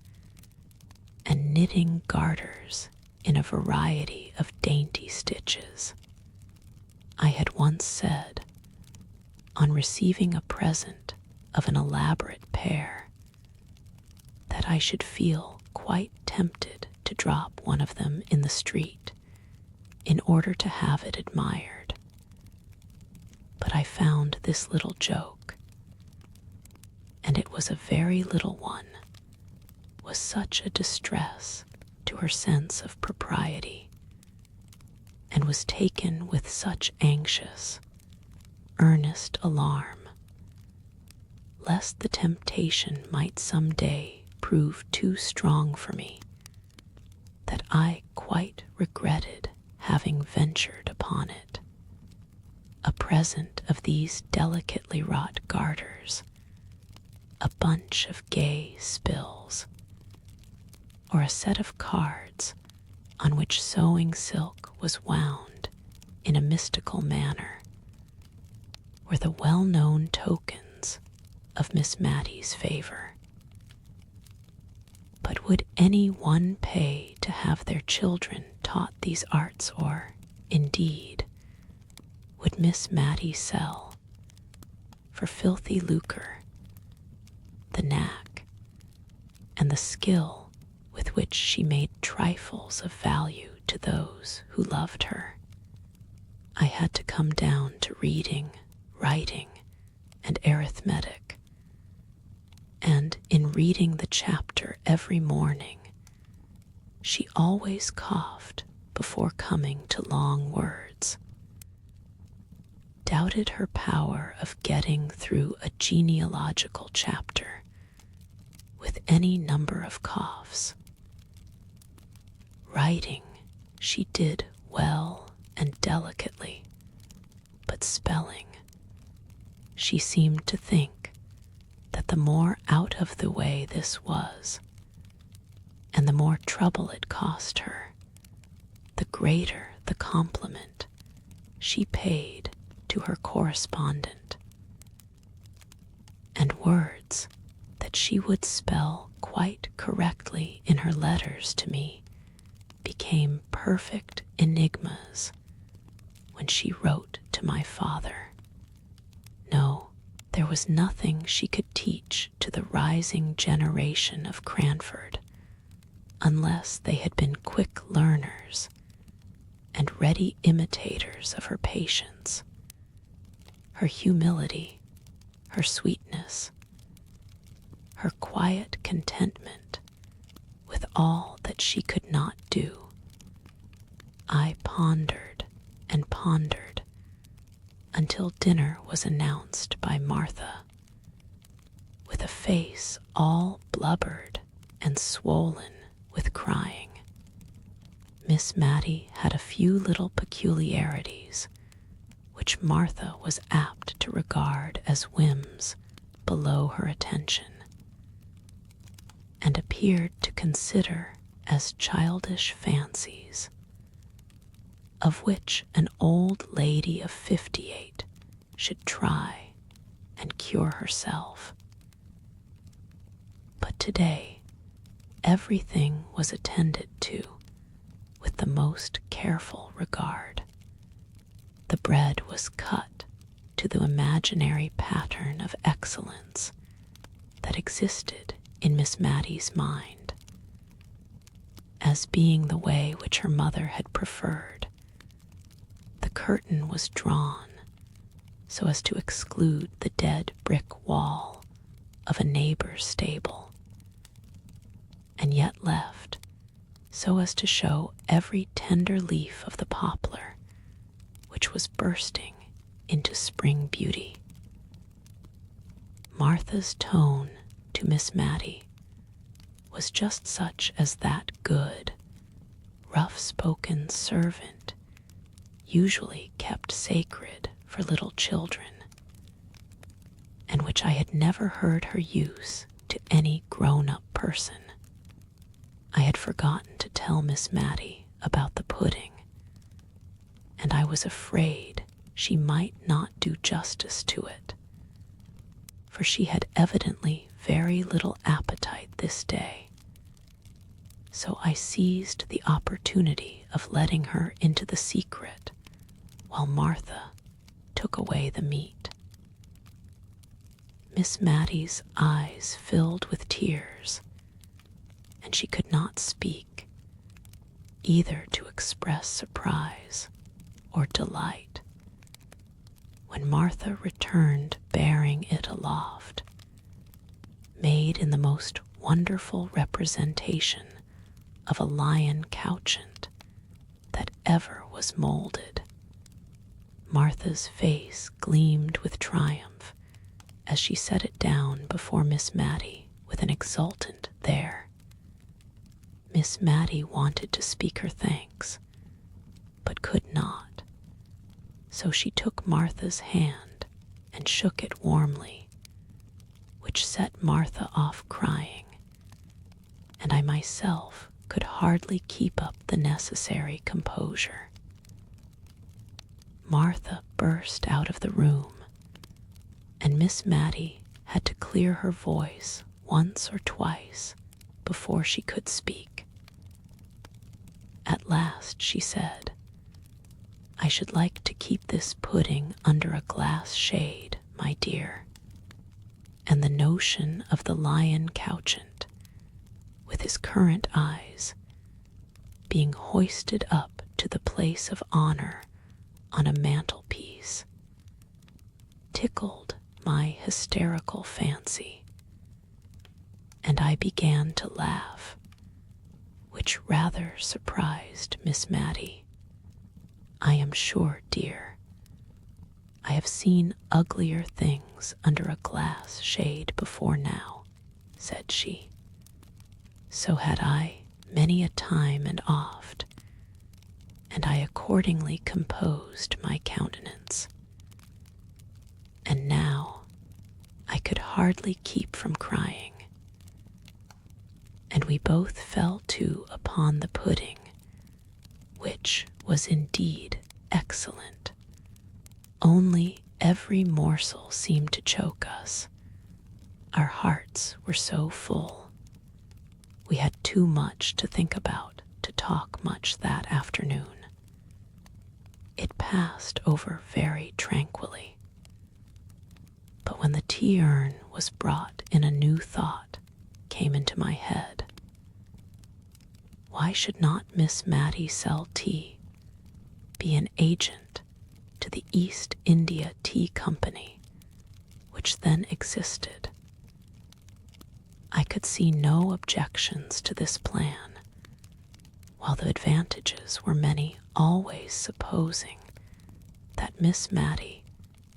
and knitting garters in a variety of dainty stitches. I had once said, on receiving a present of an elaborate pair, that I should feel quite tempted to drop one of them in the street in order to have it admired. But I found this little joke, and it was a very little one, was such a distress to her sense of propriety, and was taken with such anxious, earnest alarm, lest the temptation might some day prove too strong for me, that I quite regretted having ventured upon it. A present of these delicately wrought garters, a bunch of gay spills, or a set of cards on which sewing silk was wound in a mystical manner, were the well-known tokens of Miss Mattie's favor. But would any one pay to have their children taught these arts, or, indeed, would Miss Mattie sell, for filthy lucre, the knack and the skill with which she made trifles of value to those who loved her? I had to come down to reading, writing, and arithmetic, and in reading the chapter every morning, she always coughed before coming to long words, doubted her power of getting through a genealogical chapter with any number of coughs. Writing she did well and delicately, but spelling, she seemed to think that the more out of the way this was, and the more trouble it cost her, the greater the compliment she paid to her correspondent, and words that she would spell quite correctly in her letters to me became perfect enigmas when she wrote to my father. No, there was nothing she could teach to the rising generation of Cranford, unless they had been quick learners and ready imitators of her patience, her humility, her sweetness, her quiet contentment with all that she could not do. I pondered and pondered until dinner was announced by Martha, with a face all blubbered and swollen with crying. Miss Mattie had a few little peculiarities which Martha was apt to regard as whims below her attention, and appeared to consider as childish fancies, of which an old lady of 58 should try and cure herself. But today everything was attended to with the most careful regard. The bread was cut to the imaginary pattern of excellence that existed in Miss Mattie's mind, as being the way which her mother had preferred. The curtain was drawn so as to exclude the dead brick wall of a neighbor's stable, and yet left so as to show every tender leaf of the poplar which was bursting into spring beauty. Martha's tone to Miss Mattie was just such as that good, rough-spoken servant usually kept sacred for little children, and which I had never heard her use to any grown-up person. I had forgotten to tell Miss Mattie about the pudding, and I was afraid she might not do justice to it, for she had evidently very little appetite this day. So I seized the opportunity of letting her into the secret while Martha took away the meat. Miss Mattie's eyes filled with tears, and she could not speak, either to express surprise or delight, when Martha returned bearing it aloft, made in the most wonderful representation of a lion couchant that ever was molded. Martha's face gleamed with triumph as she set it down before Miss Mattie with an exultant "there." Miss Mattie wanted to speak her thanks, but could not, so she took Martha's hand and shook it warmly, which set Martha off crying, and I myself could hardly keep up the necessary composure. Martha burst out of the room, and Miss Mattie had to clear her voice once or twice before she could speak. At last she said, "I should like to keep this pudding under a glass shade, my dear, and the notion of the lion couchant, with his currant eyes, being hoisted up to the place of honor on a mantelpiece, tickled my hysterical fancy, and I began to laugh, which rather surprised Miss Mattie. I am sure, dear, I have seen uglier things under a glass shade before now," said she. "So had I many a time and oft, and I accordingly composed my countenance. And now I could hardly keep from crying, and we both fell to upon the pudding, which was indeed excellent, only every morsel seemed to choke us. Our hearts were so full. We had too much to think about to talk much that afternoon. It passed over very tranquilly. But when the tea urn was brought in, a new thought came into my head. Why should not Miss Mattie sell tea, be an agent to the East India Tea Company, which then existed? I could see no objections to this plan, while the advantages were many, always supposing that Miss Mattie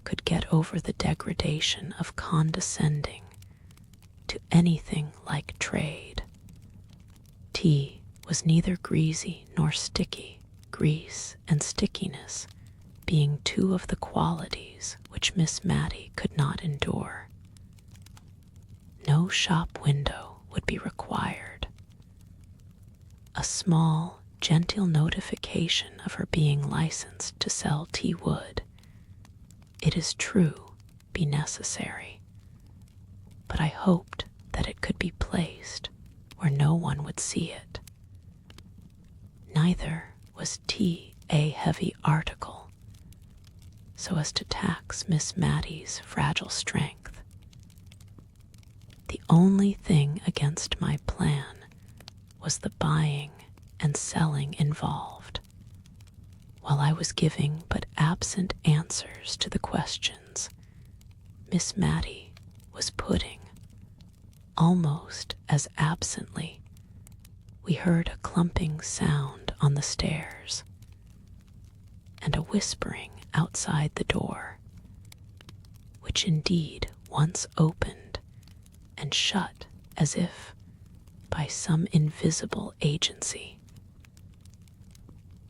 could get over the degradation of condescending to anything like trade. Tea was neither greasy nor sticky, grease and stickiness being two of the qualities which Miss Mattie could not endure. No shop window would be required. A small, genteel notification of her being licensed to sell tea would, it is true, be necessary, but I hoped that it could be placed where no one would see it. Neither was tea a heavy article, so as to tax Miss Mattie's fragile strength. The only thing against my plan was the buying and selling involved. While I was giving but absent answers to the questions, Miss Mattie was putting, almost as absently. We heard a clumping sound on the stairs and a whispering outside the door, which indeed once opened and shut as if by some invisible agency.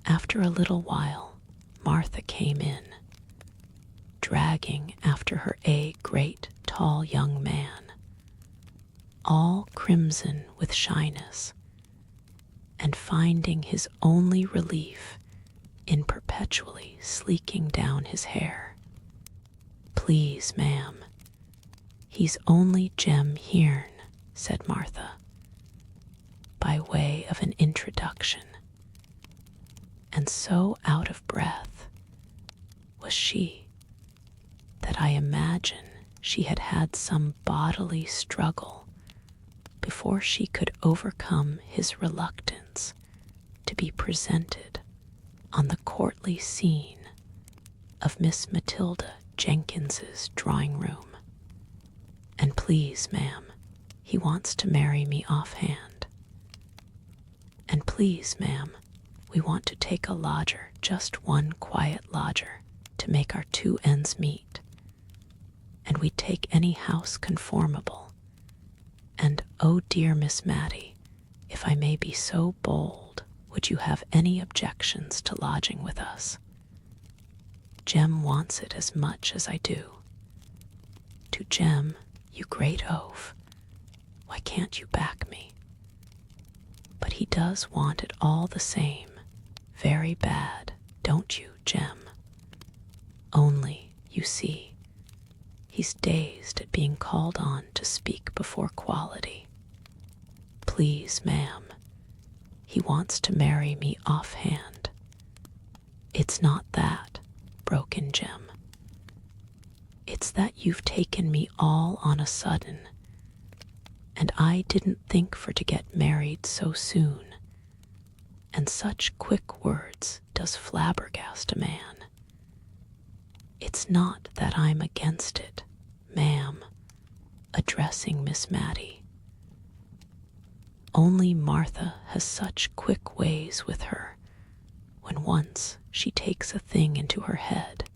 After a little while, Martha came in, dragging after her a great, tall young man, all crimson with shyness, and finding his only relief in perpetually sleeking down his hair. "Please, ma'am, he's only Jem Hearn," said Martha, by way of an introduction. And so out of breath was she that I imagine she had had some bodily struggle before she could overcome his reluctance to be presented on the courtly scene of Miss Matilda Jenkins's drawing room. "And please, ma'am, he wants to marry me offhand. And please, ma'am, we want to take a lodger, just one quiet lodger, to make our two ends meet. And we'd take any house conformable. And, oh dear Miss Mattie, if I may be so bold, would you have any objections to lodging with us? Jem wants it as much as I do. To Jem, you great oaf, why can't you back me? But he does want it all the same, very bad, don't you, Jem? Only, you see, he's dazed at being called on to speak before quality. Please, ma'am, he wants to marry me offhand." "It's not that," broke in Jem. "It's that you've taken me all on a sudden, and I didn't think for to get married so soon, and such quick words does flabbergast a man. It's not that I'm against it, ma'am," addressing Miss Mattie. "Only Martha has such quick ways with her when once she takes a thing into her head.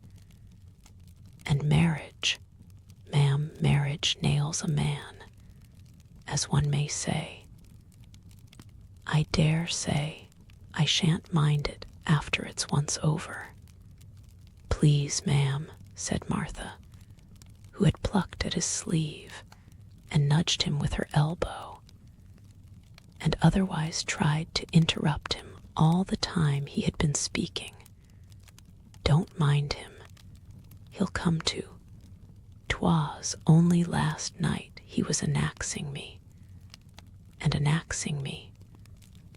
And marriage, ma'am, marriage nails a man, as one may say. I dare say I shan't mind it after it's once over." "Please, ma'am," said Martha, who had plucked at his sleeve and nudged him with her elbow, and otherwise tried to interrupt him all the time he had been speaking. "Don't mind him. He'll come to. 'Twas only last night he was annexing me,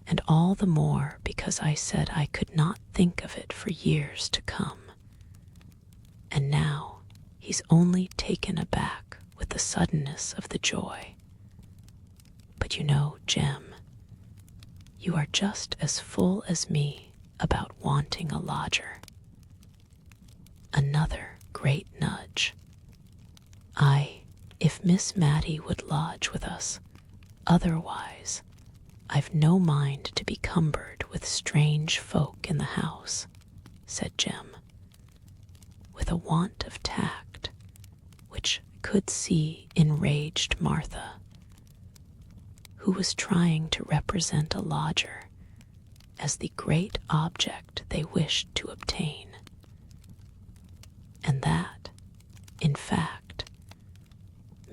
and all the more because I said I could not think of it for years to come. And now he's only taken aback with the suddenness of the joy. But you know, Jem, you are just as full as me about wanting a lodger." Another great nudge. "Aye, if Miss Mattie would lodge with us, otherwise I've no mind to be cumbered with strange folk in the house," said Jem, with a want of tact which could see enraged Martha, who was trying to represent a lodger as the great object they wished to obtain, and that, in fact,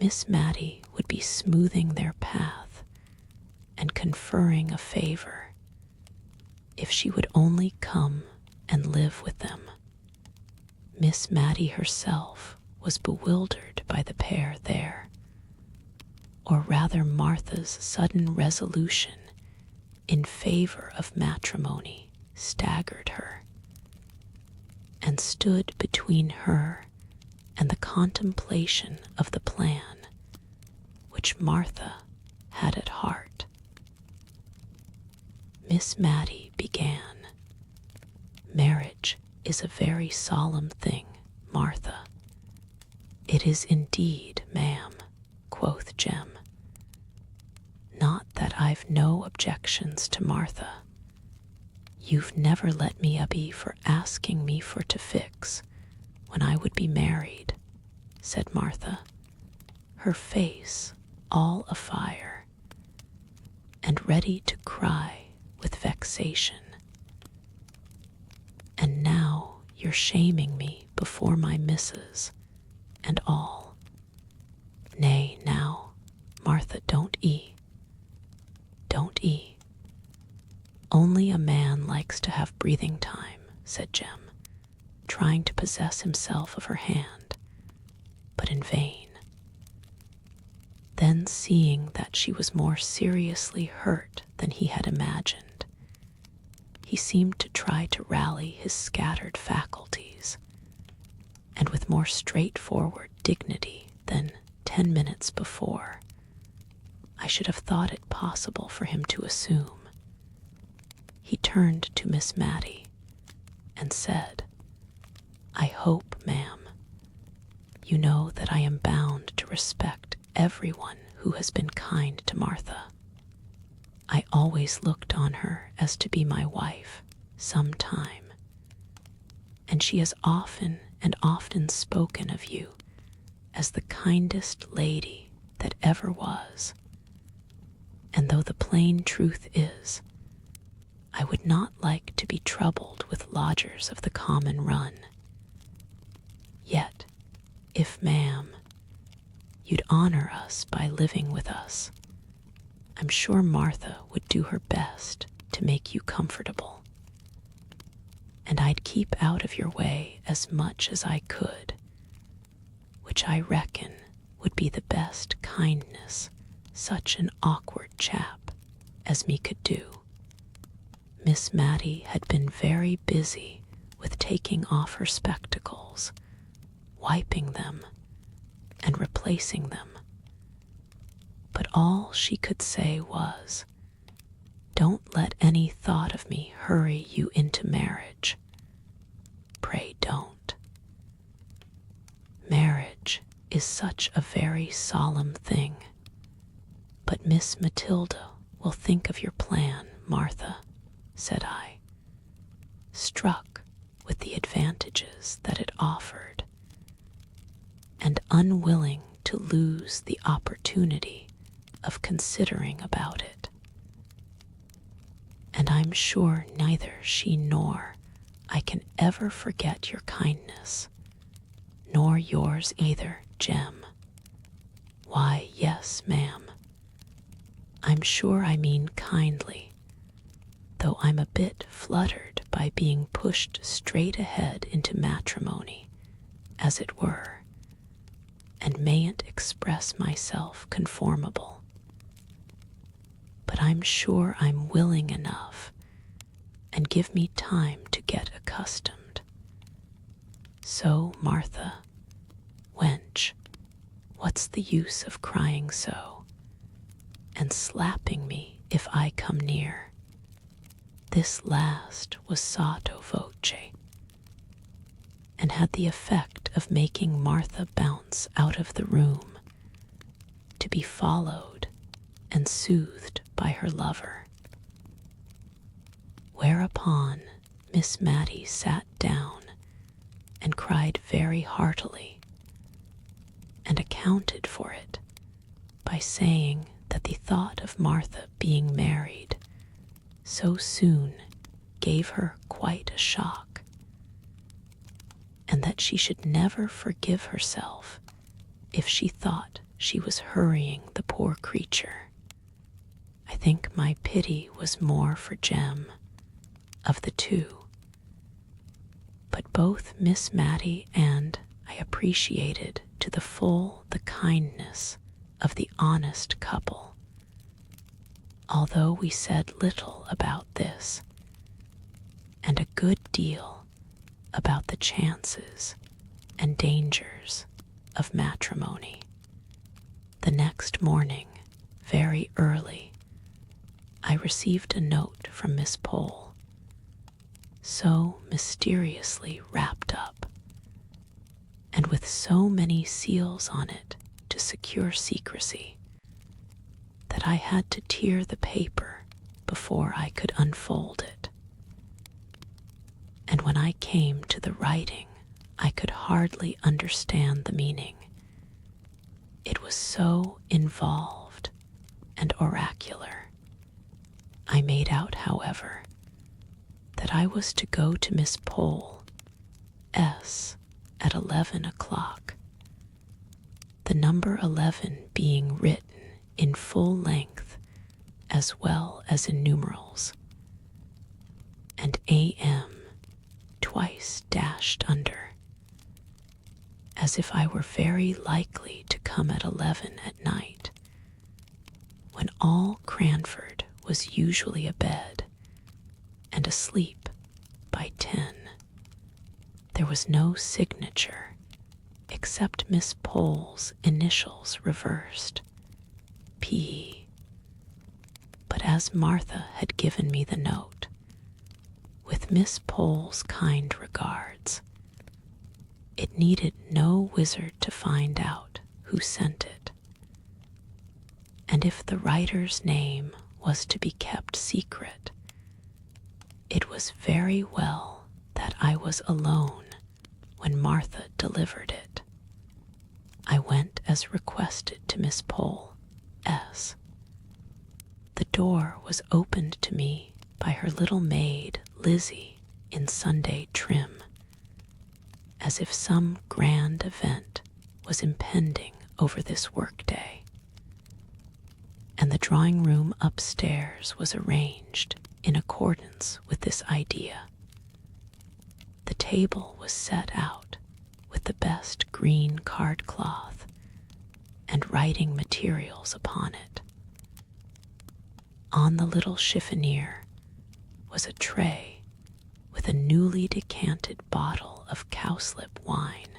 Miss Mattie would be smoothing their path and conferring a favor if she would only come and live with them. Miss Mattie herself was bewildered by the pair there, or rather Martha's sudden resolution in favor of matrimony staggered her, and and stood between her and the contemplation of the plan which Martha had at heart. Miss Mattie began. "Marriage is a very solemn thing, Martha." "It is indeed, ma'am," quoth Jem. "Not that I've no objections to Martha. You've never let me be for asking me for to fix when I would be married," said Martha, her face all afire, and ready to cry with vexation. "And now you're shaming me before my missus and all. Nay, now, Martha, don't 'ee. Don't 'ee. Only a man likes to have breathing time," said Jem, trying to possess himself of her hand, but in vain. Then, seeing that she was more seriously hurt than he had imagined, he seemed to try to rally his scattered faculties, and with more straightforward dignity than 10 minutes before I should have thought it possible for him to assume, he turned to Miss Mattie and said, "I hope, ma'am, you know that I am bound to respect everyone who has been kind to Martha. I always looked on her as to be my wife some time, and she has often and often spoken of you as the kindest lady that ever was. And though the plain truth is, I would not like to be troubled with lodgers of the common run. Yet, if, ma'am, you'd honor us by living with us, I'm sure Martha would do her best to make you comfortable. And I'd keep out of your way as much as I could, which I reckon would be the best kindness such an awkward chap as me could do." Miss Mattie had been very busy with taking off her spectacles, wiping them, and replacing them, but all she could say was, "Don't let any thought of me hurry you into marriage. Pray don't. Marriage is such a very solemn thing. But Miss Matilda will think of your plan, Martha," said I, struck with the advantages that it offered, and unwilling to lose the opportunity of considering about it. "And I'm sure neither she nor I can ever forget your kindness, nor yours either, Jem." "Why, yes, ma'am. I'm sure I mean kindly, though I'm a bit fluttered by being pushed straight ahead into matrimony, as it were, and mayn't express myself conformable. But I'm sure I'm willing enough, and give me time to get accustomed. So, Martha, wench, what's the use of crying so, and slapping me if I come near?" This last was sotto voce, and had the effect of making Martha bounce out of the room, to be followed and soothed by her lover. Whereupon Miss Mattie sat down and cried very heartily, and accounted for it by saying that the thought of Martha being married so soon gave her quite a shock, and that she should never forgive herself if she thought she was hurrying the poor creature. I think my pity was more for Jem of the two, but both Miss Mattie and I appreciated to the full the kindness of the honest couple, although we said little about this, and a good deal about the chances and dangers of matrimony. The next morning, very early, I received a note from Miss Pole, so mysteriously wrapped up, and with so many seals on it to secure secrecy, that I had to tear the paper before I could unfold it. And when I came to the writing, I could hardly understand the meaning. It was so involved and oracular. I made out, however, that I was to go to Miss Pole, S, at 11 o'clock, the number 11 being written in full length as well as in numerals, and AM twice dashed under, as if I were very likely to come at 11 at night, when all Cranford was usually abed and asleep by 10. There was no signature except Miss Pole's initials reversed, P. But as Martha had given me the note, with Miss Pole's kind regards, it needed no wizard to find out who sent it. And if the writer's name was to be kept secret, it was very well that I was alone when Martha delivered it. I went as requested to Miss Pole, S. The door was opened to me by her little maid, Lizzie, in Sunday trim, as if some grand event was impending over this workday. And the drawing-room upstairs was arranged in accordance with this idea. The table was set out with the best green cardcloth and writing materials upon it. On the little chiffonier was a tray with a newly decanted bottle of cowslip wine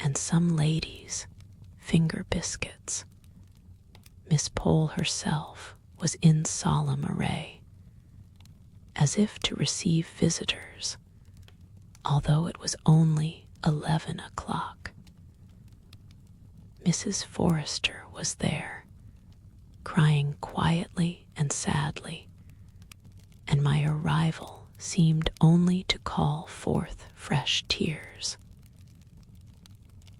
and some ladies' finger biscuits. Miss Pole herself was in solemn array, as if to receive visitors, although it was only 11 o'clock. Mrs. Forrester was there, crying quietly and sadly, and my arrival seemed only to call forth fresh tears.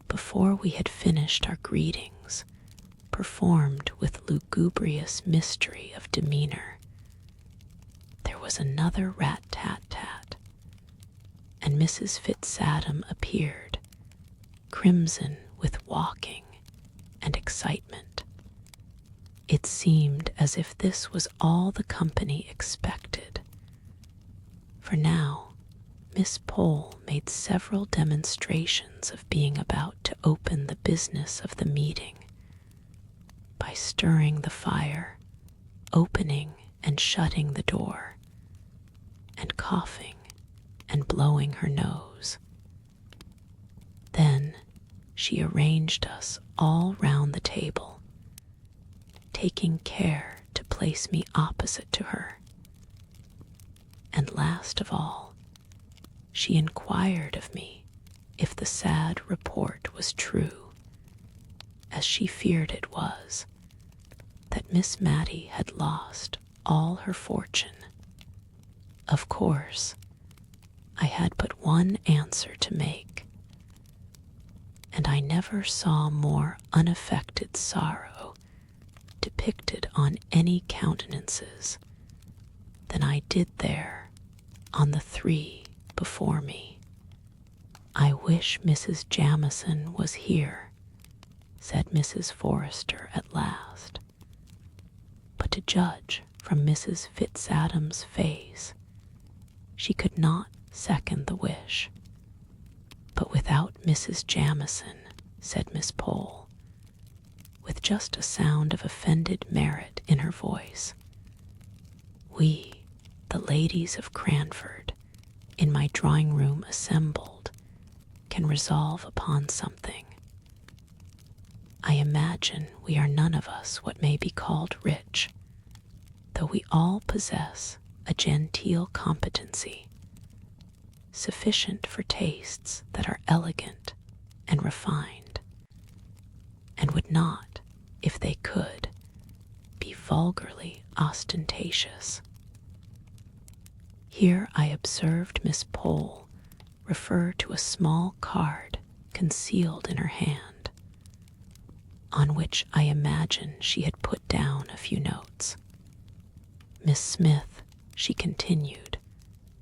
Before we had finished our greetings, performed with lugubrious mystery of demeanor, there was another rat-tat-tat, and Mrs. Fitz-Adam appeared, crimson with walking and excitement. It seemed as if this was all the company expected, for now Miss Pole made several demonstrations of being about to open the business of the meeting, by stirring the fire, opening and shutting the door, and coughing and blowing her nose. Then she arranged us all round the table, taking care to place me opposite to her. And last of all, she inquired of me if the sad report was true, as she feared it was, that Miss Mattie had lost all her fortune. Of course, I had but one answer to make, and I never saw more unaffected sorrow depicted on any countenances than I did there on the three before me. "I wish Mrs. Jamieson was here," said Mrs. Forrester at last. But to judge from Mrs. Fitz-Adam's face, she could not second the wish. "But without Mrs. Jamieson," said Miss Pole, with just a sound of offended merit in her voice, "we, the ladies of Cranford, in my drawing room assembled can resolve upon something. I imagine we are none of us what may be called rich, though we all possess a genteel competency, sufficient for tastes that are elegant and refined, and would not, if they could, be vulgarly ostentatious. Here I observed Miss Pole refer to a small card concealed in her hand, on which I imagine she had put down a few notes. Miss Smith, she continued,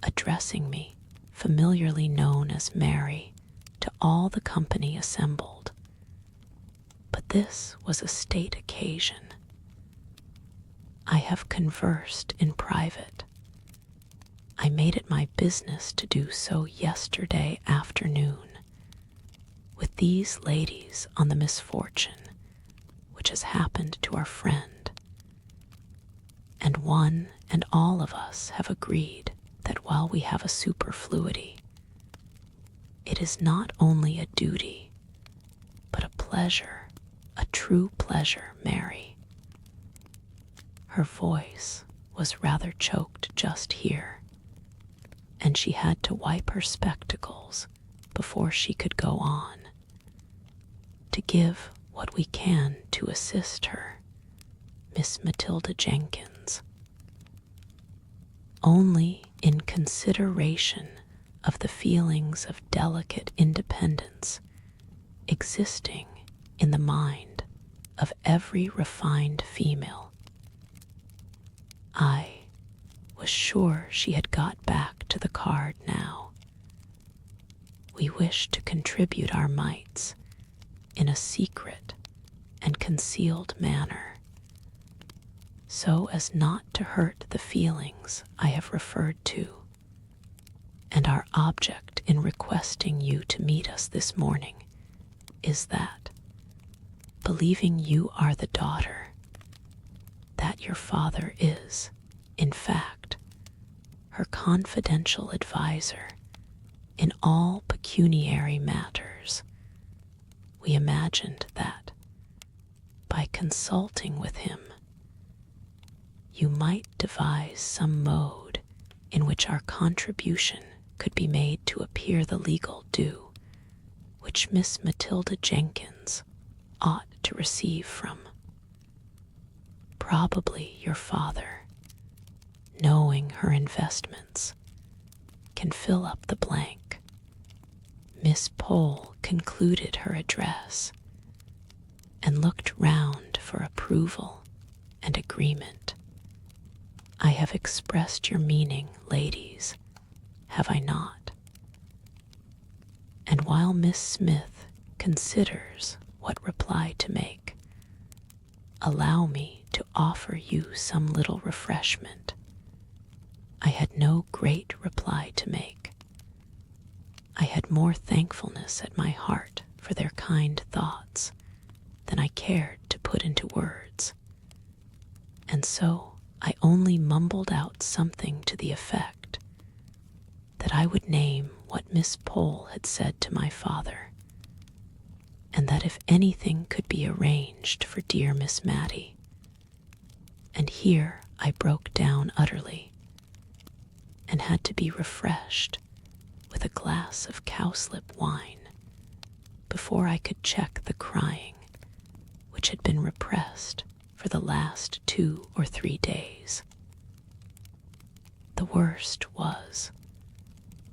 addressing me, familiarly known as Mary, to all the company assembled. But this was a state occasion. I have conversed in private. I made it my business to do so yesterday afternoon with these ladies on the misfortune which has happened to our friend, and one and all of us have agreed that while we have a superfluity, it is not only a duty, but a pleasure, a true pleasure, Mary. Her voice was rather choked just here, and she had to wipe her spectacles before she could go on. To give what we can to assist her, Miss Matilda Jenkins. Only in consideration of the feelings of delicate independence existing in the mind of every refined female, I was sure she had got back to the card now. We wished to contribute our mites in a secret and concealed manner, so as not to hurt the feelings I have referred to, and our object in requesting you to meet us this morning is that, believing you are the daughter, that your father is, in fact, her confidential adviser in all pecuniary matters, we imagined that, by consulting with him, you might devise some mode in which our contribution could be made to appear the legal due which Miss Matilda Jenkins ought to receive from. Probably your father, knowing her investments, can fill up the blank. Miss Pole concluded her address and looked round for approval and agreement. I have expressed your meaning, ladies, have I not? And while Miss Smith considers what reply to make, allow me to offer you some little refreshment. I had no great reply to make. I had more thankfulness at my heart for their kind thoughts than I cared to put into words, and so I only mumbled out something to the effect that I would name what Miss Pole had said to my father, and that if anything could be arranged for dear Miss Mattie. And here I broke down utterly, and had to be refreshed with a glass of cowslip wine before I could check the crying which had been repressed for the last 2 or 3 days. The worst was,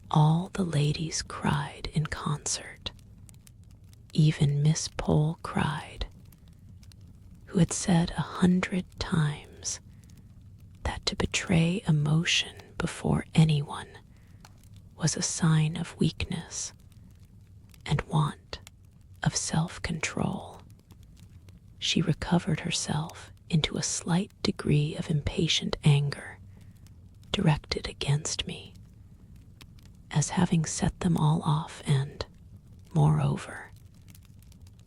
all the ladies cried in concert. Even Miss Pole cried, who had said 100 times that to betray emotion before anyone was a sign of weakness and want of self-control. She recovered herself into a slight degree of impatient anger directed against me, as having set them all off, and, moreover,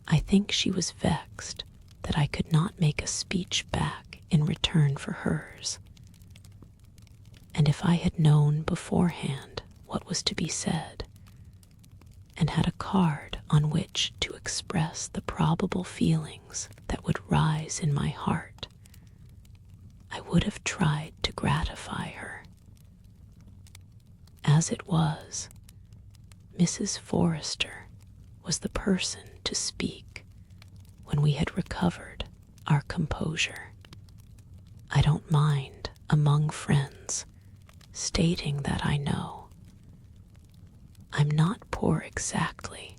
I think she was vexed that I could not make a speech back in return for hers. And if I had known beforehand what was to be said, and had a card on which to express the probable feelings that would rise in my heart, I would have tried to gratify her. As it was, Mrs. Forrester was the person to speak when we had recovered our composure. I don't mind, among friends, stating that I know. I'm not poor exactly,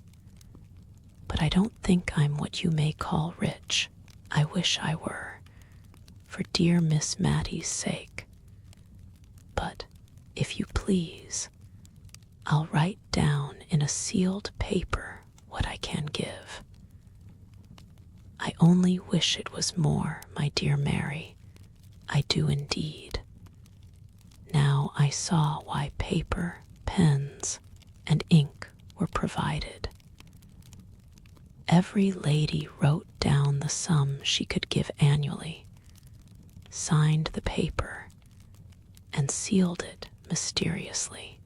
but I don't think I'm what you may call rich. I wish I were, for dear Miss Mattie's sake. But, if you please, I'll write down in a sealed paper what I can give. I only wish it was more, my dear Mary. I do indeed. Now I saw why paper, pens, and ink were provided. Every lady wrote down the sum she could give annually, signed the paper, and sealed it mysteriously.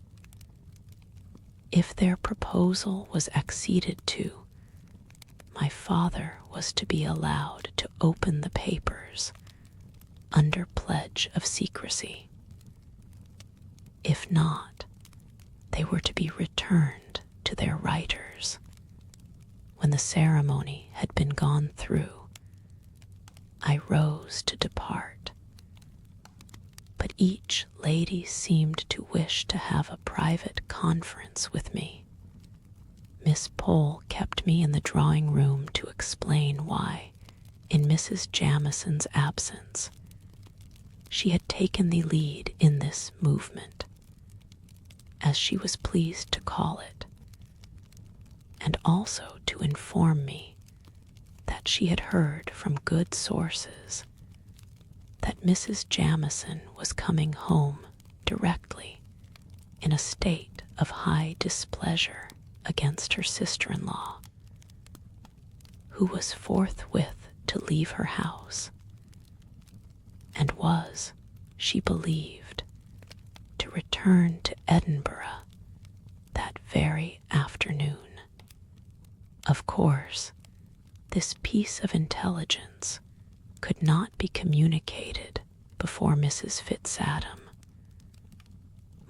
If their proposal was acceded to, my father was to be allowed to open the papers under pledge of secrecy. If not, they were to be returned to their writers. When the ceremony had been gone through, I rose to depart, but each lady seemed to wish to have a private conference with me. Miss Pole kept me in the drawing room to explain why, in Mrs. Jamison's absence, she had taken the lead in this movement, as she was pleased to call it, and also to inform me that she had heard from good sources that Mrs. Jamison was coming home directly in a state of high displeasure against her sister-in-law, who was forthwith to leave her house, and was, she believed, to return to Edinburgh that very afternoon. Of course, this piece of intelligence could not be communicated before Mrs. Fitzadam,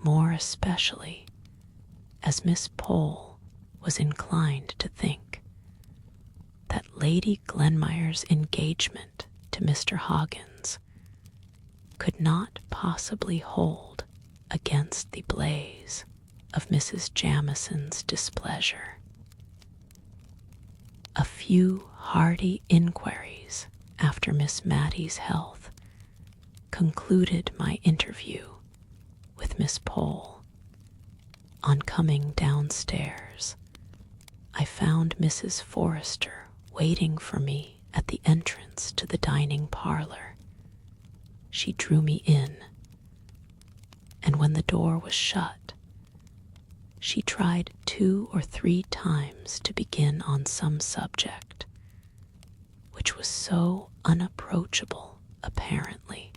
more especially as Miss Pole was inclined to think that Lady Glenmire's engagement to Mr. Hoggins could not possibly hold against the blaze of Mrs. Jamison's displeasure. A few hearty inquiries after Miss Mattie's health concluded my interview with Miss Pole. On coming downstairs, I found Mrs. Forrester waiting for me at the entrance to the dining parlor. She drew me in, and when the door was shut, she tried 2 or 3 times to begin on some subject, which was so unapproachable, apparently,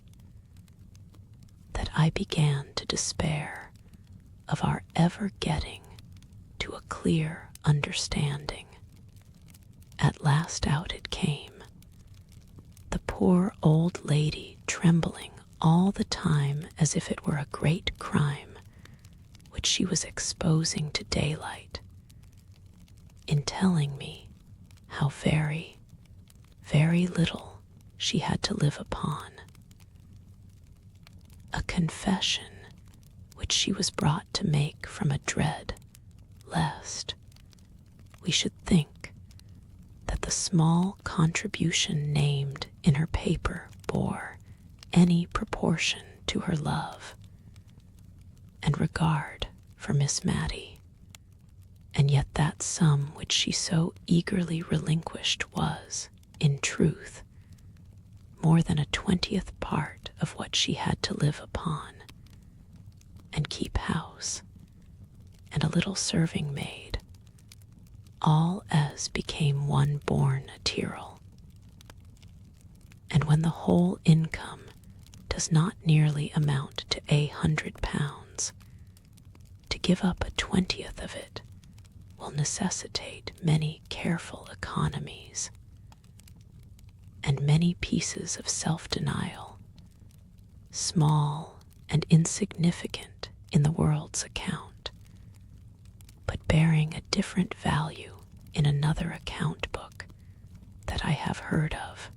that I began to despair of our ever getting to a clear understanding. At last out it came, the poor old lady trembling all the time as if it were a great crime which she was exposing to daylight, in telling me how very, very little she had to live upon. A confession which she was brought to make from a dread lest we should think that the small contribution named in her paper bore any proportion to her love and regard for Miss Mattie, and yet that sum which she so eagerly relinquished was, in truth, more than a 20th part of what she had to live upon, and keep house, and a little serving maid, all as became one born a Tyrrell. And when the whole income does not nearly amount to £100, to give up 1/20th of it will necessitate many careful economies and many pieces of self-denial, small and insignificant in the world's account, but bearing a different value in another account book that I have heard of.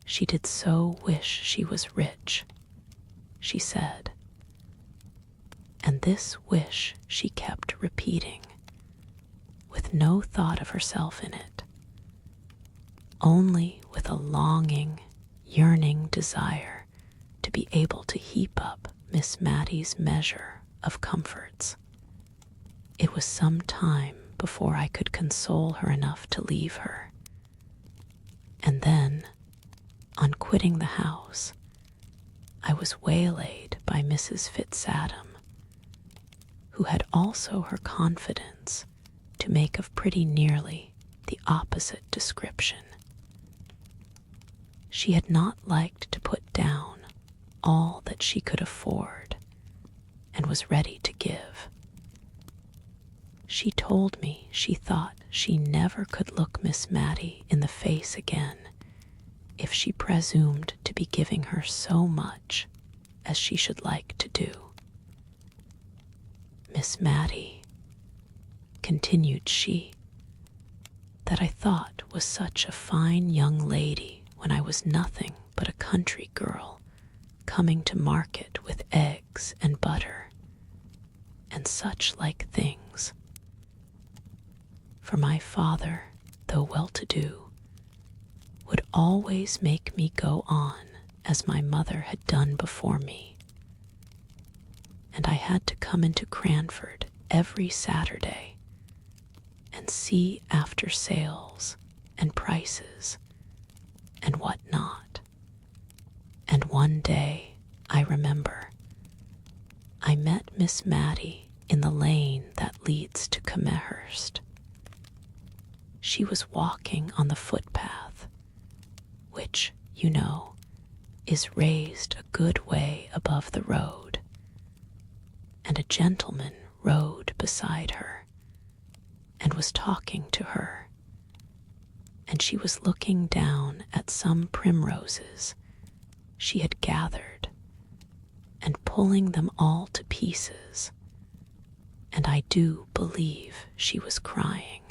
She did so wish she was rich, she said, and this wish she kept repeating, with no thought of herself in it, only with a longing, yearning desire to be able to heap up Miss Mattie's measure of comforts. It was some time before I could console her enough to leave her, and then, on quitting the house, I was waylaid by Mrs. Fitzadam, who had also her confidence to make of pretty nearly the opposite description. She had not liked to put down all that she could afford and was ready to give. She told me she thought she never could look Miss Mattie in the face again if she presumed to be giving her so much as she should like to do. Miss Mattie, continued she, that I thought was such a fine young lady when I was nothing but a country girl coming to market with eggs and butter and such like things. For my father, though well-to-do, would always make me go on as my mother had done before me, and I had to come into Cranford every Saturday and see after sales and prices and what not. And one day, I remember, I met Miss Mattie in the lane that leads to Camehurst. She was walking on the footpath, which, you know, is raised a good way above the road, and a gentleman rode beside her and was talking to her, and she was looking down at some primroses she had gathered and pulling them all to pieces, and I do believe she was crying.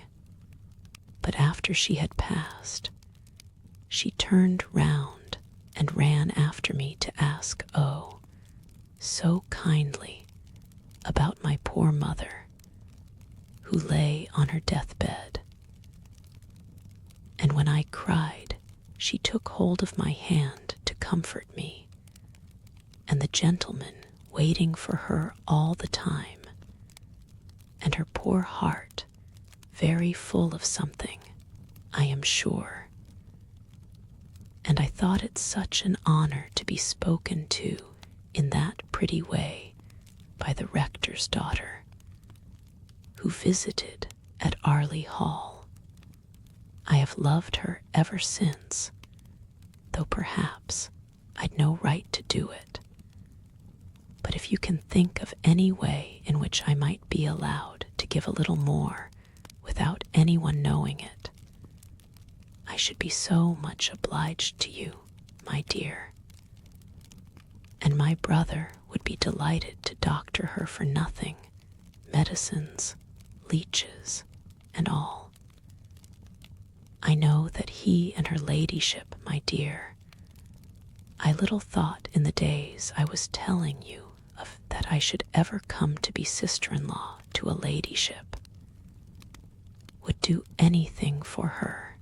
But after she had passed, she turned round and ran after me to ask, oh, so kindly, about my poor mother, who lay on her deathbed. And when I cried, she took hold of my hand to comfort me, and the gentleman waiting for her all the time, and her poor heart very full of something, I am sure. And I thought it such an honor to be spoken to in that pretty way by the rector's daughter, who visited at Arley Hall. I have loved her ever since, though perhaps I'd no right to do it. But if you can think of any way in which I might be allowed to give a little more without anyone knowing it, I should be so much obliged to you, my dear. And my brother would be delighted to doctor her for nothing, medicines, leeches, and all. I know that he and her ladyship, my dear, I little thought in the days I was telling you of that I should ever come to be sister-in-law to a ladyship, would do anything for her.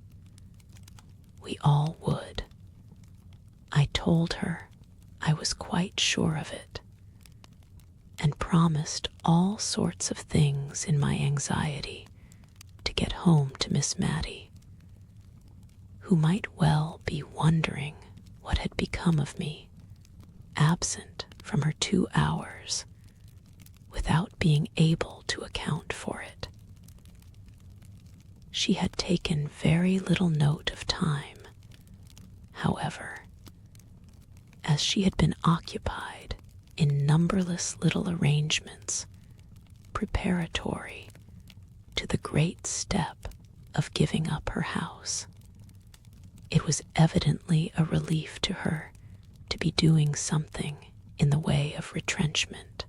We all would. I told her I was quite sure of it, and promised all sorts of things in my anxiety to get home to Miss Mattie, who might well be wondering what had become of me, absent from her 2 hours, without being able to account for it. She had taken very little note of time, however, as she had been occupied in numberless little arrangements preparatory to the great step of giving up her house. It was evidently a relief to her to be doing something in the way of retrenchment.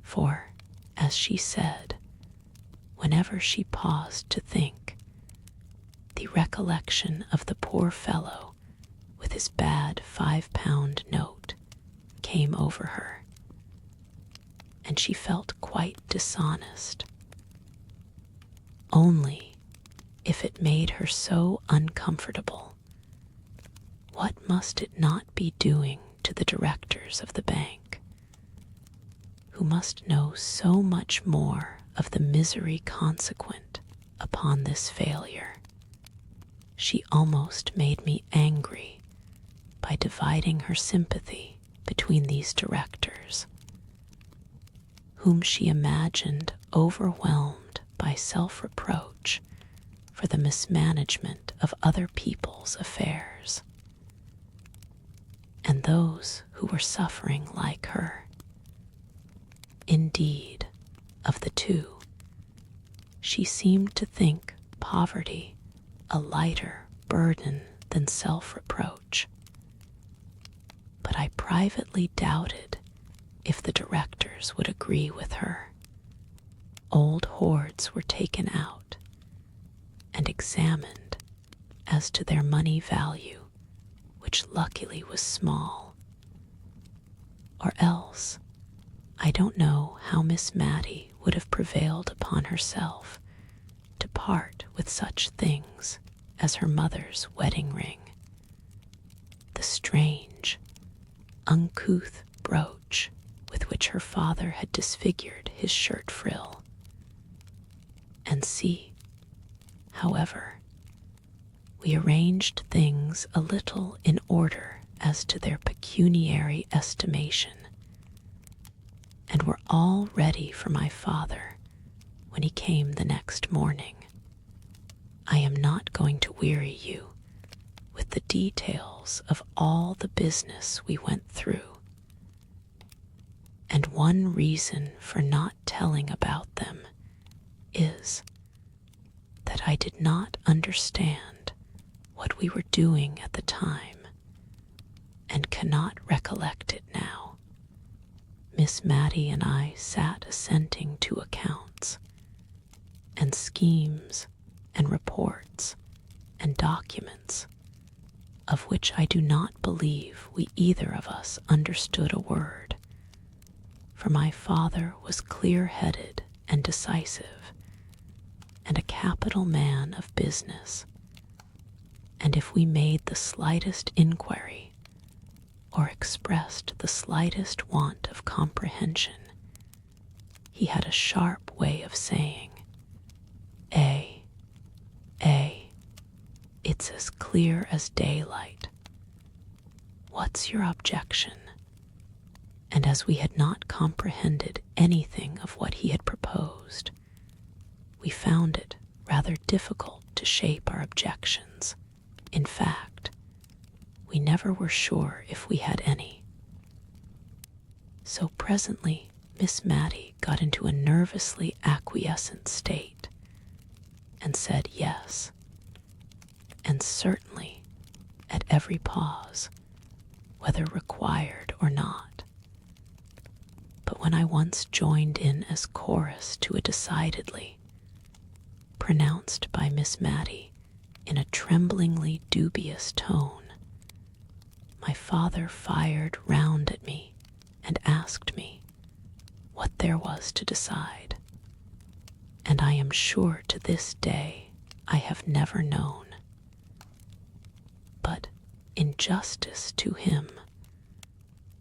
For, as she said, whenever she paused to think, the recollection of the poor fellow with his bad £5 note came over her, and she felt quite dishonest. Only, if it made her so uncomfortable, what must it not be doing to the directors of the bank, who must know so much more of the misery consequent upon this failure? She almost made me angry by dividing her sympathy between these directors, whom she imagined overwhelmed by self-reproach for the mismanagement of other people's affairs, and those who were suffering like her. Indeed, of the two, she seemed to think poverty a lighter burden than self-reproach. But I privately doubted if the directors would agree with her. Old hoards were taken out and examined as to their money value, which luckily was small. Or else, I don't know how Miss Mattie would have prevailed upon herself to part with such things as her mother's wedding ring, the strange, uncouth brooch with which her father had disfigured his shirt frill. And see, however, we arranged things a little in order as to their pecuniary estimation, and were all ready for my father when he came the next morning. I am not going to weary you with the details of all the business we went through, and one reason for not telling about them is that I did not understand what we were doing at the time, and cannot recollect it now. Miss Mattie and I sat assenting to accounts, and schemes, and reports, and documents, of which I do not believe we either of us understood a word, for my father was clear-headed and decisive, and a capital man of business, and if we made the slightest inquiry, or expressed the slightest want of comprehension, he had a sharp way of saying, A, it's as clear as daylight. What's your objection? And as we had not comprehended anything of what he had proposed, we found it rather difficult to shape our objections. In fact, we never were sure if we had any. So presently Miss Mattie got into a nervously acquiescent state, and said yes, and certainly at every pause, whether required or not. But when I once joined in as chorus to a decidedly, pronounced by Miss Mattie in a tremblingly dubious tone, my father fired round at me and asked me what there was to decide, and I am sure to this day I have never known. But in justice to him,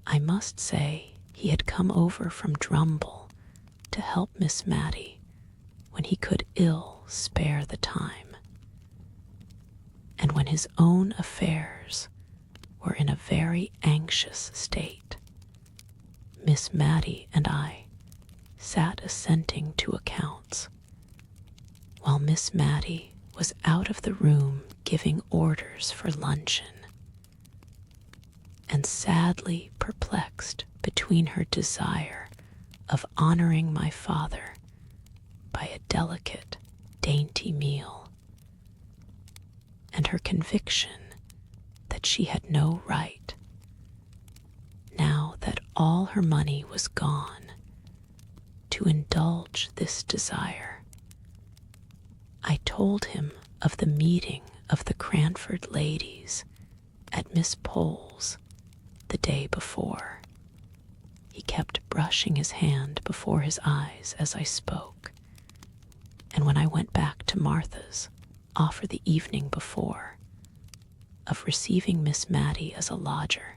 I must say he had come over from Drumble to help Miss Mattie when he could ill spare the time, and when his own affairs were in a very anxious state. Miss Mattie and I sat assenting to accounts, while Miss Mattie was out of the room giving orders for luncheon, and sadly perplexed between her desire of honoring my father by a delicate, dainty meal, and her conviction that she had no right, now that all her money was gone, to indulge this desire. I told him of the meeting of the Cranford ladies at Miss Pole's the day before. He kept brushing his hand before his eyes as I spoke, and when I went back to Martha's offer the evening before of receiving Miss Mattie as a lodger,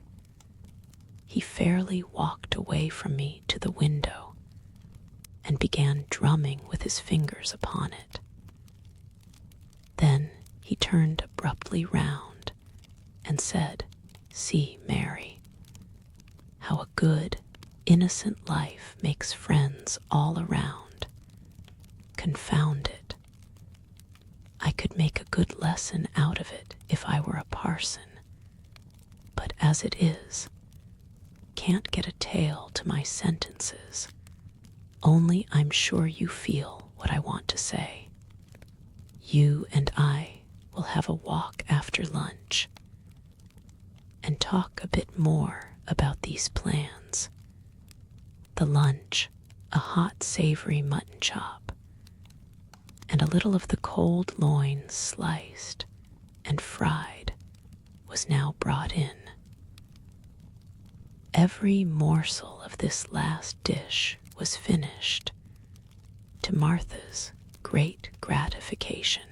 he fairly walked away from me to the window and began drumming with his fingers upon it. Then he turned abruptly round and said, "See, Mary, how a good, innocent life makes friends all around. Confound it. I could make a good lesson out of it if I were a parson, but as it is, can't get a tail to my sentences, only I'm sure you feel what I want to say. You and I will have a walk after lunch and talk a bit more about these plans. The lunch, a hot savory mutton chop, and a little of the cold loin sliced and fried was now brought in. Every morsel of this last dish was finished, to Martha's great gratification.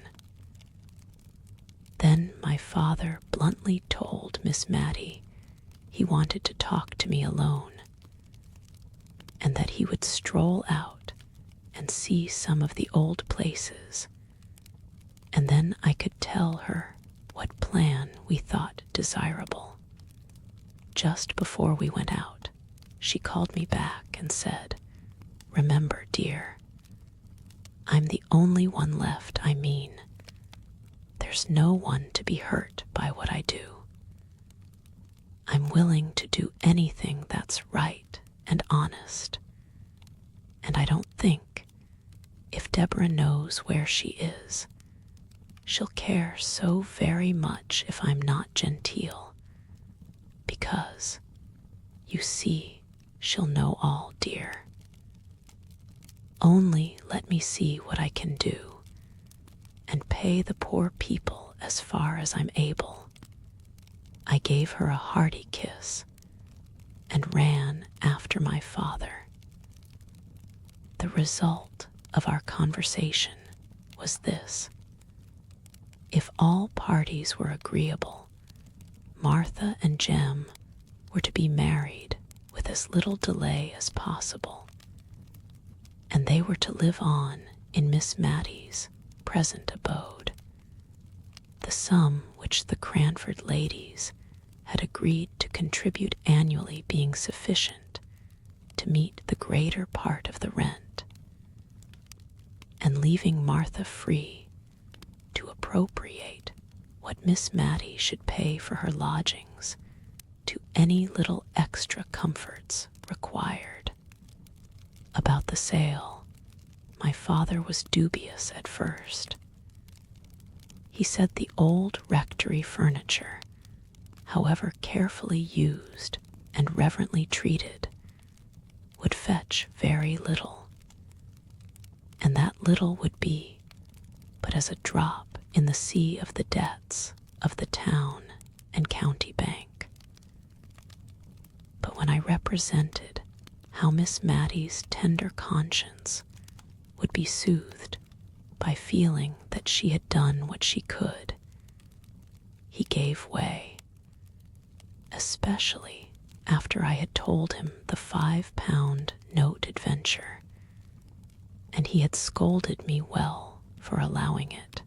Then my father bluntly told Miss Mattie he wanted to talk to me alone, and that he would stroll out and see some of the old places, and then I could tell her what plan we thought desirable. Just before we went out, she called me back and said, "Remember, dear, I'm the only one left, I mean. There's no one to be hurt by what I do. I'm willing to do anything that's right and honest, and I don't think, if Deborah knows where she is, she'll care so very much if I'm not genteel, because, you see, she'll know all, dear. Only let me see what I can do, and pay the poor people as far as I'm able." I gave her a hearty kiss and ran after my father. The result of our conversation was this. If all parties were agreeable, Martha and Jem were to be married with as little delay as possible, and they were to live on in Miss Mattie's present abode. The sum which the Cranford ladies had agreed to contribute annually being sufficient to meet the greater part of the rent, and leaving Martha free to appropriate what Miss Mattie should pay for her lodgings to any little extra comforts required. About the sale, my father was dubious at first. He said the old rectory furniture, however carefully used and reverently treated, would fetch very little, and that little would be but as a drop in the sea of the debts of the town and county bank. But when I represented how Miss Mattie's tender conscience would be soothed by feeling that she had done what she could, he gave way, especially after I had told him the £5 note adventure, and he had scolded me well for allowing it.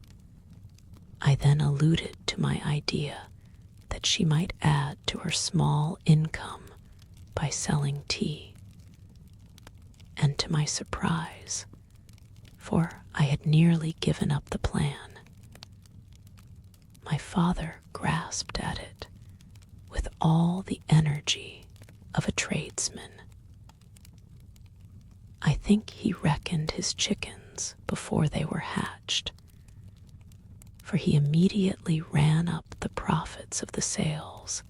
I then alluded to my idea that she might add to her small income by selling tea, and to my surprise, for I had nearly given up the plan, my father grasped at it with all the energy of a tradesman. I think he reckoned his chickens before they were hatched, for he immediately ran up the profits of the sales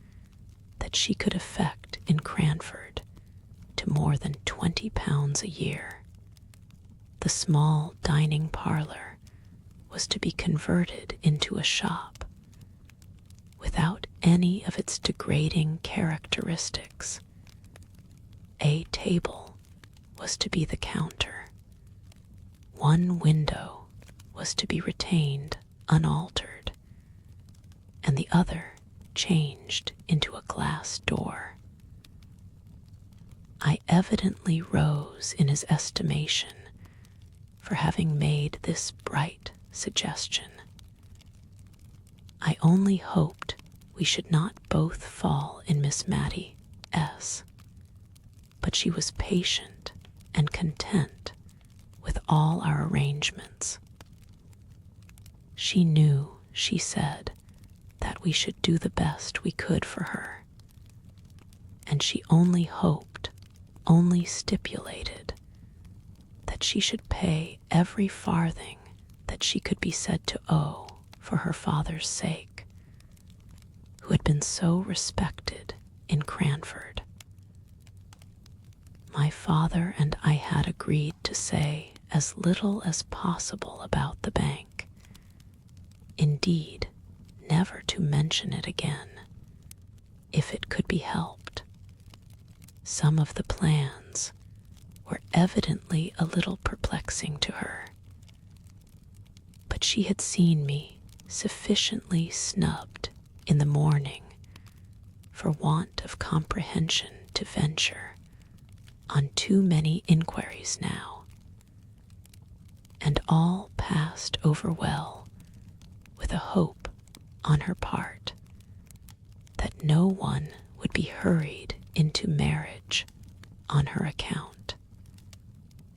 that she could effect in Cranford to more than £20 a year. The small dining parlor was to be converted into a shop, without any of its degrading characteristics. A table was to be the counter. One window was to be retained unaltered, and the other changed into a glass door. I evidently rose in his estimation for having made this bright suggestion. I only hoped we should not both fall in Miss Mattie S., but she was patient and content with all our arrangements. She knew, she said, that we should do the best we could for her, and she only hoped, only stipulated, that she should pay every farthing that she could be said to owe for her father's sake, who had been so respected in Cranford. My father and I had agreed to say as little as possible about the bank, indeed, never to mention it again, if it could be helped. Some of the plans were evidently a little perplexing to her, but she had seen me sufficiently snubbed in the morning for want of comprehension to venture on too many inquiries now, and all passed over well with a hope on her part that no one would be hurried into marriage on her account.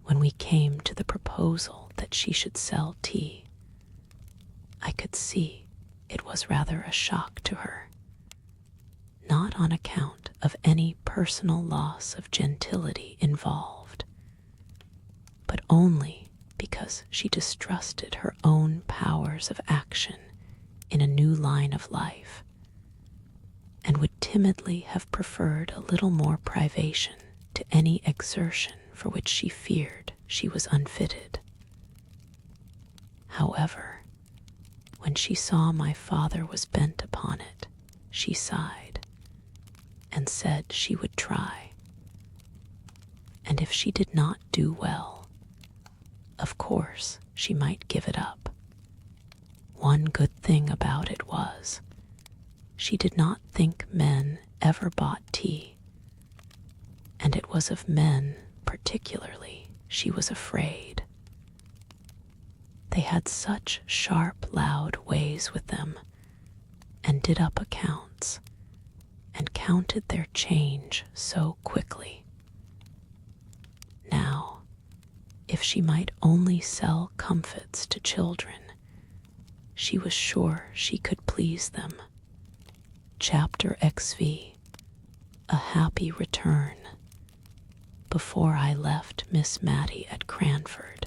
When we came to the proposal that she should sell tea, I could see it was rather a shock to her, not on account of any personal loss of gentility involved, but only because she distrusted her own powers of action in a new line of life, and would timidly have preferred a little more privation to any exertion for which she feared she was unfitted. However, when she saw my father was bent upon it, she sighed, and said she would try, and if she did not do well, of course she might give it up. One good thing about it was, she did not think men ever bought tea, and it was of men particularly she was afraid. They had such sharp, loud ways with them, and did up accounts, and counted their change so quickly. Now, if she might only sell comfits to children, she was sure she could please them. Chapter XV, A Happy Return. Before I left Miss Mattie at Cranford,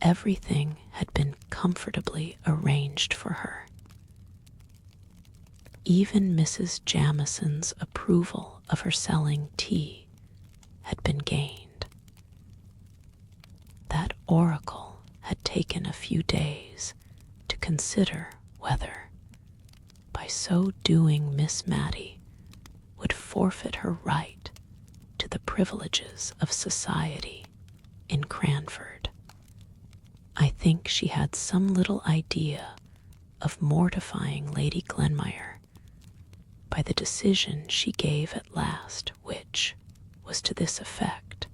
everything had been comfortably arranged for her. Even Mrs. Jamison's approval of her selling tea had been gained. That oracle had taken a few days to consider whether, by so doing, Miss Mattie would forfeit her right to the privileges of society in Cranford. I think she had some little idea of mortifying Lady Glenmire by the decision she gave at last, which was to this effect: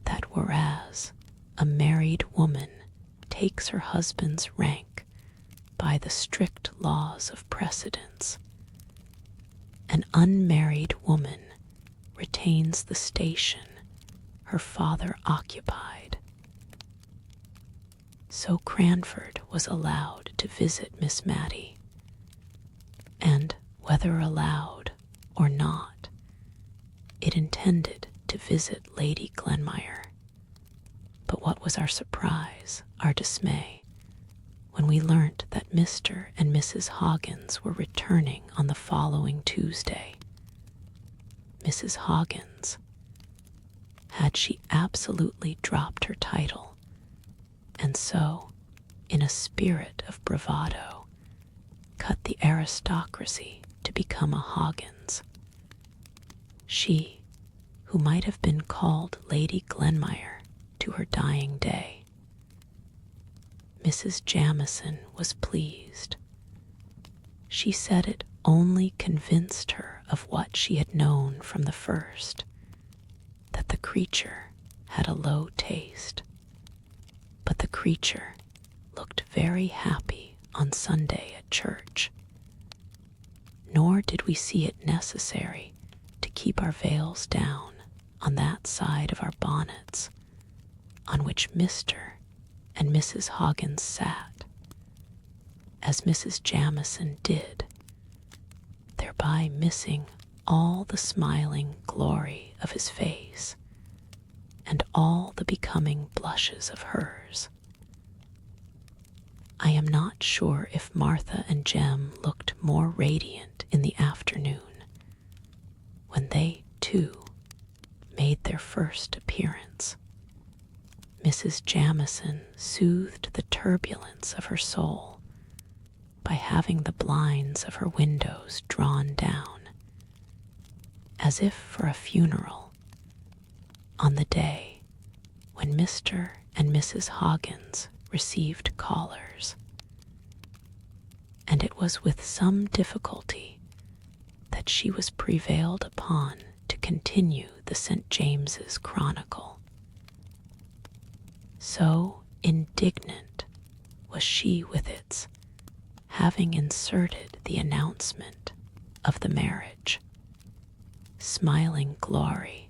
that whereas a married woman takes her husband's rank by the strict laws of precedence, an unmarried woman retains the station her father occupied. So Cranford was allowed to visit Miss Mattie, and whether allowed or not, it intended to visit Lady Glenmire. But what was our surprise, our dismay, when we learnt that Mr. and Mrs. Hoggins were returning on the following Tuesday. Mrs. Hoggins, had she absolutely dropped her title, and so, in a spirit of bravado, cut the aristocracy to become a Hoggins. She, who might have been called Lady Glenmire to her dying day. Mrs. Jamison was pleased. She said it only convinced her of what she had known from the first, that the creature had a low taste. But the creature looked very happy on Sunday at church. Nor did we see it necessary to keep our veils down on that side of our bonnets on which Mr. and Mrs. Hoggins sat, as Mrs. Jamison did, thereby missing all the smiling glory of his face and all the becoming blushes of hers. I am not sure if Martha and Jem looked more radiant in the afternoon, when they, too, made their first appearance. Mrs. Jamison soothed the turbulence of her soul by having the blinds of her windows drawn down, as if for a funeral, on the day when Mr. and Mrs. Hoggins received callers. And it was with some difficulty that she was prevailed upon to continue the St. James's Chronicle. So indignant was she with its having inserted the announcement of the marriage, smiling glory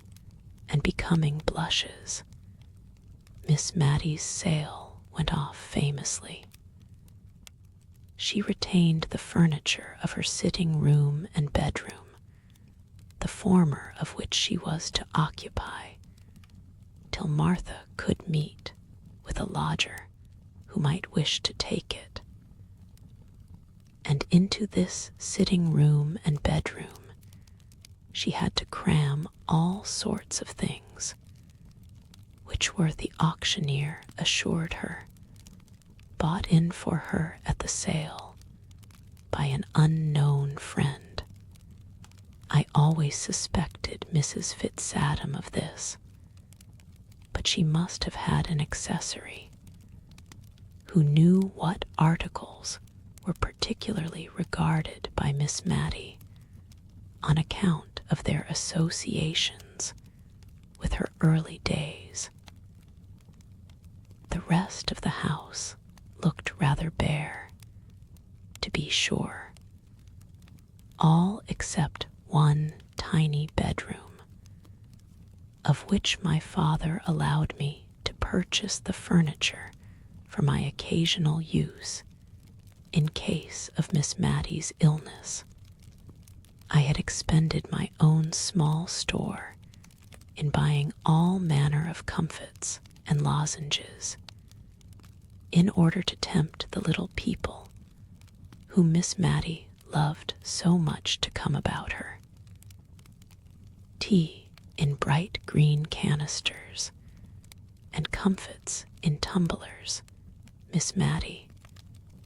and becoming blushes. Miss Mattie's sail went off famously. She retained the furniture of her sitting room and bedroom, the former of which she was to occupy, till Martha could meet with a lodger who might wish to take it. And into this sitting room and bedroom she had to cram all sorts of things, which were, the auctioneer assured her, bought in for her at the sale by an unknown friend. I always suspected Mrs. Fitzadam of this, but she must have had an accessory who knew what articles were particularly regarded by Miss Mattie on account of their associations with her early days. The rest of the house looked rather bare, to be sure, all except one tiny bedroom, of which my father allowed me to purchase the furniture for my occasional use in case of Miss Mattie's illness. I had expended my own small store in buying all manner of comfits and lozenges, in order to tempt the little people whom Miss Mattie loved so much to come about her. Tea in bright green canisters, and comfits in tumblers, Miss Mattie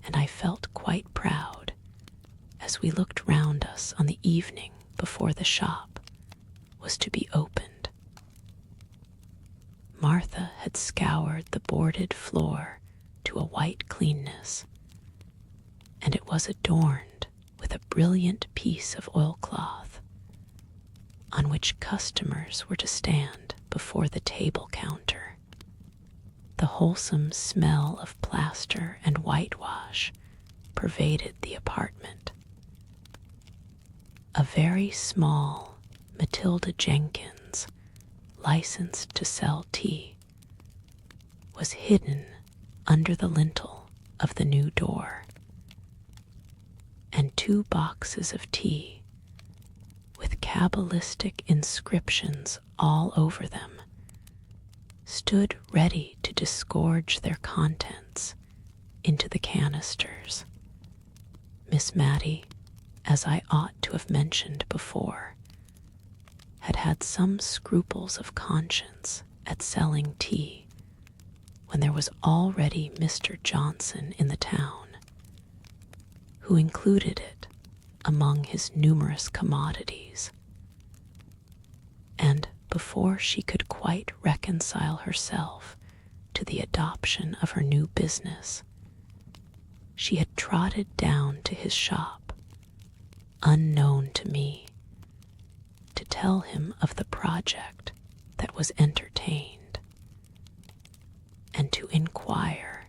and I felt quite proud as we looked round us on the evening before the shop was to be opened. Martha had scoured the boarded floor to a white cleanness, and it was adorned with a brilliant piece of oilcloth, on which customers were to stand before the table counter. The wholesome smell of plaster and whitewash pervaded the apartment. A very small Matilda Jenkins, licensed to sell tea, was hidden under the lintel of the new door, and 2 boxes of tea, with cabalistic inscriptions all over them, stood ready to disgorge their contents into the canisters. Miss Mattie, as I ought to have mentioned before, had had some scruples of conscience at selling tea when there was already Mr. Johnson in the town, who included it among his numerous commodities. And before she could quite reconcile herself to the adoption of her new business, she had trotted down to his shop, unknown to me, to tell him of the project that was entertained, and to inquire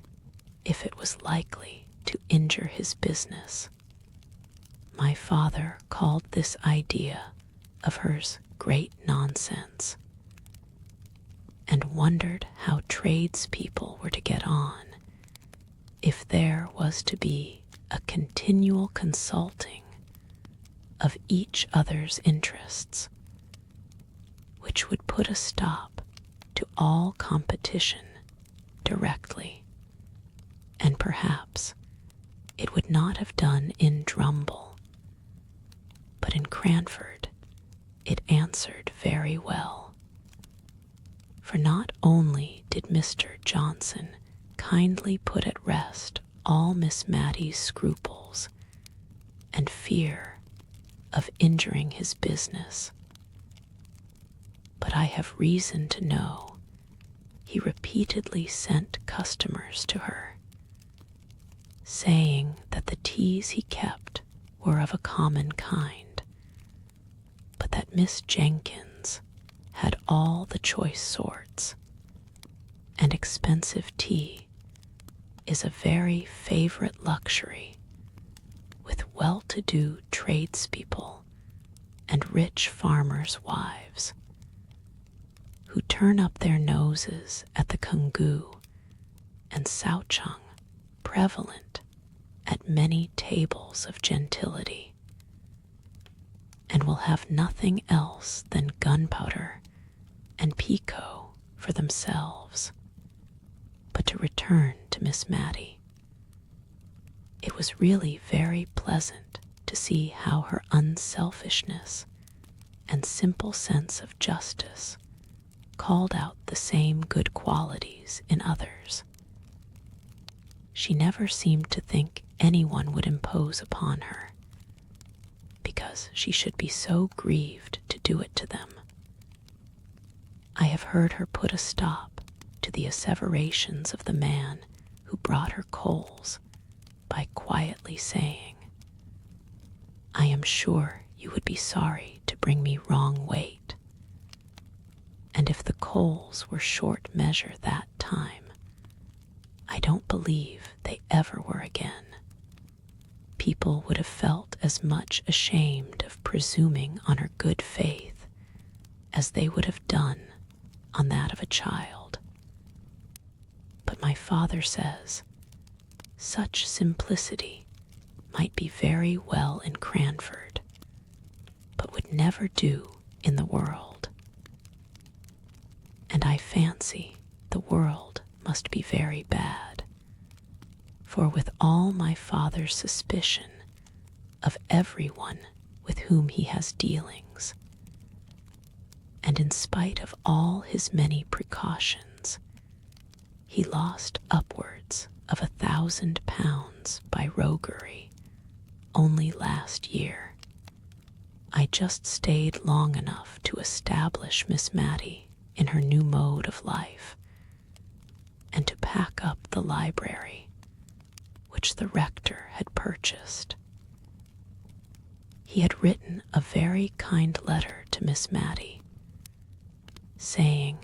if it was likely to injure his business. My father called this idea of hers great nonsense, and wondered how tradespeople were to get on if there was to be a continual consulting of each other's interests, which would put a stop to all competition directly, and perhaps it would not have done in Drumble, but in Cranford it answered very well. For not only did Mr. Johnson kindly put at rest all Miss Mattie's scruples and fear of injuring his business, but I have reason to know he repeatedly sent customers to her, saying that the teas he kept were of a common kind, but that Miss Jenkins had all the choice sorts, and expensive tea is a very favorite luxury with well-to-do tradespeople and rich farmers' wives, who turn up their noses at the kungoo and souchong prevalent at many tables of gentility, and will have nothing else than gunpowder and pekoe for themselves. But to return to Miss Mattie, it was really very pleasant to see how her unselfishness and simple sense of justice called out the same good qualities in others. She never seemed to think anyone would impose upon her, because she should be so grieved to do it to them. I have heard her put a stop to the asseverations of the man who brought her coals by quietly saying, "I am sure you would be sorry to bring me wrong weight." And if the coals were short measure that time, I don't believe they ever were again. People would have felt as much ashamed of presuming on her good faith as they would have done on that of a child. But my father says such simplicity might be very well in Cranford, but would never do in the world. And I fancy the world must be very bad, for with all my father's suspicion of everyone with whom he has dealings, and in spite of all his many precautions, he lost upwards of £1,000 by roguery only last year. I just stayed long enough to establish Miss Mattie in her new mode of life, and to pack up the library which the rector had purchased. He had written a very kind letter to Miss Mattie, saying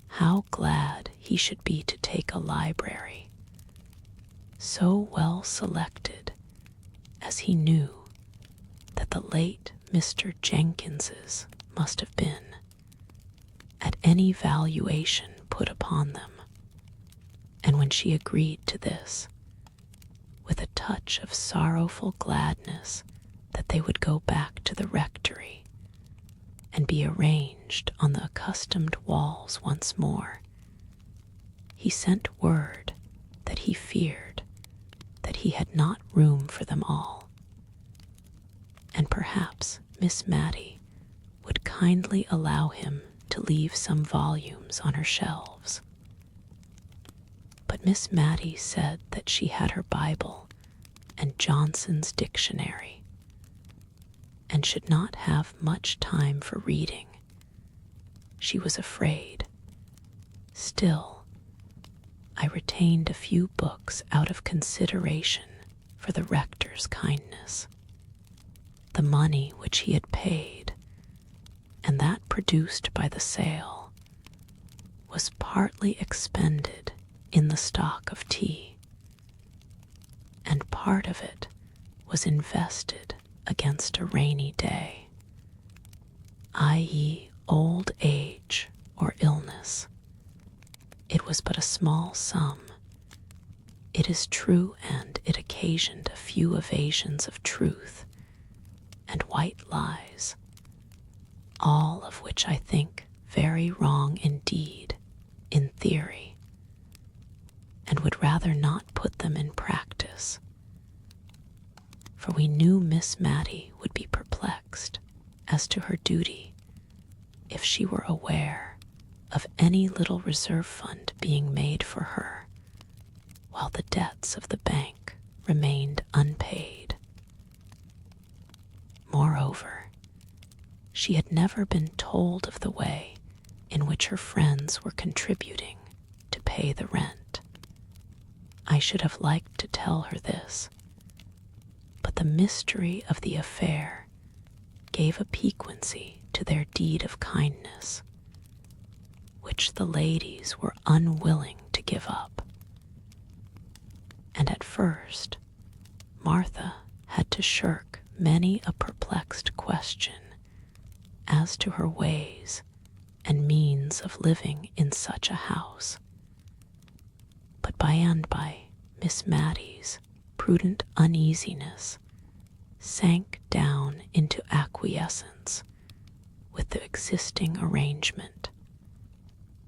how glad he should be to take a library so well selected as he knew that the late Mr. Jenkins's must have been, at any valuation put upon them. And when she agreed to this, with a touch of sorrowful gladness that they would go back to the rectory and be arranged on the accustomed walls once more, he sent word that he feared that he had not room for them all, and perhaps Miss Mattie would kindly allow him to leave some volumes on her shelves. But Miss Mattie said that she had her Bible and Johnson's dictionary, and should not have much time for reading. She was afraid. Still, I retained a few books out of consideration for the rector's kindness. The money which he had paid, and that produced by the sale, was partly expended in the stock of tea, and part of it was invested against a rainy day, i.e., old age or illness. It was but a small sum, it is true, and it occasioned a few evasions of truth and white lies, all of which I think very wrong indeed in theory, and would rather not put them in practice, for we knew Miss Mattie would be perplexed as to her duty if she were aware of any little reserve fund being made for her while the debts of the bank remained unpaid. Moreover, she had never been told of the way in which her friends were contributing to pay the rent. I should have liked to tell her this, but the mystery of the affair gave a piquancy to their deed of kindness, which the ladies were unwilling to give up. And at first, Martha had to shirk many a perplexed question as to her ways and means of living in such a house. But by and by, Miss Mattie's prudent uneasiness sank down into acquiescence with the existing arrangement.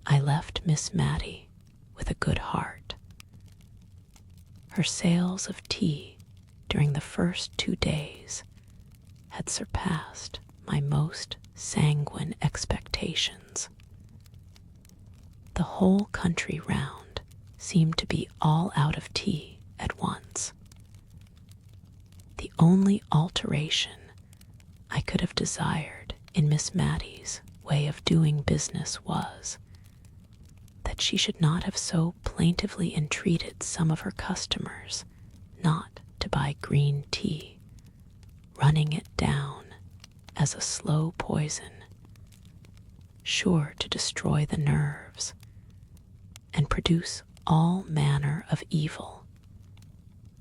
I left Miss Mattie with a good heart. Her sales of tea during the first 2 days had surpassed my most sanguine expectations. The whole country round seemed to be all out of tea at once. The only alteration I could have desired in Miss Mattie's way of doing business was that she should not have so plaintively entreated some of her customers not to buy green tea, running it down as a slow poison, sure to destroy the nerves and produce all manner of evil.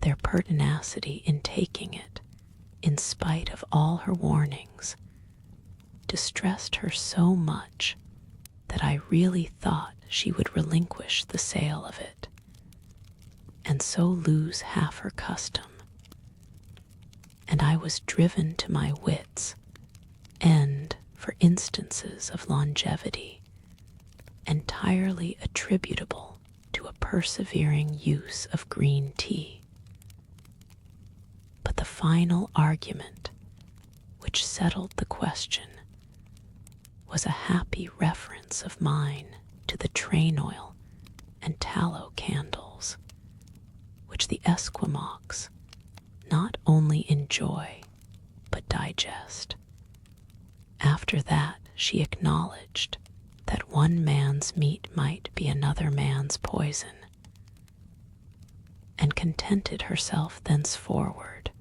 Their pertinacity in taking it, in spite of all her warnings, distressed her so much that I really thought she would relinquish the sale of it, and so lose half her custom. And I was driven to my wits' end for instances of longevity entirely attributable to a persevering use of green tea. But the final argument which settled the question was a happy reference of mine to the train oil and tallow candles, which the Esquimaux not only enjoy but digest. After that she acknowledged that one man's meat might be another man's poison, and contented herself thenceforward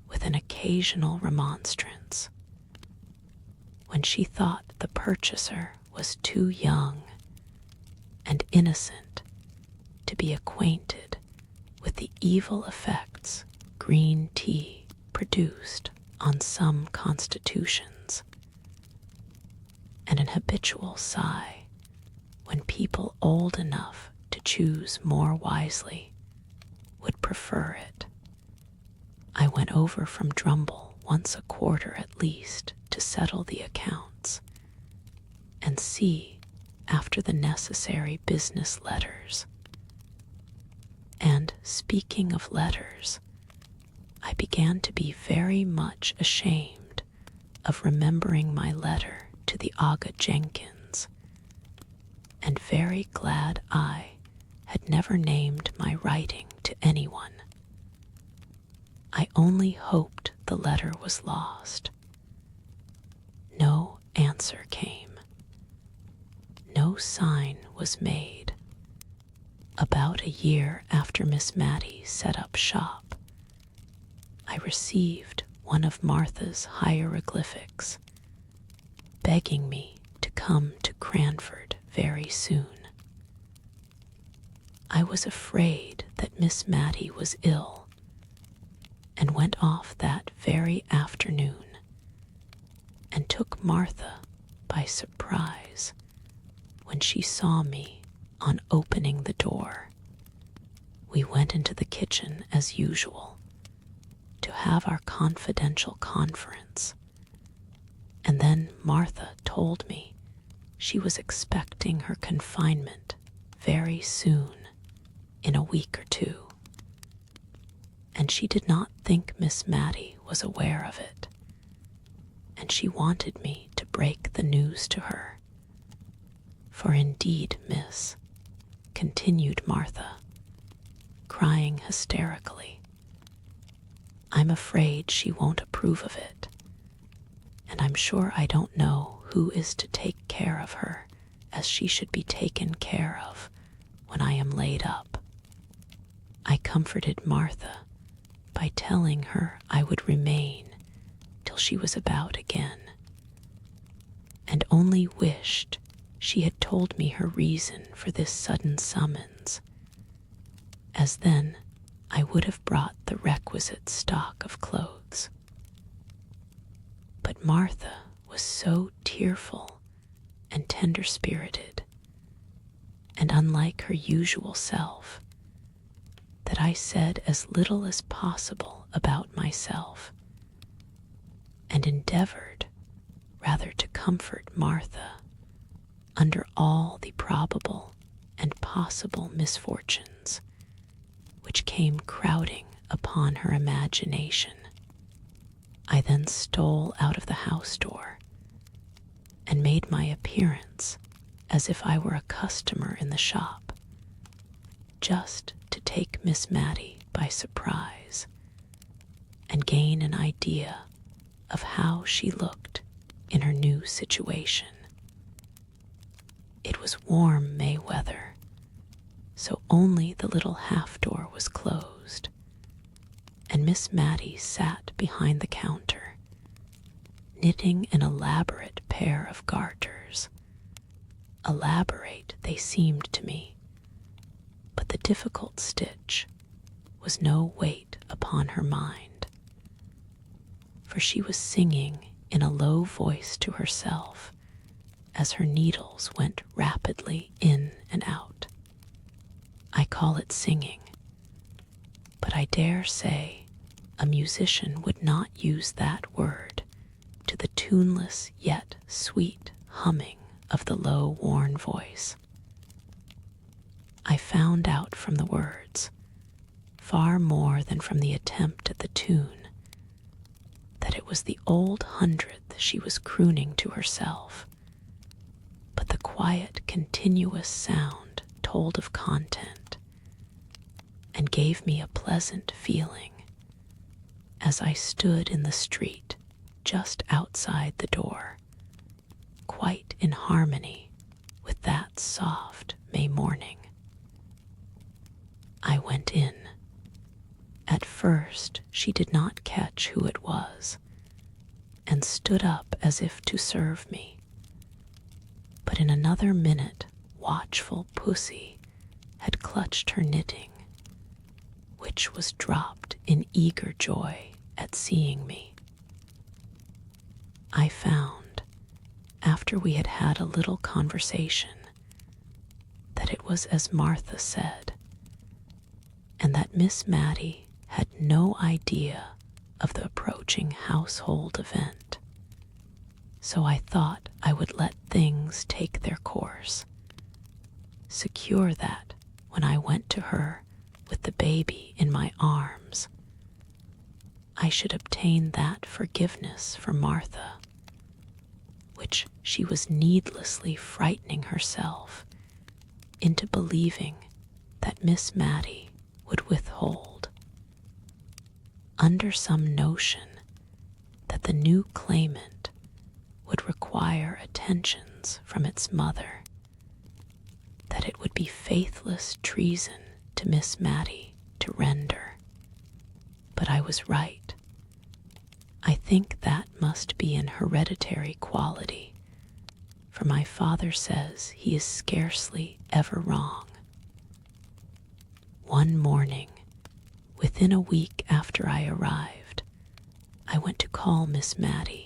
with an occasional remonstrance when she thought the purchaser was too young and innocent to be acquainted with the evil effects green tea produced on some constitutions, and an habitual sigh when people old enough to choose more wisely would prefer it. I went over from Drumble once a quarter at least to to settle the accounts and see after the necessary business letters. And speaking of letters, I began to be very much ashamed of remembering my letter to the Aga Jenkins, and very glad I had never named my writing to anyone. I only hoped the letter was lost. No answer came. No sign was made. About a year after Miss Mattie set up shop, I received one of Martha's hieroglyphics, begging me to come to Cranford very soon. I was afraid that Miss Mattie was ill, and went off that very afternoon, and took Martha by surprise when she saw me on opening the door. We went into the kitchen as usual to have our confidential conference, and then Martha told me she was expecting her confinement very soon, in a week or two, and she did not think Miss Mattie was aware of it, and she wanted me to break the news to her. For indeed, miss, continued Martha, crying hysterically, I'm afraid she won't approve of it, and I'm sure I don't know who is to take care of her as she should be taken care of when I am laid up. I comforted Martha by telling her I would remain till she was about again, and only wished she had told me her reason for this sudden summons, as then I would have brought the requisite stock of clothes. But Martha was so tearful and tender-spirited, and unlike her usual self, that I said as little as possible about myself, and endeavored rather to comfort Martha under all the probable and possible misfortunes which came crowding upon her imagination. I then stole out of the house door and made my appearance as if I were a customer in the shop, just to take Miss Mattie by surprise and gain an idea of how she looked in her new situation. It was warm May weather, so only the little half door was closed, and Miss Mattie sat behind the counter, knitting an elaborate pair of garters. Elaborate they seemed to me, but the difficult stitch was no weight upon her mind, for she was singing in a low voice to herself as her needles went rapidly in and out. I call it singing, but I dare say a musician would not use that word to the tuneless yet sweet humming of the low, worn voice. I found out from the words, far more than from the attempt at the tune, that it was the old 100th she was crooning to herself, but the quiet, continuous sound told of content, and gave me a pleasant feeling as I stood in the street just outside the door, quite in harmony with that soft May morning. I went in. At first she did not catch who it was, and stood up as if to serve me. But in another minute watchful pussy had clutched her knitting, which was dropped in eager joy at seeing me. I found, after we had had a little conversation, that it was as Martha said, and that Miss Mattie had no idea of the approaching household event. so I thought I would let things take their course, secure that when I went to her with the baby in my arms, I should obtain that forgiveness for Martha, which she was needlessly frightening herself into believing that Miss Mattie would withhold, under some notion that the new claimant would require attentions from its mother, that it would be faithless treason to Miss Mattie to render. But I was right. I think that must be an hereditary quality, for my father says he is scarcely ever wrong. One morning, within a week after I arrived, I went to call Miss Mattie,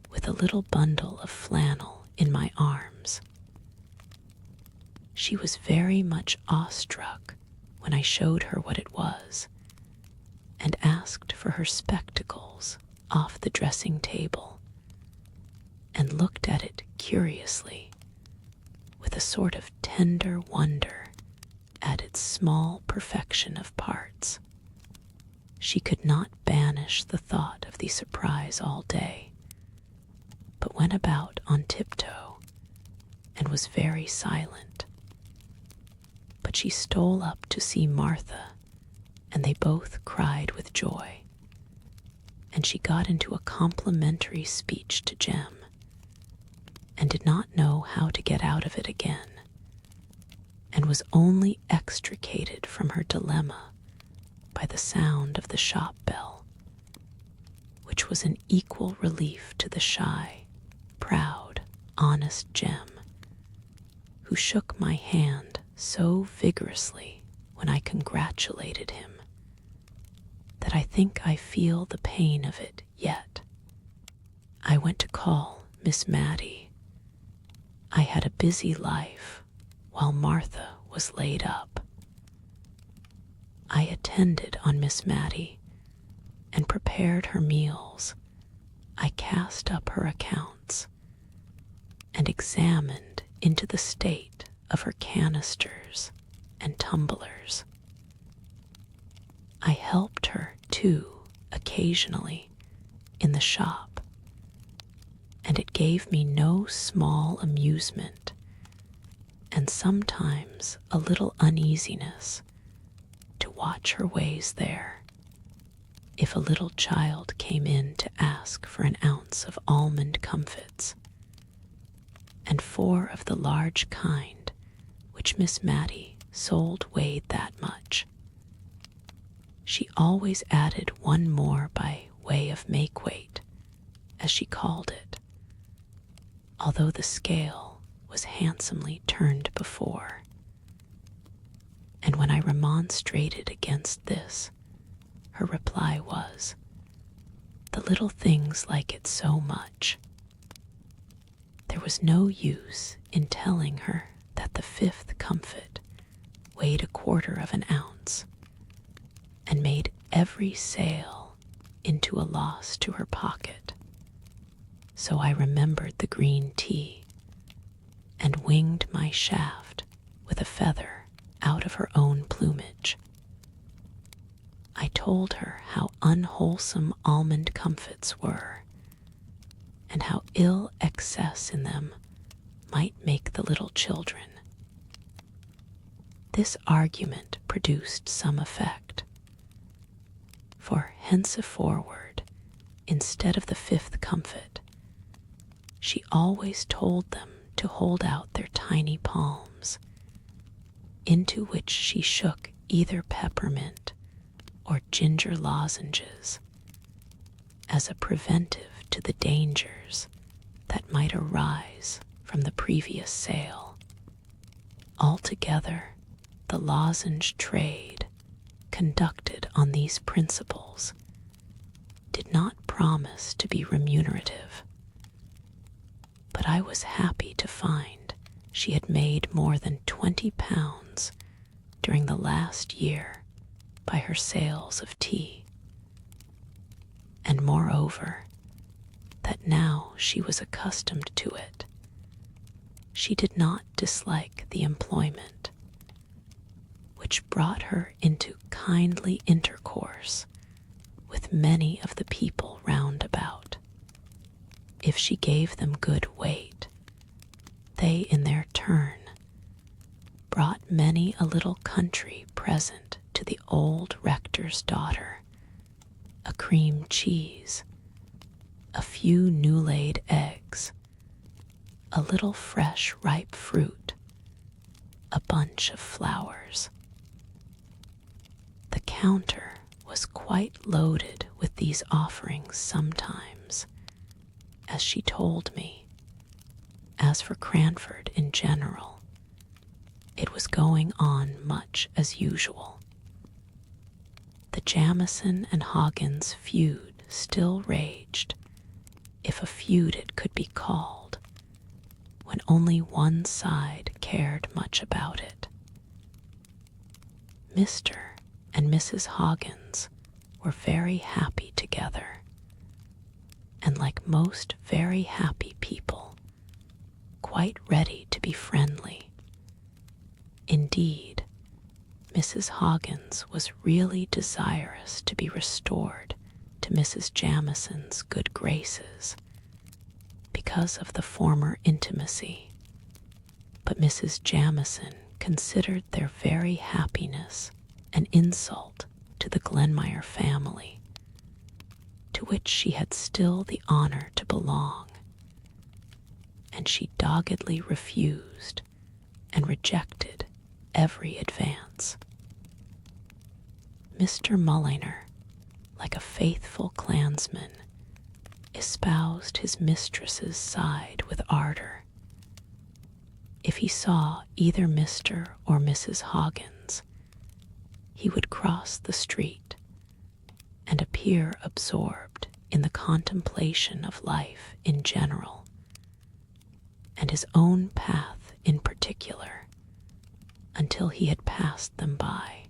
with a little bundle of flannel in my arms. She was very much awestruck when I showed her what it was, and asked for her spectacles off the dressing table, and looked at it curiously, with a sort of tender wonder at its small perfection of parts. She could not banish the thought of the surprise all day, but went about on tiptoe, and was very silent. But she stole up to see Martha, and they both cried with joy, and she got into a complimentary speech to Jem, and did not know how to get out of it again, and was only extricated from her dilemma by the sound of the shop bell, which was an equal relief to the shy, proud, honest Jem, who shook my hand so vigorously when I congratulated him that I think I feel the pain of it yet. I went to call Miss Mattie. I had a busy life while Martha was laid up. I attended on Miss Mattie and prepared her meals. I cast up her accounts and examined into the state of her canisters and tumblers. I helped her, too, occasionally in the shop, and it gave me no small amusement and sometimes a little uneasiness to watch her ways there. If a little child came in to ask for an ounce of almond comfits, and 4 of the large kind which Miss Mattie sold weighed that much, she always added 1 more by way of make-weight, as she called it, although the scale was handsomely turned before. And when I remonstrated against this, her reply was, "The little things like it so much." There was no use in telling her that the 5th comfit weighed 1/4 of an ounce, and made every sale into a loss to her pocket. So I remembered the green tea, and winged my shaft with a feather out of her own plumage. I told her how unwholesome almond comfits were, and how ill excess in them might make the little children. This argument produced some effect, for henceforward, instead of the 5th comfit, she always told them to hold out their tiny palms, into which she shook either peppermint or ginger lozenges, as a preventive to the dangers that might arise from the previous sale. Altogether, the lozenge trade, conducted on these principles, did not promise to be remunerative, but I was happy to find she had made more than £20 during the last year by her sales of tea, and moreover, that now she was accustomed to it. She did not dislike the employment, which brought her into kindly intercourse with many of the people round about. If she gave them good weight, they in their turn brought many a little country present to the old rector's daughter, a cream cheese, a few new-laid eggs, a little fresh ripe fruit, a bunch of flowers. The counter was quite loaded with these offerings sometimes, as she told me. As for Cranford in general, it was going on much as usual. The Jamison and Hoggins feud still raged, if a feud it could be called, when only one side cared much about it. Mr. and Mrs. Hoggins were very happy together, and like most very happy people, quite ready to be friendly. Indeed, Mrs. Hoggins was really desirous to be restored to Mrs. Jamison's good graces because of the former intimacy, but Mrs. Jamison considered their very happiness an insult to the Glenmire family, to which she had still the honor to belong, and she doggedly refused and rejected every advance. Mr. Mulliner, like a faithful clansman, espoused his mistress's side with ardor. If he saw either Mr. or Mrs. Hoggins, he would cross the street and appear absorbed in the contemplation of life in general, and his own path in particular, until he had passed them by.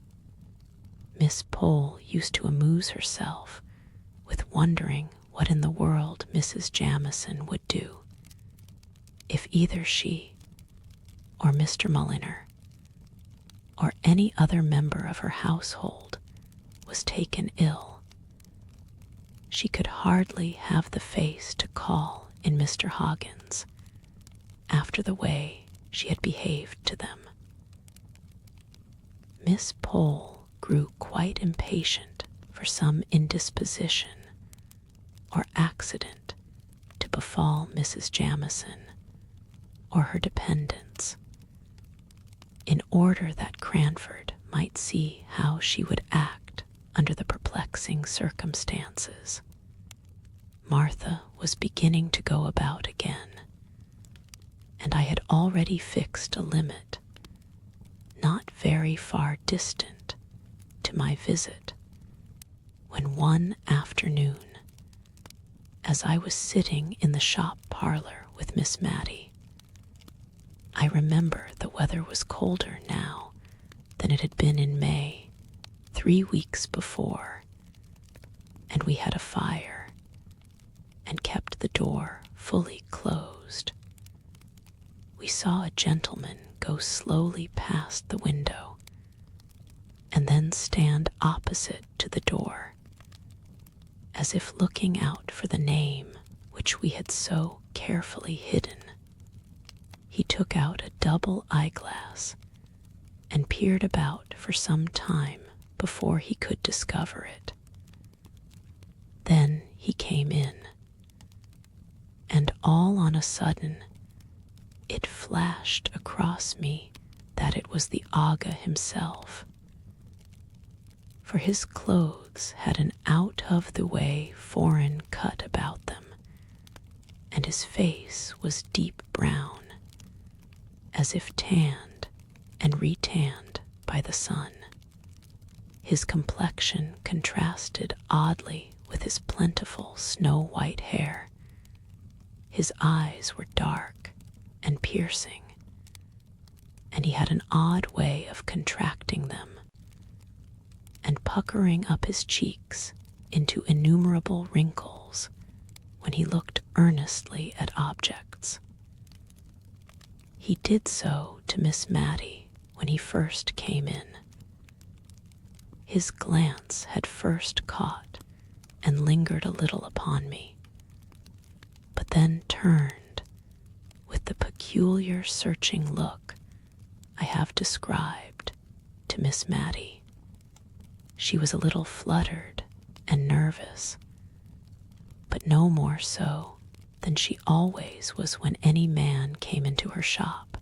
Miss Pole used to amuse herself with wondering what in the world Mrs. Jamison would do if either she or Mr. Mulliner or any other member of her household was taken ill. She could hardly have the face to call in Mr. Hoggins after the way she had behaved to them. Miss Pole grew quite impatient for some indisposition or accident to befall Mrs. Jamison or her dependents, in order that Cranford might see how she would act under the perplexing circumstances. Martha was beginning to go about again, and I had already fixed a limit, not very far distant, to my visit, when one afternoon, as I was sitting in the shop parlor with Miss Mattie, I remember the weather was colder now than it had been in May, 3 weeks before, and we had a fire and kept the door fully closed. We saw a gentleman go slowly past the window and then stand opposite to the door, as if looking out for the name which we had so carefully hidden. He took out a double eyeglass and peered about for some time before he could discover it. Then he came in, and all on a sudden it flashed across me that it was the Aga himself, for his clothes had an out-of-the-way foreign cut about them, and his face was deep brown, as if tanned and retanned by the sun. His complexion contrasted oddly with his plentiful snow-white hair. His eyes were dark and piercing, and he had an odd way of contracting them and puckering up his cheeks into innumerable wrinkles when he looked earnestly at objects. He did so to Miss Mattie when he first came in. His glance had first caught and lingered a little upon me, but then turned with the peculiar searching look I have described to Miss Mattie. She was a little fluttered and nervous, but no more so than she always was when any man came into her shop.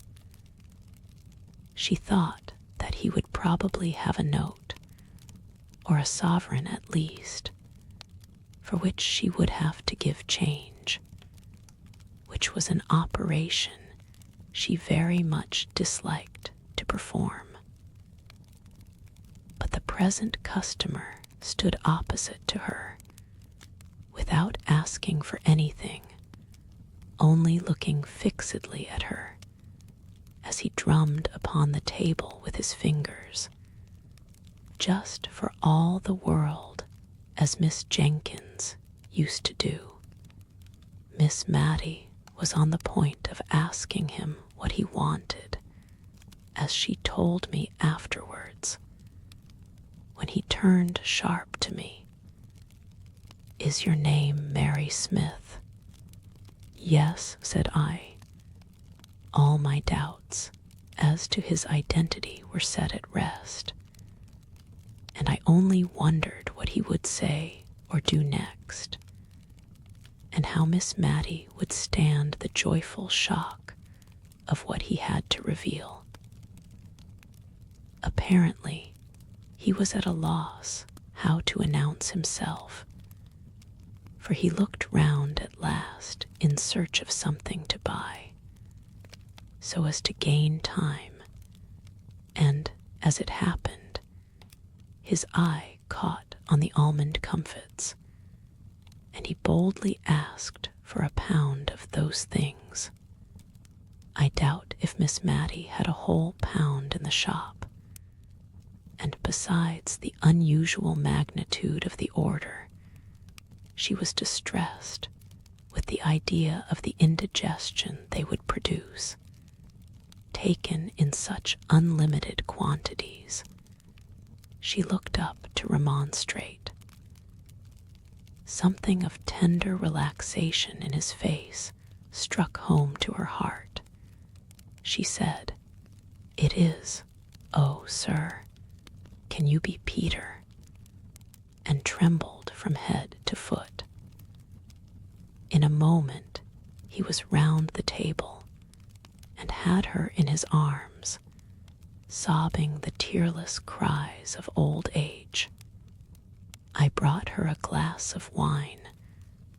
She thought that he would probably have a note, or a sovereign at least, for which she would have to give change, which was an operation she very much disliked to perform. But the present customer stood opposite to her, without asking for anything, only looking fixedly at her, as he drummed upon the table with his fingers, just for all the world as Miss Jenkins used to do. Miss Mattie was on the point of asking him what he wanted, as she told me afterwards, when he turned sharp to me. "Is your name Mary Smith?" "Yes," said I. All my doubts as to his identity were set at rest, and I only wondered what he would say or do next, and how Miss Mattie would stand the joyful shock of what he had to reveal. Apparently, he was at a loss how to announce himself, for he looked round at last in search of something to buy, so as to gain time, and, as it happened, his eye caught on the almond comfits, and he boldly asked for a pound of those things. I doubt if Miss Mattie had a whole pound in the shop, and besides the unusual magnitude of the order, she was distressed with the idea of the indigestion they would produce, taken in such unlimited quantities. She looked up to remonstrate. Something of tender relaxation in his face struck home to her heart. She said, "It is, oh, sir, can you be Peter?" and trembled from head to foot. In a moment he was round the table and had her in his arms, sobbing the tearless cries of old age. I brought her a glass of wine,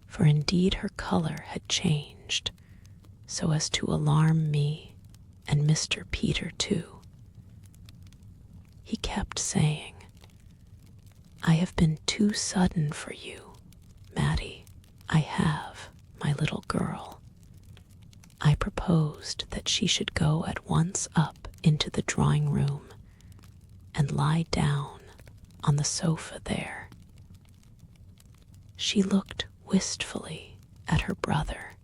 for indeed her color had changed, so as to alarm me and Mr. Peter too. He kept saying, "I have been too sudden for you, Mattie. I have, my little girl." I proposed that she should go at once up into the drawing-room and lie down on the sofa there. She looked wistfully at her brother,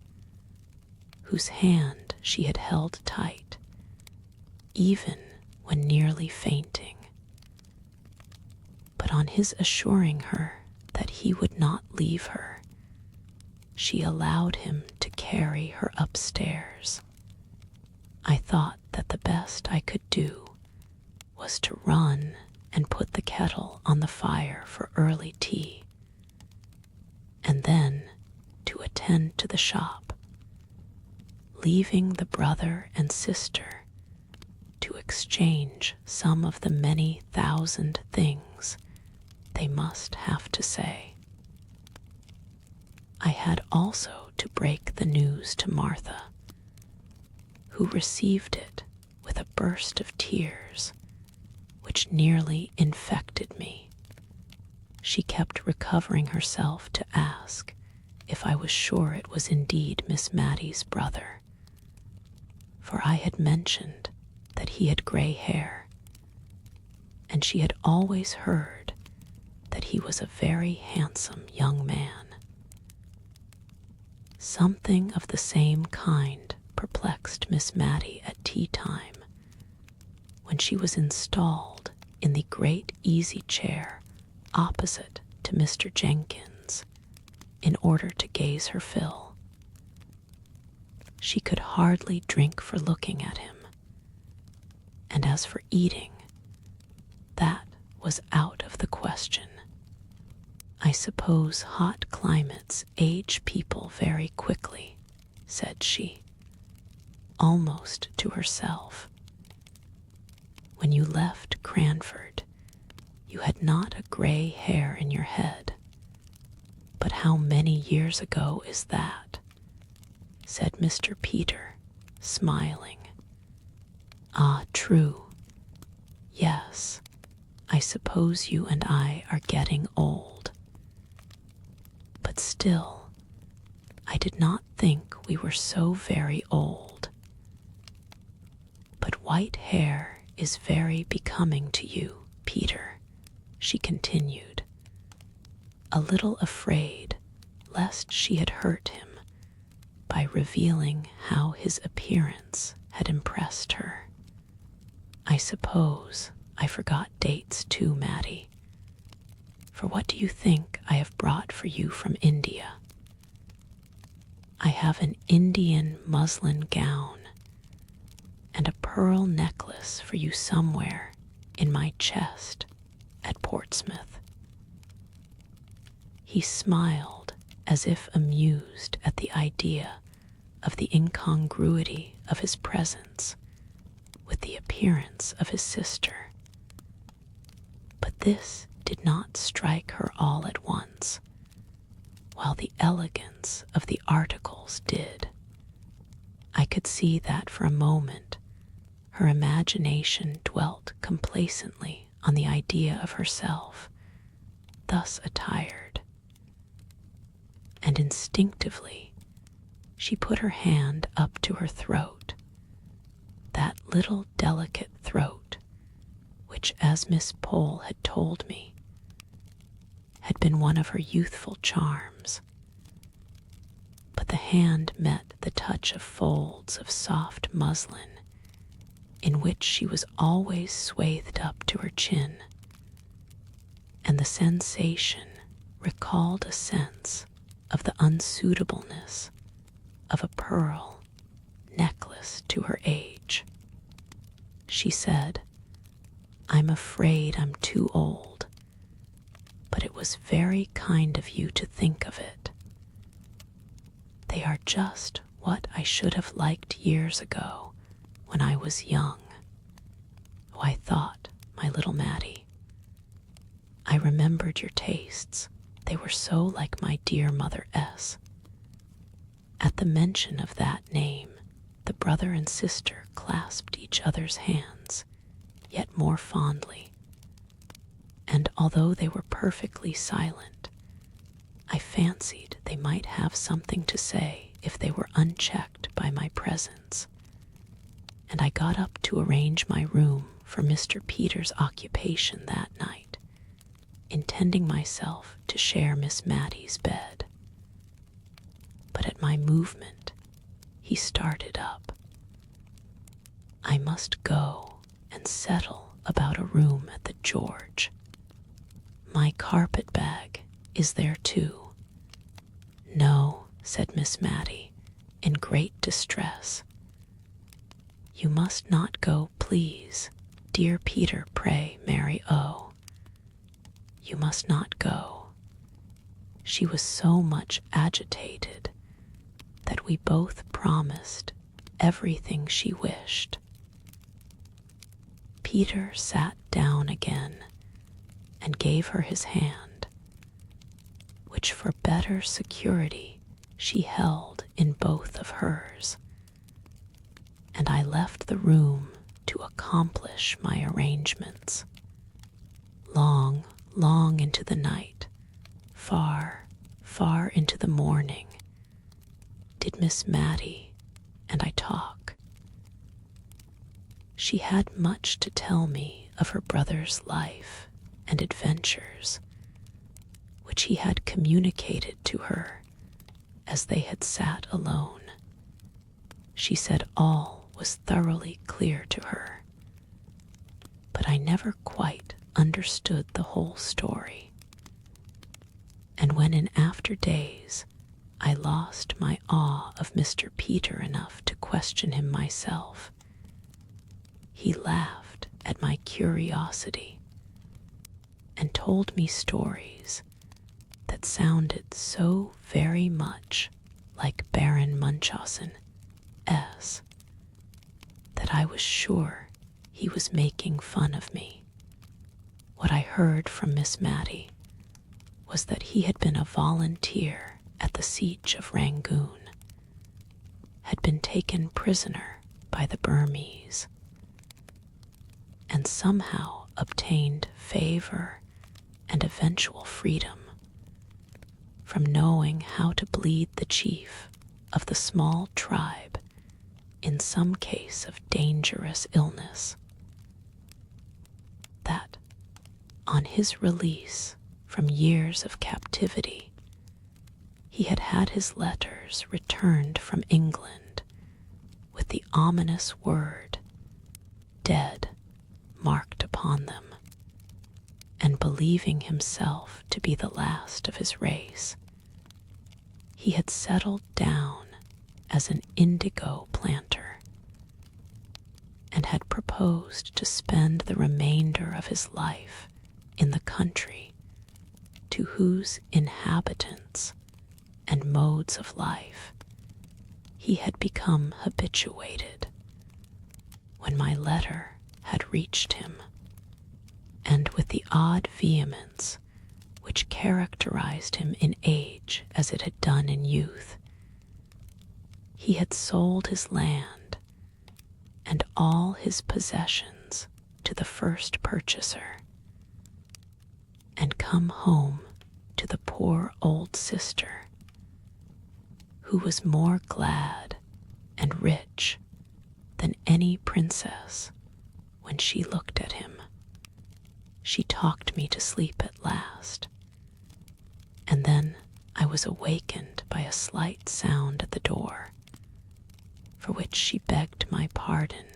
whose hand she had held tight, even when nearly fainting. But on his assuring her that he would not leave her, she allowed him to carry her upstairs. I thought that the best I could do was to run and put the kettle on the fire for early tea, and then to attend to the shop, leaving the brother and sister to exchange some of the many thousand things they must have to say. I had also to break the news to Martha, who received it with a burst of tears which nearly infected me. She kept recovering herself to ask if I was sure it was indeed Miss Mattie's brother, for I had mentioned that he had gray hair, and she had always heard that he was a very handsome young man. Something of the same kind perplexed Miss Matty at tea time, when she was installed in the great easy chair opposite to Mr. Jenkins in order to gaze her fill. She could hardly drink for looking at him, and as for eating, that was out of the question. I suppose hot climates age people very quickly, said she, almost to herself. When you left Cranford, you had not a grey hair in your head. But how many years ago is that? Said Mr. Peter, smiling. Ah, true. Yes, I suppose you and I are getting old. But still, I did not think we were so very old. But white hair is very becoming to you, Peter, she continued, a little afraid lest she had hurt him by revealing how his appearance had impressed her. I suppose I forgot dates too, Matty. For what do you think I have brought for you from India? I have an Indian muslin gown and a pearl necklace for you somewhere in my chest at Portsmouth. He smiled as if amused at the idea of the incongruity of his presence with the appearance of his sister. But this did not strike her all at once, while the elegance of the articles did. I could see that for a moment her imagination dwelt complacently on the idea of herself thus attired, and instinctively she put her hand up to her throat, that little delicate throat which, as Miss Pole had told me, had been one of her youthful charms. But the hand met the touch of folds of soft muslin in which she was always swathed up to her chin, and the sensation recalled a sense of the unsuitableness of a pearl necklace to her age. She said, I'm afraid I'm too old, but it was very kind of you to think of it. They are just what I should have liked years ago when I was young. Oh, I thought, my little Matty. I remembered your tastes. They were so like my dear Mother S. At the mention of that name, the brother and sister clasped each other's hands, yet more fondly, and although they were perfectly silent, I fancied they might have something to say if they were unchecked by my presence, and I got up to arrange my room for Mr. Peter's occupation that night, intending myself to share Miss Matty's bed. But at my movement, he started up. I must go and settle about a room at the George. My carpet bag is there too. No, said Miss Matty, in great distress. You must not go, please. Dear Peter, pray, Mary O. You must not go. She was so much agitated that we both promised everything she wished. Peter sat down again and gave her his hand, which for better security she held in both of hers, and I left the room to accomplish my arrangements. Long, long into the night, far, far into the morning, did Miss Matty and I talk. She had much to tell me of her brother's life and adventures, which he had communicated to her as they had sat alone. She said all was thoroughly clear to her, but I never quite understood the whole story. And when in after days I lost my awe of Mr. Peter enough to question him myself, he laughed at my curiosity and told me stories that sounded so very much like Baron Munchausen S. that I was sure he was making fun of me. What I heard from Miss Mattie was that he had been a volunteer at the siege of Rangoon, had been taken prisoner by the Burmese, and somehow obtained favor and eventual freedom from knowing how to bleed the chief of the small tribe in some case of dangerous illness. That, on his release from years of captivity, he had had his letters returned from England with the ominous word "dead" marked upon them, and believing himself to be the last of his race, he had settled down as an indigo planter and had proposed to spend the remainder of his life in the country to whose inhabitants and modes of life he had become habituated when my letter had reached him, and with the odd vehemence which characterized him in age as it had done in youth, he had sold his land and all his possessions to the first purchaser, and come home to the poor old sister, who was more glad and rich than any princess when she looked at him. She talked me to sleep at last, and then I was awakened by a slight sound at the door, for which she begged my pardon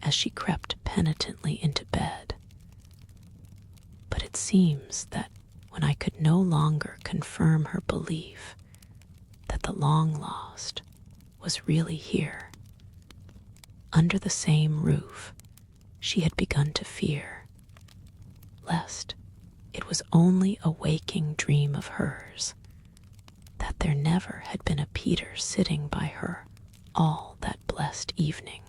as she crept penitently into bed. But it seems that when I could no longer confirm her belief that the long-lost was really here, under the same roof, she had begun to fear lest it was only a waking dream of hers, that there never had been a Peter sitting by her all that blessed evening,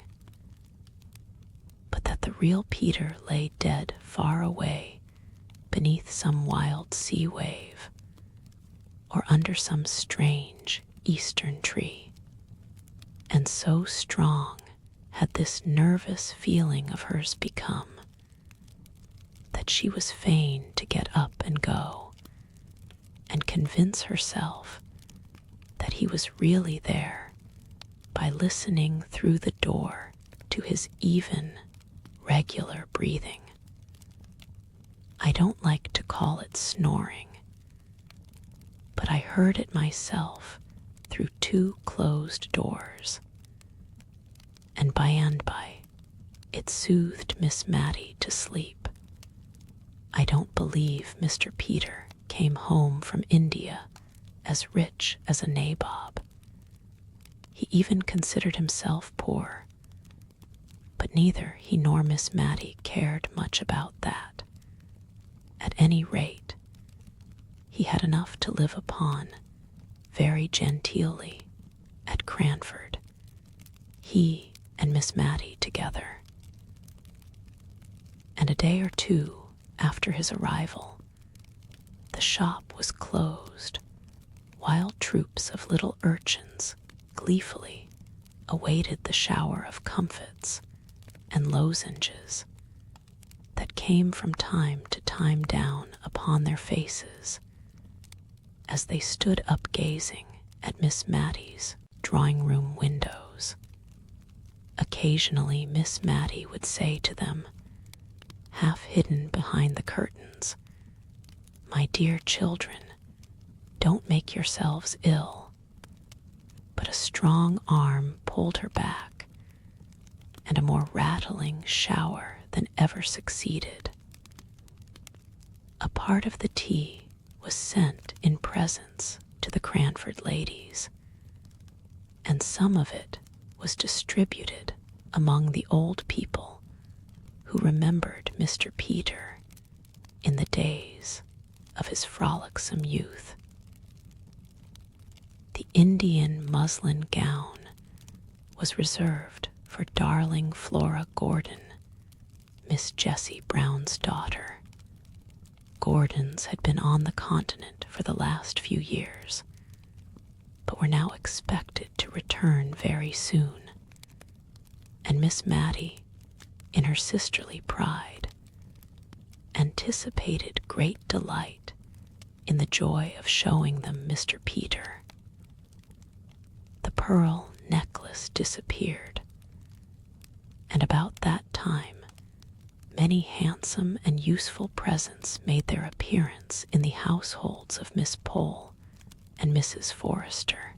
but that the real Peter lay dead far away beneath some wild sea wave, or under some strange eastern tree. And so strong had this nervous feeling of hers become that she was fain to get up and go and convince herself that he was really there by listening through the door to his even, regular breathing. I don't like to call it snoring, but I heard it myself through two closed doors, and by it soothed Miss Mattie to sleep. I don't believe Mr. Peter came home from India as rich as a nabob. He even considered himself poor, but neither he nor Miss Mattie cared much about that. At any rate, he had enough to live upon very genteelly at Cranford, he and Miss Mattie together. And a day or two after his arrival, the shop was closed, while troops of little urchins gleefully awaited the shower of comfits and lozenges that came from time to time down upon their faces as they stood up gazing at Miss Mattie's drawing-room windows. Occasionally Miss Mattie would say to them, half hidden behind the curtains, "My dear children, don't make yourselves ill. strong arm pulled her back, and a more rattling shower than ever succeeded. A part of the tea was sent in presents to the Cranford ladies, and some of it was distributed among the old people who remembered Mr. Peter in the days of his frolicsome youth. The Indian muslin gown was reserved for darling Flora Gordon, Miss Jessie Brown's daughter. Gordons had been on the continent for the last few years, but were now expected to return very soon, and Miss Mattie, in her sisterly pride, anticipated great delight in the joy of showing them Mr. Peter. The pearl necklace disappeared, and about that time many handsome and useful presents made their appearance in the households of Miss Pole and Mrs. Forrester,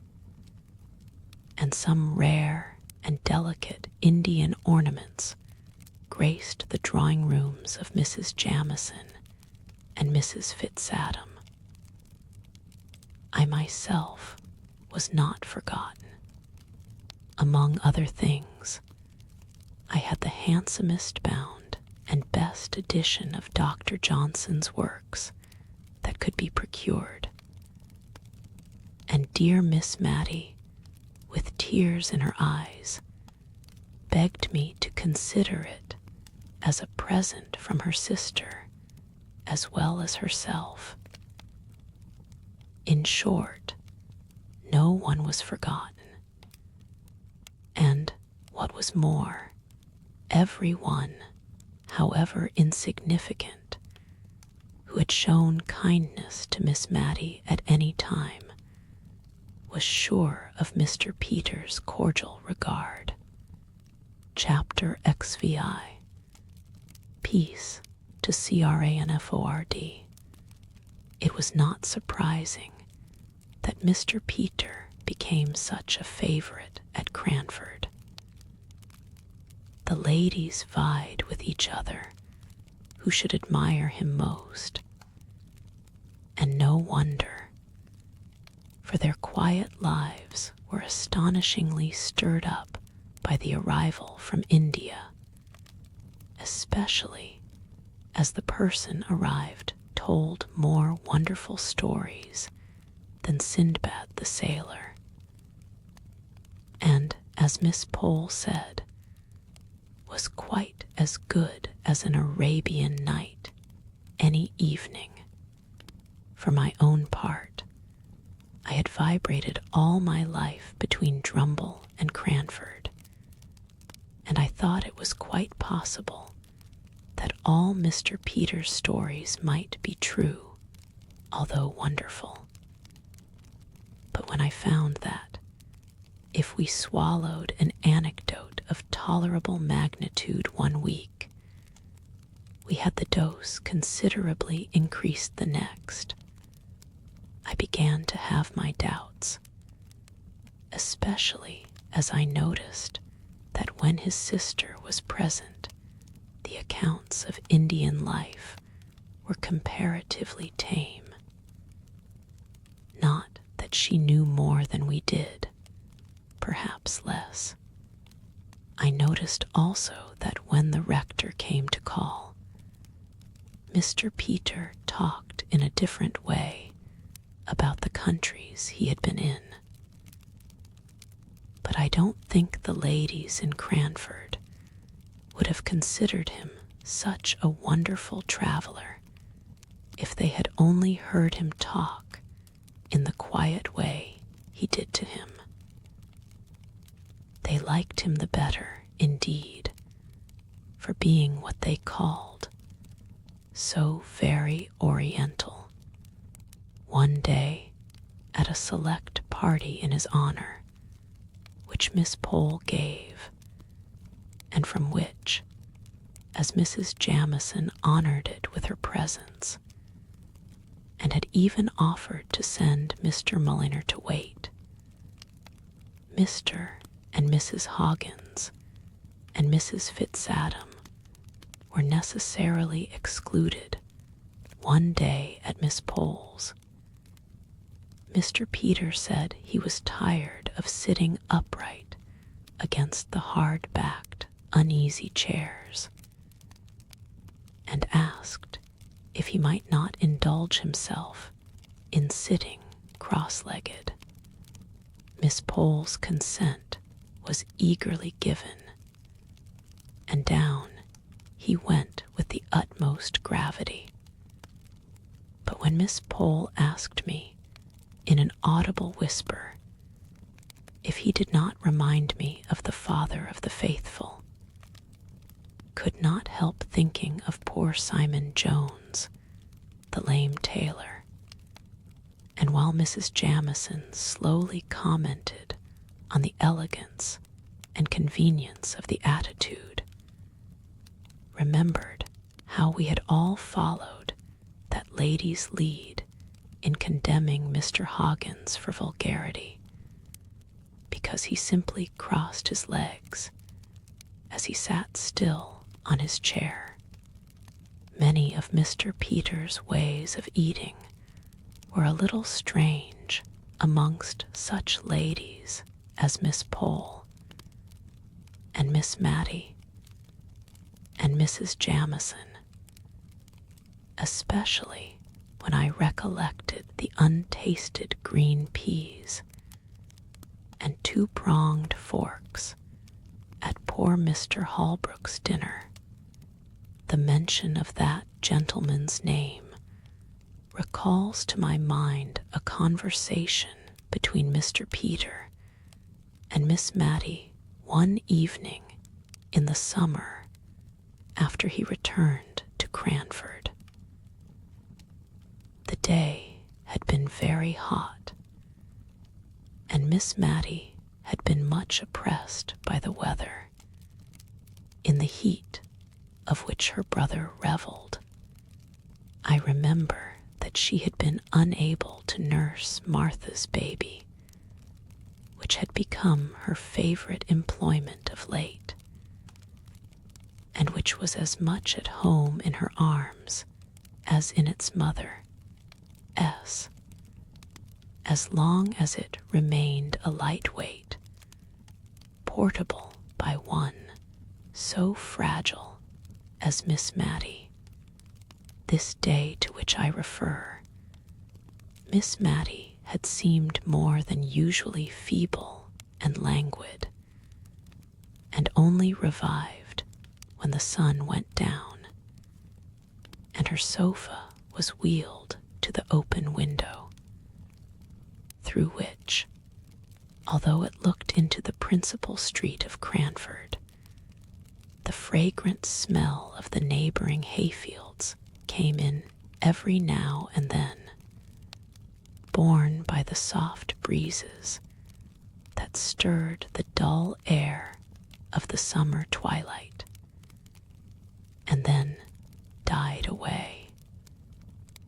and some rare and delicate Indian ornaments graced the drawing rooms of Mrs. Jamison and Mrs. Fitzadam. I myself was not forgotten. Among other things, I had the handsomest bound and best edition of Dr. Johnson's works that could be procured, and dear Miss Mattie, with tears in her eyes, begged me to consider it as a present from her sister as well as herself. In short, no one was forgotten, and what was more, every one, however insignificant, who had shown kindness to Miss Mattie at any time, was sure of Mr. Peter's cordial regard. Chapter XVI. Peace to CRA and FORD. It was not surprising that Mr. Peter became such a favorite at Cranford. The ladies vied with each other who should admire him most, and no wonder, for their quiet lives were astonishingly stirred up by the arrival from India, especially as the person arrived told more wonderful stories than Sindbad the sailor, and, as Miss Pole said, was quite as good as an Arabian night any evening. For my own part, I had vibrated all my life between Drumble and Cranford, and I thought it was quite possible that all Mr. Peter's stories might be true, although wonderful. But when I found that, if we swallowed an anecdote of tolerable magnitude one week, we had the dose considerably increased the next, I began to have my doubts, especially as I noticed that when his sister was present, the accounts of Indian life were comparatively tame. Not that she knew more than we did, perhaps less. I noticed also that when the rector came to call, Mr. Peter talked in a different way about the countries he had been in. But I don't think the ladies in Cranford would have considered him such a wonderful traveler if they had only heard him talk in the quiet way he did to him. They liked him the better, indeed, for being what they called so very oriental. One day, at a select party in his honor, which Miss Pole gave, and from which, as Mrs. Jamison honored it with her presence, and had even offered to send Mr. Mulliner to wait, Mr. and Mrs. Hoggins and Mrs. Fitzadam were necessarily excluded one day at Miss Pole's. Mr. Peter said he was tired of sitting upright against the hard-backed, uneasy chairs, and asked if he might not indulge himself in sitting cross-legged. Miss Pole's consent was eagerly given, and down he went with the utmost gravity. But when Miss Pole asked me, in an audible whisper, if he did not remind me of the father of the faithful, could not help thinking of poor Simon Jones, the lame tailor, and while Mrs. Jamison slowly commented on the elegance and convenience of the attitude, remembered how we had all followed that lady's lead in condemning Mr. Hoggins for vulgarity, because he simply crossed his legs as he sat still on his chair. Many of Mr. Peter's ways of eating were a little strange amongst such ladies as Miss Pole and Miss Mattie and Mrs. Jamison, especially when I recollected the untasted green peas and two-pronged forks at poor Mr. Holbrook's dinner. The mention of that gentleman's name recalls to my mind a conversation between Mr. Peter and Miss Mattie one evening in the summer after he returned to Cranford. The day had been very hot, and Miss Mattie had been much oppressed by the weather, in the heat of which her brother revelled. I remember that she had been unable to nurse Martha's baby, which had become her favorite employment of late, and which was as much at home in her arms as in its mother, S, as long as it remained a lightweight, portable by one so fragile as Miss Mattie. This day to which I refer, Miss Mattie had seemed more than usually feeble and languid, and only revived when the sun went down, and her sofa was wheeled to the open window, through which, although it looked into the principal street of Cranford, the fragrant smell of the neighboring hayfields came in every now and then, borne by the soft breezes that stirred the dull air of the summer twilight, and then died away.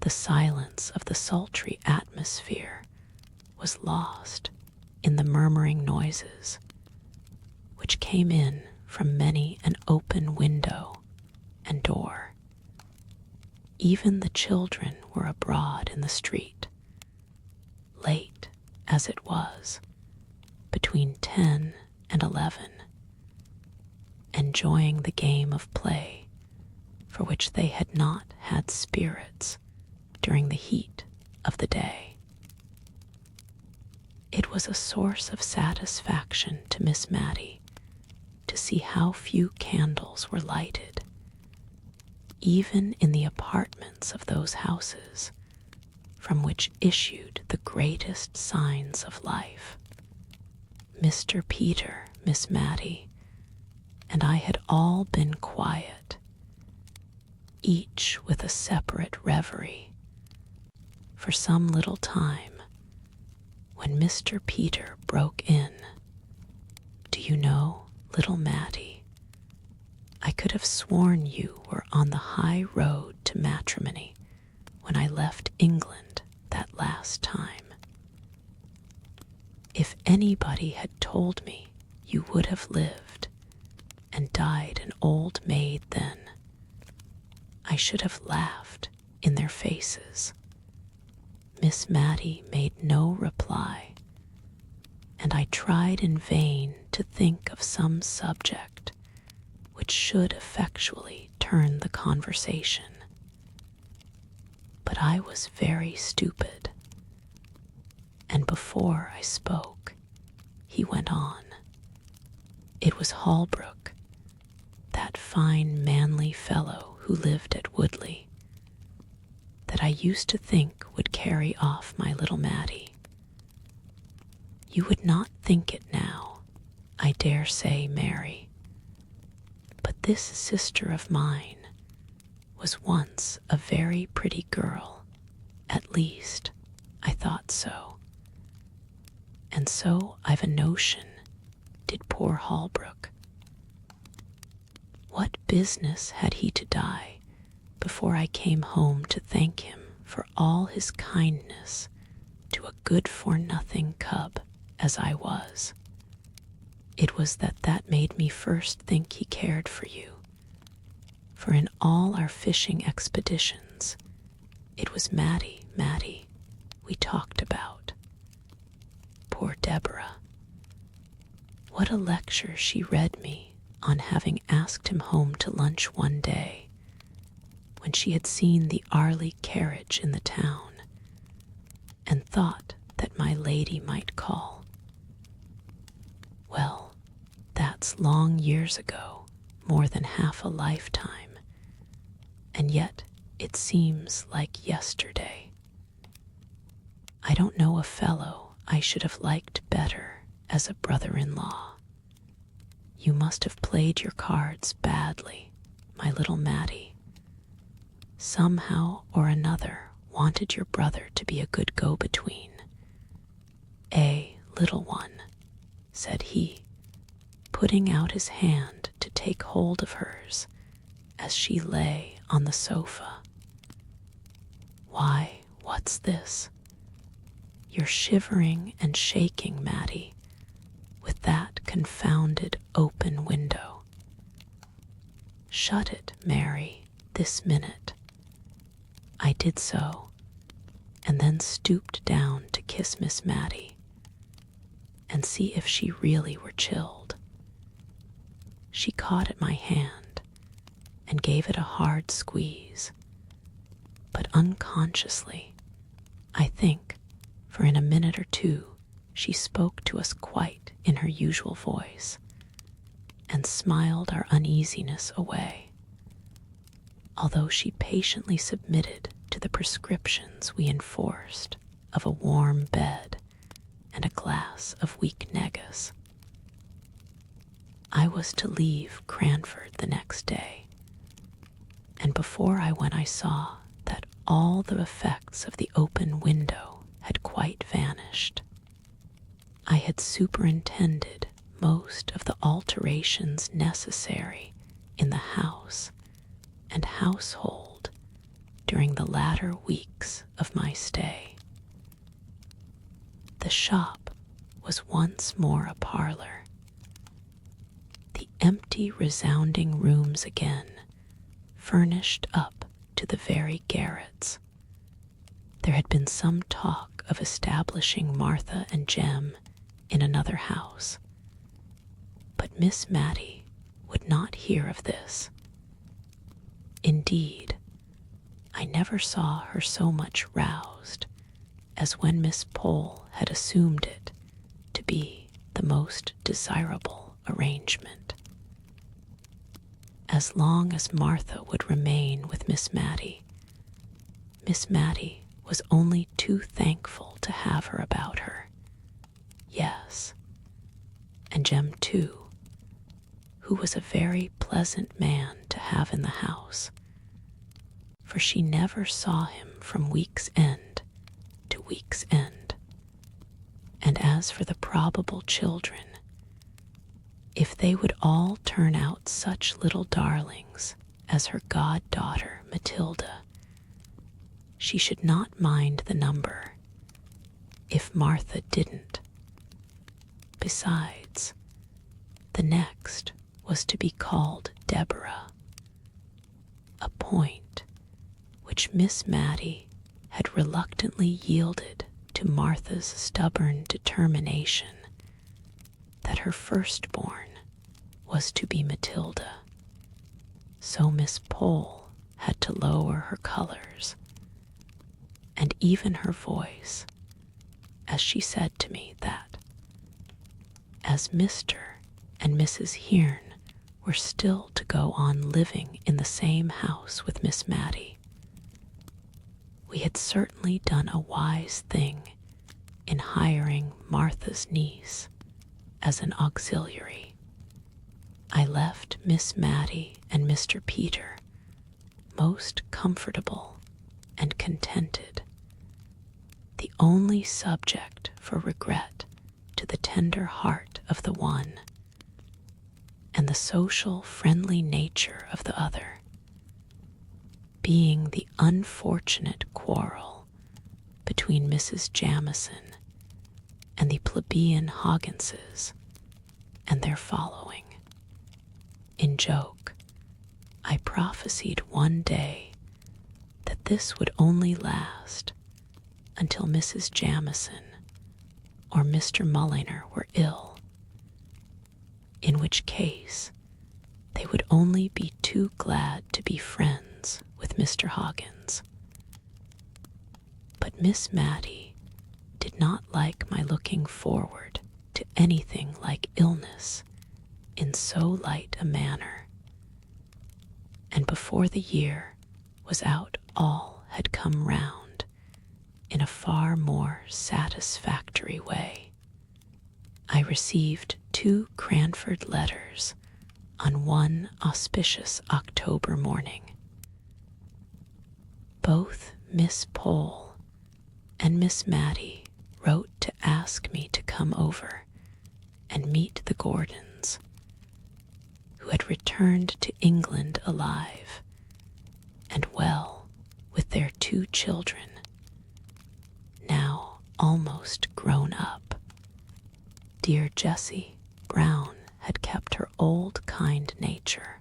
The silence of the sultry atmosphere was lost in the murmuring noises which came in from many an open window and door. Even the children were abroad in the street, late as it was, between 10 and 11, enjoying the game of play for which they had not had spirits during the heat of the day. It was a source of satisfaction to Miss Mattie to see how few candles were lighted, even in the apartments of those houses from which issued the greatest signs of life. Mr. Peter, Miss Mattie, and I had all been quiet, each with a separate reverie, for some little time, when Mr. Peter broke in. "Do you know, little Mattie, I could have sworn you were on the high road to matrimony when I left England that last time. If anybody had told me you would have lived and died an old maid then, I should have laughed in their faces. Miss Mattie made no reply, and I tried in vain to think of some subject which should effectually turn the conversation. But I was very stupid, and before I spoke, he went on. It was Holbrook, that fine manly fellow who lived at Woodley, that I used to think would carry off my little Mattie. You would not think it now, I dare say, Mary, but this sister of mine was once a very pretty girl, at least I thought so. And so I've a notion did poor Holbrook. What business had he to die before I came home to thank him for all his kindness to a good-for-nothing cub as I was? It was that made me first think he cared for you, for in all our fishing expeditions, it was Mattie we talked about. Poor Deborah. What a lecture she read me on having asked him home to lunch one day, when she had seen the Arley carriage in the town, and thought that my lady might call. Well, that's long years ago, more than half a lifetime, and yet it seems like yesterday. I don't know a fellow I should have liked better as a brother-in-law. You must have played your cards badly, my little Mattie. Somehow or another wanted your brother to be a good go-between. Little one, said he, putting out his hand to take hold of hers as she lay on the sofa. Why, what's this? You're shivering and shaking, Mattie, with that confounded open window. Shut it, Mary, this minute. I did so, and then stooped down to kiss Miss Mattie and see if she really were chilled. She caught at my hand and gave it a hard squeeze, but unconsciously, I think, for in a minute or two she spoke to us quite in her usual voice and smiled our uneasiness away, although she patiently submitted to the prescriptions we enforced of a warm bed and a glass of weak negus. I was to leave Cranford the next day, and before I went I saw that all the effects of the open window had quite vanished. I had superintended most of the alterations necessary in the house and household during the latter weeks of my stay. The shop was once more a parlor. The empty, resounding rooms again, furnished up to the very garrets. There had been some talk of establishing Martha and Jem in another house, but Miss Mattie would not hear of this. Indeed, I never saw her so much roused as when Miss Pole had assumed it to be the most desirable arrangement. As long as Martha would remain with Miss Mattie was only too thankful to have her about her. Yes, and Jem too, who was a very pleasant man to have in the house, for she never saw him from week's end to week's end. And as for the probable children, if they would all turn out such little darlings as her goddaughter Matilda, she should not mind the number, if Martha didn't. Besides, the next was to be called Deborah, a point which Miss Mattie had reluctantly yielded to Martha's stubborn determination that her firstborn was to be Matilda. So Miss Pole had to lower her colors, and even her voice, as she said to me that, as Mr. and Mrs. Hearn were still to go on living in the same house with Miss Mattie, we had certainly done a wise thing in hiring Martha's niece as an auxiliary. I left Miss Mattie and Mr. Peter most comfortable and contented, the only subject for regret to the tender heart of the one, and the social friendly nature of the other, being the unfortunate quarrel between Mrs. Jamison and the plebeian Hogginses and their following. In joke, I prophesied one day that this would only last until Mrs. Jamison or Mr. Mulliner were ill, in which case they would only be too glad to be friends with Mr. Hoggins. But Miss Mattie did not like my looking forward to anything like illness in so light a manner, and before the year was out all had come round in a far more satisfactory way. I received 2 Cranford letters on one auspicious October morning. Both Miss Pole and Miss Mattie wrote to ask me to come over and meet the Gordons, who had returned to England alive and well with their 2 children, now almost grown up. Dear Jessie Brown had kept her old kind nature,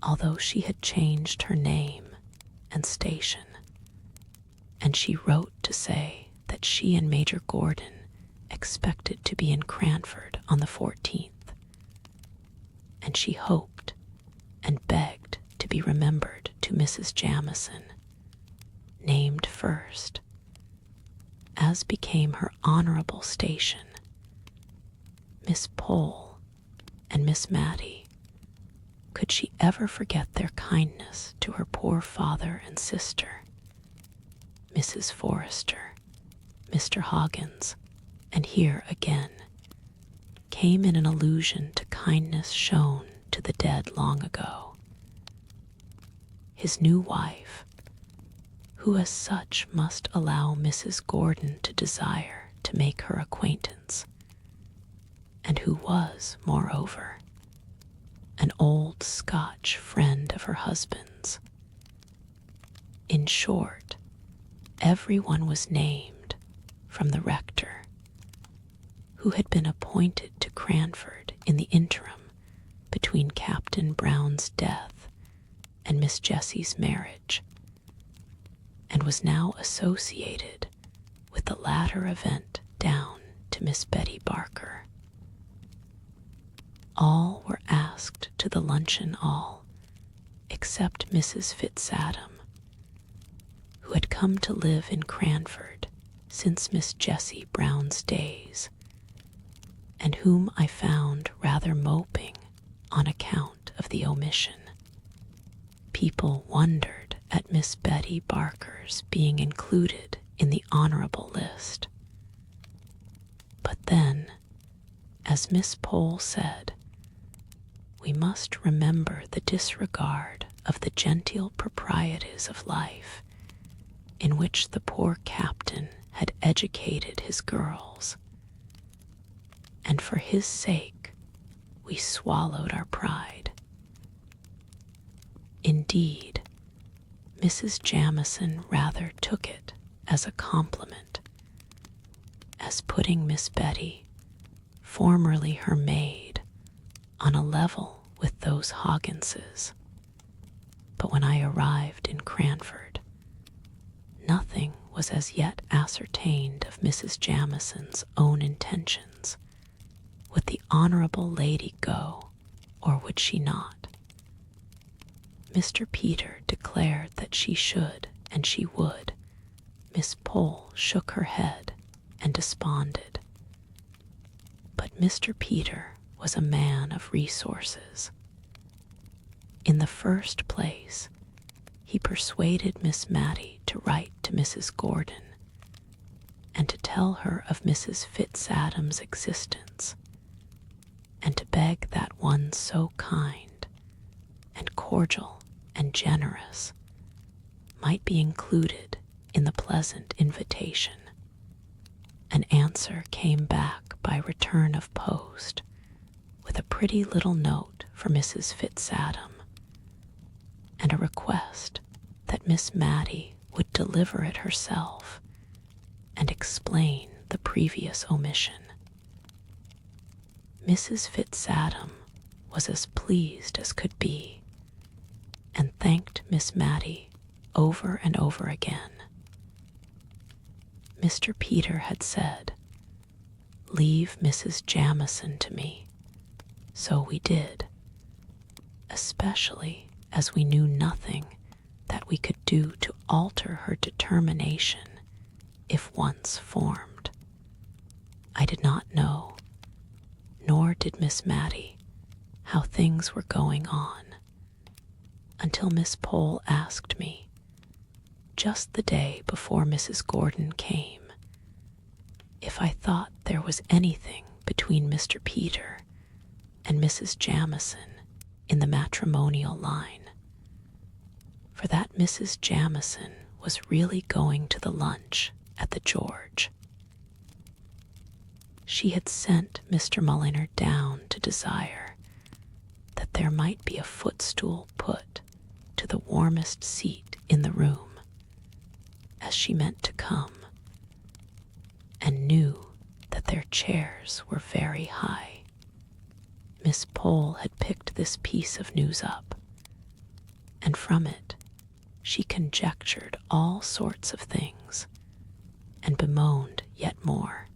although she had changed her name and station, and she wrote to say that she and Major Gordon expected to be in Cranford on the 14th, and she hoped and begged to be remembered to Mrs. Jamison, named first, as became her honorable station. Miss Pole and Miss Mattie, could she ever forget their kindness to her poor father and sister, Mrs. Forrester, Mr. Hoggins, and here again came in an allusion to kindness shown to the dead long ago. His new wife, who as such must allow Mrs. Gordon to desire to make her acquaintance, and who was, moreover, an old Scotch friend of her husband's. In short, everyone was named, from the rector, who had been appointed to Cranford in the interim between Captain Brown's death and Miss Jessie's marriage, and was now associated with the latter event down to Miss Betty Barker. All were asked to the luncheon all, except Mrs. Fitzadam, who had come to live in Cranford since Miss Jessie Brown's days, and whom I found rather moping on account of the omission. People wondered at Miss Betty Barker's being included in the honorable list. But then, as Miss Pole said, we must remember the disregard of the genteel proprieties of life in which the poor captain had educated his girls, and for his sake we swallowed our pride. Indeed, Mrs. Jamison rather took it as a compliment, as putting Miss Betty formerly her maid, on a level with those Hogginses. But when I arrived in Cranford, nothing was as yet ascertained of Mrs. Jamison's own intentions. Would the honorable lady go, or would she not? Mr. Peter declared that she should, and she would. Miss Pole shook her head and desponded. But Mr. Peter was a man of resources. In the first place, he persuaded Miss Mattie to write to Mrs. Gordon and to tell her of Mrs. Fitzadam's existence, and to beg that one so kind and cordial and generous might be included in the pleasant invitation. An answer came back by return of post with a pretty little note for Mrs. Fitzadam, and a request that Miss Mattie would deliver it herself and explain the previous omission. Mrs. Fitzadam was as pleased as could be, and thanked Miss Mattie over and over again. Mr. Peter had said, "Leave Mrs. Jamison to me," so we did, especially as we knew nothing that we could do to alter her determination if once formed. I did not know, nor did Miss Mattie, how things were going on, until Miss Pole asked me, just the day before Mrs. Gordon came, if I thought there was anything between Mr. Peter and Mrs. Jamison in the matrimonial line, for that Mrs. Jamison was really going to the lunch at the George. She had sent Mr. Mulliner down to desire that there might be a footstool put to the warmest seat in the room, as she meant to come, and knew that their chairs were very high. Miss Pole had picked this piece of news up, and from it she conjectured all sorts of things, and bemoaned yet more.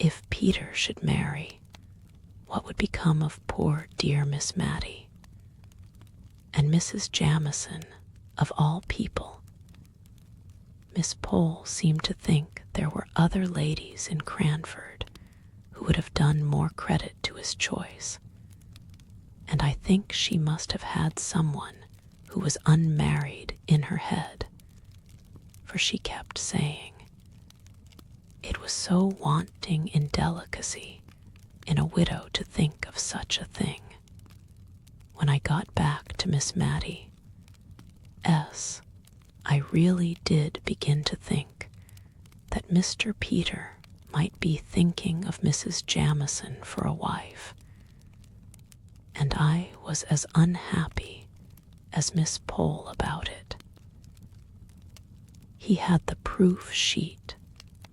If Peter should marry, what would become of poor dear Miss Mattie? And Mrs. Jamison, of all people. Miss Pole seemed to think there were other ladies in Cranford who would have done more credit to his choice, and I think she must have had someone who was unmarried in her head, for she kept saying, it was so wanting in delicacy in a widow to think of such a thing. When I got back to Miss Mattie, I really did begin to think that Mr. Peter might be thinking of Mrs. Jamison for a wife, and I was as unhappy as Miss Pole about it. He had the proof sheet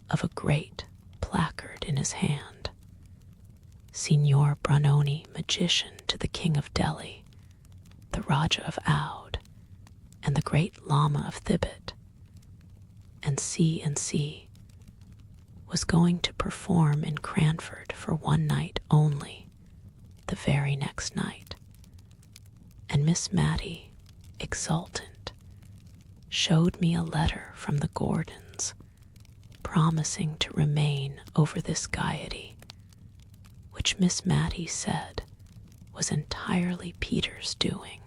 of a great placard in his hand. Signor BRUNONI, magician to the King of Delhi, the Raja of Oude, and the great Lama of Thibet, and C. was going to perform in Cranford for one night only, the very next night, and Miss Mattie, exultant, showed me a letter from the Gordons, promising to remain over this gaiety, which Miss Mattie said was entirely Peter's doing.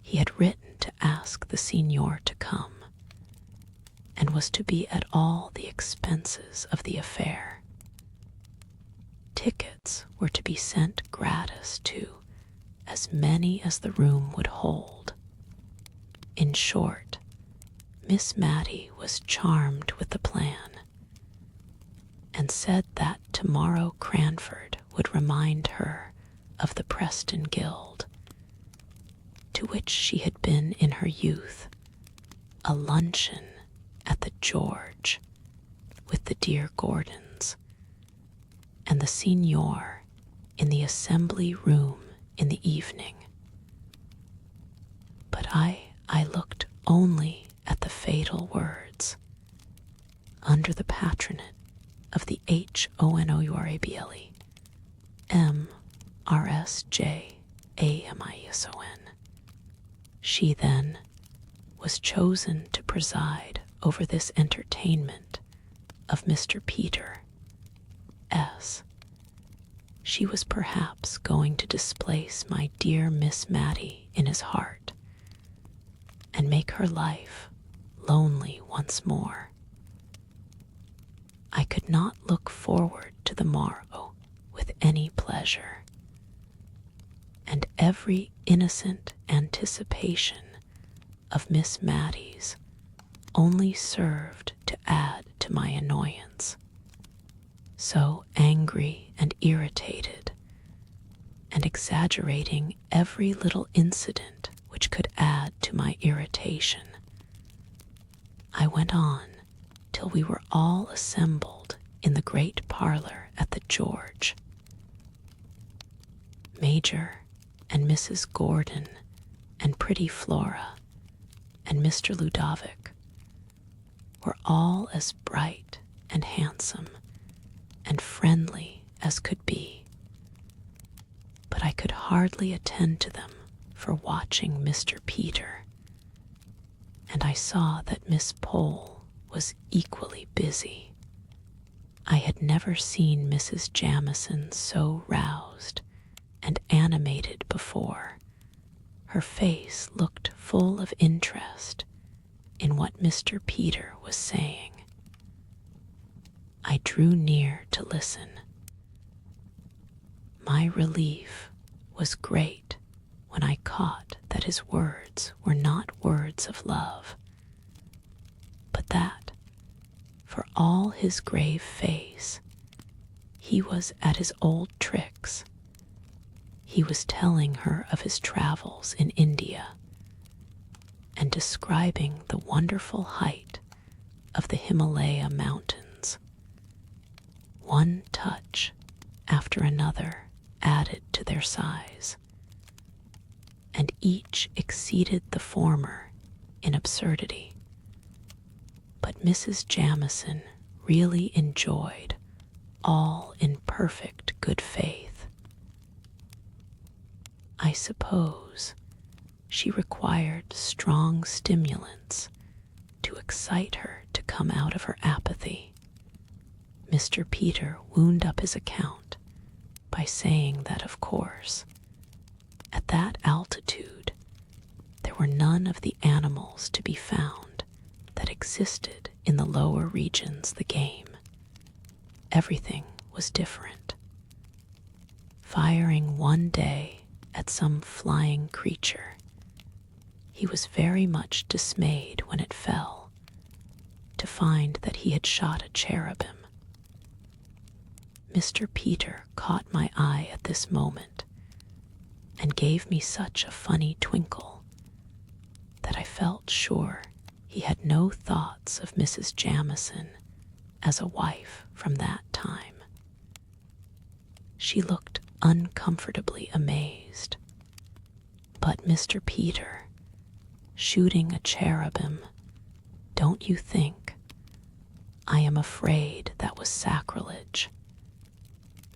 He had written to ask the Signor to come, and was to be at all the expenses of the affair. Tickets were to be sent gratis to as many as the room would hold. In short, Miss Mattie was charmed with the plan, and said that tomorrow Cranford would remind her of the Preston Guild, to which she had been in her youth, a luncheon at the George with the dear Gordons, the signor in the assembly room in the evening. But I looked only at the fatal words, under the patronage of the HONOURABLE, MRSJAMISON. She then was chosen to preside over this entertainment of Mr. Peter S. She was perhaps going to displace my dear Miss Mattie in his heart, and make her life lonely once more. I could not look forward to the morrow with any pleasure, and every innocent anticipation of Miss Mattie's only served to add to my annoyance. So angry and irritated, and exaggerating every little incident which could add to my irritation, I went on till we were all assembled in the great parlor at the George. Major and Mrs. Gordon and pretty Flora and Mr. Ludovic were all as bright and handsome and friendly as could be, but I could hardly attend to them for watching Mr. Peter, and I saw that Miss Pole was equally busy. I had never seen Mrs. Jamison so roused and animated before. Her face looked full of interest in what Mr. Peter was saying. I drew near to listen. My relief was great when I caught that his words were not words of love, but that, for all his grave face, he was at his old tricks. He was telling her of his travels in India, and describing the wonderful height of the Himalaya mountains. One touch after another added to their size, and each exceeded the former in absurdity. But Mrs. Jamison really enjoyed all in perfect good faith. I suppose she required strong stimulants to excite her to come out of her apathy. Mr. Peter wound up his account by saying that, of course, at that altitude there were none of the animals to be found that existed in the lower regions the game. Everything was different. Firing one day at some flying creature, he was very much dismayed when it fell, to find that he had shot a cherubim. Mr. Peter caught my eye at this moment, and gave me such a funny twinkle that I felt sure he had no thoughts of Mrs. Jamison as a wife from that time. She looked uncomfortably amazed. But Mr. Peter, shooting a cherubim, don't you think? I am afraid that was sacrilege.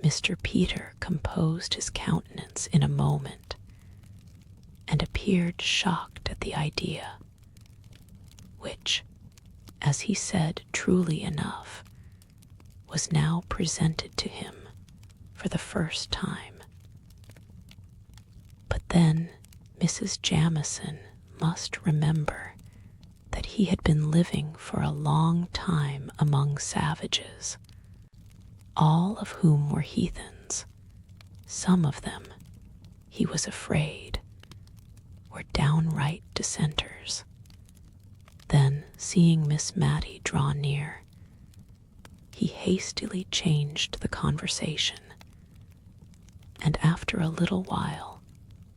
Mr. Peter composed his countenance in a moment, and appeared shocked at the idea, which, as he said truly enough, was now presented to him for the first time. But then Mrs. Jamison must remember that he had been living for a long time among savages, all of whom were heathens. Some of them, he was afraid, were downright dissenters. Then, seeing Miss Mattie draw near, he hastily changed the conversation, and after a little while,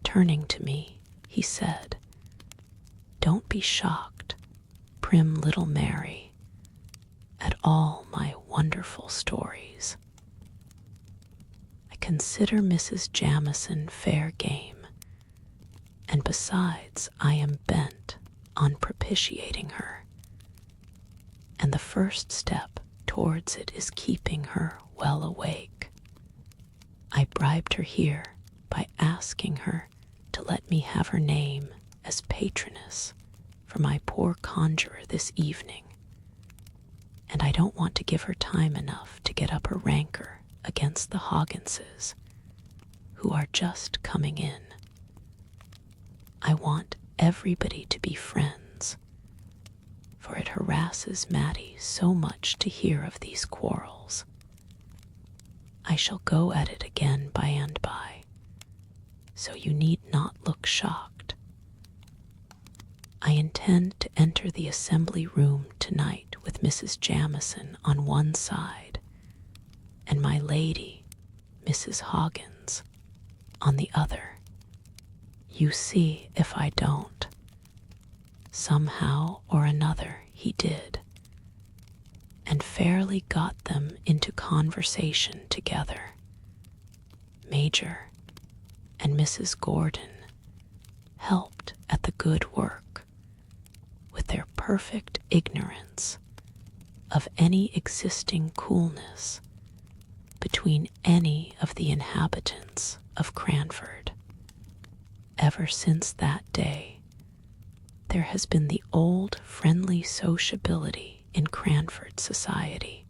turning to me, he said, "Don't be shocked, prim little Mary, at all my wonderful stories. consider Mrs. Jamieson fair game, and besides I am bent on propitiating her, and the first step towards it is keeping her well awake. I bribed her here by asking her to let me have her name as patroness for my poor conjurer this evening, and I don't want to give her time enough to get up her rancor against the Hogginses, who are just coming in. I want everybody to be friends, for it harasses Mattie so much to hear of these quarrels. I shall go at it again by and by, so you need not look shocked. I intend to enter the assembly room tonight with Mrs. Jamieson on one side and my lady, Mrs. Hoggins, on the other. You see if I don't. Somehow or another he did, and fairly got them into conversation together. Major and Mrs. Gordon helped at the good work with their perfect ignorance of any existing coolness between any of the inhabitants of Cranford. Ever since that day, there has been the old friendly sociability in Cranford society,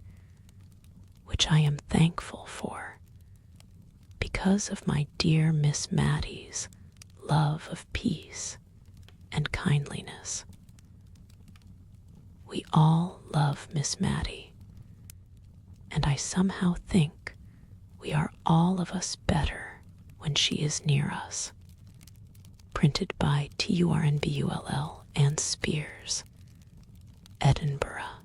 which I am thankful for, because of my dear Miss Mattie's love of peace and kindliness. We all love Miss Mattie, and I somehow think we are all of us better when she is near us. Printed by TUR and BULL and Spears, Edinburgh.